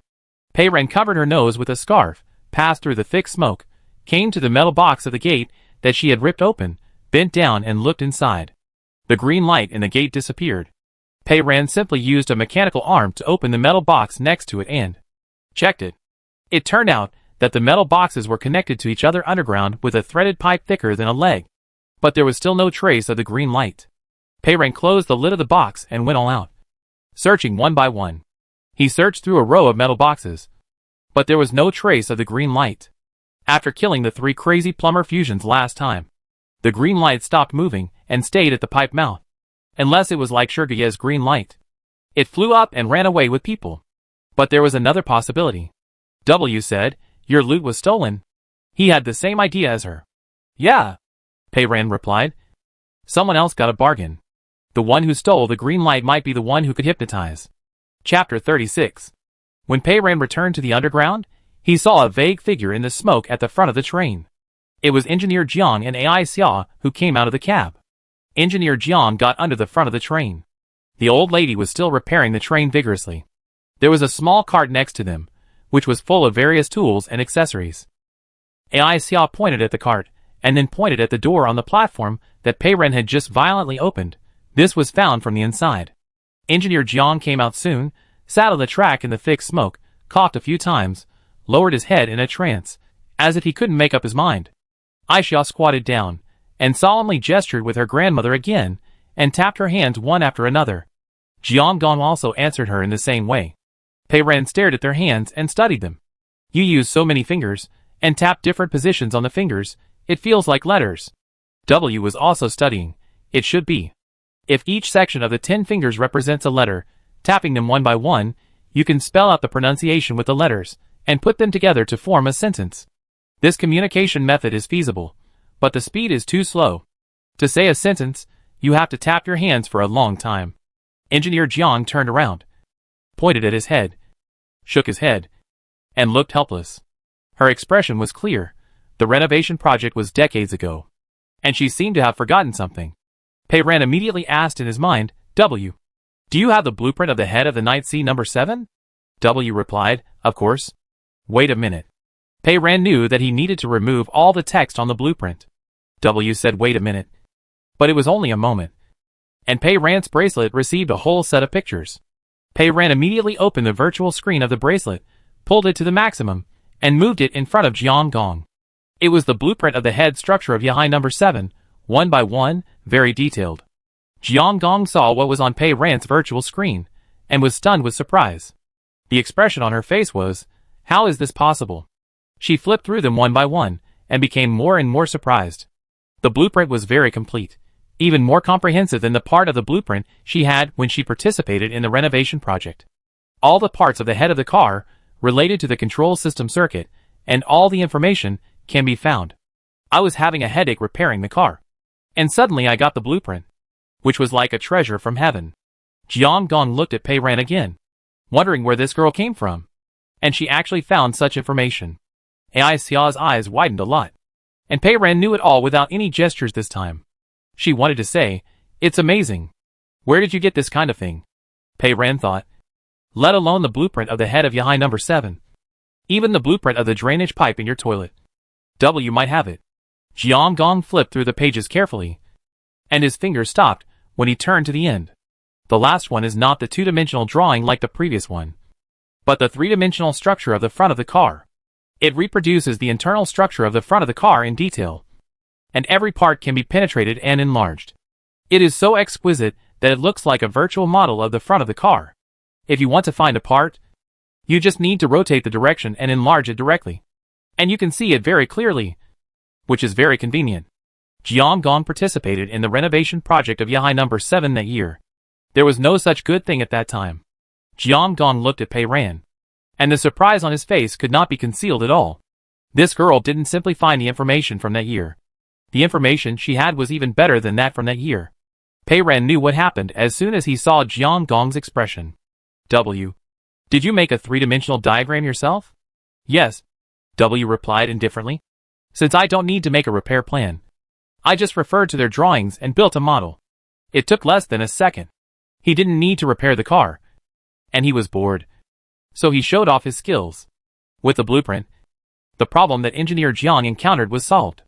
Pei Ran covered her nose with a scarf, passed through the thick smoke, came to the metal box at the gate that she had ripped open, bent down and looked inside. The green light in the gate disappeared. Pei Ran simply used a mechanical arm to open the metal box next to it and checked it. It turned out that the metal boxes were connected to each other underground with a threaded pipe thicker than a leg. But there was still no trace of the green light. Pei Ran closed the lid of the box and went all out, searching one by one. He searched through a row of metal boxes, but there was no trace of the green light. After killing the 3 crazy plumber fusions last time, the green light stopped moving and stayed at the pipe mouth. Unless it was like Shurgaye's green light. It flew up and ran away with people. But there was another possibility. W said, your loot was stolen. He had the same idea as her. Yeah, Pei Ran replied. Someone else got a bargain. The one who stole the green light might be the one who could hypnotize. Chapter 36. When Pei Ran returned to the underground, he saw a vague figure in the smoke at the front of the train. It was Engineer Jiang and Ai Xia who came out of the cab. Engineer Jiang got under the front of the train. The old lady was still repairing the train vigorously. There was a small cart next to them, which was full of various tools and accessories. Ai Xia pointed at the cart, and then pointed at the door on the platform that Pei Ran had just violently opened. This was found from the inside. Engineer Jiang came out soon, sat on the track in the thick smoke, coughed a few times, lowered his head in a trance, as if he couldn't make up his mind. Aixia squatted down, and solemnly gestured with her grandmother again, and tapped her hands one after another. Jiangong also answered her in the same way. Pei Ran stared at their hands and studied them. You use so many fingers, and tap different positions on the fingers, it feels like letters. W was also studying. It should be. If each section of the 10 fingers represents a letter, tapping them one by one, you can spell out the pronunciation with the letters, and put them together to form a sentence. This communication method is feasible, but the speed is too slow. To say a sentence, you have to tap your hands for a long time. Engineer Jiang turned around, pointed at his head, shook his head, and looked helpless. Her expression was clear. The renovation project was decades ago, and she seemed to have forgotten something. Pei Ran immediately asked in his mind, W, do you have the blueprint of the head of the Night Sea number 7? W replied, of course. Wait a minute. Pei Ran knew that he needed to remove all the text on the blueprint. W said wait a minute. But it was only a moment. And Pei Ran's bracelet received a whole set of pictures. Pei Ran immediately opened the virtual screen of the bracelet, pulled it to the maximum, and moved it in front of Jiangong. It was the blueprint of the head structure of Yahai number 7, one by one, very detailed. Jiangong saw what was on Pei Ran's virtual screen, and was stunned with surprise. The expression on her face was, how is this possible? She flipped through them one by one, and became more and more surprised. The blueprint was very complete, even more comprehensive than the part of the blueprint she had when she participated in the renovation project. All the parts of the head of the car, related to the control system circuit, and all the information, can be found. I was having a headache repairing the car. And suddenly I got the blueprint, which was like a treasure from heaven. Jiangong looked at Pei Ran again, wondering where this girl came from. And she actually found such information. Ai Xia's eyes widened a lot. And Pei Ran knew it all without any gestures this time. She wanted to say, it's amazing. Where did you get this kind of thing? Pei Ran thought. Let alone the blueprint of the head of Yahai number 7. Even the blueprint of the drainage pipe in your toilet. W might have it. Jiangong flipped through the pages carefully, and his fingers stopped when he turned to the end. The last one is not the two-dimensional drawing like the previous one, but the three-dimensional structure of the front of the car. It reproduces the internal structure of the front of the car in detail, and every part can be penetrated and enlarged. It is so exquisite that it looks like a virtual model of the front of the car. If you want to find a part, you just need to rotate the direction and enlarge it directly. And you can see it very clearly, which is very convenient. Jiangong participated in the renovation project of Yahai number 7 that year. There was no such good thing at that time. Jiangong looked at Pei Ran, and the surprise on his face could not be concealed at all. This girl didn't simply find the information from that year. The information she had was even better than that from that year. Pei Ran knew what happened as soon as he saw Jiangong's expression. W. Did you make a three-dimensional diagram yourself? Yes. W replied indifferently. Since I don't need to make a repair plan, I just referred to their drawings and built a model. It took less than a second. He didn't need to repair the car, and he was bored. So he showed off his skills. With the blueprint, the problem that Engineer Jiang encountered was solved.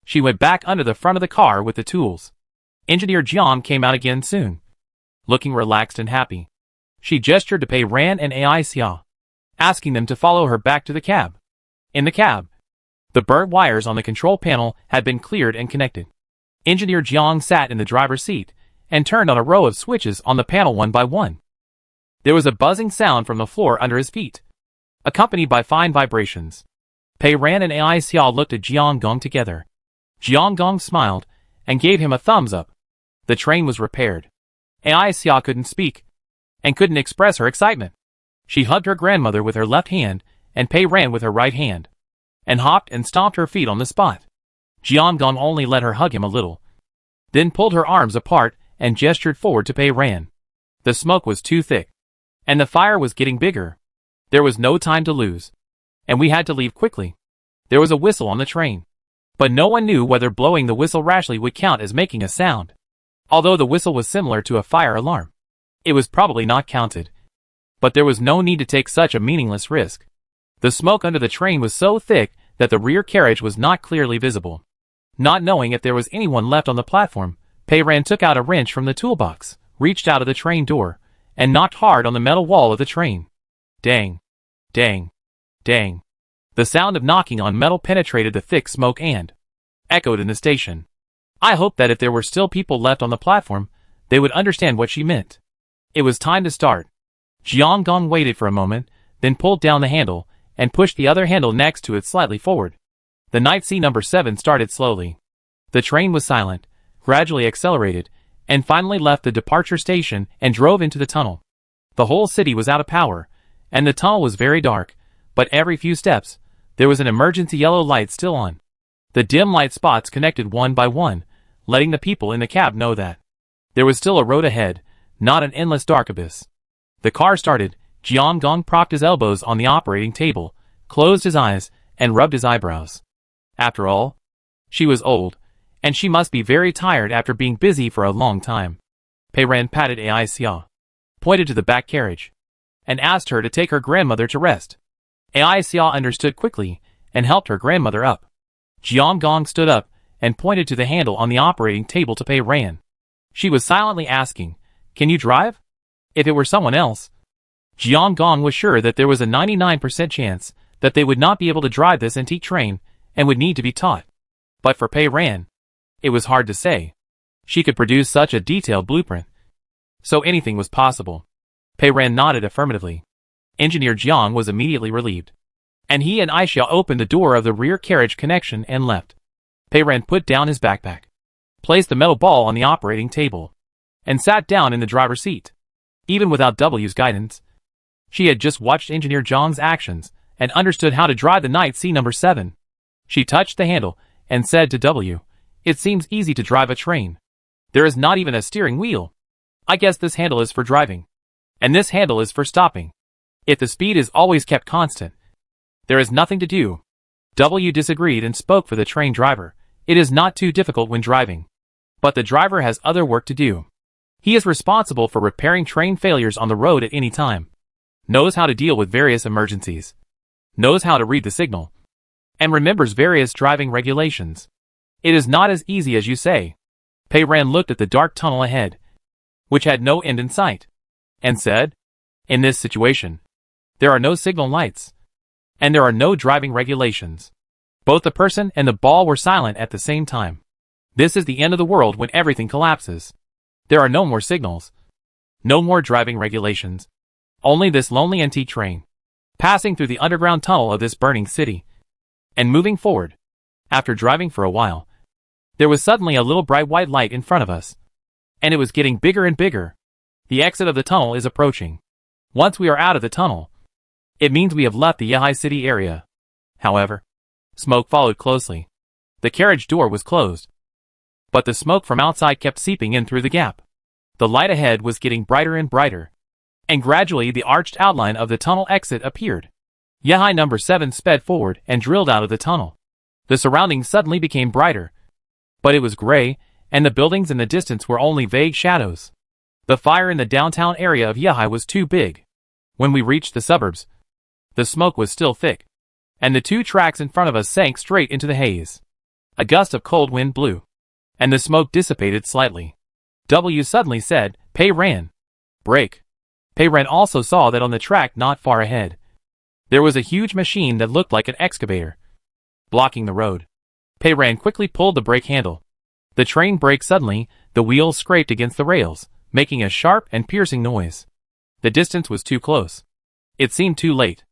She went back under the front of the car with the tools. Engineer Jiang came out again soon, looking relaxed and happy. She gestured to Pei Ran and Ai Xia, asking them to follow her back to the cab. In the cab, the burnt wires on the control panel had been cleared and connected. Engineer Jiang sat in the driver's seat and turned on a row of switches on the panel one by one. There was a buzzing sound from the floor under his feet, accompanied by fine vibrations. Pei Ran and Ai Xia looked at Jiangong together. Jiangong smiled and gave him a thumbs up. The train was repaired. Ai Xia couldn't speak and couldn't express her excitement. She hugged her grandmother with her left hand and Pei Ran with her right hand, and hopped and stomped her feet on the spot. Jiangong only let her hug him a little, then pulled her arms apart and gestured forward to Pei Ran. The smoke was too thick, and the fire was getting bigger. There was no time to lose, and we had to leave quickly. There was a whistle on the train, but no one knew whether blowing the whistle rashly would count as making a sound. Although the whistle was similar to a fire alarm, it was probably not counted. But there was no need to take such a meaningless risk. The smoke under the train was so thick that the rear carriage was not clearly visible. Not knowing if there was anyone left on the platform, Pei Ran took out a wrench from the toolbox, reached out of the train door, and knocked hard on the metal wall of the train. Dang! Dang! Dang! The sound of knocking on metal penetrated the thick smoke and echoed in the station. I hoped that if there were still people left on the platform, they would understand what she meant. It was time to start. Jiang Gong waited for a moment, then pulled down the handle, and pushed the other handle next to it slightly forward. The night sea number 7 started slowly. The train was silent, gradually accelerated, and finally left the departure station and drove into the tunnel. The whole city was out of power, and the tunnel was very dark, but every few steps, there was an emergency yellow light still on. The dim light spots connected one by one, letting the people in the cab know that there was still a road ahead, not an endless dark abyss. The car started. Jiang Gong propped his elbows on the operating table, closed his eyes, and rubbed his eyebrows. After all, she was old, and she must be very tired after being busy for a long time. Pei Ran patted Ai Xia, pointed to the back carriage, and asked her to take her grandmother to rest. Ai Xia understood quickly, and helped her grandmother up. Jiang Gong stood up, and pointed to the handle on the operating table to Pei Ran. She was silently asking, "Can you drive?" If it were someone else, Jiang Gong was sure that there was a 99% chance that they would not be able to drive this antique train, and would need to be taught. But for Pei Ran, it was hard to say. She could produce such a detailed blueprint. So anything was possible. Pei Ran nodded affirmatively. Engineer Jiang was immediately relieved, and he and Aisha opened the door of the rear carriage connection and left. Pei Ran put down his backpack, placed the metal ball on the operating table, and sat down in the driver's seat. Even without W's guidance, she had just watched Engineer Jiang's actions and understood how to drive the night sea number 7. She touched the handle and said to W, "It seems easy to drive a train. There is not even a steering wheel. I guess this handle is for driving, and this handle is for stopping. If the speed is always kept constant, there is nothing to do." W disagreed and spoke for the train driver. "It is not too difficult when driving. But the driver has other work to do. He is responsible for repairing train failures on the road at any time, knows how to deal with various emergencies, knows how to read the signal, and remembers various driving regulations. It is not as easy as you say." Pei Ran looked at the dark tunnel ahead, which had no end in sight, and said, "In this situation, there are no signal lights, and there are no driving regulations." Both the person and the ball were silent at the same time. This is the end of the world when everything collapses. There are no more signals, no more driving regulations, only this lonely antique train, passing through the underground tunnel of this burning city, and moving forward. After driving for a while, there was suddenly a little bright white light in front of us, and it was getting bigger and bigger. The exit of the tunnel is approaching. Once we are out of the tunnel, it means we have left the Yehai City area. However, smoke followed closely. The carriage door was closed, but the smoke from outside kept seeping in through the gap. The light ahead was getting brighter and brighter, and gradually the arched outline of the tunnel exit appeared. Yehai number 7 sped forward and drilled out of the tunnel. The surroundings suddenly became brighter, but it was gray, and the buildings in the distance were only vague shadows. The fire in the downtown area of Yehai was too big. When we reached the suburbs, the smoke was still thick, and the 2 tracks in front of us sank straight into the haze. A gust of cold wind blew, and the smoke dissipated slightly. W suddenly said, "Pei Ran, brake." Pei Ran also saw that on the track not far ahead, there was a huge machine that looked like an excavator, blocking the road. Pei Ran quickly pulled the brake handle. The train braked suddenly. The wheels scraped against the rails, making a sharp and piercing noise. The distance was too close. It seemed too late.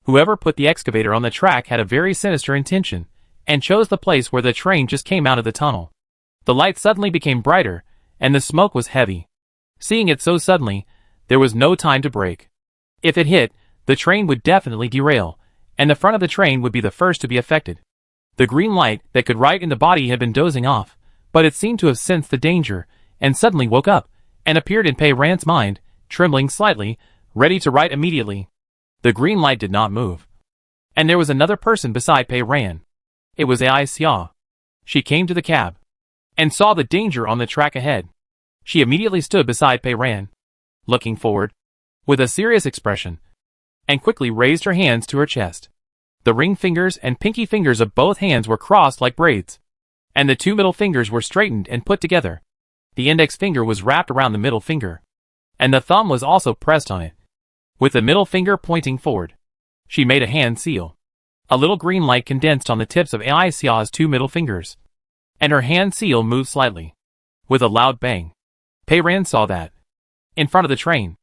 Whoever put the excavator on the track had a very sinister intention, and chose the place where the train just came out of the tunnel. The light suddenly became brighter, and the smoke was heavy. Seeing it so suddenly, there was no time to brake. If it hit, the train would definitely derail, and the front of the train would be the first to be affected. The green light that could write in the body had been dozing off, but it seemed to have sensed the danger, and suddenly woke up, and appeared in Pei Ran's mind, trembling slightly, ready to write immediately. The green light did not move, and there was another person beside Pei Ran. It was Ai Xia. She came to the cab, and saw the danger on the track ahead. She immediately stood beside Pei Ran, looking forward, with a serious expression, and quickly raised her hands to her chest. The ring fingers and pinky fingers of both hands were crossed like braids, and the 2 middle fingers were straightened and put together. The index finger was wrapped around the middle finger, and the thumb was also pressed on it, with the middle finger pointing forward. She made a hand seal. A little green light condensed on the tips of Ai Xia's 2 middle fingers, and her hand seal moved slightly. With a loud bang, Pei Ran saw that, in front of the train,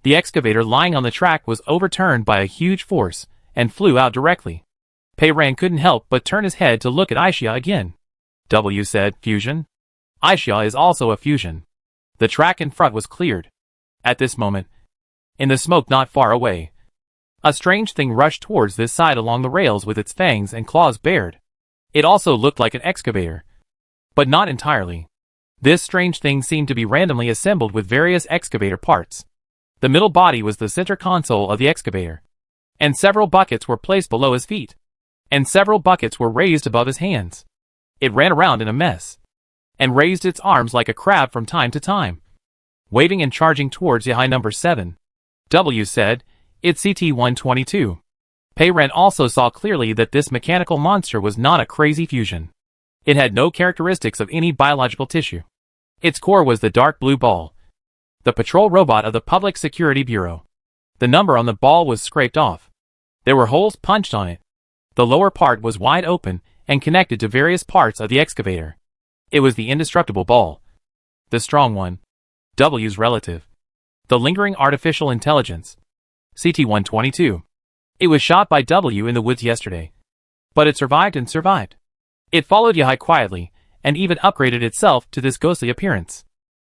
the excavator lying on the track was overturned by a huge force and flew out directly. Pei Ran couldn't help but turn his head to look at Aisha again. W said, "Fusion?" Aisha is also a fusion. The track in front was cleared. At this moment, in the smoke not far away, a strange thing rushed towards this side along the rails with its fangs and claws bared. It also looked like an excavator, but not entirely. This strange thing seemed to be randomly assembled with various excavator parts. The middle body was the center console of the excavator, and several buckets were placed below his feet, and several buckets were raised above his hands. It ran around in a mess, and raised its arms like a crab from time to time, waving and charging towards Yahai number 7. W said, "It's CT-122. Pei Ran also saw clearly that this mechanical monster was not a crazy fusion. It had no characteristics of any biological tissue. Its core was the dark blue ball, the patrol robot of the Public Security Bureau. The number on the ball was scraped off. There were holes punched on it. The lower part was wide open and connected to various parts of the excavator. It was the indestructible ball. The strong one. W's relative. The lingering artificial intelligence. CT-122. It was shot by W in the woods yesterday. But it survived and survived. It followed Yahai quietly, and even upgraded itself to this ghostly appearance.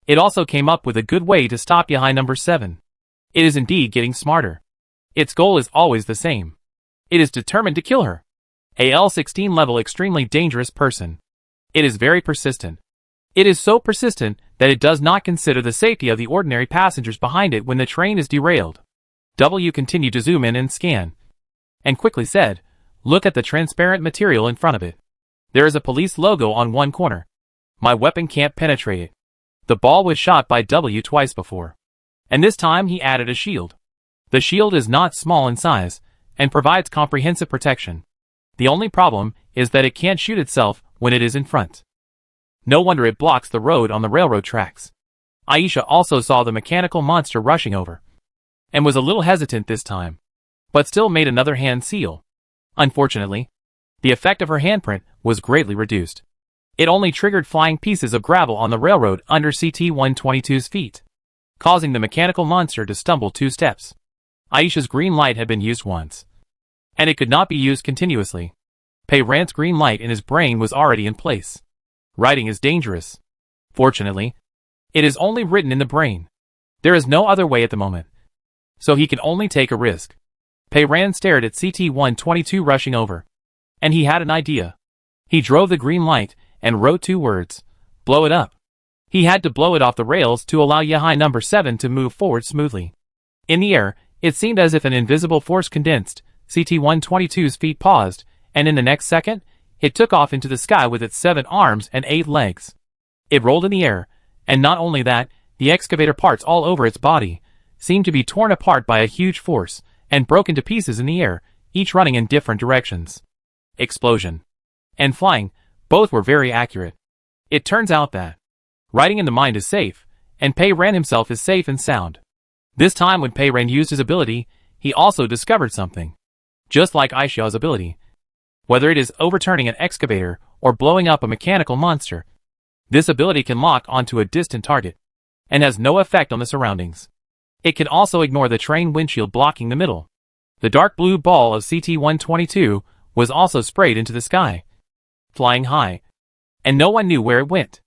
It also came up with a good way to stop Yahai number 7. It is indeed getting smarter. Its goal is always the same. It is determined to kill her. A L-16 level extremely dangerous person. It is very persistent. It is so persistent that it does not consider the safety of the ordinary passengers behind it when the train is derailed. W continued to zoom in and scan, and quickly said, "Look at the transparent material in front of it. There is a police logo on one corner. My weapon can't penetrate it." The ball was shot by W twice before, and this time he added a shield. The shield is not small in size, and provides comprehensive protection. The only problem is that it can't shoot itself when it is in front. No wonder it blocks the road on the railroad tracks. Aisha also saw the mechanical monster rushing over, and was a little hesitant this time, but still made another hand seal. Unfortunately, the effect of her handprint was greatly reduced. It only triggered flying pieces of gravel on the railroad under CT-122's feet, causing the mechanical monster to stumble 2 steps. Aisha's green light had been used once, and it could not be used continuously. Pei Ran's green light in his brain was already in place. Writing is dangerous. Fortunately, it is only written in the brain. There is no other way at the moment, so he can only take a risk. Pei Ran stared at CT-122 rushing over, and he had an idea. He drove the green light and wrote 2 words, "Blow it up." He had to blow it off the rails to allow Yahai number 7 to move forward smoothly. In the air, it seemed as if an invisible force condensed. CT-122's feet paused, and in the next second, it took off into the sky with its 7 arms and 8 legs. It rolled in the air, and not only that, the excavator parts all over its body seemed to be torn apart by a huge force and broken to pieces in the air, each running in different directions. Explosion and flying, both were very accurate. It turns out that writing in the mind is safe, and Pei Ran himself is safe and sound. This time when Pei Ran used his ability, he also discovered something. Just like Aisha's ability, whether it is overturning an excavator or blowing up a mechanical monster, this ability can lock onto a distant target, and has no effect on the surroundings. It can also ignore the train windshield blocking the middle. The dark blue ball of CT-122 was also sprayed into the sky, flying high, and no one knew where it went.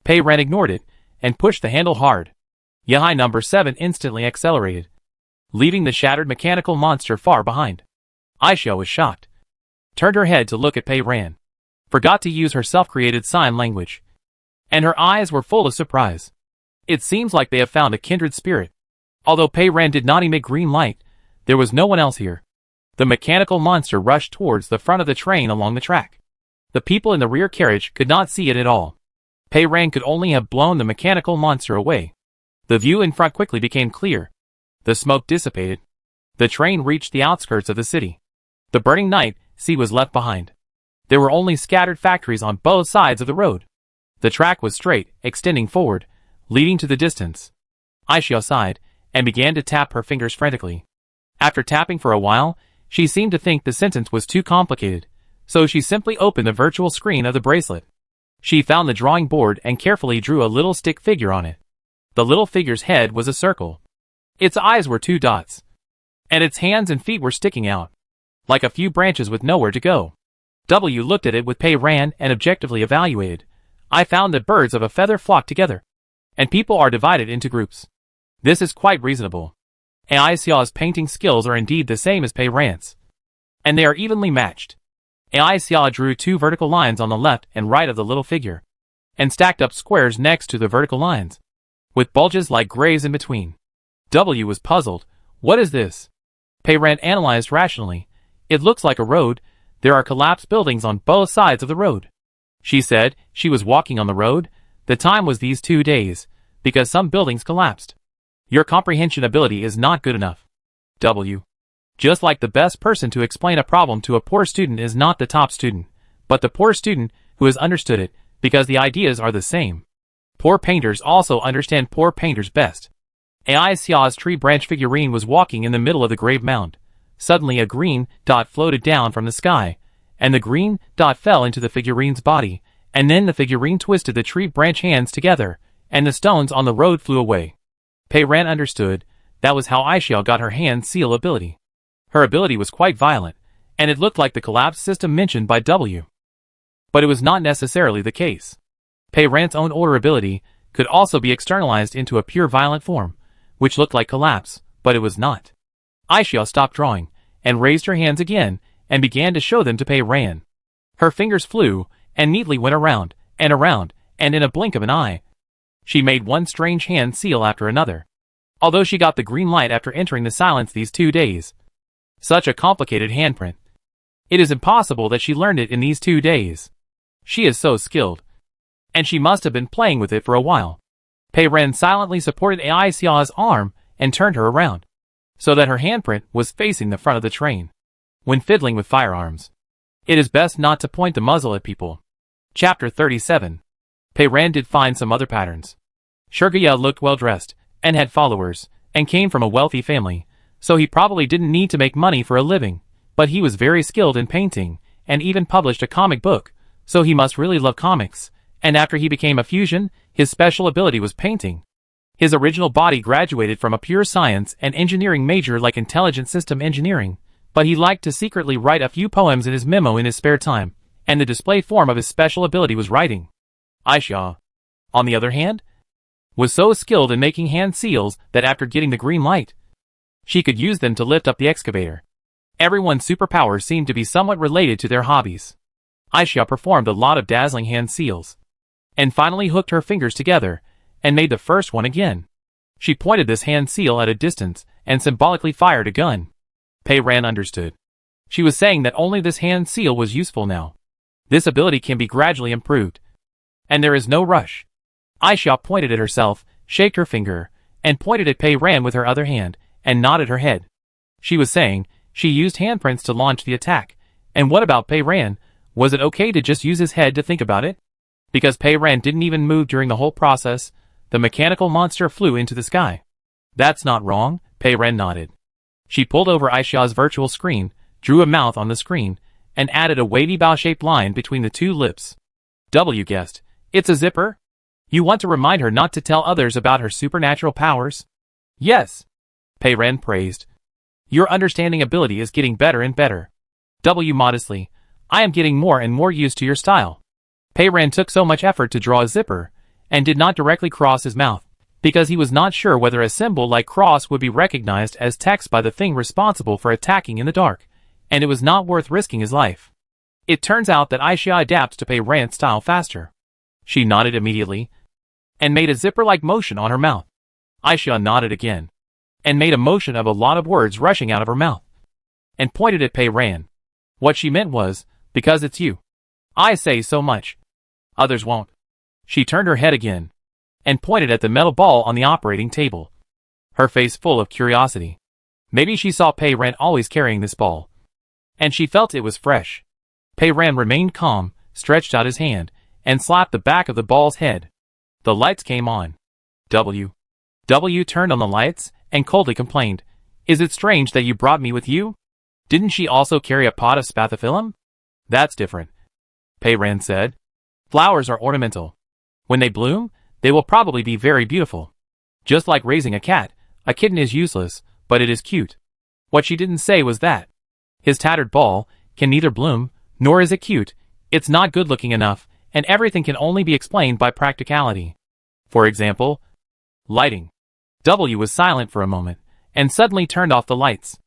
Pei Ran ignored it, and pushed the handle hard. Yahai number 7 instantly accelerated, leaving the shattered mechanical monster far behind. Aisha was shocked, turned her head to look at Pei Ran, forgot to use her self-created sign language, and her eyes were full of surprise. It seems like they have found a kindred spirit. Although Pei Ran did not emit green light, there was no one else here. The mechanical monster rushed towards the front of the train along the track. The people in the rear carriage could not see it at all. Pei Ran could only have blown the mechanical monster away. The view in front quickly became clear. The smoke dissipated. The train reached the outskirts of the city. The burning night sea was left behind. There were only scattered factories on both sides of the road. The track was straight, extending forward, leading to the distance. Aisha sighed, and began to tap her fingers frantically. After tapping for a while, she seemed to think the sentence was too complicated, so she simply opened the virtual screen of the bracelet. She found the drawing board and carefully drew a little stick figure on it. The little figure's head was a circle. Its eyes were 2 dots. And its hands and feet were sticking out, like a few branches with nowhere to go. W looked at it with Pei Ran and objectively evaluated. I found that birds of a feather flock together, and people are divided into groups. This is quite reasonable. Ai Xiao's painting skills are indeed the same as Pei Ran's, and they are evenly matched. Ai Xia drew 2 vertical lines on the left and right of the little figure, and stacked up squares next to the vertical lines, with bulges like graves in between. W was puzzled. What is this? Pei Ran analyzed rationally. It looks like a road. There are collapsed buildings on both sides of the road. She said she was walking on the road. The time was these 2 days, because some buildings collapsed. Your comprehension ability is not good enough. W. Just like the best person to explain a problem to a poor student is not the top student, but the poor student who has understood it, because the ideas are the same. Poor painters also understand poor painters best. Ai Xiao's tree branch figurine was walking in the middle of the grave mound. Suddenly a green dot floated down from the sky, and the green dot fell into the figurine's body, and then the figurine twisted the tree branch hands together, and the stones on the road flew away. Pei Ran understood. That was how Ai Xiao got her hand seal ability. Her ability was quite violent, and it looked like the collapsed system mentioned by W. But it was not necessarily the case. Pei Ran's own order ability could also be externalized into a pure violent form, which looked like collapse, but it was not. Ai Xiao stopped drawing, and raised her hands again, and began to show them to Pei Ran. Her fingers flew, and neatly went around, and in a blink of an eye, she made one strange hand seal after another. Although she got the green light after entering the silence these 2 days. Such a complicated handprint. It is impossible that she learned it in these 2 days. She is so skilled. And she must have been playing with it for a while. Pei Ran silently supported Ai Xiao's arm and turned her around, so that her handprint was facing the front of the train. When fiddling with firearms, it is best not to point the muzzle at people. Chapter 37. Pei Ran did find some other patterns. Shurgaya looked well dressed, and had followers, and came from a wealthy family, so he probably didn't need to make money for a living, but he was very skilled in painting, and even published a comic book, so he must really love comics, and after he became a fusion, his special ability was painting. His original body graduated from a pure science and engineering major like intelligent system engineering, but he liked to secretly write a few poems in his memo in his spare time, and the display form of his special ability was writing. Ai Xiao, on the other hand, was so skilled in making hand seals that after getting the green light, she could use them to lift up the excavator. Everyone's superpowers seemed to be somewhat related to their hobbies. Ai Xiao performed a lot of dazzling hand seals, and finally hooked her fingers together, and made the first one again. She pointed this hand seal at a distance, and symbolically fired a gun. Pei Ran understood. She was saying that only this hand seal was useful now. This ability can be gradually improved, and there is no rush. Ai Xiao pointed at herself, shaked her finger, and pointed at Pei Ran with her other hand, and nodded her head. She was saying, she used handprints to launch the attack, and what about Pei Ran? Was it okay to just use his head to think about it? Because Pei Ran didn't even move during the whole process, the mechanical monster flew into the sky. That's not wrong, Pei Ran nodded. She pulled over Ai Xiao's virtual screen, drew a mouth on the screen, and added a wavy bow-shaped line between the 2 lips. W guessed, it's a zipper? You want to remind her not to tell others about her supernatural powers? Yes. Pei Ran praised. Your understanding ability is getting better and better. W modestly, I am getting more and more used to your style. Pei Ran took so much effort to draw a zipper, and did not directly cross his mouth, because he was not sure whether a symbol like cross would be recognized as text by the thing responsible for attacking in the dark, and it was not worth risking his life. It turns out that Ai Xiao adapts to Pei Ran's style faster. She nodded immediately, and made a zipper-like motion on her mouth. Ai Xiao nodded again, and made a motion of a lot of words rushing out of her mouth, and pointed at Pei Ran. What she meant was, because it's you. I say so much. Others won't. She turned her head again, and pointed at the metal ball on the operating table, her face full of curiosity. Maybe she saw Pei Ran always carrying this ball, and she felt it was fresh. Pei Ran remained calm, stretched out his hand, and slapped the back of the ball's head. The lights came on. W turned on the lights, and coldly complained, Is it strange that you brought me with you? Didn't she also carry a pot of spathiphyllum? That's different, Pei Ran said. Flowers are ornamental. When they bloom, they will probably be very beautiful. Just like raising a cat, a kitten is useless, but it is cute. What she didn't say was that his tattered ball can neither bloom, nor is it cute, it's not good looking enough, and everything can only be explained by practicality. For example, lighting. W was silent for a moment, and suddenly turned off the lights.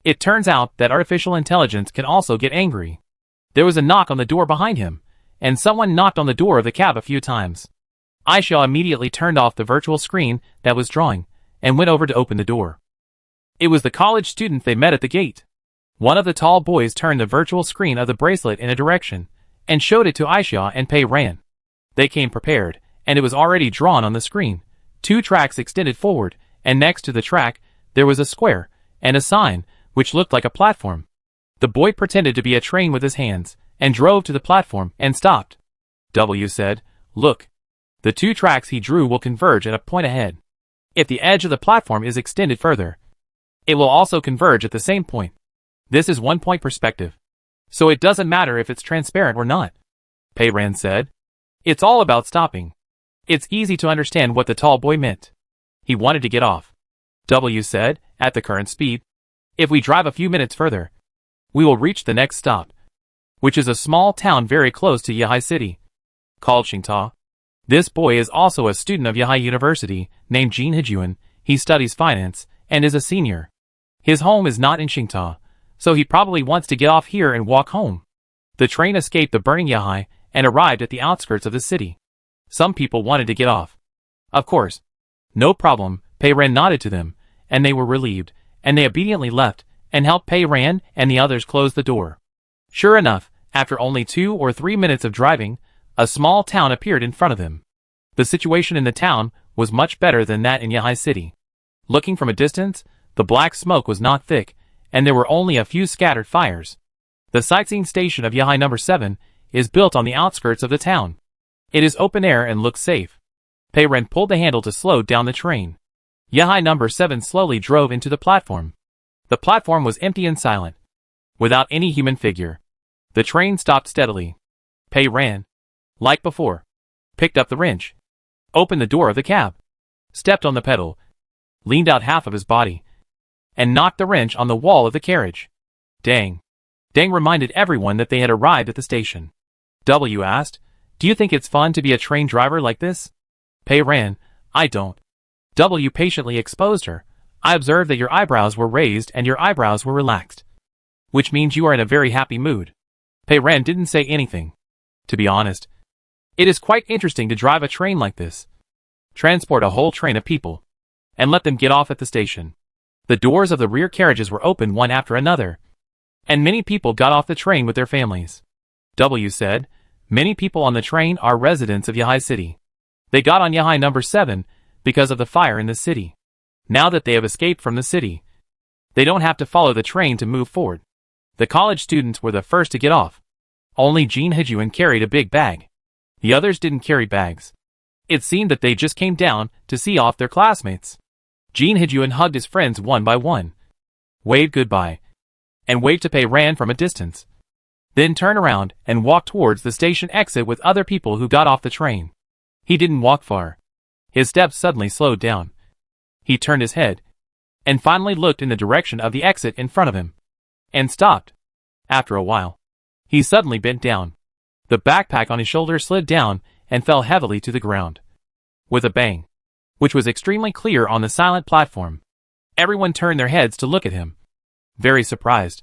It turns out that artificial intelligence can also get angry. There was a knock on the door behind him, and someone knocked on the door of the cab a few times. Aisha immediately turned off the virtual screen that was drawing, and went over to open the door. It was the college student they met at the gate. One of the tall boys turned the virtual screen of the bracelet in a direction, and showed it to Aisha and Pei Ran. They came prepared, and it was already drawn on the screen. 2 tracks extended forward, and next to the track, there was a square, and a sign, which looked like a platform. The boy pretended to be a train with his hands, and drove to the platform and stopped. W said, "Look. The 2 tracks he drew will converge at a point ahead. If the edge of the platform is extended further, it will also converge at the same point. This is 1-point perspective. So it doesn't matter if it's transparent or not." Pei Ran said, "It's all about stopping." It's easy to understand what the tall boy meant. He wanted to get off. W said, "At the current speed, if we drive a few minutes further, we will reach the next stop, which is a small town very close to Yehai City, called Xingta. This boy is also a student of Yehai University, named Jin Hejuan. He studies finance, and is a senior. His home is not in Xingta, so he probably wants to get off here and walk home." The train escaped the burning Yehai, and arrived at the outskirts of the city. Some people wanted to get off. Of course. "No problem," Pei Ran nodded to them, and they were relieved, and they obediently left, and helped Pei Ran and the others close the door. Sure enough, after only 2 or 3 minutes of driving, a small town appeared in front of them. The situation in the town was much better than that in Yehai City. Looking from a distance, the black smoke was not thick, and there were only a few scattered fires. The sightseeing station of Yehai No. 7 is built on the outskirts of the town. It is open air and looks safe. Pei Ran pulled the handle to slow down the train. Yehai No. 7 slowly drove into the platform. The platform was empty and silent, without any human figure. The train stopped steadily. Pei Ran, like before, picked up the wrench, opened the door of the cab, stepped on the pedal, leaned out half of his body, and knocked the wrench on the wall of the carriage. Dang. Dang reminded everyone that they had arrived at the station. W asked, "Do you think it's fun to be a train driver like this?" Pei Ran, "I don't." W patiently exposed her. "I observed that your eyebrows were raised and your eyebrows were relaxed, which means you are in a very happy mood." Pei Ran didn't say anything. To be honest, it is quite interesting to drive a train like this. Transport a whole train of people, and let them get off at the station. The doors of the rear carriages were opened one after another, and many people got off the train with their families. W said, "Many people on the train are residents of Yehai City. They got on Yehai No. 7 because of the fire in the city. Now that they have escaped from the city, they don't have to follow the train to move forward." The college students were the first to get off. Only Jin Hejuan carried a big bag. The others didn't carry bags. It seemed that they just came down to see off their classmates. Jin Hejuan hugged his friends one by one, waved goodbye, and waved to Pei Ran from a distance. Then turned around and walked towards the station exit with other people who got off the train. He didn't walk far. His steps suddenly slowed down. He turned his head, and finally looked in the direction of the exit in front of him, and stopped. After a while, he suddenly bent down. The backpack on his shoulder slid down and fell heavily to the ground, with a bang, which was extremely clear on the silent platform. Everyone turned their heads to look at him, very surprised.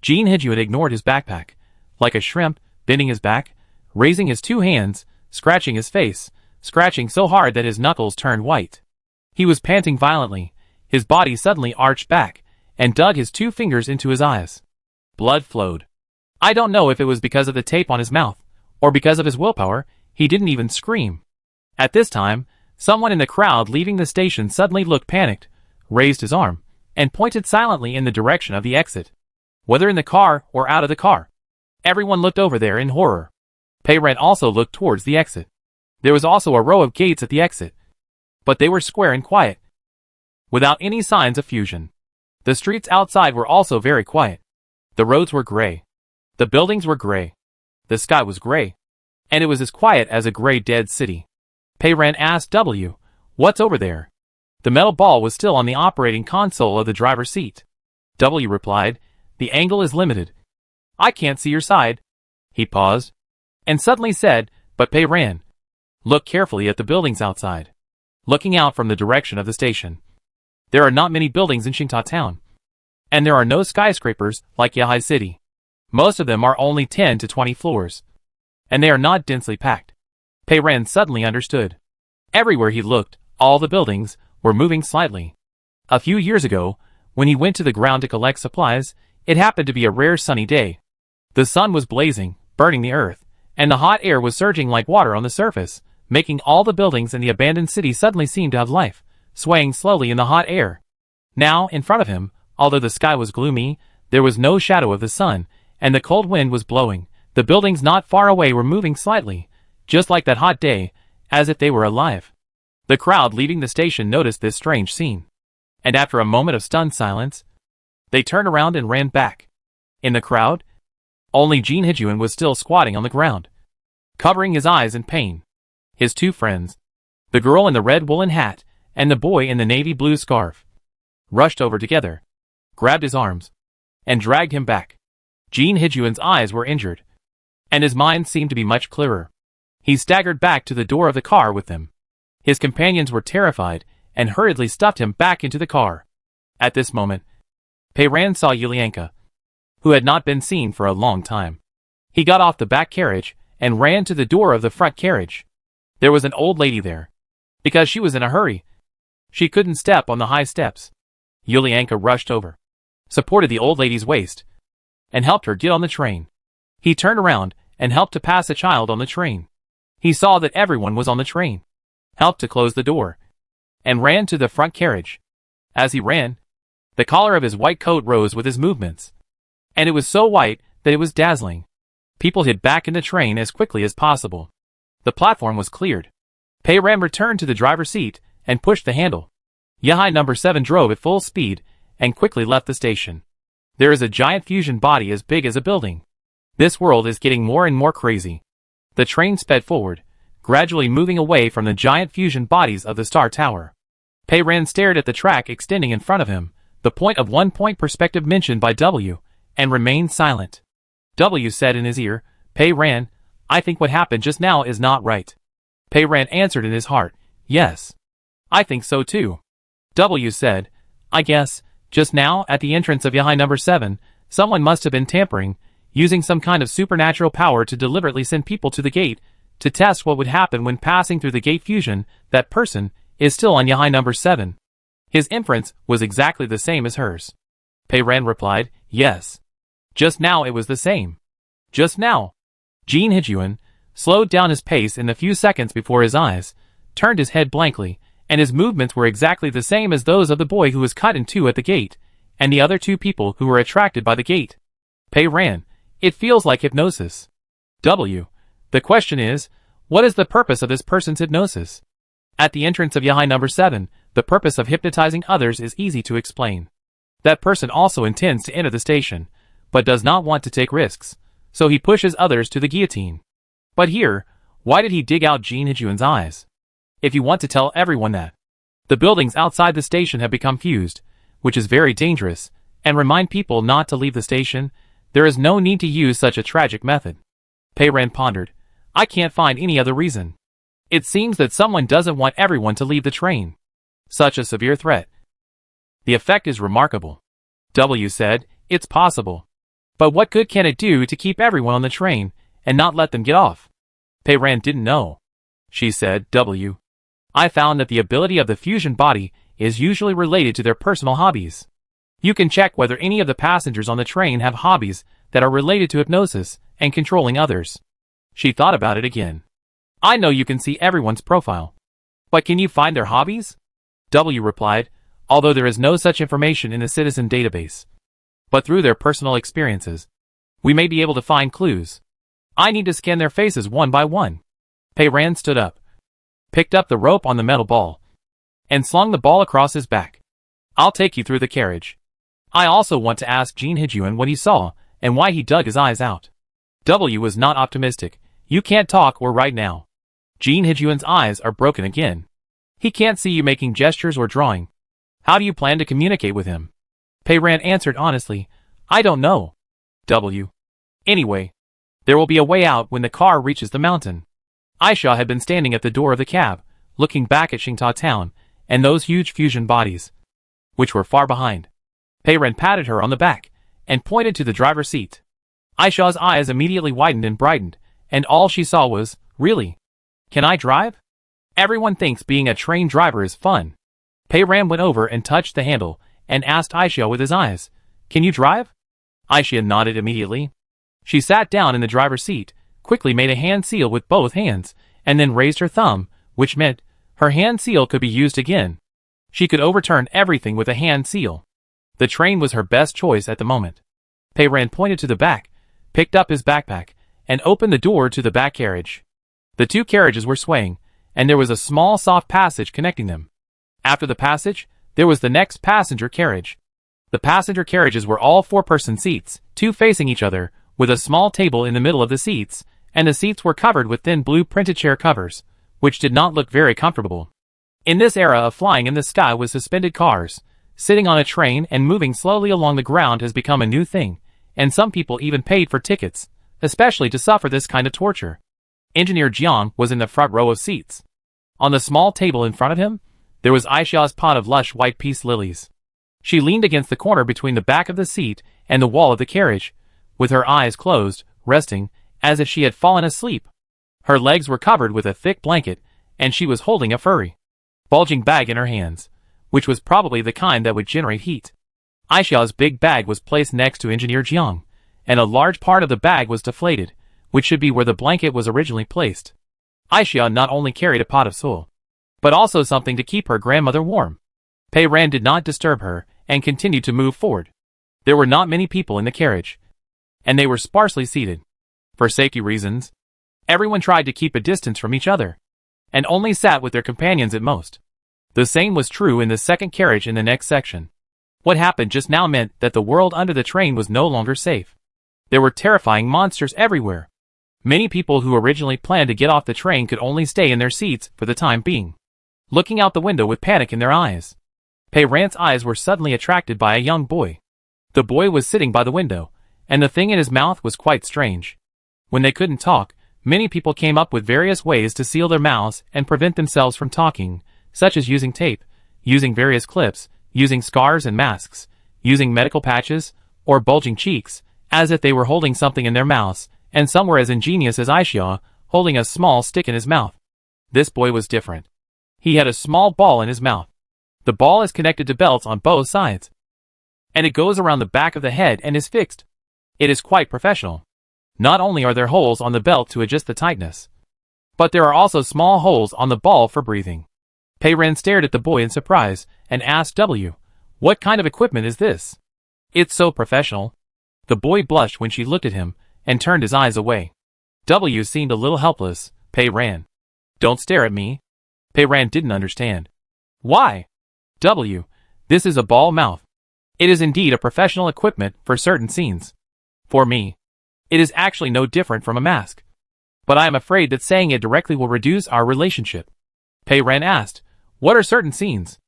Jin Hejuan ignored his backpack, like a shrimp, bending his back, raising his 2 hands, scratching his face, scratching so hard that his knuckles turned white. He was panting violently. His body suddenly arched back, and dug his 2 fingers into his eyes. Blood flowed. I don't know if it was because of the tape on his mouth, or because of his willpower, he didn't even scream. At this time, someone in the crowd leaving the station suddenly looked panicked, raised his arm, and pointed silently in the direction of the exit. Whether in the car or out of the car, everyone looked over there in horror. Pei Ran also looked towards the exit. There was also a row of gates at the exit, but they were square and quiet, without any signs of fusion. The streets outside were also very quiet. The roads were gray. The buildings were gray. The sky was gray. and it was as quiet as a gray dead city. Pei Ran asked W, "What's over there?" The metal ball was still on the operating console of the driver's seat. W replied, "The angle is limited. I can't see your side." He paused, and suddenly said, "But Pei Ran, look carefully at the buildings outside." Looking out from the direction of the station. There are not many buildings in Qingta town. And there are no skyscrapers like Yahai City. Most of them are only 10 to 20 floors. And they are not densely packed. Pei Ran suddenly understood. Everywhere he looked, all the buildings were moving slightly. A few years ago, when he went to the ground to collect supplies, it happened to be a rare sunny day. The sun was blazing, burning the earth, and the hot air was surging like water on the surface, making all the buildings in the abandoned city suddenly seem to have life, swaying slowly in the hot air. Now, in front of him, although the sky was gloomy, there was no shadow of the sun, and the cold wind was blowing. The buildings not far away were moving slightly, just like that hot day, as if they were alive. The crowd leaving the station noticed this strange scene. And after a moment of stunned silence, they turned around and ran back. In the crowd, only Jin Hijuan was still squatting on the ground, covering his eyes in pain. His two friends, the girl in the red woolen hat and the boy in the navy blue scarf, rushed over together, grabbed his arms, and dragged him back. Jin Hijuan's eyes were injured, and his mind seemed to be much clearer. He staggered back to the door of the car with them. His companions were terrified and hurriedly stuffed him back into the car. At this moment, Pei Ran saw Yulianka, who had not been seen for a long time. He got off the back carriage and ran to the door of the front carriage. There was an old lady there. Because she was in a hurry, she couldn't step on the high steps. Yulianka rushed over, supported the old lady's waist, and helped her get on the train. He turned around and helped to pass a child on the train. He saw that everyone was on the train, helped to close the door, and ran to the front carriage. As he ran, the collar of his white coat rose with his movements, and it was so white that it was dazzling. People hid back in the train as quickly as possible. The platform was cleared. Pei Ran returned to the driver's seat and pushed the handle. Yahai number 7 drove at full speed and quickly left the station. There is a giant fusion body as big as a building. This world is getting more and more crazy. The train sped forward, gradually moving away from the giant fusion bodies of the Star Tower. Pei Ran stared at the track extending in front of him, the point of 1-point perspective mentioned by W, and remained silent. W said in his ear, "Pei Ran, I think what happened just now is not right." Pei Ran answered in his heart, "Yes. I think so too." W said, "I guess, just now, at the entrance of Yahai number 7, someone must have been tampering, using some kind of supernatural power to deliberately send people to the gate, to test what would happen when passing through the gate fusion. That person is still on Yahai number 7. His inference was exactly the same as hers. Pei Ran replied, "Yes. Just now it was the same. Just now." Jin Hijuan slowed down his pace in the few seconds before his eyes, turned his head blankly, and his movements were exactly the same as those of the boy who was cut in two at the gate, and the other two people who were attracted by the gate. Pei Ran, it feels like hypnosis. W. The question is, what is the purpose of this person's hypnosis? At the entrance of Yahai number 7, the purpose of hypnotizing others is easy to explain. That person also intends to enter the station, but does not want to take risks, so he pushes others to the guillotine. But here, why did he dig out Jin Hijuan's eyes? If you want to tell everyone that the buildings outside the station have become fused, which is very dangerous, and remind people not to leave the station, there is no need to use such a tragic method. Pei Ran pondered, I can't find any other reason. It seems that someone doesn't want everyone to leave the train. Such a severe threat. The effect is remarkable. W said, it's possible. But what good can it do to keep everyone on the train and not let them get off? Pei Ran didn't know. She said, W. I found that the ability of the fusion body is usually related to their personal hobbies. You can check whether any of the passengers on the train have hobbies that are related to hypnosis and controlling others. She thought about it again. I know you can see everyone's profile. But can you find their hobbies? W replied, although there is no such information in the citizen database. But through their personal experiences, we may be able to find clues. I need to scan their faces one by one. Pei Ran stood up, picked up the rope on the metal ball, and slung the ball across his back. I'll take you through the carriage. I also want to ask Jin Hijuan what he saw and why he dug his eyes out. W was not optimistic. You can't talk or write now. Jin Hijun's eyes are broken again. He can't see you making gestures or drawing. How do you plan to communicate with him? Pei Ran answered honestly, I don't know. W. Anyway, there will be a way out when the car reaches the mountain. Aisha had been standing at the door of the cab, looking back at Xingta town, and those huge fusion bodies, which were far behind. Pei Ran patted her on the back, and pointed to the driver's seat. Aisha's eyes immediately widened and brightened, and all she saw was, really? Can I drive? Everyone thinks being a train driver is fun. Pei Ran went over and touched the handle, and asked Aisha with his eyes, Can you drive? Aisha nodded immediately. She sat down in the driver's seat, quickly made a hand seal with both hands, and then raised her thumb, which meant her hand seal could be used again. She could overturn everything with a hand seal. The train was her best choice at the moment. Pei Ran pointed to the back, picked up his backpack, and opened the door to the back carriage. The two carriages were swaying, and there was a small soft passage connecting them. After the passage, there was the next passenger carriage. The passenger carriages were all four-person seats, two facing each other, with a small table in the middle of the seats, and the seats were covered with thin blue printed chair covers, which did not look very comfortable. In this era of flying in the sky with suspended cars, sitting on a train and moving slowly along the ground has become a new thing, and some people even paid for tickets, especially to suffer this kind of torture. Engineer Jiang was in the front row of seats. On the small table in front of him, there was Aisha's pot of lush white peace lilies. She leaned against the corner between the back of the seat and the wall of the carriage, with her eyes closed, resting, as if she had fallen asleep. Her legs were covered with a thick blanket, and she was holding a furry, bulging bag in her hands, which was probably the kind that would generate heat. Aisha's big bag was placed next to Engineer Jiang, and a large part of the bag was deflated, which should be where the blanket was originally placed. Aisha not only carried a pot of soul, but also something to keep her grandmother warm. Pei Ran did not disturb her, and continued to move forward. There were not many people in the carriage, and they were sparsely seated. For safety reasons, everyone tried to keep a distance from each other, and only sat with their companions at most. The same was true in the second carriage in the next section. What happened just now meant that the world under the train was no longer safe. There were terrifying monsters everywhere. Many people who originally planned to get off the train could only stay in their seats for the time being, looking out the window with panic in their eyes. Pei Ran's eyes were suddenly attracted by a young boy. The boy was sitting by the window, and the thing in his mouth was quite strange. When they couldn't talk, many people came up with various ways to seal their mouths and prevent themselves from talking, such as using tape, using various clips, using scars and masks, using medical patches, or bulging cheeks, as if they were holding something in their mouths, and some were as ingenious as Aisha, holding a small stick in his mouth. This boy was different. He had a small ball in his mouth. The ball is connected to belts on both sides, and it goes around the back of the head and is fixed. It is quite professional. Not only are there holes on the belt to adjust the tightness, but there are also small holes on the ball for breathing. Pei Ran stared at the boy in surprise, and asked W, What kind of equipment is this? It's so professional. The boy blushed when she looked at him, and turned his eyes away. W seemed a little helpless. Pei Ran. Don't stare at me. Pei Ran didn't understand. Why? W. This is a ball mouth. It is indeed a professional equipment for certain scenes. For me, it is actually no different from a mask. But I am afraid that saying it directly will reduce our relationship. Pei Ran asked, What are certain scenes?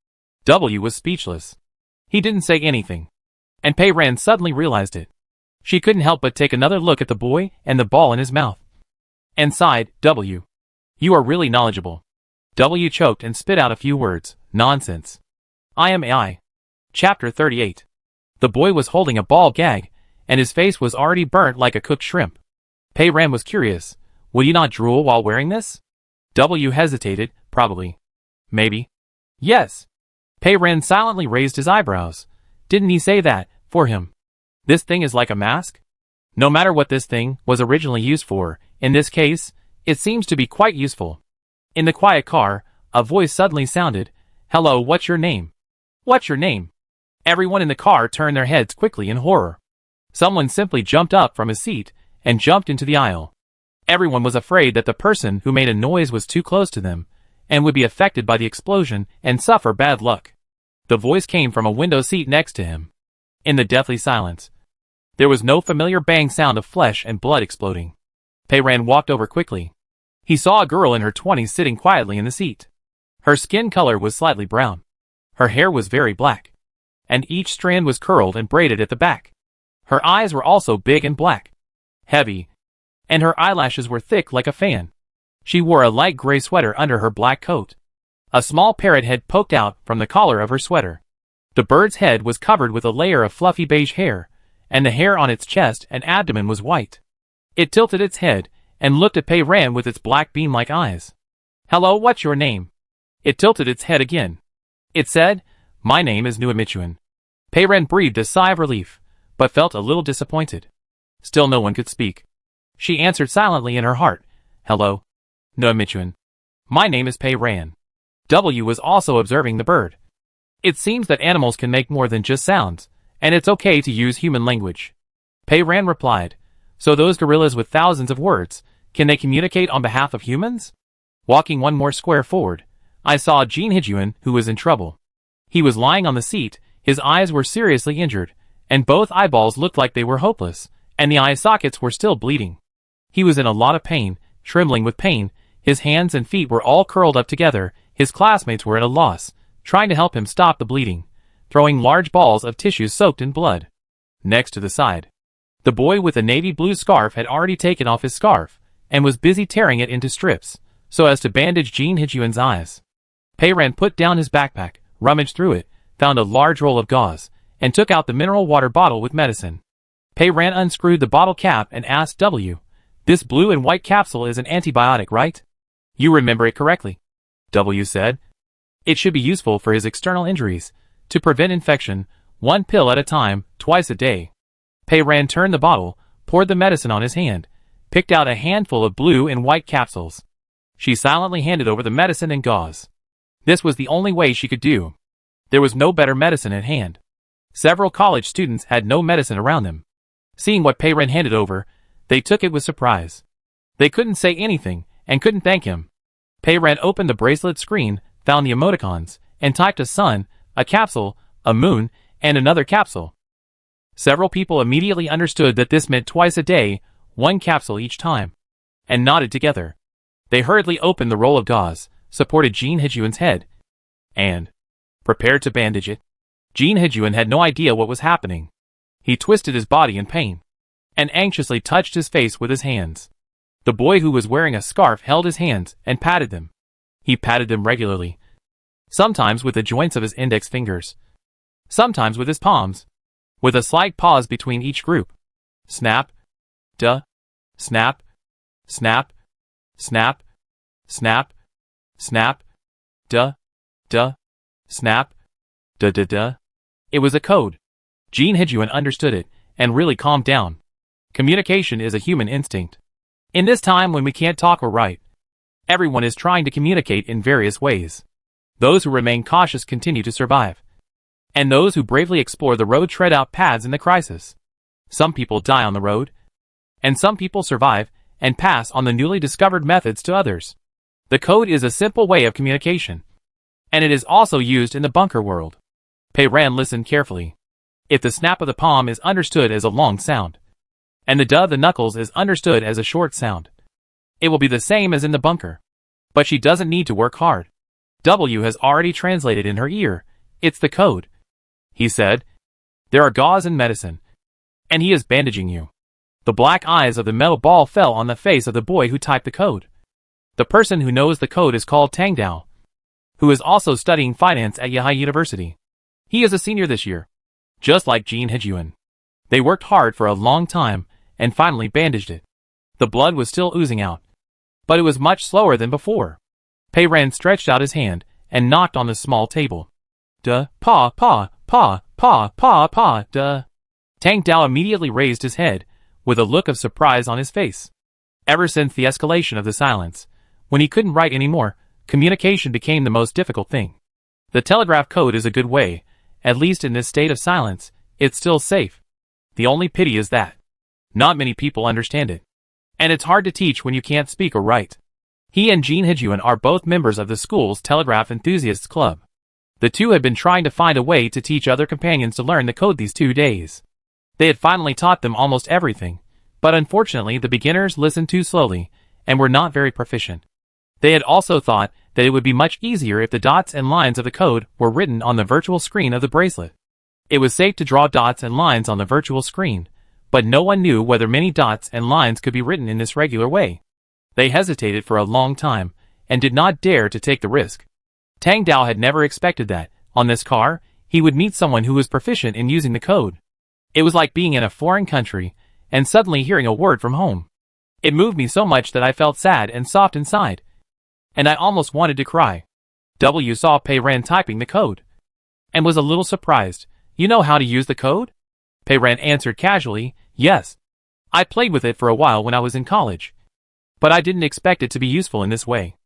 W was speechless. He didn't say anything. And Pei Ran suddenly realized it. She couldn't help but take another look at the boy and the ball in his mouth, and sighed. W. You are really knowledgeable. W choked and spit out a few words. Nonsense. I am AI. Chapter 38. The boy was holding a ball gag, and his face was already burnt like a cooked shrimp. Pei Ran was curious. Will you not drool while wearing this? W hesitated. Probably. Maybe. Yes. Pei Ran silently raised his eyebrows. Didn't he say that, for him, this thing is like a mask? No matter what this thing was originally used for, in this case, it seems to be quite useful. In the quiet car, a voice suddenly sounded. Hello, what's your name? What's your name? Everyone in the car turned their heads quickly in horror. Someone simply jumped up from his seat and jumped into the aisle. Everyone was afraid that the person who made a noise was too close to them and would be affected by the explosion and suffer bad luck. The voice came from a window seat next to him. In the deathly silence, there was no familiar bang sound of flesh and blood exploding. Pei Ran walked over quickly. He saw a girl in her 20s sitting quietly in the seat. Her skin color was slightly brown. Her hair was very black. And each strand was curled and braided at the back. Her eyes were also big and black. Heavy. And her eyelashes were thick like a fan. She wore a light gray sweater under her black coat. A small parrot head poked out from the collar of her sweater. The bird's head was covered with a layer of fluffy beige hair, and the hair on its chest and abdomen was white. It tilted its head and looked at Pei Ran with its black bean-like eyes. "Hello, what's your name?" It tilted its head again. It said, "My name is Nuamichuan." Pei Ran breathed a sigh of relief, but felt a little disappointed. Still no one could speak. She answered silently in her heart, "Hello, Nuamichuan. My name is Pei Ran." W was also observing the bird. It seems that animals can make more than just sounds, and it's okay to use human language. Pei Ran replied, "So those gorillas with thousands of words, can they communicate on behalf of humans?" Walking one more square forward, I saw Jean Hijuan, who was in trouble. He was lying on the seat, his eyes were seriously injured, and both eyeballs looked like they were hopeless, and the eye sockets were still bleeding. He was in a lot of pain, trembling with pain, his hands and feet were all curled up together, his classmates were at a loss, trying to help him stop the bleeding, throwing large balls of tissues soaked in blood. Next to the side, the boy with a navy blue scarf had already taken off his scarf, and was busy tearing it into strips, so as to bandage Jean Hijuan's eyes. Pei Ran put down his backpack, rummaged through it, found a large roll of gauze, and took out the mineral water bottle with medicine. Pei Ran unscrewed the bottle cap and asked W, "This blue and white capsule is an antibiotic, right?" "You remember it correctly," W said. "It should be useful for his external injuries, to prevent infection, 1 pill at a time, twice a day." Pei Ran turned the bottle, poured the medicine on his hand, picked out a handful of blue and white capsules. She silently handed over the medicine and gauze. This was the only way she could do. There was no better medicine at hand. Several college students had no medicine around them. Seeing what Pei Ran handed over, they took it with surprise. They couldn't say anything, and couldn't thank him. Pei Ran opened the bracelet screen, found the emoticons, and typed a sun, a capsule, a moon, and another capsule. Several people immediately understood that this meant twice a day, 1 capsule each time, and nodded together. They hurriedly opened the roll of gauze, supported Jean Hijuan's head, and prepared to bandage it. Jean Hijuan had no idea what was happening. He twisted his body in pain, and anxiously touched his face with his hands. The boy who was wearing a scarf held his hands and patted them. He patted them regularly, sometimes with the joints of his index fingers, sometimes with his palms, with a slight pause between each group. Snap, duh, snap, snap, snap, snap, snap, duh, duh, snap, duh duh duh. It was a code. Jean Hijuan understood it, and really calmed down. Communication is a human instinct. In this time when we can't talk or write, everyone is trying to communicate in various ways. Those who remain cautious continue to survive, and those who bravely explore the road tread out paths in the crisis. Some people die on the road, and some people survive and pass on the newly discovered methods to others. The code is a simple way of communication, and it is also used in the bunker world. Pei Ran listened carefully. If the snap of the palm is understood as a long sound, and the duh of the knuckles is understood as a short sound, it will be the same as in the bunker. But she doesn't need to work hard. W has already translated in her ear. "It's the code," he said. "There are gauze and medicine, and he is bandaging you." The black eyes of the metal ball fell on the face of the boy who typed the code. The person who knows the code is called Tang Dao, who is also studying finance at Yahai University. He is a senior this year, just like Jean Hijuan. They worked hard for a long time, and finally bandaged it. The blood was still oozing out, but it was much slower than before. Pei Ran stretched out his hand, and knocked on the small table. "Duh, pa, pa, pa, pa, pa, pa, duh." Tang Dao immediately raised his head, with a look of surprise on his face. Ever since the escalation of the silence, when he couldn't write anymore, communication became the most difficult thing. The telegraph code is a good way, at least in this state of silence, it's still safe. The only pity is that not many people understand it, and it's hard to teach when you can't speak or write. He and Jean Hijuan are both members of the school's Telegraph Enthusiasts Club. The two had been trying to find a way to teach other companions to learn the code these 2 days. They had finally taught them almost everything, But unfortunately the beginners listened too slowly, and were not very proficient. They had also thought that it would be much easier if the dots and lines of the code were written on the virtual screen of the bracelet. It was safe to draw dots and lines on the virtual screen, but no one knew whether many dots and lines could be written in this regular way. They hesitated for a long time, and did not dare to take the risk. Tang Dao had never expected that, on this car, he would meet someone who was proficient in using the code. It was like being in a foreign country, and suddenly hearing a word from home. It moved me so much that I felt sad and soft inside. And I almost wanted to cry. W saw Pei Ran typing the code, and was a little surprised. You know how to use the code? Pei Ran answered casually, yes. I played with it for a while when I was in college. But I didn't expect it to be useful in this way.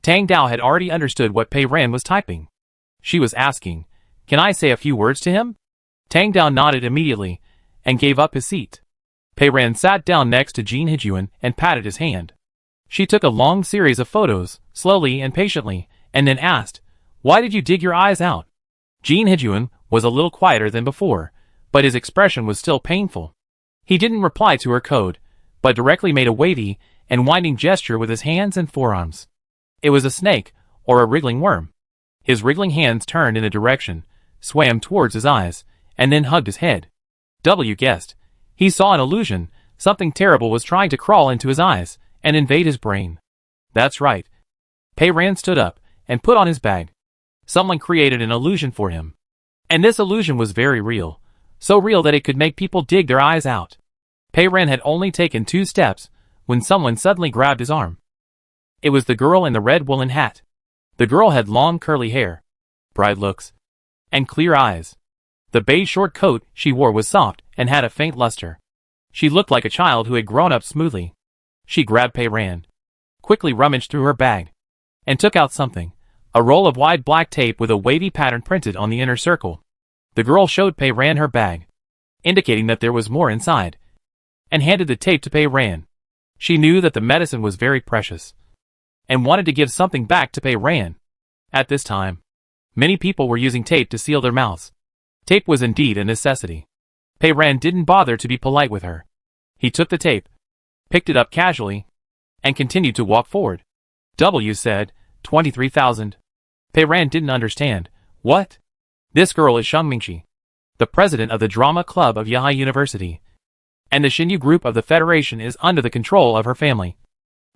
Tang Dao had already understood what Pei Ran was typing. She was asking, can I say a few words to him? Tang Dao nodded immediately, and gave up his seat. Pei Ran sat down next to Jin Hejuan and patted his hand. She took a long series of photos, slowly and patiently, and then asked, why did you dig your eyes out? Jin Hejuan was a little quieter than before, but his expression was still painful. He didn't reply to her code, but directly made a wavy and winding gesture with his hands and forearms. It was a snake, or a wriggling worm. His wriggling hands turned in a direction, swam towards his eyes, and then hugged his head. W guessed. He saw an illusion. Something terrible was trying to crawl into his eyes and invade his brain. That's right. Pei Ran stood up and put on his bag. Someone created an illusion for him. And this illusion was very real. So real that it could make people dig their eyes out. Pei Ran had only taken 2 steps when someone suddenly grabbed his arm. It was the girl in the red woolen hat. The girl had long curly hair, bright looks, and clear eyes. The beige short coat she wore was soft and had a faint luster. She looked like a child who had grown up smoothly. She grabbed Pei Ran, quickly rummaged through her bag, and took out something, a roll of wide black tape with a wavy pattern printed on the inner circle. The girl showed Pei Ran her bag, indicating that there was more inside, and handed the tape to Pei Ran. She knew that the medicine was very precious, and wanted to give something back to Pei Ran. At this time, many people were using tape to seal their mouths. Tape was indeed a necessity. Pei Ran didn't bother to be polite with her. He took the tape, picked it up casually, and continued to walk forward. W said, 23,000. Pei Ran didn't understand. What? This girl is Sheng Mingxi, the president of the drama club of Yahai University, and the Xinyu group of the Federation is under the control of her family.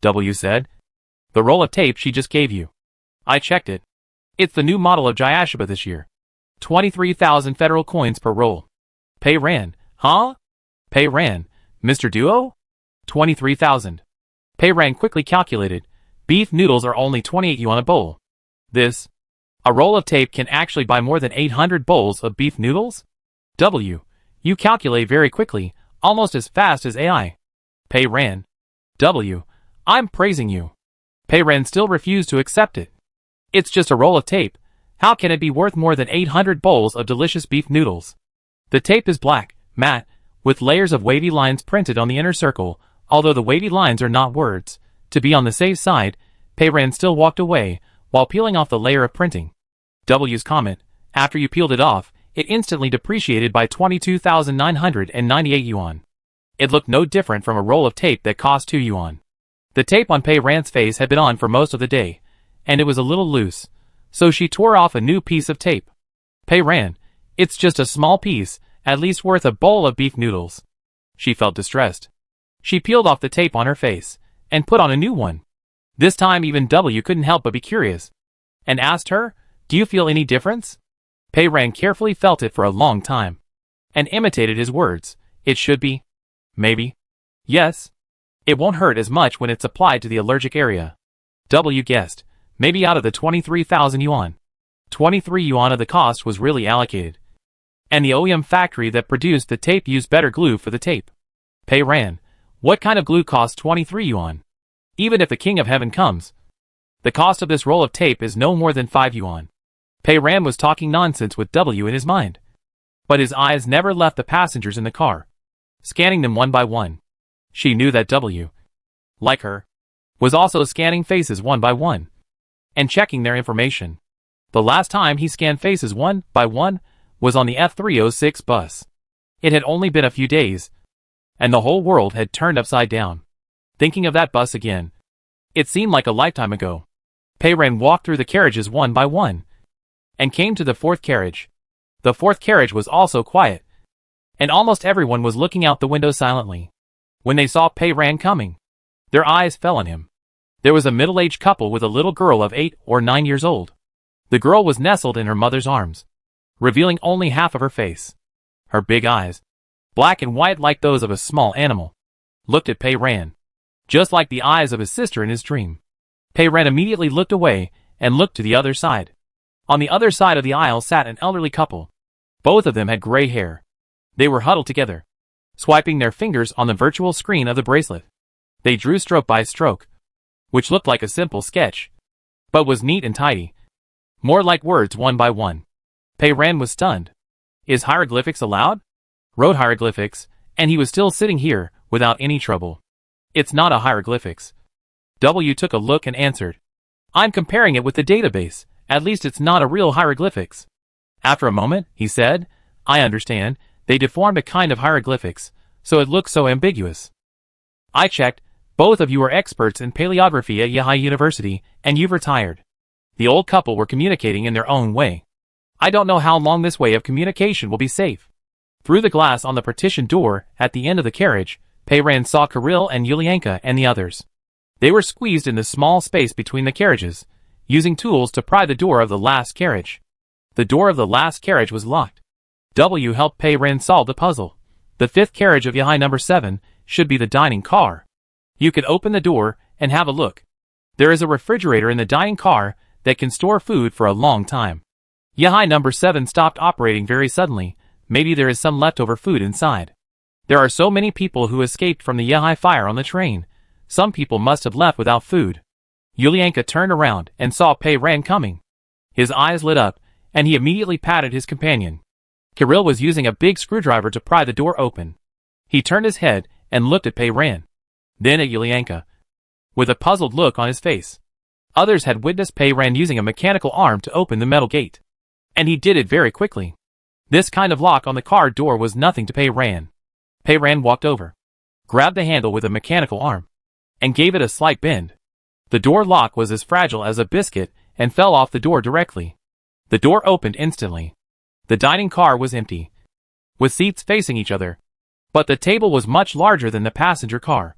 W said, the roll of tape she just gave you. I checked it. It's the new model of Jayashiba this year. 23,000 federal coins per roll. Pei Ran, huh? Pei Ran, Mr. Duo? 23,000. Pei Ran quickly calculated. Beef noodles are only 28 yuan a bowl. A roll of tape can actually buy more than 800 bowls of beef noodles? W, you calculate very quickly, almost as fast as AI. Pei Ran. W, I'm praising you. Pei Ran still refused to accept it. It's just a roll of tape. How can it be worth more than 800 bowls of delicious beef noodles? The tape is black, matte, with layers of wavy lines printed on the inner circle, although the wavy lines are not words. To be on the safe side, Pei Ran still walked away, while peeling off the layer of printing. W's comment, after you peeled it off, it instantly depreciated by 22,998 yuan. It looked no different from a roll of tape that cost 2 yuan. The tape on Pei Ran's face had been on for most of the day, and it was a little loose, so she tore off a new piece of tape. Pei Ran, it's just a small piece, at least worth a bowl of beef noodles. She felt distressed. She peeled off the tape on her face, and put on a new one. This time even W couldn't help but be curious, and asked her, do you feel any difference? Pei Ran carefully felt it for a long time, and imitated his words. It should be. Maybe. Yes. It won't hurt as much when it's applied to the allergic area. W guessed. Maybe out of the 23,000 yuan. 23 yuan of the cost was really allocated. And the OEM factory that produced the tape used better glue for the tape. Pei Ran. What kind of glue costs 23 yuan? Even if the King of Heaven comes, the cost of this roll of tape is no more than 5 yuan. Pei Ran was talking nonsense with W in his mind. But his eyes never left the passengers in the car, scanning them one by one. She knew that W, like her, was also scanning faces one by one, and checking their information. The last time he scanned faces one by one was on the F306 bus. It had only been a few days, and the whole world had turned upside down. Thinking of that bus again. It seemed like a lifetime ago. Pei-ren walked through the carriages one by one, and came to the fourth carriage. The fourth carriage was also quiet, and almost everyone was looking out the window silently. When they saw Pei-ren coming, their eyes fell on him. There was a middle-aged couple with a little girl of 8 or 9 years old. The girl was nestled in her mother's arms, revealing only half of her face. Her big eyes, black and white like those of a small animal, looked at Pei-ren, just like the eyes of his sister in his dream. Pei-ren immediately looked away and looked to the other side. On the other side of the aisle sat an elderly couple. Both of them had gray hair. They were huddled together, swiping their fingers on the virtual screen of the bracelet. They drew stroke by stroke, which looked like a simple sketch, but was neat and tidy, more like words one by one. Pei-ren was stunned. Is hieroglyphics allowed? Wrote hieroglyphics, and he was still sitting here, without any trouble. It's not a hieroglyphics. W took a look and answered. I'm comparing it with the database, at least it's not a real hieroglyphics. After a moment, he said, I understand, they deformed a kind of hieroglyphics, so it looks so ambiguous. I checked, both of you are experts in paleography at Yehai University, and you've retired. The old couple were communicating in their own way. I don't know how long this way of communication will be safe. Through the glass on the partition door, at the end of the carriage, Pei-ren saw Kirill and Yulianka and the others. They were squeezed in the small space between the carriages, using tools to pry the door of the last carriage. The door of the last carriage was locked. W helped Pei-ren solve the puzzle. The fifth carriage of Yehai number 7 should be the dining car. You could open the door and have a look. There is a refrigerator in the dining car that can store food for a long time. Yehai number 7 stopped operating very suddenly. Maybe there is some leftover food inside. There are so many people who escaped from the Yehai fire on the train. Some people must have left without food. Yulianka turned around and saw Pei-ren coming. His eyes lit up, and he immediately patted his companion. Kirill was using a big screwdriver to pry the door open. He turned his head and looked at Pei-ren, then at Yulianka, with a puzzled look on his face. Others had witnessed Pei-ren using a mechanical arm to open the metal gate, and he did it very quickly. This kind of lock on the car door was nothing to Pei-ren. Pei-ren walked over, grabbed the handle with a mechanical arm, and gave it a slight bend. The door lock was as fragile as a biscuit and fell off the door directly. The door opened instantly. The dining car was empty, with seats facing each other, but the table was much larger than the passenger car,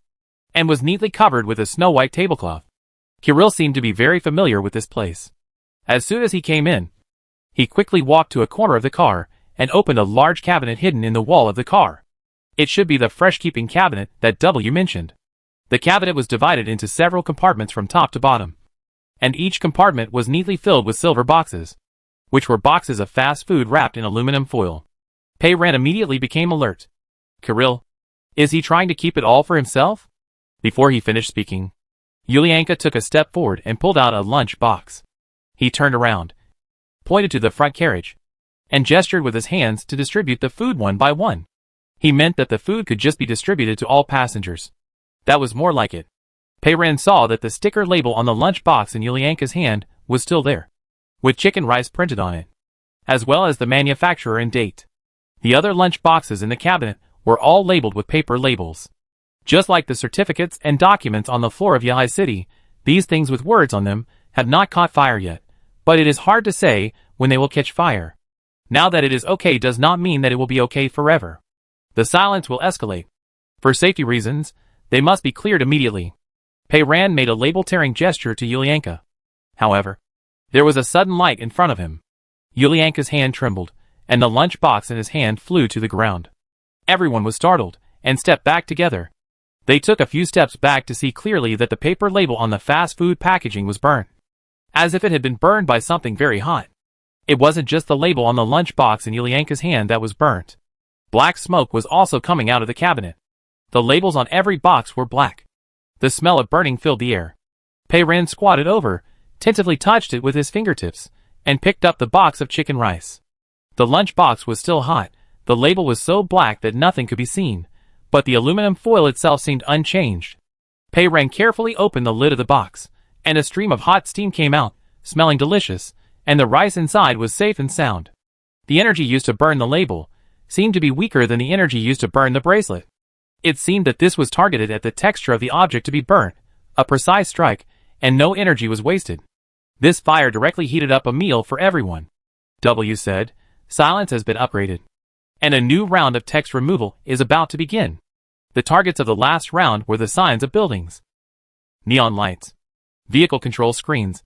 and was neatly covered with a snow-white tablecloth. Kirill seemed to be very familiar with this place. As soon as he came in, he quickly walked to a corner of the car and opened a large cabinet hidden in the wall of the car. It should be the fresh-keeping cabinet that W mentioned. The cabinet was divided into several compartments from top to bottom, and each compartment was neatly filled with silver boxes, which were boxes of fast food wrapped in aluminum foil. Pei-ren immediately became alert. Kirill, is he trying to keep it all for himself? Before he finished speaking, Yulianka took a step forward and pulled out a lunch box. He turned around, pointed to the front carriage, and gestured with his hands to distribute the food one by one. He meant that the food could just be distributed to all passengers. That was more like it. Pei-ren saw that the sticker label on the lunch box in Yulianka's hand was still there, with chicken rice printed on it, as well as the manufacturer and date. The other lunch boxes in the cabinet were all labeled with paper labels. Just like the certificates and documents on the floor of Yehai City, these things with words on them have not caught fire yet, but it is hard to say when they will catch fire. Now that it is okay does not mean that it will be okay forever. The silence will escalate. For safety reasons, they must be cleared immediately. Pei-ren made a label-tearing gesture to Yulianka. However, there was a sudden light in front of him. Yulianka's hand trembled, and the lunch box in his hand flew to the ground. Everyone was startled, and stepped back together. They took a few steps back to see clearly that the paper label on the fast food packaging was burnt, as if it had been burned by something very hot. It wasn't just the label on the lunch box in Yulianka's hand that was burnt. Black smoke was also coming out of the cabinet. The labels on every box were black. The smell of burning filled the air. Pei-ren squatted over, tentatively touched it with his fingertips, and picked up the box of chicken rice. The lunch box was still hot. The label was so black that nothing could be seen, but the aluminum foil itself seemed unchanged. Pei-ren carefully opened the lid of the box, and a stream of hot steam came out, smelling delicious, and the rice inside was safe and sound. The energy used to burn the label seemed to be weaker than the energy used to burn the bracelet. It seemed that this was targeted at the texture of the object to be burnt, a precise strike, and no energy was wasted. This fire directly heated up a meal for everyone. W said, silence has been upgraded. And a new round of text removal is about to begin. The targets of the last round were the signs of buildings, neon lights, vehicle control screens,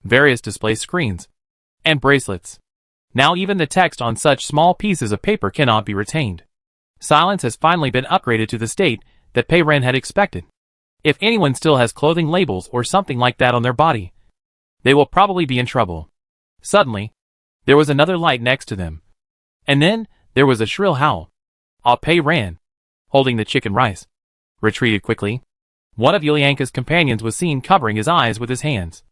various display screens, and bracelets. Now even the text on such small pieces of paper cannot be retained. Silence has finally been upgraded to the state that Pei Ren had expected. If anyone still has clothing labels or something like that on their body, they will probably be in trouble. Suddenly, there was another light next to them. And then, there was a shrill howl. Pei Ren, holding the chicken rice, retreated quickly. One of Yulianka's companions was seen covering his eyes with his hands,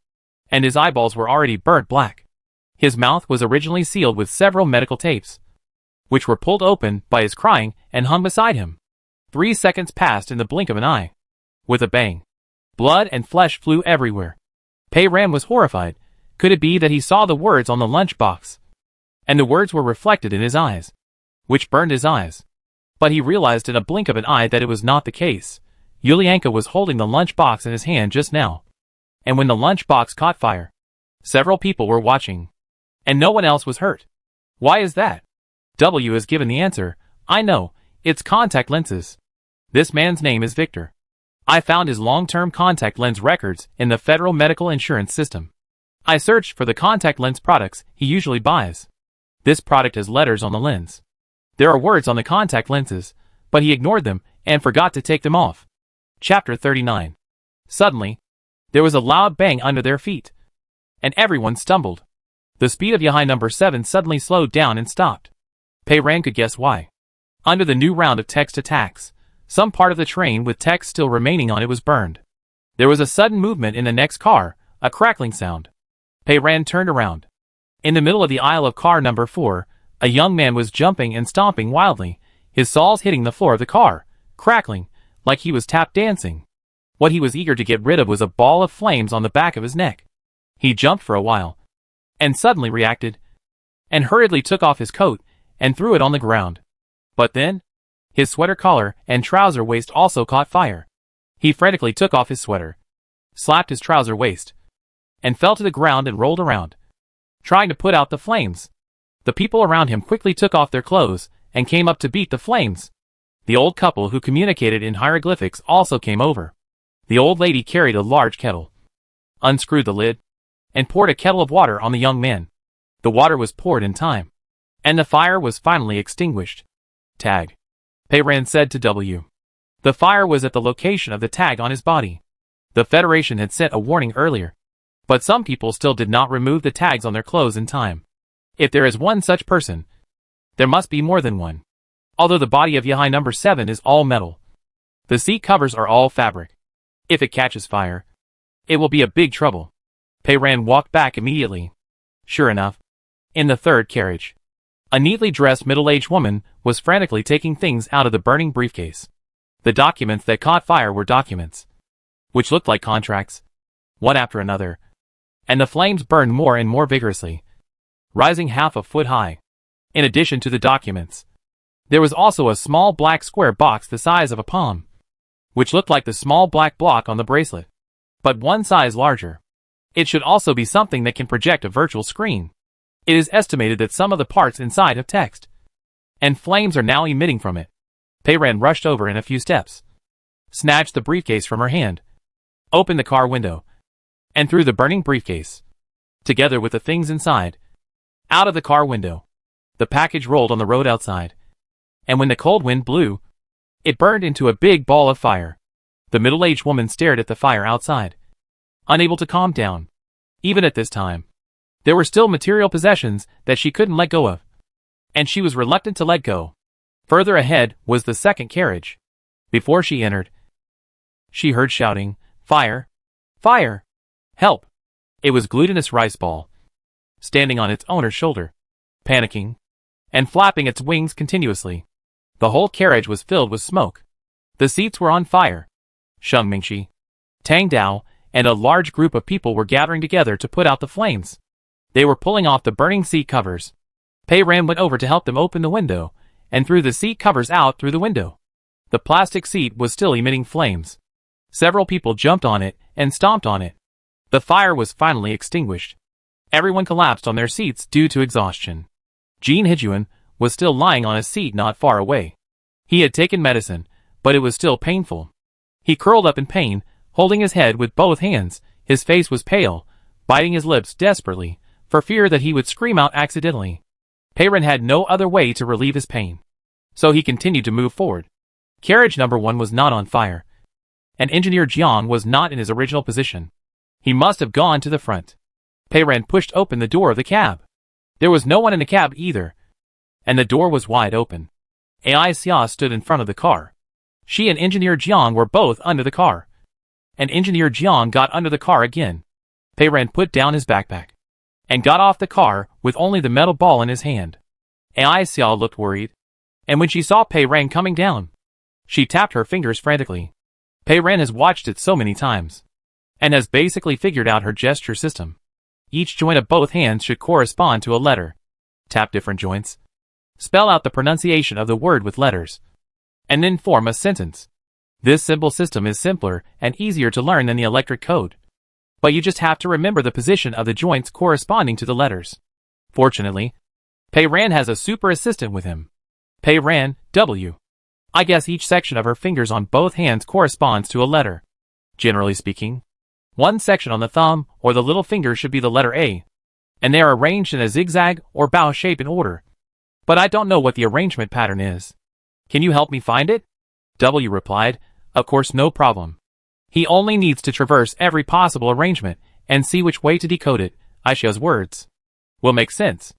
and his eyeballs were already burnt black. His mouth was originally sealed with several medical tapes, which were pulled open by his crying and hung beside him. 3 seconds passed in the blink of an eye. With a bang, blood and flesh flew everywhere. Pei Ren was horrified. Could it be that he saw the words on the lunchbox? And the words were reflected in his eyes, which burned his eyes. But he realized in a blink of an eye that it was not the case. Yulianka was holding the lunchbox in his hand just now. And when the lunchbox caught fire, several people were watching. And no one else was hurt. Why is that? W has given the answer. I know, it's contact lenses. This man's name is Victor. I found his long-term contact lens records in the Federal Medical Insurance System. I searched for the contact lens products he usually buys. This product has letters on the lens. There are words on the contact lenses, but he ignored them and forgot to take them off. Chapter 39. Suddenly, there was a loud bang under their feet, and everyone stumbled. The speed of Yahai number 7 suddenly slowed down and stopped. Pei Ren could guess why. Under the new round of text attacks, some part of the train with text still remaining on it was burned. There was a sudden movement in the next car, a crackling sound. Pei Ren turned around. In the middle of the aisle of car number 4, a young man was jumping and stomping wildly, his soles hitting the floor of the car, crackling, like he was tap dancing. What he was eager to get rid of was a ball of flames on the back of his neck. He jumped for a while, and suddenly reacted, and hurriedly took off his coat and threw it on the ground. But then, his sweater collar and trouser waist also caught fire. He frantically took off his sweater, slapped his trouser waist, and fell to the ground and rolled around, trying to put out the flames. The people around him quickly took off their clothes and came up to beat the flames. The old couple who communicated in hieroglyphics also came over. The old lady carried a large kettle, unscrewed the lid, and poured a kettle of water on the young man. The water was poured in time, and the fire was finally extinguished. Tag. Pei Ren said to W. The fire was at the location of the tag on his body. The Federation had sent a warning earlier, but some people still did not remove the tags on their clothes in time. If there is one such person, there must be more than one. Although the body of Yahai number 7 is all metal, the seat covers are all fabric. If it catches fire, it will be a big trouble. Pei Ren walked back immediately. Sure enough, in the third carriage, a neatly dressed middle-aged woman was frantically taking things out of the burning briefcase. The documents that caught fire were documents, which looked like contracts, one after another, and the flames burned more and more vigorously, rising half a foot high. In addition to the documents, there was also a small black square box the size of a palm, which looked like the small black block on the bracelet, but one size larger. It should also be something that can project a virtual screen. It is estimated that some of the parts inside have text, and flames are now emitting from it. Pei Ren rushed over in a few steps, snatched the briefcase from her hand, opened the car window, and threw the burning briefcase, together with the things inside, out of the car window. The package rolled on the road outside, and when the cold wind blew, it burned into a big ball of fire. The middle-aged woman stared at the fire outside, unable to calm down. Even at this time, there were still material possessions that she couldn't let go of, and she was reluctant to let go. Further ahead was the second carriage. Before she entered, she heard shouting, "Fire! Fire! Help!" It was Glutinous Rice Ball, standing on its owner's shoulder, panicking, and flapping its wings continuously. The whole carriage was filled with smoke. The seats were on fire. Sheng Mingxi, Tang Dao, and a large group of people were gathering together to put out the flames. They were pulling off the burning seat covers. Pei Ren went over to help them open the window, and threw the seat covers out through the window. The plastic seat was still emitting flames. Several people jumped on it and stomped on it. The fire was finally extinguished. Everyone collapsed on their seats due to exhaustion. Jean Hijuan was still lying on a seat not far away. He had taken medicine, but it was still painful. He curled up in pain, holding his head with both hands. His face was pale, biting his lips desperately, for fear that he would scream out accidentally. Pei-Ren had no other way to relieve his pain. So he continued to move forward. Carriage number 1 was not on fire, and Engineer Jiang was not in his original position. He must have gone to the front. Pei-Ren pushed open the door of the cab. There was no one in the cab either, and the door was wide open. Ai Xia stood in front of the car. She and Engineer Jiang were both under the car. And Engineer Jiang got under the car again. Pei-Ren put down his backpack and got off the car with only the metal ball in his hand. Ai Xia looked worried, and when she saw Pei-Ren coming down, she tapped her fingers frantically. Pei-Ren has watched it so many times, and has basically figured out her gesture system. Each joint of both hands should correspond to a letter. Tap different joints. Spell out the pronunciation of the word with letters, and then form a sentence. This simple system is simpler and easier to learn than the electric code. But you just have to remember the position of the joints corresponding to the letters. Fortunately, Pei-Ren has a super assistant with him. Pei-Ren, W. I guess each section of her fingers on both hands corresponds to a letter. Generally speaking, one section on the thumb or the little finger should be the letter A, and they are arranged in a zigzag or bow shape in order. But I don't know what the arrangement pattern is. Can you help me find it? W replied, of course, no problem. He only needs to traverse every possible arrangement and see which way to decode it. Aisha's words will make sense.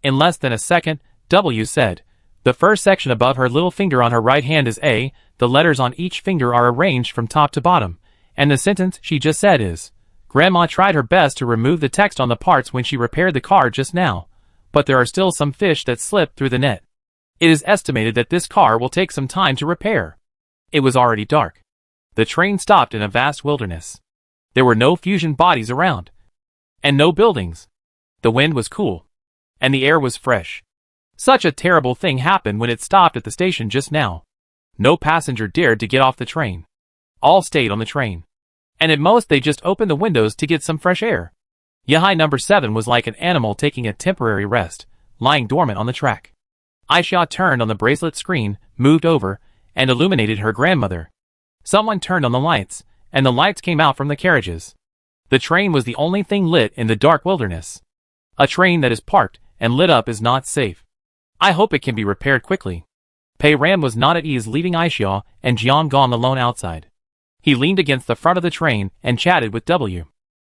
In less than a second, W said, the first section above her little finger on her right hand is A, the letters on each finger are arranged from top to bottom, and the sentence she just said is, Grandma tried her best to remove the text on the parts when she repaired the car just now, but there are still some fish that slipped through the net. It is estimated that this car will take some time to repair. It was already dark. The train stopped in a vast wilderness. There were no fusion bodies around, and no buildings. The wind was cool, and the air was fresh. Such a terrible thing happened when it stopped at the station just now. No passenger dared to get off the train. All stayed on the train, and at most they just opened the windows to get some fresh air. Yahai number 7 was like an animal taking a temporary rest, lying dormant on the track. Aisha turned on the bracelet screen, moved over, and illuminated her grandmother. Someone turned on the lights, and the lights came out from the carriages. The train was the only thing lit in the dark wilderness. A train that is parked and lit up is not safe. I hope it can be repaired quickly. Pei-Ren was not at ease leaving Aisha and Jiang Gong alone outside. He leaned against the front of the train and chatted with W.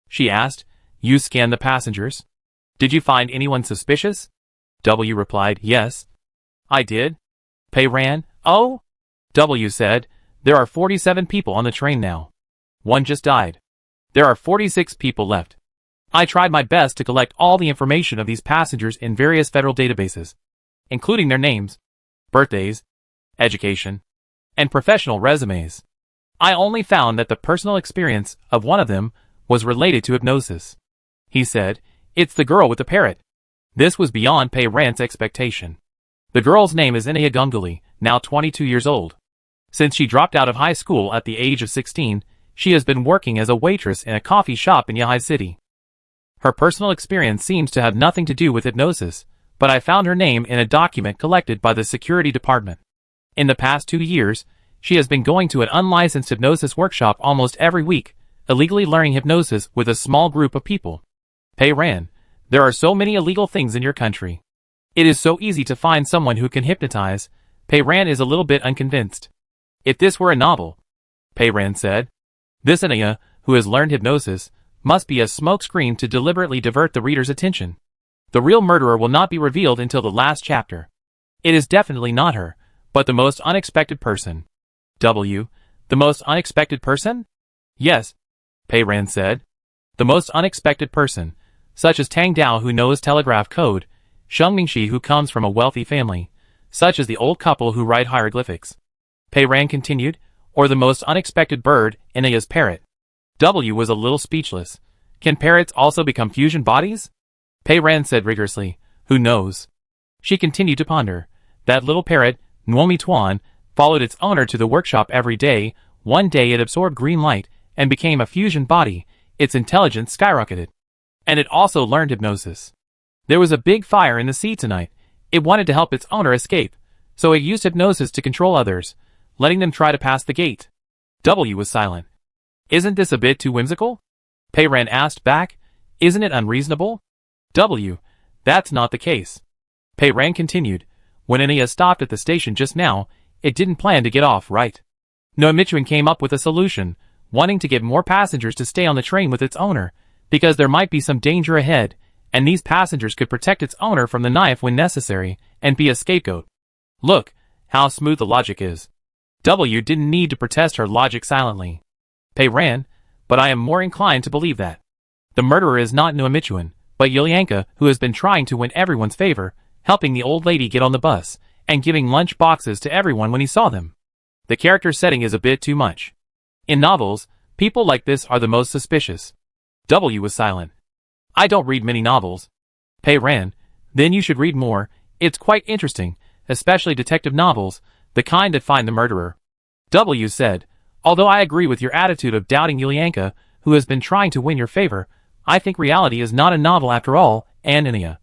She asked, you scanned the passengers? Did you find anyone suspicious? W replied, yes. I did. Pei-Ren, oh? W said, there are 47 people on the train now. One just died. There are 46 people left. I tried my best to collect all the information of these passengers in various federal databases, including their names, birthdays, education, and professional resumes. I only found that the personal experience of one of them was related to hypnosis. He said, it's the girl with the parrot. This was beyond Pei-Ren's expectation. The girl's name is Inaya Gunguli, now 22 years old. Since she dropped out of high school at the age of 16, she has been working as a waitress in a coffee shop in Yahai City. Her personal experience seems to have nothing to do with hypnosis, but I found her name in a document collected by the security department. In the past 2 years, she has been going to an unlicensed hypnosis workshop almost every week, illegally learning hypnosis with a small group of people. Pei-Ren, there are so many illegal things in your country. It is so easy to find someone who can hypnotize. Pei-Ren is a little bit unconvinced. If this were a novel, Pei-Ren said, this Inaya, who has learned hypnosis, must be a smokescreen to deliberately divert the reader's attention. The real murderer will not be revealed until the last chapter. It is definitely not her, but the most unexpected person. W. The most unexpected person? Yes, Pei-Ren said. The most unexpected person, such as Tang Dao who knows telegraph code, Sheng Mingxi who comes from a wealthy family, such as the old couple who write hieroglyphics. Pei-Ren continued, or the most unexpected bird, Inaya's parrot. W was a little speechless. Can parrots also become fusion bodies? Pei-Ren said rigorously, who knows? She continued to ponder. That little parrot, Nuomi Tuan, followed its owner to the workshop every day. One day it absorbed green light and became a fusion body. Its intelligence skyrocketed. And it also learned hypnosis. There was a big fire in the sea tonight. It wanted to help its owner escape, so it used hypnosis to control others, letting them try to pass the gate. W was silent. Isn't this a bit too whimsical? Pei-Ran asked back. Isn't it unreasonable? W. That's not the case. Pei-Ran continued. When Anya stopped at the station just now, it didn't plan to get off, right? No, Michuan came up with a solution, wanting to get more passengers to stay on the train with its owner, because there might be some danger ahead, and these passengers could protect its owner from the knife when necessary, and be a scapegoat. Look, how smooth the logic is. W didn't need to protest her logic silently. Pei-Ran, but I am more inclined to believe that. The murderer is not Noa Michuan, but Yulianka, who has been trying to win everyone's favor, helping the old lady get on the bus, and giving lunch boxes to everyone when he saw them. The character setting is a bit too much. In novels, people like this are the most suspicious. W was silent. I don't read many novels. Pei-Ran, then you should read more. It's quite interesting, especially detective novels, the kind that find the murderer. W said, although I agree with your attitude of doubting Yulianka, who has been trying to win your favor, I think reality is not a novel after all, and Anya,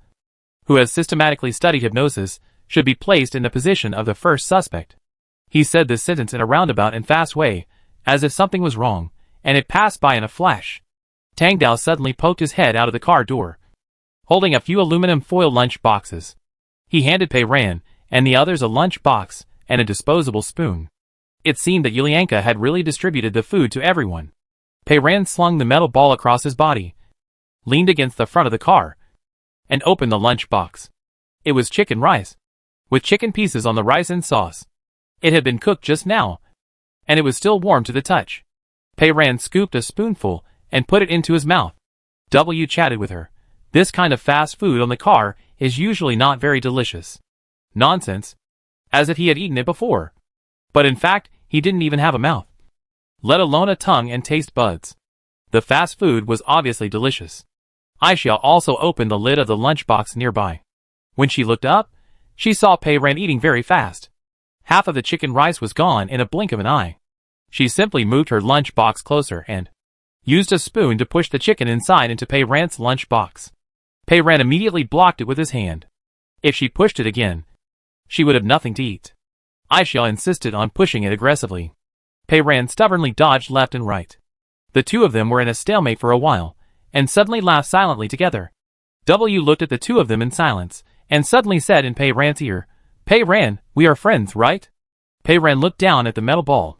who has systematically studied hypnosis, should be placed in the position of the first suspect. He said this sentence in a roundabout and fast way, as if something was wrong, and it passed by in a flash. Tang Dao suddenly poked his head out of the car door, holding a few aluminum foil lunch boxes. He handed Pei-Ran and the others a lunch box and a disposable spoon. It seemed that Yulianka had really distributed the food to everyone. Pei-Ran slung the metal ball across his body, leaned against the front of the car, and opened the lunch box. It was chicken rice, with chicken pieces on the rice and sauce. It had been cooked just now, and it was still warm to the touch. Pei-Ran scooped a spoonful and put it into his mouth. W chatted with her. This kind of fast food on the car is usually not very delicious. Nonsense. As if he had eaten it before. But in fact, he didn't even have a mouth, let alone a tongue and taste buds. The fast food was obviously delicious. Aisha also opened the lid of the lunchbox nearby. When she looked up, she saw Pei-Ran eating very fast. Half of the chicken rice was gone in a blink of an eye. She simply moved her lunchbox closer and used a spoon to push the chicken inside into Pei-Ran's lunchbox. Pei-Ran immediately blocked it with his hand. If she pushed it again, she would have nothing to eat. Aisha insisted on pushing it aggressively. Pei-Ran stubbornly dodged left and right. The two of them were in a stalemate for a while, and suddenly laughed silently together. W looked at the two of them in silence, and suddenly said in Pei-Ran's ear, Pei-Ran, we are friends, right? Pei-Ran looked down at the metal ball.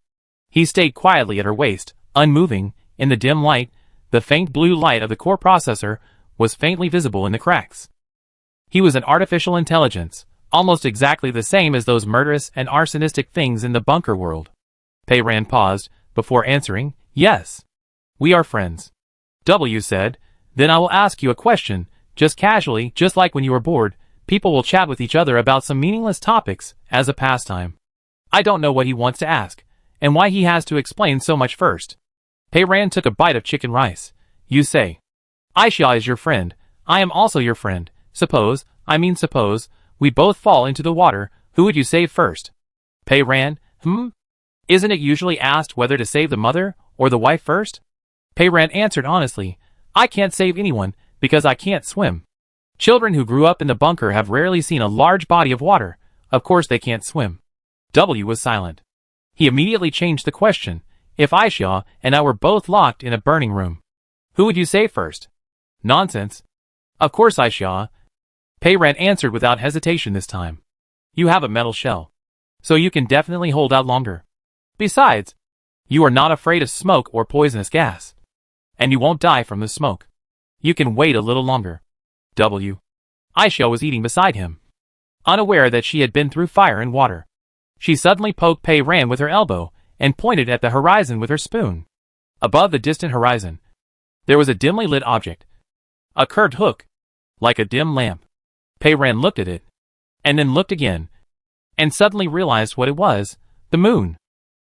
He stayed quietly at her waist, unmoving. In the dim light, the faint blue light of the core processor was faintly visible in the cracks. He was an artificial intelligence, almost exactly the same as those murderous and arsonistic things in the bunker world. Pei-Ran paused, before answering, yes. We are friends. W said, then I will ask you a question, just casually, just like when you are bored, people will chat with each other about some meaningless topics, as a pastime. I don't know what he wants to ask, and why he has to explain so much first. Pei-Ran took a bite of chicken rice. You say, Aisha is your friend, I am also your friend. Suppose, we both fall into the water, who would you save first? Pei-Ran, Isn't it usually asked whether to save the mother, or the wife first? Pei-Ran answered honestly, I can't save anyone, because I can't swim. Children who grew up in the bunker have rarely seen a large body of water, of course they can't swim. W was silent. He immediately changed the question. If Aisha and I were both locked in a burning room, who would you save first? Nonsense. Of course Aisha. Pei-Ran answered without hesitation this time. You have a metal shell, so you can definitely hold out longer. Besides, you are not afraid of smoke or poisonous gas, and you won't die from the smoke. You can wait a little longer. W. Aisha was eating beside him, unaware that she had been through fire and water. She suddenly poked Pei-Ran with her elbow, and pointed at the horizon with her spoon. Above the distant horizon, there was a dimly lit object. A curved hook, like a dim lamp. Pei-Ran looked at it, and then looked again, and suddenly realized what it was, the moon.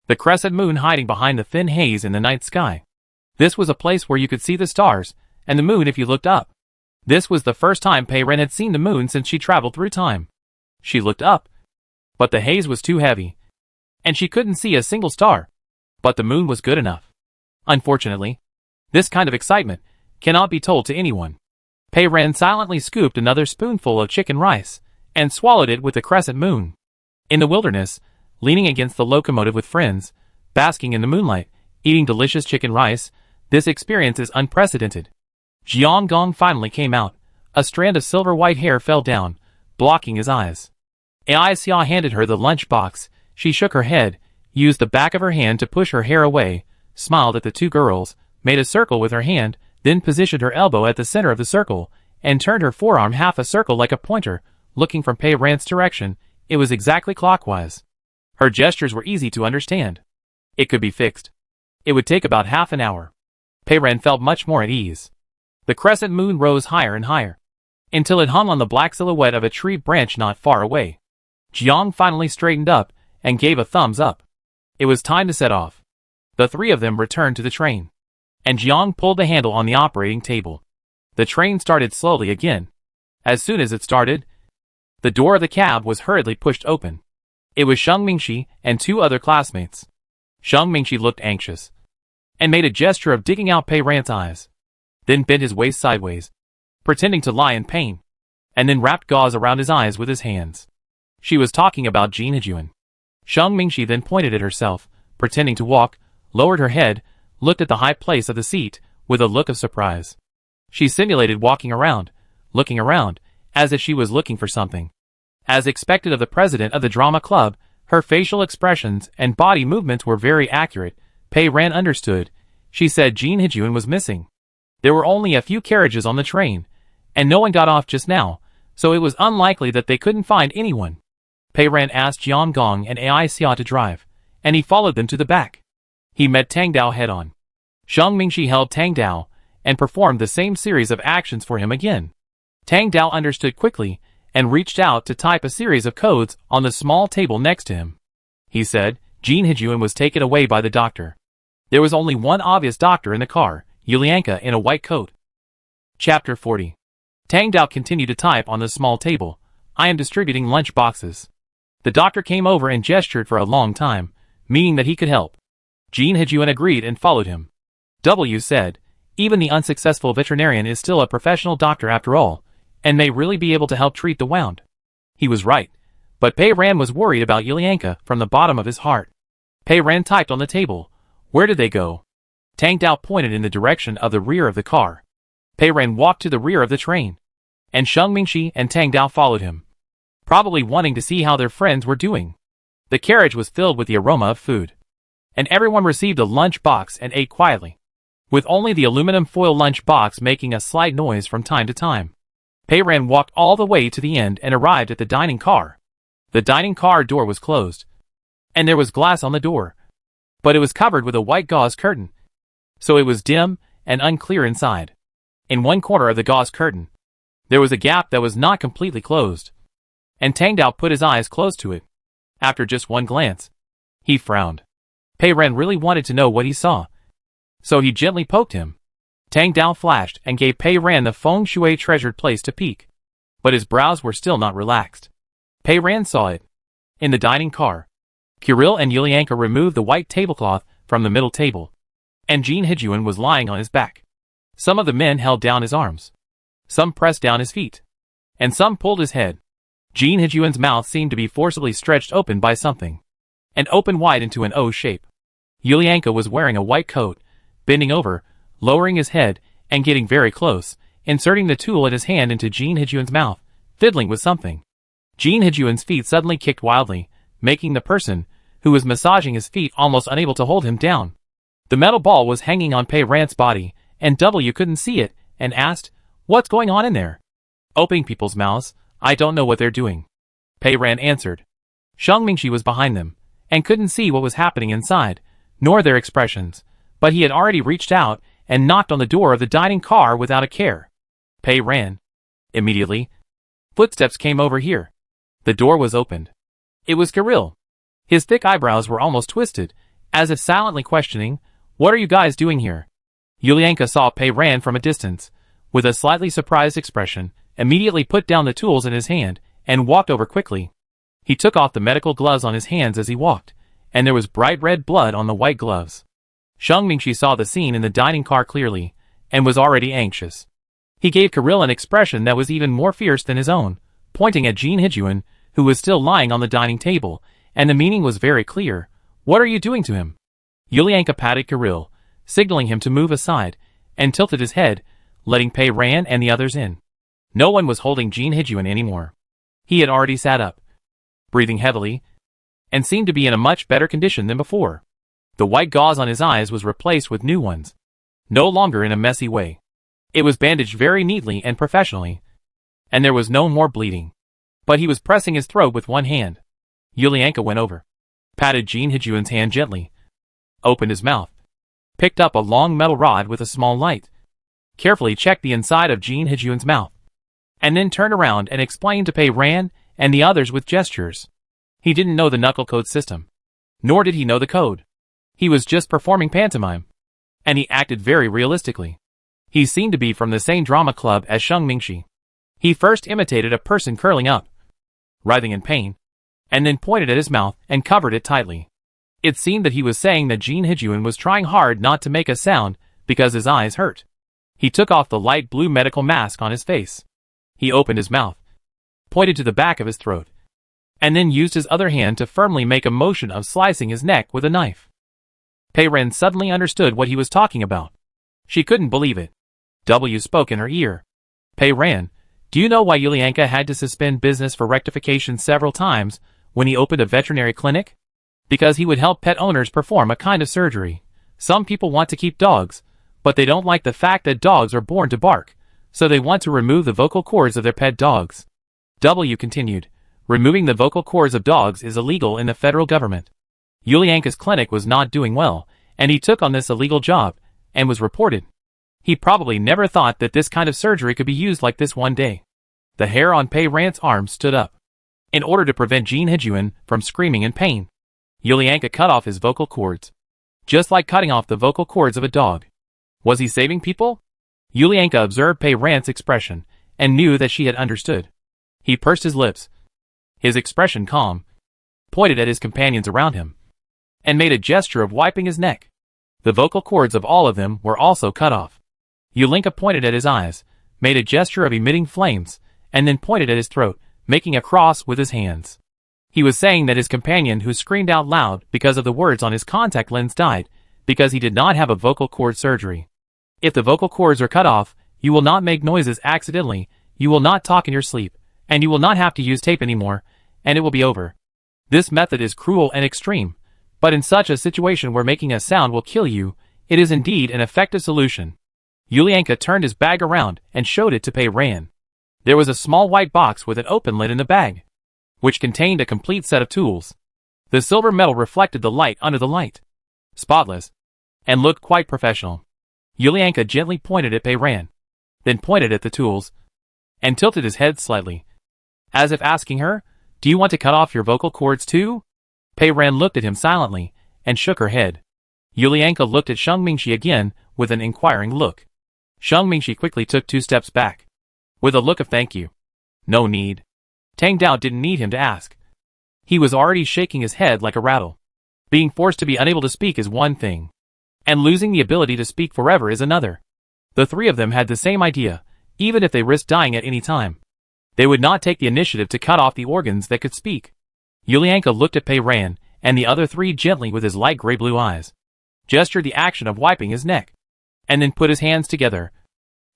The crescent moon hiding behind the thin haze in the night sky. This was a place where you could see the stars, and the moon if you looked up. This was the first time Pei-Ran had seen the moon since she traveled through time. She looked up, but the haze was too heavy, and she couldn't see a single star. But the moon was good enough. Unfortunately, this kind of excitement cannot be told to anyone. Pei Ran silently scooped another spoonful of chicken rice and swallowed it with the crescent moon. In the wilderness, leaning against the locomotive with friends, basking in the moonlight, eating delicious chicken rice, this experience is unprecedented. Jiang Gong finally came out. A strand of silver-white hair fell down, blocking his eyes. Ai Xia handed her the lunch box. She shook her head, used the back of her hand to push her hair away, smiled at the two girls, made a circle with her hand, then positioned her elbow at the center of the circle, and turned her forearm half a circle like a pointer, looking from Pei Ran's direction. It was exactly clockwise. Her gestures were easy to understand. It could be fixed. It would take about half an hour. Pei Ran felt much more at ease. The crescent moon rose higher and higher, until it hung on the black silhouette of a tree branch not far away. Jiang finally straightened up and gave a thumbs up. It was time to set off. The three of them returned to the train, and Jiang pulled the handle on the operating table. The train started slowly again. As soon as it started, the door of the cab was hurriedly pushed open. It was Sheng Mingxi and two other classmates. Sheng Mingxi looked anxious and made a gesture of digging out Pei Ran's eyes, then bent his waist sideways, pretending to lie in pain, and then wrapped gauze around his eyes with his hands. She was talking about Jin Hejuan. Sheng Mingxi then pointed at herself, pretending to walk, lowered her head, looked at the high place of the seat, with a look of surprise. She simulated walking around, looking around, as if she was looking for something. As expected of the president of the drama club, her facial expressions and body movements were very accurate. Pei Ran understood. She said Jin Hejuan was missing. There were only a few carriages on the train, and no one got off just now, so it was unlikely that they couldn't find anyone. Pei Ran asked Jiang Gong and Ai Xia to drive, and he followed them to the back. He met Tang Dao head-on. Sheng Mingxi held Tang Dao and performed the same series of actions for him again. Tang Dao understood quickly and reached out to type a series of codes on the small table next to him. He said, Jin Hejuan was taken away by the doctor. There was only one obvious doctor in the car, Yulianka in a white coat. Chapter 40. Tang Dao continued to type on the small table. I am distributing lunch boxes. The doctor came over and gestured for a long time, meaning that he could help. Jin Hejuan agreed and followed him. W said, even the unsuccessful veterinarian is still a professional doctor after all, and may really be able to help treat the wound. He was right, but Pei Ran was worried about Yulianka from the bottom of his heart. Pei Ran typed on the table. Where did they go? Tang Dao pointed in the direction of the rear of the car. Pei Ran walked to the rear of the train, and Sheng Mingxi and Tang Dao followed him, probably wanting to see how their friends were doing. The carriage was filled with the aroma of food, and everyone received a lunch box and ate quietly, with only the aluminum foil lunch box making a slight noise from time to time. Pei Ran walked all the way to the end and arrived at the dining car. The dining car door was closed, and there was glass on the door, but it was covered with a white gauze curtain, so it was dim and unclear inside. In one corner of the gauze curtain, there was a gap that was not completely closed, and Tang Dao put his eyes close to it. After just one glance, he frowned. Pei Ran really wanted to know what he saw, so he gently poked him. Tang Dao flashed and gave Pei Ran the feng shui treasured place to peek, but his brows were still not relaxed. Pei Ran saw it. In the dining car, Kirill and Yulianka removed the white tablecloth from the middle table, and Jin Hejuan was lying on his back. Some of the men held down his arms, some pressed down his feet, and some pulled his head. Jin Hejuan's mouth seemed to be forcibly stretched open by something, and opened wide into an O shape. Yulianka was wearing a white coat, bending over, lowering his head, and getting very close, inserting the tool in his hand into Jin Hejuan's mouth, fiddling with something. Jin Hejuan's feet suddenly kicked wildly, making the person who was massaging his feet almost unable to hold him down. The metal ball was hanging on Pei Ran's body, and W couldn't see it, and asked, What's going on in there? Opening people's mouths, I don't know what they're doing. Pei Ran answered. Sheng Mingxi was behind them, and couldn't see what was happening inside, nor their expressions, but he had already reached out and knocked on the door of the dining car without a care. Pei ran. Immediately, footsteps came over here. The door was opened. It was Kirill. His thick eyebrows were almost twisted, as if silently questioning, What are you guys doing here? Yulianka saw Pei Ran from a distance, with a slightly surprised expression, immediately put down the tools in his hand, and walked over quickly. He took off the medical gloves on his hands as he walked, and there was bright red blood on the white gloves. Shang Mingxi saw the scene in the dining car clearly, and was already anxious. He gave Kirill an expression that was even more fierce than his own, pointing at Jin Hijun, who was still lying on the dining table, and the meaning was very clear. What are you doing to him? Yulianka patted Kirill, signaling him to move aside, and tilted his head, letting Pei Ran and the others in. No one was holding Jin Hijun anymore. He had already sat up, breathing heavily, and seemed to be in a much better condition than before. The white gauze on his eyes was replaced with new ones, no longer in a messy way. It was bandaged very neatly and professionally, and there was no more bleeding. But he was pressing his throat with one hand. Yulianka went over, patted Jin Hijun's hand gently, opened his mouth, picked up a long metal rod with a small light, carefully checked the inside of Jin Hijun's mouth, and then turned around and explained to Pei Ran and the others with gestures. He didn't know the knuckle code system, nor did he know the code. He was just performing pantomime, and he acted very realistically. He seemed to be from the same drama club as Shang Mingxi. He first imitated a person curling up, writhing in pain, and then pointed at his mouth and covered it tightly. It seemed that he was saying that Jin Hijun was trying hard not to make a sound because his eyes hurt. He took off the light blue medical mask on his face. He opened his mouth, pointed to the back of his throat, and then used his other hand to firmly make a motion of slicing his neck with a knife. Pei Ren suddenly understood what he was talking about. She couldn't believe it. W spoke in her ear. Pei Ran, do you know why Yulianka had to suspend business for rectification several times when he opened a veterinary clinic? Because he would help pet owners perform a kind of surgery. Some people want to keep dogs, but they don't like the fact that dogs are born to bark, so they want to remove the vocal cords of their pet dogs. W continued, removing the vocal cords of dogs is illegal in the federal government. Yulianka's clinic was not doing well, and he took on this illegal job, and was reported. He probably never thought that this kind of surgery could be used like this one day. The hair on Pei Ran's arm stood up. In order to prevent Jin Hijun from screaming in pain, Yulianka cut off his vocal cords, just like cutting off the vocal cords of a dog. Was he saving people? Yulianka observed Pei Ran's expression, and knew that she had understood. He pursed his lips, his expression calm, pointed at his companions around him, and made a gesture of wiping his neck. The vocal cords of all of them were also cut off. Yulianka pointed at his eyes, made a gesture of emitting flames, and then pointed at his throat, making a cross with his hands. He was saying that his companion who screamed out loud because of the words on his contact lens died, because he did not have a vocal cord surgery. If the vocal cords are cut off, you will not make noises accidentally, you will not talk in your sleep, and you will not have to use tape anymore, and it will be over. This method is cruel and extreme, but in such a situation where making a sound will kill you, it is indeed an effective solution. Yulianka turned his bag around and showed it to Pei Ran. There was a small white box with an open lid in the bag, which contained a complete set of tools. The silver metal reflected the light under the light, spotless, and looked quite professional. Yulianka gently pointed at Pei Ran, then pointed at the tools, and tilted his head slightly, as if asking her, do you want to cut off your vocal cords too? Pei Ran looked at him silently, and shook her head. Yulianka looked at Shang Mingxi again, with an inquiring look. Shang Mingxi quickly took 2 steps back, with a look of thank you. No need. Tang Dao didn't need him to ask. He was already shaking his head like a rattle. Being forced to be unable to speak is one thing, and losing the ability to speak forever is another. The 3 of them had the same idea, even if they risked dying at any time. They would not take the initiative to cut off the organs that could speak. Yulianka looked at Pei Ran and the other 3 gently with his light gray blue eyes, gestured the action of wiping his neck, and then put his hands together,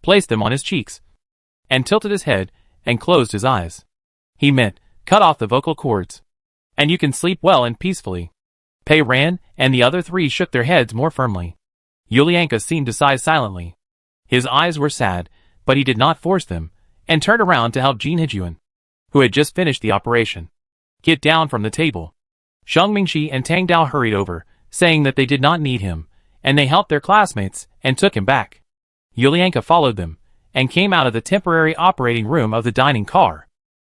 placed them on his cheeks, and tilted his head and closed his eyes. He meant, cut off the vocal cords, and you can sleep well and peacefully. Pei Ran and the other 3 shook their heads more firmly. Yulianka seemed to sigh silently. His eyes were sad, but he did not force them, and turned around to help Jin Hijun, who had just finished the operation, get down from the table. Shang Mingxi and Tang Dao hurried over, saying that they did not need him, and they helped their classmates and took him back. Yulianka followed them, and came out of the temporary operating room of the dining car.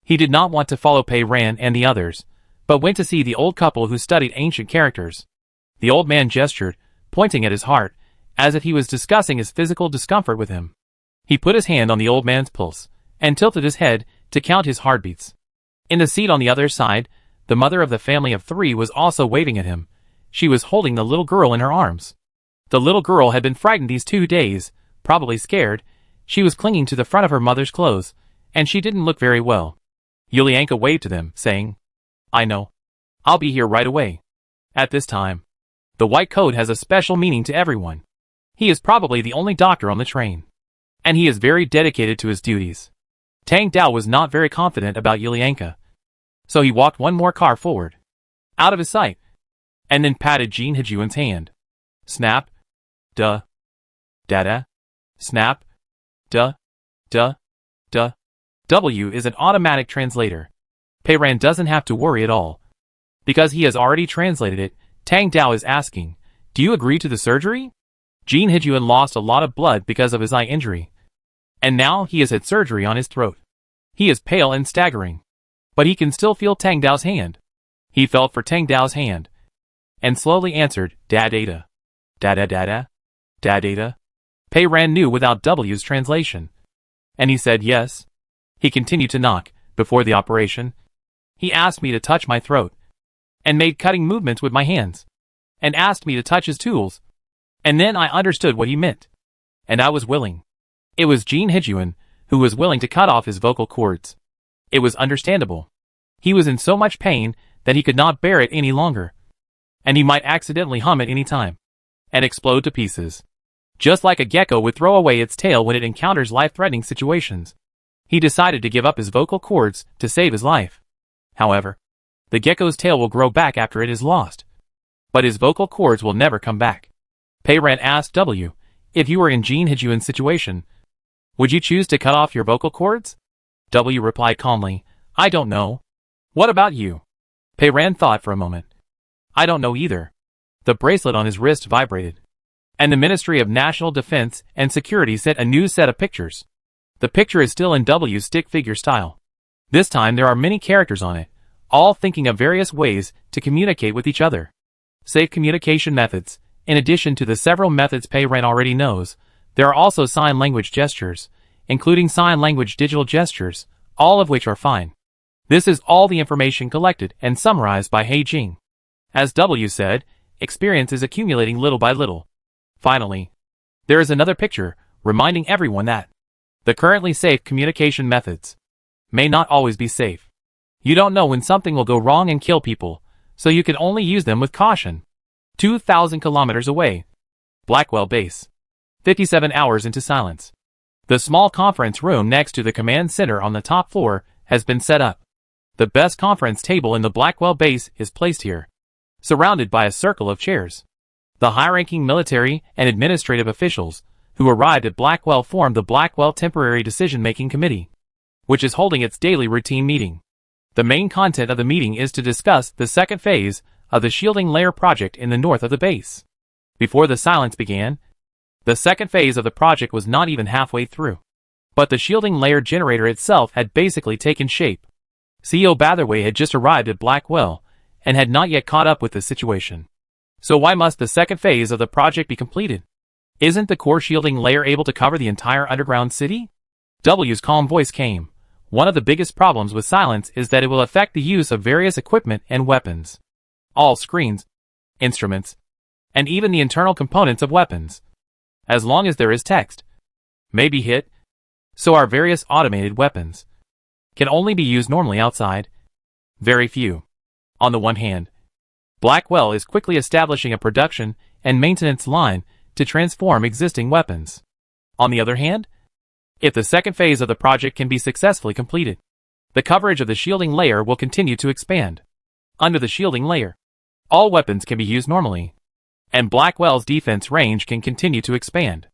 He did not want to follow Pei Ran and the others, but went to see the old couple who studied ancient characters. The old man gestured, pointing at his heart, as if he was discussing his physical discomfort with him. He put his hand on the old man's pulse, and tilted his head to count his heartbeats. In the seat on the other side, the mother of the family of 3 was also waving at him, she was holding the little girl in her arms. The little girl had been frightened these 2 days, probably scared. She was clinging to the front of her mother's clothes, and she didn't look very well. Yulianka waved to them, saying, "I know. I'll be here right away." At this time, the white coat has a special meaning to everyone. He is probably the only doctor on the train, and he is very dedicated to his duties. Tang Dao was not very confident about Yulianka, so he walked one more car forward, out of his sight, and then patted Jin Hejuan's hand. Snap. Duh. Dada. Snap. Duh. Duh. Duh. W is an automatic translator. Pei Ran doesn't have to worry at all. Because he has already translated it, Tang Dao is asking, "Do you agree to the surgery?" Jin Hejuan lost a lot of blood because of his eye injury, and now he has had surgery on his throat. He is pale and staggering, but he can still feel Tang Dao's hand. He felt for Tang Dao's hand, and slowly answered, "Da-data. Da-da-da-da. Da-data." Pei Ran knew without W's translation, and he said yes. He continued to knock. Before the operation, he asked me to touch my throat, and made cutting movements with my hands, and asked me to touch his tools, and then I understood what he meant, and I was willing. It was Jin Hejuan who was willing to cut off his vocal cords. It was understandable. He was in so much pain that he could not bear it any longer, and he might accidentally hum at any time, and explode to pieces. Just like a gecko would throw away its tail when it encounters life-threatening situations, he decided to give up his vocal cords to save his life. However, the gecko's tail will grow back after it is lost, but his vocal cords will never come back. Pei Ran asked W, "If you were in Jin Hejuan's situation, would you choose to cut off your vocal cords?" W replied calmly, "I don't know. What about you?" Pei Ran thought for a moment. "I don't know either." The bracelet on his wrist vibrated, and the Ministry of National Defense and Security sent a new set of pictures. The picture is still in W's stick figure style. This time there are many characters on it, all thinking of various ways to communicate with each other. Safe communication methods. In addition to the several methods Pei Ran already knows, there are also sign language gestures, including sign language digital gestures, all of which are fine. This is all the information collected and summarized by He Jing. As W said, experience is accumulating little by little. Finally, there is another picture, reminding everyone that the currently safe communication methods may not always be safe. You don't know when something will go wrong and kill people, so you can only use them with caution. 2,000 kilometers away. Blackwell Base. 57 hours into silence. The small conference room next to the command center on the top floor has been set up. The best conference table in the Blackwell Base is placed here, surrounded by a circle of chairs. The high-ranking military and administrative officials who arrived at Blackwell formed the Blackwell Temporary Decision-Making Committee, which is holding its daily routine meeting. The main content of the meeting is to discuss the second phase of the shielding layer project in the north of the base. Before the silence began, the second phase of the project was not even halfway through, but the shielding layer generator itself had basically taken shape. CEO Batherway had just arrived at Blackwell and had not yet caught up with the situation. So why must the second phase of the project be completed? Isn't the core shielding layer able to cover the entire underground city? W's calm voice came. One of the biggest problems with silence is that it will affect the use of various equipment and weapons. All screens, instruments, and even the internal components of weapons, as long as there is text, may be hit. So our various automated weapons can only be used normally outside. Very few. On the one hand, Blackwell is quickly establishing a production and maintenance line to transform existing weapons. On the other hand, if the second phase of the project can be successfully completed, the coverage of the shielding layer will continue to expand. Under the shielding layer, all weapons can be used normally, and Blackwell's defense range can continue to expand.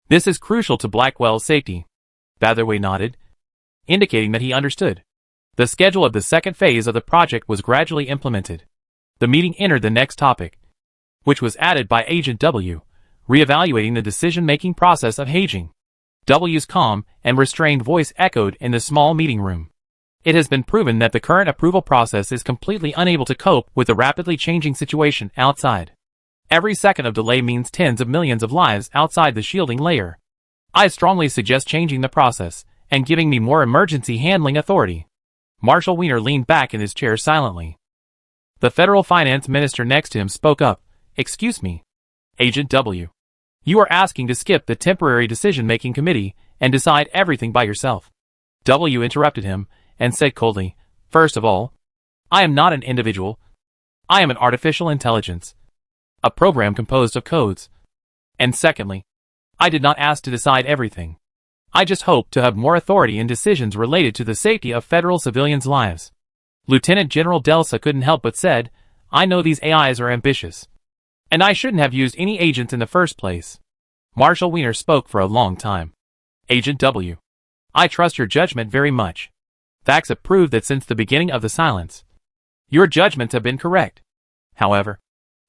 This is crucial to Blackwell's safety. Batherway nodded, indicating that he understood. The schedule of the second phase of the project was gradually implemented. The meeting entered the next topic, which was added by Agent W, reevaluating the decision-making process of Haging. W's calm and restrained voice echoed in the small meeting room. It has been proven that the current approval process is completely unable to cope with the rapidly changing situation outside. Every second of delay means tens of millions of lives outside the shielding layer. I strongly suggest changing the process and giving me more emergency handling authority. Marshal Wiener leaned back in his chair silently. The federal finance minister next to him spoke up, Excuse me. Agent W. You are asking to skip the temporary decision-making committee and decide everything by yourself. W interrupted him and said coldly, First of all, I am not an individual. I am an artificial intelligence. A program composed of codes. And secondly, I did not ask to decide everything. I just hope to have more authority in decisions related to the safety of federal civilians' lives. Lieutenant General Delsa couldn't help but said, I know these AIs are ambitious. And I shouldn't have used any agents in the first place. Marshal Wiener spoke for a long time. Agent W. I trust your judgment very much. Facts have proved that since the beginning of the silence, your judgments have been correct. However,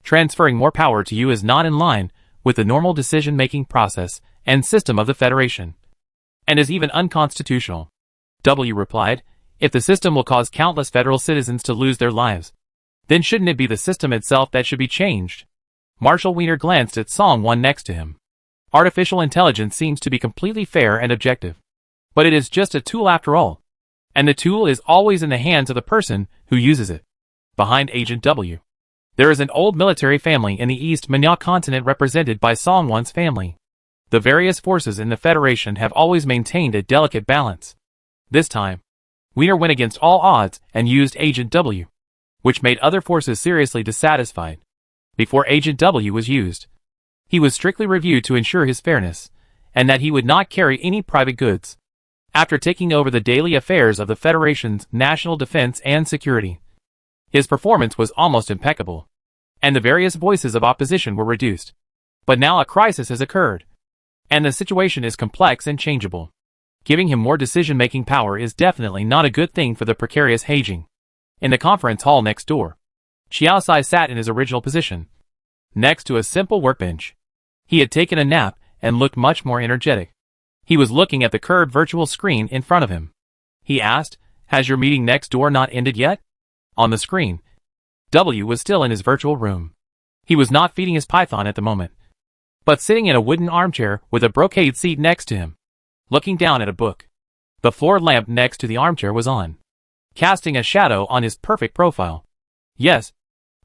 transferring more power to you is not in line with the normal decision-making process and system of the Federation, and is even unconstitutional. W replied, If the system will cause countless federal citizens to lose their lives, then shouldn't it be the system itself that should be changed? Marshal Wiener glanced at Song One next to him. Artificial intelligence seems to be completely fair and objective. But it is just a tool after all. And the tool is always in the hands of the person who uses it. Behind Agent W, there is an old military family in the East Manya continent represented by Song One's family. The various forces in the Federation have always maintained a delicate balance. This time, Wiener went against all odds and used Agent W, which made other forces seriously dissatisfied. Before Agent W was used, he was strictly reviewed to ensure his fairness, and that he would not carry any private goods. After taking over the daily affairs of the Federation's national defense and security, his performance was almost impeccable, and the various voices of opposition were reduced. But now a crisis has occurred, and the situation is complex and changeable. Giving him more decision-making power is definitely not a good thing for the precarious Heijing. In the conference hall next door, Xiaosai sat in his original position, next to a simple workbench. He had taken a nap and looked much more energetic. He was looking at the curved virtual screen in front of him. He asked, Has your meeting next door not ended yet? On the screen, W was still in his virtual room. He was not feeding his python at the moment, but sitting in a wooden armchair with a brocade seat next to him, looking down at a book. The floor lamp next to the armchair was on, casting a shadow on his perfect profile. Yes,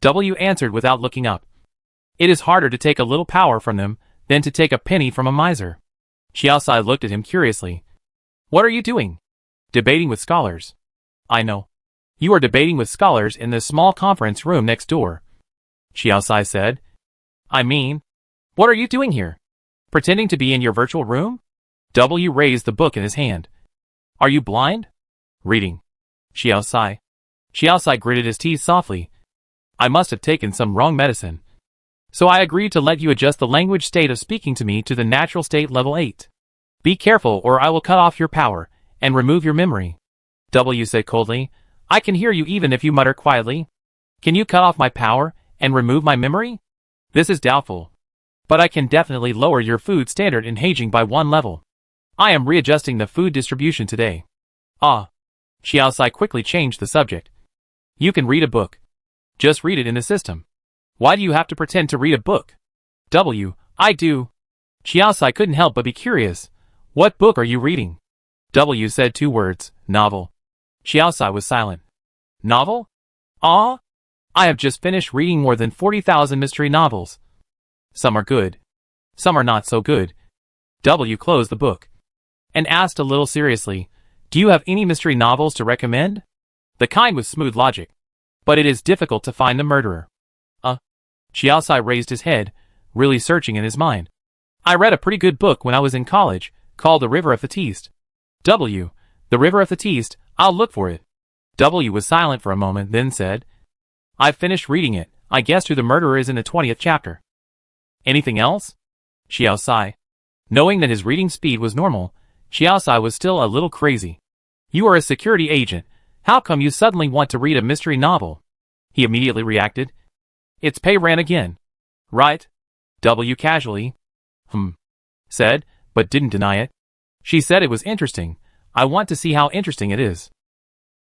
W answered without looking up. It is harder to take a little power from them than to take a penny from a miser. Xiaosai looked at him curiously. What are you doing? Debating with scholars. I know. You are debating with scholars in the small conference room next door, Xiaosai said. I mean, what are you doing here? Pretending to be in your virtual room? W raised the book in his hand. Are you blind? Reading. Xiaosai. Xiaosai gritted his teeth softly. I must have taken some wrong medicine. So I agreed to let you adjust the language state of speaking to me to the natural state level 8. Be careful or I will cut off your power and remove your memory. W said coldly, I can hear you even if you mutter quietly. Can you cut off my power and remove my memory? This is doubtful. But I can definitely lower your food standard in Heijing by 1 level. I am readjusting the food distribution today. Ah. Xiaosai quickly changed the subject. You can read a book. Just read it in the system. Why do you have to pretend to read a book? W, I do. Xiaosai couldn't help but be curious. What book are you reading? W said 2 words, novel. Xiaosai was silent. Novel? Ah? I have just finished reading more than 40,000 mystery novels. Some are good. Some are not so good. W closed the book and asked a little seriously, Do you have any mystery novels to recommend? The kind with smooth logic. But it is difficult to find the murderer. Xiaosai raised his head, really searching in his mind. I read a pretty good book when I was in college, called The River of the Teast. W, The River of the Teast, I'll look for it. W was silent for a moment, then said, I've finished reading it. I guessed who the murderer is in the 20th chapter. Anything else? Xiaosai. Knowing that his reading speed was normal, Xiaosai was still a little crazy. You are a security agent. How come you suddenly want to read a mystery novel? He immediately reacted. It's Pei Ran again. Right? W casually. Said, but didn't deny it. She said it was interesting. I want to see how interesting it is.